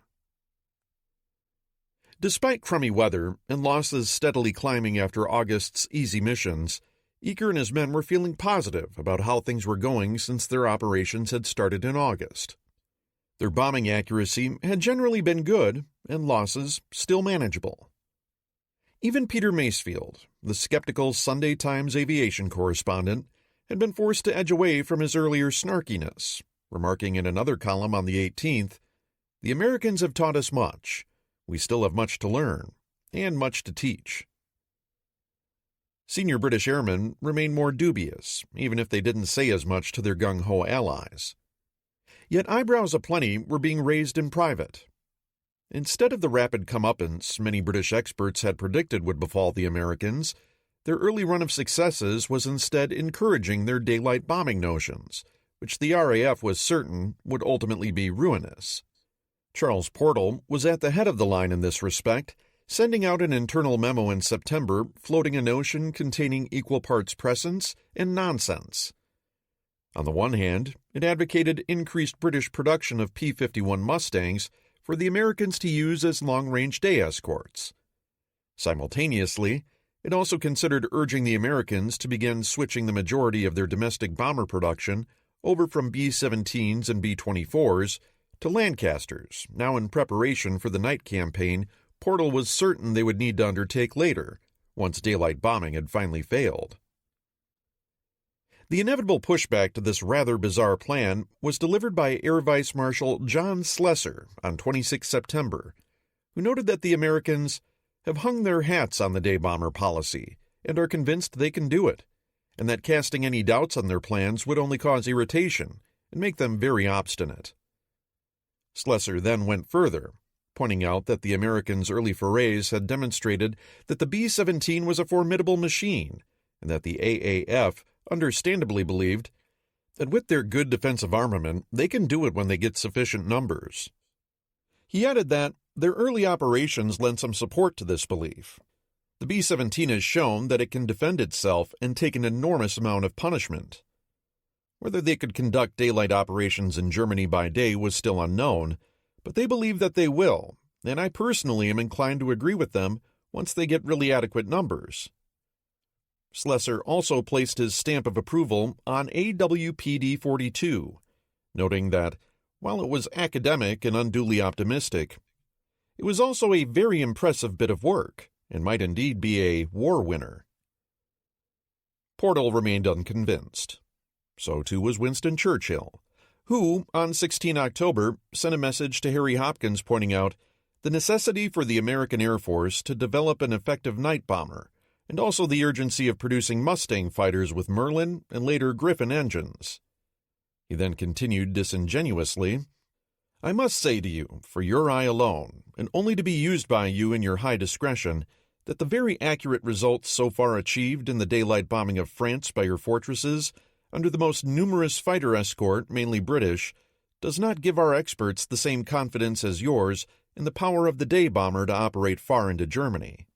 Despite crummy weather and losses steadily climbing after August's easy missions, Eaker and his men were feeling positive about how things were going since their operations had started in August. Their bombing accuracy had generally been good, and losses still manageable. Even Peter Macefield, the skeptical Sunday Times aviation correspondent, had been forced to edge away from his earlier snarkiness, remarking in another column on the 18th, "The Americans have taught us much. We still have much to learn, and much to teach." Senior British airmen remained more dubious, even if they didn't say as much to their gung-ho allies. Yet eyebrows aplenty were being raised in private. Instead of the rapid comeuppance many British experts had predicted would befall the Americans, their early run of successes was instead encouraging their daylight bombing notions, which the RAF was certain would ultimately be ruinous. Charles Portal was at the head of the line in this respect, sending out an internal memo in September floating a notion containing equal parts prescience and nonsense. On the one hand, it advocated increased British production of P-51 Mustangs for the Americans to use as long-range day escorts. Simultaneously, it also considered urging the Americans to begin switching the majority of their domestic bomber production over from B-17s and B-24s to Lancasters, now in preparation for the night campaign Portal was certain they would need to undertake later, once daylight bombing had finally failed. The inevitable pushback to this rather bizarre plan was delivered by Air Vice Marshal John Slessor on 26 September, who noted that the Americans have hung their hats on the day bomber policy and are convinced they can do it, and that casting any doubts on their plans would only cause irritation and make them very obstinate. Slessor then went further, pointing out that the Americans' early forays had demonstrated that the B-17 was a formidable machine, and that the AAF understandably believed that with their good defensive armament, they can do it when they get sufficient numbers. He added that their early operations lent some support to this belief. The B-17 has shown that it can defend itself and take an enormous amount of punishment. Whether they could conduct daylight operations in Germany by day was still unknown, but they believe that they will, and I personally am inclined to agree with them once they get really adequate numbers. Slessor also placed his stamp of approval on AWPD-42, noting that, while it was academic and unduly optimistic, it was also a very impressive bit of work, and might indeed be a war winner. Portal remained unconvinced. So too was Winston Churchill, who, on 16 October, sent a message to Harry Hopkins pointing out the necessity for the American Air Force to develop an effective night bomber, and also the urgency of producing Mustang fighters with Merlin and later Griffin engines. He then continued disingenuously, "I must say to you, for your eye alone, and only to be used by you in your high discretion, that the very accurate results so far achieved in the daylight bombing of France by your fortresses, under the most numerous fighter escort, mainly British, does not give our experts the same confidence as yours in the power of the day bomber to operate far into Germany."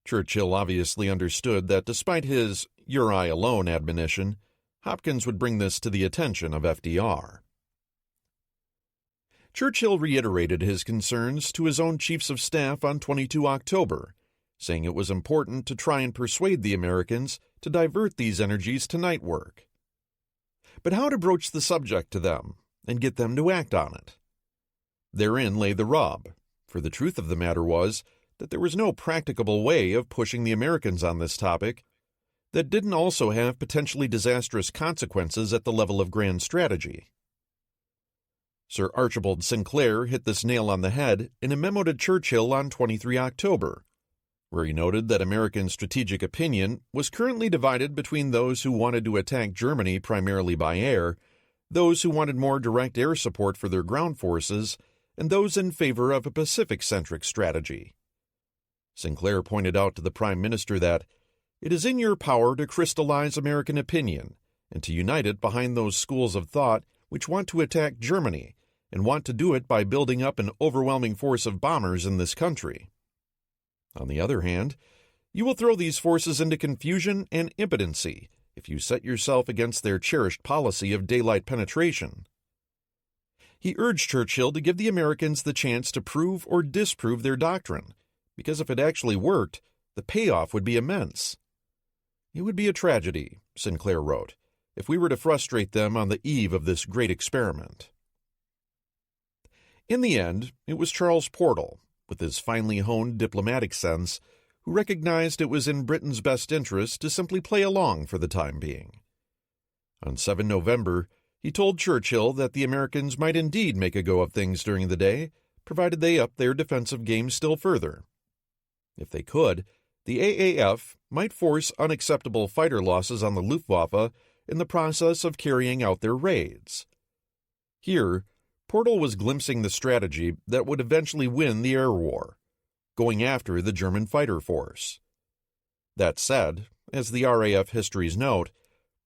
Churchill obviously understood that despite his "your eye alone" admonition, Hopkins would bring this to the attention of FDR. Churchill reiterated his concerns to his own chiefs of staff on 22 October, saying it was important to try and persuade the Americans to divert these energies to night work. But how to broach the subject to them and get them to act on it? Therein lay the rub, for the truth of the matter was that there was no practicable way of pushing the Americans on this topic that didn't also have potentially disastrous consequences at the level of grand strategy. Sir Archibald Sinclair hit this nail on the head in a memo to Churchill on 23 October, where he noted that American strategic opinion was currently divided between those who wanted to attack Germany primarily by air, those who wanted more direct air support for their ground forces, and those in favor of a Pacific-centric strategy. Sinclair pointed out to the Prime Minister that it is in your power to crystallize American opinion and to unite it behind those schools of thought which want to attack Germany and want to do it by building up an overwhelming force of bombers in this country. On the other hand, you will throw these forces into confusion and impotency if you set yourself against their cherished policy of daylight penetration. He urged Churchill to give the Americans the chance to prove or disprove their doctrine, because if it actually worked, the payoff would be immense. It would be a tragedy, Sinclair wrote, if we were to frustrate them on the eve of this great experiment. In the end, it was Charles Portal, with his finely honed diplomatic sense, who recognized it was in Britain's best interest to simply play along for the time being. On 7 November, he told Churchill that the Americans might indeed make a go of things during the day, provided they upped their defensive game still further. If they could, the AAF might force unacceptable fighter losses on the Luftwaffe in the process of carrying out their raids. Here, Portal was glimpsing the strategy that would eventually win the air war, going after the German fighter force. That said, as the RAF histories note,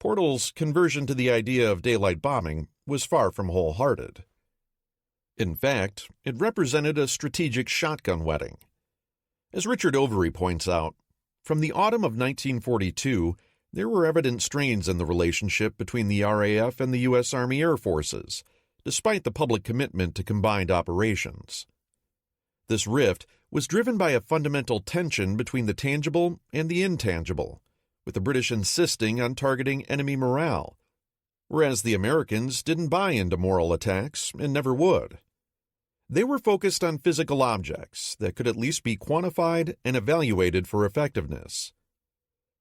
Portal's conversion to the idea of daylight bombing was far from wholehearted. In fact, it represented a strategic shotgun wedding. As Richard Overy points out, from the autumn of 1942, there were evident strains in the relationship between the RAF and the U.S. Army Air Forces, despite the public commitment to combined operations. This rift was driven by a fundamental tension between the tangible and the intangible, with the British insisting on targeting enemy morale, whereas the Americans didn't buy into moral attacks and never would. They were focused on physical objects that could at least be quantified and evaluated for effectiveness.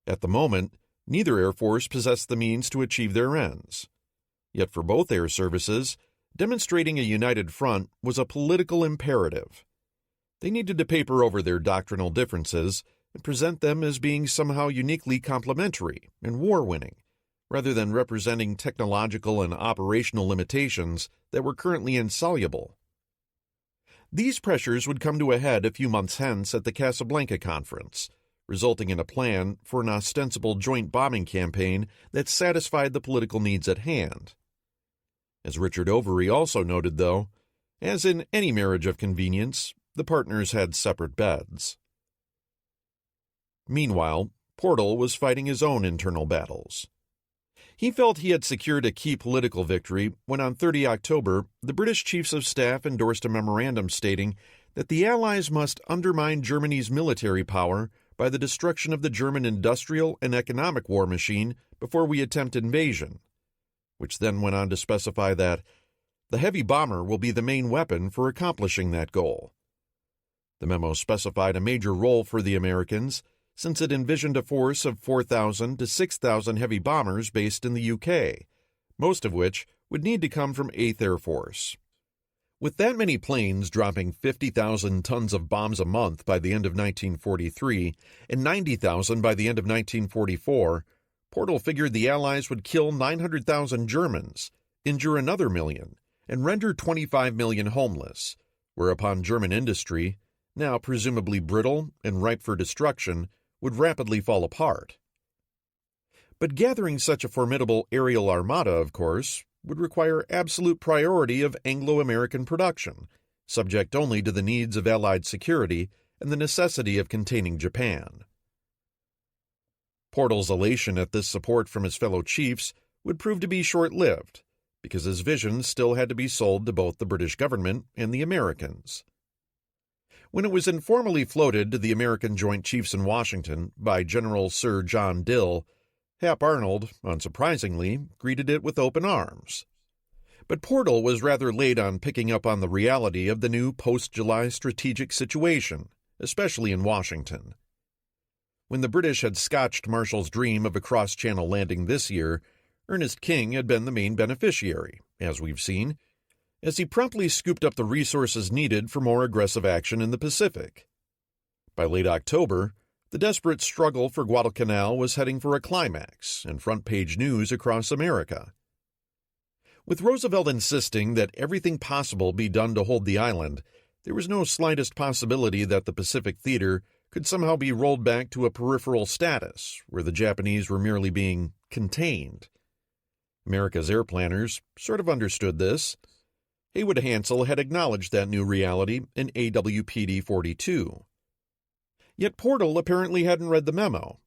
At the moment, neither Air Force possessed the means to achieve their ends. Yet for both air services, demonstrating a united front was a political imperative. They needed to paper over their doctrinal differences and present them as being somehow uniquely complementary and war-winning, rather than representing technological and operational limitations that were currently insoluble. These pressures would come to a head a few months hence at the Casablanca Conference, resulting in a plan for an ostensible joint bombing campaign that satisfied the political needs at hand. As Richard Overy also noted, though, as in any marriage of convenience, the partners had separate beds. Meanwhile, Portal was fighting his own internal battles. He felt he had secured a key political victory when on 30 October the British Chiefs of Staff endorsed a memorandum stating that the Allies must undermine Germany's military power by the destruction of the German industrial and economic war machine before we attempt invasion, which then went on to specify that the heavy bomber will be the main weapon for accomplishing that goal. The memo specified a major role for the Americans, since it envisioned a force of 4,000 to 6,000 heavy bombers based in the UK, most of which would need to come from 8th Air Force. With that many planes dropping 50,000 tons of bombs a month by the end of 1943 and 90,000 by the end of 1944, Portal figured the Allies would kill 900,000 Germans, injure another million, and render 25 million homeless, whereupon German industry, now presumably brittle and ripe for destruction, would rapidly fall apart. But gathering such a formidable aerial armada, of course, would require absolute priority of Anglo-American production, subject only to the needs of Allied security and the necessity of containing Japan. Portal's elation at this support from his fellow chiefs would prove to be short-lived, because his vision still had to be sold to both the British government and the Americans. When it was informally floated to the American Joint Chiefs in Washington by General Sir John Dill, Hap Arnold, unsurprisingly, greeted it with open arms. But Parshall was rather late on picking up on the reality of the new post-July strategic situation, especially in Washington. When the British had scotched Marshall's dream of a cross-channel landing this year, Ernest King had been the main beneficiary, as we've seen, as he promptly scooped up the resources needed for more aggressive action in the Pacific. By late October, the desperate struggle for Guadalcanal was heading for a climax and front-page news across America. With Roosevelt insisting that everything possible be done to hold the island, there was no slightest possibility that the Pacific theater could somehow be rolled back to a peripheral status, where the Japanese were merely being contained. America's air planners sort of understood this. Haywood Hansell had acknowledged that new reality in AWPD 42. Yet Parshall apparently hadn't read the memo.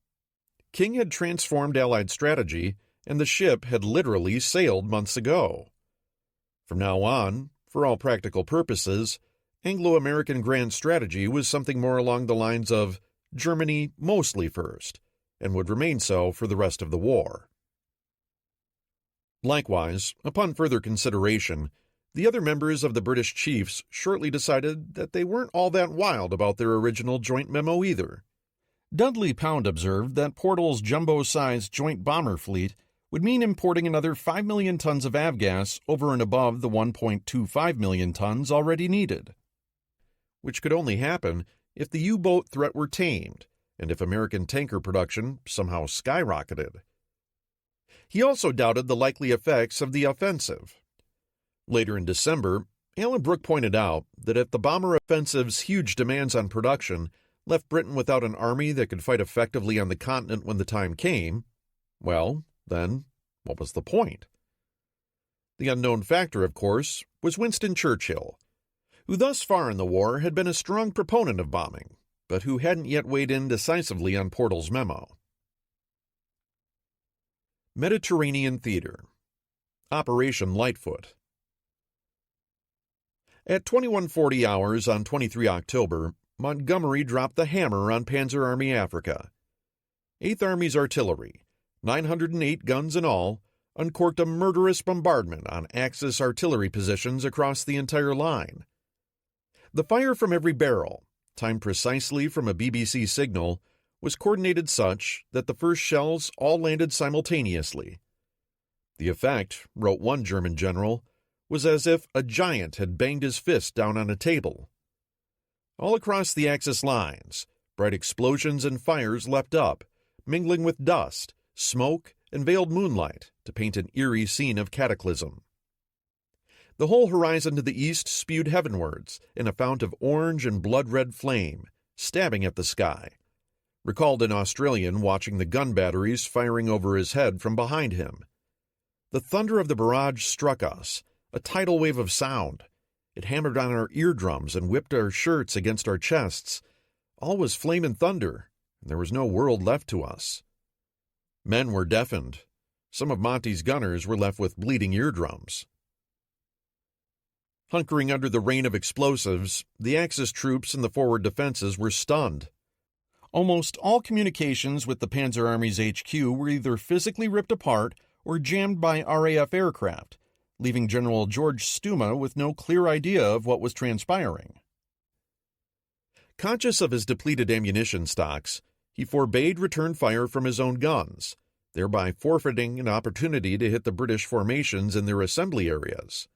King had transformed Allied strategy, and the ship had literally sailed months ago. From now on, for all practical purposes, Anglo-American grand strategy was something more along the lines of Germany mostly first, and would remain so for the rest of the war. Likewise, upon further consideration, the other members of the British chiefs shortly decided that they weren't all that wild about their original joint memo either. Dudley Pound observed that Parshall's jumbo-sized joint bomber fleet would mean importing another 5 million tons of avgas over and above the 1.25 million tons already needed, which could only happen if the U-boat threat were tamed and if American tanker production somehow skyrocketed. He also doubted the likely effects of the offensive. Later in December, Alan Brooke pointed out that if the bomber offensive's huge demands on production left Britain without an army that could fight effectively on the continent when the time came, well, then, what was the point? The unknown factor, of course, was Winston Churchill, who thus far in the war had been a strong proponent of bombing, but who hadn't yet weighed in decisively on Parshall's memo. Mediterranean Theater. Operation Lightfoot. At 21:40 hours on 23 October, Montgomery dropped the hammer on Panzer Army Africa. 8th Army's artillery, 908 guns in all, uncorked a murderous bombardment on Axis artillery positions across the entire line. The fire from every barrel, timed precisely from a BBC signal, was coordinated such that the first shells all landed simultaneously. The effect, wrote one German general, was as if a giant had banged his fist down on a table. All across the Axis lines, bright explosions and fires leapt up, mingling with dust, smoke, and veiled moonlight to paint an eerie scene of cataclysm. The whole horizon to the east spewed heavenwards in a fount of orange and blood-red flame, stabbing at the sky, recalled an Australian watching the gun batteries firing over his head from behind him. The thunder of the barrage struck us, a tidal wave of sound. It hammered on our eardrums and whipped our shirts against our chests. All was flame and thunder, and there was no world left to us. Men were deafened. Some of Monty's gunners were left with bleeding eardrums. Hunkering under the rain of explosives, the Axis troops in the forward defenses were stunned. Almost all communications with the Panzer Army's HQ were either physically ripped apart or jammed by RAF aircraft, leaving General George Stuma with no clear idea of what was transpiring. Conscious of his depleted ammunition stocks, he forbade return fire from his own guns, thereby forfeiting an opportunity to hit the British formations in their assembly areas.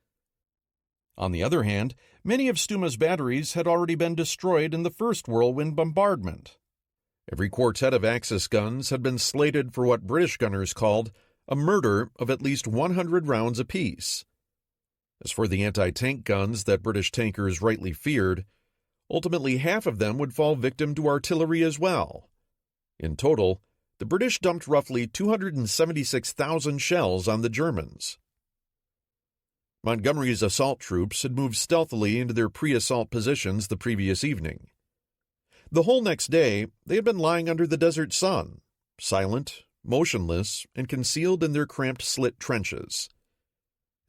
On the other hand, many of Stuma's batteries had already been destroyed in the first whirlwind bombardment. Every quartet of Axis guns had been slated for what British gunners called a murder of at least 100 rounds apiece. As for the anti-tank guns that British tankers rightly feared, ultimately half of them would fall victim to artillery as well. In total, the British dumped roughly 276,000 shells on the Germans. Montgomery's assault troops had moved stealthily into their pre-assault positions the previous evening. The whole next day, they had been lying under the desert sun, silent, motionless, and concealed in their cramped slit trenches.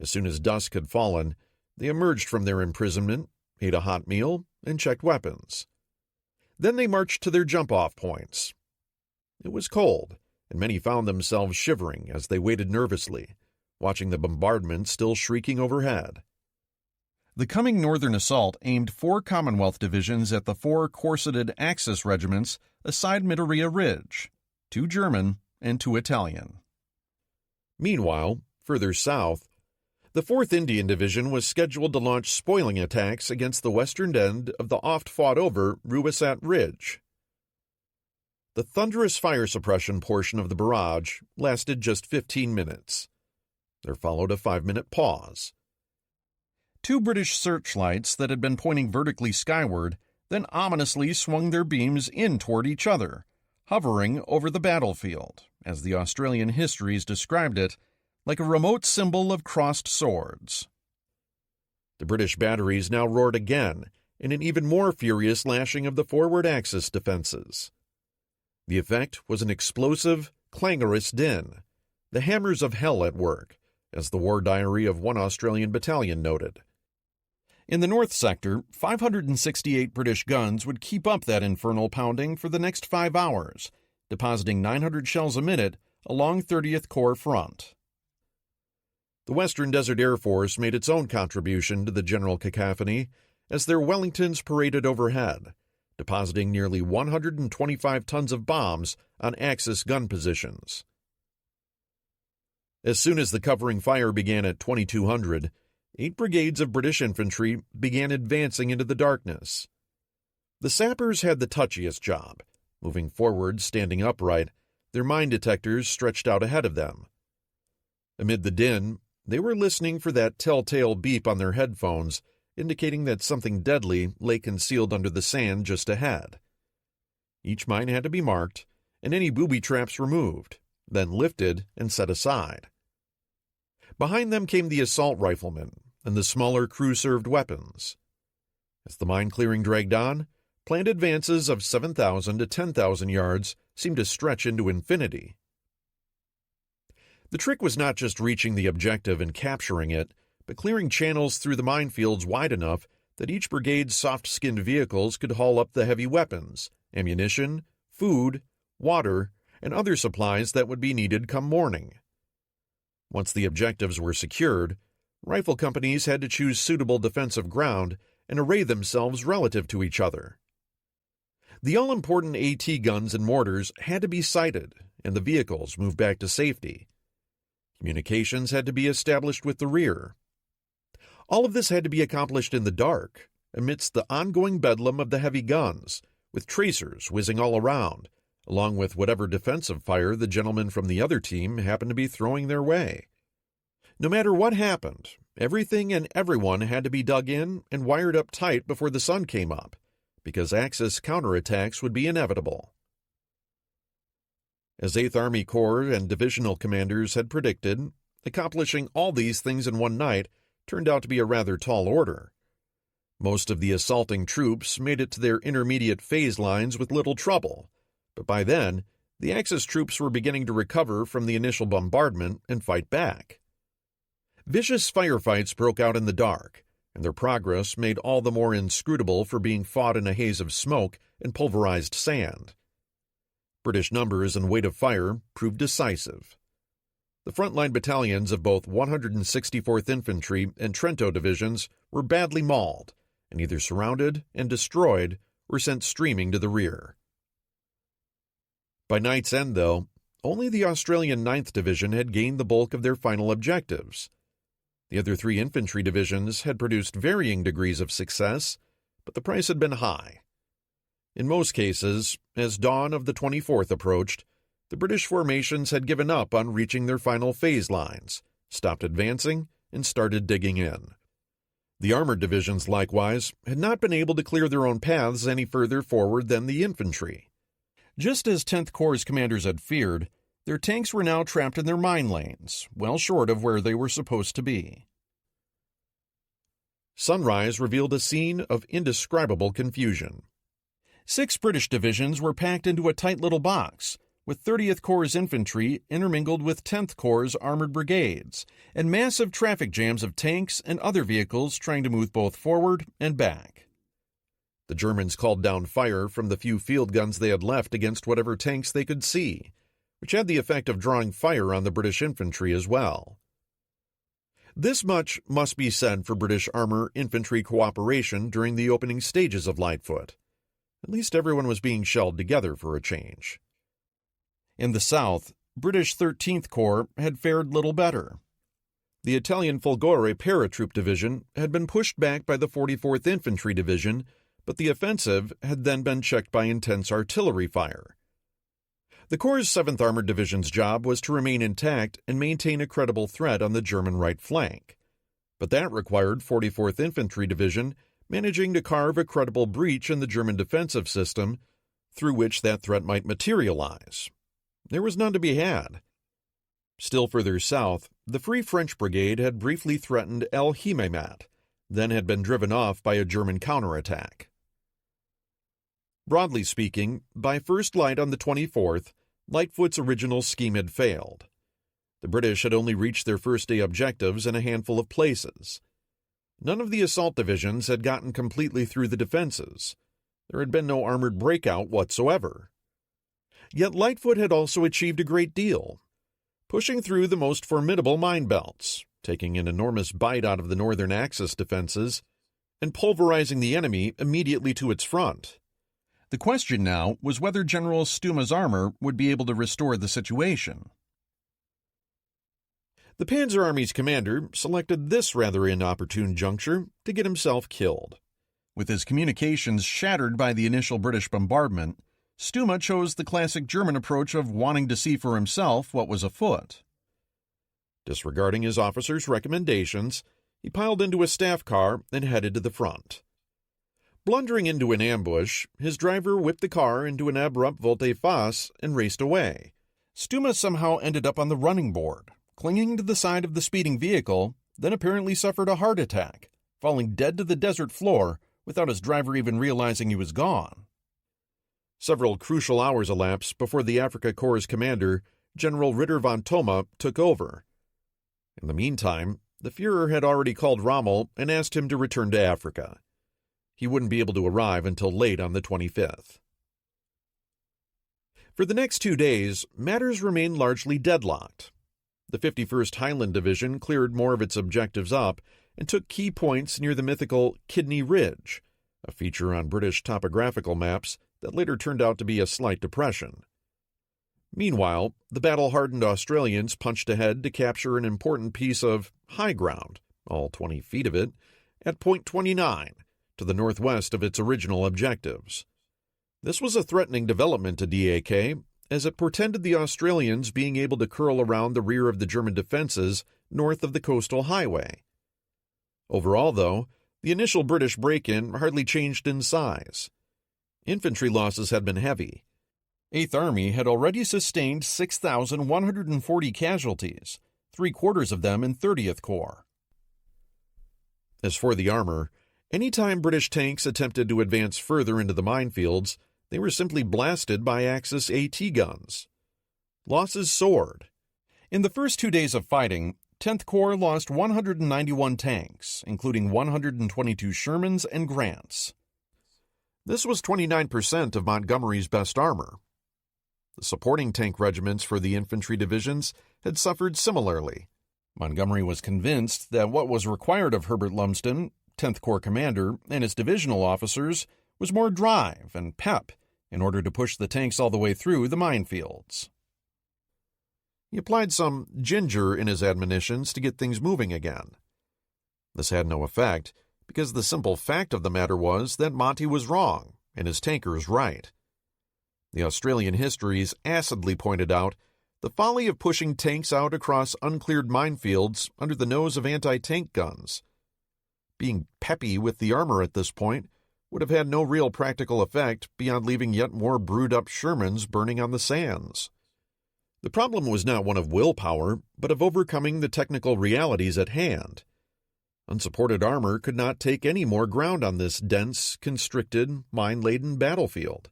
As soon as dusk had fallen, they emerged from their imprisonment, ate a hot meal, and checked weapons. Then they marched to their jump-off points. It was cold, and many found themselves shivering as they waited nervously, watching the bombardment still shrieking overhead. The coming northern assault aimed 4 Commonwealth divisions at the 4 corseted Axis regiments aside Mitteria Ridge, 2 German and 2 Italian. Meanwhile, further south, the 4th Indian Division was scheduled to launch spoiling attacks against the western end of the oft-fought-over Ruisat Ridge. The thunderous fire suppression portion of the barrage lasted just 15 minutes. There followed a 5-minute pause. 2 British searchlights that had been pointing vertically skyward then ominously swung their beams in toward each other, hovering over the battlefield, as the Australian histories described it, like a remote symbol of crossed swords. The British batteries now roared again in an even more furious lashing of the forward Axis defenses. The effect was an explosive, clangorous din, the hammers of hell at work, as the war diary of one Australian battalion noted. In the north sector, 568 British guns would keep up that infernal pounding for the next 5 hours, depositing 900 shells a minute along 30th Corps front. The Western Desert Air Force made its own contribution to the general cacophony as their Wellingtons paraded overhead, depositing nearly 125 tons of bombs on Axis gun positions. As soon as the covering fire began at 2200, 8 brigades of British infantry began advancing into the darkness. The sappers had the touchiest job, moving forward, standing upright, their mine detectors stretched out ahead of them. Amid the din, they were listening for that telltale beep on their headphones, indicating that something deadly lay concealed under the sand just ahead. Each mine had to be marked, and any booby traps removed, then lifted and set aside. Behind them came the assault riflemen and the smaller crew-served weapons. As the mine clearing dragged on, planned advances of 7,000 to 10,000 yards seemed to stretch into infinity. The trick was not just reaching the objective and capturing it, but clearing channels through the minefields wide enough that each brigade's soft-skinned vehicles could haul up the heavy weapons, ammunition, food, water, and other supplies that would be needed come morning. Once the objectives were secured, rifle companies had to choose suitable defensive ground and array themselves relative to each other. The all-important AT guns and mortars had to be sighted, and the vehicles moved back to safety. Communications had to be established with the rear. All of this had to be accomplished in the dark, amidst the ongoing bedlam of the heavy guns, with tracers whizzing all around, along with whatever defensive fire the gentlemen from the other team happened to be throwing their way. No matter what happened, everything and everyone had to be dug in and wired up tight before the sun came up, because Axis counterattacks would be inevitable. As 8th Army Corps and divisional commanders had predicted, accomplishing all these things in one night turned out to be a rather tall order. Most of the assaulting troops made it to their intermediate phase lines with little trouble, but by then, the Axis troops were beginning to recover from the initial bombardment and fight back. Vicious firefights broke out in the dark, and their progress made all the more inscrutable for being fought in a haze of smoke and pulverized sand. British numbers and weight of fire proved decisive. The frontline battalions of both 164th Infantry and Trento divisions were badly mauled, and either surrounded and destroyed or sent streaming to the rear. By night's end, though, only the Australian 9th Division had gained the bulk of their final objectives. The other 3 infantry divisions had produced varying degrees of success, but the price had been high. In most cases, as dawn of the 24th approached, the British formations had given up on reaching their final phase lines, stopped advancing, and started digging in. The armored divisions, likewise, had not been able to clear their own paths any further forward than the infantry. Just as 10th Corps' commanders had feared, their tanks were now trapped in their mine lanes, well short of where they were supposed to be. Sunrise revealed a scene of indescribable confusion. 6 British divisions were packed into a tight little box, with 30th Corps' infantry intermingled with 10th Corps' armored brigades, and massive traffic jams of tanks and other vehicles trying to move both forward and back. The Germans called down fire from the few field guns they had left against whatever tanks they could see, which had the effect of drawing fire on the British infantry as well. This much must be said for British armor-infantry cooperation during the opening stages of Lightfoot. At least everyone was being shelled together for a change. In the south, British 13th Corps had fared little better. The Italian Folgore paratroop division had been pushed back by the 44th Infantry Division, but the offensive had then been checked by intense artillery fire. The Corps' 7th Armored Division's job was to remain intact and maintain a credible threat on the German right flank, but that required 44th Infantry Division managing to carve a credible breach in the German defensive system through which that threat might materialize. There was none to be had. Still further south, the Free French Brigade had briefly threatened El Himemat, then had been driven off by a German counterattack. Broadly speaking, by first light on the 24th, Lightfoot's original scheme had failed. The British had only reached their first-day objectives in a handful of places. None of the assault divisions had gotten completely through the defenses. There had been no armored breakout whatsoever. Yet Lightfoot had also achieved a great deal, pushing through the most formidable mine belts, taking an enormous bite out of the northern Axis defenses, and pulverizing the enemy immediately to its front. The question now was whether General Stuma's armor would be able to restore the situation. The Panzer Army's commander selected this rather inopportune juncture to get himself killed. With his communications shattered by the initial British bombardment, Stuma chose the classic German approach of wanting to see for himself what was afoot. Disregarding his officers' recommendations, he piled into a staff car and headed to the front. Blundering into an ambush, his driver whipped the car into an abrupt volte-face and raced away. Stuma somehow ended up on the running board, clinging to the side of the speeding vehicle, then apparently suffered a heart attack, falling dead to the desert floor without his driver even realizing he was gone. Several crucial hours elapsed before the Africa Corps' commander, General Ritter von Thoma, took over. In the meantime, the Führer had already called Rommel and asked him to return to Africa. He wouldn't be able to arrive until late on the 25th. For the next 2 days, matters remained largely deadlocked. The 51st Highland Division cleared more of its objectives up and took key points near the mythical Kidney Ridge, a feature on British topographical maps that later turned out to be a slight depression. Meanwhile, the battle-hardened Australians punched ahead to capture an important piece of high ground, all 20 feet of it, at Point 29, to the northwest of its original objectives. This was a threatening development to DAK, as it portended the Australians being able to curl around the rear of the German defenses north of the coastal highway. Overall, though, the initial British break-in hardly changed in size. Infantry losses had been heavy. 8th Army had already sustained 6,140 casualties, 3/4 of them in 30th Corps. As for the armor, any time British tanks attempted to advance further into the minefields, they were simply blasted by Axis AT guns. Losses soared. In the first 2 days of fighting, 10th Corps lost 191 tanks, including 122 Shermans and Grants. This was 29% of Montgomery's best armor. The supporting tank regiments for the infantry divisions had suffered similarly. Montgomery was convinced that what was required of Herbert Lumsden, 10th Corps commander, and his divisional officers was more drive and pep in order to push the tanks all the way through the minefields. He applied some ginger in his admonitions to get things moving again. This had no effect, because the simple fact of the matter was that Monty was wrong and his tankers right. The Australian histories acidly pointed out the folly of pushing tanks out across uncleared minefields under the nose of anti-tank guns. Being peppy with the armor at this point would have had no real practical effect beyond leaving yet more brewed-up Shermans burning on the sands. The problem was not one of willpower, but of overcoming the technical realities at hand. Unsupported armor could not take any more ground on this dense, constricted, mine-laden battlefield.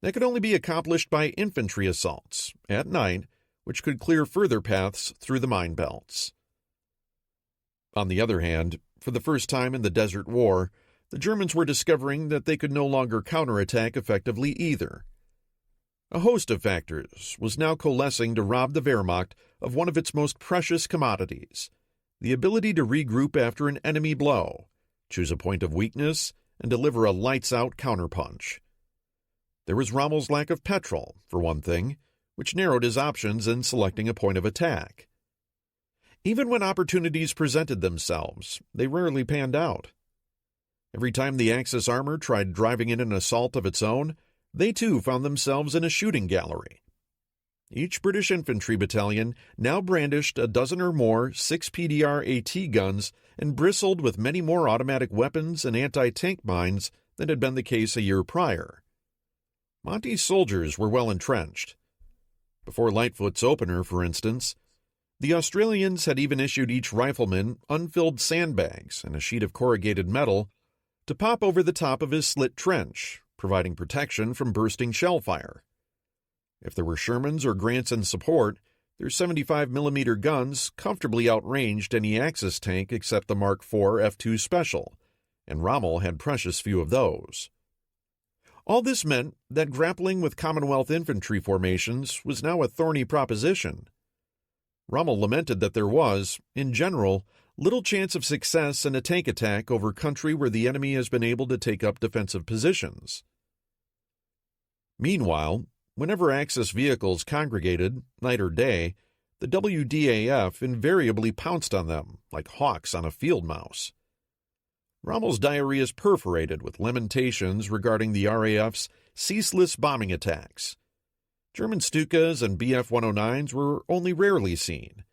That could only be accomplished by infantry assaults, at night, which could clear further paths through the mine belts. On the other hand, for the first time in the Desert War, the Germans were discovering that they could no longer counterattack effectively either. A host of factors was now coalescing to rob the Wehrmacht of one of its most precious commodities, the ability to regroup after an enemy blow, choose a point of weakness, and deliver a lights-out counterpunch. There was Rommel's lack of petrol, for one thing, which narrowed his options in selecting a point of attack. Even when opportunities presented themselves, they rarely panned out. Every time the Axis armor tried driving in an assault of its own, they too found themselves in a shooting gallery. Each British infantry battalion now brandished a dozen or more 6 PDR AT guns and bristled with many more automatic weapons and anti-tank mines than had been the case a year prior. Monty's soldiers were well entrenched. Before Lightfoot's opener, for instance, the Australians had even issued each rifleman unfilled sandbags and a sheet of corrugated metal to pop over the top of his slit trench, providing protection from bursting shell fire. If there were Shermans or Grants in support, their 75mm guns comfortably outranged any Axis tank except the Mark IV F2 Special, and Rommel had precious few of those. All this meant that grappling with Commonwealth infantry formations was now a thorny proposition. Rommel lamented that there was, in general, little chance of success in a tank attack over country where the enemy has been able to take up defensive positions. Meanwhile, whenever Axis vehicles congregated, night or day, the WDAF invariably pounced on them like hawks on a field mouse. Rommel's diary is perforated with lamentations regarding the RAF's ceaseless bombing attacks. German Stukas and Bf-109s were only rarely seen.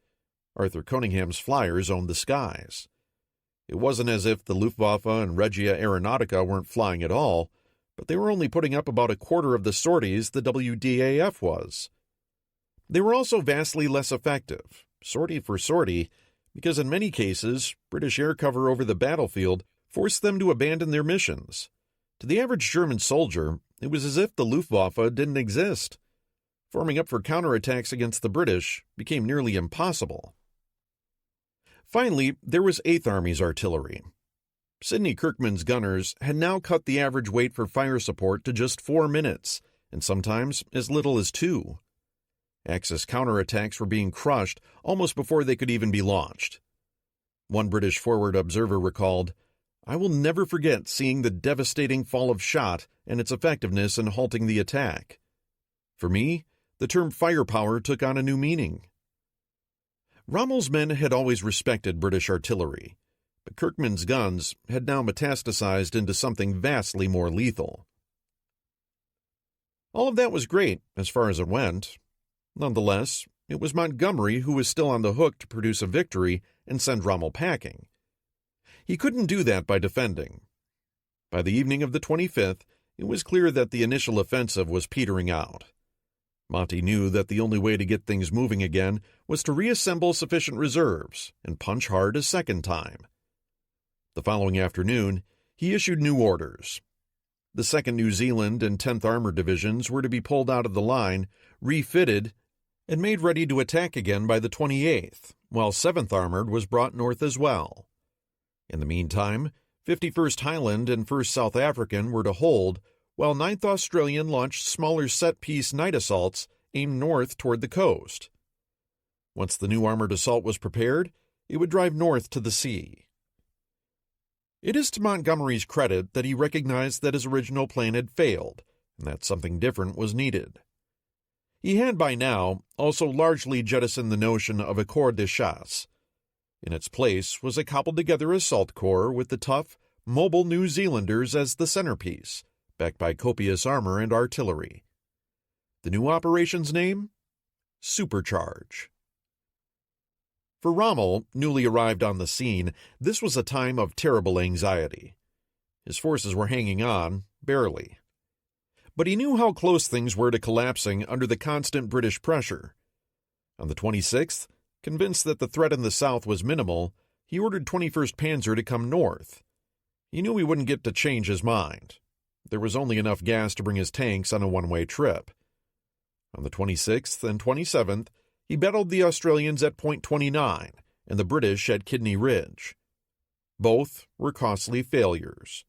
Arthur Cunningham flyers owned the skies. It wasn't as if the Luftwaffe and Regia Aeronautica weren't flying at all, but they were only putting up about a quarter of the sorties the WDAF was. They were also vastly less effective, sortie for sortie, because in many cases, British air cover over the battlefield forced them to abandon their missions. To the average German soldier, it was as if the Luftwaffe didn't exist. Forming up for counterattacks against the British became nearly impossible. Finally, there was 8th Army's artillery. Sidney Kirkman's gunners had now cut the average wait for fire support to just 4 minutes, and sometimes as little as 2. Axis counterattacks were being crushed almost before they could even be launched. One British forward observer recalled, "I will never forget seeing the devastating fall of shot and its effectiveness in halting the attack. For me, the term firepower took on a new meaning." Rommel's men had always respected British artillery, but Kirkman's guns had now metastasized into something vastly more lethal. All of that was great as far as it went. Nonetheless, it was Montgomery who was still on the hook to produce a victory and send Rommel packing. He couldn't do that by defending. By the evening of the 25th, it was clear that the initial offensive was petering out. Monty knew that the only way to get things moving again was to reassemble sufficient reserves and punch hard a second time. The following afternoon, he issued new orders. The 2nd New Zealand and 10th Armored Divisions were to be pulled out of the line, refitted, and made ready to attack again by the 28th, while 7th Armored was brought north as well. In the meantime, 51st Highland and 1st South African were to hold, while 9th Australian launched smaller set-piece night assaults aimed north toward the coast. Once the new armored assault was prepared, it would drive north to the sea. It is to Montgomery's credit that he recognized that his original plan had failed, and that something different was needed. He had by now also largely jettisoned the notion of a corps de chasse. In its place was a cobbled-together assault corps with the tough, mobile New Zealanders as the centerpiece, backed by copious armor and artillery. The new operation's name? Supercharge. For Rommel, newly arrived on the scene, this was a time of terrible anxiety. His forces were hanging on, barely. But he knew how close things were to collapsing under the constant British pressure. On the 26th, convinced that the threat in the south was minimal, he ordered 21st Panzer to come north. He knew he wouldn't get to change his mind. there was only enough gas to bring his tanks on a one-way trip. On the 26th and 27th, he battled the Australians at Point 29 and the British at Kidney Ridge. Both were costly failures.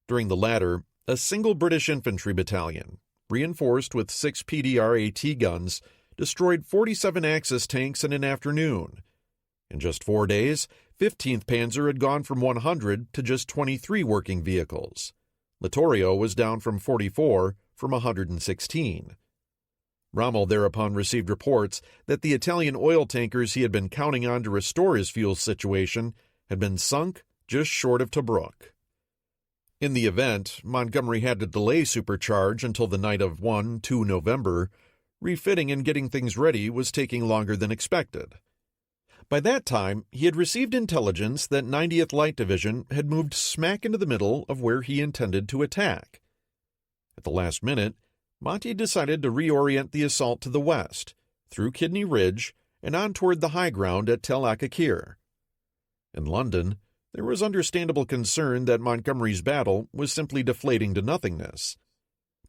During the latter, a single British infantry battalion, reinforced with 6 PDR-AT guns, destroyed 47 Axis tanks in an afternoon. In just 4 days, 15th Panzer had gone from 100 to just 23 working vehicles. Littorio was down from 44 from 116. Rommel thereupon received reports that the Italian oil tankers he had been counting on to restore his fuel situation had been sunk just short of Tobruk. In the event, Montgomery had to delay supercharge until the night of 1-2 November. Refitting and getting things ready was taking longer than expected. By that time, he had received intelligence that 90th Light Division had moved smack into the middle of where he intended to attack. At the last minute, Monty decided to reorient the assault to the west, through Kidney Ridge, and on toward the high ground at Tel Akakir. In London, there was understandable concern that Montgomery's battle was simply deflating to nothingness.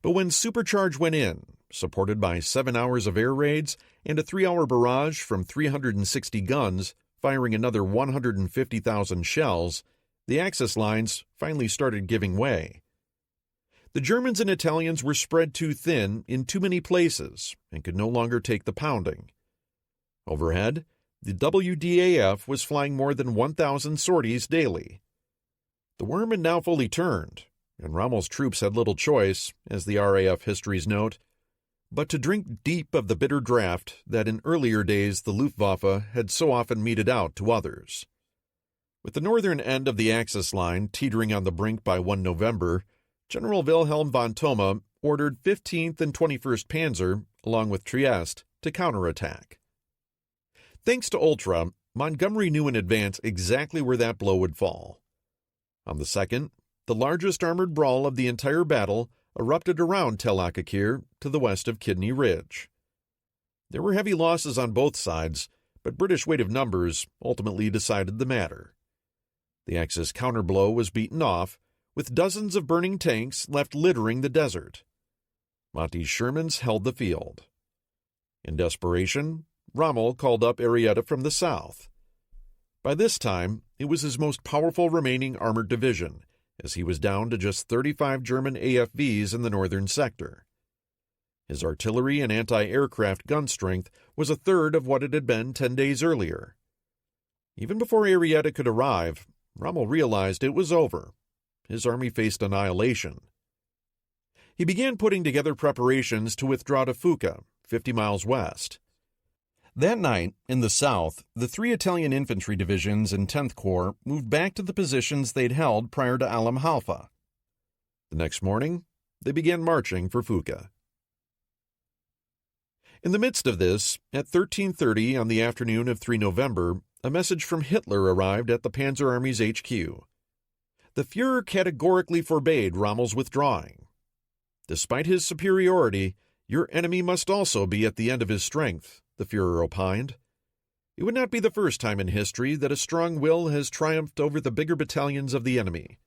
But when supercharge went in, supported by 7 hours of air raids and a 3-hour barrage from 360 guns, firing another 150,000 shells, the Axis lines finally started giving way. The Germans and Italians were spread too thin in too many places and could no longer take the pounding. Overhead, the WDAF was flying more than 1,000 sorties daily. The worm had now fully turned, and Rommel's troops had little choice, as the RAF histories note, but to drink deep of the bitter draught that in earlier days the Luftwaffe had so often meted out to others. With the northern end of the Axis line teetering on the brink by 1 November, General Wilhelm von Thoma ordered 15th and 21st Panzer, along with Trieste, to counterattack. Thanks to Ultra, Montgomery knew in advance exactly where that blow would fall. On the 2nd, the largest armored brawl of the entire battle erupted around Tel Akakir to the west of Kidney Ridge. There were heavy losses on both sides, but British weight of numbers ultimately decided the matter. The Axis counterblow was beaten off, with dozens of burning tanks left littering the desert. Monty's Shermans held the field. In desperation, Rommel called up Arrieta from the south. By this time, it was his most powerful remaining armored division, as he was down to just 35 German AFVs in the northern sector. His artillery and anti-aircraft gun strength was a third of what it had been 10 days earlier. Even before Arrieta could arrive, Rommel realized it was over. His army faced annihilation. He began putting together preparations to withdraw to Fuca, 50 miles west. That night, in the south, the 3 Italian infantry divisions and 10th Corps moved back to the positions they'd held prior to Alam Halfa. The next morning, they began marching for Fuca. In the midst of this, at 13:30 on the afternoon of 3 November, a message from Hitler arrived at the Panzer Army's HQ. The Führer categorically forbade Rommel's withdrawing. Despite his superiority, your enemy must also be at the end of his strength, the Führer opined. It would not be the first time in history that a strong will has triumphed over the bigger battalions of the enemy.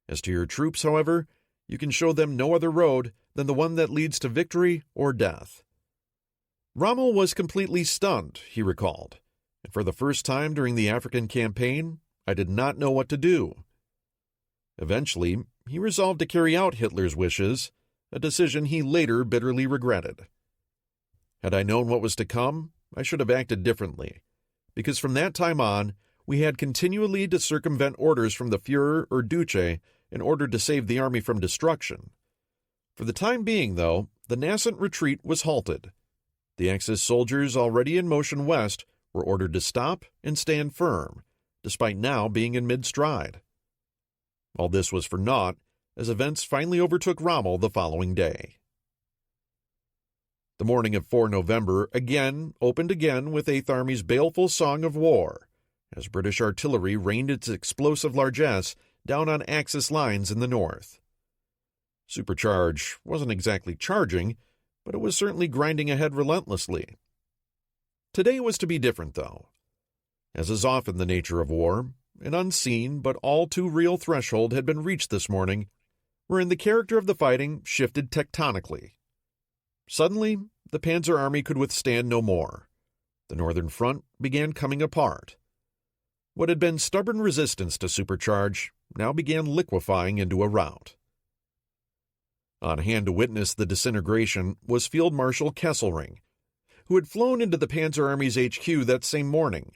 As to your troops, however, you can show them no other road than the one that leads to victory or death. Rommel was completely stunned, he recalled, and for the first time during the African campaign, I did not know what to do. Eventually, he resolved to carry out Hitler's wishes, a decision he later bitterly regretted. Had I known what was to come, I should have acted differently, because from that time on, we had continually to circumvent orders from the Führer or Duce in order to save the army from destruction. For the time being, though, the nascent retreat was halted. The Axis soldiers already in motion west were ordered to stop and stand firm, despite now being in mid-stride. All this was for naught, as events finally overtook Rommel the following day. The morning of 4 November opened again with 8th Army's baleful song of war, as British artillery rained its explosive largesse down on Axis lines in the north. Supercharge wasn't exactly charging, but it was certainly grinding ahead relentlessly. Today was to be different, though. As is often the nature of war, an unseen but all too real threshold had been reached this morning wherein the character of the fighting shifted tectonically. Suddenly, the Panzer Army could withstand no more. The northern front began coming apart. What had been stubborn resistance to supercharge now began liquefying into a rout. On hand to witness the disintegration was Field Marshal Kesselring, who had flown into the Panzer Army's HQ that same morning.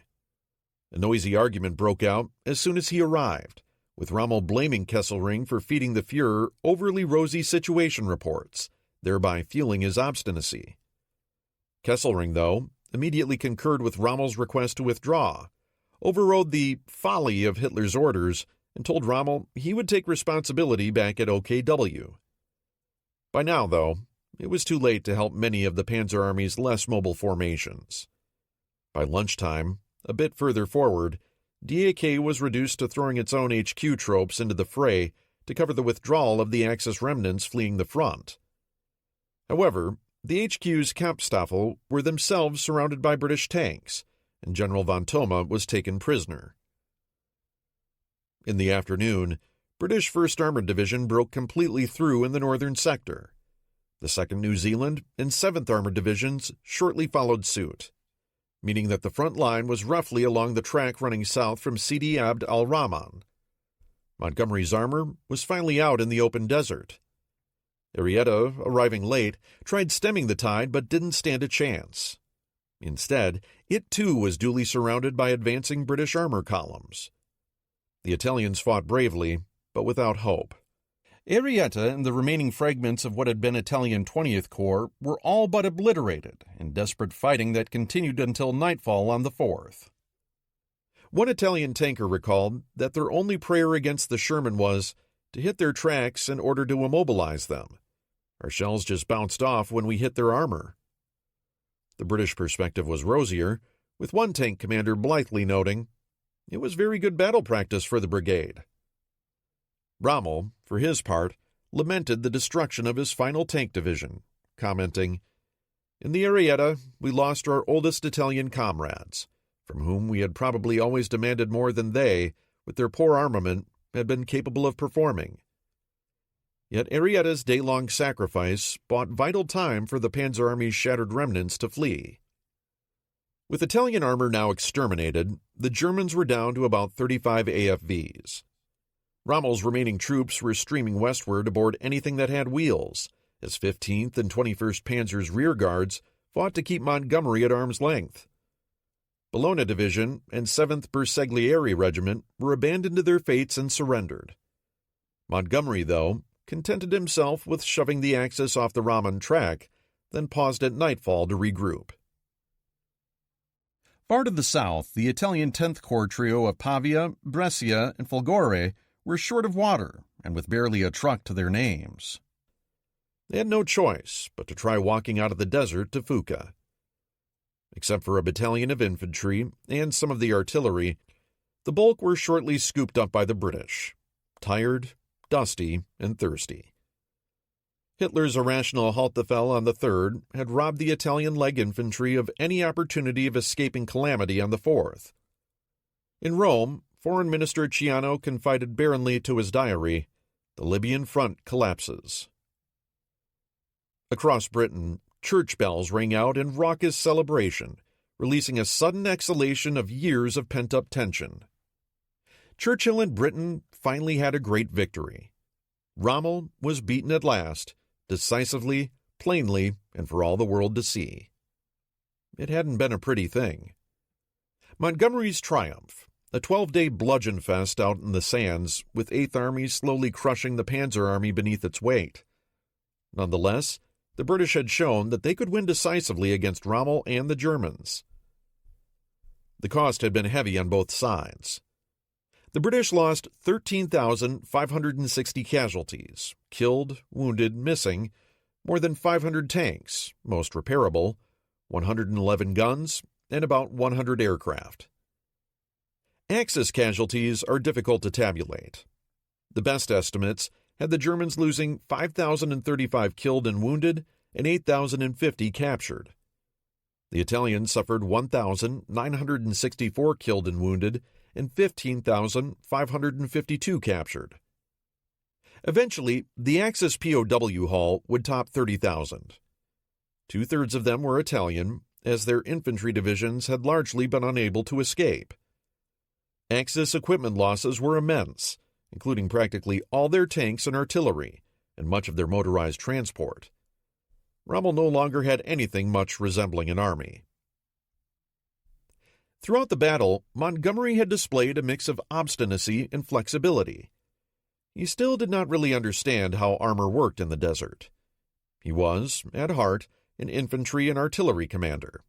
A noisy argument broke out as soon as he arrived, with Rommel blaming Kesselring for feeding the Fuhrer overly rosy situation reports, thereby fueling his obstinacy. Kesselring, though, immediately concurred with Rommel's request to withdraw, overrode the folly of Hitler's orders, and told Rommel he would take responsibility back at OKW. By now, though, it was too late to help many of the Panzer Army's less mobile formations. By lunchtime, a bit further forward, DAK was reduced to throwing its own HQ tropes into the fray to cover the withdrawal of the Axis remnants fleeing the front. However, the HQ's Kampfstaffel were themselves surrounded by British tanks, and General von Thoma was taken prisoner. In the afternoon, British 1st Armored Division broke completely through in the northern sector. The 2nd New Zealand and 7th Armored Divisions shortly followed suit, meaning that the front line was roughly along the track running south from Sidi Abd al-Rahman. Montgomery's armor was finally out in the open desert. Arrieta, arriving late, tried stemming the tide but didn't stand a chance. Instead, it too was duly surrounded by advancing British armor columns. The Italians fought bravely, but without hope. Arrieta and the remaining fragments of what had been Italian 20th Corps were all but obliterated in desperate fighting that continued until nightfall on the 4th. One Italian tanker recalled that their only prayer against the Sherman was to hit their tracks in order to immobilize them. Our shells just bounced off when we hit their armor. The British perspective was rosier, with one tank commander blithely noting, "It was very good battle practice for the brigade." Rommel, for his part, lamented the destruction of his final tank division, commenting, "In the Arrieta, we lost our oldest Italian comrades, from whom we had probably always demanded more than they, with their poor armament, had been capable of performing." Yet Arrieta's day-long sacrifice bought vital time for the Panzer Army's shattered remnants to flee. With Italian armor now exterminated, the Germans were down to about 35 AFVs. Rommel's remaining troops were streaming westward aboard anything that had wheels, as 15th and 21st Panzer's rear guards fought to keep Montgomery at arm's length. Bologna Division and 7th Bersaglieri Regiment were abandoned to their fates and surrendered. Montgomery, though, contented himself with shoving the Axis off the Rahman track, then paused at nightfall to regroup. Far to the south, the Italian 10th Corps trio of Pavia, Brescia, and Folgore were short of water and with barely a truck to their names. They had no choice but to try walking out of the desert to Fuca. Except for a battalion of infantry and some of the artillery, the bulk were shortly scooped up by the British, tired, dusty, and thirsty. Hitler's irrational Haltefel on the 3rd had robbed the Italian leg infantry of any opportunity of escaping calamity on the 4th. In Rome, Foreign Minister Ciano confided barrenly to his diary, "The Libyan front collapses." Across Britain, church bells rang out in raucous celebration, releasing a sudden exhalation of years of pent-up tension. Churchill and Britain finally had a great victory. Rommel was beaten at last, decisively, plainly, and for all the world to see. It hadn't been a pretty thing. Montgomery's triumph, a 12-day bludgeon fest out in the sands, with 8th Army slowly crushing the Panzer Army beneath its weight. Nonetheless, the British had shown that they could win decisively against Rommel and the Germans. The cost had been heavy on both sides. The British lost 13,560 casualties, killed, wounded, missing, more than 500 tanks, most repairable, 111 guns, and about 100 aircraft. Axis casualties are difficult to tabulate. The best estimates had the Germans losing 5,035 killed and wounded and 8,050 captured. The Italians suffered 1,964 killed and wounded and 15,552 captured. Eventually, the Axis POW haul would top 30,000. Two-thirds of them were Italian, as their infantry divisions had largely been unable to escape. Axis equipment losses were immense, including practically all their tanks and artillery, and much of their motorized transport. Rommel no longer had anything much resembling an army. Throughout the battle, Montgomery had displayed a mix of obstinacy and flexibility. He still did not really understand how armor worked in the desert. He was, at heart, an infantry and artillery commander.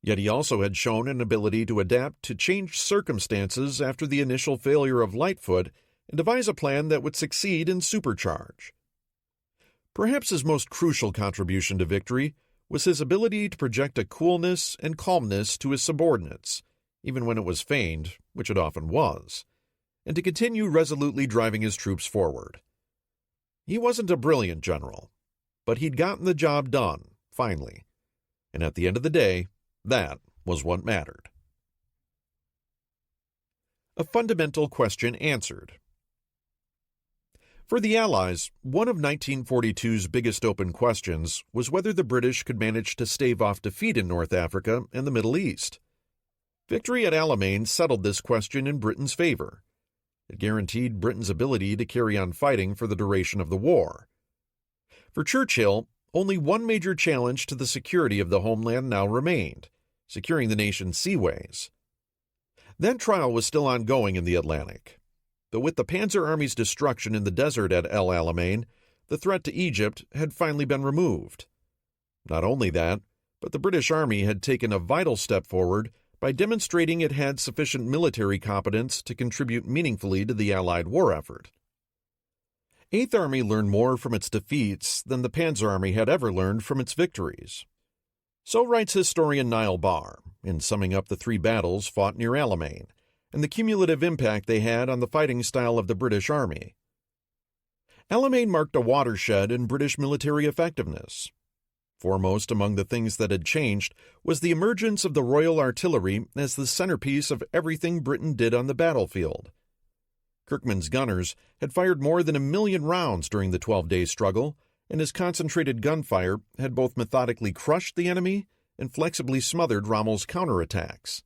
Yet he also had shown an ability to adapt to changed circumstances after the initial failure of Lightfoot and devise a plan that would succeed in supercharge. Perhaps his most crucial contribution to victory was his ability to project a coolness and calmness to his subordinates, even when it was feigned, which it often was, and to continue resolutely driving his troops forward. He wasn't a brilliant general, but he'd gotten the job done, finally, and at the end of the day, that was what mattered. A fundamental question answered. For the Allies, one of 1942's biggest open questions was whether the British could manage to stave off defeat in North Africa and the Middle East. Victory at Alamein settled this question in Britain's favor. It guaranteed Britain's ability to carry on fighting for the duration of the war. For Churchill, only one major challenge to the security of the homeland now remained: securing the nation's seaways. That trial was still ongoing in the Atlantic. But with the Panzer Army's destruction in the desert at El Alamein, the threat to Egypt had finally been removed. Not only that, but the British Army had taken a vital step forward by demonstrating it had sufficient military competence to contribute meaningfully to the Allied war effort. Eighth Army learned more from its defeats than the Panzer Army had ever learned from its victories. So writes historian Niall Barr, in summing up the three battles fought near Alamein, and the cumulative impact they had on the fighting style of the British Army. Alamein marked a watershed in British military effectiveness. Foremost among the things that had changed was the emergence of the Royal Artillery as the centerpiece of everything Britain did on the battlefield. Kirkman's gunners had fired more than 1 million rounds during the 12-day struggle, and his concentrated gunfire had both methodically crushed the enemy and flexibly smothered Rommel's counterattacks.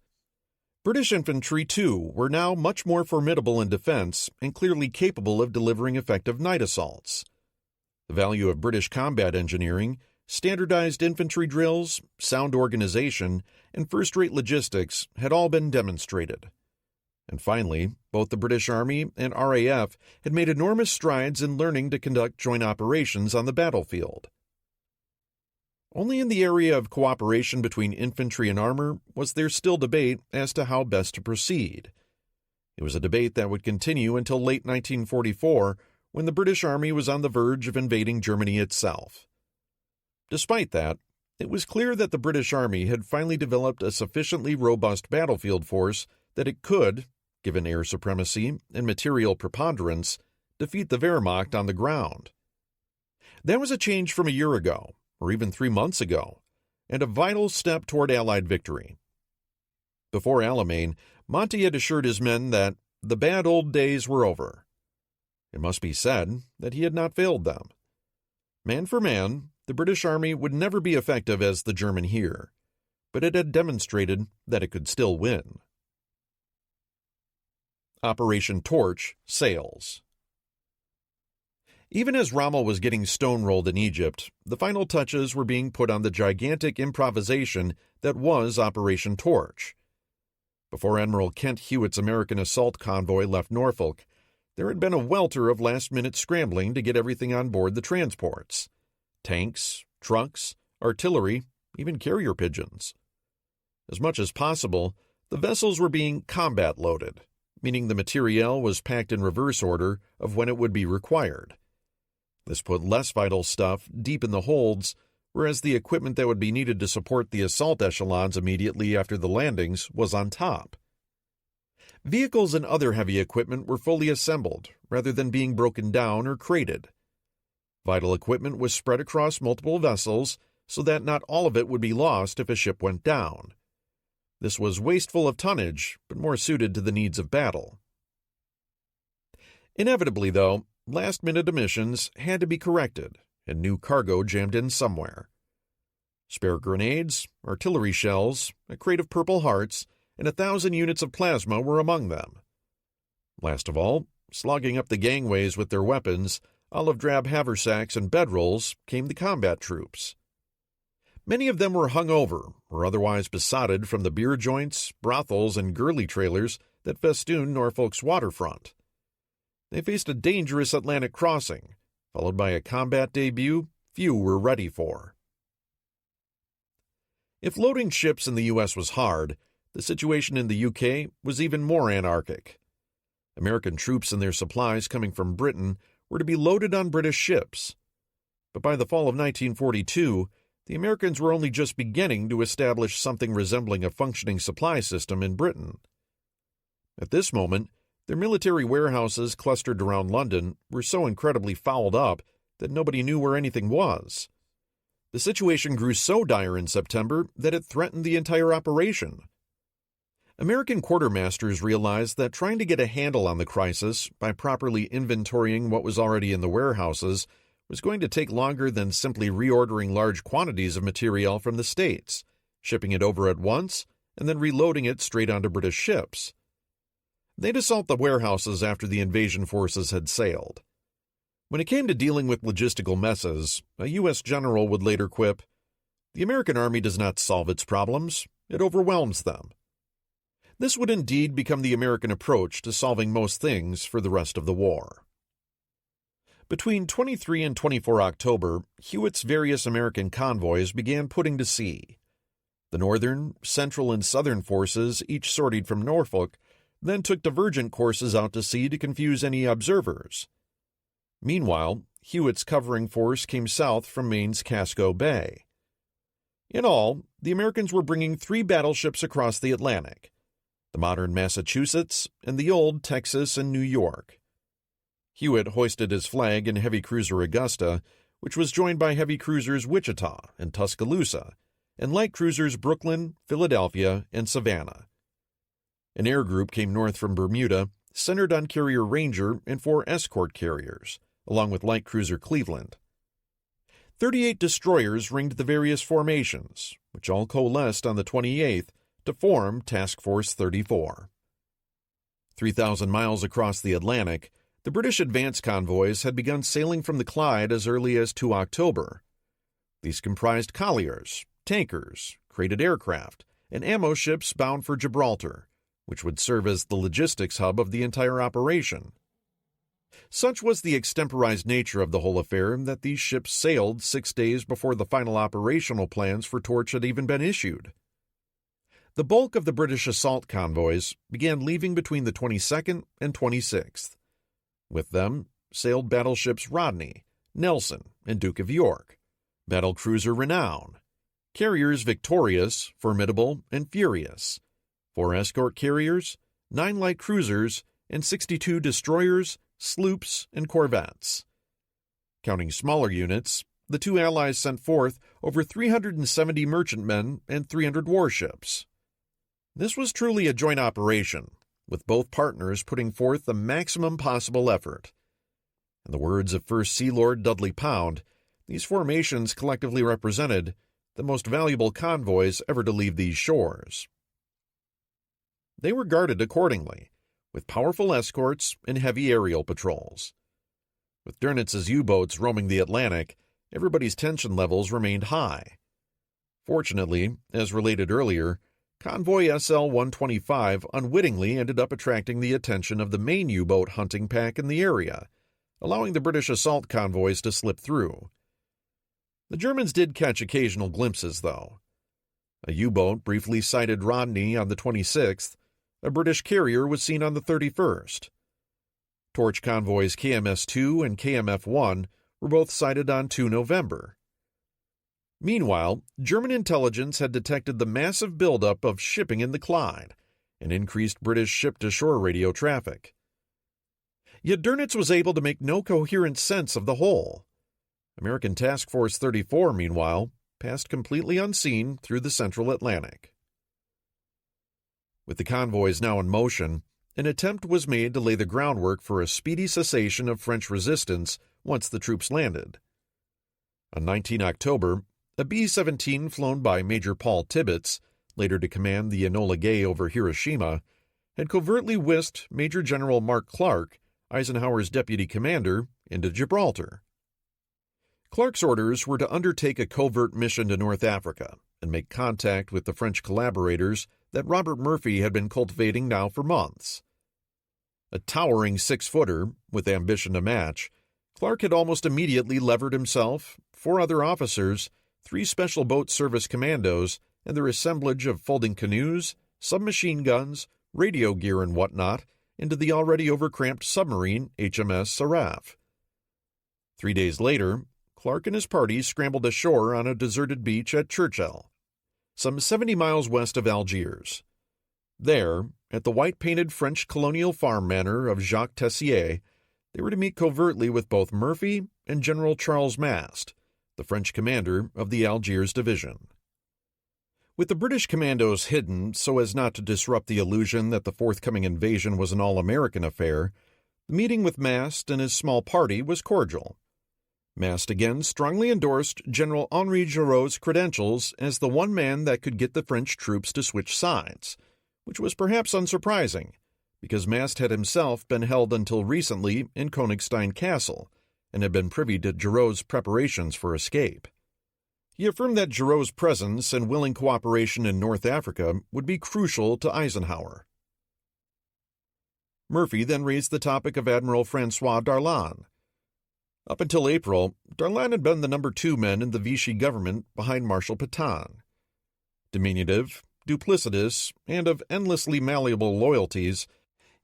British infantry, too, were now much more formidable in defense and clearly capable of delivering effective night assaults. The value of British combat engineering, standardized infantry drills, sound organization, and first-rate logistics had all been demonstrated. And finally, both the British Army and RAF had made enormous strides in learning to conduct joint operations on the battlefield. Only in the area of cooperation between infantry and armor was there still debate as to how best to proceed. It was a debate that would continue until late 1944, when the British Army was on the verge of invading Germany itself. Despite that, it was clear that the British Army had finally developed a sufficiently robust battlefield force that it could, given air supremacy and material preponderance, defeat the Wehrmacht on the ground. That was a change from a year ago, or even 3 months ago, and a vital step toward Allied victory. Before Alamein, Monty had assured his men that the bad old days were over. It must be said that he had not failed them. Man for man, the British Army would never be effective as the German here, but it had demonstrated that it could still win. Operation Torch sails. Even as Rommel was getting stonewalled in Egypt, the final touches were being put on the gigantic improvisation that was Operation Torch. Before Admiral Kent Hewitt's American assault convoy left Norfolk, there had been a welter of last-minute scrambling to get everything on board the transports. Tanks, trucks, artillery, even carrier pigeons. As much as possible, the vessels were being combat-loaded, meaning the materiel was packed in reverse order of when it would be required. This put less vital stuff deep in the holds, whereas the equipment that would be needed to support the assault echelons immediately after the landings was on top. Vehicles and other heavy equipment were fully assembled, rather than being broken down or crated. Vital equipment was spread across multiple vessels so that not all of it would be lost if a ship went down. This was wasteful of tonnage, but more suited to the needs of battle. Inevitably, though, last-minute omissions had to be corrected, and new cargo jammed in somewhere. Spare grenades, artillery shells, a crate of Purple Hearts, and 1,000 units of plasma were among them. Last of all, slogging up the gangways with their weapons, olive-drab haversacks and bedrolls, came the combat troops. Many of them were hungover or otherwise besotted from the beer joints, brothels, and girly trailers that festooned Norfolk's waterfront. They faced a dangerous Atlantic crossing, followed by a combat debut few were ready for. If loading ships in the U.S. was hard, the situation in the U.K. was even more anarchic. American troops and their supplies coming from Britain were to be loaded on British ships. But by the fall of 1942, the Americans were only just beginning to establish something resembling a functioning supply system in Britain. At this moment, their military warehouses clustered around London were so incredibly fouled up that nobody knew where anything was. The situation grew so dire in September that it threatened the entire operation. American quartermasters realized that trying to get a handle on the crisis by properly inventorying what was already in the warehouses was going to take longer than simply reordering large quantities of material from the States, shipping it over at once, and then reloading it straight onto British ships. They'd assault the warehouses after the invasion forces had sailed. When it came to dealing with logistical messes, a U.S. general would later quip, "The American Army does not solve its problems, it overwhelms them." This would indeed become the American approach to solving most things for the rest of the war. Between 23 and 24 October, Hewitt's various American convoys began putting to sea. The Northern, Central, and Southern forces each sortied from Norfolk, then took divergent courses out to sea to confuse any observers. Meanwhile, Hewitt's covering force came south from Maine's Casco Bay. In all, the Americans were bringing 3 battleships across the Atlantic, the modern Massachusetts and the old Texas and New York. Hewitt hoisted his flag in heavy cruiser Augusta, which was joined by heavy cruisers Wichita and Tuscaloosa, and light cruisers Brooklyn, Philadelphia, and Savannah. An air group came north from Bermuda, centered on carrier Ranger and 4 escort carriers, along with light cruiser Cleveland. 38 destroyers ringed the various formations, which all coalesced on the 28th to form Task Force 34. 3,000 miles across the Atlantic, the British advance convoys had begun sailing from the Clyde as early as 2 October. These comprised colliers, tankers, crated aircraft, and ammo ships bound for Gibraltar, which would serve as the logistics hub of the entire operation. Such was the extemporized nature of the whole affair that these ships sailed 6 days before the final operational plans for Torch had even been issued. The bulk of the British assault convoys began leaving between the 22nd and 26th. With them sailed battleships Rodney, Nelson, and Duke of York, battlecruiser Renown, carriers Victorious, Formidable, and Furious, 4 escort carriers, 9 light cruisers, and 62 destroyers, sloops, and corvettes. Counting smaller units, the 2 allies sent forth over 370 merchantmen and 300 warships. This was truly a joint operation, with both partners putting forth the maximum possible effort. In the words of First Sea Lord Dudley Pound, these formations collectively represented the most valuable convoys ever to leave these shores. They were guarded accordingly, with powerful escorts and heavy aerial patrols. With Dürnitz's U-boats roaming the Atlantic, everybody's tension levels remained high. Fortunately, as related earlier, Convoy SL-125 unwittingly ended up attracting the attention of the main U-boat hunting pack in the area, allowing the British assault convoys to slip through. The Germans did catch occasional glimpses, though. A U-boat briefly sighted Rodney on the 26th. A British carrier was seen on the 31st. Torch convoys KMS-2 and KMF-1 were both sighted on 2 November. Meanwhile, German intelligence had detected the massive buildup of shipping in the Clyde and increased British ship-to-shore radio traffic. Yet Dönitz was able to make no coherent sense of the whole. American Task Force 34, meanwhile, passed completely unseen through the central Atlantic. With the convoys now in motion, an attempt was made to lay the groundwork for a speedy cessation of French resistance once the troops landed. On 19 October, a B-17 flown by Major Paul Tibbets, later to command the Enola Gay over Hiroshima, had covertly whisked Major General Mark Clark, Eisenhower's deputy commander, into Gibraltar. Clark's orders were to undertake a covert mission to North Africa and make contact with the French collaborators that Robert Murphy had been cultivating now for months. A towering six-footer, with ambition to match, Clark had almost immediately levered himself, 4 other officers, 3 special boat service commandos, and their assemblage of folding canoes, submachine guns, radio gear, and whatnot into the already overcramped submarine HMS Seraph. 3 days later, Clark and his party scrambled ashore on a deserted beach at Churchill, some 70 miles west of Algiers. There, at the white-painted French colonial farm manor of Jacques Tessier, they were to meet covertly with both Murphy and General Charles Mast, the French commander of the Algiers Division. With the British commandos hidden so as not to disrupt the illusion that the forthcoming invasion was an all-American affair, the meeting with Mast and his small party was cordial. Mast again strongly endorsed General Henri Giraud's credentials as the one man that could get the French troops to switch sides, which was perhaps unsurprising, because Mast had himself been held until recently in Königstein Castle and had been privy to Giraud's preparations for escape. He affirmed that Giraud's presence and willing cooperation in North Africa would be crucial to Eisenhower. Murphy then raised the topic of Admiral François Darlan. Up until April, Darlan had been the number 2 man in the Vichy government behind Marshal Pétain. Diminutive, duplicitous, and of endlessly malleable loyalties,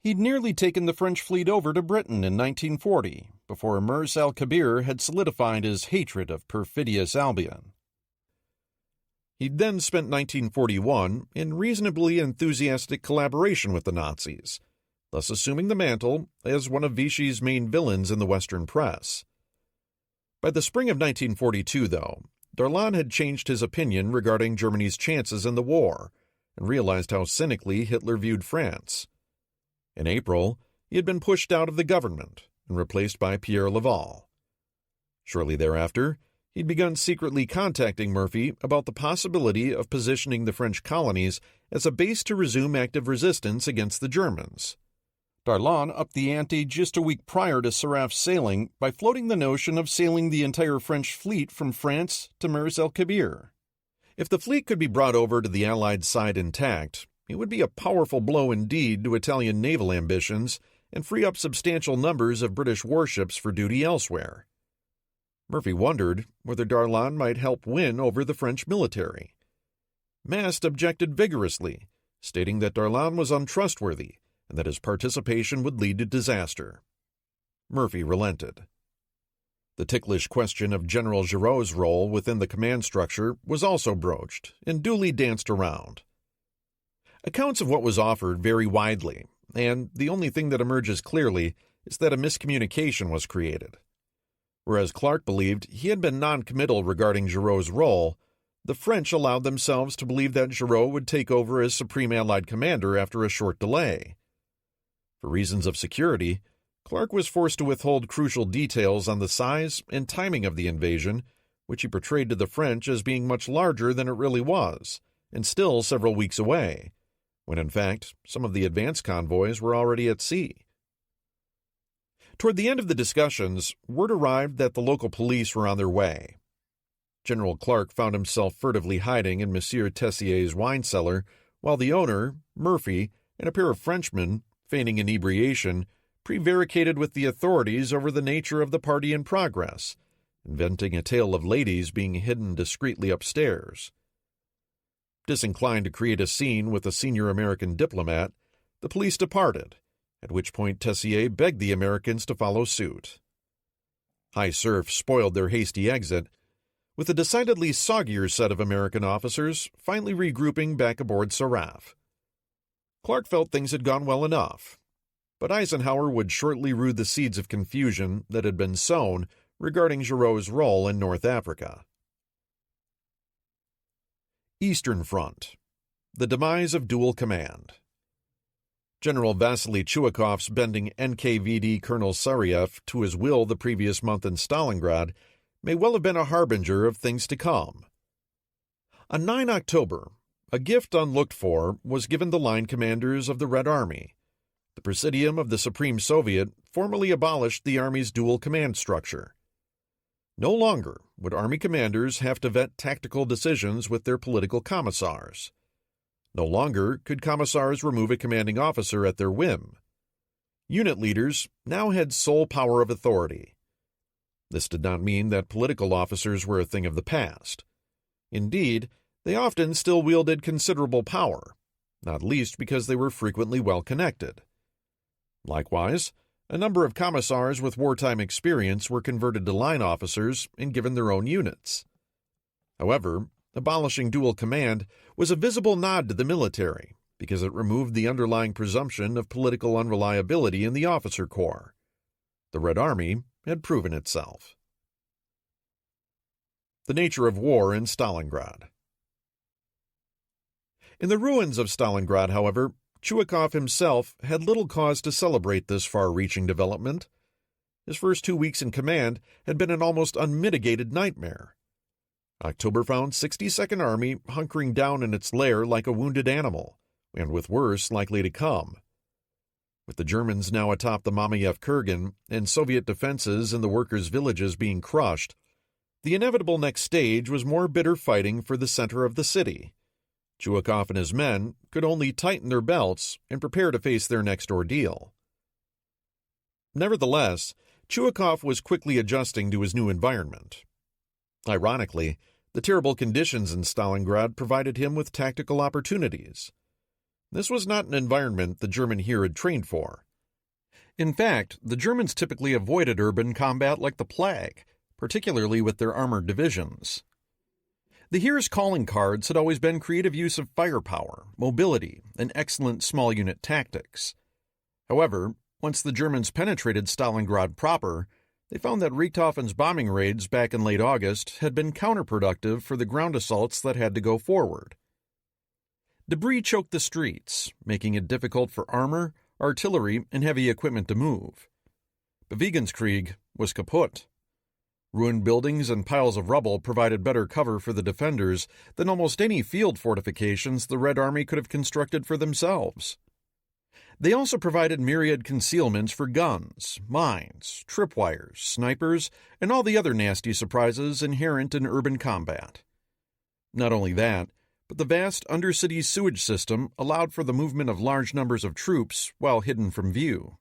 he'd nearly taken the French fleet over to Britain in 1940, before Mers al-Kabir had solidified his hatred of perfidious Albion. He'd then spent 1941 in reasonably enthusiastic collaboration with the Nazis, thus assuming the mantle as one of Vichy's main villains in the Western press. By the spring of 1942, though, Darlan had changed his opinion regarding Germany's chances in the war and realized how cynically Hitler viewed France. In April, he had been pushed out of the government and replaced by Pierre Laval. Shortly thereafter, he'd begun secretly contacting Murphy about the possibility of positioning the French colonies as a base to resume active resistance against the Germans. Darlan upped the ante just a week prior to Seraph's sailing by floating the notion of sailing the entire French fleet from France to Mers el-Kabir. If the fleet could be brought over to the Allied side intact, it would be a powerful blow indeed to Italian naval ambitions and free up substantial numbers of British warships for duty elsewhere. Murphy wondered whether Darlan might help win over the French military. Mast objected vigorously, stating that Darlan was untrustworthy and that his participation would lead to disaster. Murphy relented. The ticklish question of General Giraud's role within the command structure was also broached and duly danced around. Accounts of what was offered vary widely, and the only thing that emerges clearly is that a miscommunication was created. Whereas Clark believed he had been non-committal regarding Giraud's role, the French allowed themselves to believe that Giraud would take over as Supreme Allied Commander after a short delay. For reasons of security, Clark was forced to withhold crucial details on the size and timing of the invasion, which he portrayed to the French as being much larger than it really was, and still several weeks away, when in fact some of the advance convoys were already at sea. Toward the end of the discussions, word arrived that the local police were on their way. General Clark found himself furtively hiding in Monsieur Tessier's wine cellar, while the owner, Murphy, and a pair of Frenchmen, feigning inebriation, prevaricated with the authorities over the nature of the party in progress, inventing a tale of ladies being hidden discreetly upstairs. Disinclined to create a scene with a senior American diplomat, the police departed, at which point Tessier begged the Americans to follow suit. High surf spoiled their hasty exit, with a decidedly soggier set of American officers finally regrouping back aboard Seraph. Clark felt things had gone well enough, but Eisenhower would shortly rue the seeds of confusion that had been sown regarding Giraud's role in North Africa. Eastern Front. The demise of dual command. General Vasily Chuikov's bending NKVD Colonel Sariev to his will the previous month in Stalingrad may well have been a harbinger of things to come. On 9 October, a gift unlooked for was given the line commanders of the Red Army. The Presidium of the Supreme Soviet formally abolished the Army's dual command structure. No longer would Army commanders have to vet tactical decisions with their political commissars. No longer could commissars remove a commanding officer at their whim. Unit leaders now had sole power of authority. This did not mean that political officers were a thing of the past. Indeed, they often still wielded considerable power, not least because they were frequently well connected. Likewise, a number of commissars with wartime experience were converted to line officers and given their own units. However, abolishing dual command was a visible nod to the military because it removed the underlying presumption of political unreliability in the officer corps. The Red Army had proven itself. The nature of war in Stalingrad. In the ruins of Stalingrad, however, Chuikov himself had little cause to celebrate this far-reaching development. His first 2 weeks in command had been an almost unmitigated nightmare. October found 62nd Army hunkering down in its lair like a wounded animal, and with worse likely to come. With the Germans now atop the Mamayev Kurgan and Soviet defenses in the workers' villages being crushed, the inevitable next stage was more bitter fighting for the center of the city. Chuikov and his men could only tighten their belts and prepare to face their next ordeal. Nevertheless, Chuikov was quickly adjusting to his new environment. Ironically, the terrible conditions in Stalingrad provided him with tactical opportunities. This was not an environment the German here had trained for. In fact, the Germans typically avoided urban combat like the plague, particularly with their armored divisions. The Heer's calling cards had always been creative use of firepower, mobility, and excellent small unit tactics. However, once the Germans penetrated Stalingrad proper, they found that Richthofen's bombing raids back in late August had been counterproductive for the ground assaults that had to go forward. Debris choked the streets, making it difficult for armor, artillery, and heavy equipment to move. Bewegungskrieg was kaput. Ruined buildings and piles of rubble provided better cover for the defenders than almost any field fortifications the Red Army could have constructed for themselves. They also provided myriad concealments for guns, mines, tripwires, snipers, and all the other nasty surprises inherent in urban combat. Not only that, but the vast undercity sewage system allowed for the movement of large numbers of troops while hidden from view.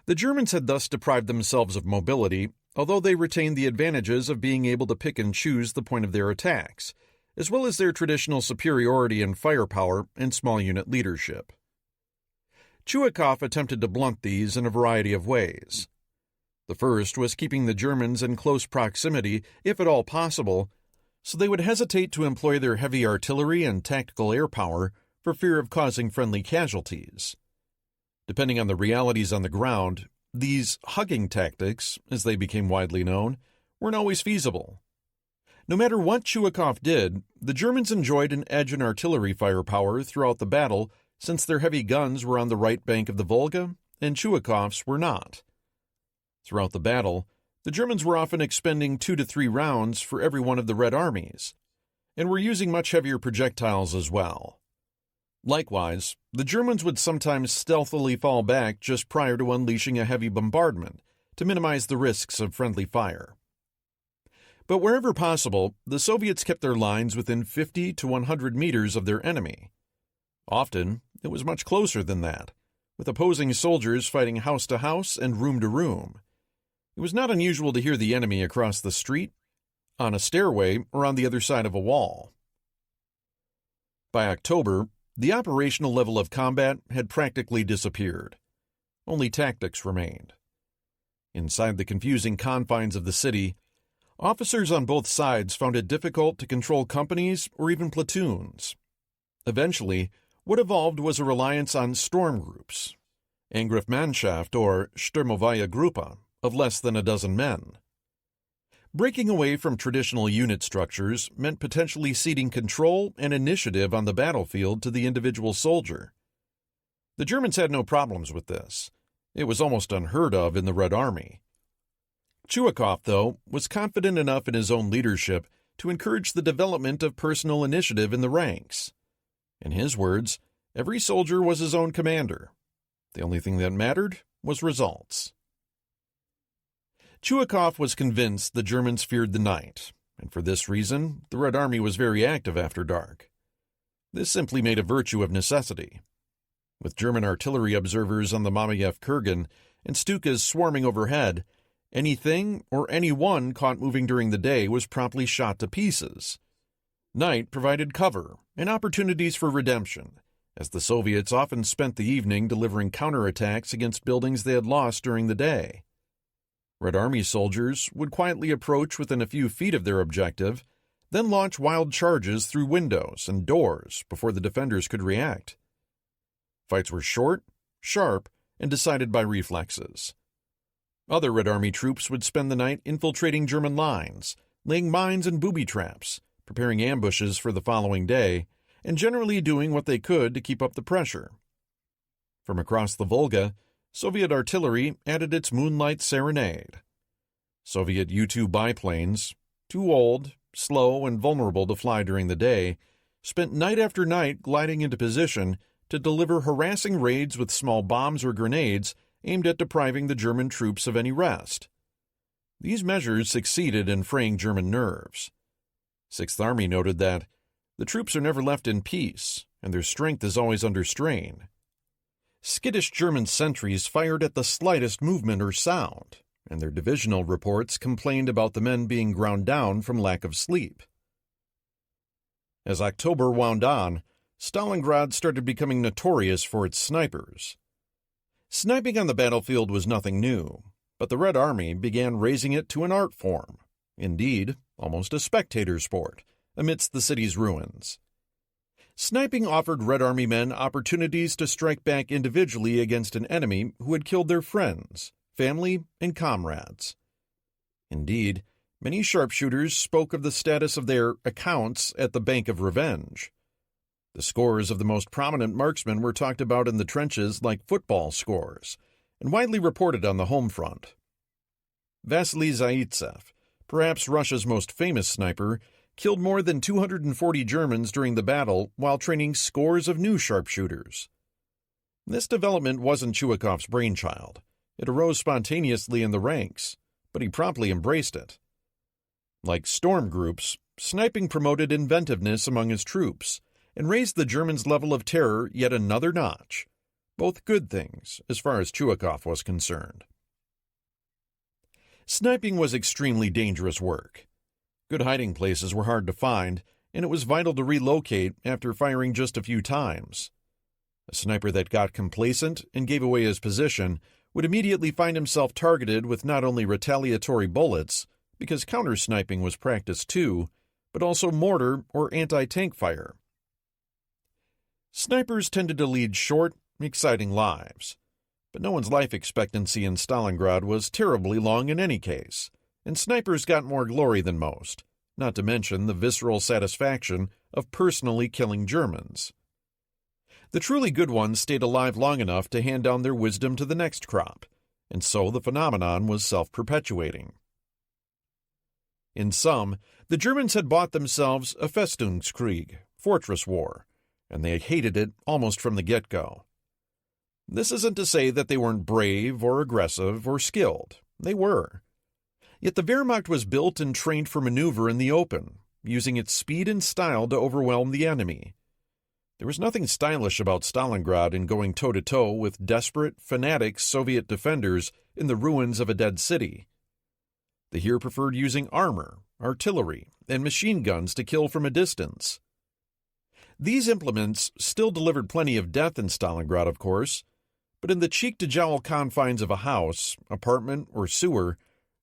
The Germans had thus deprived themselves of mobility, although they retained the advantages of being able to pick and choose the point of their attacks, as well as their traditional superiority in firepower and small unit leadership. Chuikov attempted to blunt these in a variety of ways. The first was keeping the Germans in close proximity, if at all possible, so they would hesitate to employ their heavy artillery and tactical air power for fear of causing friendly casualties. Depending on the realities on the ground, these hugging tactics, as they became widely known, weren't always feasible. No matter what Chuikov did, the Germans enjoyed an edge in artillery firepower throughout the battle since their heavy guns were on the right bank of the Volga and Chuikov's were not. Throughout the battle, the Germans were often expending 2 to 3 rounds for every one of the Red Armies, and were using much heavier projectiles as well. Likewise, the Germans would sometimes stealthily fall back just prior to unleashing a heavy bombardment to minimize the risks of friendly fire. But wherever possible, the Soviets kept their lines within 50 to 100 meters of their enemy. Often, it was much closer than that, with opposing soldiers fighting house to house and room to room. It was not unusual to hear the enemy across the street, on a stairway, or on the other side of a wall. By October, the operational level of combat had practically disappeared. Only tactics remained. Inside the confusing confines of the city, officers on both sides found it difficult to control companies or even platoons. Eventually, what evolved was a reliance on storm groups, Angriffsmannschaft or Sturmovaya Gruppe, of less than a dozen men. Breaking away from traditional unit structures meant potentially ceding control and initiative on the battlefield to the individual soldier. The Germans had no problems with this. It was almost unheard of in the Red Army. Chuikov, though, was confident enough in his own leadership to encourage the development of personal initiative in the ranks. In his words, every soldier was his own commander. The only thing that mattered was results. Chuikov was convinced the Germans feared the night, and for this reason, the Red Army was very active after dark. This simply made a virtue of necessity. With German artillery observers on the Mamayev Kurgan and Stukas swarming overhead, anything or anyone caught moving during the day was promptly shot to pieces. Night provided cover and opportunities for redemption, as the Soviets often spent the evening delivering counterattacks against buildings they had lost during the day. Red Army soldiers would quietly approach within a few feet of their objective, then launch wild charges through windows and doors before the defenders could react. Fights were short, sharp, and decided by reflexes. Other Red Army troops would spend the night infiltrating German lines, laying mines and booby traps, preparing ambushes for the following day, and generally doing what they could to keep up the pressure. From across the Volga, Soviet artillery added its moonlight serenade. Soviet U-2 biplanes, too old, slow, and vulnerable to fly during the day, spent night after night gliding into position to deliver harassing raids with small bombs or grenades aimed at depriving the German troops of any rest. These measures succeeded in fraying German nerves. Sixth Army noted that the troops are never left in peace, and their strength is always under strain. Skittish German sentries fired at the slightest movement or sound, and their divisional reports complained about the men being ground down from lack of sleep. As October wound on, Stalingrad started becoming notorious for its snipers. Sniping on the battlefield was nothing new, but the Red Army began raising it to an art form, indeed, almost a spectator sport, amidst the city's ruins. Sniping offered Red Army men opportunities to strike back individually against an enemy who had killed their friends, family, and comrades. Indeed, many sharpshooters spoke of the status of their accounts at the Bank of Revenge. The scores of the most prominent marksmen were talked about in the trenches like football scores, and widely reported on the home front. Vasily Zaitsev, perhaps Russia's most famous sniper, killed more than 240 Germans during the battle while training scores of new sharpshooters. This development wasn't Chuikov's brainchild. It arose spontaneously in the ranks, but he promptly embraced it. Like storm groups, sniping promoted inventiveness among his troops and raised the Germans' level of terror yet another notch. Both good things, as far as Chuikov was concerned. Sniping was extremely dangerous work. Good hiding places were hard to find, and it was vital to relocate after firing just a few times. A sniper that got complacent and gave away his position would immediately find himself targeted with not only retaliatory bullets, because counter-sniping was practiced too, but also mortar or anti-tank fire. Snipers tended to lead short, exciting lives, but no one's life expectancy in Stalingrad was terribly long in any case, and snipers got more glory than most, not to mention the visceral satisfaction of personally killing Germans. The truly good ones stayed alive long enough to hand down their wisdom to the next crop, and so the phenomenon was self-perpetuating. In sum, the Germans had bought themselves a Festungskrieg, fortress war, and they hated it almost from the get-go. This isn't to say that they weren't brave or aggressive or skilled. They were. Yet the Wehrmacht was built and trained for maneuver in the open, using its speed and style to overwhelm the enemy. There was nothing stylish about Stalingrad in going toe-to-toe with desperate, fanatic Soviet defenders in the ruins of a dead city. They here preferred using armor, artillery, and machine guns to kill from a distance. These implements still delivered plenty of death in Stalingrad, of course, but in the cheek-to-jowl confines of a house, apartment, or sewer,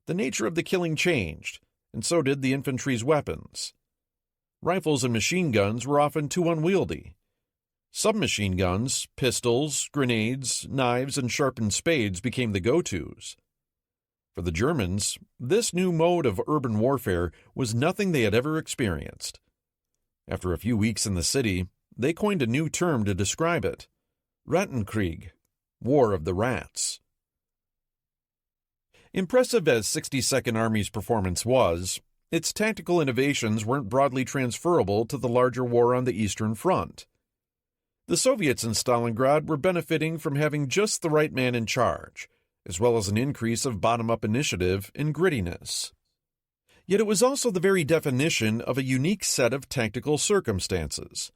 the nature of the killing changed, and so did the infantry's weapons. Rifles and machine guns were often too unwieldy. Submachine guns, pistols, grenades, knives, and sharpened spades became the go-tos. For the Germans, this new mode of urban warfare was nothing they had ever experienced. After a few weeks in the city, they coined a new term to describe it: Rattenkrieg, War of the Rats. Impressive as 62nd Army's performance was, its tactical innovations weren't broadly transferable to the larger war on the Eastern Front. The Soviets in Stalingrad were benefiting from having just the right man in charge, as well as an increase of bottom-up initiative and grittiness. Yet it was also the very definition of a unique set of tactical circumstances,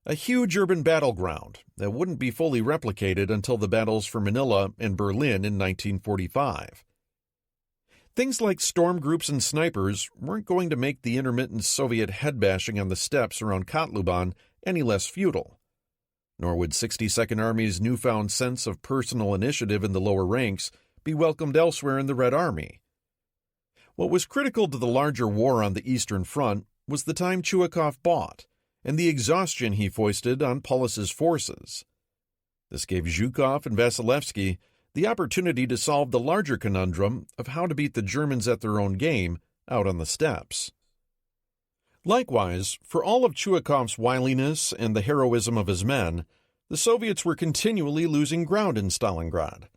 a huge urban battleground that wouldn't be fully replicated until the battles for Manila and Berlin in 1945. Things like storm groups and snipers weren't going to make the intermittent Soviet head-bashing on the steppes around Kotluban any less futile. Nor would 62nd Army's newfound sense of personal initiative in the lower ranks be welcomed elsewhere in the Red Army. What was critical to the larger war on the Eastern Front was the time Chuikov bought and the exhaustion he foisted on Paulus's forces. This gave Zhukov and Vasilevsky the opportunity to solve the larger conundrum of how to beat the Germans at their own game out on the steppes. Likewise, for all of Chuikov's wiliness and the heroism of his men, the Soviets were continually losing ground in Stalingrad.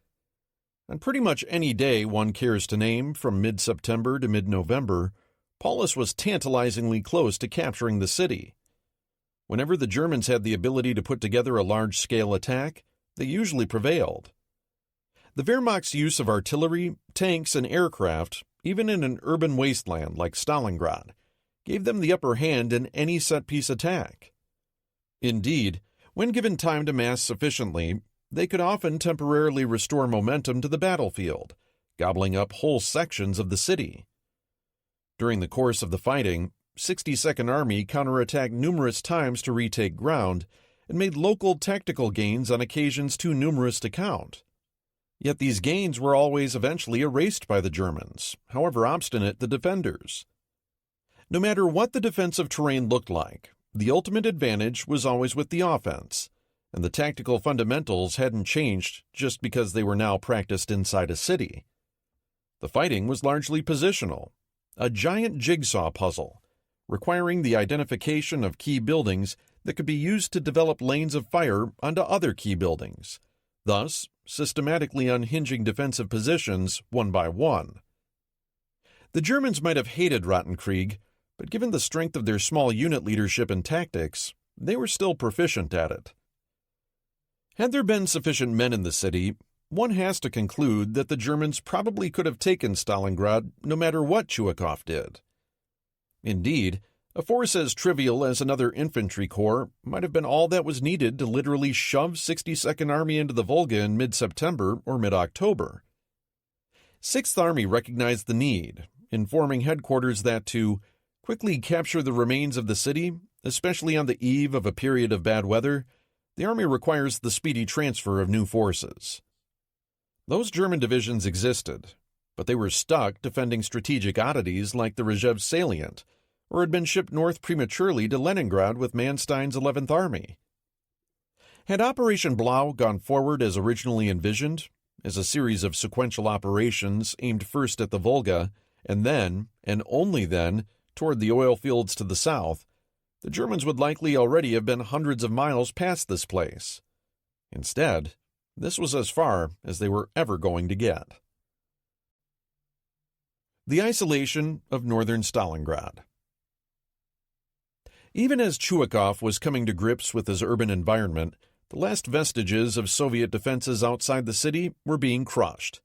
On pretty much any day one cares to name, from mid-September to mid-November, Paulus was tantalizingly close to capturing the city. Whenever the Germans had the ability to put together a large-scale attack, they usually prevailed. The Wehrmacht's use of artillery, tanks, and aircraft, even in an urban wasteland like Stalingrad, gave them the upper hand in any set-piece attack. Indeed, when given time to mass sufficiently, they could often temporarily restore momentum to the battlefield, gobbling up whole sections of the city. During the course of the fighting, 62nd Army counterattacked numerous times to retake ground and made local tactical gains on occasions too numerous to count. Yet these gains were always eventually erased by the Germans, however obstinate the defenders. No matter what the defensive terrain looked like, the ultimate advantage was always with the offense, and the tactical fundamentals hadn't changed just because they were now practiced inside a city. The fighting was largely positional, a giant jigsaw puzzle, requiring the identification of key buildings that could be used to develop lanes of fire onto other key buildings, thus systematically unhinging defensive positions one by one. The Germans might have hated Rattenkrieg, but given the strength of their small unit leadership and tactics, they were still proficient at it. Had there been sufficient men in the city, one has to conclude that the Germans probably could have taken Stalingrad no matter what Chuikov did. Indeed, a force as trivial as another infantry corps might have been all that was needed to literally shove 62nd Army into the Volga in mid-September or mid-October. 6th Army recognized the need, informing headquarters that to quickly capture the remains of the city, especially on the eve of a period of bad weather, the Army requires the speedy transfer of new forces. Those German divisions existed, but they were stuck defending strategic oddities like the Reshape salient, or had been shipped north prematurely to Leningrad with Manstein's 11th Army. Had Operation Blau gone forward as originally envisioned, as a series of sequential operations aimed first at the Volga, and then, and only then, toward the oil fields to the south, the Germans would likely already have been hundreds of miles past this place. Instead, this was as far as they were ever going to get. The isolation of northern Stalingrad. Even as Chuikov was coming to grips with his urban environment, the last vestiges of Soviet defenses outside the city were being crushed.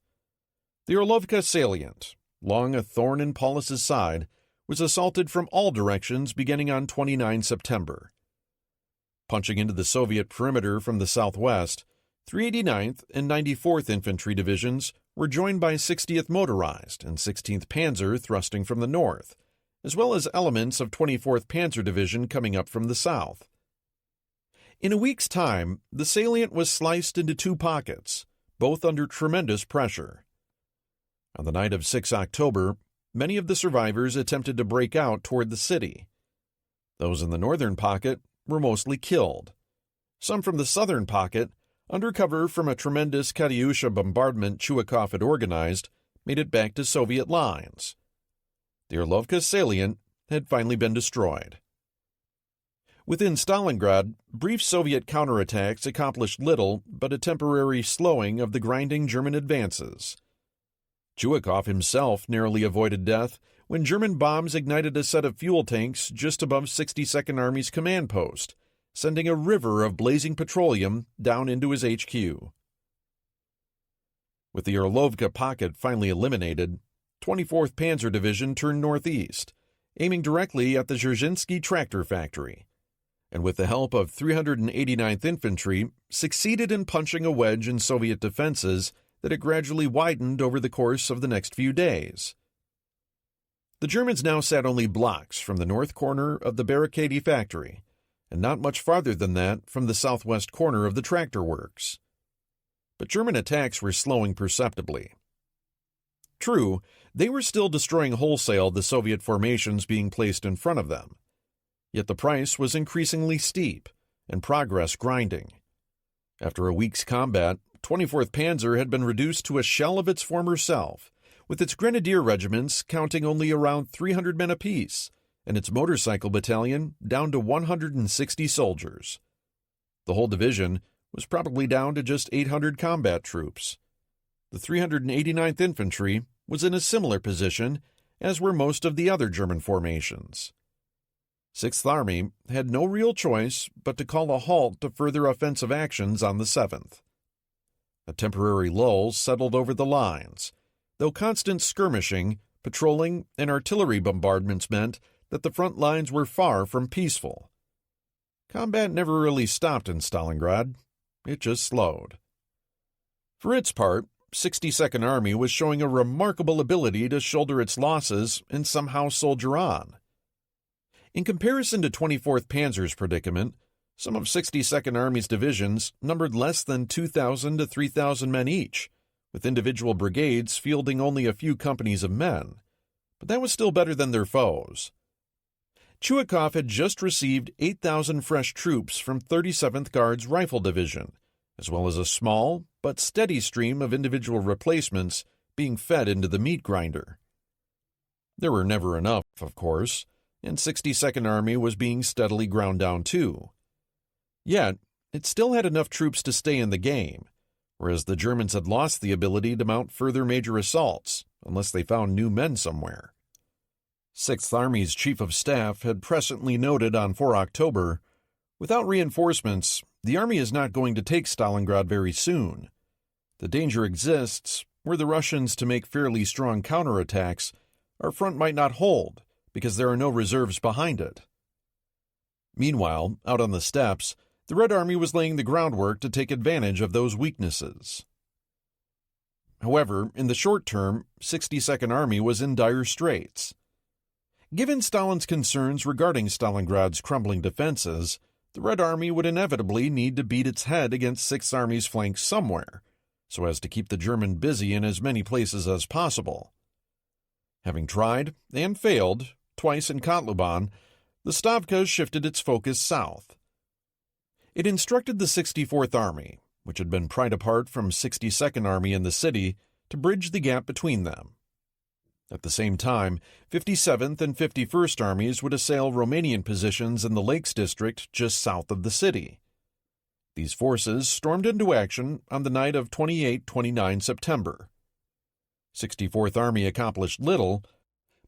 The Orlovka salient, long a thorn in Paulus's side, was assaulted from all directions beginning on 29 September. Punching into the Soviet perimeter from the southwest, 389th and 94th Infantry Divisions were joined by 60th Motorized and 16th Panzer thrusting from the north, as well as elements of 24th Panzer Division coming up from the south. In a week's time, the salient was sliced into two pockets, both under tremendous pressure. On the night of 6 October, many of the survivors attempted to break out toward the city. Those in the northern pocket were mostly killed. Some from the southern pocket, under cover from a tremendous Katyusha bombardment Chuikov had organized, made it back to Soviet lines. The Orlovka salient had finally been destroyed. Within Stalingrad, brief Soviet counterattacks accomplished little but a temporary slowing of the grinding German advances. Chuikov himself narrowly avoided death when German bombs ignited a set of fuel tanks just above 62nd Army's command post, sending a river of blazing petroleum down into his HQ. With the Orlovka pocket finally eliminated, 24th Panzer Division turned northeast, aiming directly at the Dzerzhinsky tractor factory, and with the help of 389th Infantry, succeeded in punching a wedge in Soviet defenses that had gradually widened over the course of the next few days. The Germans now sat only blocks from the north corner of the Barricadi factory, and not much farther than that from the southwest corner of the tractor works. But German attacks were slowing perceptibly. True, they were still destroying wholesale the Soviet formations being placed in front of them, yet the price was increasingly steep, and progress grinding. After a week's combat, 24th Panzer had been reduced to a shell of its former self, with its grenadier regiments counting only around 300 men apiece, and its motorcycle battalion down to 160 soldiers. The whole division was probably down to just 800 combat troops. The 389th Infantry was in a similar position, as were most of the other German formations. 6th Army had no real choice but to call a halt to further offensive actions on the 7th. A temporary lull settled over the lines, though constant skirmishing, patrolling, and artillery bombardments meant that the front lines were far from peaceful. Combat never really stopped in Stalingrad. It just slowed. For its part, 62nd Army was showing a remarkable ability to shoulder its losses and somehow soldier on. In comparison to 24th Panzer's predicament, some of 62nd Army's divisions numbered less than 2,000 to 3,000 men each, with individual brigades fielding only a few companies of men, but that was still better than their foes. Chuikov had just received 8,000 fresh troops from 37th Guards Rifle Division, as well as a small but steady stream of individual replacements being fed into the meat grinder. There were never enough, of course, and 62nd Army was being steadily ground down too. Yet, it still had enough troops to stay in the game, whereas the Germans had lost the ability to mount further major assaults unless they found new men somewhere. 6th Army's Chief of Staff had presciently noted on 4 October, "Without reinforcements, the Army is not going to take Stalingrad very soon. The danger exists, were the Russians to make fairly strong counterattacks, our front might not hold, because there are no reserves behind it." Meanwhile, out on the steppes, the Red Army was laying the groundwork to take advantage of those weaknesses. However, in the short term, 62nd Army was in dire straits. Given Stalin's concerns regarding Stalingrad's crumbling defenses, the Red Army would inevitably need to beat its head against 6th Army's flanks somewhere, so as to keep the German busy in as many places as possible. Having tried, and failed, twice in Kotluban, the Stavka shifted its focus south. It instructed the 64th Army, which had been pried apart from 62nd Army in the city, to bridge the gap between them. At the same time, 57th and 51st Armies would assail Romanian positions in the Lakes District just south of the city. These forces stormed into action on the night of 28-29 September. 64th Army accomplished little,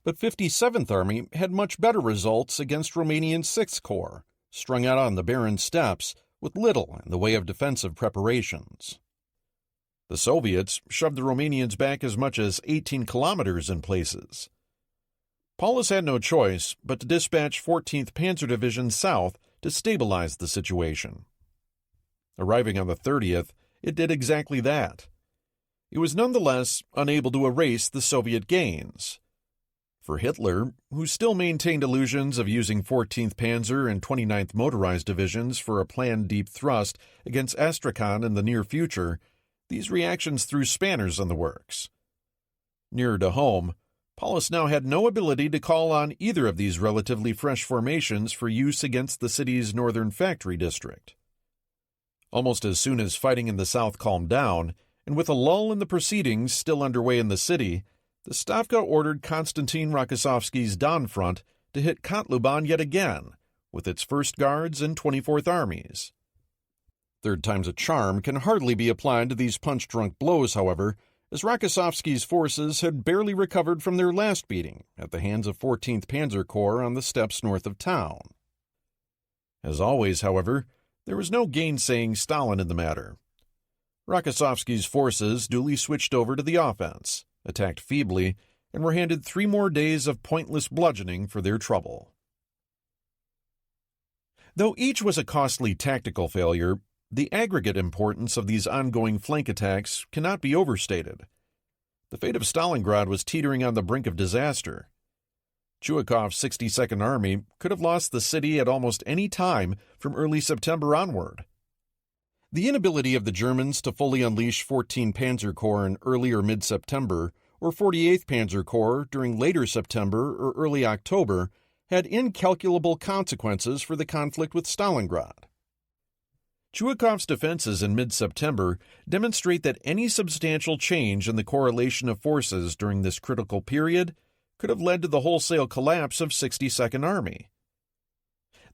but 57th Army had much better results against Romanian 6th Corps, strung out on the barren steppes with little in the way of defensive preparations. The Soviets shoved the Romanians back as much as 18 kilometers in places. Paulus had no choice but to dispatch 14th Panzer Division south to stabilize the situation. Arriving on the 30th, it did exactly that. It was nonetheless unable to erase the Soviet gains. For Hitler, who still maintained illusions of using 14th Panzer and 29th Motorized Divisions for a planned deep thrust against Astrakhan in the near future, these reactions threw spanners in the works. Nearer to home, Paulus now had no ability to call on either of these relatively fresh formations for use against the city's northern factory district. Almost as soon as fighting in the south calmed down, and with a lull in the proceedings still underway in the city, the Stavka ordered Konstantin Rokossovsky's Don Front to hit Kotluban yet again, with its 1st Guards and 24th Armies. Third time's a charm can hardly be applied to these punch-drunk blows, however, as Rokossovsky's forces had barely recovered from their last beating at the hands of 14th Panzer Corps on the steppes north of town. As always, however, there was no gainsaying Stalin in the matter. Rokossovsky's forces duly switched over to the offense, attacked feebly, and were handed 3 more days of pointless bludgeoning for their trouble. Though each was a costly tactical failure, the aggregate importance of these ongoing flank attacks cannot be overstated. The fate of Stalingrad was teetering on the brink of disaster. Chuikov's 62nd Army could have lost the city at almost any time from early September onward. The inability of the Germans to fully unleash 14 Panzer Corps in early or mid-September, or 48th Panzer Corps during later September or early October, had incalculable consequences for the conflict with Stalingrad. Chuikov's defenses in mid-September demonstrate that any substantial change in the correlation of forces during this critical period could have led to the wholesale collapse of 62nd Army.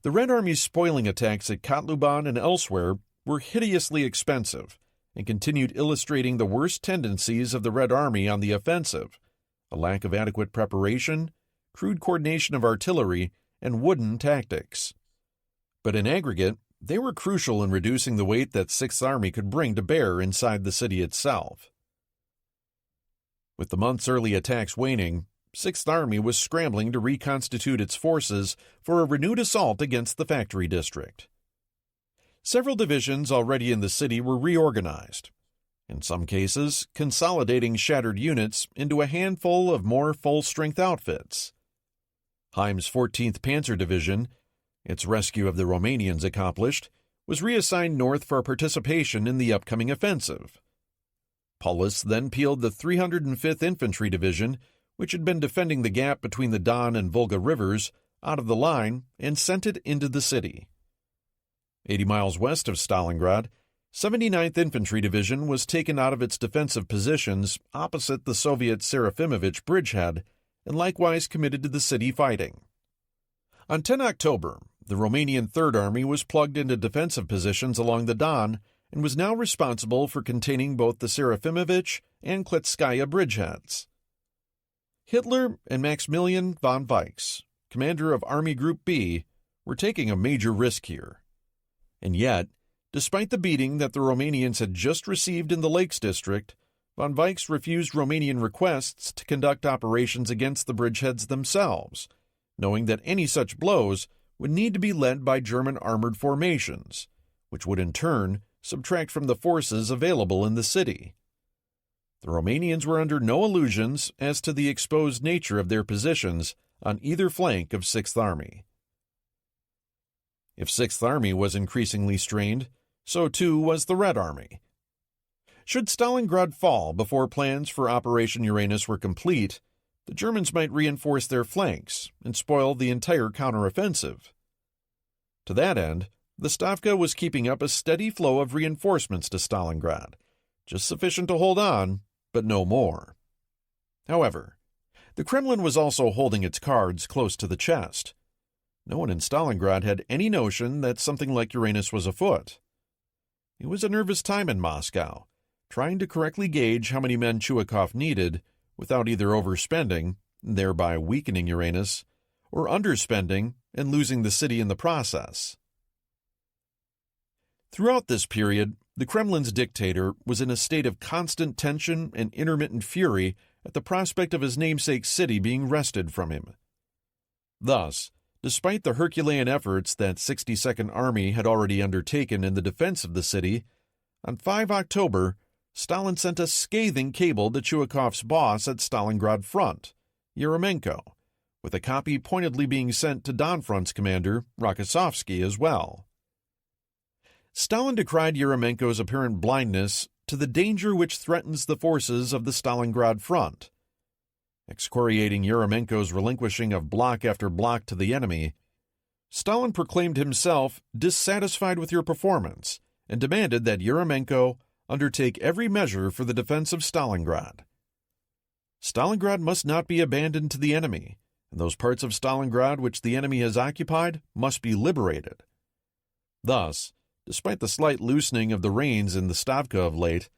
The Red Army's spoiling attacks at Kotlubin and elsewhere were hideously expensive and continued illustrating the worst tendencies of the Red Army on the offensive: a lack of adequate preparation, crude coordination of artillery, and wooden tactics. But in aggregate, they were crucial in reducing the weight that 6th Army could bring to bear inside the city itself. With the month's early attacks waning, 6th Army was scrambling to reconstitute its forces for a renewed assault against the factory district. Several divisions already in the city were reorganized, in some cases consolidating shattered units into a handful of more full-strength outfits. Heim's 14th Panzer Division, its rescue of the Romanians accomplished, was reassigned north for participation in the upcoming offensive. Paulus then peeled the 305th Infantry Division, which had been defending the gap between the Don and Volga rivers, out of the line and sent it into the city. 80 miles west of Stalingrad, 79th Infantry Division was taken out of its defensive positions opposite the Soviet Serafimovich bridgehead and likewise committed to the city fighting. On 10 October, the Romanian Third Army was plugged into defensive positions along the Don and was now responsible for containing both the Serafimovich and Kletskaya bridgeheads. Hitler and Maximilian von Weichs, commander of Army Group B, were taking a major risk here. And yet, despite the beating that the Romanians had just received in the Lakes District, von Weichs refused Romanian requests to conduct operations against the bridgeheads themselves, knowing that any such blows would need to be led by German armored formations, which would in turn subtract from the forces available in the city. The Romanians were under no illusions as to the exposed nature of their positions on either flank of 6th Army. If 6th Army was increasingly strained, so too was the Red Army. Should Stalingrad fall before plans for Operation Uranus were complete, the Germans might reinforce their flanks and spoil the entire counteroffensive. To that end, the Stavka was keeping up a steady flow of reinforcements to Stalingrad, just sufficient to hold on, but no more. However, the Kremlin was also holding its cards close to the chest. No one in Stalingrad had any notion that something like Uranus was afoot. It was a nervous time in Moscow, trying to correctly gauge how many men Chuikov needed without either overspending, thereby weakening Uranus, or underspending and losing the city in the process. Throughout this period, the Kremlin's dictator was in a state of constant tension and intermittent fury at the prospect of his namesake city being wrested from him. Thus, despite the Herculean efforts that 62nd Army had already undertaken in the defense of the city, on 5 October, Stalin sent a scathing cable to Chuikov's boss at Stalingrad Front, Yeremenko, with a copy pointedly being sent to Don Front's commander, Rokossovsky, as well. Stalin decried Yeremenko's apparent blindness to the danger which threatens the forces of the Stalingrad Front. Excoriating Yeremenko's relinquishing of block after block to the enemy, Stalin proclaimed himself dissatisfied with your performance and demanded that Yeremenko undertake every measure for the defense of Stalingrad. Stalingrad must not be abandoned to the enemy, and those parts of Stalingrad which the enemy has occupied must be liberated. Thus, despite the slight loosening of the reins in the Stavka of late,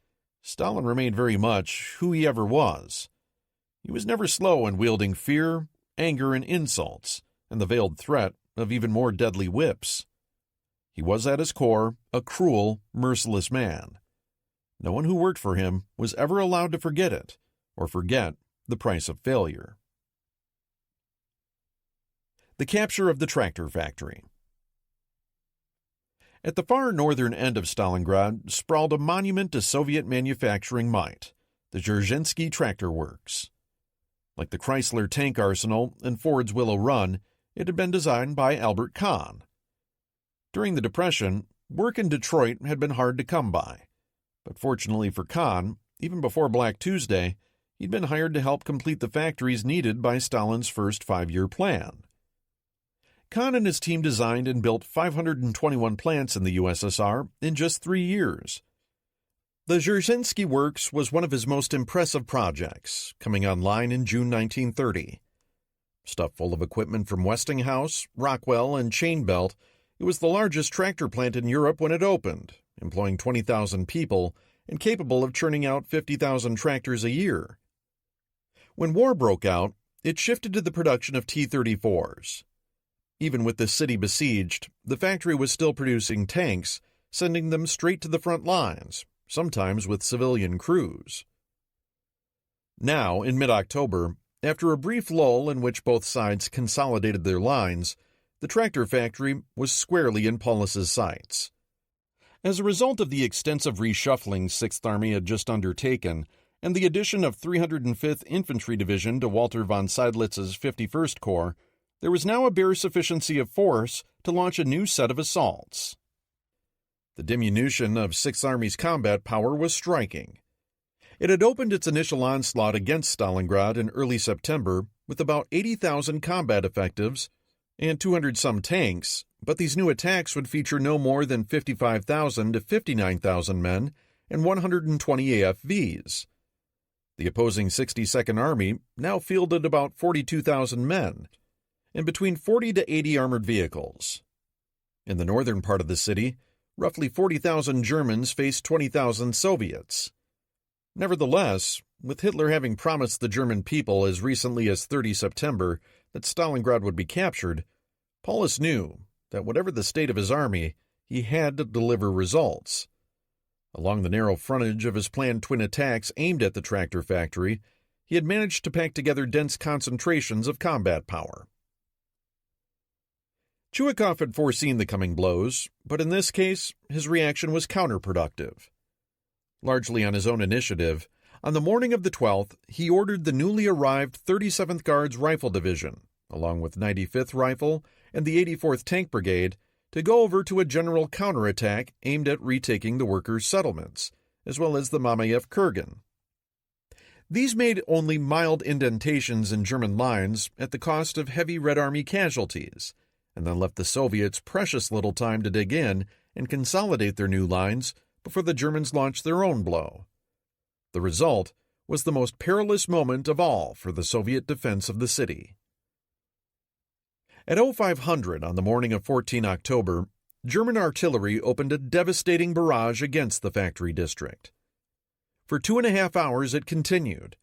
Stalin remained very much who he ever was. He was never slow in wielding fear, anger, and insults, and the veiled threat of even more deadly whips. He was at his core a cruel, merciless man. No one who worked for him was ever allowed to forget it, or forget the price of failure. The capture of the tractor factory. At the far northern end of Stalingrad sprawled a monument to Soviet manufacturing might, the Dzerzhinsky Tractor Works. Like the Chrysler Tank Arsenal and Ford's Willow Run, it had been designed by Albert Kahn. During the Depression, work in Detroit had been hard to come by, but fortunately for Kahn, even before Black Tuesday, he'd been hired to help complete the factories needed by Stalin's first 5-year plan. Kahn and his team designed and built 521 plants in the USSR in just 3 years. The Dzerzhinsky Works was one of his most impressive projects, coming online in June 1930. Stuffed full of equipment from Westinghouse, Rockwell, and Chain-Belt, it was the largest tractor plant in Europe when it opened, employing 20,000 people and capable of churning out 50,000 tractors a year. When war broke out, it shifted to the production of T-34s. Even with the city besieged, the factory was still producing tanks, sending them straight to the front lines, sometimes with civilian crews. Now, in mid-October, after a brief lull in which both sides consolidated their lines, the tractor factory was squarely in Paulus's sights. As a result of the extensive reshuffling 6th Army had just undertaken, and the addition of 305th Infantry Division to Walter von Seydlitz's 51st Corps, there was now a bare sufficiency of force to launch a new set of assaults. The diminution of 6th Army's combat power was striking. It had opened its initial onslaught against Stalingrad in early September with about 80,000 combat effectives and 200-some tanks, but these new attacks would feature no more than 55,000 to 59,000 men and 120 AFVs. The opposing 62nd Army now fielded about 42,000 men and between 40 to 80 armored vehicles. In the northern part of the city, roughly 40,000 Germans faced 20,000 Soviets. Nevertheless, with Hitler having promised the German people as recently as 30 September that Stalingrad would be captured, Paulus knew that whatever the state of his army, he had to deliver results. Along the narrow frontage of his planned twin attacks aimed at the tractor factory, he had managed to pack together dense concentrations of combat power. Chuikov had foreseen the coming blows, but in this case, his reaction was counterproductive. Largely on his own initiative, on the morning of the 12th, he ordered the newly arrived 37th Guards Rifle Division, along with 95th Rifle and the 84th Tank Brigade, to go over to a general counterattack aimed at retaking the workers' settlements, as well as the Mamayev Kurgan. These made only mild indentations in German lines at the cost of heavy Red Army casualties, and then left the Soviets precious little time to dig in and consolidate their new lines before the Germans launched their own blow. The result was the most perilous moment of all for the Soviet defense of the city. At 0500 on the morning of 14 October, German artillery opened a devastating barrage against the factory district. For 2.5 hours it continued.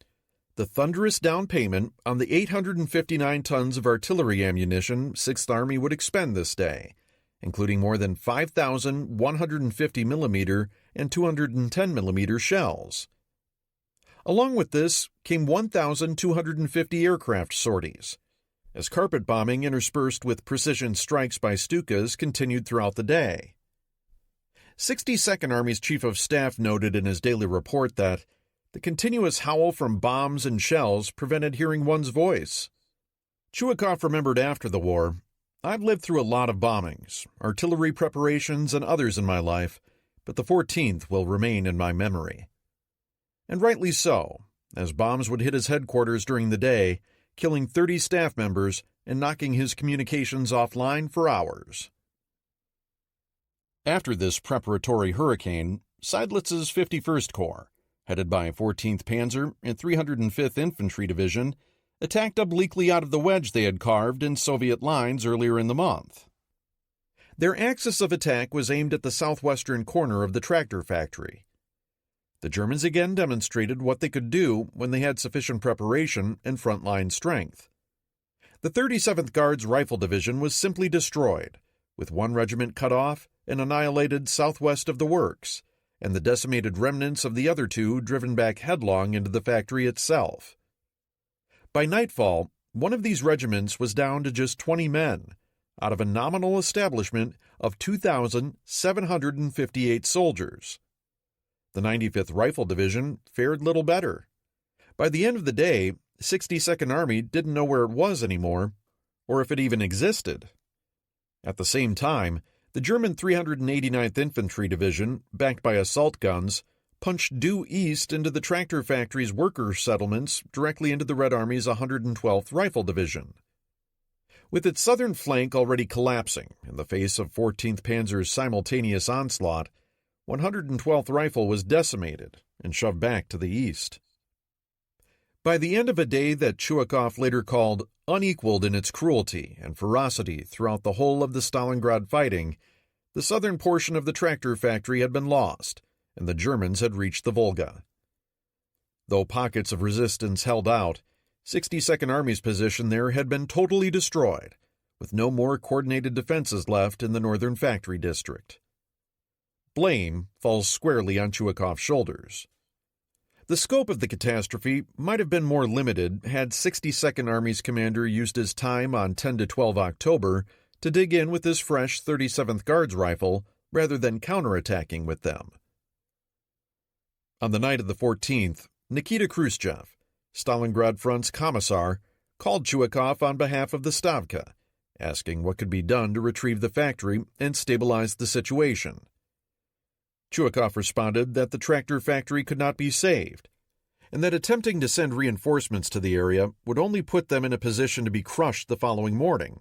The thunderous down payment on the 859 tons of artillery ammunition 6th Army would expend this day, including more than 5,000 150mm and 210mm shells. Along with this came 1,250 aircraft sorties, as carpet bombing interspersed with precision strikes by Stukas continued throughout the day. 62nd Army's Chief of Staff noted in his daily report that the continuous howl from bombs and shells prevented hearing one's voice. Chuikov remembered after the war, "I've lived through a lot of bombings, artillery preparations, and others in my life, but the 14th will remain in my memory." And rightly so, as bombs would hit his headquarters during the day, killing 30 staff members and knocking his communications offline for hours. After this preparatory hurricane, Seydlitz's 51st Corps, headed by 14th Panzer and 305th Infantry Division, attacked obliquely out of the wedge they had carved in Soviet lines earlier in the month. Their axis of attack was aimed at the southwestern corner of the tractor factory. The Germans again demonstrated what they could do when they had sufficient preparation and frontline strength. The 37th Guards Rifle Division was simply destroyed, with one regiment cut off and annihilated southwest of the works, and the decimated remnants of the other two driven back headlong into the factory itself. By nightfall, one of these regiments was down to just 20 men, out of a nominal establishment of 2,758 soldiers. The 95th Rifle Division fared little better. By the end of the day, 62nd Army didn't know where it was anymore, or if it even existed. At the same time, the German 389th Infantry Division, backed by assault guns, punched due east into the tractor factory's worker settlements directly into the Red Army's 112th Rifle Division. With its southern flank already collapsing in the face of 14th Panzer's simultaneous onslaught, 112th Rifle was decimated and shoved back to the east. By the end of a day that Chuikov later called unequaled in its cruelty and ferocity throughout the whole of the Stalingrad fighting, the southern portion of the tractor factory had been lost, and the Germans had reached the Volga. Though pockets of resistance held out, 62nd Army's position there had been totally destroyed, with no more coordinated defenses left in the northern factory district. Blame falls squarely on Chuikov's shoulders. The scope of the catastrophe might have been more limited had 62nd Army's commander used his time on 10 to 12 October to dig in with his fresh 37th Guards Rifle rather than counterattacking with them. On the night of the 14th, Nikita Khrushchev, Stalingrad Front's commissar, called Chuikov on behalf of the Stavka, asking what could be done to retrieve the factory and stabilize the situation. Chuikov responded that the tractor factory could not be saved, and that attempting to send reinforcements to the area would only put them in a position to be crushed the following morning.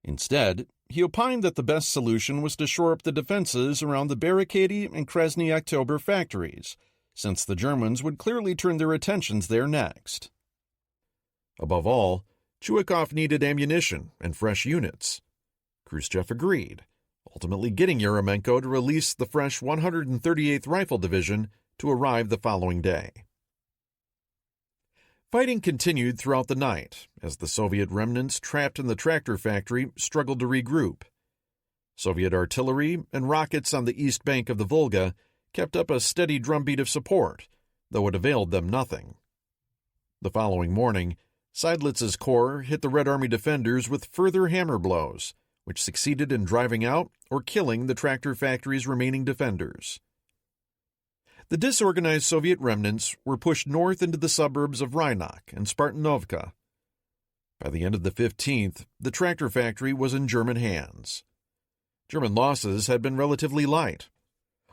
Instead, he opined that the best solution was to shore up the defenses around the Barricady and Krasny Oktober factories, since the Germans would clearly turn their attentions there next. Above all, Chuikov needed ammunition and fresh units. Khrushchev agreed, ultimately getting Yeremenko to release the fresh 138th Rifle Division to arrive the following day. Fighting continued throughout the night as the Soviet remnants trapped in the tractor factory struggled to regroup. Soviet artillery and rockets on the east bank of the Volga kept up a steady drumbeat of support, though it availed them nothing. The following morning, Seidlitz's corps hit the Red Army defenders with further hammer blows, which succeeded in driving out or killing the tractor factory's remaining defenders. The disorganized Soviet remnants were pushed north into the suburbs of Rynok and Spartanovka. By the end of the 15th, the tractor factory was in German hands. German losses had been relatively light.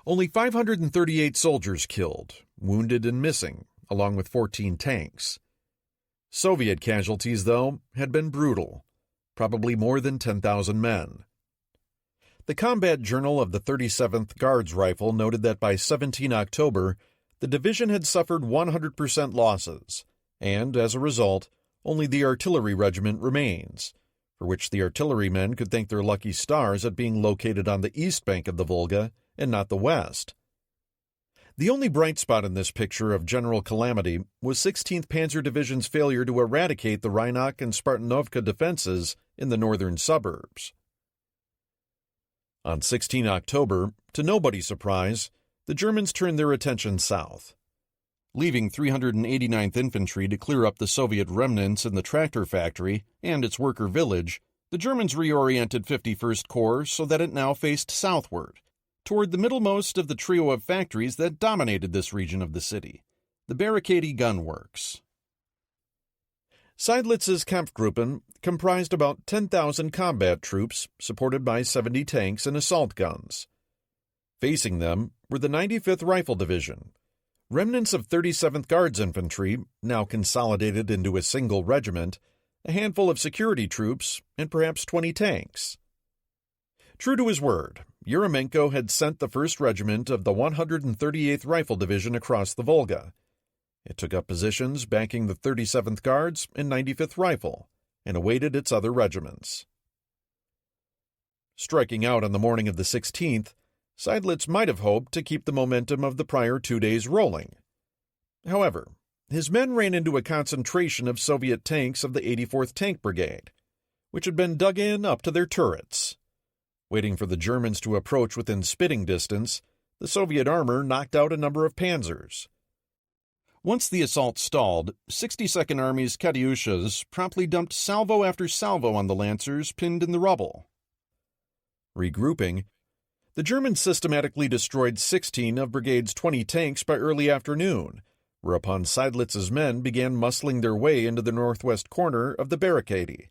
Only 538 soldiers killed, wounded and missing, along with 14 tanks. Soviet casualties, though, had been brutal, probably more than 10,000 men. The combat journal of the 37th Guards Rifle noted that by 17 October, the division had suffered 100% losses, and, as a result, only the artillery regiment remains, for which the artillerymen could thank their lucky stars at being located on the east bank of the Volga and not the west. The only bright spot in this picture of general calamity was 16th Panzer Division's failure to eradicate the Rynok and Spartanovka defenses in the northern suburbs. On 16 October, to nobody's surprise, the Germans turned their attention south. Leaving 389th Infantry to clear up the Soviet remnants in the tractor factory and its worker village, the Germans reoriented 51st Corps so that it now faced southward, toward the middlemost of the trio of factories that dominated this region of the city, the Barricady Gun Works. Seidlitz's Kampfgruppen comprised about 10,000 combat troops supported by 70 tanks and assault guns. Facing them were the 95th Rifle Division, remnants of 37th Guards Infantry, now consolidated into a single regiment, a handful of security troops, and perhaps 20 tanks. True to his word, Yeremenko had sent the 1st Regiment of the 138th Rifle Division across the Volga, It took up positions backing the 37th Guards and 95th Rifle and awaited its other regiments. Striking out on the morning of the 16th, Seydlitz might have hoped to keep the momentum of the prior 2 days rolling. However, his men ran into a concentration of Soviet tanks of the 84th Tank Brigade, which had been dug in up to their turrets. Waiting for the Germans to approach within spitting distance, the Soviet armor knocked out a number of panzers. Once the assault stalled, 62nd Army's Katyushas promptly dumped salvo after salvo on the Lancers pinned in the rubble. Regrouping, the Germans systematically destroyed 16 of Brigade's 20 tanks by early afternoon, whereupon Seydlitz's men began muscling their way into the northwest corner of the barricade.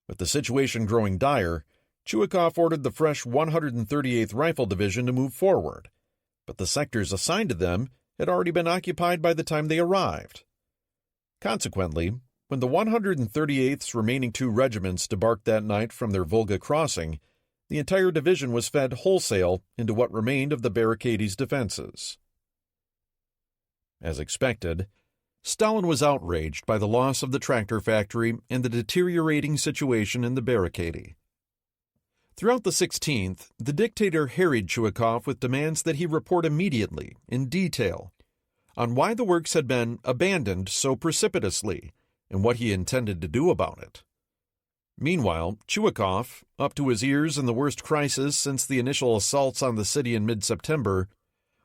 With the situation growing dire, Chuikov ordered the fresh 138th Rifle Division to move forward, but the sectors assigned to them had already been occupied by the time they arrived. Consequently, when the 138th's remaining 2 regiments debarked that night from their Volga crossing, the entire division was fed wholesale into what remained of the barricade's defenses. As expected, Stalin was outraged by the loss of the tractor factory and the deteriorating situation in the barricade. Throughout the 16th, the dictator harried Chuikov with demands that he report immediately, in detail, on why the works had been abandoned so precipitously and what he intended to do about it. Meanwhile, Chuikov, up to his ears in the worst crisis since the initial assaults on the city in mid-September,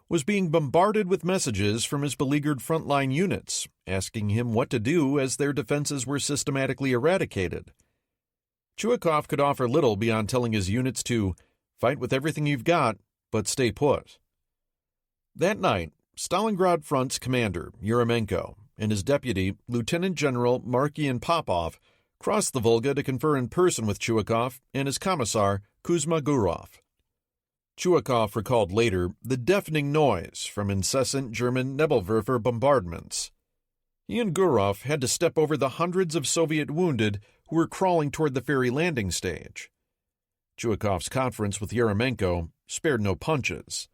was being bombarded with messages from his beleaguered frontline units, asking him what to do as their defenses were systematically eradicated. Chuikov could offer little beyond telling his units to fight with everything you've got, but stay put. That night, Stalingrad Front's commander, Yeremenko, and his deputy, Lieutenant General Markian Popov, crossed the Volga to confer in person with Chuikov and his commissar, Kuzma Gurov. Chuikov recalled later the deafening noise from incessant German Nebelwerfer bombardments. He and Gurov had to step over the hundreds of Soviet wounded who were crawling toward the ferry landing stage. Chuikov's conference with Yeremenko spared no punches.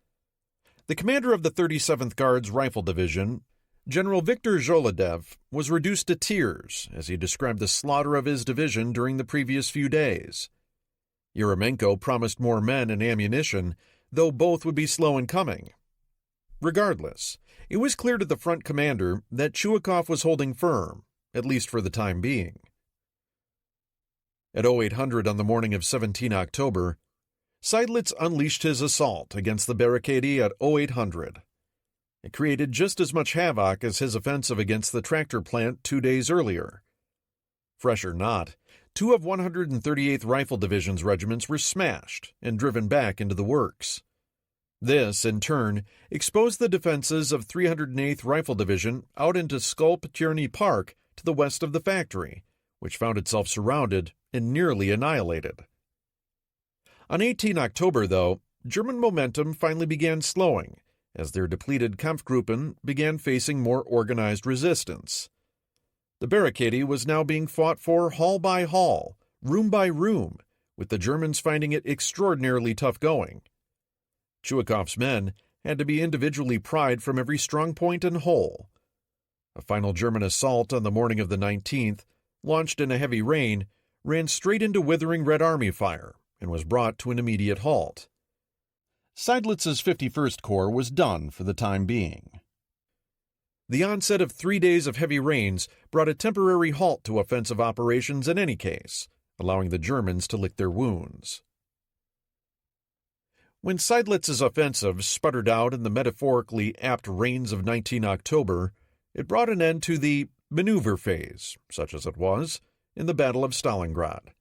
The commander of the 37th Guards Rifle Division, General Viktor Zholodev, was reduced to tears as he described the slaughter of his division during the previous few days. Yeremenko promised more men and ammunition, though both would be slow in coming. Regardless, it was clear to the front commander that Chuikov was holding firm, at least for the time being. At 0800 on the morning of 17 October, Seydlitz unleashed his assault against the barricade at 0800. It created just as much havoc as his offensive against the tractor plant 2 days earlier. Fresh or not, 2 of 138th Rifle Division's regiments were smashed and driven back into the works. This, in turn, exposed the defenses of 308th Rifle Division out into Skolp-Cherny Park to the west of the factory, which found itself surrounded and nearly annihilated. On 18 October, though, German momentum finally began slowing as their depleted Kampfgruppen began facing more organized resistance. The barricade was now being fought for hall by hall, room by room, with the Germans finding it extraordinarily tough going. Chuikov's men had to be individually pried from every strong point and hole. A final German assault on the morning of the 19th, launched in a heavy rain, ran straight into withering Red Army fire and was brought to an immediate halt. Seydlitz's 51st Corps was done for the time being. The onset of 3 days of heavy rains brought a temporary halt to offensive operations in any case, allowing the Germans to lick their wounds. When Seydlitz's offensive sputtered out in the metaphorically apt rains of 19 October, it brought an end to the maneuver phase, such as it was, in the Battle of Stalingrad.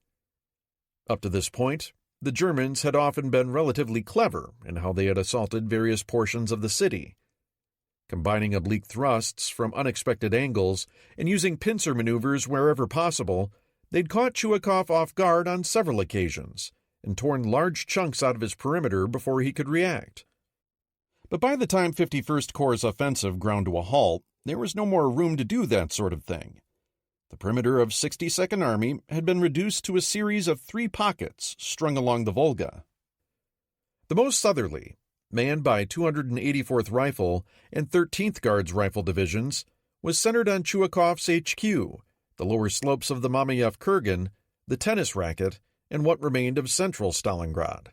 Up to this point, the Germans had often been relatively clever in how they had assaulted various portions of the city. Combining oblique thrusts from unexpected angles and using pincer maneuvers wherever possible, they'd caught Chuikov off guard on several occasions and torn large chunks out of his perimeter before he could react. But by the time 51st Corps' offensive ground to a halt, there was no more room to do that sort of thing. The perimeter of 62nd Army had been reduced to a series of 3 pockets strung along the Volga. The most southerly, manned by 284th Rifle and 13th Guards Rifle Divisions, was centered on Chuikov's HQ, the lower slopes of the Mamayev Kurgan, the tennis racket, and what remained of central Stalingrad.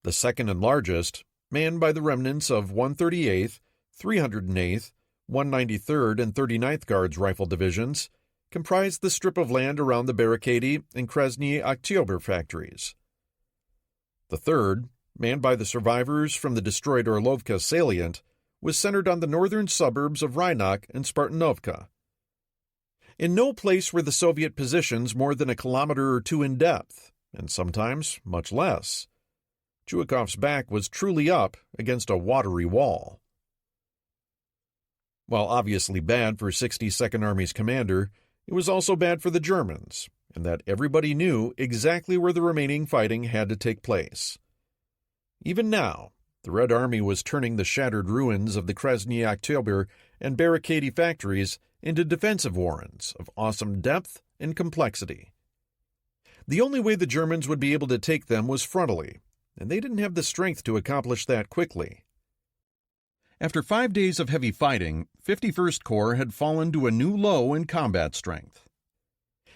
The second and largest, manned by the remnants of 138th, 308th, 193rd, and 39th Guards Rifle Divisions, comprised the strip of land around the Barricady and Krasny Oktyaber factories. The third, manned by the survivors from the destroyed Orlovka salient, was centered on the northern suburbs of Rynok and Spartanovka. In no place were the Soviet positions more than a kilometer or two in depth, and sometimes much less. Chuikov's back was truly up against a watery wall. While obviously bad for 62nd Army's commander, it was also bad for the Germans, in that everybody knew exactly where the remaining fighting had to take place. Even now, the Red Army was turning the shattered ruins of the Krasny Oktyaber and Barricady factories into defensive warrens of awesome depth and complexity. The only way the Germans would be able to take them was frontally, and they didn't have the strength to accomplish that quickly. After 5 days of heavy fighting, 51st Corps had fallen to a new low in combat strength.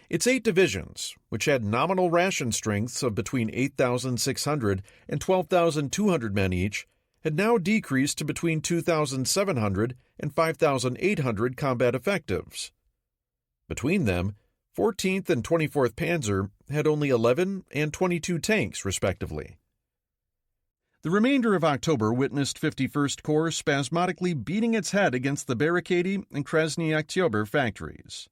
Its 8 divisions, which had nominal ration strengths of between 8,600 and 12,200 men each, had now decreased to between 2,700 and 5,800 combat effectives. Between them, 14th and 24th Panzer had only 11 and 22 tanks, respectively. The remainder of October witnessed 51st Corps spasmodically beating its head against the Barricady and Krasny Oktyaber factories.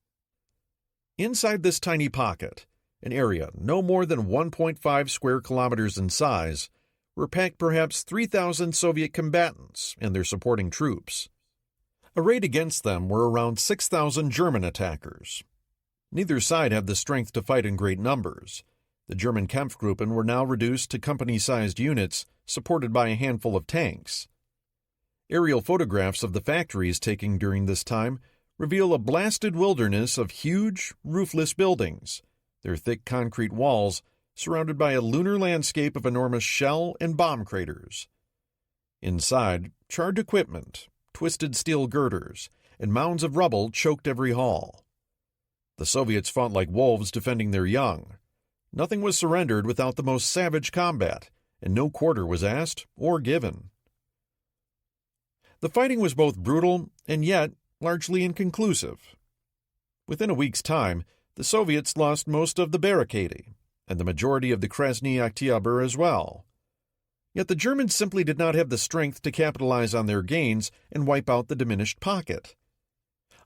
Inside this tiny pocket, an area no more than 1.5 square kilometers in size, were packed perhaps 3,000 Soviet combatants and their supporting troops. Arrayed against them were around 6,000 German attackers. Neither side had the strength to fight in great numbers. The German Kampfgruppen were now reduced to company-sized units, supported by a handful of tanks. Aerial photographs of the factories taken during this time reveal a blasted wilderness of huge, roofless buildings, their thick concrete walls surrounded by a lunar landscape of enormous shell and bomb craters. Inside, charred equipment, twisted steel girders, and mounds of rubble choked every hall. The Soviets fought like wolves defending their young. Nothing was surrendered without the most savage combat, and no quarter was asked or given. The fighting was both brutal and yet largely inconclusive. Within a week's time, the Soviets lost most of the Barricady, and the majority of the Krasny Oktyaber as well. Yet the Germans simply did not have the strength to capitalize on their gains and wipe out the diminished pocket.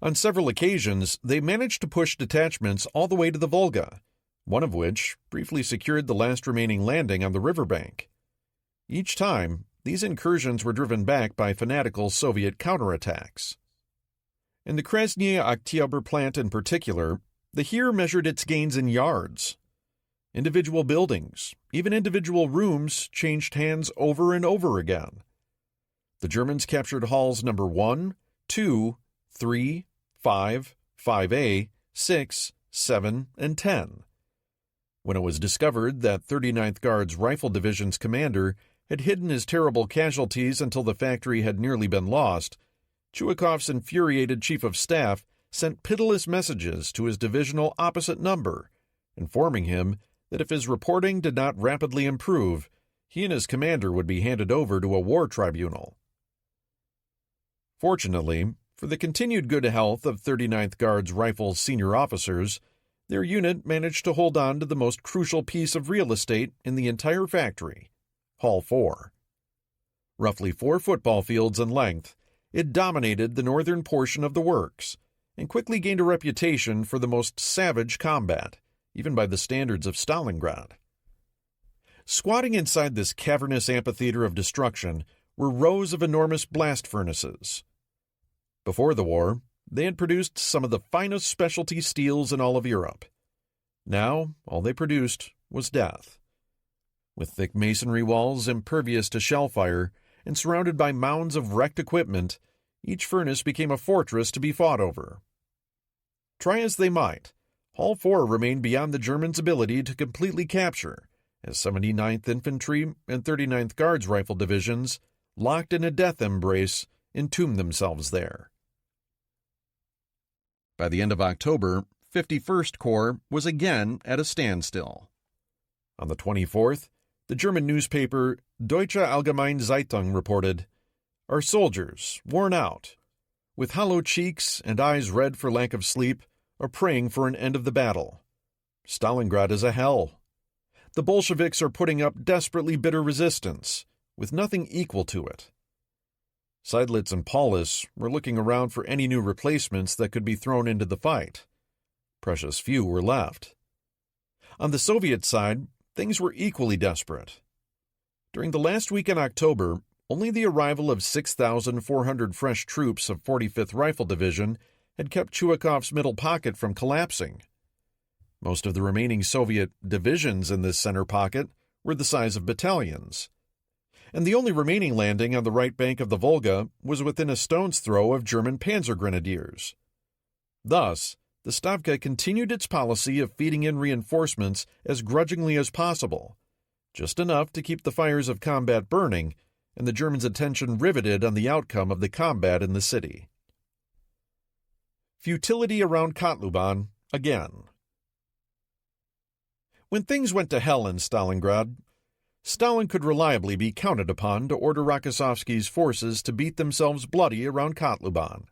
On several occasions, they managed to push detachments all the way to the Volga, one of which briefly secured the last remaining landing on the riverbank. Each time, these incursions were driven back by fanatical Soviet counterattacks. In the Krasny Oktyaber plant in particular, the Heer measured its gains in yards. Individual buildings, even individual rooms, changed hands over and over again. The Germans captured halls number 1, 2, 3, 5, 5A, 6, 7, and 10. When it was discovered that 39th Guards Rifle Division's commander had hidden his terrible casualties until the factory had nearly been lost, Chuikov's infuriated chief of staff sent pitiless messages to his divisional opposite number, informing him that if his reporting did not rapidly improve, he and his commander would be handed over to a war tribunal. Fortunately, for the continued good health of 39th Guards Rifle's senior officers, their unit managed to hold on to the most crucial piece of real estate in the entire factory, Hall 4. Roughly 4 football fields in length, it dominated the northern portion of the works, and quickly gained a reputation for the most savage combat, even by the standards of Stalingrad. Squatting inside this cavernous amphitheater of destruction were rows of enormous blast furnaces. Before the war, they had produced some of the finest specialty steels in all of Europe. Now, all they produced was death. With thick masonry walls impervious to shell fire and surrounded by mounds of wrecked equipment, each furnace became a fortress to be fought over. Try as they might, Hall 4 remained beyond the Germans' ability to completely capture, as 79th Infantry and 39th Guards Rifle Divisions, locked in a death embrace, entombed themselves there. By the end of October, 51st Corps was again at a standstill. On the 24th, the German newspaper Deutsche Allgemeine Zeitung reported, "Our soldiers, worn out, with hollow cheeks and eyes red for lack of sleep, are praying for an end of the battle. Stalingrad is a hell. The Bolsheviks are putting up desperately bitter resistance, with nothing equal to it." Seydlitz and Paulus were looking around for any new replacements that could be thrown into the fight. Precious few were left. On the Soviet side, things were equally desperate. During the last week in October, only the arrival of 6,400 fresh troops of 45th Rifle Division had kept Chuikov's middle pocket from collapsing. Most of the remaining Soviet divisions in this center pocket were the size of battalions, and the only remaining landing on the right bank of the Volga was within a stone's throw of German panzer grenadiers. Thus, the Stavka continued its policy of feeding in reinforcements as grudgingly as possible, just enough to keep the fires of combat burning and the Germans' attention riveted on the outcome of the combat in the city. Futility around Kotlubin again. When things went to hell in Stalingrad, Stalin could reliably be counted upon to order Rokossovsky's forces to beat themselves bloody around Kotlubin.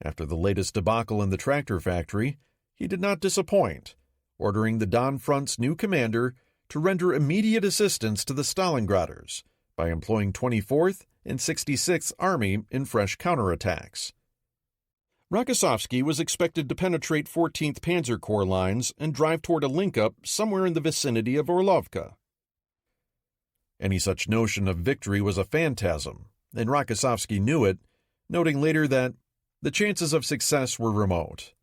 After the latest debacle in the tractor factory, he did not disappoint, ordering the Don Front's new commander to render immediate assistance to the Stalingraders by employing 24th and 66th Army in fresh counterattacks. Rokossovsky was expected to penetrate 14th Panzer Corps lines and drive toward a link-up somewhere in the vicinity of Orlovka. Any such notion of victory was a phantasm, and Rokossovsky knew it, noting later that the chances of success were remote.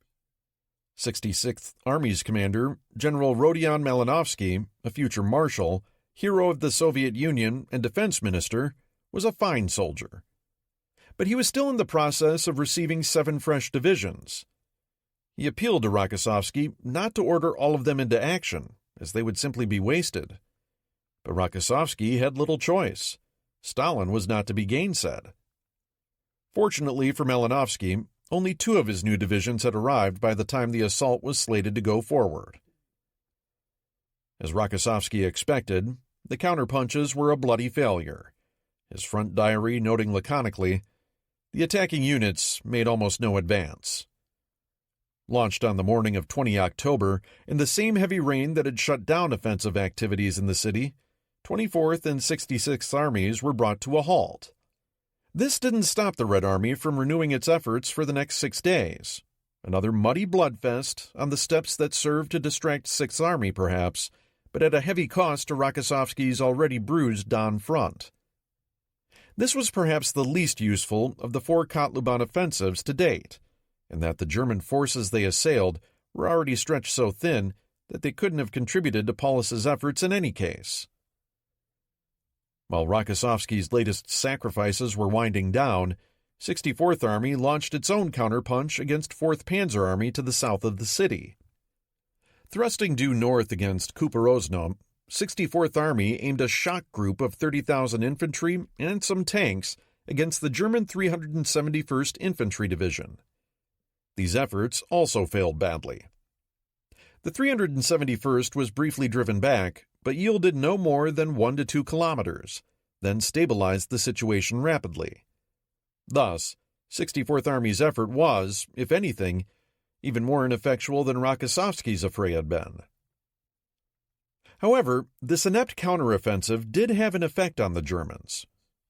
66th Army's commander, General Rodion Malinovsky, a future marshal, hero of the Soviet Union and defense minister, was a fine soldier. But he was still in the process of receiving 7 fresh divisions. He appealed to Rokossovsky not to order all of them into action, as they would simply be wasted. But Rokossovsky had little choice. Stalin was not to be gainsaid. Fortunately for Malinovsky, only 2 of his new divisions had arrived by the time the assault was slated to go forward. As Rokossovsky expected, the counterpunches were a bloody failure, his front diary noting laconically, "The attacking units made almost no advance." Launched on the morning of 20 October, in the same heavy rain that had shut down offensive activities in the city, 24th and 66th Armies were brought to a halt. This didn't stop the Red Army from renewing its efforts for the next 6 days. Another muddy bloodfest on the steps that served to distract 6th Army, perhaps, but at a heavy cost to Rokossovsky's already bruised Don front. This was perhaps the least useful of the 4 Kotlubin offensives to date, in that the German forces they assailed were already stretched so thin that they couldn't have contributed to Paulus's efforts in any case. While Rokossovsky's latest sacrifices were winding down, 64th Army launched its own counterpunch against 4th Panzer Army to the south of the city. Thrusting due north against Kuporozno, 64th Army aimed a shock group of 30,000 infantry and some tanks against the German 371st Infantry Division. These efforts also failed badly. The 371st was briefly driven back, but yielded no more than 1 to 2 kilometers, then stabilized the situation rapidly. Thus, 64th Army's effort was, if anything, even more ineffectual than Rokossovsky's affray had been. However, this inept counteroffensive did have an effect on the Germans,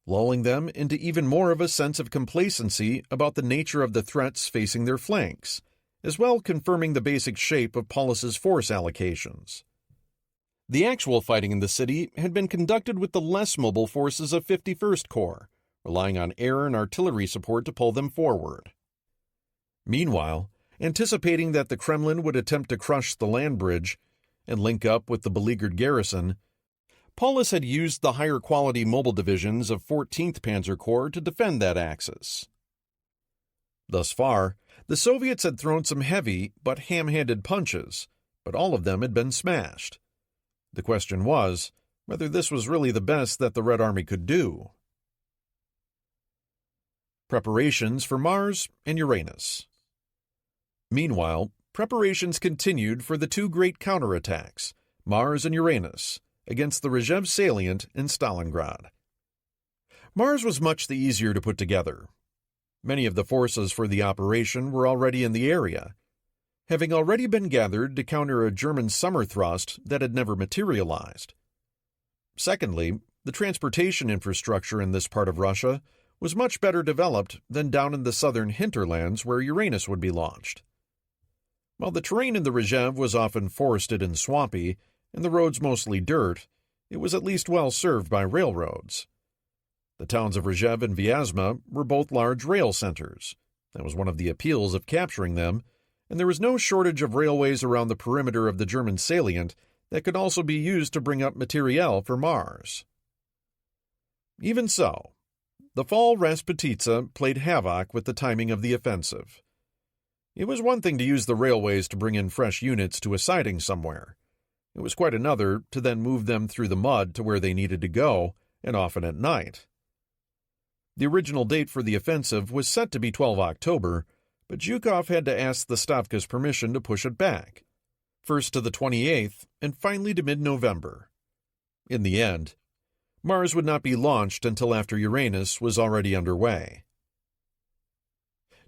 lulling them into even more of a sense of complacency about the nature of the threats facing their flanks, as well confirming the basic shape of Paulus's force allocations. The actual fighting in the city had been conducted with the less mobile forces of 51st Corps, relying on air and artillery support to pull them forward. Meanwhile, anticipating that the Kremlin would attempt to crush the land bridge and link up with the beleaguered garrison, Paulus had used the higher-quality mobile divisions of 14th Panzer Corps to defend that axis. Thus far, the Soviets had thrown some heavy but ham-handed punches, but all of them had been smashed. The question was whether this was really the best that the Red Army could do. Preparations for Mars and Uranus. Meanwhile, preparations continued for the two great counterattacks, Mars and Uranus, against the Reshape salient in Stalingrad. Mars was much the easier to put together. Many of the forces for the operation were already in the area, having already been gathered to counter a German summer thrust that had never materialized. Secondly, the transportation infrastructure in this part of Russia was much better developed than down in the southern hinterlands where Uranus would be launched. While the terrain in the Reshape was often forested and swampy, and the roads mostly dirt, it was at least well served by railroads. The towns of Reshape and Vyazma were both large rail centers. That was one of the appeals of capturing them, and there was no shortage of railways around the perimeter of the German salient that could also be used to bring up materiel for Mars. Even so, the fall Rasputitsa played havoc with the timing of the offensive. It was one thing to use the railways to bring in fresh units to a siding somewhere. It was quite another to then move them through the mud to where they needed to go, and often at night. The original date for the offensive was set to be 12 October, but Zhukov had to ask the Stavka's permission to push it back, first to the 28th and finally to mid-November. In the end, Mars would not be launched until after Uranus was already underway.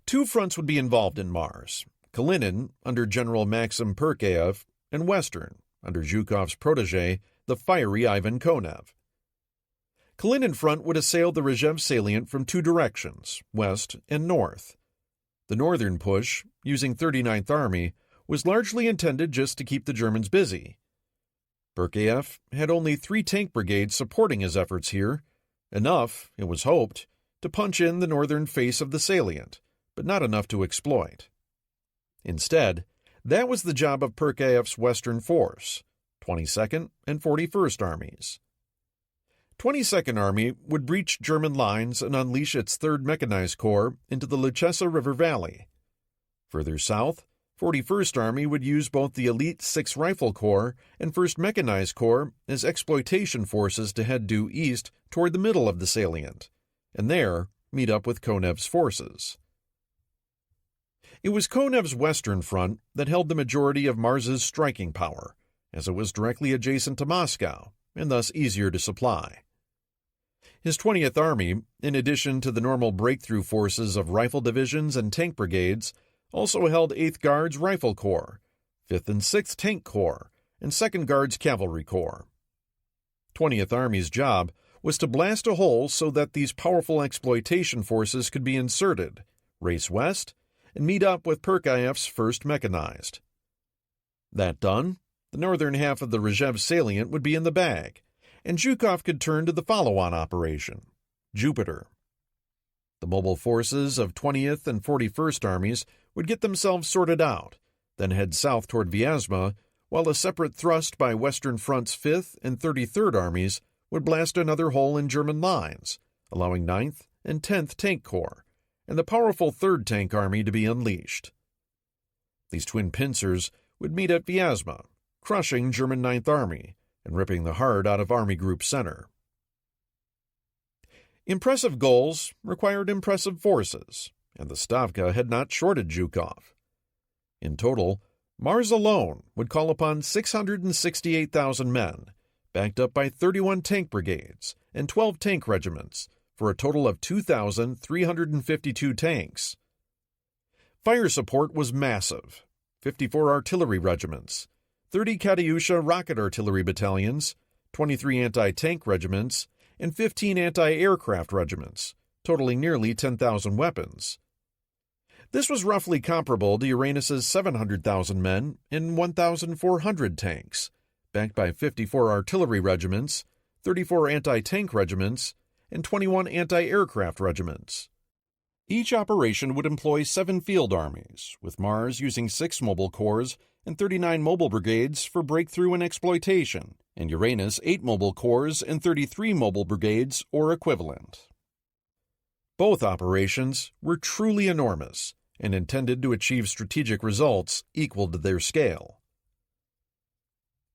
Two fronts would be involved in Mars, Kalinin under General Maxim Perkayev and Western under Zhukov's protege, the fiery Ivan Konev. Kalinin front would assail the Reshape salient from two directions, west and north. The northern push, using 39th Army, was largely intended just to keep the Germans busy. Perkayev had only 3 tank brigades supporting his efforts here, enough, it was hoped, to punch in the northern face of the salient, but not enough to exploit. Instead, that was the job of Perkayev's Western Force, 22nd and 41st Armies. 22nd Army would breach German lines and unleash its 3rd Mechanized Corps into the Luchesa River Valley. Further south, 41st Army would use both the elite 6th Rifle Corps and 1st Mechanized Corps as exploitation forces to head due east toward the middle of the salient, and there meet up with Konev's forces. It was Konev's Western Front that held the majority of Mars's striking power, as it was directly adjacent to Moscow, and thus easier to supply. His 20th Army, in addition to the normal breakthrough forces of rifle divisions and tank brigades, also held 8th Guards Rifle Corps, 5th and 6th Tank Corps, and 2nd Guards Cavalry Corps. 20th Army's job was to blast a hole so that these powerful exploitation forces could be inserted, race west, and meet up with Perkayev's 1st Mechanized. That done, the northern half of the Reshape salient would be in the bag, and Zhukov could turn to the follow-on operation, Jupiter. The mobile forces of 20th and 41st Armies would get themselves sorted out, then head south toward Vyazma, while a separate thrust by Western Front's 5th and 33rd Armies would blast another hole in German lines, allowing 9th and 10th Tank Corps, and the powerful 3rd Tank Army to be unleashed. These twin pincers would meet at Vyazma, crushing German 9th Army and ripping the heart out of Army Group Center. Impressive goals required impressive forces, and the Stavka had not shorted Zhukov. In total, Mars alone would call upon 668,000 men, backed up by 31 tank brigades and 12 tank regiments, for a total of 2,352 tanks. Fire support was massive: 54 artillery regiments, 30 Katyusha rocket artillery battalions, 23 anti-tank regiments, and 15 anti-aircraft regiments, totaling nearly 10,000 weapons. This was roughly comparable to Uranus's 700,000 men and 1,400 tanks, backed by 54 artillery regiments, 34 anti-tank regiments, and 21 anti-aircraft regiments. Each operation would employ 7 field armies, with Mars using 6 mobile corps and 39 mobile brigades for breakthrough and exploitation, and Uranus 8 mobile corps and 33 mobile brigades or equivalent. Both operations were truly enormous and intended to achieve strategic results equal to their scale.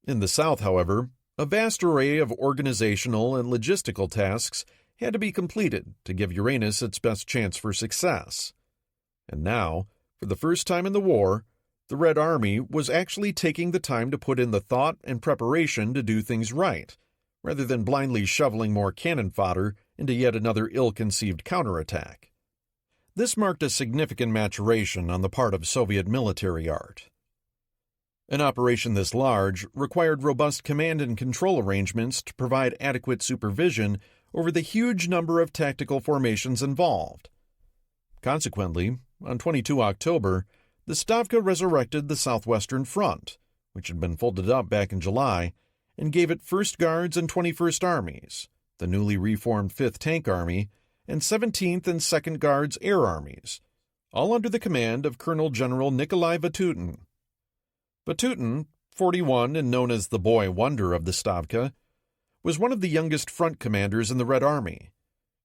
In the south, however, A vast array of organizational and logistical tasks had to be completed to give Uranus its best chance for success. And now, for the first time in the war, the Red Army was actually taking the time to put in the thought and preparation to do things right, rather than blindly shoveling more cannon fodder into yet another ill-conceived counterattack. This marked a significant maturation on the part of Soviet military art. An operation this large required robust command and control arrangements to provide adequate supervision over the huge number of tactical formations involved. Consequently, on 22 October, the Stavka resurrected the Southwestern Front, which had been folded up back in July, and gave it 1st Guards and 21st Armies, the newly reformed 5th Tank Army, and 17th and 2nd Guards Air Armies, all under the command of Colonel General Nikolai Vatutin. Vatutin, 41 and known as the Boy Wonder of the Stavka, was one of the youngest front commanders in the Red Army.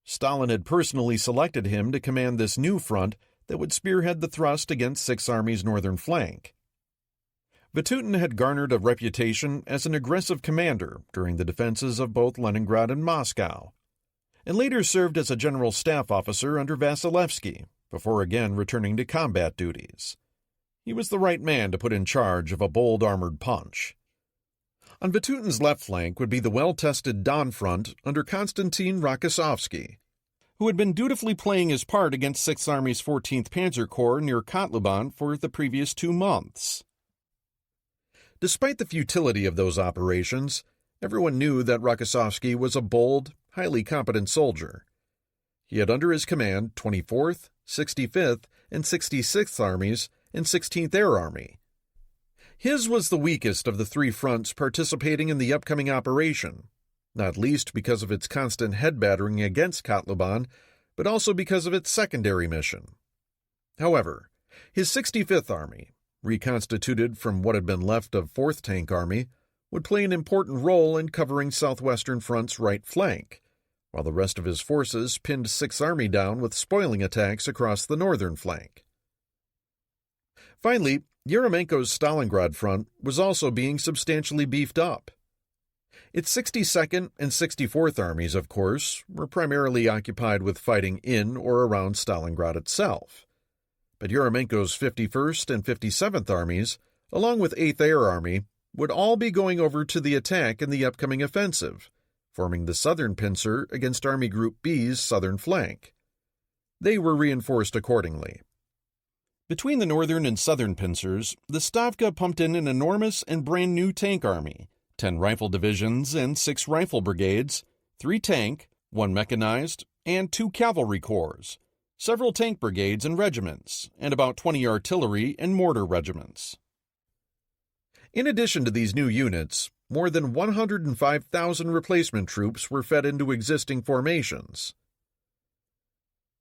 Stalin had personally selected him to command this new front that would spearhead the thrust against 6th Army's northern flank. Vatutin had garnered a reputation as an aggressive commander during the defenses of both Leningrad and Moscow, and later served as a general staff officer under Vasilevsky, before again returning to combat duties. He was the right man to put in charge of a bold armored punch. On Vatutin's left flank would be the well-tested Don Front under Konstantin Rokossovsky, who had been dutifully playing his part against 6th Army's 14th Panzer Corps near Kotlubin for the previous 2 months. Despite the futility of those operations, everyone knew that Rokossovsky was a bold, highly competent soldier. He had under his command 24th, 65th, and 66th Armies and 16th Air Army. His was the weakest of the 3 fronts participating in the upcoming operation, not least because of its constant head-battering against Kotlubin, but also because of its secondary mission. However, his 65th Army, reconstituted from what had been left of 4th Tank Army, would play an important role in covering Southwestern Front's right flank, while the rest of his forces pinned 6th Army down with spoiling attacks across the northern flank. Finally, Yeremenko's Stalingrad front was also being substantially beefed up. Its 62nd and 64th Armies, of course, were primarily occupied with fighting in or around Stalingrad itself. But Yeremenko's 51st and 57th Armies, along with 8th Air Army, would all be going over to the attack in the upcoming offensive, forming the southern pincer against Army Group B's southern flank. They were reinforced accordingly. Between the northern and southern pincers, the Stavka pumped in an enormous and brand new tank army, 10 rifle divisions and 6 rifle brigades, 3 tank, 1 mechanized, and 2 cavalry corps, several tank brigades and regiments, and about 20 artillery and mortar regiments. In addition to these new units, more than 105,000 replacement troops were fed into existing formations.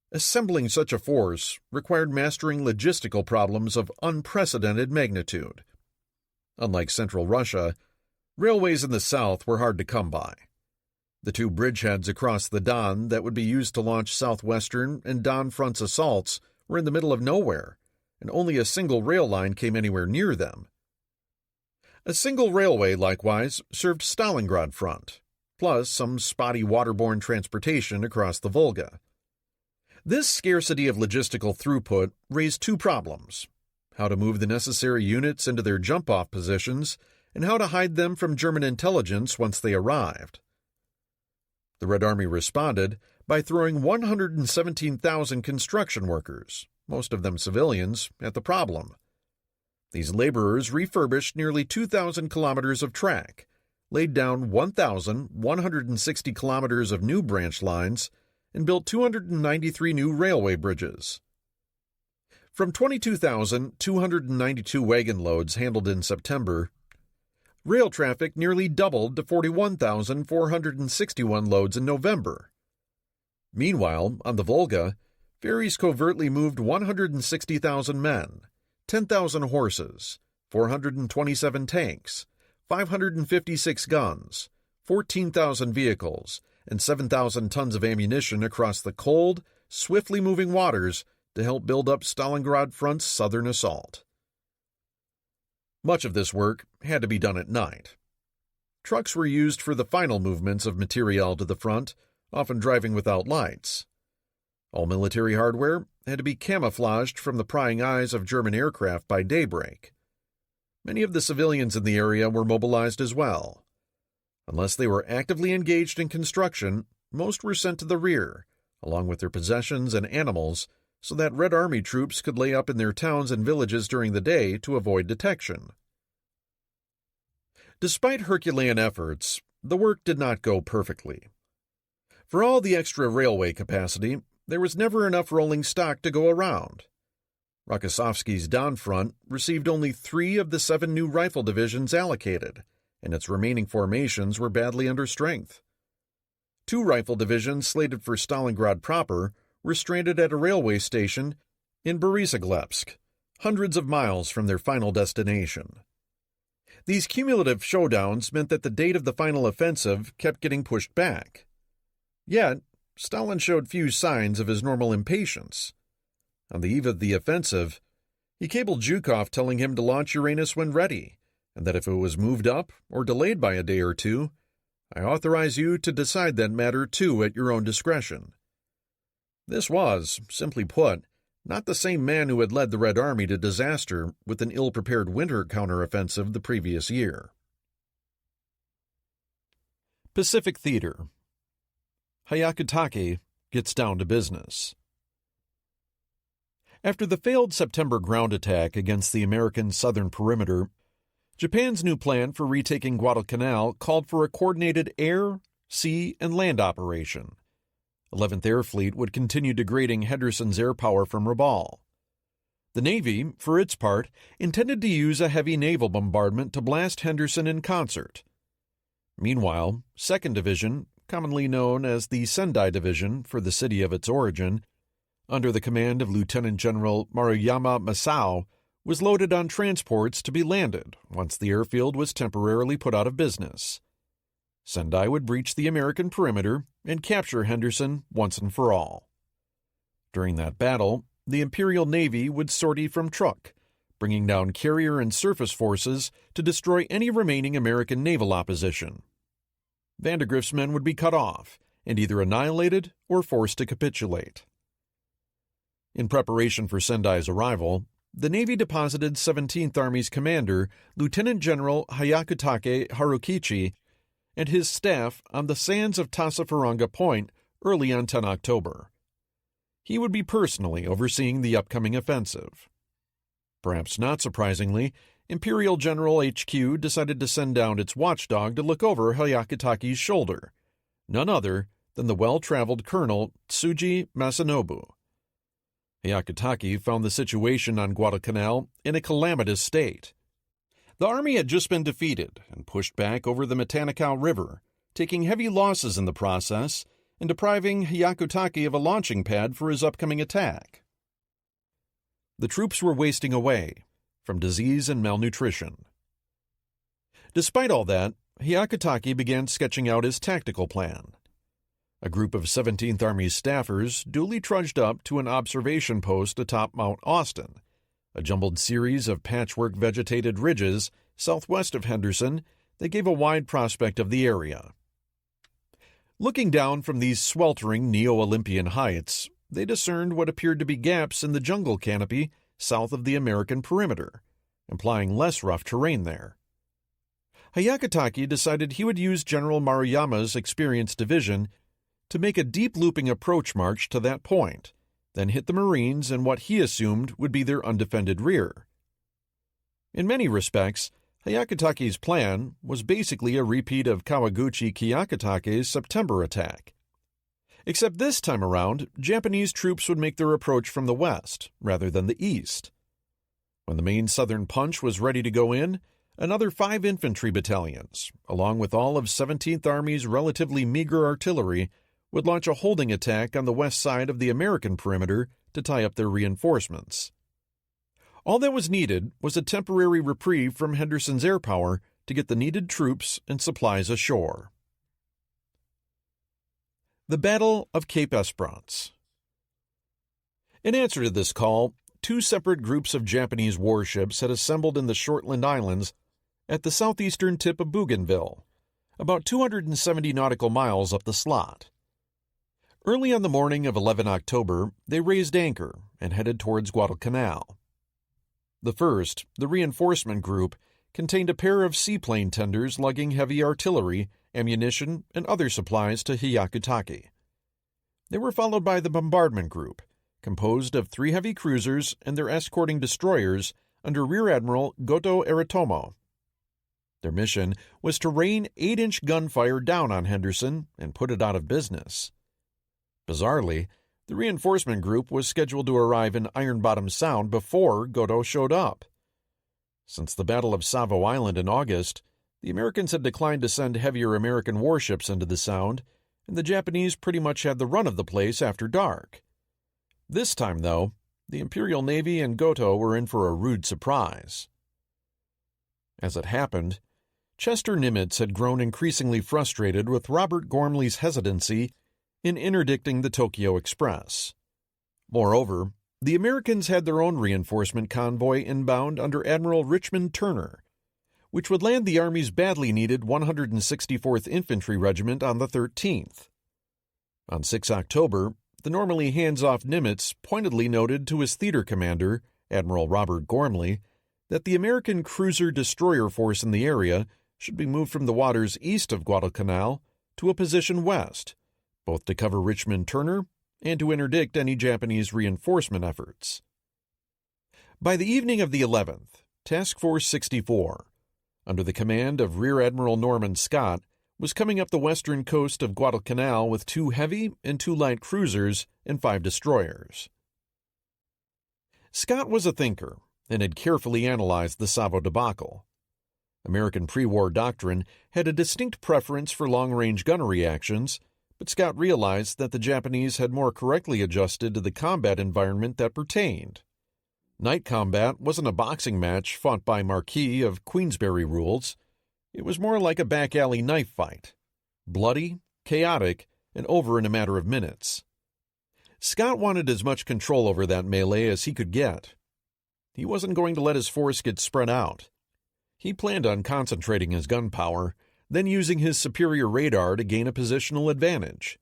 Assembling such a force required mastering logistical problems of unprecedented magnitude. Unlike Central Russia, railways in the south were hard to come by. The 2 bridgeheads across the Don that would be used to launch Southwestern and Don Front's assaults were in the middle of nowhere, and only a single rail line came anywhere near them. A single railway, likewise, served Stalingrad Front, plus some spotty waterborne transportation across the Volga. This scarcity of logistical throughput raised 2 problems: how to move the necessary units into their jump-off positions, and how to hide them from German intelligence once they arrived. The Red Army responded by throwing 117,000 construction workers, most of them civilians, at the problem. These laborers refurbished nearly 2,000 kilometers of track, laid down 1,160 kilometers of new branch lines, and built 293 new railway bridges. From 22,292 wagon loads handled in September, rail traffic nearly doubled to 41,461 loads in November. Meanwhile, on the Volga, ferries covertly moved 160,000 men, 10,000 horses, 427 tanks, 556 guns, 14,000 vehicles, and 7,000 tons of ammunition across the cold, swiftly moving waters to help build up Stalingrad Front's southern assault. Much of this work had to be done at night. trucks were used for the final movements of materiel to the front, often driving without lights. All military hardware had to be camouflaged from the prying eyes of German aircraft by daybreak. Many of the civilians in the area were mobilized as well. Unless they were actively engaged in construction, most were sent to the rear, along with their possessions and animals, so that Red Army troops could lay up in their towns and villages during the day to avoid detection. Despite Herculean efforts, the work did not go perfectly. For all the extra railway capacity, there was never enough rolling stock to go around. Rokossovsky's Don Front received only 3 of the 7 new rifle divisions allocated, and its remaining formations were badly under strength. 2 rifle divisions slated for Stalingrad proper were stranded at a railway station in Borisoglepsk, hundreds of miles from their final destination. These cumulative showdowns meant that the date of the final offensive kept getting pushed back. Yet, Stalin showed few signs of his normal impatience. On the eve of the offensive, he cabled Zhukov telling him to launch Uranus when ready, and that if it was moved up or delayed by a day or 2, I authorize you to decide that matter too at your own discretion. This was, simply put, not the same man who had led the Red Army to disaster with an ill-prepared winter counteroffensive the previous year. Pacific Theater. Hyakutake gets down to business. After the failed September ground attack against the American southern perimeter, Japan's new plan for retaking Guadalcanal called for a coordinated air, sea, and land operation. 11th Air Fleet would continue degrading Henderson's air power from Rabaul. The Navy, for its part, intended to use a heavy naval bombardment to blast Henderson in concert. Meanwhile, 2nd Division, commonly known as the Sendai Division for the city of its origin, under the command of Lieutenant General Maruyama Masao, was loaded on transports to be landed once the airfield was temporarily put out of business. Sendai would breach the American perimeter and capture Henderson once and for all. During that battle, the Imperial Navy would sortie from Truk, bringing down carrier and surface forces to destroy any remaining American naval opposition. Vandegrift's men would be cut off and either annihilated or forced to capitulate. In preparation for Sendai's arrival, the Navy deposited 17th Army's commander, Lieutenant General Hyakutake Harukichi, and his staff on the sands of Tasafaranga Point early on 10 October. He would be personally overseeing the upcoming offensive. Perhaps not surprisingly, Imperial General HQ decided to send down its watchdog to look over Hyakutake's shoulder, none other than the well-traveled Colonel Tsuji Masanobu. Hyakutake found the situation on Guadalcanal in a calamitous state. The army had just been defeated and pushed back over the Matanikaw River, taking heavy losses in the process and depriving Hyakutake of a launching pad for his upcoming attack. The troops were wasting away from disease and malnutrition. Despite all that, Hyakutake began sketching out his tactical plan. A group of 17th Army staffers duly trudged up to an observation post atop Mount Austin, a jumbled series of patchwork vegetated ridges southwest of Henderson that gave a wide prospect of the area. Looking down from these sweltering neo-Olympian heights, they discerned what appeared to be gaps in the jungle canopy south of the American perimeter, implying less rough terrain there. Hyakutake decided he would use General Maruyama's experienced division to make a deep-looping approach march to that point, then hit the Marines in what he assumed would be their undefended rear. In many respects, Hyakutake's plan was basically a repeat of Kawaguchi Kiyakutake's September attack. Except this time around, Japanese troops would make their approach from the west rather than the east. When the main southern punch was ready to go in, another 5 infantry battalions, along with all of 17th Army's relatively meager artillery, would launch a holding attack on the west side of the American perimeter to tie up their reinforcements. All that was needed was a temporary reprieve from Henderson's air power to get the needed troops and supplies ashore. The Battle of Cape Esperance. In answer to this call, 2 separate groups of Japanese warships had assembled in the Shortland Islands at the southeastern tip of Bougainville, about 270 nautical miles up the slot. Early on the morning of 11 October, they raised anchor and headed towards Guadalcanal. The first, the reinforcement group, contained a pair of seaplane tenders lugging heavy artillery, ammunition, and other supplies to Hyakutake. They were followed by the bombardment group, composed of 3 heavy cruisers and their escorting destroyers under Rear Admiral Goto Aritomo. Their mission was to rain 8-inch gunfire down on Henderson and put it out of business. Bizarrely, the reinforcement group was scheduled to arrive in Iron Bottom Sound before Goto showed up. Since the Battle of Savo Island in August, the Americans had declined to send heavier American warships into the Sound, and the Japanese pretty much had the run of the place after dark. This time, though, the Imperial Navy and Goto were in for a rude surprise. As it happened, Chester Nimitz had grown increasingly frustrated with Robert Gormley's hesitancy in interdicting the Tokyo Express. Moreover, the Americans had their own reinforcement convoy inbound under Admiral Richmond Turner, which would land the Army's badly needed 164th Infantry Regiment on the 13th. On 6 October, the normally hands-off Nimitz pointedly noted to his theater commander, Admiral Robert Gormley, that the American cruiser-destroyer force in the area should be moved from the waters east of Guadalcanal to a position west, both to cover Richmond Turner and to interdict any Japanese reinforcement efforts. By the evening of the 11th, Task Force 64, under the command of Rear Admiral Norman Scott, was coming up the western coast of Guadalcanal with 2 heavy and 2 light cruisers and 5 destroyers. Scott was a thinker and had carefully analyzed the Savo debacle. American pre-war doctrine had a distinct preference for long-range gunnery actions, but Scott realized that the Japanese had more correctly adjusted to the combat environment that pertained. Night combat wasn't a boxing match fought by Marquis of Queensberry rules. It was more like a back-alley knife fight, bloody, chaotic, and over in a matter of minutes. Scott wanted as much control over that melee as he could get. He wasn't going to let his force get spread out. He planned on concentrating his gun power, then using his superior radar to gain a positional advantage.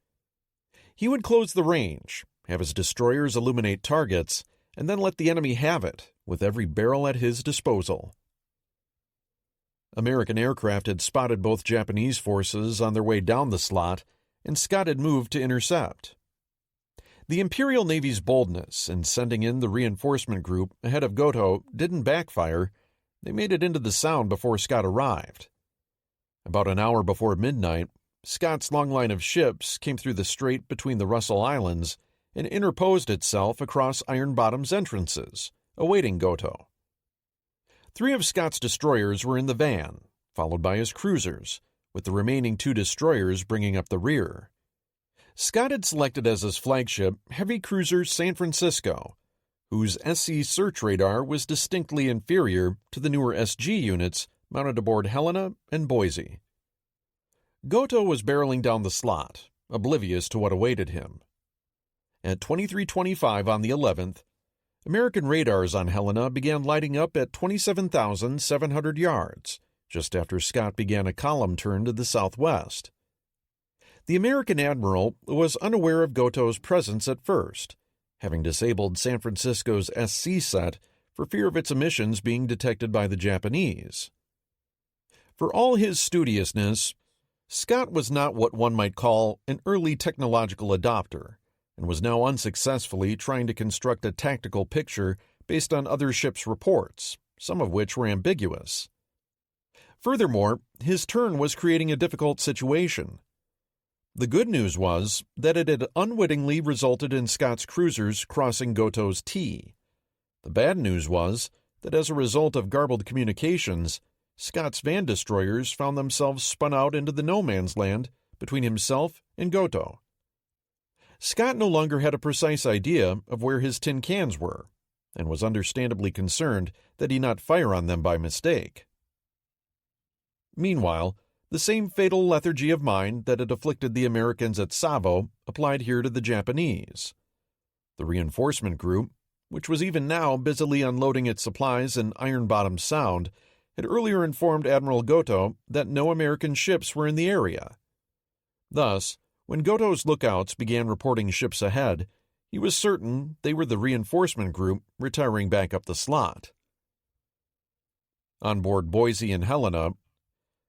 He would close the range, have his destroyers illuminate targets, and then let the enemy have it, with every barrel at his disposal. American aircraft had spotted both Japanese forces on their way down the slot, and Scott had moved to intercept. The Imperial Navy's boldness in sending in the reinforcement group ahead of Goto didn't backfire. They made it into the Sound before Scott arrived. About an hour before midnight, Scott's long line of ships came through the strait between the Russell Islands and interposed itself across Iron Bottom's entrances, awaiting Goto. 3 of Scott's destroyers were in the van, followed by his cruisers, with the remaining 2 destroyers bringing up the rear. Scott had selected as his flagship heavy cruiser San Francisco, whose SC search radar was distinctly inferior to the newer SG units mounted aboard Helena and Boise. Goto was barreling down the slot, oblivious to what awaited him. At 23:25 on the 11th, American radars on Helena began lighting up at 27,700 yards, just after Scott began a column turn to the southwest. The American admiral was unaware of Goto's presence at first, having disabled San Francisco's SC set for fear of its emissions being detected by the Japanese. For all his studiousness, Scott was not what one might call an early technological adopter, and was now unsuccessfully trying to construct a tactical picture based on other ships' reports, some of which were ambiguous. Furthermore, his turn was creating a difficult situation. The good news was that it had unwittingly resulted in Scott's cruisers crossing Goto's T. The bad news was that as a result of garbled communications, Scott's van destroyers found themselves spun out into the no-man's land between himself and Goto. Scott no longer had a precise idea of where his tin cans were, and was understandably concerned that he not fire on them by mistake. Meanwhile, the same fatal lethargy of mind that had afflicted the Americans at Savo applied here to the Japanese. The reinforcement group, which was even now busily unloading its supplies in Iron Bottom Sound, had earlier informed Admiral Goto that no American ships were in the area. Thus, when Goto's lookouts began reporting ships ahead, he was certain they were the reinforcement group retiring back up the slot. On board Boise and Helena,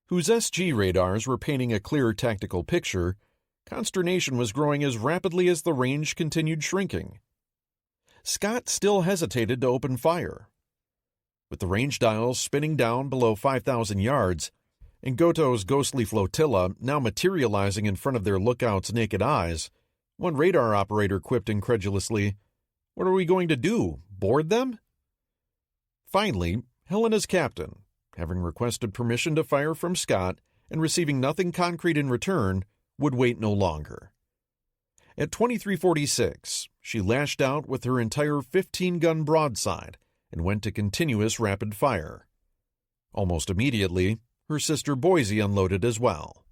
whose SG radars were painting a clear tactical picture, consternation was growing as rapidly as the range continued shrinking. Scott still hesitated to open fire. With the range dials spinning down below 5,000 yards, and Goto's ghostly flotilla now materializing in front of their lookout's naked eyes, one radar operator quipped incredulously, "What are we going to do, board them?" Finally, Helena's captain, having requested permission to fire from Scott and receiving nothing concrete in return, would wait no longer. At 23:46, she lashed out with her entire 15-gun broadside and went to continuous rapid fire. Almost immediately, her sister Boise unloaded as well.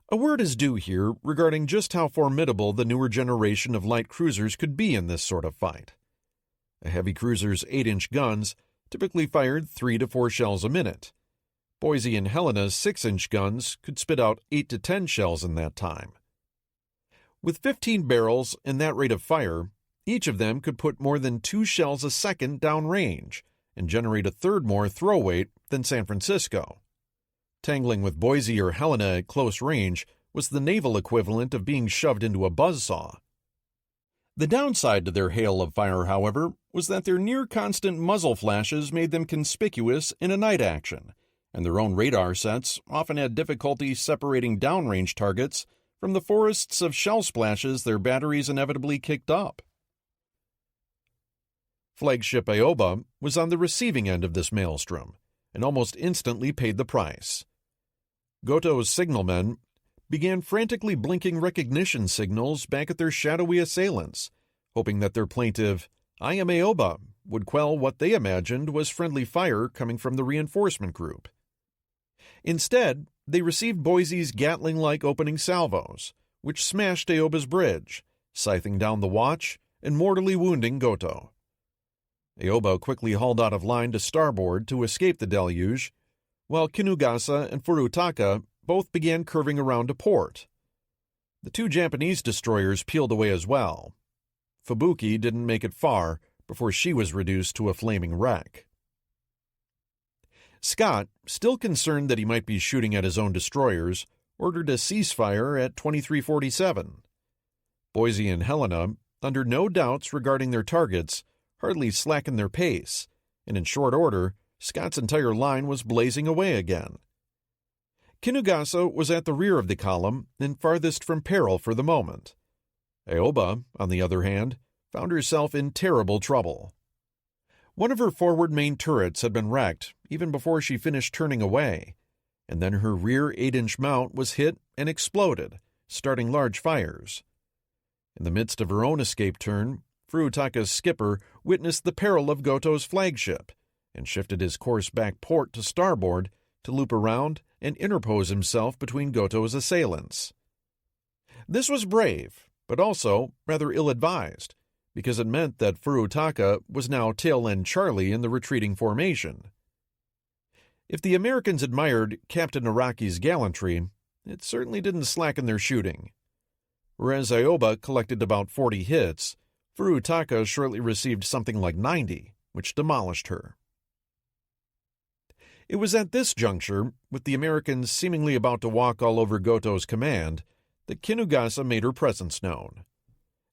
A word is due here regarding just how formidable the newer generation of light cruisers could be in this sort of fight. A heavy cruiser's 8-inch guns typically fired 3 to 4 shells a minute. Boise and Helena's 6-inch guns could spit out 8 to 10 shells in that time. With 15 barrels and that rate of fire, each of them could put more than 2 shells a second downrange and generate a third more throw weight than San Francisco. Tangling with Boise or Helena at close range was the naval equivalent of being shoved into a buzzsaw. The downside to their hail of fire, however, was that their near-constant muzzle flashes made them conspicuous in a night action, and their own radar sets often had difficulty separating downrange targets from the forests of shell splashes their batteries inevitably kicked up. Flagship Aoba was on the receiving end of this maelstrom, and almost instantly paid the price. Goto's signalmen began frantically blinking recognition signals back at their shadowy assailants, hoping that their plaintive, "I am Aoba," would quell what they imagined was friendly fire coming from the reinforcement group. Instead, they received Boise's Gatling-like opening salvos, which smashed Aoba's bridge, scything down the watch and mortally wounding Goto. Aoba quickly hauled out of line to starboard to escape the deluge, while Kinugasa and Furutaka both began curving around to port. The 2 Japanese destroyers peeled away as well. Fubuki didn't make it far before she was reduced to a flaming wreck. Scott, still concerned that he might be shooting at his own destroyers, ordered a ceasefire at 23:47. Boise and Helena, under no doubts regarding their targets, hardly slackened their pace, and in short order, Scott's entire line was blazing away again. Kinugasa was at the rear of the column and farthest from peril for the moment. Aoba, on the other hand, found herself in terrible trouble. One of her forward main turrets had been wrecked even before she finished turning away, and then her rear 8-inch mount was hit and exploded, starting large fires. In the midst of her own escape turn, Furutaka's skipper witnessed the peril of Goto's flagship and shifted his course back port to starboard to loop around and interpose himself between Goto's assailants. This was brave, but also rather ill-advised, because it meant that Furutaka was now tail-end Charlie in the retreating formation. If the Americans admired Captain Araki's gallantry, it certainly didn't slacken their shooting. Whereas Aoba collected about 40 hits, Furutaka shortly received something like 90, which demolished her. It was at this juncture, with the Americans seemingly about to walk all over Goto's command, that Kinugasa made her presence known.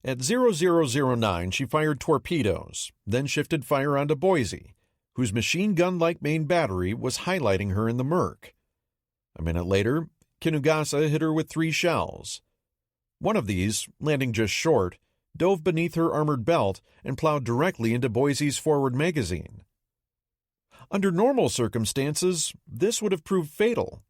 At 0009, she fired torpedoes, then shifted fire onto Boise, whose machine gun-like main battery was highlighting her in the murk. A minute later, Kinugasa hit her with 3 shells. One of these, landing just short, dove beneath her armored belt and plowed directly into Boise's forward magazine. Under normal circumstances, this would have proved fatal.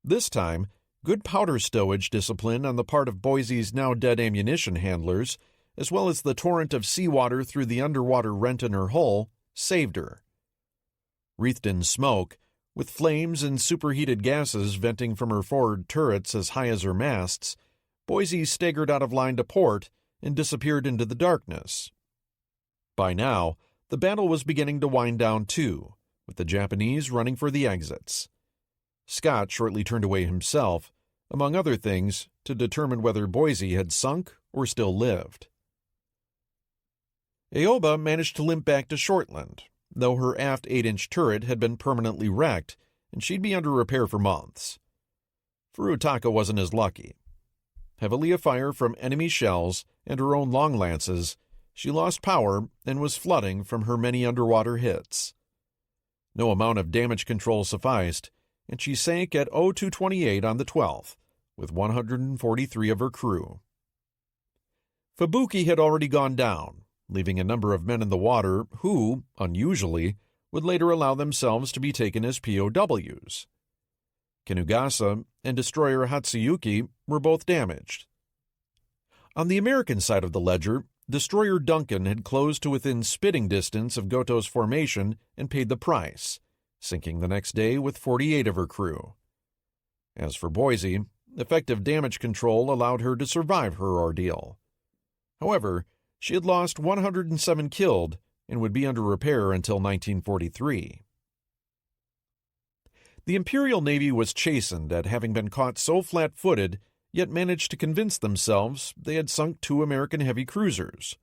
This time, good powder stowage discipline on the part of Boise's now-dead ammunition handlers, as well as the torrent of seawater through the underwater rent in her hull, saved her. Wreathed in smoke, with flames and superheated gases venting from her forward turrets as high as her masts, Boise staggered out of line to port and disappeared into the darkness. By now, the battle was beginning to wind down too, with the Japanese running for the exits. Scott shortly turned away himself, among other things, to determine whether Boise had sunk or still lived. Aoba managed to limp back to Shortland, though her aft 8-inch turret had been permanently wrecked, and she'd be under repair for months. Furutaka wasn't as lucky. Heavily afire from enemy shells and her own long lances, she lost power and was flooding from her many underwater hits. No amount of damage control sufficed, and she sank at 0228 on the 12th, with 143 of her crew. Fubuki had already gone down, leaving a number of men in the water who, unusually, would later allow themselves to be taken as POWs. Kinugasa and destroyer Hatsuyuki were both damaged. On the American side of the ledger, destroyer Duncan had closed to within spitting distance of Goto's formation and paid the price, sinking the next day with 48 of her crew. As for Boise, effective damage control allowed her to survive her ordeal. However, she had lost 107 killed and would be under repair until 1943. The Imperial Navy was chastened at having been caught so flat-footed, yet managed to convince themselves they had sunk 2 American heavy cruisers.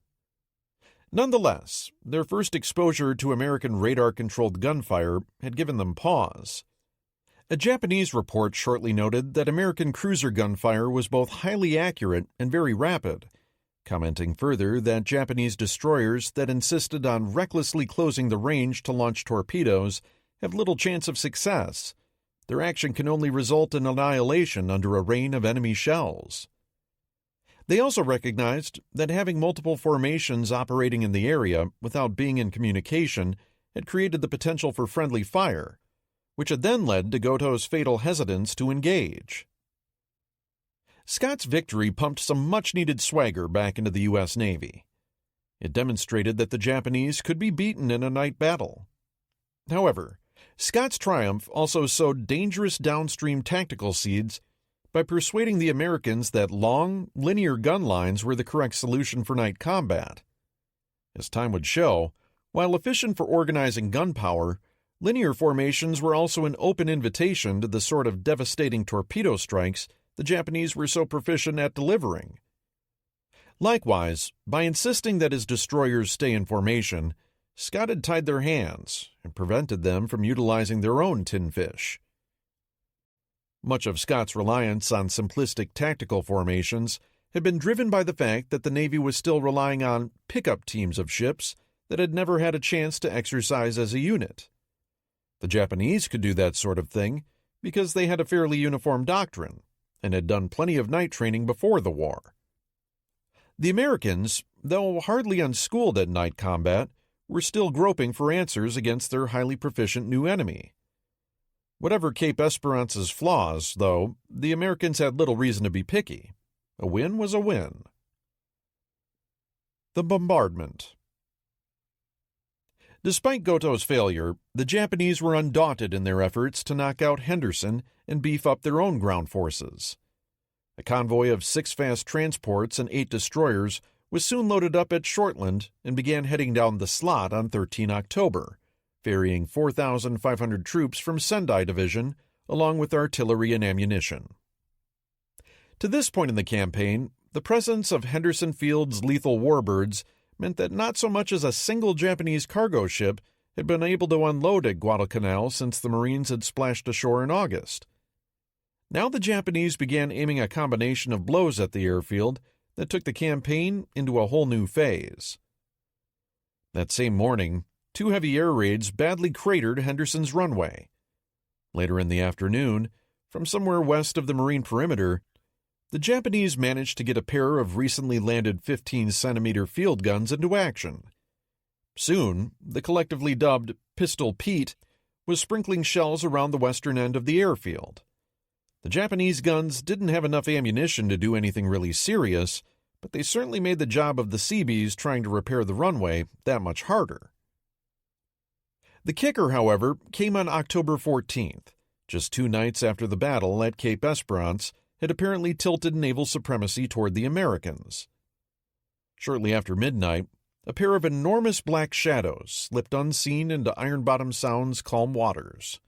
Nonetheless, their first exposure to American radar-controlled gunfire had given them pause. A Japanese report shortly noted that American cruiser gunfire was both highly accurate and very rapid, commenting further that Japanese destroyers that insisted on recklessly closing the range to launch torpedoes have little chance of success. Their action can only result in annihilation under a rain of enemy shells. They also recognized that having multiple formations operating in the area without being in communication had created the potential for friendly fire, which had then led to Goto's fatal hesitance to engage. Scott's victory pumped some much-needed swagger back into the U.S. Navy. It demonstrated that the Japanese could be beaten in a night battle. However, Scott's triumph also sowed dangerous downstream tactical seeds by persuading the Americans that long, linear gun lines were the correct solution for night combat. As time would show, while efficient for organizing gunpower, linear formations were also an open invitation to the sort of devastating torpedo strikes the Japanese were so proficient at delivering. Likewise, by insisting that his destroyers stay in formation, Scott had tied their hands and prevented them from utilizing their own tin fish. Much of Scott's reliance on simplistic tactical formations had been driven by the fact that the Navy was still relying on pickup teams of ships that had never had a chance to exercise as a unit. The Japanese could do that sort of thing because they had a fairly uniform doctrine and had done plenty of night training before the war. The Americans, though hardly unschooled at night combat, were still groping for answers against their highly proficient new enemy. Whatever Cape Esperance's flaws, though, the Americans had little reason to be picky. A win was a win. The bombardment. Despite Goto's failure, the Japanese were undaunted in their efforts to knock out Henderson and beef up their own ground forces. A convoy of 6 fast transports and 8 destroyers was soon loaded up at Shortland and began heading down the slot on 13 October, ferrying 4,500 troops from Sendai Division, along with artillery and ammunition. To this point in the campaign, the presence of Henderson Field's lethal warbirds meant that not so much as a single Japanese cargo ship had been able to unload at Guadalcanal since the Marines had splashed ashore in August. Now the Japanese began aiming a combination of blows at the airfield that took the campaign into a whole new phase. That same morning, 2 heavy air raids badly cratered Henderson's runway. Later in the afternoon, from somewhere west of the Marine perimeter, the Japanese managed to get a pair of recently landed 15-centimeter field guns into action. Soon, the collectively dubbed Pistol Pete was sprinkling shells around the western end of the airfield. The Japanese guns didn't have enough ammunition to do anything really serious, but they certainly made the job of the Seabees trying to repair the runway that much harder. The kicker, however, came on October 14th, just 2 nights after the battle at Cape Esperance had apparently tilted naval supremacy toward the Americans. Shortly after midnight, a pair of enormous black shadows slipped unseen into Iron Bottom Sound's calm waters.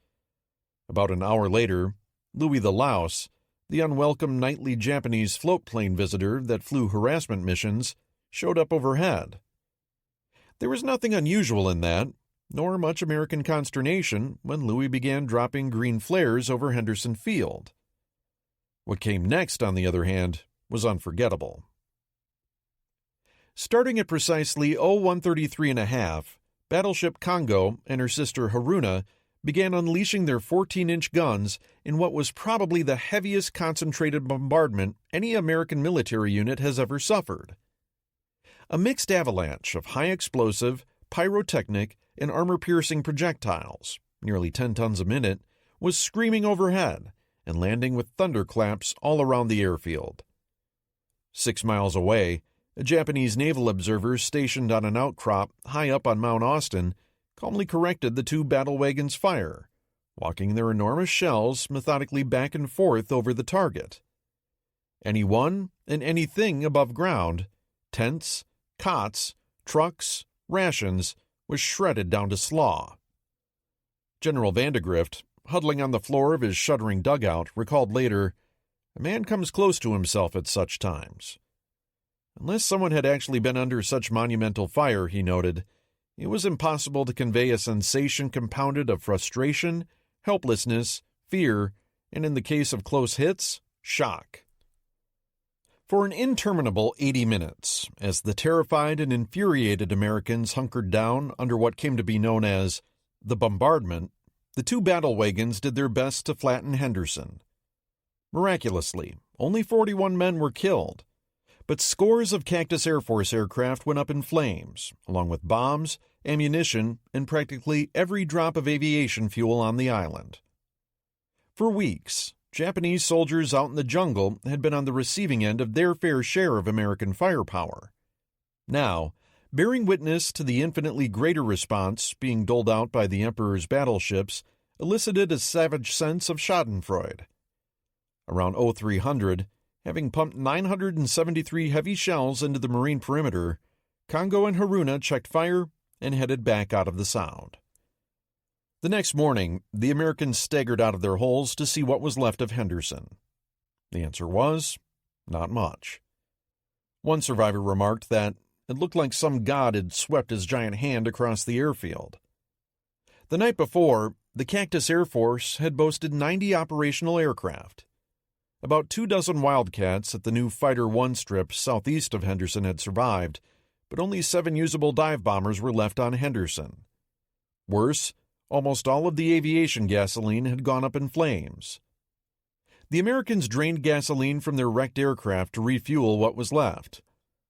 About an hour later, Louis the Louse, the unwelcome nightly Japanese float plane visitor that flew harassment missions, showed up overhead. There was nothing unusual in that, nor much American consternation when Louis began dropping green flares over Henderson Field. What came next, on the other hand, was unforgettable. Starting at precisely 01:33½, Battleship Kongo and her sister Haruna began unleashing their 14-inch guns in what was probably the heaviest concentrated bombardment any American military unit has ever suffered. A mixed avalanche of high-explosive, pyrotechnic, and armor-piercing projectiles, nearly 10 tons a minute, was screaming overhead and landing with thunderclaps all around the airfield. 6 miles away, a Japanese naval observer stationed on an outcrop high up on Mount Austin calmly corrected the two battle wagons' fire, walking their enormous shells methodically back and forth over the target. Anyone and anything above ground, tents, cots, trucks, rations, was shredded down to slaw. General Vandegrift, huddling on the floor of his shuddering dugout, recalled later, "A man comes close to himself at such times." Unless someone had actually been under such monumental fire, he noted, it was impossible to convey a sensation compounded of frustration, helplessness, fear, and in the case of close hits, shock. For an interminable 80 minutes, as the terrified and infuriated Americans hunkered down under what came to be known as the bombardment, the two battle wagons did their best to flatten Henderson. Miraculously, only 41 men were killed, but scores of Cactus Air Force aircraft went up in flames, along with bombs, ammunition, and practically every drop of aviation fuel on the island. For weeks, Japanese soldiers out in the jungle had been on the receiving end of their fair share of American firepower. Now, bearing witness to the infinitely greater response being doled out by the Emperor's battleships, elicited a savage sense of schadenfreude. Around 0300, having pumped 973 heavy shells into the marine perimeter, Kongo and Haruna checked fire and headed back out of the Sound. The next morning, the Americans staggered out of their holes to see what was left of Henderson. The answer was, not much. One survivor remarked that it looked like some god had swept his giant hand across the airfield. The night before, the Cactus Air Force had boasted 90 operational aircraft. About 24 Wildcats at the new Fighter 1 strip southeast of Henderson had survived, but only 7 usable dive bombers were left on Henderson. Worse, almost all of the aviation gasoline had gone up in flames. The Americans drained gasoline from their wrecked aircraft to refuel what was left,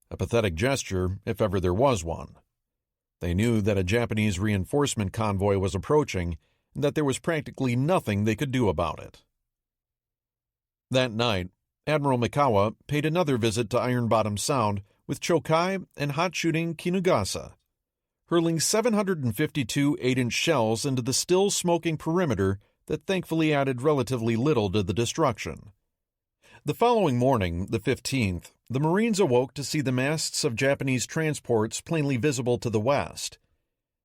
a pathetic gesture if ever there was one. They knew that a Japanese reinforcement convoy was approaching and that there was practically nothing they could do about it. That night, Admiral Mikawa paid another visit to Iron Bottom Sound with Chokai and hot-shooting Kinugasa, hurling 752 8-inch shells into the still smoking perimeter that thankfully added relatively little to the destruction. The following morning, the 15th, the Marines awoke to see the masts of Japanese transports plainly visible to the west.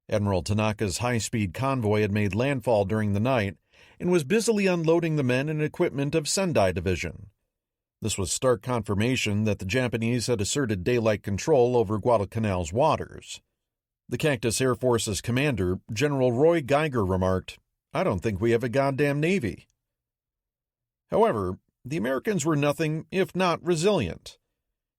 Admiral Tanaka's high-speed convoy had made landfall during the night and was busily unloading the men and equipment of Sendai Division. This was stark confirmation that the Japanese had asserted daylight control over Guadalcanal's waters. The Cactus Air Force's commander, General Roy Geiger, remarked, "I don't think we have a goddamn Navy." However, the Americans were nothing if not resilient.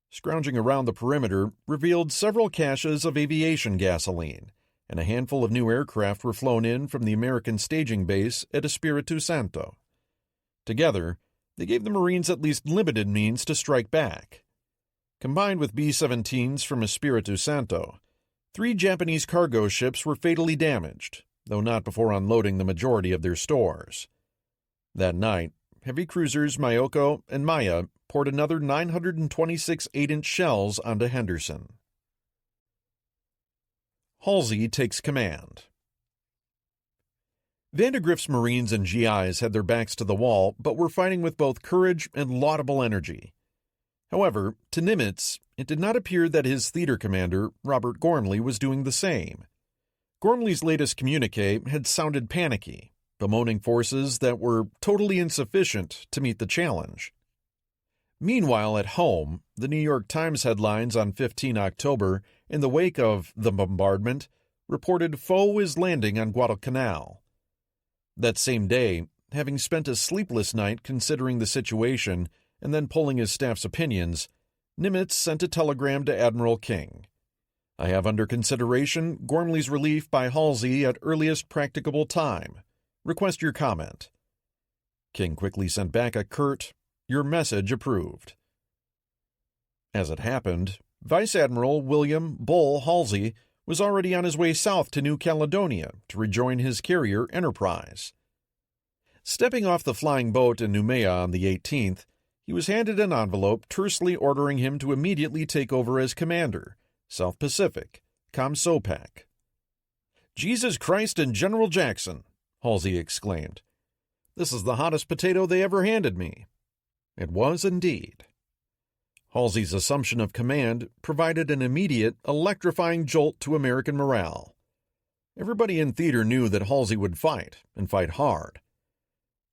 Scrounging around the perimeter revealed several caches of aviation gasoline, and a handful of new aircraft were flown in from the American staging base at Espiritu Santo. Together, they gave the Marines at least limited means to strike back. Combined with B-17s from Espiritu Santo, 3 Japanese cargo ships were fatally damaged, though not before unloading the majority of their stores. That night, heavy cruisers Myoko and Maya poured another 926 8-inch shells onto Henderson. Halsey takes command. Vandegrift's Marines and GIs had their backs to the wall, but were fighting with both courage and laudable energy. However, to Nimitz, it did not appear that his theater commander, Robert Gormley, was doing the same. Gormley's latest communique had sounded panicky, bemoaning forces that were totally insufficient to meet the challenge. Meanwhile, at home, the New York Times headlines on 15 October, in the wake of the bombardment, reported foe is landing on Guadalcanal. That same day, having spent a sleepless night considering the situation and then polling his staff's opinions, Nimitz sent a telegram to Admiral King. I have under consideration Gormley's relief by Halsey at earliest practicable time. Request your comment. King quickly sent back a curt, "Your message approved." As it happened, Vice Admiral William Bull Halsey was already on his way south to New Caledonia to rejoin his carrier Enterprise. Stepping off the flying boat in Noumea on the 18th, he was handed an envelope tersely ordering him to immediately take over as commander, South Pacific, COMSOPAC. "Jesus Christ and General Jackson," Halsey exclaimed. "This is the hottest potato they ever handed me." It was indeed. Halsey's assumption of command provided an immediate, electrifying jolt to American morale. Everybody in theater knew that Halsey would fight, and fight hard.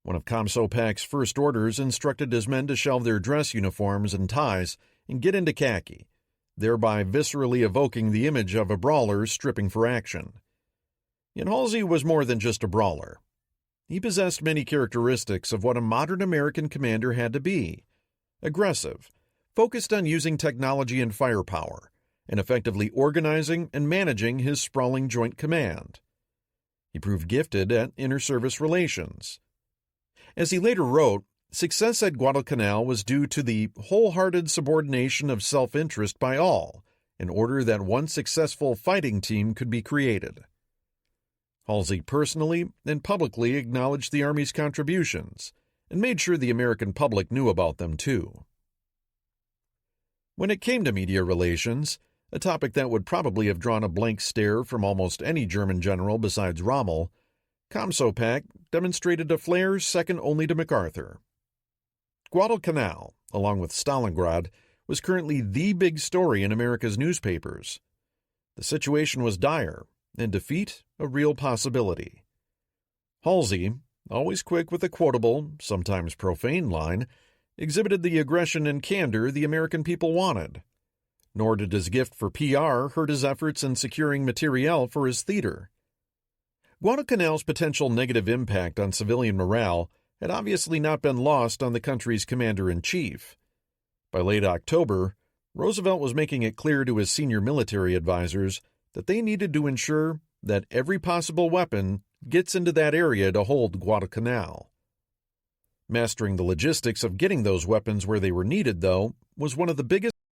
One of COMSOPAC's first orders instructed his men to shelve their dress uniforms and ties and get into khaki, thereby viscerally evoking the image of a brawler stripping for action. Yet Halsey was more than just a brawler. He possessed many characteristics of what a modern American commander had to be: aggressive, focused on using technology and firepower, and effectively organizing and managing his sprawling joint command. He proved gifted at inter-service relations. As he later wrote, success at Guadalcanal was due to the wholehearted subordination of self-interest by all, in order that one successful fighting team could be created. Halsey personally and publicly acknowledged the Army's contributions, and made sure the American public knew about them too. When it came to media relations, a topic that would probably have drawn a blank stare from almost any German general besides Rommel, COMSOPAC demonstrated a flair second only to MacArthur. Guadalcanal, along with Stalingrad, was currently the big story in America's newspapers. The situation was dire, and defeat a real possibility. Halsey, always quick with a quotable, sometimes profane line, exhibited the aggression and candor the American people wanted. Nor did his gift for PR hurt his efforts in securing materiel for his theater. Guadalcanal's potential negative impact on civilian morale had obviously not been lost on the country's commander-in-chief. By late October, Roosevelt was making it clear to his senior military advisors that they needed to ensure that every possible weapon gets into that area to hold Guadalcanal. Mastering the logistics of getting those weapons where they were needed, though, was one of the biggest